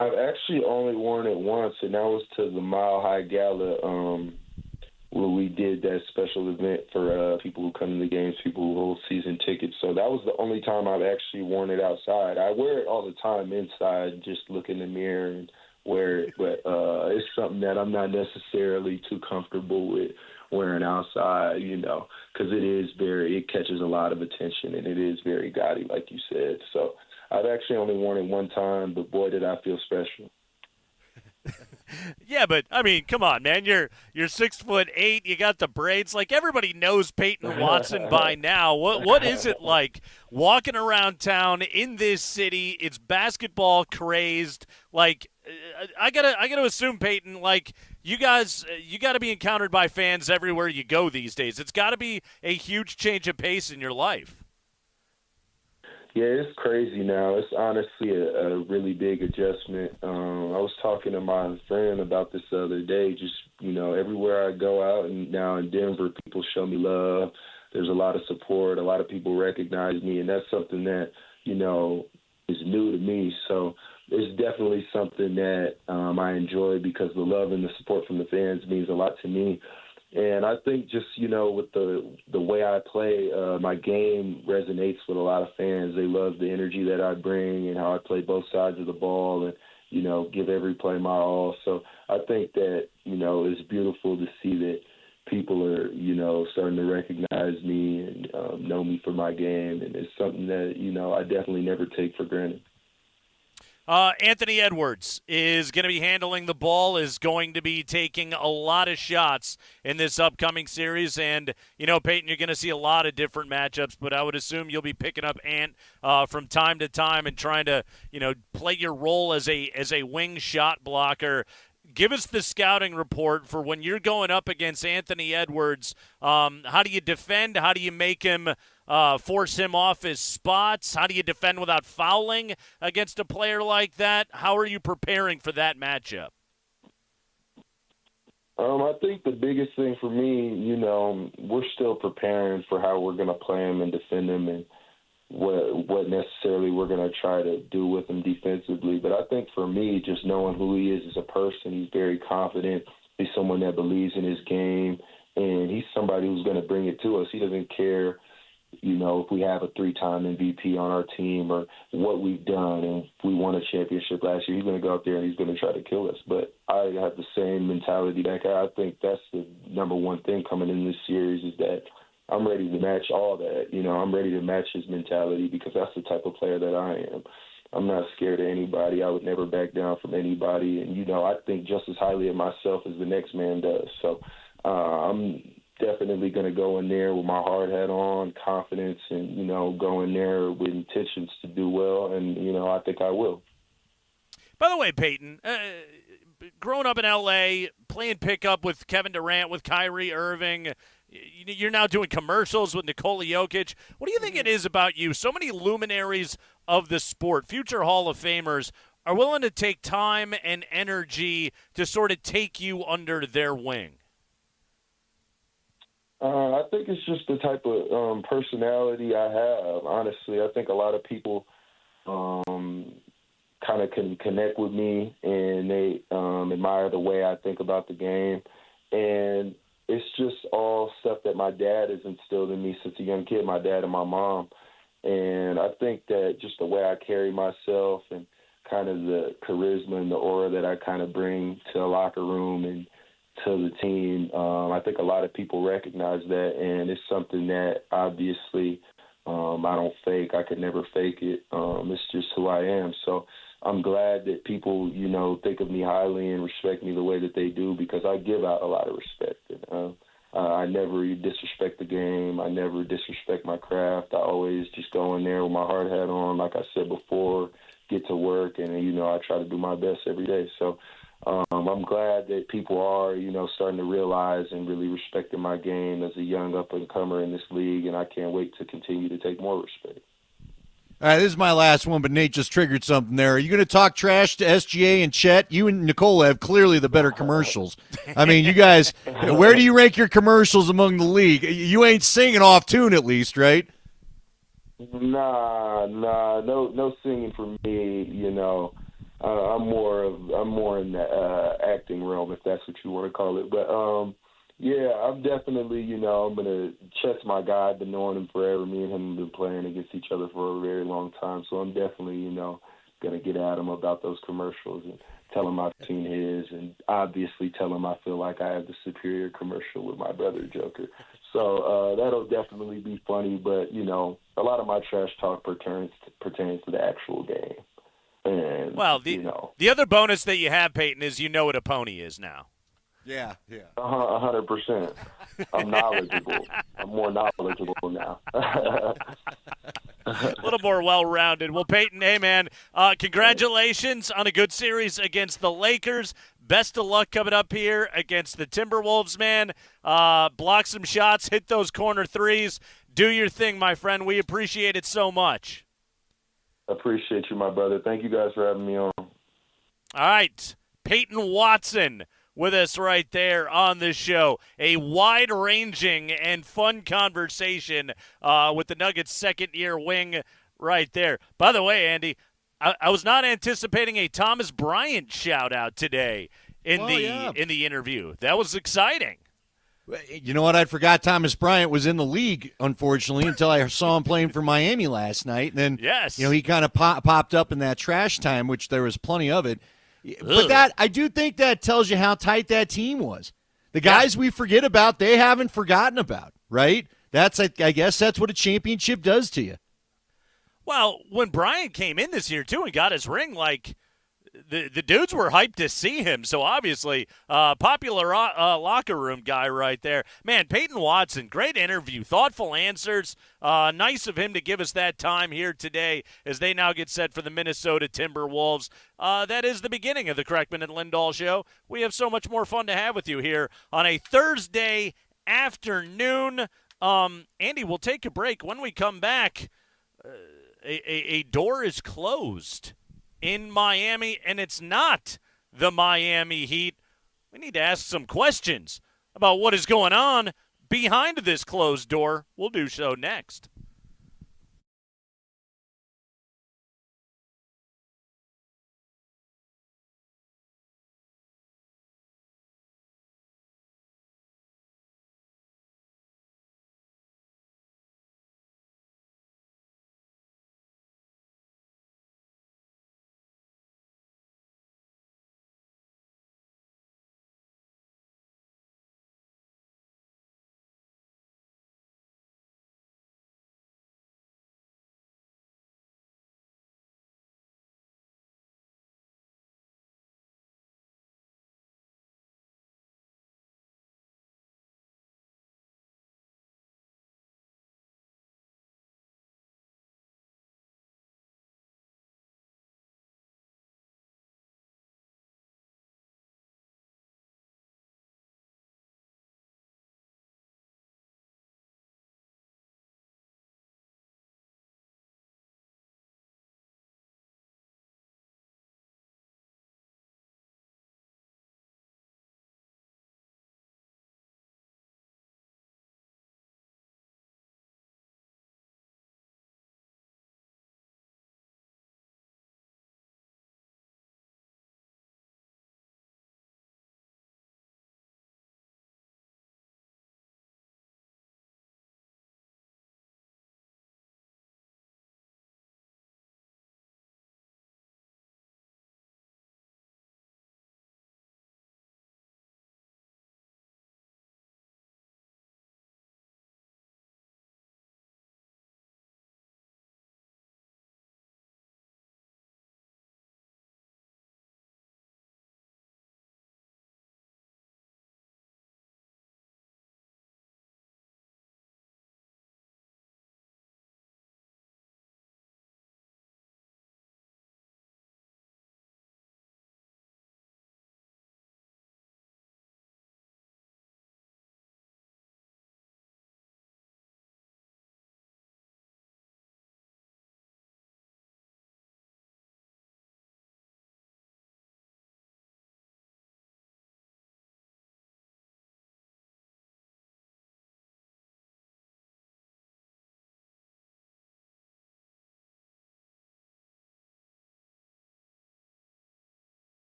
I've actually only worn it once, and that was to the Mile High Gala where we did that special event for people who come to the games, people who hold season tickets. So that was the only time I've actually worn it outside. I wear it all the time inside, just look in the mirror and wear it. But it's something that I'm not necessarily too comfortable with wearing outside, because it catches a lot of attention, and it is very gaudy, like you said. So I've actually only worn it one time, but boy, did I feel special. Yeah, but come on, man. You're 6'8". You got the braids. Like, everybody knows Peyton Watson by now. What is it like walking around town in this city? It's basketball crazed. Like, I gotta assume, Peyton, like, you guys, you got to be encountered by fans everywhere you go these days. It's got to be a huge change of pace in your life. Yeah, it's crazy now. It's honestly a really big adjustment. I was talking to my friend about this the other day. Just, everywhere I go out, and now in Denver, people show me love. There's a lot of support. A lot of people recognize me, and that's something that, is new to me. So it's definitely something that I enjoy because the love and the support from the fans means a lot to me. And I think just, with the way I play, my game resonates with a lot of fans. They love the energy that I bring and how I play both sides of the ball and, give every play my all. So I think that, it's beautiful to see that people are, starting to recognize me and know me for my game. And it's something that, I definitely never take for granted. Anthony Edwards is going to be handling the ball, is going to be taking a lot of shots in this upcoming series. And, Peyton, you're going to see a lot of different matchups, but I would assume you'll be picking up Ant from time to time and trying to, play your role as a wing shot blocker. Give us the scouting report for when you're going up against Anthony Edwards. How do you defend? How do you make him force him off his spots? How do you defend without fouling against a player like that? How are you preparing for that matchup? I think the biggest thing for me, we're still preparing for how we're going to play him and defend him and what necessarily we're going to try to do with him defensively. But I think for me, just knowing who he is as a person, he's very confident. He's someone that believes in his game, and he's somebody who's going to bring it to us. He doesn't care, if we have a 3-time MVP on our team or what we've done, and if we won a championship last year, he's going to go out there and he's going to try to kill us. But I have the same mentality that I think that's the number one thing coming in this series is that I'm ready to match all that. I'm ready to match his mentality because that's the type of player that I am. I'm not scared of anybody. I would never back down from anybody. And, I think just as highly of myself as the next man does. So I'm definitely going to go in there with my hard hat on, confidence, and, go in there with intentions to do well. And, I think I will. By the way, Peyton, growing up in L.A., playing pickup with Kevin Durant, with Kyrie Irving, you're now doing commercials with Nikola Jokic. What do you think it is about you? So many luminaries of the sport, future Hall of Famers, are willing to take time and energy to sort of take you under their wing. I think it's just the type of personality I have. Honestly, I think a lot of people kind of can connect with me, and they admire the way I think about the game. And it's just all stuff that my dad has instilled in me since a young kid, my dad and my mom. And I think that just the way I carry myself and kind of the charisma and the aura that I kind of bring to the locker room and to the team, I think a lot of people recognize that. And it's something that obviously I don't fake. I could never fake it. It's just who I am. So I'm glad that people, think of me highly and respect me the way that they do because I give out a lot of respect. I never disrespect the game. I never disrespect my craft. I always just go in there with my hard hat on, like I said before, get to work, and, I try to do my best every day. So I'm glad that people are, starting to realize and really respecting my game as a young up-and-comer in this league, and I can't wait to continue to take more respect. All right, this is my last one, but Nate just triggered something there. Are you going to talk trash to SGA and Chet? You and Nikola have clearly the better commercials. I mean, you guys, where do you rank your commercials among the league? You ain't singing off tune at least, right? Nah, no singing for me. I'm more in the acting realm, if that's what you want to call it. But yeah, I'm definitely, I'm gonna Chet's my guy. I've been knowing him forever. Me and him have been playing against each other for a very long time. So I'm definitely, gonna get at him about those commercials and tell him I've seen his, and obviously tell him I feel like I have the superior commercial with my brother Joker. So that'll definitely be funny. But a lot of my trash talk pertains to the actual game. And, well, the other bonus that you have, Peyton, is what a pony is now. Yeah. 100%. I'm knowledgeable. I'm more knowledgeable now. A little more well-rounded. Well, Peyton, hey, man, congratulations on a good series against the Lakers. Best of luck coming up here against the Timberwolves, man. Block some shots, hit those corner threes. Do your thing, my friend. We appreciate it so much. Appreciate you, my brother. Thank you guys for having me on. All right. Peyton Watson with us right there on this show. A wide-ranging and fun conversation with the Nuggets' second-year wing right there. By the way, Andy, I was not anticipating a Thomas Bryant shout-out today in the interview. That was exciting. You know what? I forgot Thomas Bryant was in the league, unfortunately, until I saw him playing for Miami last night. And then, he kind of popped up in that trash time, which there was plenty of it. But I do think that tells you how tight that team was. The guys we forget about, they haven't forgotten about, right? I guess that's what a championship does to you. Well, when Bryant came in this year, too, and got his ring, the dudes were hyped to see him. So, obviously, popular locker room guy right there. Man, Peyton Watson, great interview, thoughtful answers. Nice of him to give us that time here today as they now get set for the Minnesota Timberwolves. That is the beginning of the Kreckman and Lindahl Show. We have so much more fun to have with you here on a Thursday afternoon. Andy, we'll take a break. When we come back, a door is closed in Miami, and it's not the Miami Heat. We need to ask some questions about what is going on behind this closed door. We'll do so next.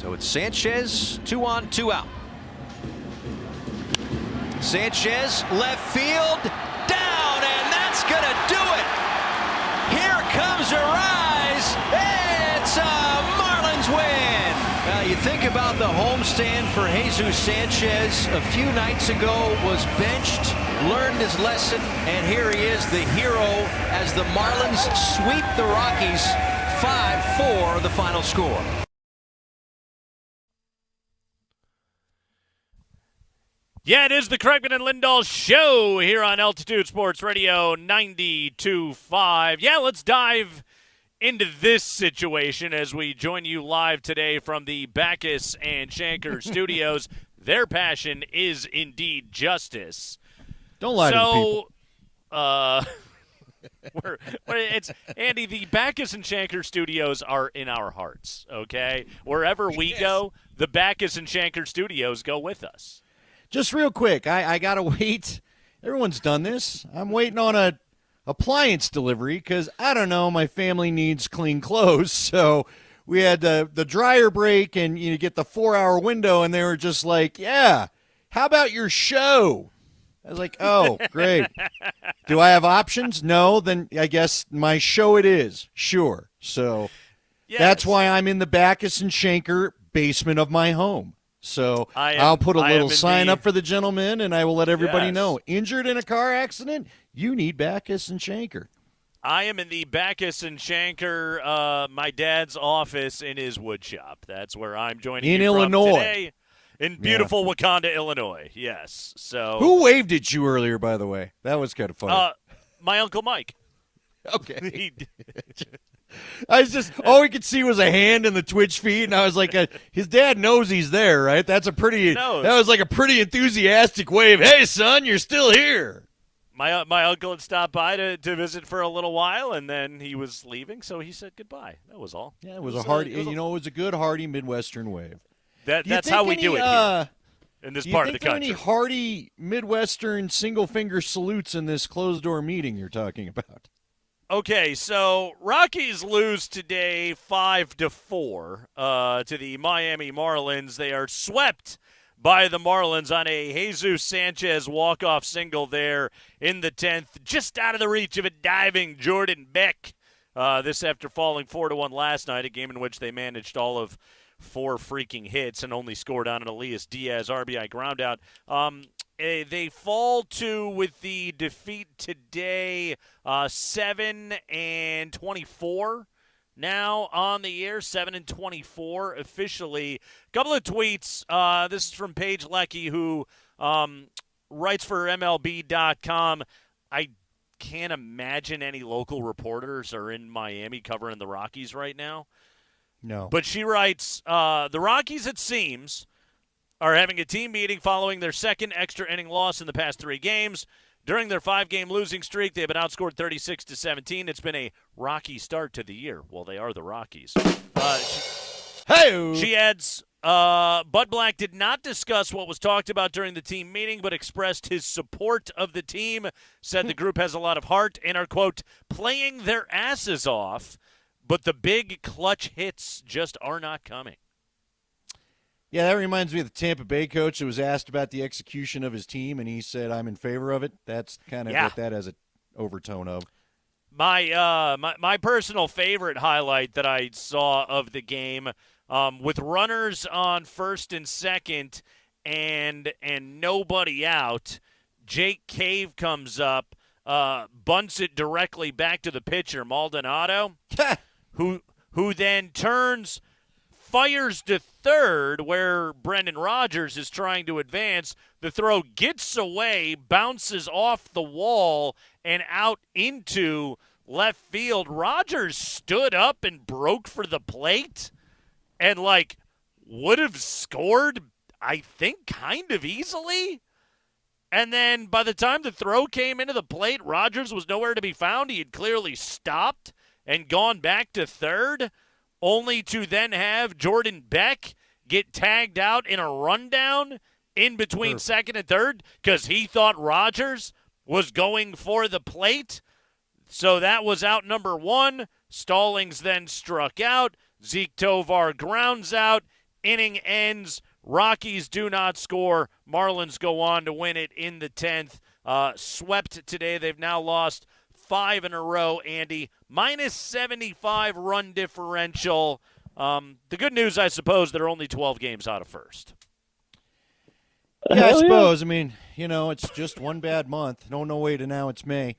So it's Sanchez, 2 on, 2 out. Sanchez, left field, down, and that's going to do it. Here comes a rise. It's a Marlins win. Now, you think about the homestand for Jesus Sanchez. A few nights ago was benched, learned his lesson, and here he is, the hero, as the Marlins sweep the Rockies 5-4, the final score. Yeah, it is the Kreckman and Lindahl show here on Altitude Sports Radio 92.5. Yeah, let's dive into this situation as we join you live today from the Backus and Shanker studios. Their passion is indeed justice. Don't lie to the people. It's Andy, the Backus and Shanker studios are in our hearts, okay? Wherever we go, the Backus and Shanker studios go with us. Just real quick, I got to wait. Everyone's done this. I'm waiting on a appliance delivery because, I don't know, my family needs clean clothes. So we had the dryer break, and you get the 4-hour window, and they were just like, yeah, how about your show? I was like, oh, great. Do I have options? No, then I guess my show it is. Sure. So that's why I'm in the Backus and Shanker basement of my home. So I'll put a little sign up for the gentleman, and I will let everybody know. Injured in a car accident? You need Backus and Shanker. I am in the Backus and Shanker, my dad's office in his wood shop. That's where I'm joining you from today. In beautiful Wakanda, Illinois. Yes. So who waved at you earlier, by the way? That was kind of funny. My Uncle Mike. Okay. I was just, all we could see was a hand in the Twitch feed, and I was like, his dad knows he's there, right? That was like a pretty enthusiastic wave. Hey, son, you're still here. My uncle had stopped by to visit for a little while, and then he was leaving, so he said goodbye. That was all. Yeah, it was a hearty, it was a good, hearty Midwestern wave. That's how we do it here in this part of the country. Any hearty Midwestern single-finger salutes in this closed-door meeting you're talking about? Okay, so Rockies lose today 5-4 to the Miami Marlins. They are swept by the Marlins on a Jesus Sanchez walk-off single there in the 10th, just out of the reach of a diving Jordan Beck. This after falling 4-1 last night, a game in which they managed all of 4 freaking hits and only scored on an Elias Diaz RBI groundout. They fall to, with the defeat today, 7-24 now on the air, 7-24 officially. A couple of tweets. This is from Paige Leckie, who writes for MLB.com. I can't imagine any local reporters are in Miami covering the Rockies right now. No. But she writes, the Rockies, it seems, are having a team meeting following their second extra inning loss in the past 3 games. During their 5-game losing streak, they have been outscored 36-17. It's been a rocky start to the year. Well, they are the Rockies. She adds, Bud Black did not discuss what was talked about during the team meeting, but expressed his support of the team, said the group has a lot of heart and are, quote, playing their asses off, but the big clutch hits just are not coming. Yeah, that reminds me of the Tampa Bay coach that was asked about the execution of his team, and he said, I'm in favor of it. That's kind of what that has an overtone of. My personal favorite highlight that I saw of the game, with runners on first and second and nobody out, Jake Cave comes up, bunts it directly back to the pitcher, Maldonado, who then turns, fires to third where Brendan Rodgers is trying to advance. The throw gets away, bounces off the wall, and out into left field. Rodgers stood up and broke for the plate and, would have scored, I think, kind of easily. And then by the time the throw came into the plate, Rodgers was nowhere to be found. He had clearly stopped and gone back to third, only to then have Jordan Beck get tagged out in a rundown in between second and third because he thought Rodgers was going for the plate. So that was out number 1. Stallings then struck out. Zeke Tovar grounds out. Inning ends. Rockies do not score. Marlins go on to win it in the 10th. Swept today. They've now lost 5 in a row, Andy. Minus 75 run differential. The good news, I suppose, they're only 12 games out of first. Yeah, I suppose. I mean, it's just one bad month. No way to now it's May.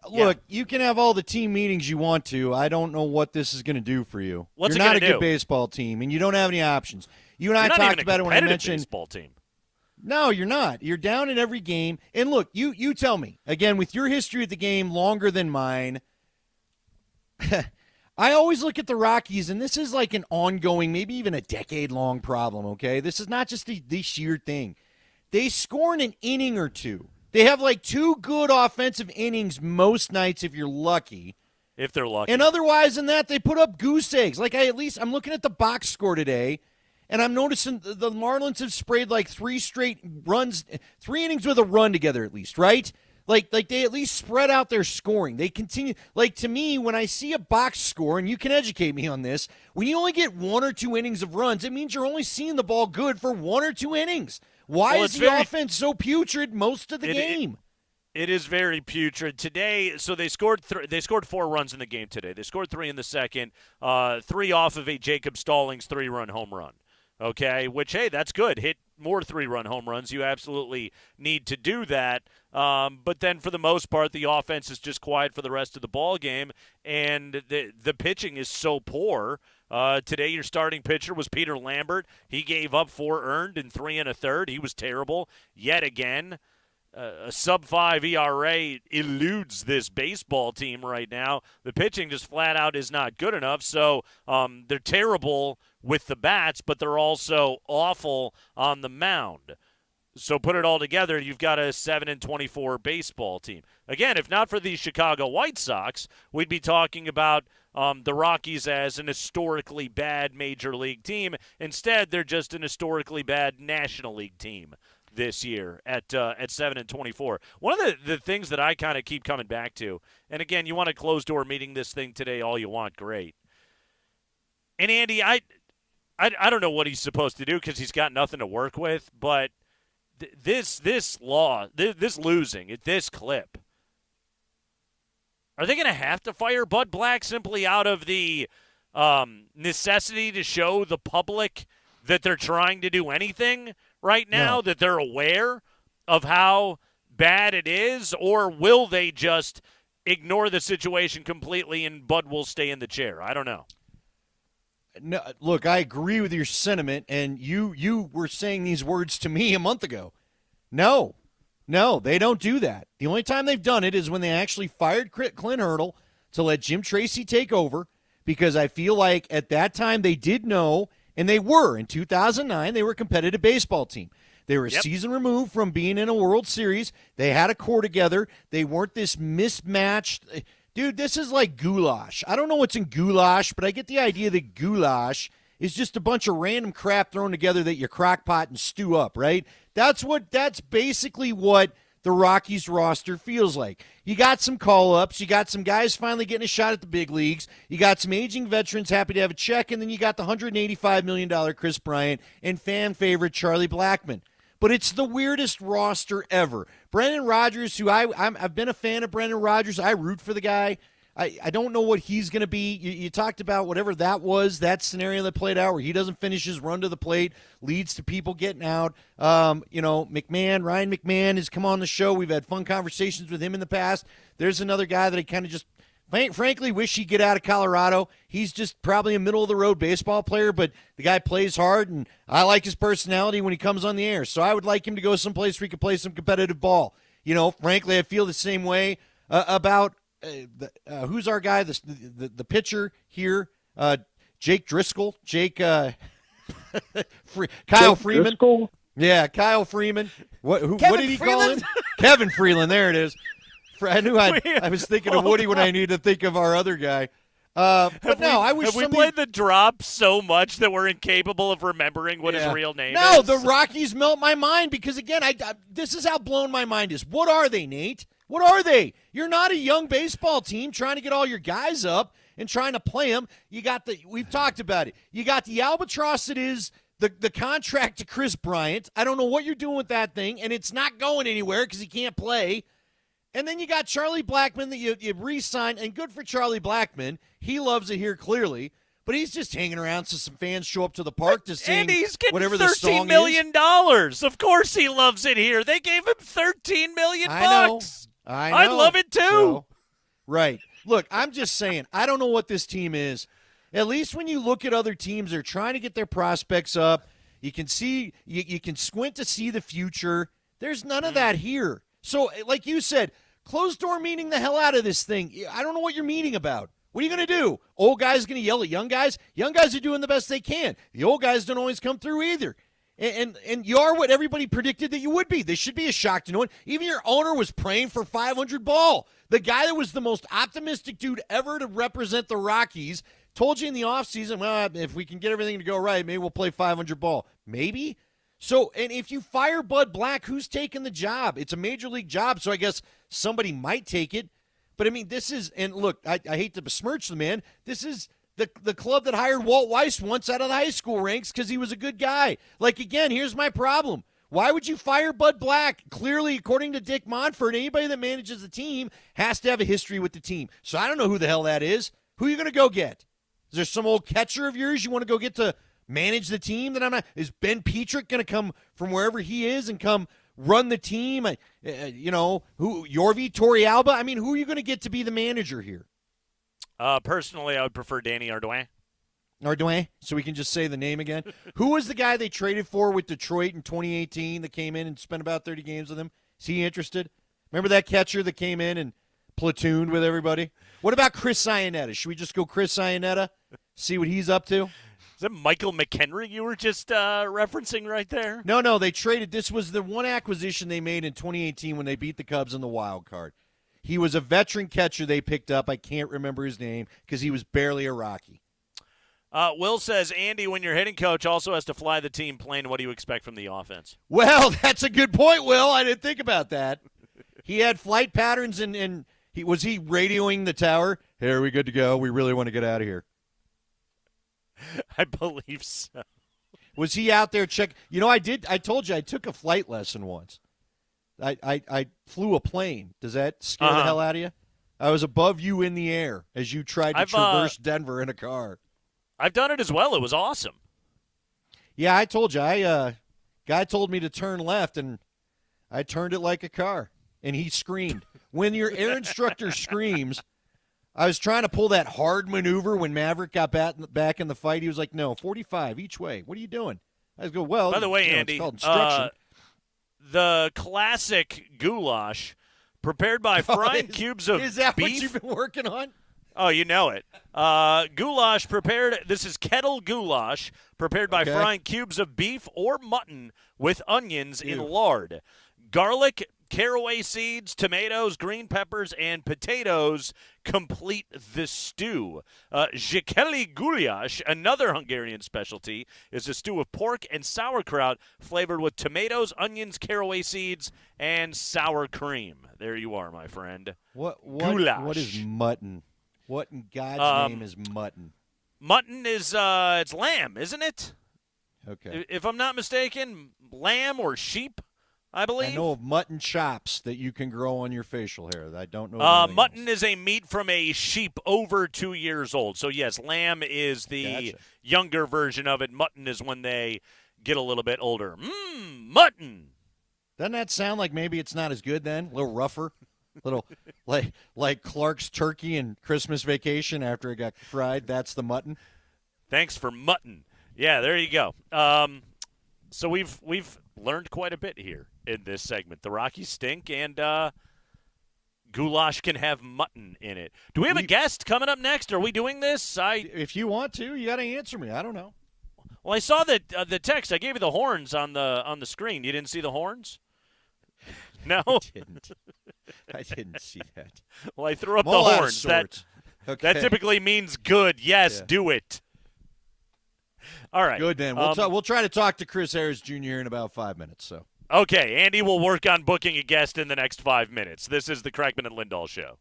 Look, you can have all the team meetings you want to. I don't know what this is going to do for you. What's You're it not a gonna good do? baseball team, and you don't have any options. You and I You're not talked even a about it when I competitive mentioned baseball team. No, you're not. You're down in every game. And look, you tell me, again, with your history of the game longer than mine, I always look at the Rockies, and this is like an ongoing, maybe even a decade-long problem, okay? This is not just this year thing. They score in an inning or two. They have like 2 good offensive innings most nights if you're lucky. If they're lucky. And otherwise than that, they put up goose eggs. Like I'm looking at the box score today, and I'm noticing the Marlins have sprayed like 3 straight runs, 3 innings with a run together at least, right? Like they at least spread out their scoring. They continue. Like, to me, when I see a box score, and you can educate me on this, when you only get 1 or 2 innings of runs, it means you're only seeing the ball good for 1 or 2 innings. Why is the offense so putrid most of the game? It is very putrid today. So they scored 4 runs in the game today. They scored 3 in the second, 3 off of a Jacob Stallings 3-run home run. Okay, which, hey, that's good. Hit more 3-run home runs. You absolutely need to do that. But then for the most part, the offense is just quiet for the rest of the ball game, and the pitching is so poor. Today, your starting pitcher was Peter Lambert. He gave up 4 earned in 3 1/3. He was terrible yet again. A sub-5 ERA eludes this baseball team right now. The pitching just flat out is not good enough. So they're terrible with the bats, but they're also awful on the mound. So put it all together, you've got a 7-24 baseball team. Again, if not for the Chicago White Sox, we'd be talking about the Rockies as an historically bad major league team. Instead, they're just an historically bad National League team this year at 7-24. One of the things that I kind of keep coming back to, and again, you want a closed-door meeting this thing today all you want, great. And Andy, I don't know what he's supposed to do because he's got nothing to work with, but this losing at this clip, are they going to have to fire Bud Black simply out of the necessity to show the public that they're trying to do anything right now, No. that they're aware of how bad it is, or will they just ignore the situation completely and Bud will stay in the chair? I don't know. No, look, I agree with your sentiment, and you were saying these words to me a month ago. No, they don't do that. The only time they've done it is when they actually fired Clint Hurdle to let Jim Tracy take over, because I feel like at that time they did know, and they were. In 2009, they were a competitive baseball team. They were a season removed from being in a World Series. They had a core together. They weren't this mismatched. Dude, this is like goulash. I don't know what's in goulash, but I get the idea that goulash is just a bunch of random crap thrown together that you crock pot and stew up, right? That's basically what the Rockies roster feels like. You got some call-ups. You got some guys finally getting a shot at the big leagues. You got some aging veterans happy to have a check, and then you got the $185 million Chris Bryant and fan favorite Charlie Blackmon. But it's the weirdest roster ever. Brendan Rodgers, who I've been a fan of Brendan Rodgers. I root for the guy. I don't know what he's going to be. You talked about whatever that was, that scenario that played out where he doesn't finish his run to the plate, leads to people getting out. Ryan McMahon has come on the show. We've had fun conversations with him in the past. There's another guy that I kind of just frankly wish he'd get out of Colorado. He's just probably a middle-of-the-road baseball player, but the guy plays hard, and I like his personality when he comes on the air. So I would like him to go someplace where he could play some competitive ball. Frankly, I feel the same way about who's our guy, the pitcher here, Jake Driscoll, Kyle Freeman. Driscoll? Yeah, Kyle Freeman. What did he call him? Kevin Freeland. There it is. I knew I was thinking of Woody when I need to think of our other guy. I wish have we played the drop so much that we're incapable of remembering what his real name is? No, the Rockies melt my mind because, again, this is how blown my mind is. What are they, Nate? What are they? You're not a young baseball team trying to get all your guys up and trying to play them. We've talked about it. You got the albatross that is the contract to Chris Bryant. I don't know what you're doing with that thing, and it's not going anywhere because he can't play. And then you got Charlie Blackmon that you re-signed, and good for Charlie Blackmon. He loves it here clearly, but he's just hanging around so some fans show up to the park to sing and he's getting whatever the song $13 million. Of course he loves it here. They gave him $13 million. I know. I'd love it too. So, right. Look, I'm just saying, I don't know what this team is. At least when you look at other teams, they're trying to get their prospects up. You can see, you can squint to see the future. There's none of that here. So, like you said, closed door meaning the hell out of this thing. I don't know what you're meaning about. What are you going to do? Old guys going to yell at young guys? Young guys are doing the best they can. The old guys don't always come through either. And you are what everybody predicted that you would be. This should be a shock to no one. Even your owner was praying for 500 ball. The guy that was the most optimistic dude ever to represent the Rockies told you in the offseason, well, if we can get everything to go right, maybe we'll play 500 ball. Maybe? So, and if you fire Bud Black, who's taking the job? It's a major league job, so I guess somebody might take it. But, I mean, this is – and, look, I hate to besmirch the man. This is the club that hired Walt Weiss once out of the high school ranks because he was a good guy. Like, again, here's my problem. Why would you fire Bud Black? Clearly, according to Dick Monfort, anybody that manages the team has to have a history with the team. So I don't know who the hell that is. Who are you going to go get? Is there some old catcher of yours you want to go get to manage the team that I'm not? Is Ben Petrick going to come from wherever he is and come run the team? Who? Yorvi Torrealba? I mean, who are you going to get to be the manager here? Personally, I would prefer Danny Ardouin. Ardouin, so we can just say the name again. Who was the guy they traded for with Detroit in 2018 that came in and spent about 30 games with him? Is he interested? Remember that catcher that came in and platooned with everybody? What about Chris Iannetta? Should we just go Chris Iannetta, see what he's up to? Is that Michael McHenry you were just referencing right there? No, they traded. This was the one acquisition they made in 2018 when they beat the Cubs in the wild card. He was a veteran catcher they picked up. I can't remember his name because he was barely a Rocky. Will says, Andy, when your hitting coach also has to fly the team plane, what do you expect from the offense? Well, that's a good point, Will. I didn't think about that. He had flight patterns, and was he radioing the tower? Hey, are we good to go? We really want to get out of here. I believe so. Was he out there check? I told you I took a flight lesson once. I flew a plane. Does that scare the hell out of you? I was above you in the air as you tried to traverse Denver in a car. I've done it as well. It was awesome. Yeah, I told you. Guy told me to turn left, and I turned it like a car, and he screamed. When your air instructor screams, I was trying to pull that hard maneuver when Maverick got back in the fight. He was like, no, 45 each way. What are you doing? I was going, well, by the way, Andy, it's called instruction. The classic goulash prepared by frying cubes of beef. Is that what you've been working on? Oh, you know it. Goulash prepared. This is kettle goulash prepared by frying cubes of beef or mutton with onions in lard. Garlic, caraway seeds, tomatoes, green peppers, and potatoes complete the stew. Zsikeli goulash, another Hungarian specialty, is a stew of pork and sauerkraut flavored with tomatoes, onions, caraway seeds, and sour cream. There you are, my friend. Goulash. What is mutton? What in God's name is mutton? Mutton is it's lamb, isn't it? Okay. If I'm not mistaken, lamb or sheep, I believe. I know of mutton chops that you can grow on your facial hair. I don't know. Mutton is a meat from a sheep over 2 years old. So, yes, lamb is the younger version of it. Mutton is when they get a little bit older. Mutton. Doesn't that sound like maybe it's not as good then? A little rougher? Little like Clark's turkey and Christmas Vacation after it got fried. That's the mutton. Thanks for mutton. Yeah, there you go. So we've learned quite a bit here in this segment. The Rockies stink, and goulash can have mutton in it. Do we have a guest coming up next? Are we doing this? If you want to, you got to answer me. I don't know. Well, I saw that the text. I gave you the horns on the screen. You didn't see the horns? No, I didn't see that. Well, I threw up the horns. That typically means good. Yes, do it. All right. Good, then. We'll try to talk to Chris Harris Jr. in about 5 minutes. So. Okay, Andy will work on booking a guest in the next 5 minutes. This is the Kreckman and Lindahl Show.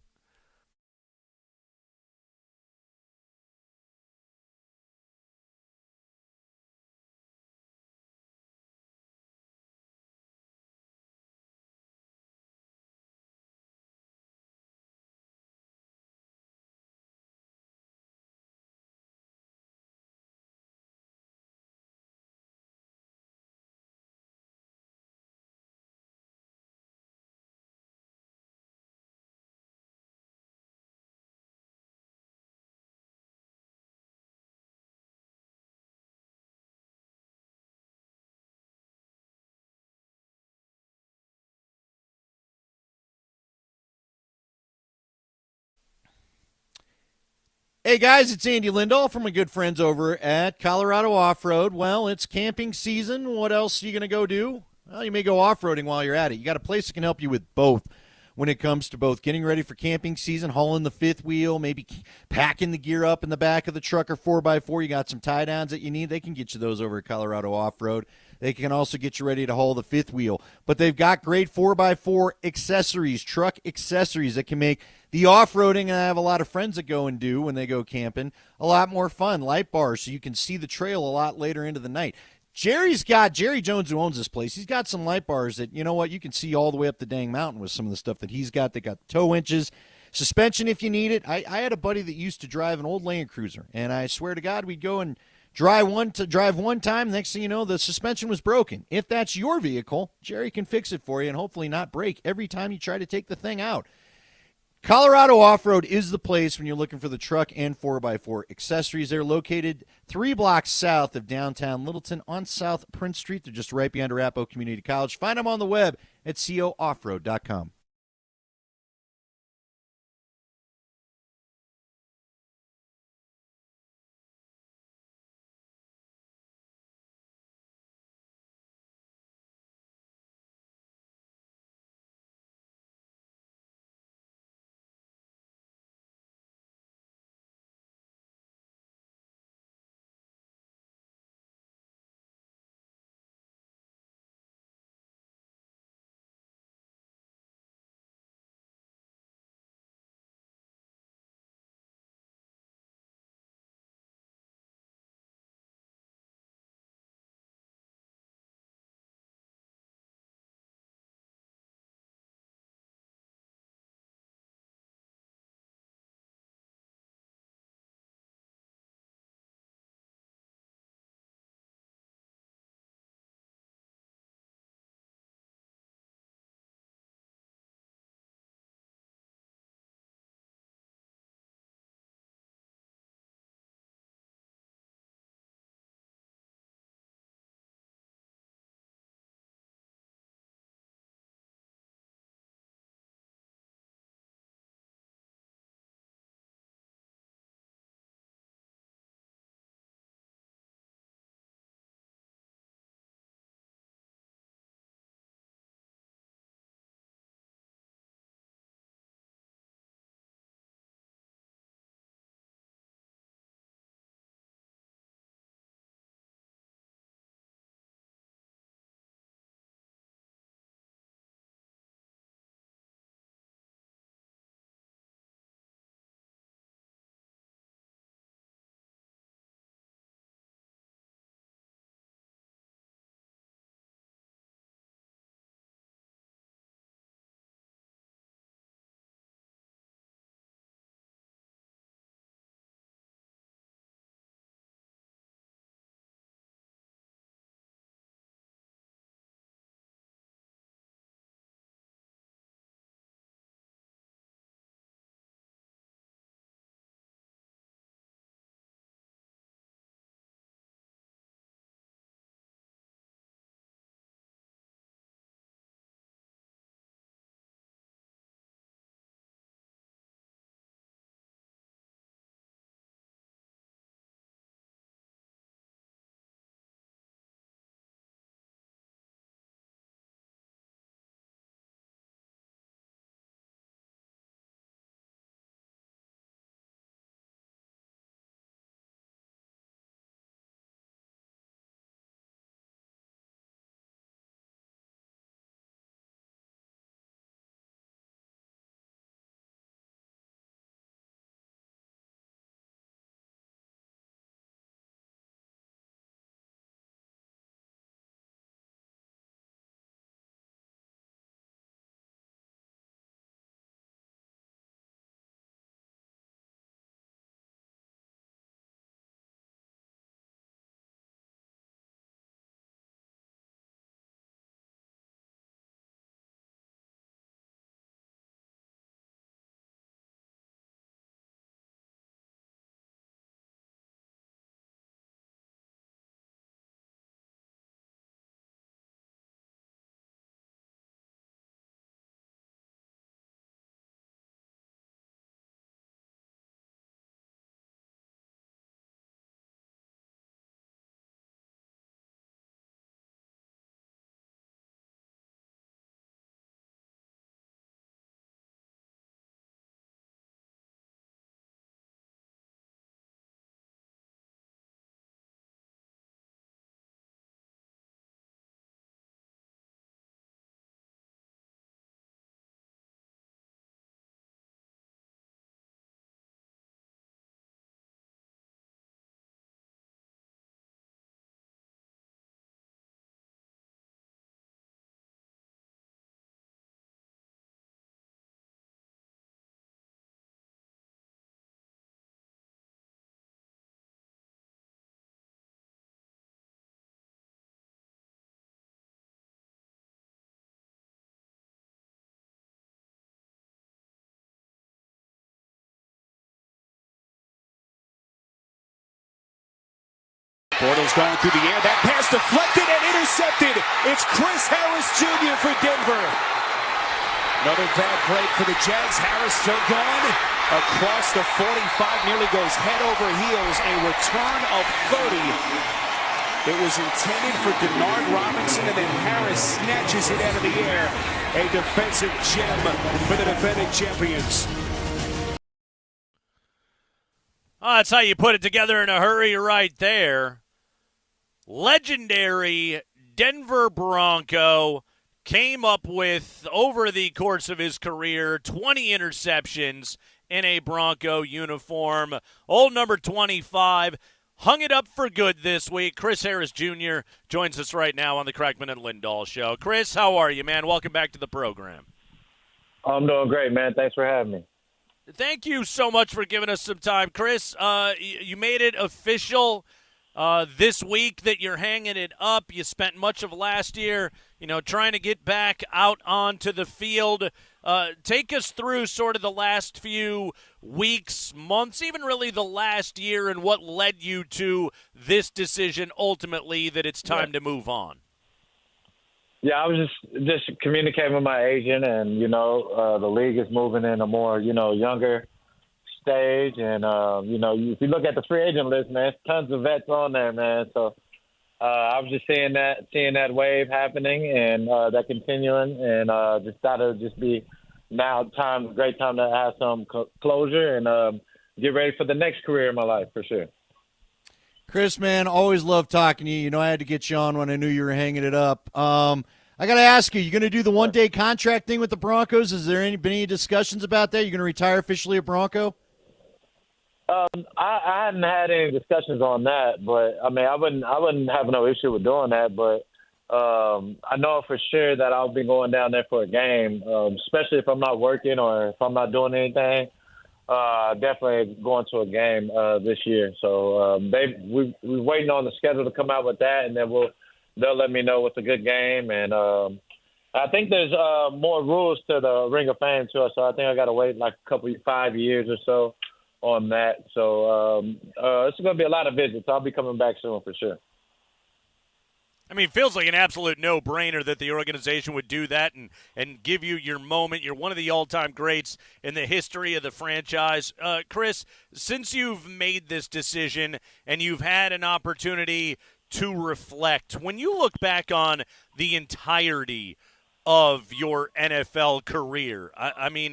Hey guys, it's Andy Lindahl from my good friends over at Colorado Off-Road. Well, it's camping season. What else are you going to go do? Well, you may go off-roading while you're at it. You got a place that can help you with both when it comes to both getting ready for camping season, hauling the fifth wheel, maybe packing the gear up in the back of the truck or 4x4. You got some tie-downs that you need. They can get you those over at Colorado Off-Road. They can also get you ready to haul the fifth wheel. But they've got great 4x4 accessories, truck accessories that can make the off-roading, and I have a lot of friends that go and do when they go camping, a lot more fun. Light bars so you can see the trail a lot later into the night. Jerry Jones, who owns this place, he's got some light bars that, you know what, you can see all the way up the dang mountain with some of the stuff that he's got. They got tow winches, suspension if you need it. I had a buddy that used to drive an old Land Cruiser, and I swear to God, we'd go and drive one time. Next thing you know, the suspension was broken. If that's your vehicle, Jerry can fix it for you and hopefully not break every time you try to take the thing out. Colorado Off-Road is the place when you're looking for the truck and 4x4 accessories. They're located 3 blocks south of downtown Littleton on South Prince Street. They're just right behind Arapahoe Community College. Find them on the web at cooffroad.com. Bortles going through the air. That pass deflected and intercepted. It's Chris Harris Jr. for Denver. Another bad break for the Jags. Harris still going across the 45. Nearly goes head over heels. A return of 30. It was intended for Denard Robinson, and then Harris snatches it out of the air. A defensive gem for the defending champions. Oh, that's how you put it together in a hurry right there. Legendary Denver Bronco came up with, over the course of his career, 20 interceptions in a Bronco uniform. Old number 25 hung it up for good this week. Chris Harris Jr. joins us right now on the Crackman and Lindahl Show. Chris, how are you, man? Welcome back to the program. I'm doing great, man. Thanks for having me. Thank you so much for giving us some time. Chris, you made it official this week that you're hanging it up. You spent much of last year, trying to get back out onto the field. Take us through sort of the last few weeks, months, even really the last year, and what led you to this decision ultimately that it's time to move on. Yeah, I was just communicating with my agent, and the league is moving in a more younger stage, and if you look at the free agent list, man, tons of vets on there, man. So I was just seeing that wave happening and that continuing, and just thought it would just be now great time to have some closure and get ready for the next career in my life for sure. Chris, man, always love talking to you. I had to get you on when I knew you were hanging it up. I got to ask you going to do the one-day contract thing with the Broncos? Has there been any discussions about that? You're going to retire officially a Bronco? I hadn't had any discussions on that, but I mean, I wouldn't have no issue with doing that. But I know for sure that I'll be going down there for a game, especially if I'm not working or if I'm not doing anything. Definitely going to a game this year. So we're waiting on the schedule to come out with that, and then they'll let me know what's a good game. And I think there's more rules to the Ring of Fame too. So I think I got to wait like 5 years or so on that. So it's going to be a lot of visits. I'll be coming back soon for sure. I mean, it feels like an absolute no-brainer that the organization would do that and give you your moment. You're one of the all-time greats in the history of the franchise. Chris, since you've made this decision and you've had an opportunity to reflect, when you look back on the entirety of your NFL career, I mean,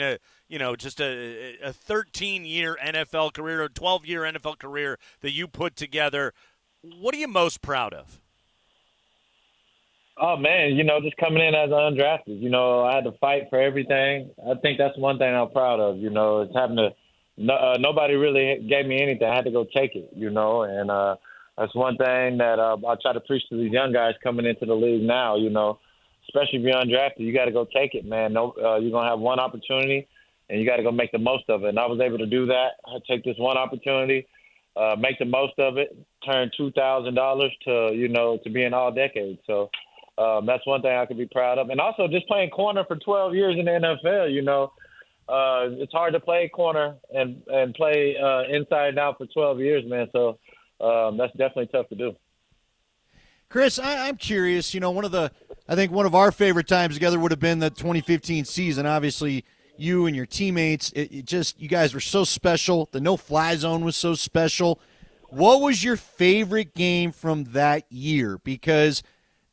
just a 13-year NFL career, a 12-year NFL career that you put together, what are you most proud of? Oh, man, just coming in as undrafted, I had to fight for everything. I think that's one thing I'm proud of, it's having to nobody really gave me anything. I had to go take it, and that's one thing that I try to preach to these young guys coming into the league now, especially if you're undrafted, you got to go take it, man. You're going to have one opportunity, and you got to go make the most of it. And I was able to do that. I take this one opportunity, make the most of it, turn $2,000 to being all-decade. So, that's one thing I could be proud of. And also just playing corner for 12 years in the NFL, it's hard to play corner and play inside and out for 12 years, man. So that's definitely tough to do. Chris, I'm curious, I think one of our favorite times together would have been the 2015 season. Obviously, you and your teammates, you guys were so special. The no-fly zone was so special. What was your favorite game from that year? Because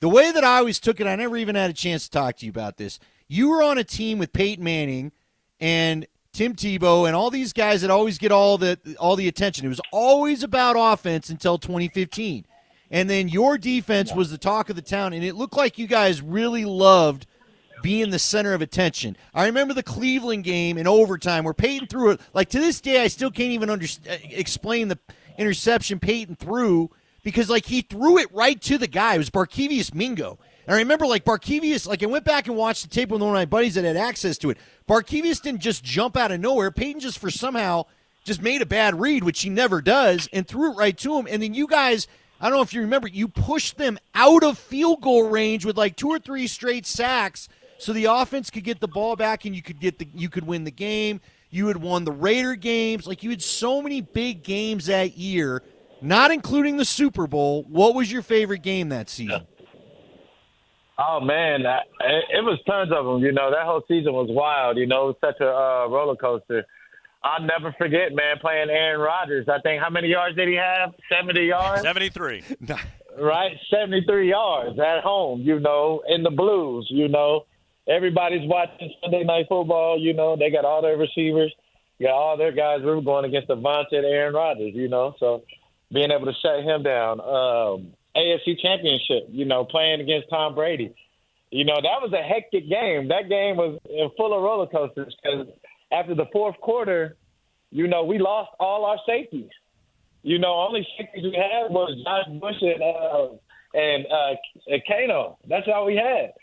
the way that I always took it, I never even had a chance to talk to you about this. You were on a team with Peyton Manning and Tim Tebow and all these guys that always get all the attention. It was always about offense until 2015. And then your defense was the talk of the town, and it looked like you guys really loved being the center of attention. I remember the Cleveland game in overtime where Peyton threw it. Like, to this day, I still can't even explain the interception Peyton threw, because, he threw it right to the guy. It was Barkevious Mingo. And I remember, Barkevious, I went back and watched the tape with one of my buddies that had access to it. Barkevious didn't just jump out of nowhere. Peyton just made a bad read, which he never does, and threw it right to him. And then you guys, I don't know if you remember, you pushed them out of field goal range with 2 or 3 straight sacks so the offense could get the ball back and you could win the game. You had won the Raider games. You had so many big games that year. not including the Super Bowl, what was your favorite game that season? Oh, man, it was tons of them. You know, that whole season was wild. You know, it was such a roller coaster. I'll never forget, man, playing Aaron Rodgers. I think, how many yards did he have? 70 yards? 73. Right? 73 yards at home, you know, in the Blues, you know. Everybody's watching Sunday Night Football, you know. They got all their receivers, got all their guys. We were going against Devontae and Aaron Rodgers, you know. So being able to shut him down. AFC Championship, you know, playing against Tom Brady. You know, that was a hectic game. That game was full of roller coasters because after the fourth quarter, you know, we lost all our safeties. You know, only safeties we had was Josh Bush and Kano. That's all we had.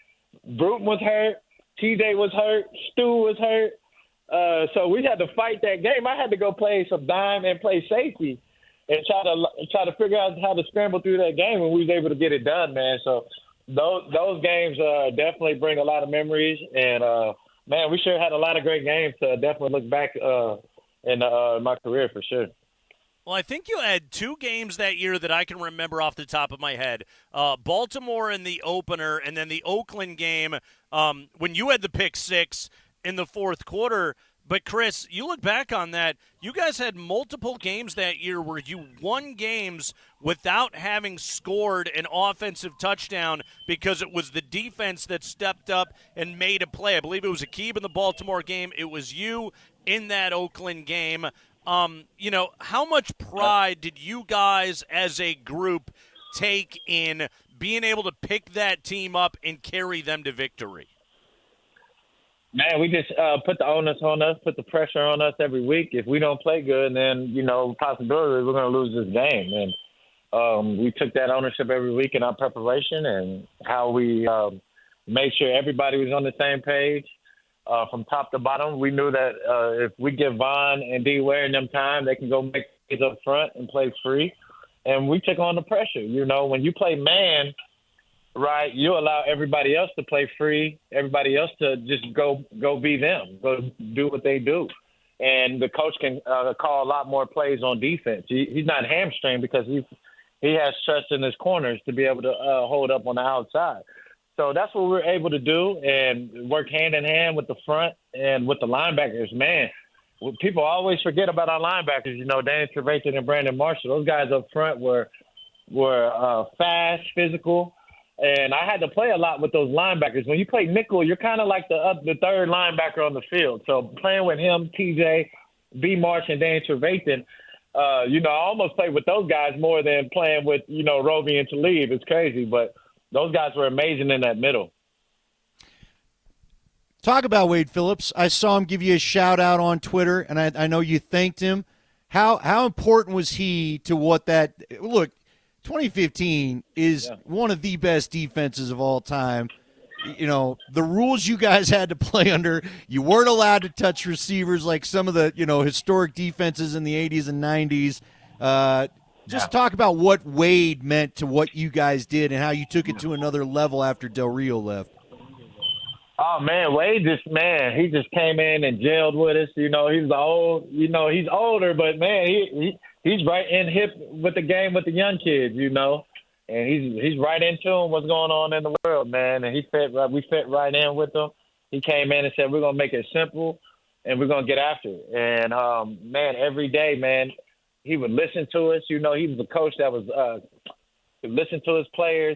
Bruton was hurt. TJ was hurt. Stu was hurt. So we had to fight that game. I had to go play some dime and play safety and try to figure out how to scramble through that game, and we was able to get it done, man. So those games definitely bring a lot of memories, and man, we sure had a lot of great games to definitely look back in my career for sure. Well, I think you had 2 games that year that I can remember off the top of my head. Baltimore in the opener, and then the Oakland game when you had the pick 6 in the fourth quarter. But, Chris, you look back on that, you guys had multiple games that year where you won games without having scored an offensive touchdown because it was the defense that stepped up and made a play. I believe it was Aqib in the Baltimore game. It was you in that Oakland game. You know, how much pride did you guys as a group take in being able to pick that team up and carry them to victory? Man, we just put the onus on us, put the pressure on us every week. If we don't play good, then, you know, possibility we're going to lose this game. And we took that ownership every week in our preparation and how we made sure everybody was on the same page from top to bottom. We knew that if we give Von and D. Ware and them time, they can go make plays up front and play free. And we took on the pressure. You know, when you play man, right, you allow everybody else to play free, everybody else to just go be them, go do what they do. And the coach can call a lot more plays on defense. He's not hamstringed because he has trust in his corners to be able to hold up on the outside. So that's what we're able to do and work hand in hand with the front and with the linebackers. Man, people always forget about our linebackers, you know, Danny Trevathan and Brandon Marshall. Those guys up front were fast, physical. And I had to play a lot with those linebackers. When you play nickel, you're kind of like the third linebacker on the field. So playing with him, TJ, B. Marsh, and Danny Trevathan, you know, I almost played with those guys more than playing with, you know, Roby and Talib. It's crazy, but those guys were amazing in that middle. Talk about Wade Phillips. I saw him give you a shout-out on Twitter, and I know you thanked him. How important was he to what that – look, 2015 is one of the best defenses of all time. You know, the rules you guys had to play under, you weren't allowed to touch receivers like some of the, you know, historic defenses in the 80s and 90s. Just talk about what Wade meant to what you guys did and how you took it to another level after Del Rio left. Oh, man, Wade he just came in and gelled with us. You know, he's older, but, man, he's right in hip with the game with the young kids, you know. And he's right in tune what's going on in the world, man. And we fit right in with him. He came in and said, we're going to make it simple and we're going to get after it. And, man, every day, man, he would listen to us. You know, he was a coach that was listen to his players,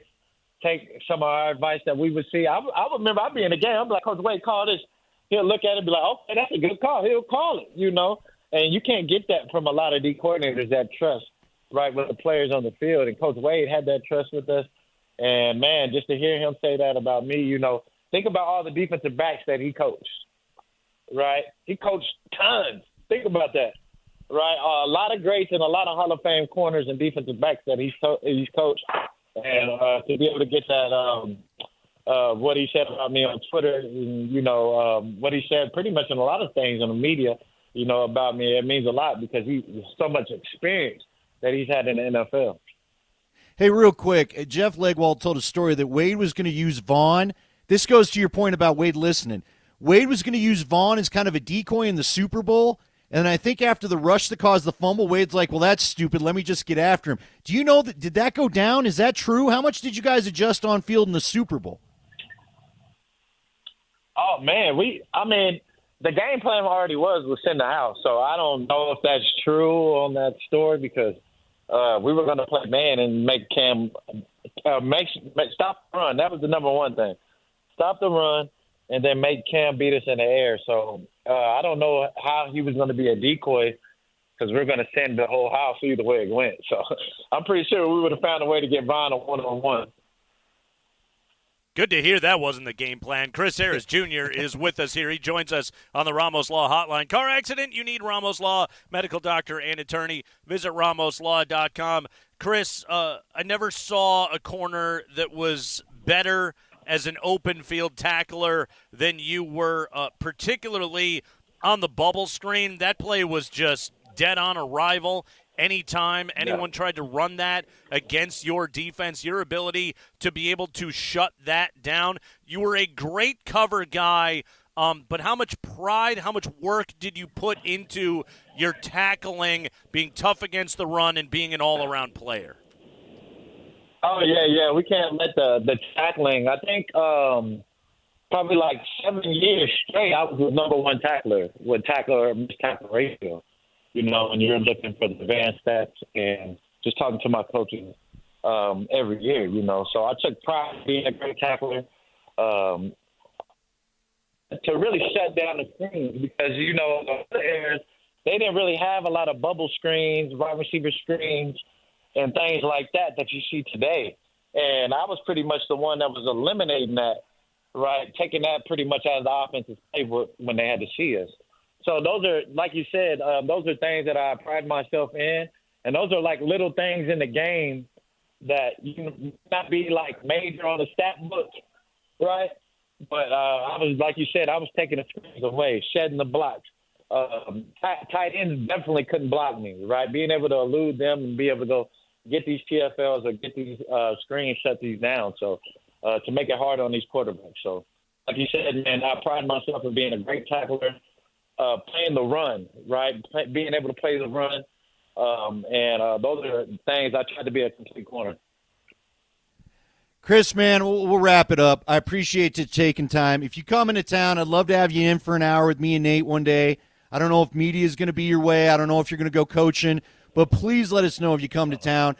take some of our advice that we would see. I remember I'd be in the game. I'm like, Coach Wade, call this. He'll look at it and be like, okay, that's a good call. He'll call it, you know. And you can't get that from a lot of D coordinators, that trust, right, with the players on the field. And Coach Wade had that trust with us. And, man, just to hear him say that about me, you know, think about all the defensive backs that he coached, right? He coached tons. Think about that, right? A lot of greats and a lot of Hall of Fame corners and defensive backs that he's coached. And to be able to get that what he said about me on Twitter, and, you know, what he said pretty much in a lot of things in the media, you know, about me, it means a lot because he's so much experience that he's had in the NFL. Hey, real quick, Jeff Legwold told a story that Wade was going to use Vaughn. This goes to your point about Wade listening. Wade was going to use Vaughn as kind of a decoy in the Super Bowl, And I think after the rush that caused the fumble, Wade's like, well, that's stupid. Let me just get after him. Do you know that? Did that go down? Is that true? How much did you guys adjust on field in the Super Bowl? Oh, man, the game plan already was send the house. So I don't know if that's true on that story because we were going to play man and make Cam stop the run. That was the number one thing. Stop the run and then make Cam beat us in the air. So I don't know how he was going to be a decoy because we're going to send the whole house either way it went. So I'm pretty sure we would have found a way to get Von a one-on-one. Good to hear that wasn't the game plan. Chris Harris Jr. is with us here. He joins us on the Ramos Law Hotline. Car accident, you need Ramos Law, medical doctor and attorney. Visit ramoslaw.com. Chris, I never saw a corner that was better as an open field tackler than you were, particularly on the bubble screen. That play was just dead on arrival. Anytime anyone tried to run that against your defense, your ability to be able to shut that down. You were a great cover guy, but how much pride, how much work did you put into your tackling, being tough against the run, and being an all-around player? Oh, yeah. We can't let the tackling. I think probably like 7 years straight, I was the number one tackler with tackler or missed tackle ratio. You know, when you're looking for the advanced stats and just talking to my coaches every year, you know. So I took pride in being a great tackler to really shut down the screens because, you know, they didn't really have a lot of bubble screens, wide receiver screens, and things like that you see today. And I was pretty much the one that was eliminating that, right, taking that pretty much out of the offensive playbook when they had to see us. So those are, like you said, those are things that I pride myself in. And those are like little things in the game that you can not be like major on the stat book, right? But I was, like you said, I was taking the screens away, shedding the blocks. Tight ends definitely couldn't block me, right? Being able to elude them and be able to go get these TFLs or get these screens, shut these down. So to make it hard on these quarterbacks. So like you said, man, I pride myself in being a great tackler. Playing the run, right? Being able to play the run. And those are things I try to be a complete corner. Chris, man, we'll wrap it up. I appreciate you taking time. If you come into town, I'd love to have you in for an hour with me and Nate one day. I don't know if media is going to be your way. I don't know if you're going to go coaching. But please let us know if you come to town.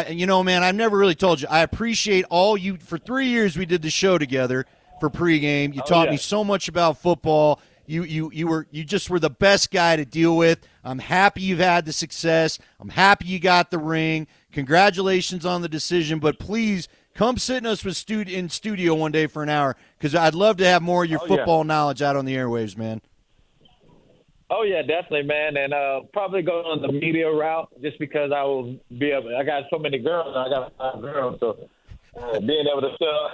You know, man, I've never really told you. I appreciate all you. For 3 years, we did the show together for pregame. You taught me so much about football. You just were the best guy to deal with. I'm happy you've had the success. I'm happy you got the ring. Congratulations on the decision. But please come sit in us in studio one day for an hour because I'd love to have more of your football knowledge out on the airwaves, man. Oh yeah, definitely, man, and probably go on the media route just because I will be able. I got so many girls. I got 5 girls, so. Being able to still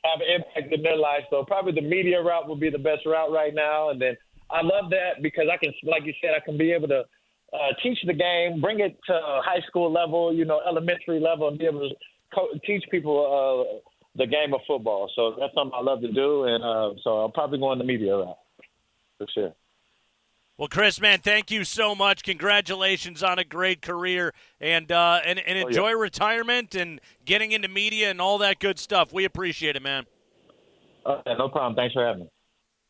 have an impact in their life. So probably the media route will be the best route right now. And then I love that because I can, like you said, I can be able to teach the game, bring it to high school level, you know, elementary level, and be able to teach people the game of football. So that's something I love to do. And so I'll probably go on the media route for sure. Well, Chris, man, thank you so much. Congratulations on a great career, and enjoy retirement and getting into media and all that good stuff. We appreciate it, man. No problem. Thanks for having me.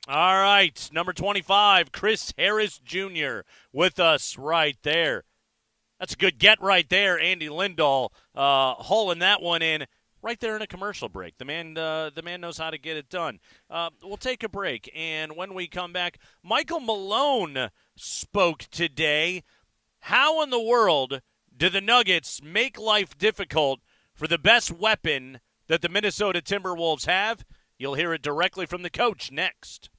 All right, number 25, Chris Harris Jr. with us right there. That's a good get right there, Andy Lindahl, hauling that one in. Right there in a commercial break. The man knows how to get it done. We'll take a break, and when we come back, Michael Malone spoke today. How in the world do the Nuggets make life difficult for the best weapon that the Minnesota Timberwolves have? You'll hear it directly from the coach next.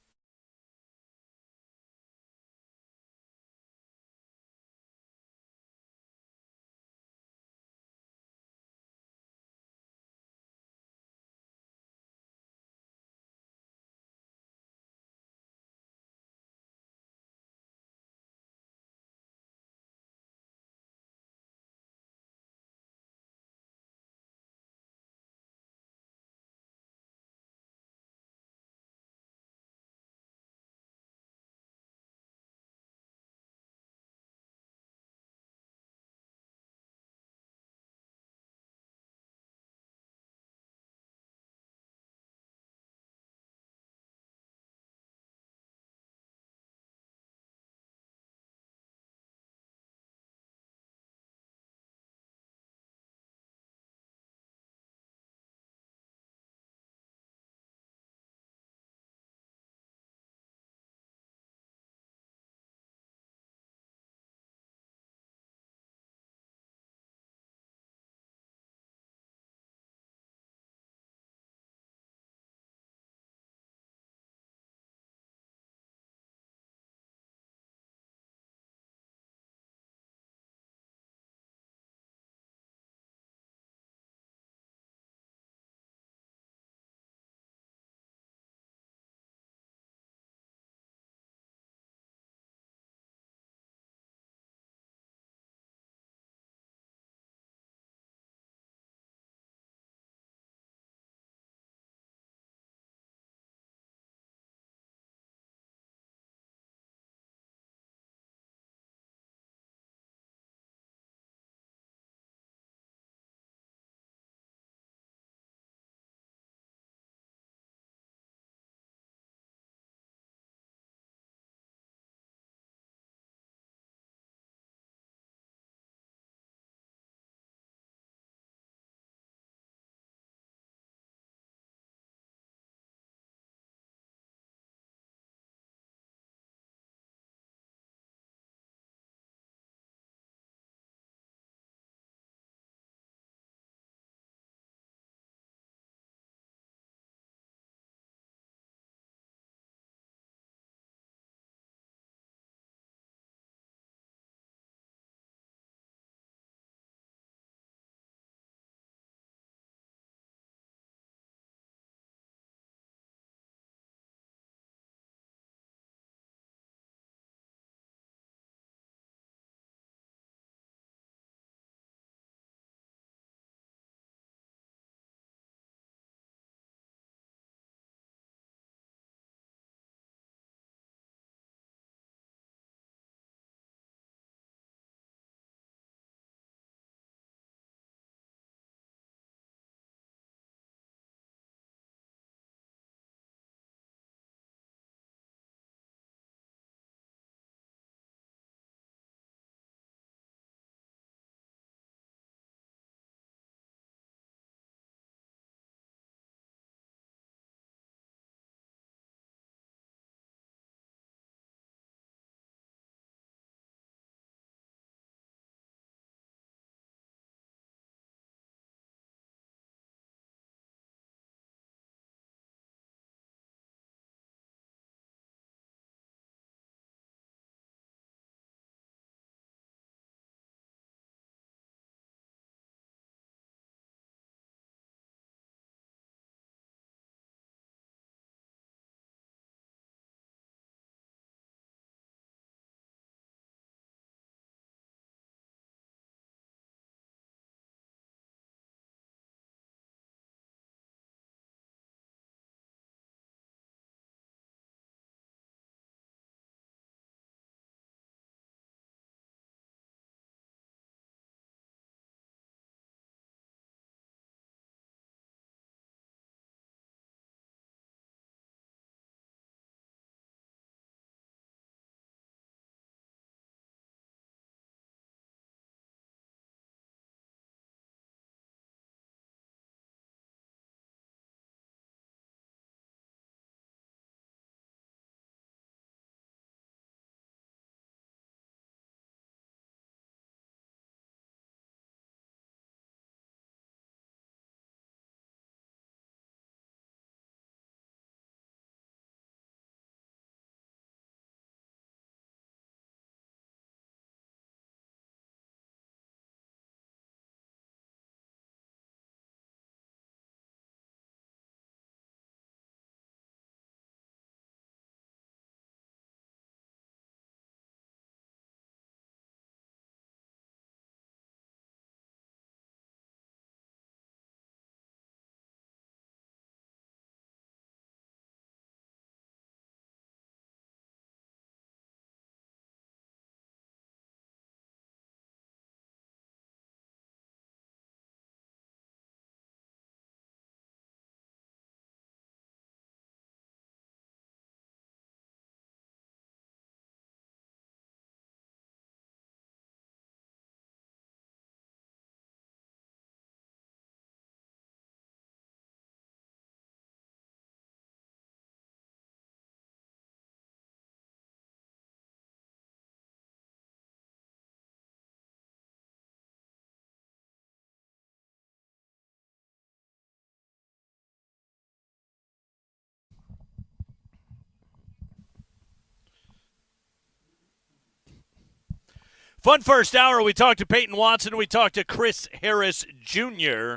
Fun first hour. We talked to Peyton Watson. We talked to Chris Harris Jr.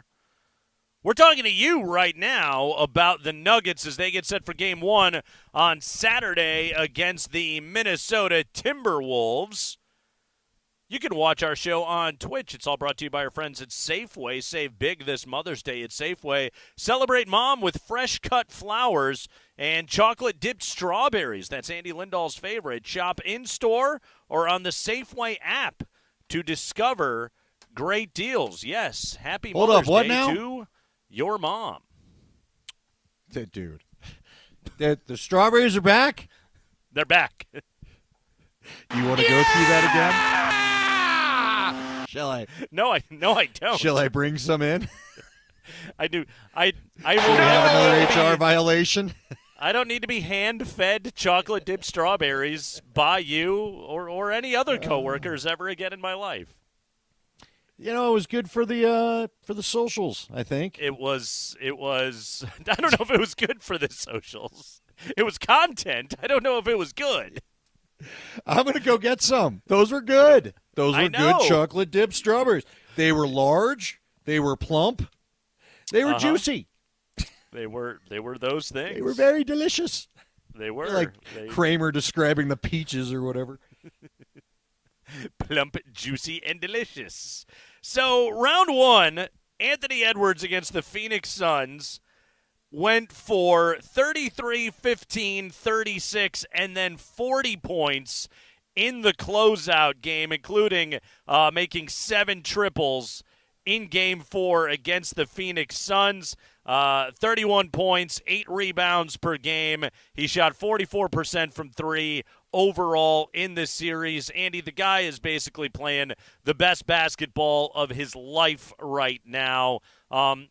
We're talking to you right now about the Nuggets as they get set for Game 1 on Saturday against the Minnesota Timberwolves. You can watch our show on Twitch. It's all brought to you by our friends at Safeway. Save big this Mother's Day at Safeway. Celebrate Mom with fresh-cut flowers and chocolate-dipped strawberries. That's Andy Lindahl's favorite. Shop in-store or on the Safeway app to discover great deals. Yes, happy Mother's Day to your mom. Dude. The strawberries are back? They're back. You want to go through that again? Shall I? No, I don't. Shall I bring some in? I do. I will have another HR violation. I don't need to be hand-fed chocolate-dipped strawberries by you or any other coworkers ever again in my life. You know, it was good for the socials, I think. It was I don't know if it was good for the socials. It was content. I don't know if it was good. I'm going to go get some. Those were good. Those were good chocolate dipped strawberries. They were large. They were plump. They were juicy. They were those things. They were very delicious. They were. Like Kramer describing the peaches or whatever. Plump, juicy, and delicious. So, round 1, Anthony Edwards against the Phoenix Suns went for 33, 15, 36, and then 40 points in the closeout game, including making 7 triples in Game 4 against the Phoenix Suns. 31 points, 8 rebounds per game. He shot 44% from 3 overall in this series. Andy, the guy is basically playing the best basketball of his life right now.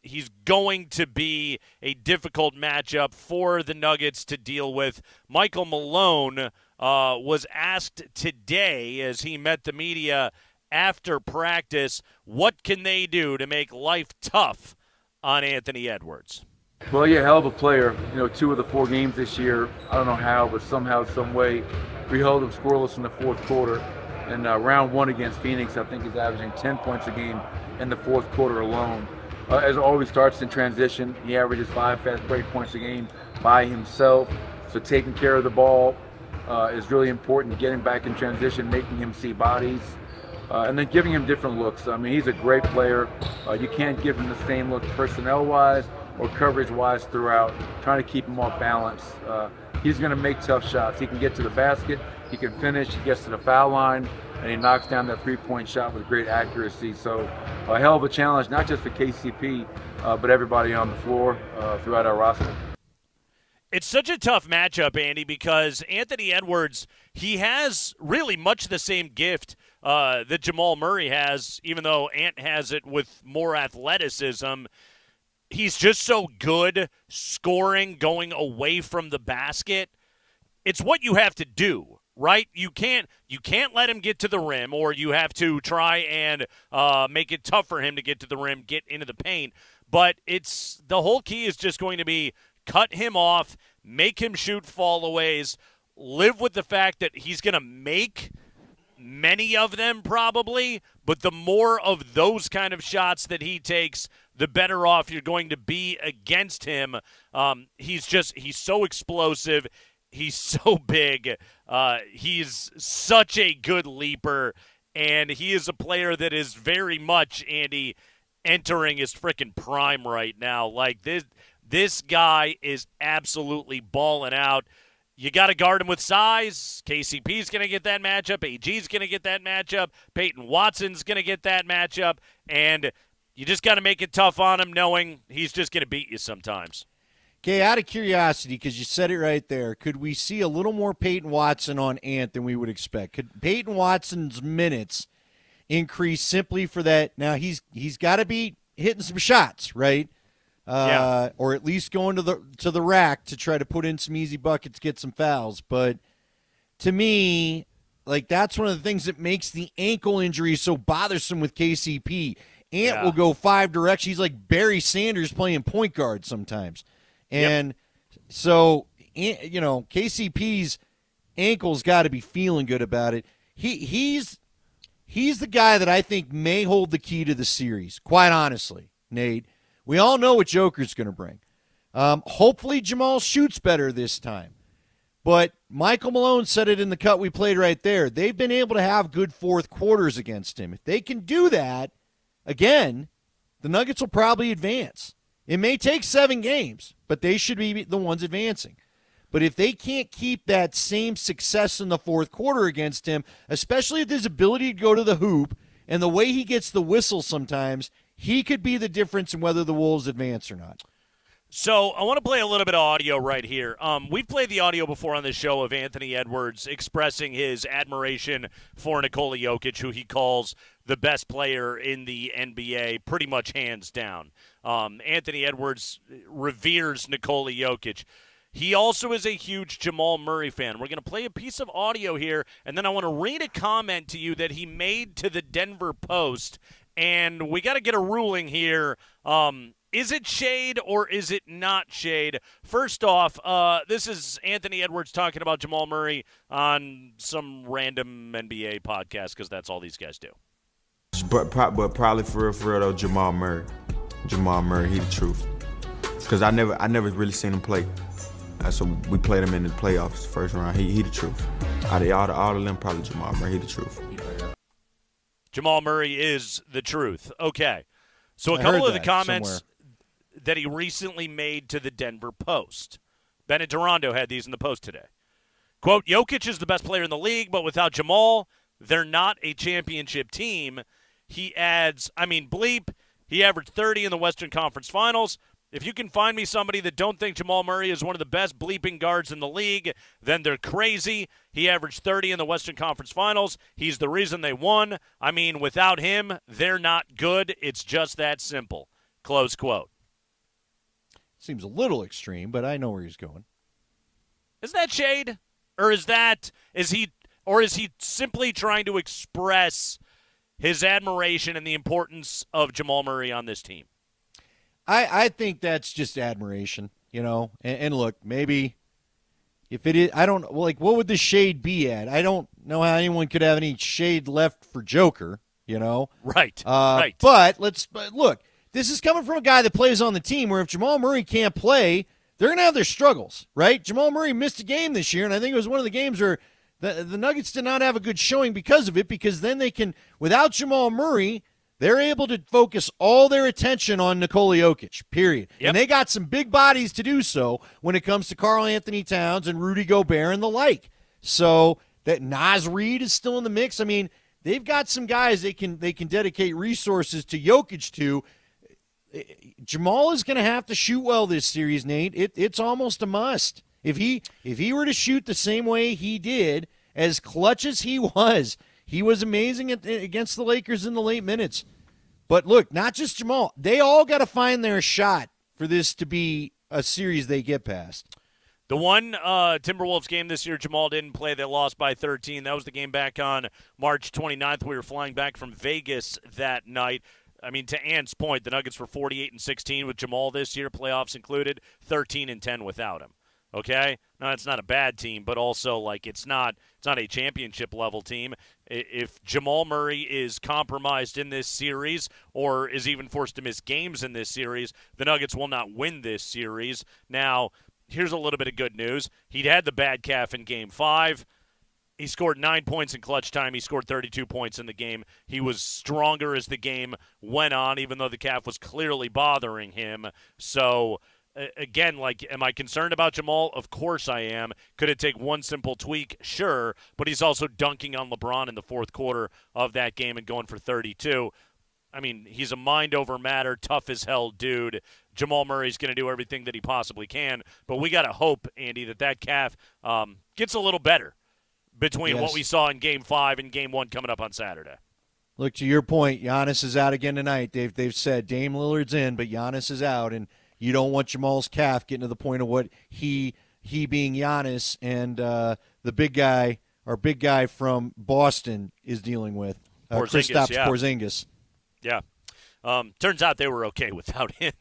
He's going to be a difficult matchup for the Nuggets to deal with. Michael Malone was asked today as he met the media after practice, what can they do to make life tough on Anthony Edwards? Well, yeah, hell of a player. 2 of the 4 games this year, I don't know how, but somehow, some way, we held him scoreless in the fourth quarter. And round 1 against Phoenix, I think he's averaging 10 points a game in the fourth quarter alone. As it always starts in transition, he averages 5 fast break points a game by himself. So taking care of the ball is really important, getting back in transition, making him see bodies, and then giving him different looks. I mean, he's a great player. You can't give him the same look personnel-wise or coverage-wise throughout, trying to keep him off balance. He's going to make tough shots. He can get to the basket, he can finish, he gets to the foul line, and he knocks down that three-point shot with great accuracy. So a hell of a challenge, not just for KCP, but everybody on the floor throughout our roster. It's such a tough matchup, Andy, because Anthony Edwards, he has really much the same gift that Jamal Murray has, even though Ant has it with more athleticism. He's just so good scoring, going away from the basket. It's what you have to do, right? You can't let him get to the rim, or you have to try and make it tough for him to get to the rim, get into the paint. But the whole key is just going to be cut him off, make him shoot fallaways, live with the fact that he's going to make many of them probably, but the more of those kind of shots that he takes, the better off you're going to be against him. He's so explosive. He's so big. He's such a good leaper, and he is a player that is very much, Andy, entering his freaking prime right now. Like, this guy is absolutely balling out. You got to guard him with size. KCP's going to get that matchup. AG's going to get that matchup. Peyton Watson's going to get that matchup. And you just got to make it tough on him, knowing he's just going to beat you sometimes. Okay, out of curiosity, because you said it right there, could we see a little more Peyton Watson on Ant than we would expect? Could Peyton Watson's minutes increase simply for that? Now, he's got to be hitting some shots, right? Or at least going to the rack to try to put in some easy buckets, get some fouls. But to me, like, that's one of the things that makes the ankle injury so bothersome with KCP. Ant will go 5 directions. He's like Barry Sanders playing point guard sometimes. And so, KCP's ankle's got to be feeling good about it. He's he's the guy that I think may hold the key to the series, quite honestly, Nate. We all know what Joker's going to bring. Hopefully Jamal shoots better this time. But Michael Malone said it in the cut we played right there. They've been able to have good fourth quarters against him. If they can do that, again, the Nuggets will probably advance. It may take 7 games, but they should be the ones advancing. But if they can't keep that same success in the fourth quarter against him, especially with his ability to go to the hoop and the way he gets the whistle sometimes, he could be the difference in whether the Wolves advance or not. So I want to play a little bit of audio right here. We've played the audio before on this show of Anthony Edwards expressing his admiration for Nikola Jokic, who he calls the best player in the NBA, pretty much hands down. Anthony Edwards reveres Nikola Jokic. He also is a huge Jamal Murray fan. We're going to play a piece of audio here, and then I want to read a comment to you that he made to the Denver Post, and we got to get a ruling here. Is it shade or is it not shade? First off, this is Anthony Edwards talking about Jamal Murray on some random NBA podcast because that's all these guys do. But probably for real though, Jamal Murray, he the truth. Because I never really seen him play. So we played him in the playoffs, first round. He the truth. Out of all of them, probably Jamal Murray, he the truth. Jamal Murray is the truth. Okay. So a couple of the comments that he recently made to the Denver Post. Bennett Durando had these in the Post today. Quote, Jokic is the best player in the league, but without Jamal, they're not a championship team. He adds, bleep, he averaged 30 in the Western Conference Finals. If you can find me somebody that don't think Jamal Murray is one of the best bleeping guards in the league, then they're crazy. He averaged 30 in the Western Conference Finals. He's the reason they won. Without him, they're not good. It's just that simple. Close quote. Seems a little extreme, but I know where he's going. Is that shade? Or is he simply trying to express his admiration and the importance of Jamal Murray on this team? I think that's just admiration, And look, maybe if it is, I don't what would the shade be at? I don't know how anyone could have any shade left for Joker, Right. Right. But look, this is coming from a guy that plays on the team where if Jamal Murray can't play, they're going to have their struggles, right? Jamal Murray missed a game this year, and I think it was one of the games where the Nuggets did not have a good showing because of it, because then they can, without Jamal Murray, they're able to focus all their attention on Nikola Jokic, period. Yep. And they got some big bodies to do so when it comes to Karl Anthony Towns and Rudy Gobert and the like. So that Naz Reid is still in the mix. They've got some guys they can dedicate resources to Jokic to. Jamal is going to have to shoot well this series, Nate. It's almost a must. If he were to shoot the same way he did, as clutch as he was amazing against the Lakers in the late minutes. But look, not just Jamal. They all got to find their shot for this to be a series they get past. The one Timberwolves game this year, Jamal didn't play. They lost by 13. That was the game back on March 29th. We were flying back from Vegas that night. To Ant's point, the Nuggets were 48-16 with Jamal this year, playoffs included, 13-10 without him. Okay? Now, it's not a bad team, but also, it's not a championship-level team. If Jamal Murray is compromised in this series or is even forced to miss games in this series, the Nuggets will not win this series. Now, here's a little bit of good news. He'd had the bad calf in Game 5. He scored 9 points in clutch time. He scored 32 points in the game. He was stronger as the game went on, even though the calf was clearly bothering him. So, again, am I concerned about Jamal? Of course I am. Could it take one simple tweak? Sure. But he's also dunking on LeBron in the fourth quarter of that game and going for 32. He's a mind over matter, tough as hell dude. Jamal Murray's going to do everything that he possibly can. But we got to hope, Andy, that calf gets a little better between what we saw in Game 5 and Game 1 coming up on Saturday. Look, to your point, Giannis is out again tonight. They've said Dame Lillard's in, but Giannis is out, and you don't want Jamal's calf getting to the point of what he being Giannis and the big guy from Boston is dealing with, Kristaps Porzingis. Yeah. Turns out they were okay without him.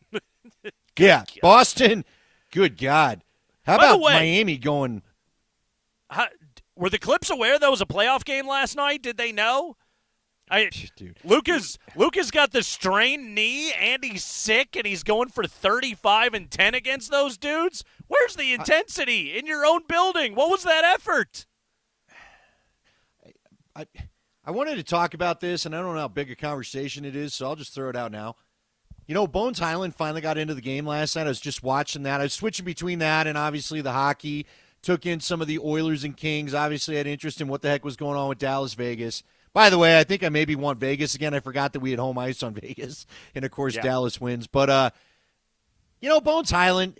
Yeah, Boston, good God. How about Miami going – were the Clips aware that was a playoff game last night? Did they know? Luka's got the strained knee, and he's sick, and he's going for 35 and 10 against those dudes. Where's the intensity in your own building? What was that effort? I wanted to talk about this, and I don't know how big a conversation it is, so I'll just throw it out now. You know, Bones Highland finally got into the game last night. I was just watching that. I was switching between that and obviously the hockey. Took in some of the Oilers and Kings. Obviously had interest in what the heck was going on with Dallas, Vegas. By the way, I think I maybe want Vegas again. I forgot that we had home ice on Vegas. And, of course, Dallas wins. But, you know, Bones Highland,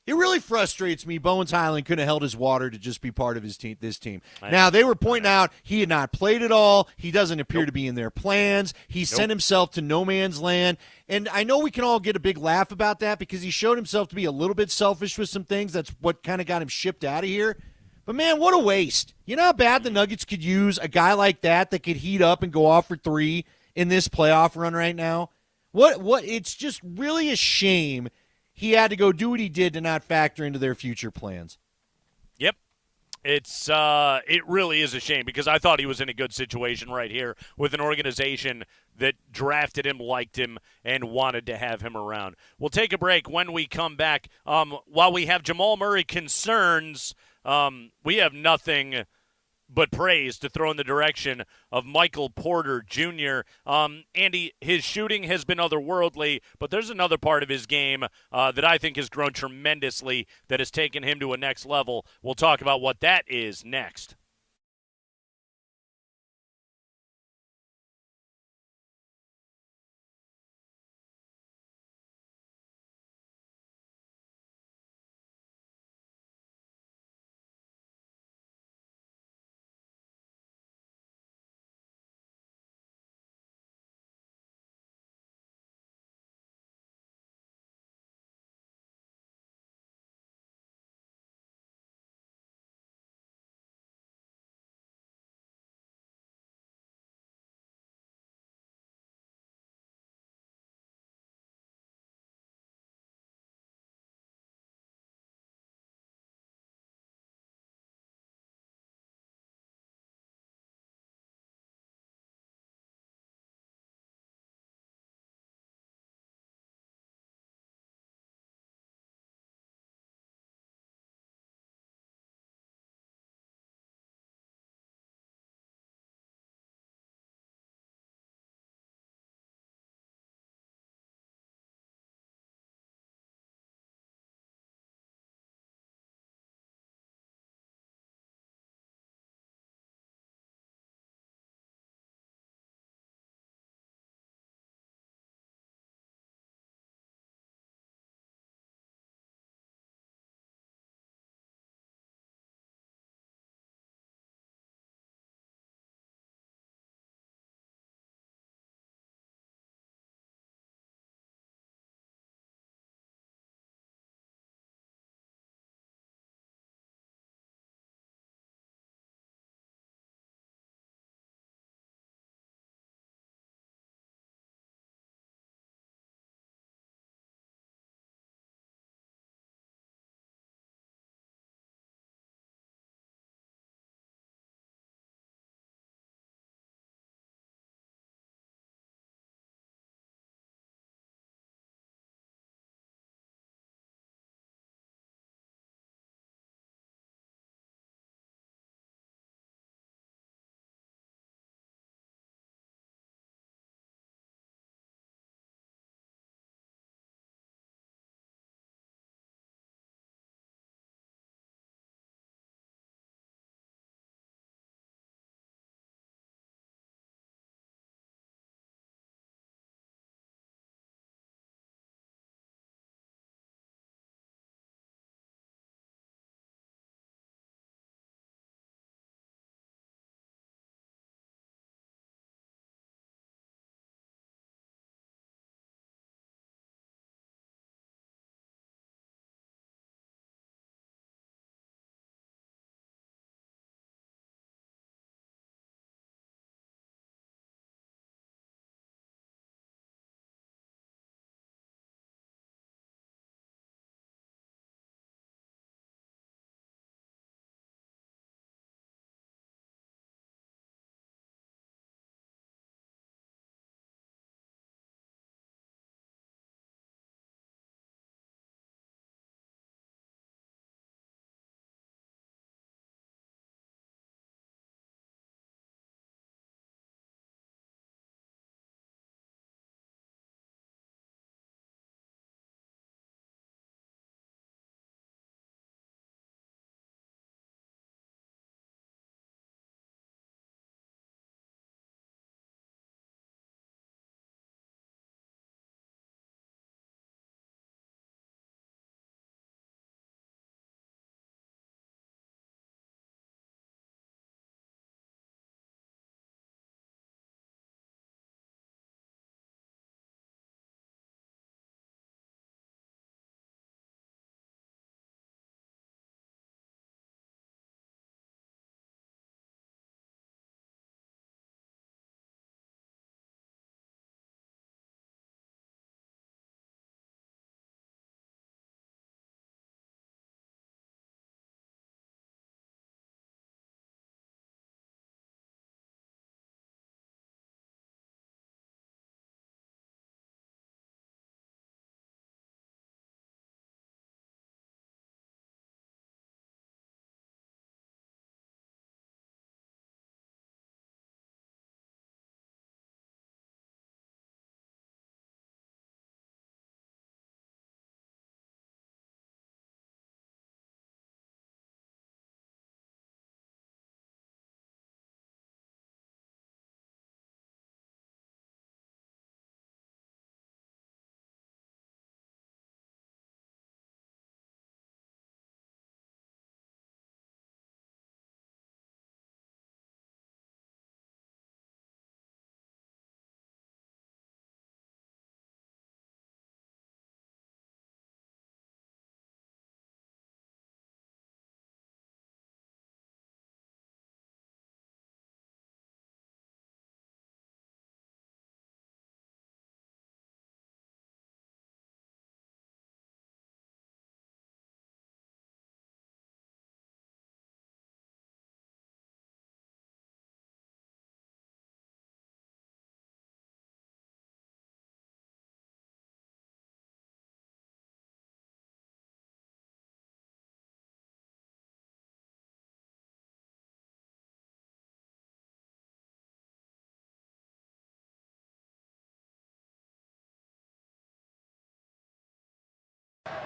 it really frustrates me. Bones Highland couldn't have held his water to just be part of his team. This team. Now, they were pointing out he had not played at all. He doesn't appear to be in their plans. He sent himself to no man's land. And I know we can all get a big laugh about that because he showed himself to be a little bit selfish with some things. That's what kind of got him shipped out of here. But, man, what a waste. You know how bad the Nuggets could use a guy like that could heat up and go off for three in this playoff run right now? What? It's just really a shame he had to go do what he did to not factor into their future plans. Yep. It really is a shame because I thought he was in a good situation right here with an organization that drafted him, liked him, and wanted to have him around. We'll take a break. When we come back, while we have Jamal Murray concerns, we have nothing but praise to throw in the direction of Michael Porter Jr. Andy, his shooting has been otherworldly, but there's another part of his game that I think has grown tremendously that has taken him to a next level. We'll talk about what that is next.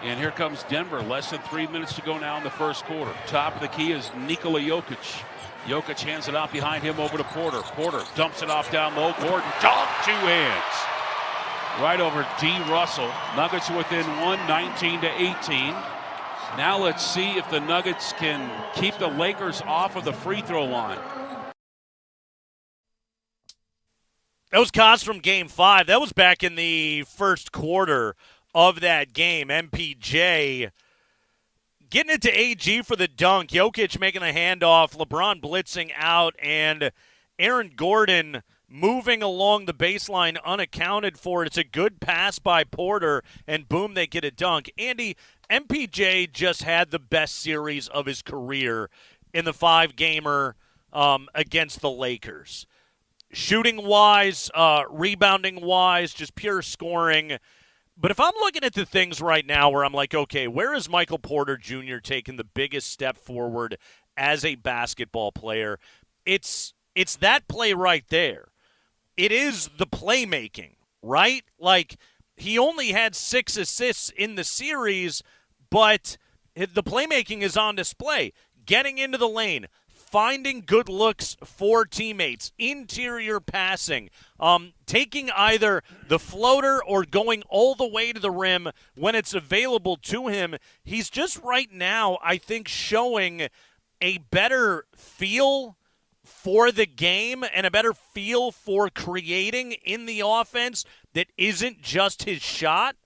And here comes Denver. Less than 3 minutes to go now in the first quarter. Top of the key is Nikola Jokic. Jokic hands it out behind him over to Porter. Porter dumps it off down low. Gordon, dunk, 2 hands. Right over D. Russell. Nuggets within 19-18. Now let's see if the Nuggets can keep the Lakers off of the free throw line. That was Kaz from Game 5. That was back in the first quarter of that game. MPJ getting it to AG for the dunk. Jokic making the handoff. LeBron blitzing out. And Aaron Gordon moving along the baseline unaccounted for. It's a good pass by Porter. And boom, they get a dunk. Andy, MPJ just had the best series of his career in the 5-gamer against the Lakers. Shooting-wise, rebounding-wise, just pure scoring. But if I'm looking at the things right now where I'm like, okay, where is Michael Porter Jr. taking the biggest step forward as a basketball player? It's that play right there. It is the playmaking, right? Like, he only had 6 assists in the series, but the playmaking is on display. Getting into the lane, finding good looks for teammates, interior passing, taking either the floater or going all the way to the rim when it's available to him. He's just right now, I think, showing a better feel for the game and a better feel for creating in the offense that isn't just his shot,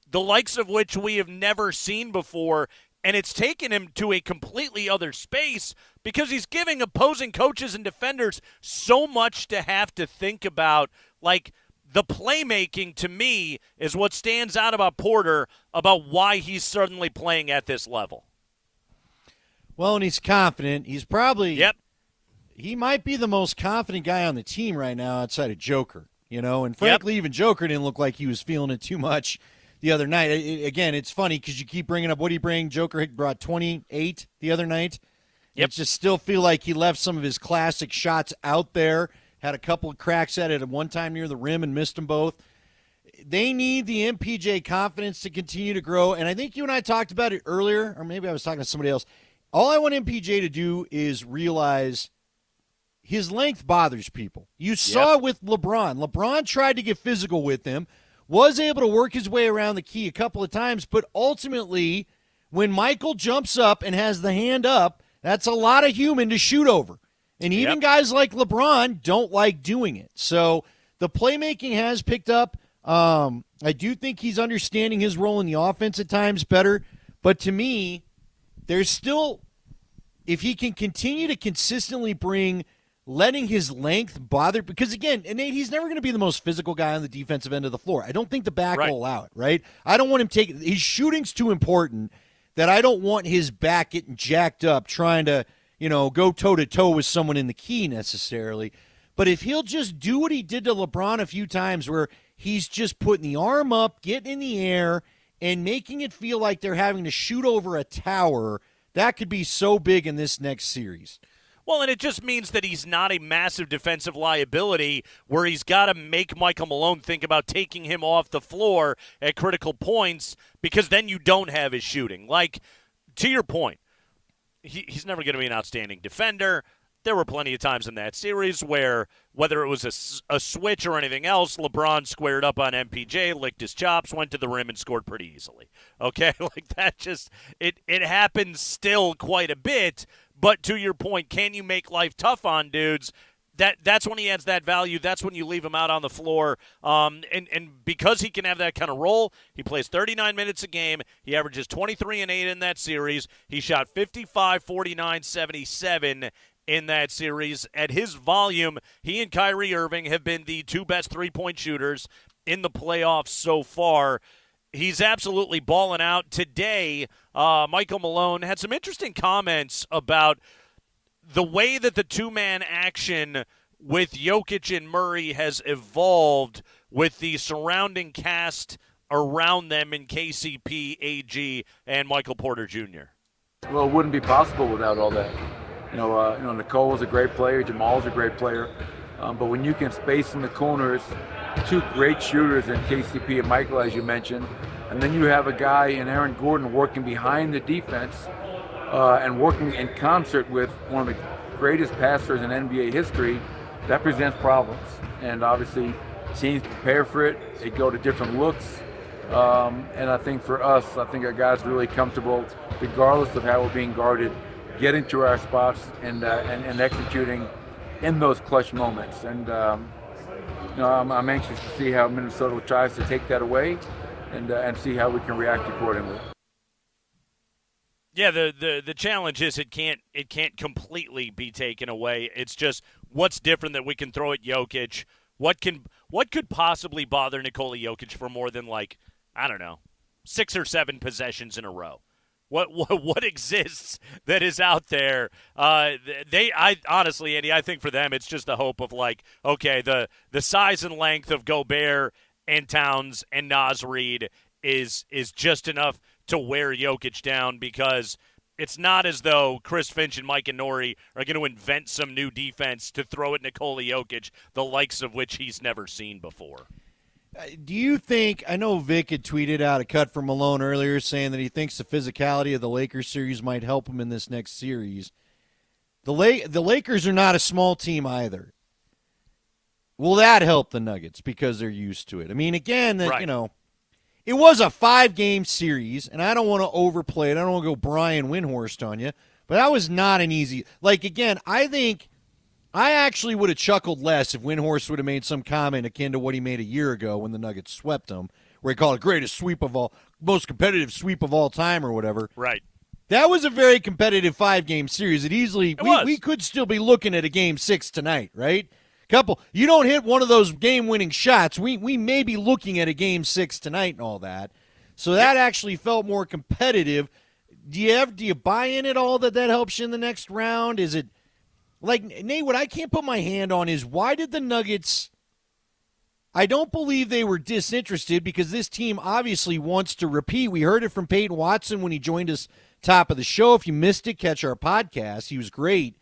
the likes of which we have never seen before. And it's taken him to a completely other space because he's giving opposing coaches and defenders so much to have to think about. Like, the playmaking, to me, is what stands out about Porter, about why he's suddenly playing at this level. Well, and he's confident. He's probably he might be the most confident guy on the team right now outside of Joker, you know. And frankly, even Joker didn't look like he was feeling it too much the other night. Again, it's funny because you keep bringing up what he bring. Joker brought 28 the other night. It just still feel like he left some of his classic shots out there, had a couple of cracks at it at one time near the rim and missed them both. They need the MPJ confidence to continue to grow, and I think you and I talked about it earlier, or maybe I was talking to somebody else. All I want MPJ to do is realize his length bothers people. You saw it with LeBron. LeBron tried to get physical with him, was able to work his way around the key a couple of times, but ultimately, when Michael jumps up and has the hand up, that's a lot of human to shoot over. And even guys like LeBron don't like doing it. So the playmaking has picked up. I do think he's understanding his role in the offense at times better. But to me, there's still, if he can continue to consistently bring letting his length bother, because again, Nate, he's never going to be the most physical guy on the defensive end of the floor. I don't think the back will allow it, right? I don't want him taking, his shooting's too important that I don't want his back getting jacked up trying to, go toe-to-toe with someone in the key necessarily. But if he'll just do what he did to LeBron a few times where he's just putting the arm up, getting in the air, and making it feel like they're having to shoot over a tower, that could be so big in this next series. Well, and it just means that he's not a massive defensive liability where he's got to make Michael Malone think about taking him off the floor at critical points, because then you don't have his shooting. Like, to your point, he's never going to be an outstanding defender. There were plenty of times in that series where, whether it was a switch or anything else, LeBron squared up on MPJ, licked his chops, went to the rim, and scored pretty easily. Okay? Like, that just, it happens still quite a bit. But to your point, can you make life tough on dudes? That's when he adds that value. That's when you leave him out on the floor. And because he can have that kind of role, he plays 39 minutes a game. He averages 23 and 8 in that series. He shot 55, 49, 77 in that series. At his volume, he and Kyrie Irving have been the two best three-point shooters in the playoffs so far. He's absolutely balling out. Today, Michael Malone had some interesting comments about the way that the two-man action with Jokic and Murray has evolved with the surrounding cast around them in KCP, AG, and Michael Porter Jr. Well, it wouldn't be possible without all that. Nicole is a great player. Jamal's a great player. But when you can space in the corners, two great shooters in KCP and Michael, as you mentioned, And then you have a guy in Aaron Gordon working behind the defense and working in concert with one of the greatest passers in NBA history. That presents problems. And obviously, teams prepare for it. They go to different looks. And I think for us, I think our guys are really comfortable, regardless of how we're being guarded, getting to our spots and executing in those clutch moments. And I'm anxious to see how Minnesota tries to take that away and see how we can react accordingly. Yeah, the challenge is it can't completely be taken away. It's just what's different that we can throw at Jokic. What could possibly bother Nikola Jokic for more than, like, I don't know, 6 or 7 possessions in a row? What exists that is out there? I honestly, Andy, I think for them it's just the hope of, like, okay, the size and length of Gobert and Towns and Naz Reid is just enough to wear Jokic down, because it's not as though Chris Finch and Mike Nori are going to invent some new defense to throw at Nikola Jokic, the likes of which he's never seen before. Do you think, I know Vic had tweeted out a cut from Malone earlier saying that he thinks the physicality of the Lakers series might help him in this next series. The Lakers are not a small team either. Will that help the Nuggets because they're used to it? I mean, again, right. It was a 5-game series, and I don't want to overplay it. I don't want to go Brian Windhorst on you, but that was not an easy. Like, again, I think I actually would have chuckled less if Windhorst would have made some comment akin to what he made a year ago when the Nuggets swept them, where he called it greatest sweep of all, most competitive sweep of all time or whatever. Right. That was a very competitive 5-game series. We could still be looking at a Game 6 tonight, right? You don't hit one of those game-winning shots, we may be looking at a Game 6 tonight and all that. So that actually felt more competitive. Do you buy in at all that helps you in the next round? Is it like, Nate, what I can't put my hand on is why did the Nuggets – I don't believe they were disinterested because this team obviously wants to repeat. We heard it from Peyton Watson when he joined us top of the show. If you missed it, catch our podcast. He was great.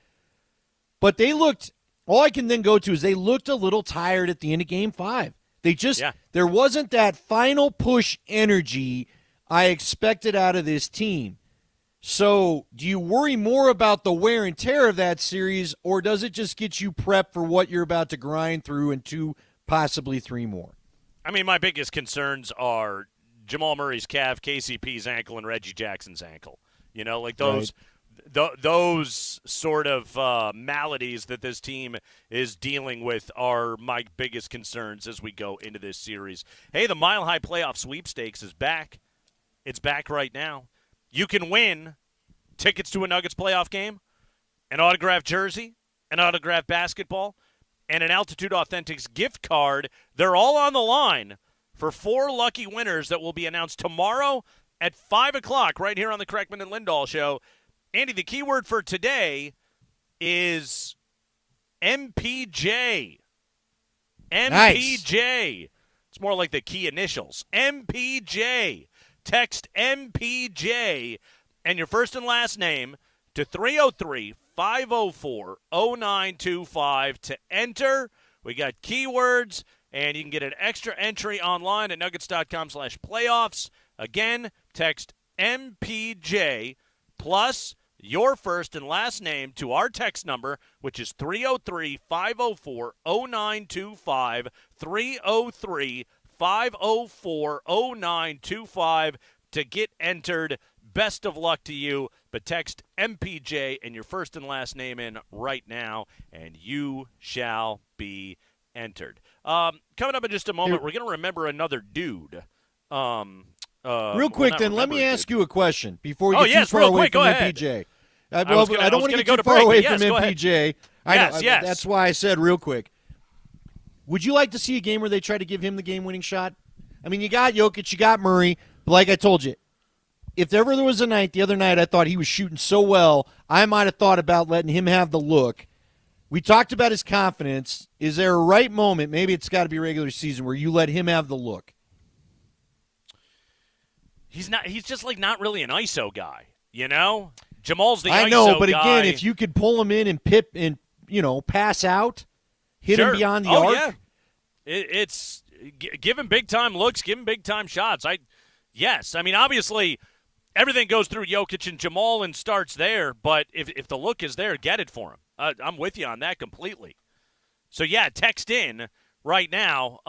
But they looked – all I can then go to is they looked a little tired at the end of Game 5. They just there wasn't that final push energy I expected out of this team. So do you worry more about the wear and tear of that series, or does it just get you prepped for what you're about to grind through in 2, possibly 3 more? I mean, my biggest concerns are Jamal Murray's calf, KCP's ankle, and Reggie Jackson's ankle. You know, like those – those sort of maladies that this team is dealing with are my biggest concerns as we go into this series. Hey, the Mile High Playoff Sweepstakes is back. It's back right now. You can win tickets to a Nuggets playoff game, an autographed jersey, an autographed basketball, and an Altitude Authentics gift card. They're all on the line for 4 lucky winners that will be announced tomorrow at 5 o'clock right here on the Kreckman and Lindahl Show. Andy, the key word for today is MPJ. MPJ. Nice. It's more like the key initials. MPJ. Text MPJ and your first and last name to 303-504-0925 to enter. We got keywords, and you can get an extra entry online at nuggets.com/playoffs. Again, text MPJ plus your first and last name to our text number, which is 303-504-0925, 303-504-0925 to get entered. Best of luck to you, but text MPJ and your first and last name in right now, and you shall be entered. Coming up in just a moment, we're going to remember another dude. Real quick, then, let me ask you a question before you get too far away from MPJ. I don't want to get too far away from MPJ. Yes. That's why I said real quick. Would you like to see a game where they try to give him the game-winning shot? I mean, you got Jokic, you got Murray, but like I told you, if ever there was a night, the other night I thought he was shooting so well, I might have thought about letting him have the look. We talked about his confidence. Is there a right moment, maybe it's got to be regular season, where you let him have the look? He's just like not really an ISO guy, you know? Jamal's the ISO guy. I know, but again, if you could pull him in and pip and, pass out, hit him beyond the arc. Yeah. It's give him big time looks, give him big time shots. Yes. I mean, obviously, everything goes through Jokic and Jamal and starts there, but if the look is there, get it for him. I'm with you on that completely. So, yeah, text in right now.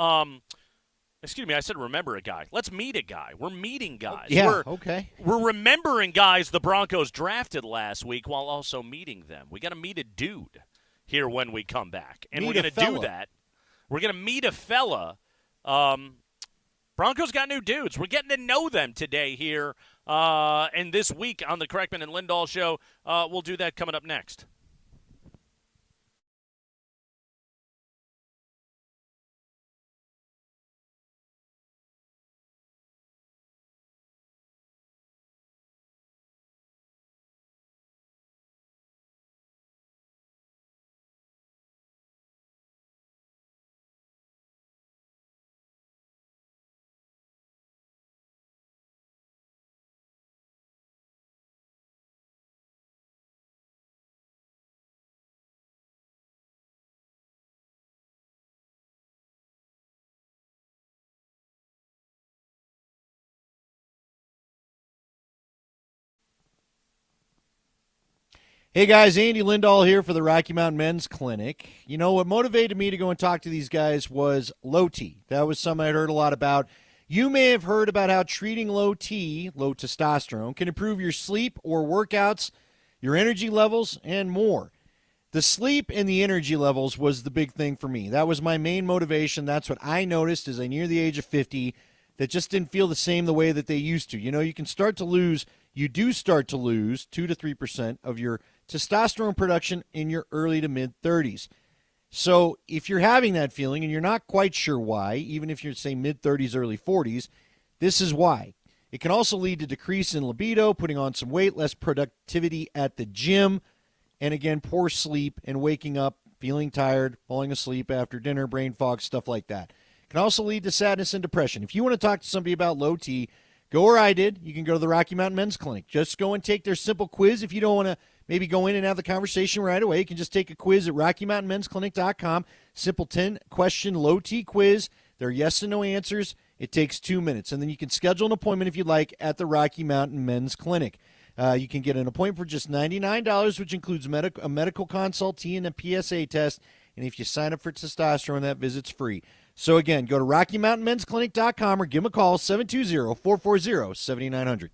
Excuse me, I said remember a guy. Let's meet a guy. We're meeting guys. Yeah, okay. We're remembering guys the Broncos drafted last week while also meeting them. We got to meet a dude here when we come back. And we're going to do that. We're going to meet a fella. Broncos got new dudes. We're getting to know them today here and this week on the Kreckman and Lindahl Show. We'll do that coming up next. Hey guys, Andy Lindahl here for the Rocky Mountain Men's Clinic. You know, what motivated me to go and talk to these guys was low T. That was something I'd heard a lot about. You may have heard about how treating low T, low testosterone, can improve your sleep or workouts, your energy levels, and more. The sleep and the energy levels was the big thing for me. That was my main motivation. That's what I noticed as I near the age of 50 that just didn't feel the same the way that they used to. You know, you do start to lose 2 to 3% of your testosterone production in your early to mid-30s. So if you're having that feeling and you're not quite sure why, even if you're, say, mid-30s, early 40s, this is why. It can also lead to decrease in libido, putting on some weight, less productivity at the gym, and again, poor sleep and waking up, feeling tired, falling asleep after dinner, brain fog, stuff like that. It can also lead to sadness and depression. If you want to talk to somebody about low T, go where I did. You can go to the Rocky Mountain Men's Clinic. Just go and take their simple quiz. If you don't want to maybe go in and have the conversation right away, you can just take a quiz at RockyMountainMen'sClinic.com. Simple 10-question low T quiz. They're yes and no answers. It takes 2 minutes. And then you can schedule an appointment if you'd like at the Rocky Mountain Men's Clinic. You can get an appointment for just $99, which includes a medical consult and a PSA test. And if you sign up for testosterone, that visit's free. So, again, go to RockyMountainMen'sClinic.com or give them a call, 720-440-7900.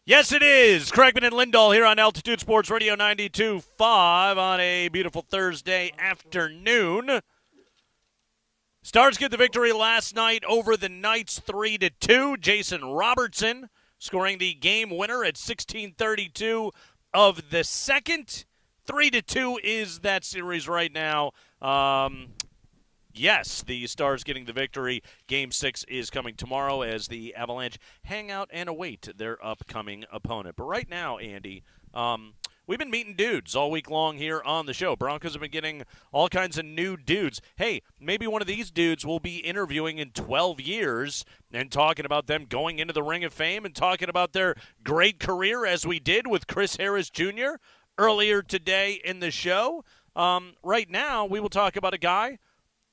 Yes, it is. Craigman and Lindahl here on Altitude Sports Radio 92.5 on a beautiful Thursday afternoon. Stars get the victory last night over the Knights 3-2. Jason Robertson scoring the game winner at 16:32 of the second. 3-2 is that series right now. Yes, the Stars getting the victory. Game 6 is coming tomorrow as the Avalanche hang out and await their upcoming opponent. But right now, Andy, we've been meeting dudes all week long here on the show. Broncos have been getting all kinds of new dudes. Hey, maybe one of these dudes will be interviewing in 12 years and talking about them going into the Ring of Fame and talking about their great career as we did with Chris Harris Jr. earlier today in the show. Right now, we will talk about a guy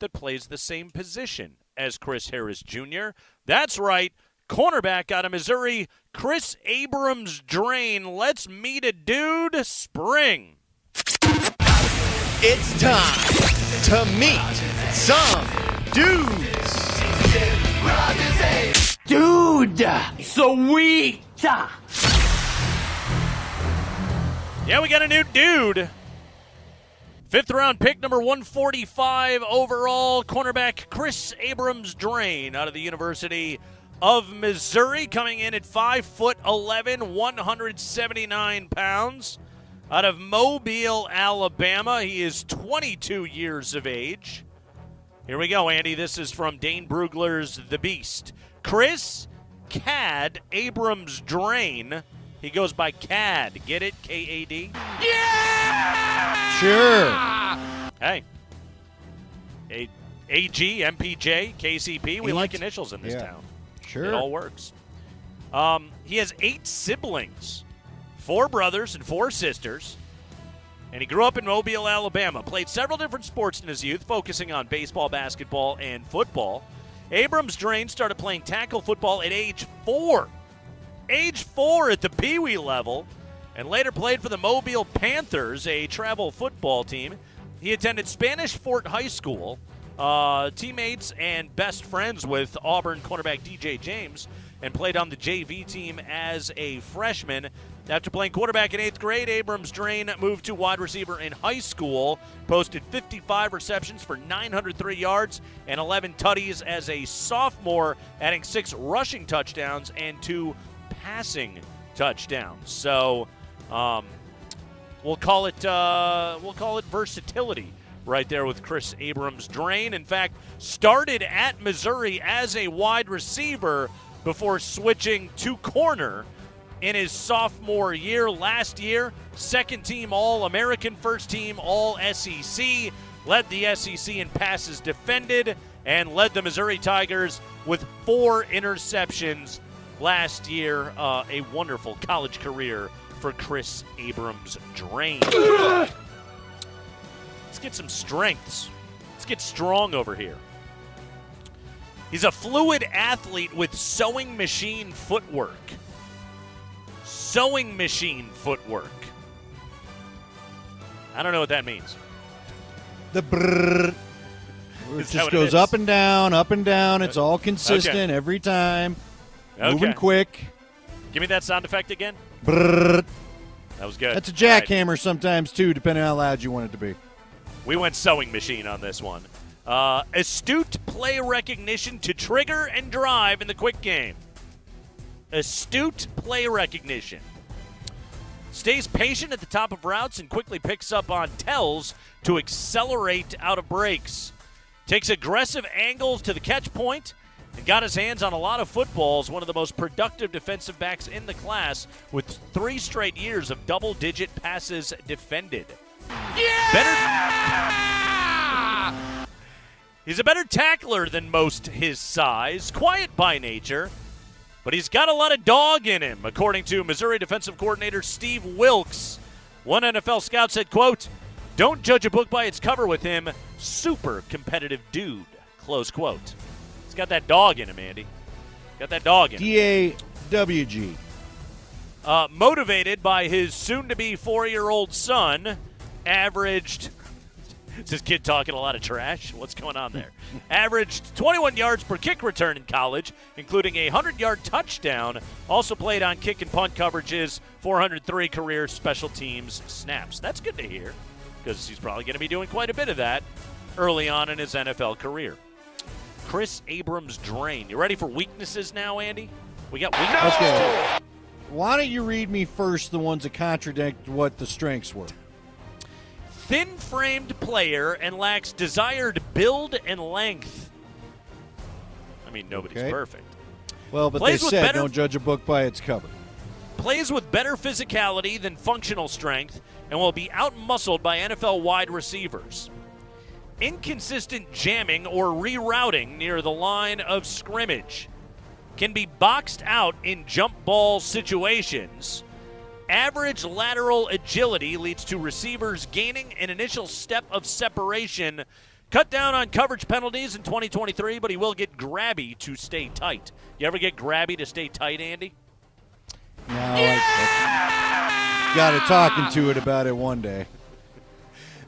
that plays the same position as Chris Harris Jr. That's right, cornerback out of Missouri, Kris Abrams-Draine. Let's meet a dude. Spring. It's time to meet some dudes. Dude, sweet. Yeah, we got a new dude. 5th round pick, number 145 overall, cornerback Kris Abrams-Draine out of the University of Missouri, coming in at 5'11", 179 pounds. Out of Mobile, Alabama, he is 22 years of age. Here we go, Andy. This is from Dane Brugler's The Beast. Kris "Cad" Abrams-Draine. He goes by Cad. Get it? K-A-D? Yeah! Sure. Hey. A-G, MPJ, KCP. We like initials in this town. Sure. It all works. He has 8 siblings, 4 brothers and 4 sisters. And he grew up in Mobile, Alabama. Played several different sports in his youth, focusing on baseball, basketball, and football. Abrams-Draine started playing tackle football at age 4. Age 4 at the Pee Wee level, and later played for the Mobile Panthers, a travel football team. He attended Spanish Fort High School, teammates and best friends with Auburn cornerback DJ James, and played on the JV team as a freshman. After playing quarterback in 8th grade, Abrams-Draine moved to wide receiver in high school, posted 55 receptions for 903 yards and 11 tutties as a sophomore, adding 6 rushing touchdowns and 2 passing touchdowns. So we'll call it versatility right there with Kris Abrams-Draine. In fact, started at Missouri as a wide receiver before switching to corner in his sophomore year. Last year, second team All-American, first team All-SEC, led the SEC in passes defended, and led the Missouri Tigers with 4 interceptions last year. A wonderful college career for Kris Abrams-Draine. Let's get some strengths. Let's get strong over here. He's a fluid athlete with sewing machine footwork. Sewing machine footwork. I don't know what that means. The brrrr. It just goes up and down, up and down. It's all consistent every time. Moving quick. Give me that sound effect again. Brrr. That was good. That's a jackhammer sometimes, too, depending on how loud you want it to be. We went sewing machine on this one. Astute play recognition to trigger and drive in the quick game. Astute play recognition. Stays patient at the top of routes and quickly picks up on tells to accelerate out of breaks. Takes aggressive angles to the catch point and got his hands on a lot of footballs. One of the most productive defensive backs in the class with 3 straight years of double-digit passes defended. He's a better tackler than most his size, quiet by nature, but he's got a lot of dog in him, according to Missouri defensive coordinator Steve Wilks. One NFL scout said, quote, "Don't judge a book by its cover with him. Super competitive dude," close quote. He's got that dog in him, Andy. Got that dog in him. D-A-W-G. Motivated by his soon-to-be 4-year-old son, averaged Is this kid talking a lot of trash? What's going on there? Averaged 21 yards per kick return in college, including a 100-yard touchdown. Also played on kick and punt coverages, 403 career special teams snaps. That's good to hear because he's probably going to be doing quite a bit of that early on in his NFL career. Chris Abrams-Drain. You ready for weaknesses now, Andy? We got weaknesses. Okay. Why don't you read me first the ones that contradict what the strengths were? Thin-framed player and lacks desired build and length. I mean, nobody's perfect. Well, but Plays they with said better- don't judge a book by its cover. Plays with better physicality than functional strength and will be out-muscled by NFL wide receivers. Inconsistent jamming or rerouting near the line of scrimmage. Can be boxed out in jump ball situations. Average lateral agility leads to receivers gaining an initial step of separation. Cut down on coverage penalties in 2023, but he will get grabby to stay tight. You ever get grabby to stay tight, Andy? No, I got it talking to it about it one day.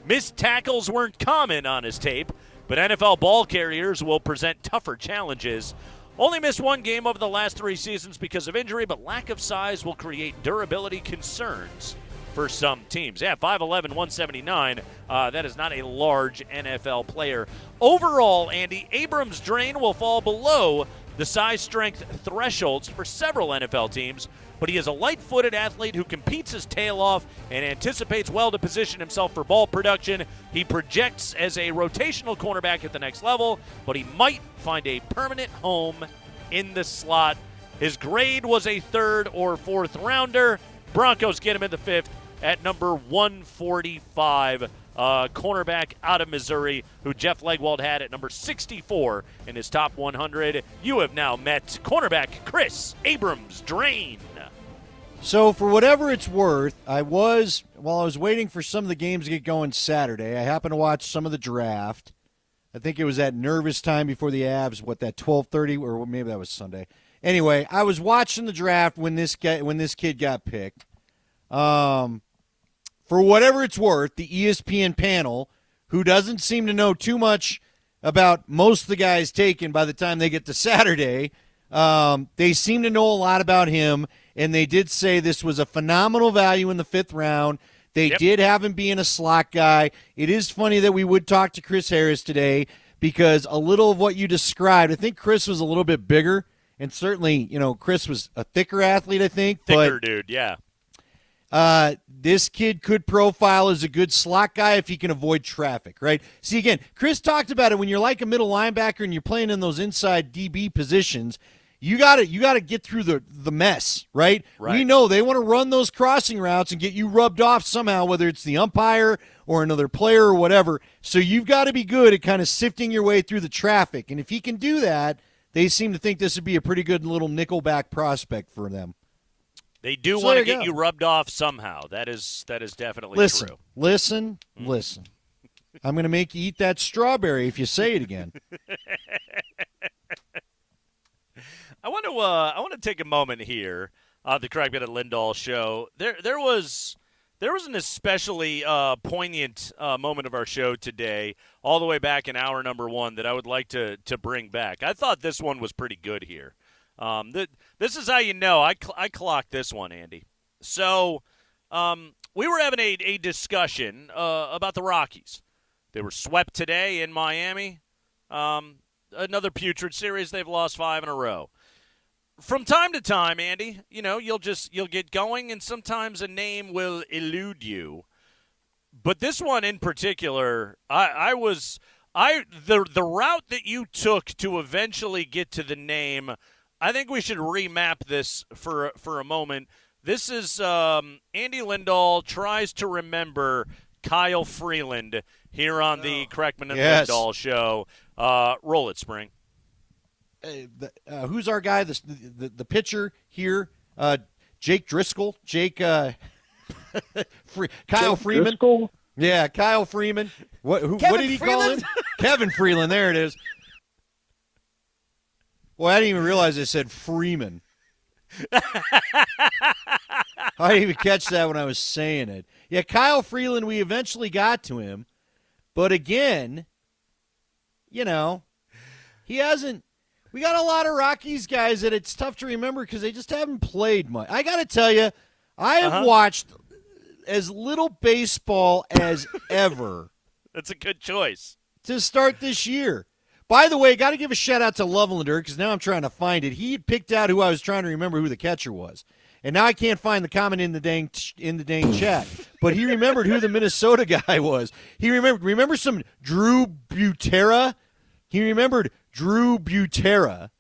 Missed tackles weren't common on his tape, but NFL ball carriers will present tougher challenges. Only missed one game over the last 3 seasons because of injury, but lack of size will create durability concerns for some teams. Yeah, 5'11", 179. That is not a large NFL player. Overall, Andy, Abrams-Drain will fall below the size strength thresholds for several NFL teams, but he is a light-footed athlete who competes his tail off and anticipates well to position himself for ball production. He projects as a rotational cornerback at the next level, but he might find a permanent home in the slot. His grade was a 3rd or 4th rounder. Broncos get him in the 5th at number 145. Cornerback out of Missouri, who Jeff Legwold had at number 64 in his top 100. You have now met cornerback Chris Abrams-Drain. So for whatever it's worth, while I was waiting for some of the games to get going Saturday, I happened to watch some of the draft. I think it was that nervous time before the Avs, that 12:30, or maybe that was Sunday. Anyway, I was watching the draft when this kid got picked. For whatever it's worth, the ESPN panel, who doesn't seem to know too much about most of the guys taken by the time they get to Saturday, they seem to know a lot about him, and they did say this was a phenomenal value in the 5th round. They did have him being a slot guy. It is funny that we would talk to Chris Harris today because a little of what you described, I think Chris was a little bit bigger, and certainly, Chris was a thicker athlete, I think. Thicker dude, yeah. This kid could profile as a good slot guy if he can avoid traffic, right? See, again, Chris talked about it when you're like a middle linebacker and you're playing in those inside DB positions. You got to get through the mess, right? We know they want to run those crossing routes and get you rubbed off somehow, whether it's the umpire or another player or whatever. So you've got to be good at kind of sifting your way through the traffic. And if he can do that, they seem to think this would be a pretty good little nickelback prospect for them. They do want to get you rubbed off somehow. That is definitely true. Listen. I'm going to make you eat that strawberry if you say it again. I want to take a moment here on the Craig Bennett Lindahl show. There was an especially poignant moment of our show today, all the way back in hour number 1, that I would like to bring back. I thought this one was pretty good here. This is how you know. I clocked this one, Andy. So we were having a discussion about the Rockies. They were swept today in Miami. Another putrid series. They've lost 5 in a row. From time to time, Andy, you'll get going, and sometimes a name will elude you. But this one in particular, the route that you took to eventually get to the name, I think we should remap this for a moment. This is Andy Lindahl tries to remember Kyle Freeland here on the Kreckman and Lindahl show. Roll it, Spring. Who's our guy? The pitcher here, Jake Driscoll. Kyle Freeman. Driscoll? Yeah, Kyle Freeman. What did he call him? Kevin Freeland. There it is. Well, I didn't even realize I said Freeman. I didn't even catch that when I was saying it. Yeah, Kyle Freeland, we eventually got to him. But again, he hasn't. We got a lot of Rockies guys that it's tough to remember because they just haven't played much. I got to tell you, I have watched as little baseball as ever. That's a good choice. To start this year. By the way, got to give a shout-out to Lovelander because now I'm trying to find it. He picked out who I was trying to remember who the catcher was. And now I can't find the comment in the dang chat. But he remembered who the Minnesota guy was. He remember some Drew Butera? He remembered Drew Butera.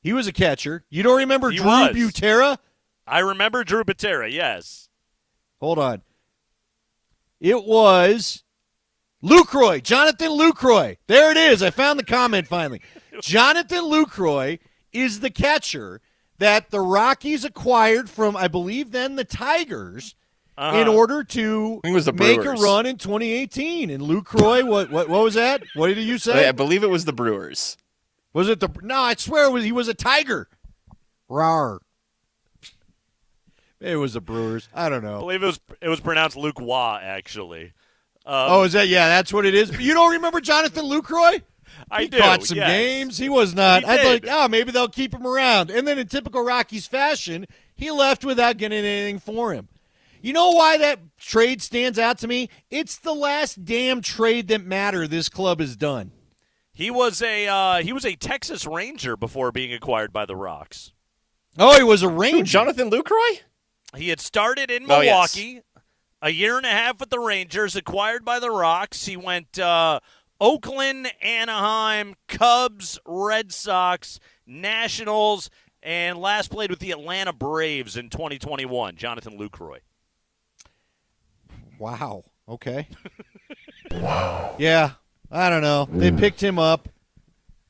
He was a catcher. You don't remember Drew Butera? I remember Drew Butera, yes. Hold on. It was Lucroy, Jonathan Lucroy. There it is. I found the comment finally. Jonathan Lucroy is the catcher that the Rockies acquired from, I believe, then the Tigers in order to make a run in 2018. And Lucroy, what was that? What did you say? I believe it was the Brewers. Was it the? No, I swear he was a Tiger. Rawr. It was the Brewers. I don't know. I believe it was pronounced Luke Waugh, actually. Is that? Yeah, that's what it is. But you don't remember Jonathan Lucroy? He caught some games. He was not. He I'd did. like, maybe they'll keep him around. And then in typical Rockies fashion, he left without getting anything for him. You know why that trade stands out to me? It's the last damn trade that mattered this club has done. He was a Texas Ranger before being acquired by the Rocks. Oh, he was a Ranger. Who, Jonathan Lucroy? He had started in Milwaukee, a year and a half with the Rangers, acquired by the Rocks. He went Oakland, Anaheim, Cubs, Red Sox, Nationals, and last played with the Atlanta Braves in 2021, Jonathan Lucroy. Wow. Okay. Wow. Yeah, I don't know. They picked him up.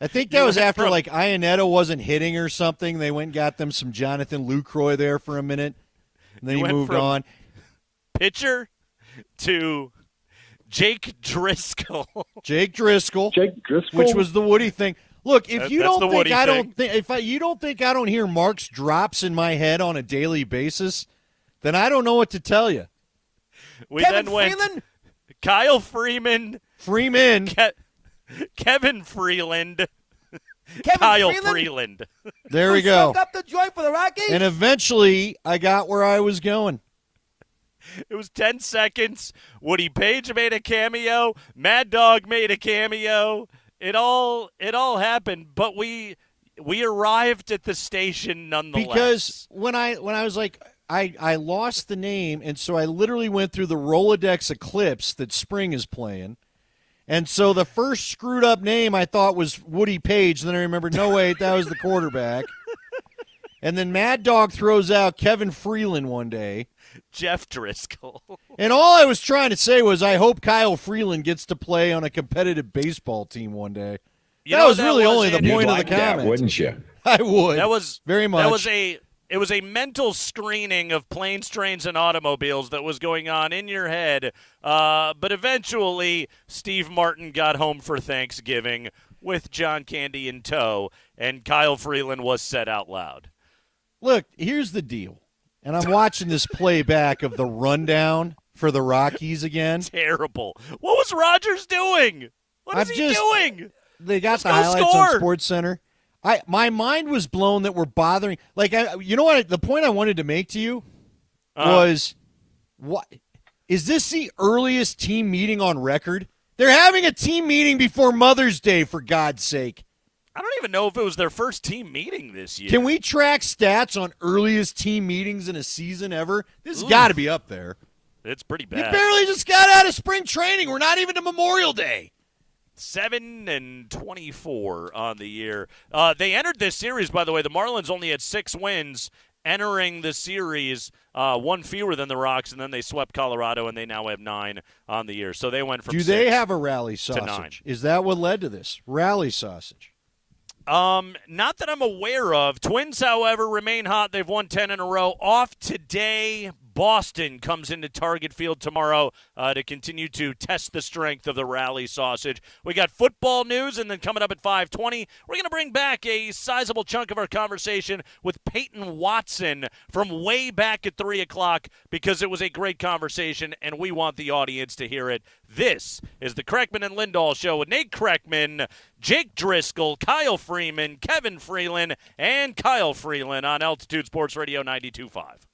I think that was after, like, Ionetta wasn't hitting or something. They went and got them some Jonathan Lucroy there for a minute, and then he moved on. Pitcher to Jake Driscoll. Jake Driscoll, which was the Woody thing. Look, if you don't think I don't think you don't think I don't hear Mark's drops in my head on a daily basis, then I don't know what to tell you. We then went Kyle Freeman, Kevin Freeland, Kyle Freeland. There we go. Up the joint for the Rockies. And eventually, I got where I was going. It was 10 seconds. Woody Page made a cameo. Mad Dog made a cameo. It all happened, but we arrived at the station nonetheless. Because when I was like, I lost the name, and so I literally went through the Rolodex Eclipse that Spring is playing. And so the first screwed up name I thought was Woody Page. Then I remembered, no, wait, that was the quarterback. And then Mad Dog throws out Kevin Freeland one day. Jeff Driscoll. And all I was trying to say was I hope Kyle Freeland gets to play on a competitive baseball team one day. That was really only the point of the comment. Wouldn't you? I would. That was very much. It was a mental screening of planes, trains, and automobiles that was going on in your head. But eventually, Steve Martin got home for Thanksgiving with John Candy in tow, and Kyle Freeland was said out loud. Look, here's the deal. And I'm watching this playback of the rundown for the Rockies again. Terrible. What was Rogers doing? What is he doing? They got the highlights on SportsCenter. My mind was blown that we're bothering. Like, you know what? The point I wanted to make to you was, what is this the earliest team meeting on record? They're having a team meeting before Mother's Day, for God's sake. I don't even know if it was their first team meeting this year. Can we track stats on earliest team meetings in a season ever? This has got to be up there. It's pretty You bad. barely just got out of spring training. We're not even to Memorial Day. 7-24 on the year. They entered this series, by the way. The Marlins only had 6 wins entering the series, one fewer than the Rocks, and then they swept Colorado, and they now have 9 on the year. So they went from 6 they have a rally to 9. sausage? Is that what led to this? Rally sausage. Not that I'm aware of. Twins, however, remain hot. They've won 10 in a row. Off today, Boston comes into Target Field tomorrow to continue to test the strength of the Rally Sausage. We got football news, and then coming up at 5:20, we're going to bring back a sizable chunk of our conversation with Peyton Watson from way back at 3 o'clock because it was a great conversation, and we want the audience to hear it. This is the Kreckman and Lindahl Show with Nate Kreckman, Jake Driscoll, Kyle Freeman, Kevin Freeland, and Kyle Freeland on Altitude Sports Radio 92.5.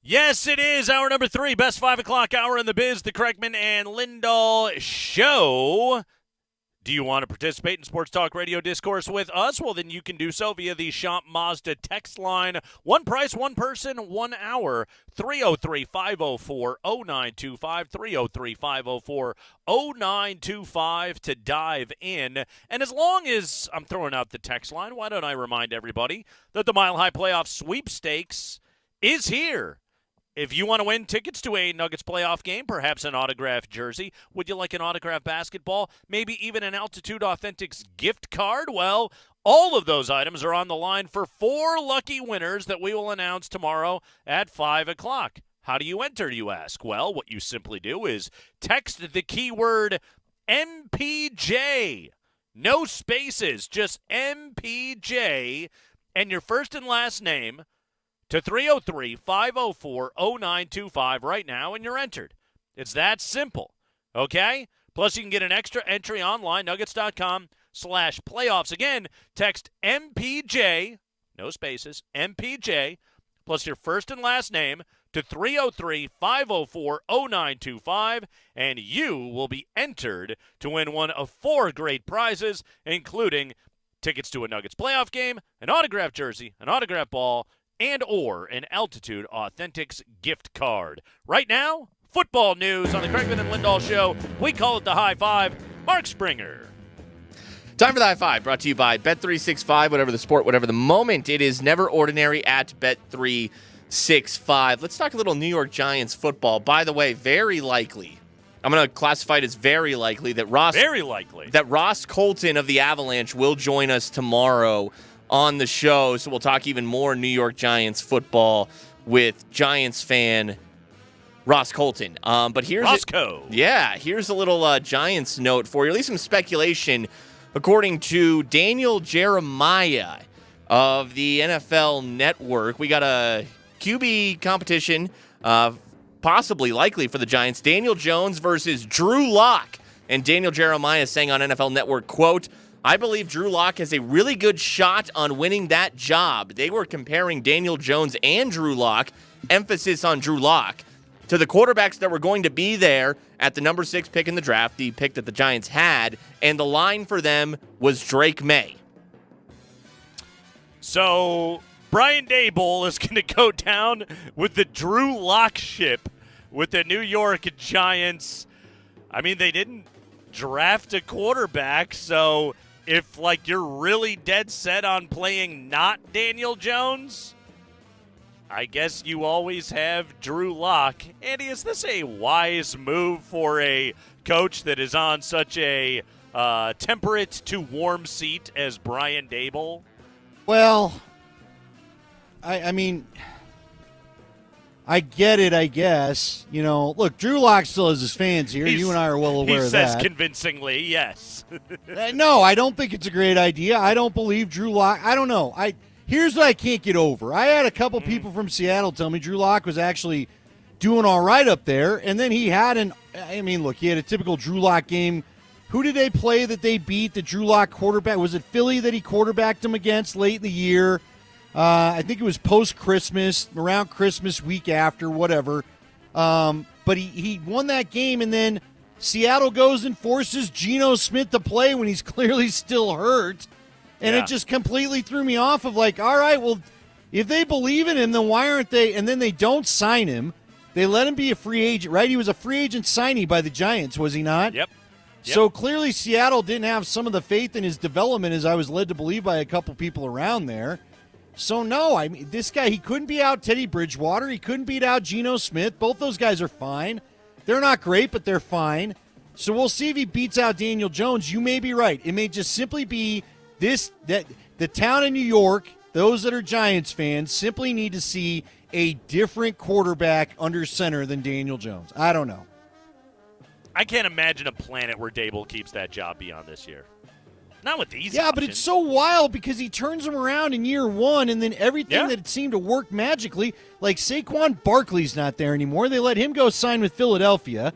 Yes, it is hour number 3, best 5 o'clock hour in the biz, the Kreckman and Lindahl Show. Do you want to participate in Sports Talk Radio Discourse with us? Well, then you can do so via the Shop Mazda text line. One price, one person, 1 hour. 303-504-0925. 303-504-0925 to dive in. And as long as I'm throwing out the text line, why don't I remind everybody that the Mile High Playoff Sweepstakes is here. If you want to win tickets to a Nuggets playoff game, perhaps an autographed jersey, would you like an autographed basketball, maybe even an Altitude Authentics gift card? Well, all of those items are on the line for 4 lucky winners that we will announce tomorrow at 5 o'clock. How do you enter, you ask? Well, what you simply do is text the keyword MPJ. No spaces, just MPJ, and your first and last name to 303-504-0925 right now, and you're entered. It's that simple, okay? Plus, you can get an extra entry online, nuggets.com/playoffs. Again, text MPJ, no spaces, MPJ, plus your first and last name to 303-504-0925, and you will be entered to win one of 4 great prizes, including tickets to a Nuggets playoff game, an autographed jersey, an autographed ball, and or an Altitude Authentics gift card. Right now, football news on the Kreckman and Lindahl Show. We call it the High Five. Mark Springer. Time for the High Five, brought to you by Bet365. Whatever the sport, whatever the moment, it is never ordinary at Bet365. Let's talk a little New York Giants football. By the way, very likely, I'm going to classify it as very likely that Ross Colton of the Avalanche will join us tomorrow on the show, so we'll talk even more New York Giants football with Giants fan Ross Colton. But here's here's a little Giants note for you, at least some speculation. According to Daniel Jeremiah of the NFL Network, we got a QB competition, possibly likely for the Giants. Daniel Jones versus Drew Lock, and Daniel Jeremiah saying on NFL Network, quote, "I believe Drew Lock has a really good shot on winning that job." They were comparing Daniel Jones and Drew Lock, emphasis on Drew Lock, to the quarterbacks that were going to be there at the number 6 pick in the draft, the pick that the Giants had, and the line for them was Drake May. So Brian Daboll is going to go down with the Drew Lock ship with the New York Giants. I mean, they didn't draft a quarterback, so if, you're really dead set on playing not Daniel Jones, I guess you always have Drew Lock. Andy, is this a wise move for a coach that is on such a temperate to warm seat as Brian Daboll? Well, I mean, I get it, I guess. Look, Drew Lock still has his fans here. You and I are well aware of that. He says convincingly, yes. No, I don't think it's a great idea. I don't believe Drew Lock. I don't know. Here's what I can't get over. I had a couple people from Seattle tell me Drew Lock was actually doing all right up there, and then he had he had a typical Drew Lock game. Who did they play that they beat, the Drew Lock quarterback? Was it Philly that he quarterbacked him against late in the year? I think it was post-Christmas, around Christmas week after, whatever. But he won that game, and then Seattle goes and forces Geno Smith to play when he's clearly still hurt. And it just completely threw me off of all right, well, if they believe in him, then why aren't they? And then they don't sign him. They let him be a free agent, right? He was a free agent signee by the Giants, was he not? Yep. So clearly Seattle didn't have some of the faith in his development as I was led to believe by a couple people around there. So, no, I mean, this guy, he couldn't beat out Teddy Bridgewater. He couldn't beat out Geno Smith. Both those guys are fine. They're not great, but they're fine. So we'll see if he beats out Daniel Jones. You may be right. It may just simply be that the town of New York, those that are Giants fans, simply need to see a different quarterback under center than Daniel Jones. I don't know. I can't imagine a planet where Daboll keeps that job beyond this year. Not with these options. But it's so wild because he turns them around in year one, and then everything that seemed to work magically, like Saquon Barkley's not there anymore. They let him go sign with Philadelphia.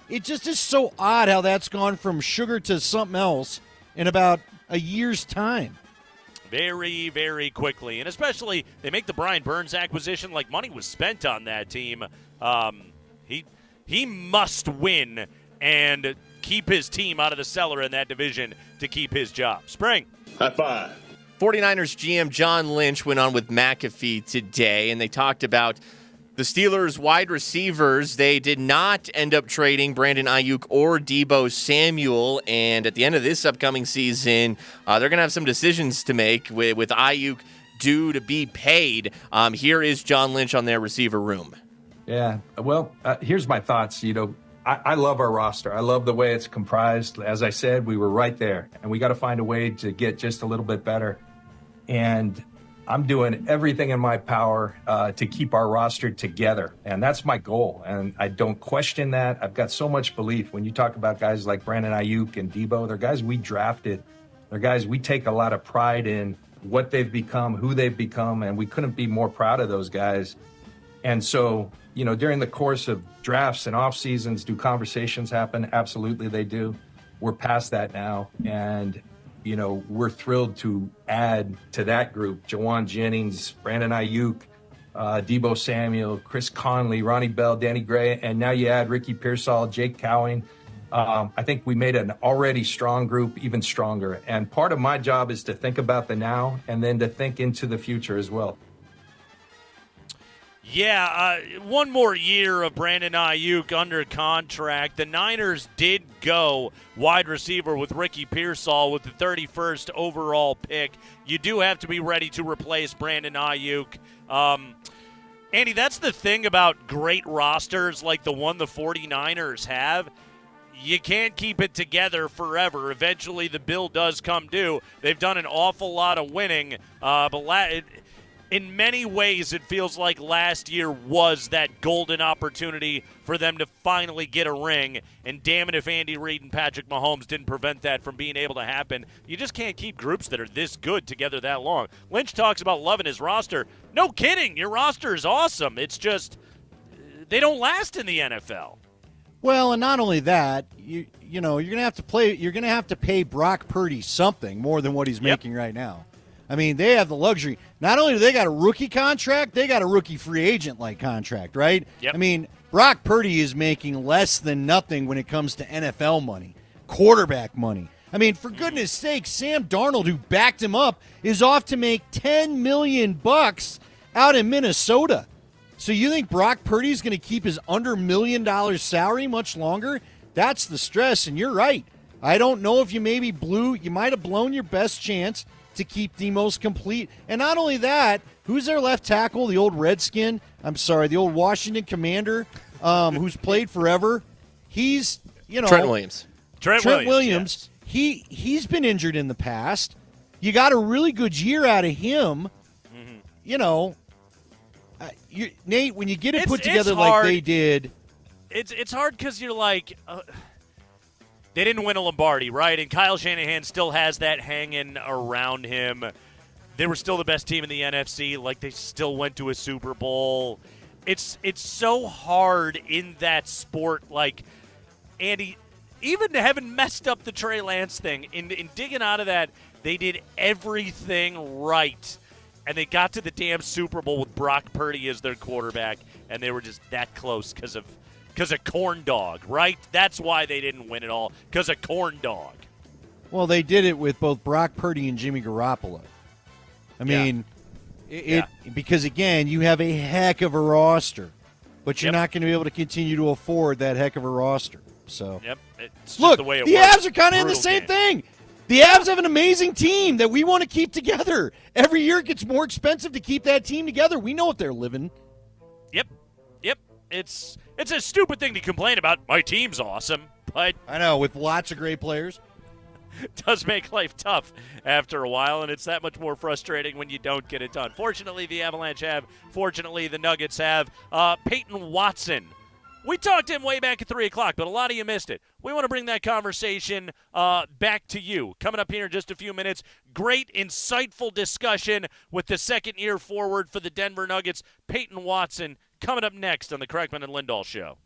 It just is so odd how that's gone from sugar to something else in about a year's time. very, very quickly. And especially they make the Brian Burns acquisition like money was spent on that team. He must win and keep his team out of the cellar in that division to keep his job. Spring. High five. 49ers GM John Lynch went on with McAfee today, and they talked about the Steelers' wide receivers. They did not end up trading Brandon Ayuk or Deebo Samuel, and at the end of this upcoming season, they're going to have some decisions to make with Ayuk due to be paid. Here is John Lynch on their receiver room. Yeah, well, here's my thoughts. I love our roster. I love the way it's comprised. As I said, we were right there, and we got to find a way to get just a little bit better. And I'm doing everything in my power to keep our roster together, and that's my goal. And I don't question that. I've got so much belief. When you talk about guys like Brandon Ayuk and Deebo, they're guys we drafted. They're guys we take a lot of pride in what they've become, who they've become, and we couldn't be more proud of those guys. And so, during the course of drafts and off seasons, do conversations happen? Absolutely they do. We're past that now. And, we're thrilled to add to that group Jawan Jennings, Brandon Ayuk, Deebo Samuel, Chris Conley, Ronnie Bell, Danny Gray, and now you add Ricky Pearsall, Jake Cowing. I think we made an already strong group even stronger. And part of my job is to think about the now and then to think into the future as well. Yeah, one more year of Brandon Ayuk under contract. The Niners did go wide receiver with Ricky Pearsall with the 31st overall pick. You do have to be ready to replace Brandon Ayuk. Andy, that's the thing about great rosters like the one the 49ers have. You can't keep it together forever. Eventually the bill does come due. They've done an awful lot of winning, but in many ways, it feels like last year was that golden opportunity for them to finally get a ring. And damn it if Andy Reid and Patrick Mahomes didn't prevent that from being able to happen. You just can't keep groups that are this good together that long. Lynch talks about loving his roster. No kidding. Your roster is awesome. It's just they don't last in the NFL. Well, and not only that, you're going to have to pay Brock Purdy something more than what he's making right now. I mean, they have the luxury. Not only do they got a rookie contract, they got a rookie free agent-like contract, right? Yep. I mean, Brock Purdy is making less than nothing when it comes to NFL money, quarterback money. I mean, for goodness sake, Sam Darnold, who backed him up, is off to make $10 million out in Minnesota. So you think Brock Purdy is going to keep his under $1 million salary much longer? That's the stress, and you're right. I don't know if you might have blown your best chance to keep the most complete. And not only that, who's their left tackle? The old Redskin. The old Washington Commander, who's played forever. He's, Trent Williams. Trent Williams. Yes. He's been injured in the past. You got a really good year out of him. Mm-hmm. Nate, when you get it put together like they did. It's hard because you're like, they didn't win a Lombardi, right? And Kyle Shanahan still has that hanging around him. They were still the best team in the NFC. Like, they still went to a Super Bowl. It's so hard in that sport. Like, Andy, even having messed up the Trey Lance thing, in digging out of that, they did everything right. And they got to the damn Super Bowl with Brock Purdy as their quarterback, and they were just that close because of corn dog, right? That's why they didn't win it all, because of corn dog. Well, they did it with both Brock Purdy and Jimmy Garoppolo. I mean, because, again, you have a heck of a roster, but you're not going to be able to continue to afford that heck of a roster. So, it's look, the way it the works. Avs are kind of in the same thing. The Avs have an amazing team that we want to keep together. Every year it gets more expensive to keep that team together. We know what they're living. Yep. It's a stupid thing to complain about. My team's awesome, but I know, with lots of great players. It does make life tough after a while, and it's that much more frustrating when you don't get it done. Fortunately, the Avalanche have. Fortunately, the Nuggets have. Peyton Watson. We talked to him way back at 3 o'clock, but a lot of you missed it. We want to bring that conversation back to you. Coming up here in just a few minutes, great, insightful discussion with the second-year forward for the Denver Nuggets, Peyton Watson, coming up next on the Kreckman and Lindahl Show.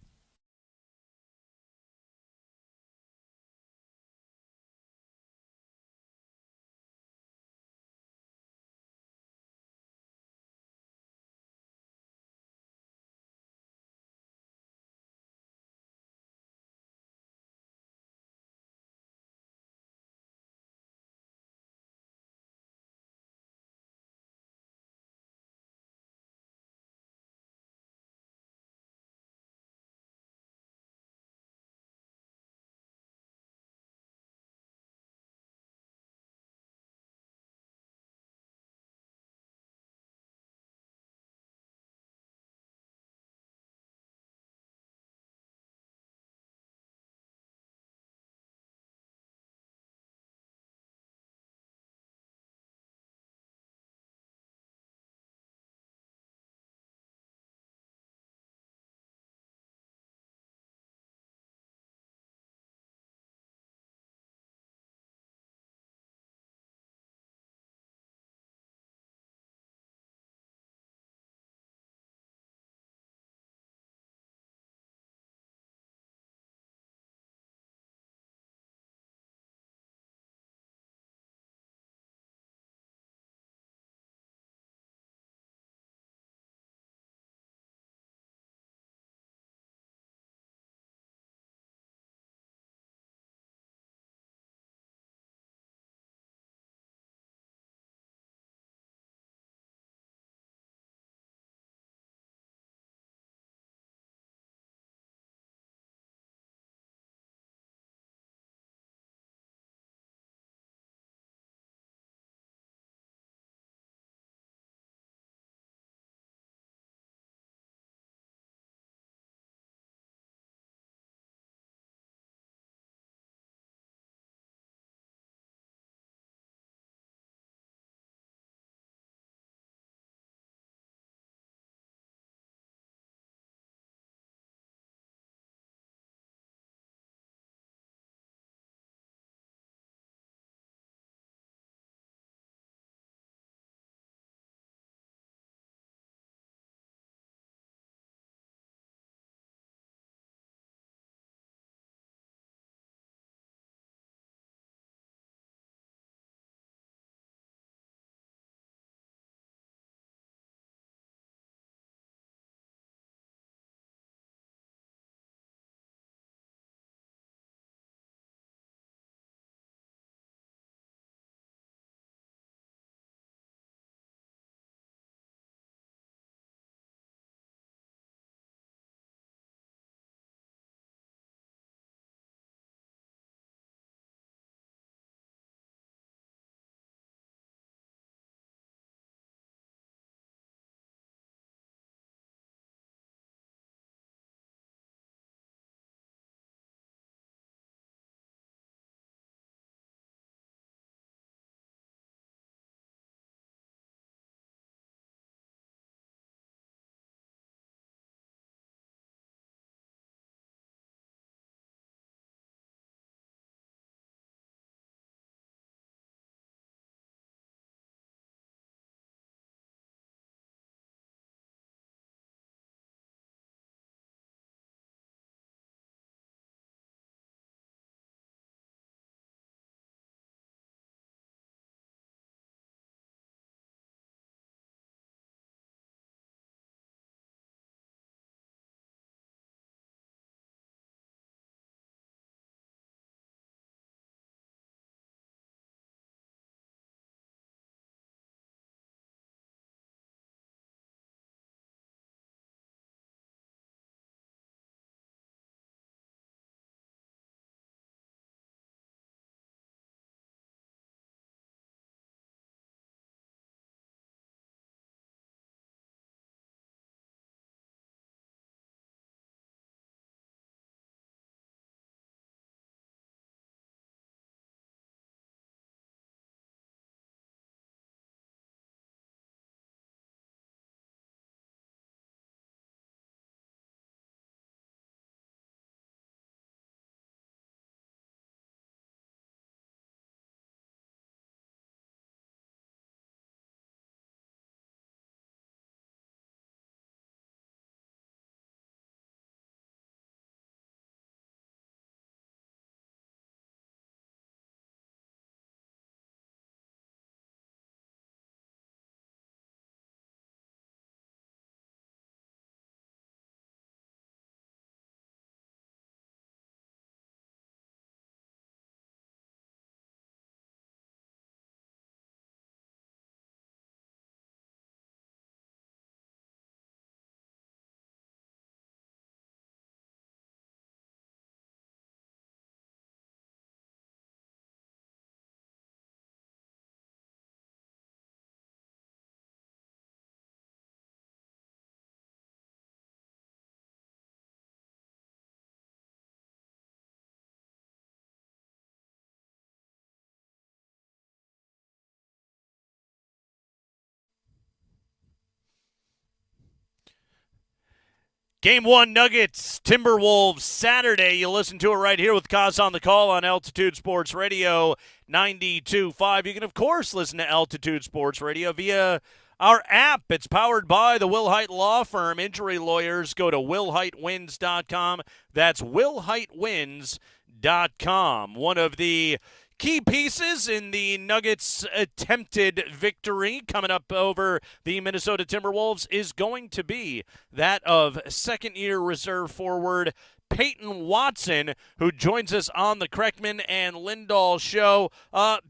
Game 1, Nuggets, Timberwolves, Saturday. You listen to it right here with Kaz on the Call on Altitude Sports Radio 92.5. You can, of course, listen to Altitude Sports Radio via our app. It's powered by the Wilhite Law Firm. Injury lawyers, go to willhitewins.com. That's willhitewins.com. One of the key pieces in the Nuggets' attempted victory coming up over the Minnesota Timberwolves is going to be that of second-year reserve forward Peyton Watson, who joins us on the Kreckman and Lindahl show.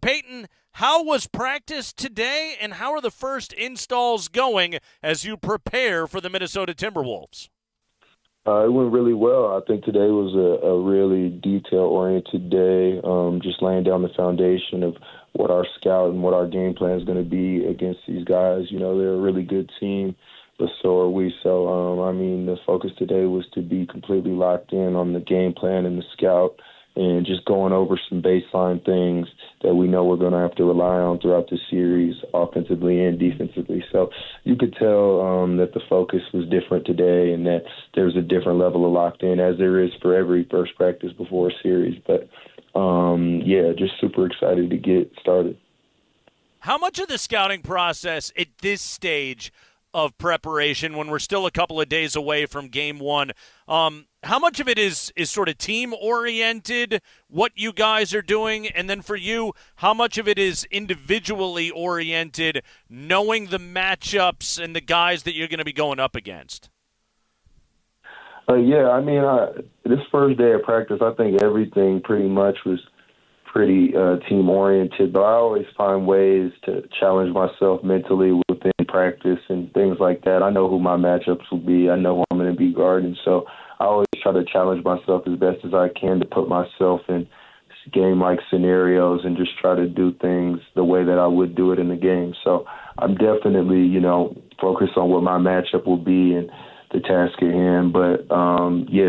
Peyton, how was practice today, and how are the first installs going as you prepare for the Minnesota Timberwolves? It went really well. I think today was a really detail-oriented day, just laying down the foundation of what our scout and what our game plan is going to be against these guys. You know, they're a really good team, but so are we. So, the focus today was to be completely locked in on the game plan and the scout and just going over some baseline things that we know we're going to have to rely on throughout the series, offensively and defensively. So you could tell that the focus was different today and that there's a different level of locked in, as there is for every first practice before a series. But, just super excited to get started. How much of the scouting process at this stage of preparation, when we're still a couple of days away from Game 1, how much of it is sort of team-oriented, what you guys are doing, and then for you, how much of it is individually oriented, knowing the matchups and the guys that you're going to be going up against? This first day of practice, I think everything pretty much was pretty team-oriented, but I always find ways to challenge myself mentally within practice and things like that. I know who my matchups will be. I know who I'm going to be guarding, so I always try to challenge myself as best as I can to put myself in game-like scenarios and just try to do things the way that I would do it in the game. So I'm definitely, focused on what my matchup will be and the task at hand. But,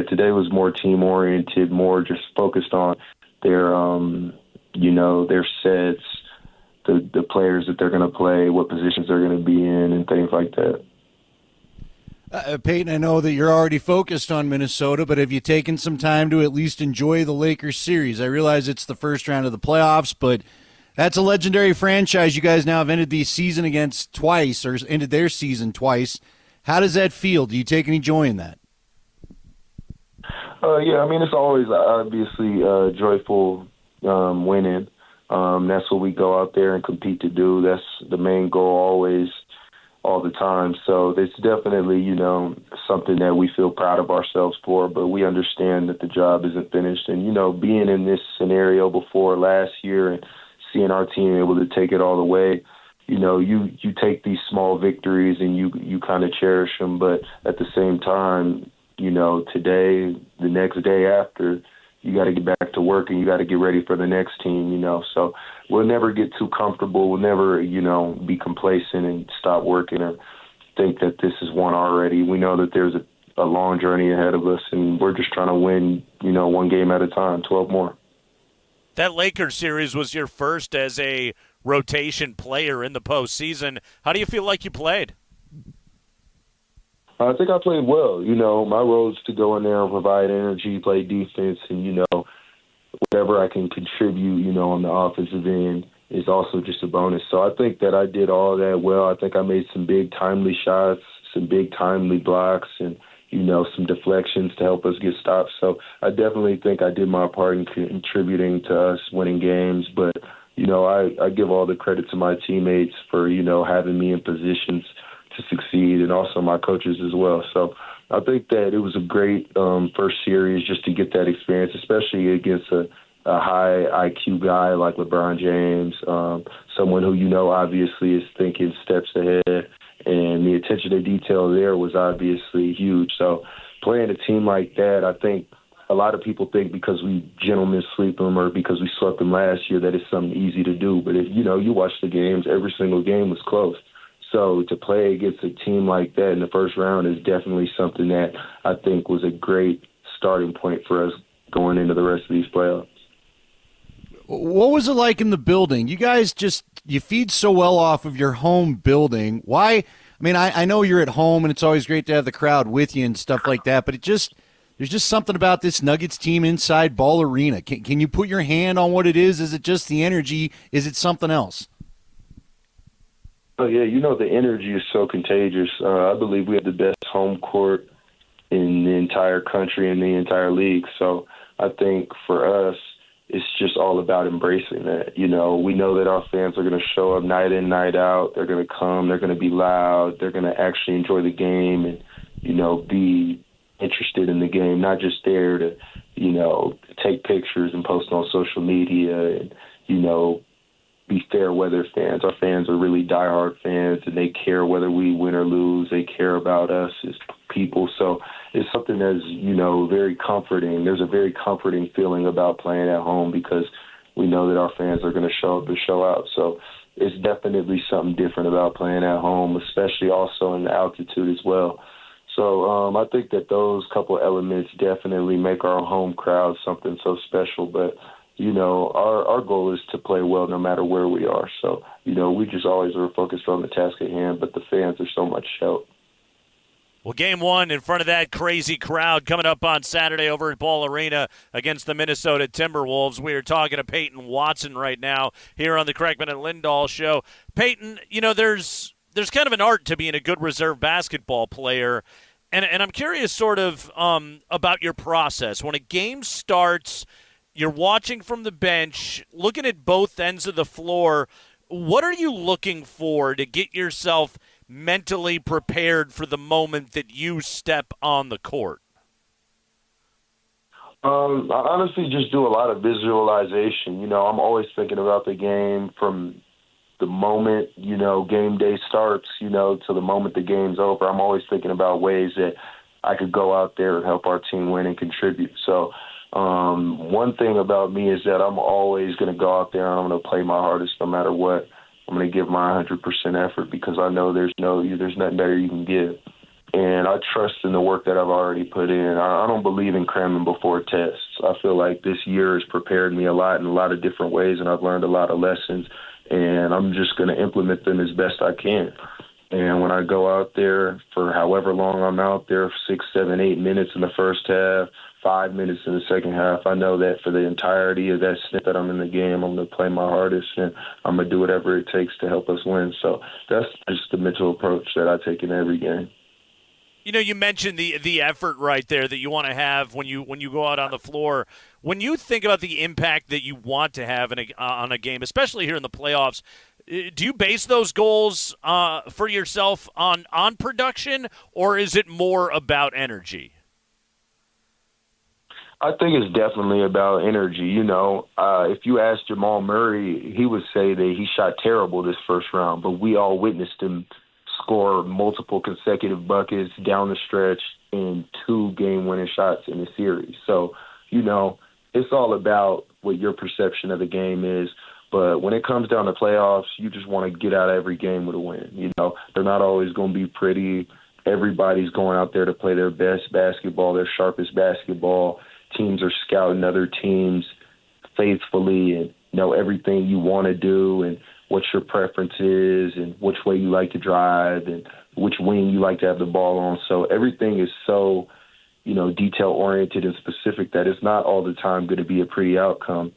today was more team-oriented, more just focused on their sets, the players that they're going to play, what positions they're going to be in, and things like that. Peyton, I know that you're already focused on Minnesota, but have you taken some time to at least enjoy the Lakers series? I realize it's the first round of the playoffs, but that's a legendary franchise you guys now have ended the season against twice, or ended their season twice. How does that feel? Do you take any joy in that? It's always obviously joyful winning. That's what we go out there and compete to do. That's the main goal always, all the time. So it's definitely, something that we feel proud of ourselves for, but we understand that the job isn't finished. And, being in this scenario before last year and seeing our team able to take it all the way, you take these small victories and you kind of cherish them. But at the same time, today, the next day after, you got to get back to work and you got to get ready for the next team, So we'll never get too comfortable. We'll never, be complacent and stop working or think that this is one already. We know that there's a long journey ahead of us, and we're just trying to win, one game at a time, 12 more. That Lakers series was your first as a rotation player in the postseason. How do you feel like you played? I think I played well. My role is to go in there and provide energy, play defense, and, whatever I can contribute, on the offensive end is also just a bonus. So I think that I did all that well. I think I made some big timely shots, some big timely blocks, and, some deflections to help us get stops. So I definitely think I did my part in contributing to us winning games. But, I give all the credit to my teammates for, having me in positions to succeed, and also my coaches as well. So I think that it was a great first series just to get that experience, especially against a high IQ guy like LeBron James, someone who obviously is thinking steps ahead, and the attention to detail there was obviously huge. So playing a team like that, I think a lot of people think because we gentlemen sweep them or because we swept them last year that it's something easy to do. But if you watch the games, every single game was close. So to play against a team like that in the first round is definitely something that I think was a great starting point for us going into the rest of these playoffs. What was it like in the building? You guys you feed so well off of your home building. Why? I mean, I know you're at home and it's always great to have the crowd with you and stuff like that, but there's just something about this Nuggets team inside Ball Arena. Can you put your hand on what it is? Is it just the energy? Is it something else? Oh, yeah, the energy is so contagious. I believe we have the best home court in the entire country and the entire league. So I think for us, it's just all about embracing that. We know that our fans are going to show up night in, night out. They're going to come. They're going to be loud. They're going to actually enjoy the game and, be interested in the game, not just there to, take pictures and post on social media and, be fair weather fans. Our fans are really diehard fans, and they care whether we win or lose. They care about us as people. So it's something that's, very comforting. There's a very comforting feeling about playing at home because we know that our fans are going to show up and show out. So it's definitely something different about playing at home, especially also in the altitude as well. So I think that those couple elements definitely make our home crowd something so special. But our goal is to play well no matter where we are. So, we just always are focused on the task at hand, but the fans are so much help. Well, game one in front of that crazy crowd coming up on Saturday over at Ball Arena against the Minnesota Timberwolves. We are talking to Peyton Watson right now here on the Kreckman and Lindahl show. Peyton, there's kind of an art to being a good reserve basketball player, and I'm curious sort of about your process. When a game starts, you're watching from the bench, looking at both ends of the floor. What are you looking for to get yourself mentally prepared for the moment that you step on the court? I honestly just do a lot of visualization. I'm always thinking about the game from the moment, game day starts, to the moment the game's over. I'm always thinking about ways that I could go out there and help our team win and contribute. So one thing about me is that I'm always going to go out there and I'm going to play my hardest no matter what. I'm going to give my 100% effort because I know there's nothing better you can give. And I trust in the work that I've already put in. I don't believe in cramming before tests. I feel like this year has prepared me a lot in a lot of different ways, and I've learned a lot of lessons, and I'm just going to implement them as best I can. And when I go out there for however long I'm out there, 6, 7, 8 minutes in the first half, 5 minutes in the second half, I know that for the entirety of that stint that I'm in the game, I'm going to play my hardest and I'm going to do whatever it takes to help us win. So that's just the mental approach that I take in every game. You mentioned the effort right there that you want to have when you go out on the floor. When you think about the impact that you want to have on a game, especially here in the playoffs, do you base those goals for yourself on production, or is it more about energy? I think it's definitely about energy. If you ask Jamal Murray, he would say that he shot terrible this first round, but we all witnessed him score multiple consecutive buckets down the stretch in 2 game-winning shots in the series. So, it's all about what your perception of the game is. But when it comes down to playoffs, you just want to get out of every game with a win. They're not always going to be pretty. Everybody's going out there to play their best basketball, their sharpest basketball. Teams are scouting other teams faithfully and know everything you want to do and what your preference is and which way you like to drive and which wing you like to have the ball on. So everything is so, detail-oriented and specific that it's not all the time going to be a pretty outcome.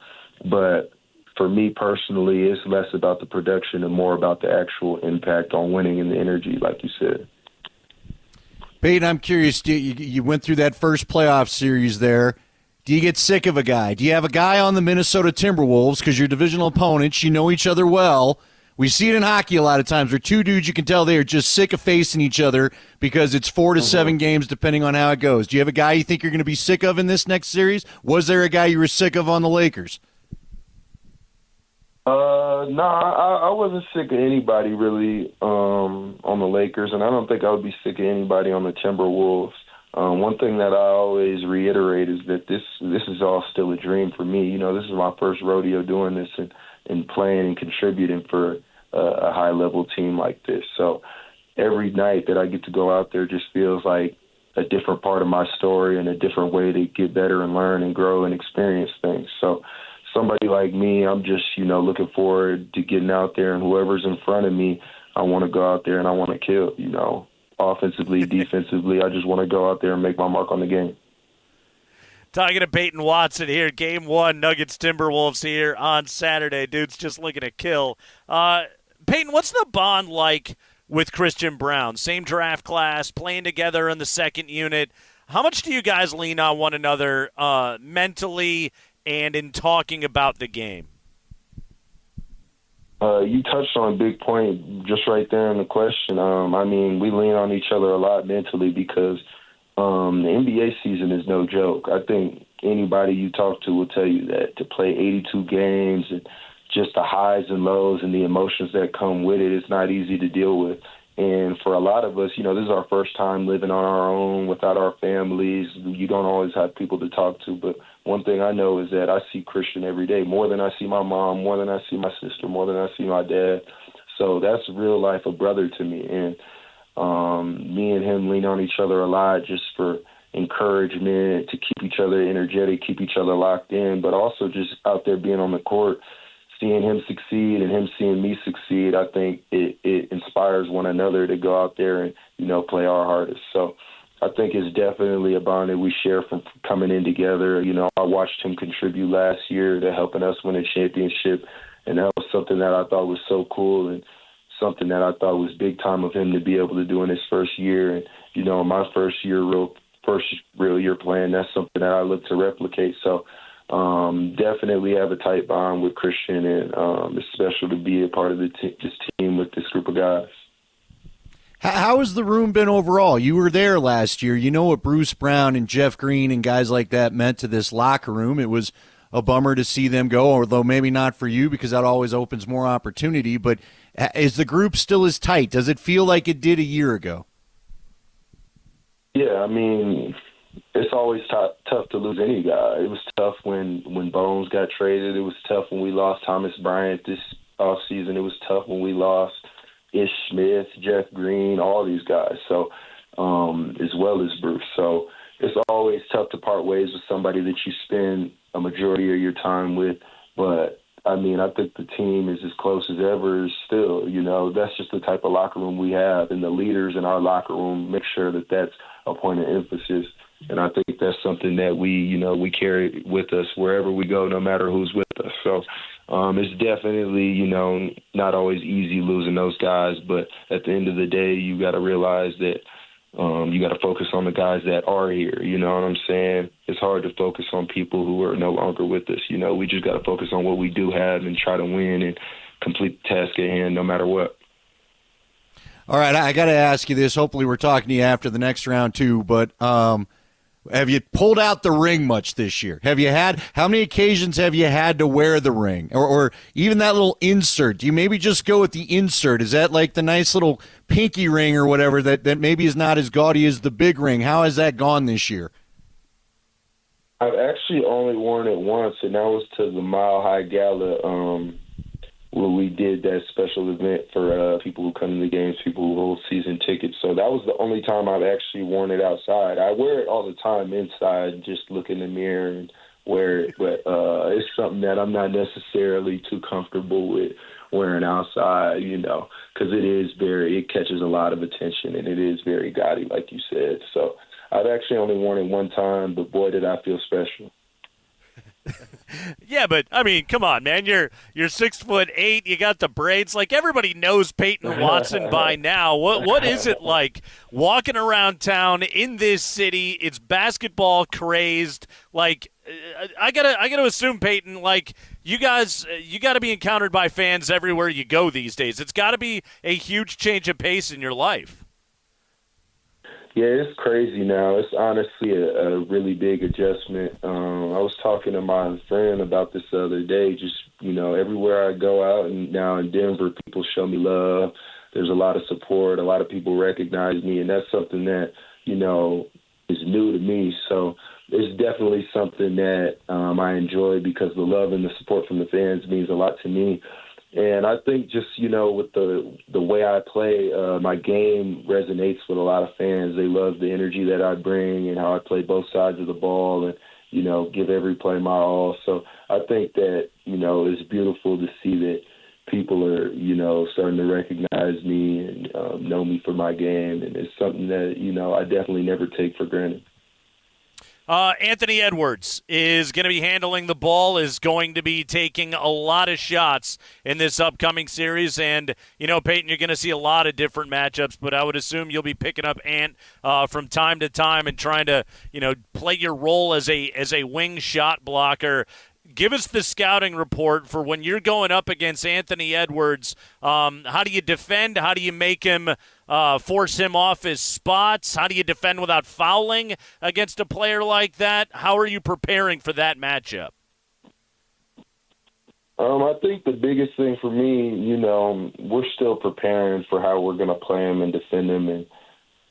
But for me personally, it's less about the production and more about the actual impact on winning and the energy, like you said. Peyton, I'm curious, you went through that first playoff series there. Do you get sick of a guy? Do you have a guy on the Minnesota Timberwolves, because you're divisional opponents, you know each other well? We see it in hockey a lot of times where 2 dudes you can tell they are just sick of facing each other because it's 4 to 7 games depending on how it goes. Do you have a guy you think you're going to be sick of in this next series? Was there a guy you were sick of on the Lakers? No, I wasn't sick of anybody really on the Lakers, and I don't think I would be sick of anybody on the Timberwolves. One thing that I always reiterate is that this is all still a dream for me. This is my first rodeo doing this and playing and contributing for a high-level team like this. So every night that I get to go out there just feels like a different part of my story and a different way to get better and learn and grow and experience things. So somebody like me, I'm just, looking forward to getting out there, and whoever's in front of me, I want to go out there and I want to kill, offensively, defensively. I just want to go out there and make my mark on the game. Talking to Peyton Watson here, Game 1, Nuggets Timberwolves here on Saturday. Dude's just looking to kill. Peyton, what's the bond like with Christian Braun? Same draft class, playing together in the second unit. How much do you guys lean on one another mentally and in talking about the game? You touched on a big point just right there in the question. We lean on each other a lot mentally because the NBA season is no joke. I think anybody you talk to will tell you that to play 82 games and just the highs and lows and the emotions that come with it, it's not easy to deal with. And for a lot of us, this is our first time living on our own without our families. You don't always have people to talk to. But one thing I know is that I see Christian every day, more than I see my mom, more than I see my sister, more than I see my dad. So that's real life a brother to me. And me and him lean on each other a lot just for encouragement, to keep each other energetic, keep each other locked in, but also just out there being on the court, seeing him succeed and him seeing me succeed. I think it inspires one another to go out there and, play our hardest. So I think it's definitely a bond that we share from coming in together. I watched him contribute last year to helping us win a championship, and that was something that I thought was so cool and something that I thought was big time of him to be able to do in his first year. And, my first real year playing, that's something that I look to replicate. So definitely have a tight bond with Christian, and it's special to be a part of this team with this group of guys. How has the room been overall? You were there last year. You know what Bruce Brown and Jeff Green and guys like that meant to this locker room. It was a bummer to see them go, although maybe not for you because that always opens more opportunity. But is the group still as tight? Does it feel like it did a year ago? Yeah, it's always tough to lose any guy. It was tough when Bones got traded. It was tough when we lost Thomas Bryant this offseason. It was tough when we lost Ish Smith, Jeff Green, all these guys. So, as well as Bruce. So it's always tough to part ways with somebody that you spend a majority of your time with. But I think the team is as close as ever still. That's just the type of locker room we have, and the leaders in our locker room make sure that that's a point of emphasis. And I think that's something that we carry with us wherever we go, no matter who's with us. So it's definitely, not always easy losing those guys. But at the end of the day, you got to realize that you got to focus on the guys that are here. You know what I'm saying? It's hard to focus on people who are no longer with us. We just got to focus on what we do have and try to win and complete the task at hand no matter what. All right, I got to ask you this. Hopefully we're talking to you after the next round too, but have you pulled out the ring much this year? How many occasions have you had to wear the ring? Or even that little insert? Do you maybe just go with the insert? Is that like the nice little pinky ring or whatever that maybe is not as gaudy as the big ring? How has that gone this year? I've actually only worn it once, and that was to the Mile High Gala where we did that special event for people who come to the games, people who hold season tickets. So that was the only time I've actually worn it outside. I wear it all the time inside, just look in the mirror and wear it. But it's something that I'm not necessarily too comfortable with wearing outside, because it catches a lot of attention, and it is very gaudy, like you said. So I've actually only worn it one time, but boy, did I feel special. Yeah, but come on, man. You're 6'8". You got the braids. Like, everybody knows Peyton Watson by now. What is it like walking around town in this city? It's basketball crazed. Like, I gotta assume, Peyton, like, you got to be encountered by fans everywhere you go these days. It's got to be a huge change of pace in your life. Yeah, it's crazy now. It's honestly a really big adjustment. I was talking to my friend about this the other day. Just, everywhere I go out, and now in Denver, people show me love. There's a lot of support. A lot of people recognize me, and that's something that, is new to me. So it's definitely something that I enjoy, because the love and the support from the fans means a lot to me. And I think just, with the way I play, my game resonates with a lot of fans. They love the energy that I bring and how I play both sides of the ball. And, give every play my all. So I think that, it's beautiful to see that people are, starting to recognize me and know me for my game. And it's something that, I definitely never take for granted. Anthony Edwards is going to be handling the ball, is going to be taking a lot of shots in this upcoming series. And, Peyton, you're going to see a lot of different matchups, but I would assume you'll be picking up Ant from time to time and trying to, play your role as a wing shot blocker. Give us the scouting report for when you're going up against Anthony Edwards. How do you defend? How do you make him force him off his spots? How do you defend without fouling against a player like that? How are you preparing for that matchup? I think the biggest thing for me, we're still preparing for how we're going to play him and defend him and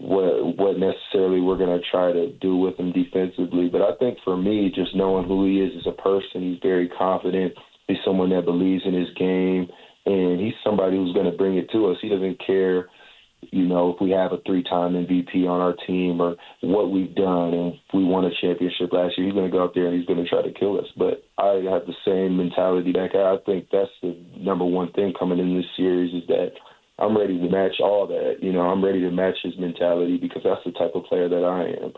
what necessarily we're going to try to do with him defensively. But I think for me, just knowing who he is as a person, he's very confident. He's someone that believes in his game, and he's somebody who's going to bring it to us. He doesn't care, if we have a 3-time MVP on our team or what we've done. And if we won a championship last year, he's going to go out there and he's going to try to kill us. But I have the same mentality back. I think that's the number one thing coming in this series is that I'm ready to match all that. I'm ready to match his mentality because that's the type of player that I am.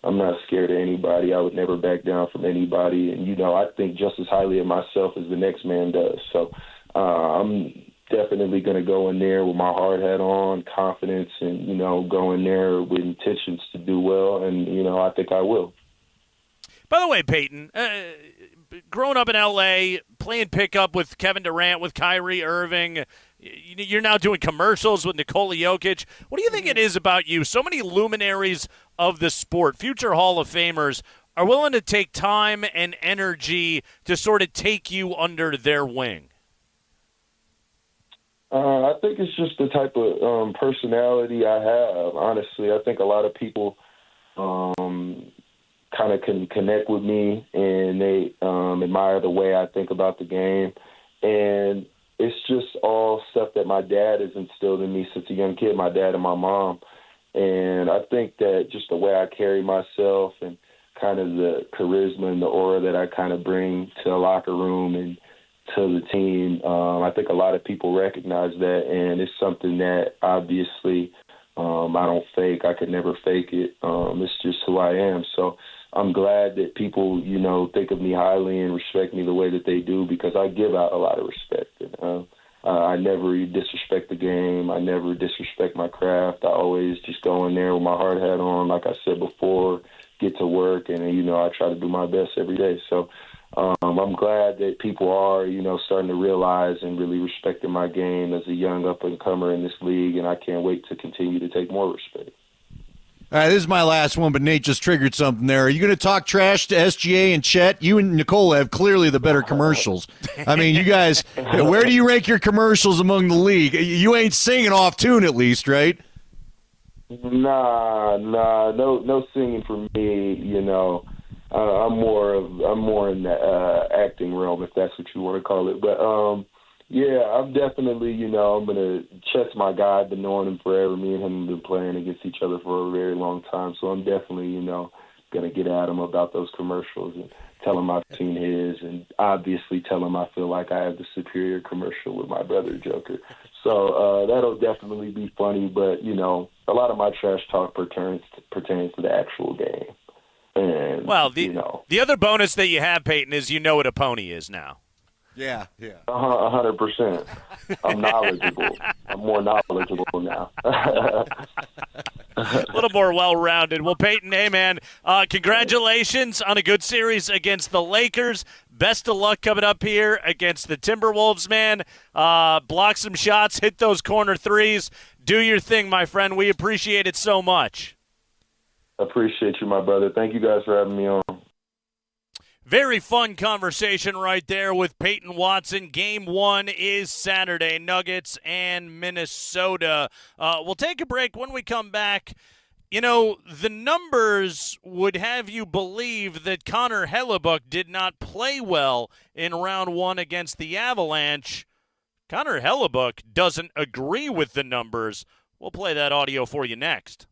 I'm not scared of anybody. I would never back down from anybody. And, I think just as highly of myself as the next man does. So I'm definitely going to go in there with my hard hat on, confidence, and, go in there with intentions to do well. And, I think I will. By the way, Peyton, growing up in L.A., playing pickup with Kevin Durant, with Kyrie Irving, you're now doing commercials with Nikola Jokic. What do you think it is about you? So many luminaries of the sport, future Hall of Famers, are willing to take time and energy to sort of take you under their wing. I think it's just the type of personality I have. Honestly, I think a lot of people kind of can connect with me, and they admire the way I think about the game. And it's just all stuff that my dad has instilled in me since a young kid, my dad and my mom. And I think that just the way I carry myself and kind of the charisma and the aura that I kind of bring to the locker room and to the team, I think a lot of people recognize that, and it's something that obviously I don't fake. I could never fake it. It's just who I am. So I'm glad that people, think of me highly and respect me the way that they do because I give out a lot of respect. I never disrespect the game. I never disrespect my craft. I always just go in there with my hard hat on, like I said before, get to work, and, I try to do my best every day. So I'm glad that people are, starting to realize and really respecting my game as a young up-and-comer in this league, and I can't wait to continue to take more respect. All right, this is my last one, but Nate just triggered something there. Are you going to talk trash to SGA and Chet? You and Nikola have clearly the better commercials. I mean, you guys, where do you rank your commercials among the league? You ain't singing off tune at least, right? Nah, no singing for me. I'm more in the acting realm, if that's what you want to call it. But yeah, I'm definitely, I'm gonna Chet's my guy. I've been knowing him forever. Me and him have been playing against each other for a very long time. So I'm definitely, gonna get at him about those commercials and tell him I've seen his, and obviously tell him I feel like I have the superior commercial with my brother Joker. So that'll definitely be funny. But a lot of my trash talk pertains to the actual game. And, well, the other bonus that you have, Peyton, is what a pony is now. Yeah. 100%. I'm knowledgeable. I'm more knowledgeable now. A little more well-rounded. Well, Peyton, hey, man, congratulations on a good series against the Lakers. Best of luck coming up here against the Timberwolves, man. Block some shots, hit those corner threes. Do your thing, my friend. We appreciate it so much. Appreciate you, my brother. Thank you guys for having me on. Very fun conversation right there with Peyton Watson. Game 1 is Saturday, Nuggets and Minnesota. We'll take a break. When we come back, the numbers would have you believe that Connor Hellebuyck did not play well in round 1 against the Avalanche. Connor Hellebuyck doesn't agree with the numbers. We'll play that audio for you next.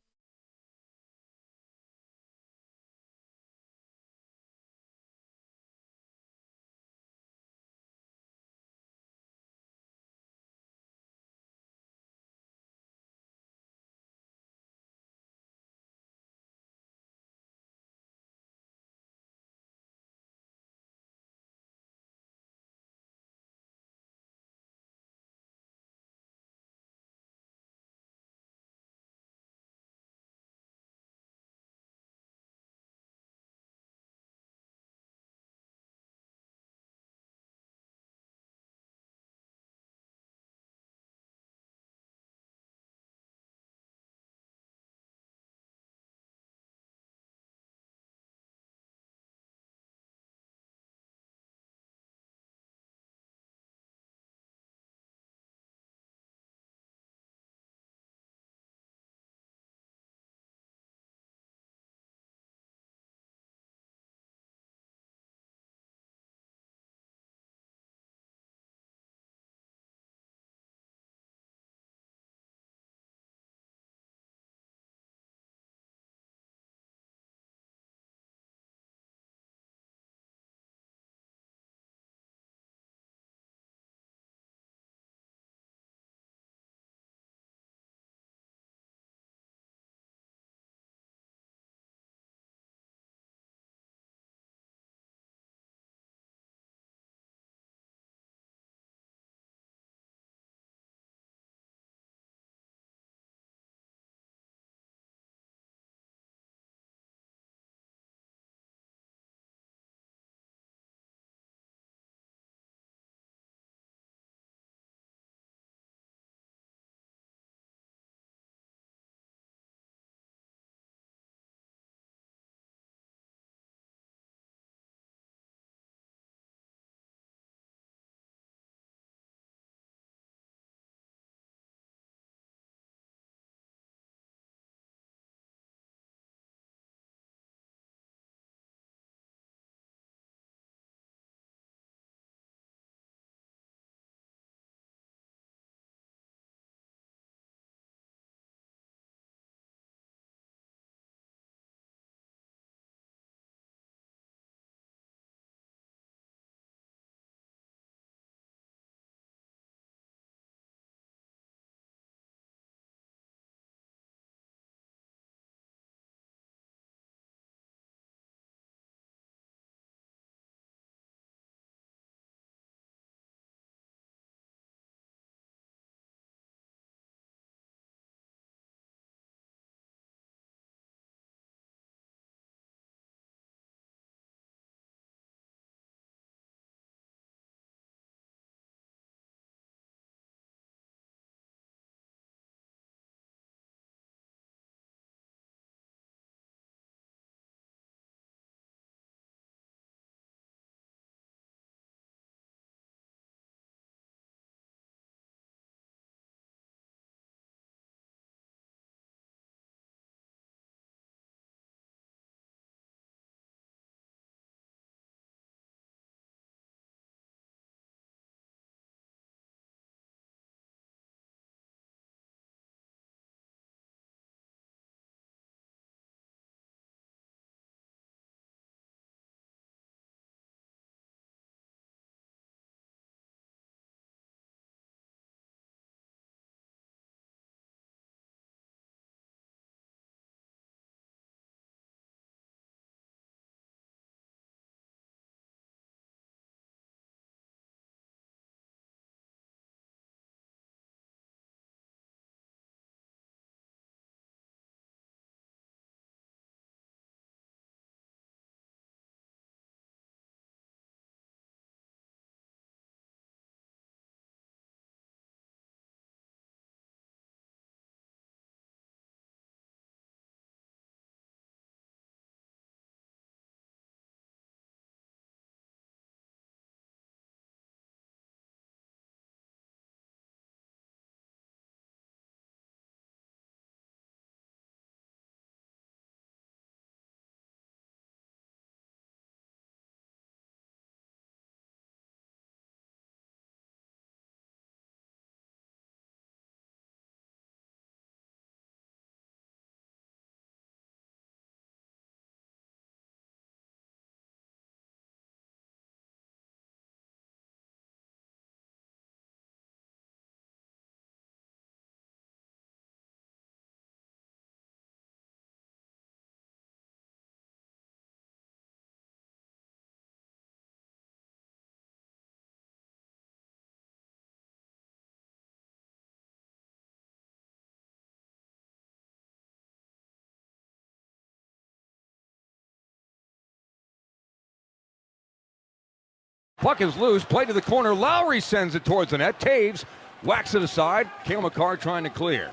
Puck is loose, play to the corner. Lowry sends it towards the net. Taves whacks it aside. Cale Makar trying to clear.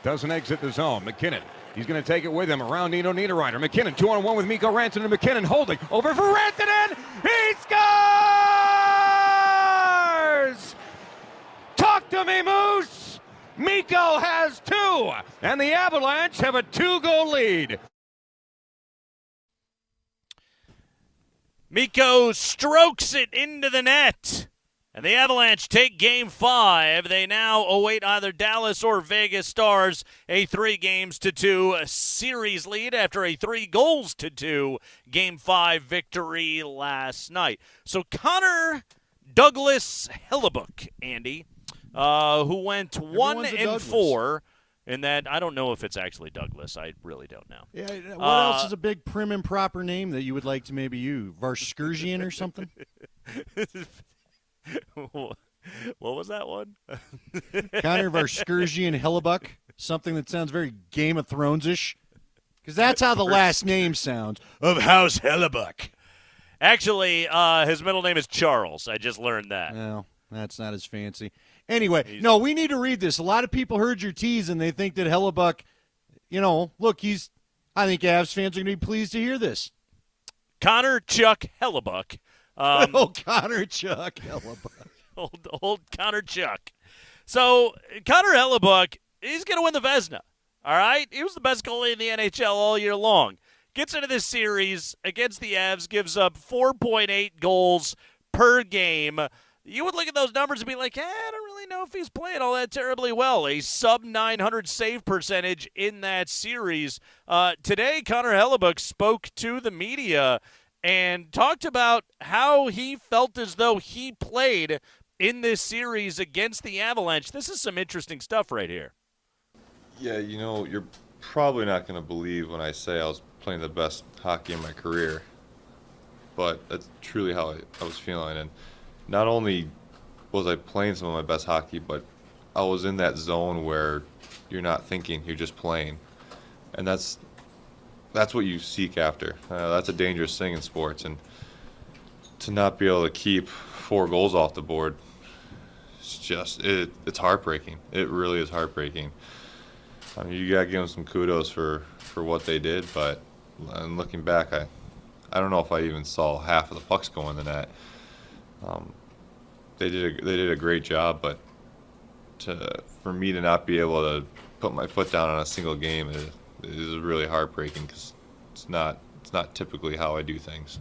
Doesn't exit the zone. McKinnon, he's going to take it with him around Nino Niederreiter. McKinnon 2-on-1 with Mikko Rantanen. McKinnon holding over for Rantanen. He scores! Talk to me, Moose! Mikko has 2, and the Avalanche have a 2-goal lead. Mikko strokes it into the net. And the Avalanche take Game 5. They now await either Dallas or Vegas Stars, a 3-2 series lead after a 3-2 Game 5 victory last night. So Connor Douglas Hellebuyck, Andy, who went 1-4 in that. I don't know if it's actually Douglas. I really don't know. Yeah. What else is a big prim and proper name that you would like to maybe use? Varskirjian or something? What was that one? Connor Varskirjian Hellebuyck. Something that sounds very Game of Thrones-ish. Because that's how the last name sounds. Of House Hellebuyck. Actually, his middle name is Charles. I just learned that. No, that's not as fancy. Anyway, no, we need to read this. A lot of people heard your tease, and they think that Hellebuyck, look, I think Avs fans are going to be pleased to hear this. Connor Chuck Hellebuyck. Connor Chuck Hellebuyck. Old Connor Chuck. So, Connor Hellebuyck, he's going to win the Vezina. All right? He was the best goalie in the NHL all year long. Gets into this series against the Avs, gives up 4.8 goals per game. You would look at those numbers and be like, I don't really know if he's playing all that terribly well. A sub-900 save percentage in that series. Today, Connor Hellebuyck spoke to the media and talked about how he felt as though he played in this series against the Avalanche. This is some interesting stuff right here. Yeah, you're probably not going to believe when I say I was playing the best hockey in my career, but that's truly how I was feeling. And not only was I playing some of my best hockey, but I was in that zone where you're not thinking, you're just playing. And that's what you seek after. That's a dangerous thing in sports. And to not be able to keep 4 goals off the board, it's heartbreaking. It really is heartbreaking. I mean, you got to give them some kudos for what they did, but looking back, I don't know if I even saw half of the pucks go in the net. They did a great job, but for me to not be able to put my foot down on a single game is really heartbreaking because it's not typically how I do things.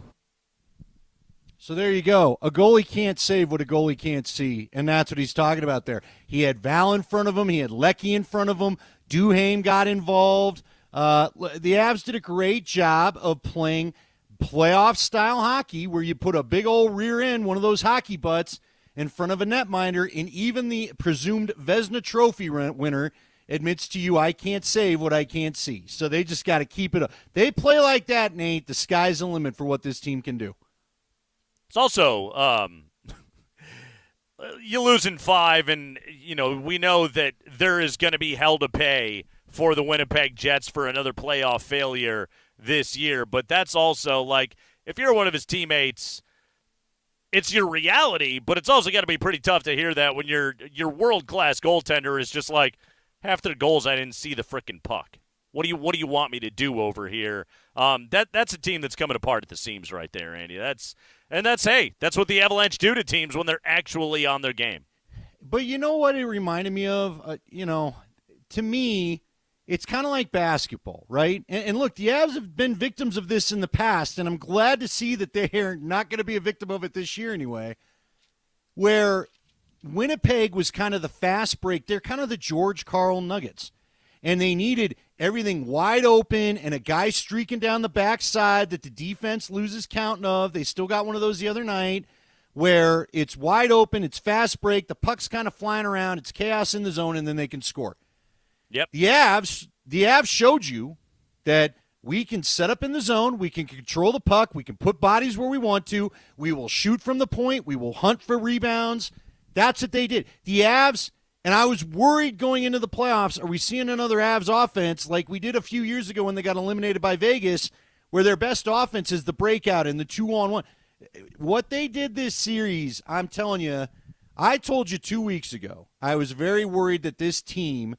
So there you go. A goalie can't save what a goalie can't see, and that's what he's talking about there. He had Val in front of him. He had Leckie in front of him. Duhaime got involved. The Avs did a great job of playing playoff-style hockey where you put a big old rear end, one of those hockey butts, in front of a netminder, and even the presumed Vezina Trophy winner admits to you, I can't save what I can't see. So they just got to keep it up. They play like that, Nate. The sky's the limit for what this team can do. It's also, you lose in 5, and, we know that there is going to be hell to pay for the Winnipeg Jets for another playoff failure this year. But that's also, like, if you're one of his teammates, it's your reality, but it's also got to be pretty tough to hear that when your world-class goaltender is just like, half the goals I didn't see the frickin' puck. What do you want me to do over here? That's a team that's coming apart at the seams right there, Andy. That's what the Avalanche do to teams when they're actually on their game. But you know what it reminded me of? To me, it's kind of like basketball, right? And look, the Avs have been victims of this in the past, and I'm glad to see that they're not going to be a victim of it this year anyway, where Winnipeg was kind of the fast break. They're kind of the George Karl Nuggets. And they needed everything wide open and a guy streaking down the backside that the defense loses count of. They still got one of those the other night where it's wide open, it's fast break, the puck's kind of flying around, it's chaos in the zone, and then they can score. Yep. The Avs showed you that we can set up in the zone, we can control the puck, we can put bodies where we want to, we will shoot from the point, we will hunt for rebounds. That's what they did. The Avs, and I was worried going into the playoffs, are we seeing another Avs offense like we did a few years ago when they got eliminated by Vegas, where their best offense is the breakout and the 2-on-1? what they did this series, I'm telling you, I told you 2 weeks ago, I was very worried that this team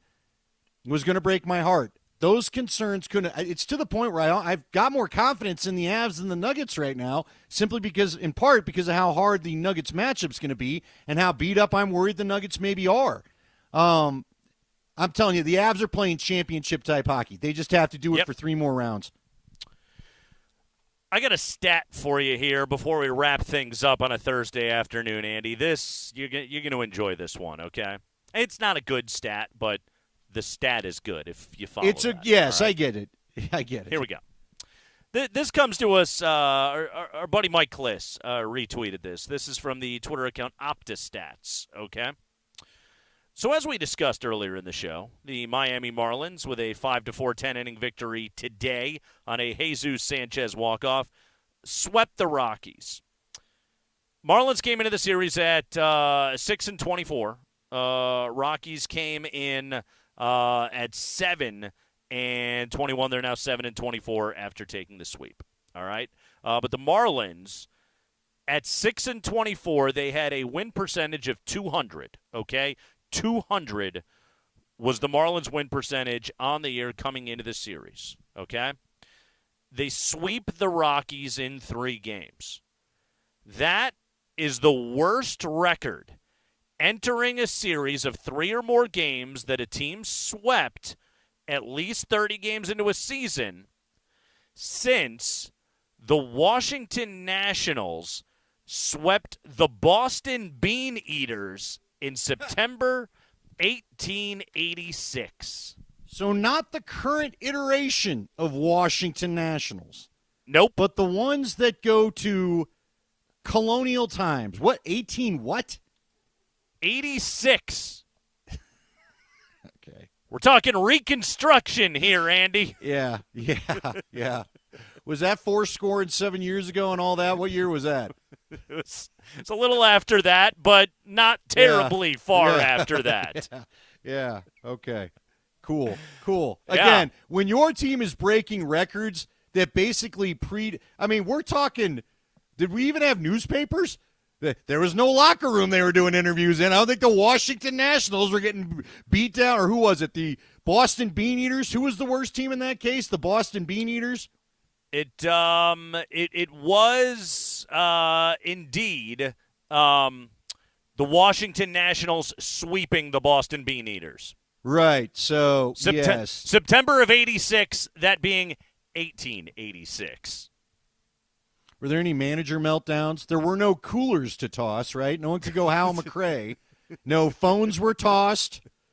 was going to break my heart. Those concerns couldn't. It's to the point where I've got more confidence in the Avs than the Nuggets right now, simply because, in part, because of how hard the Nuggets matchup's going to be and how beat up I'm worried the Nuggets maybe are. I'm telling you, the Avs are playing championship-type hockey. They just have to do it for 3 more rounds. I got a stat for you here before we wrap things up on a Thursday afternoon, Andy. You're going to enjoy this one, okay? It's not a good stat, but the stat is good if you follow it. Yes, right? I get it. I get it. Here we go. This comes to us, our buddy Mike Kliss retweeted this. This is from the Twitter account OptaStats, okay? So as we discussed earlier in the show, the Miami Marlins with a 5-4 10-inning victory today on a Jesus Sanchez walk-off swept the Rockies. Marlins came into the series at 6-24. Rockies came in at 7-21. They're now 7-24 after taking the sweep. All right, but the Marlins at 6-24, they had a win percentage of 200. Okay. 200 was the Marlins' win percentage on the year coming into the series, okay? They sweep the Rockies in 3 games. That is the worst record entering a series of 3 or more games that a team swept at least 30 games into a season since the Washington Nationals swept the Boston Bean Eaters in September 1886. So not the current iteration of Washington Nationals. Nope. But the ones that go to colonial times. What, 18 what? 86. Okay. We're talking Reconstruction here, Andy. Yeah. Was that 407 years ago and all that? What year was that? It's a little after that, but not terribly far after that. Yeah. Okay. Cool. Again, when your team is breaking records that basically we're talking, did we even have newspapers? There was no locker room they were doing interviews in. I don't think the Washington Nationals were getting beat down, or who was it? The Boston Bean Eaters? Who was the worst team in that case? The Boston Bean Eaters? It was indeed the Washington Nationals sweeping the Boston Bean Eaters. Right. So yes, September of '86. That being 1886. Were there any manager meltdowns? There were no coolers to toss. Right. No one could go Hal McRae. No phones were tossed.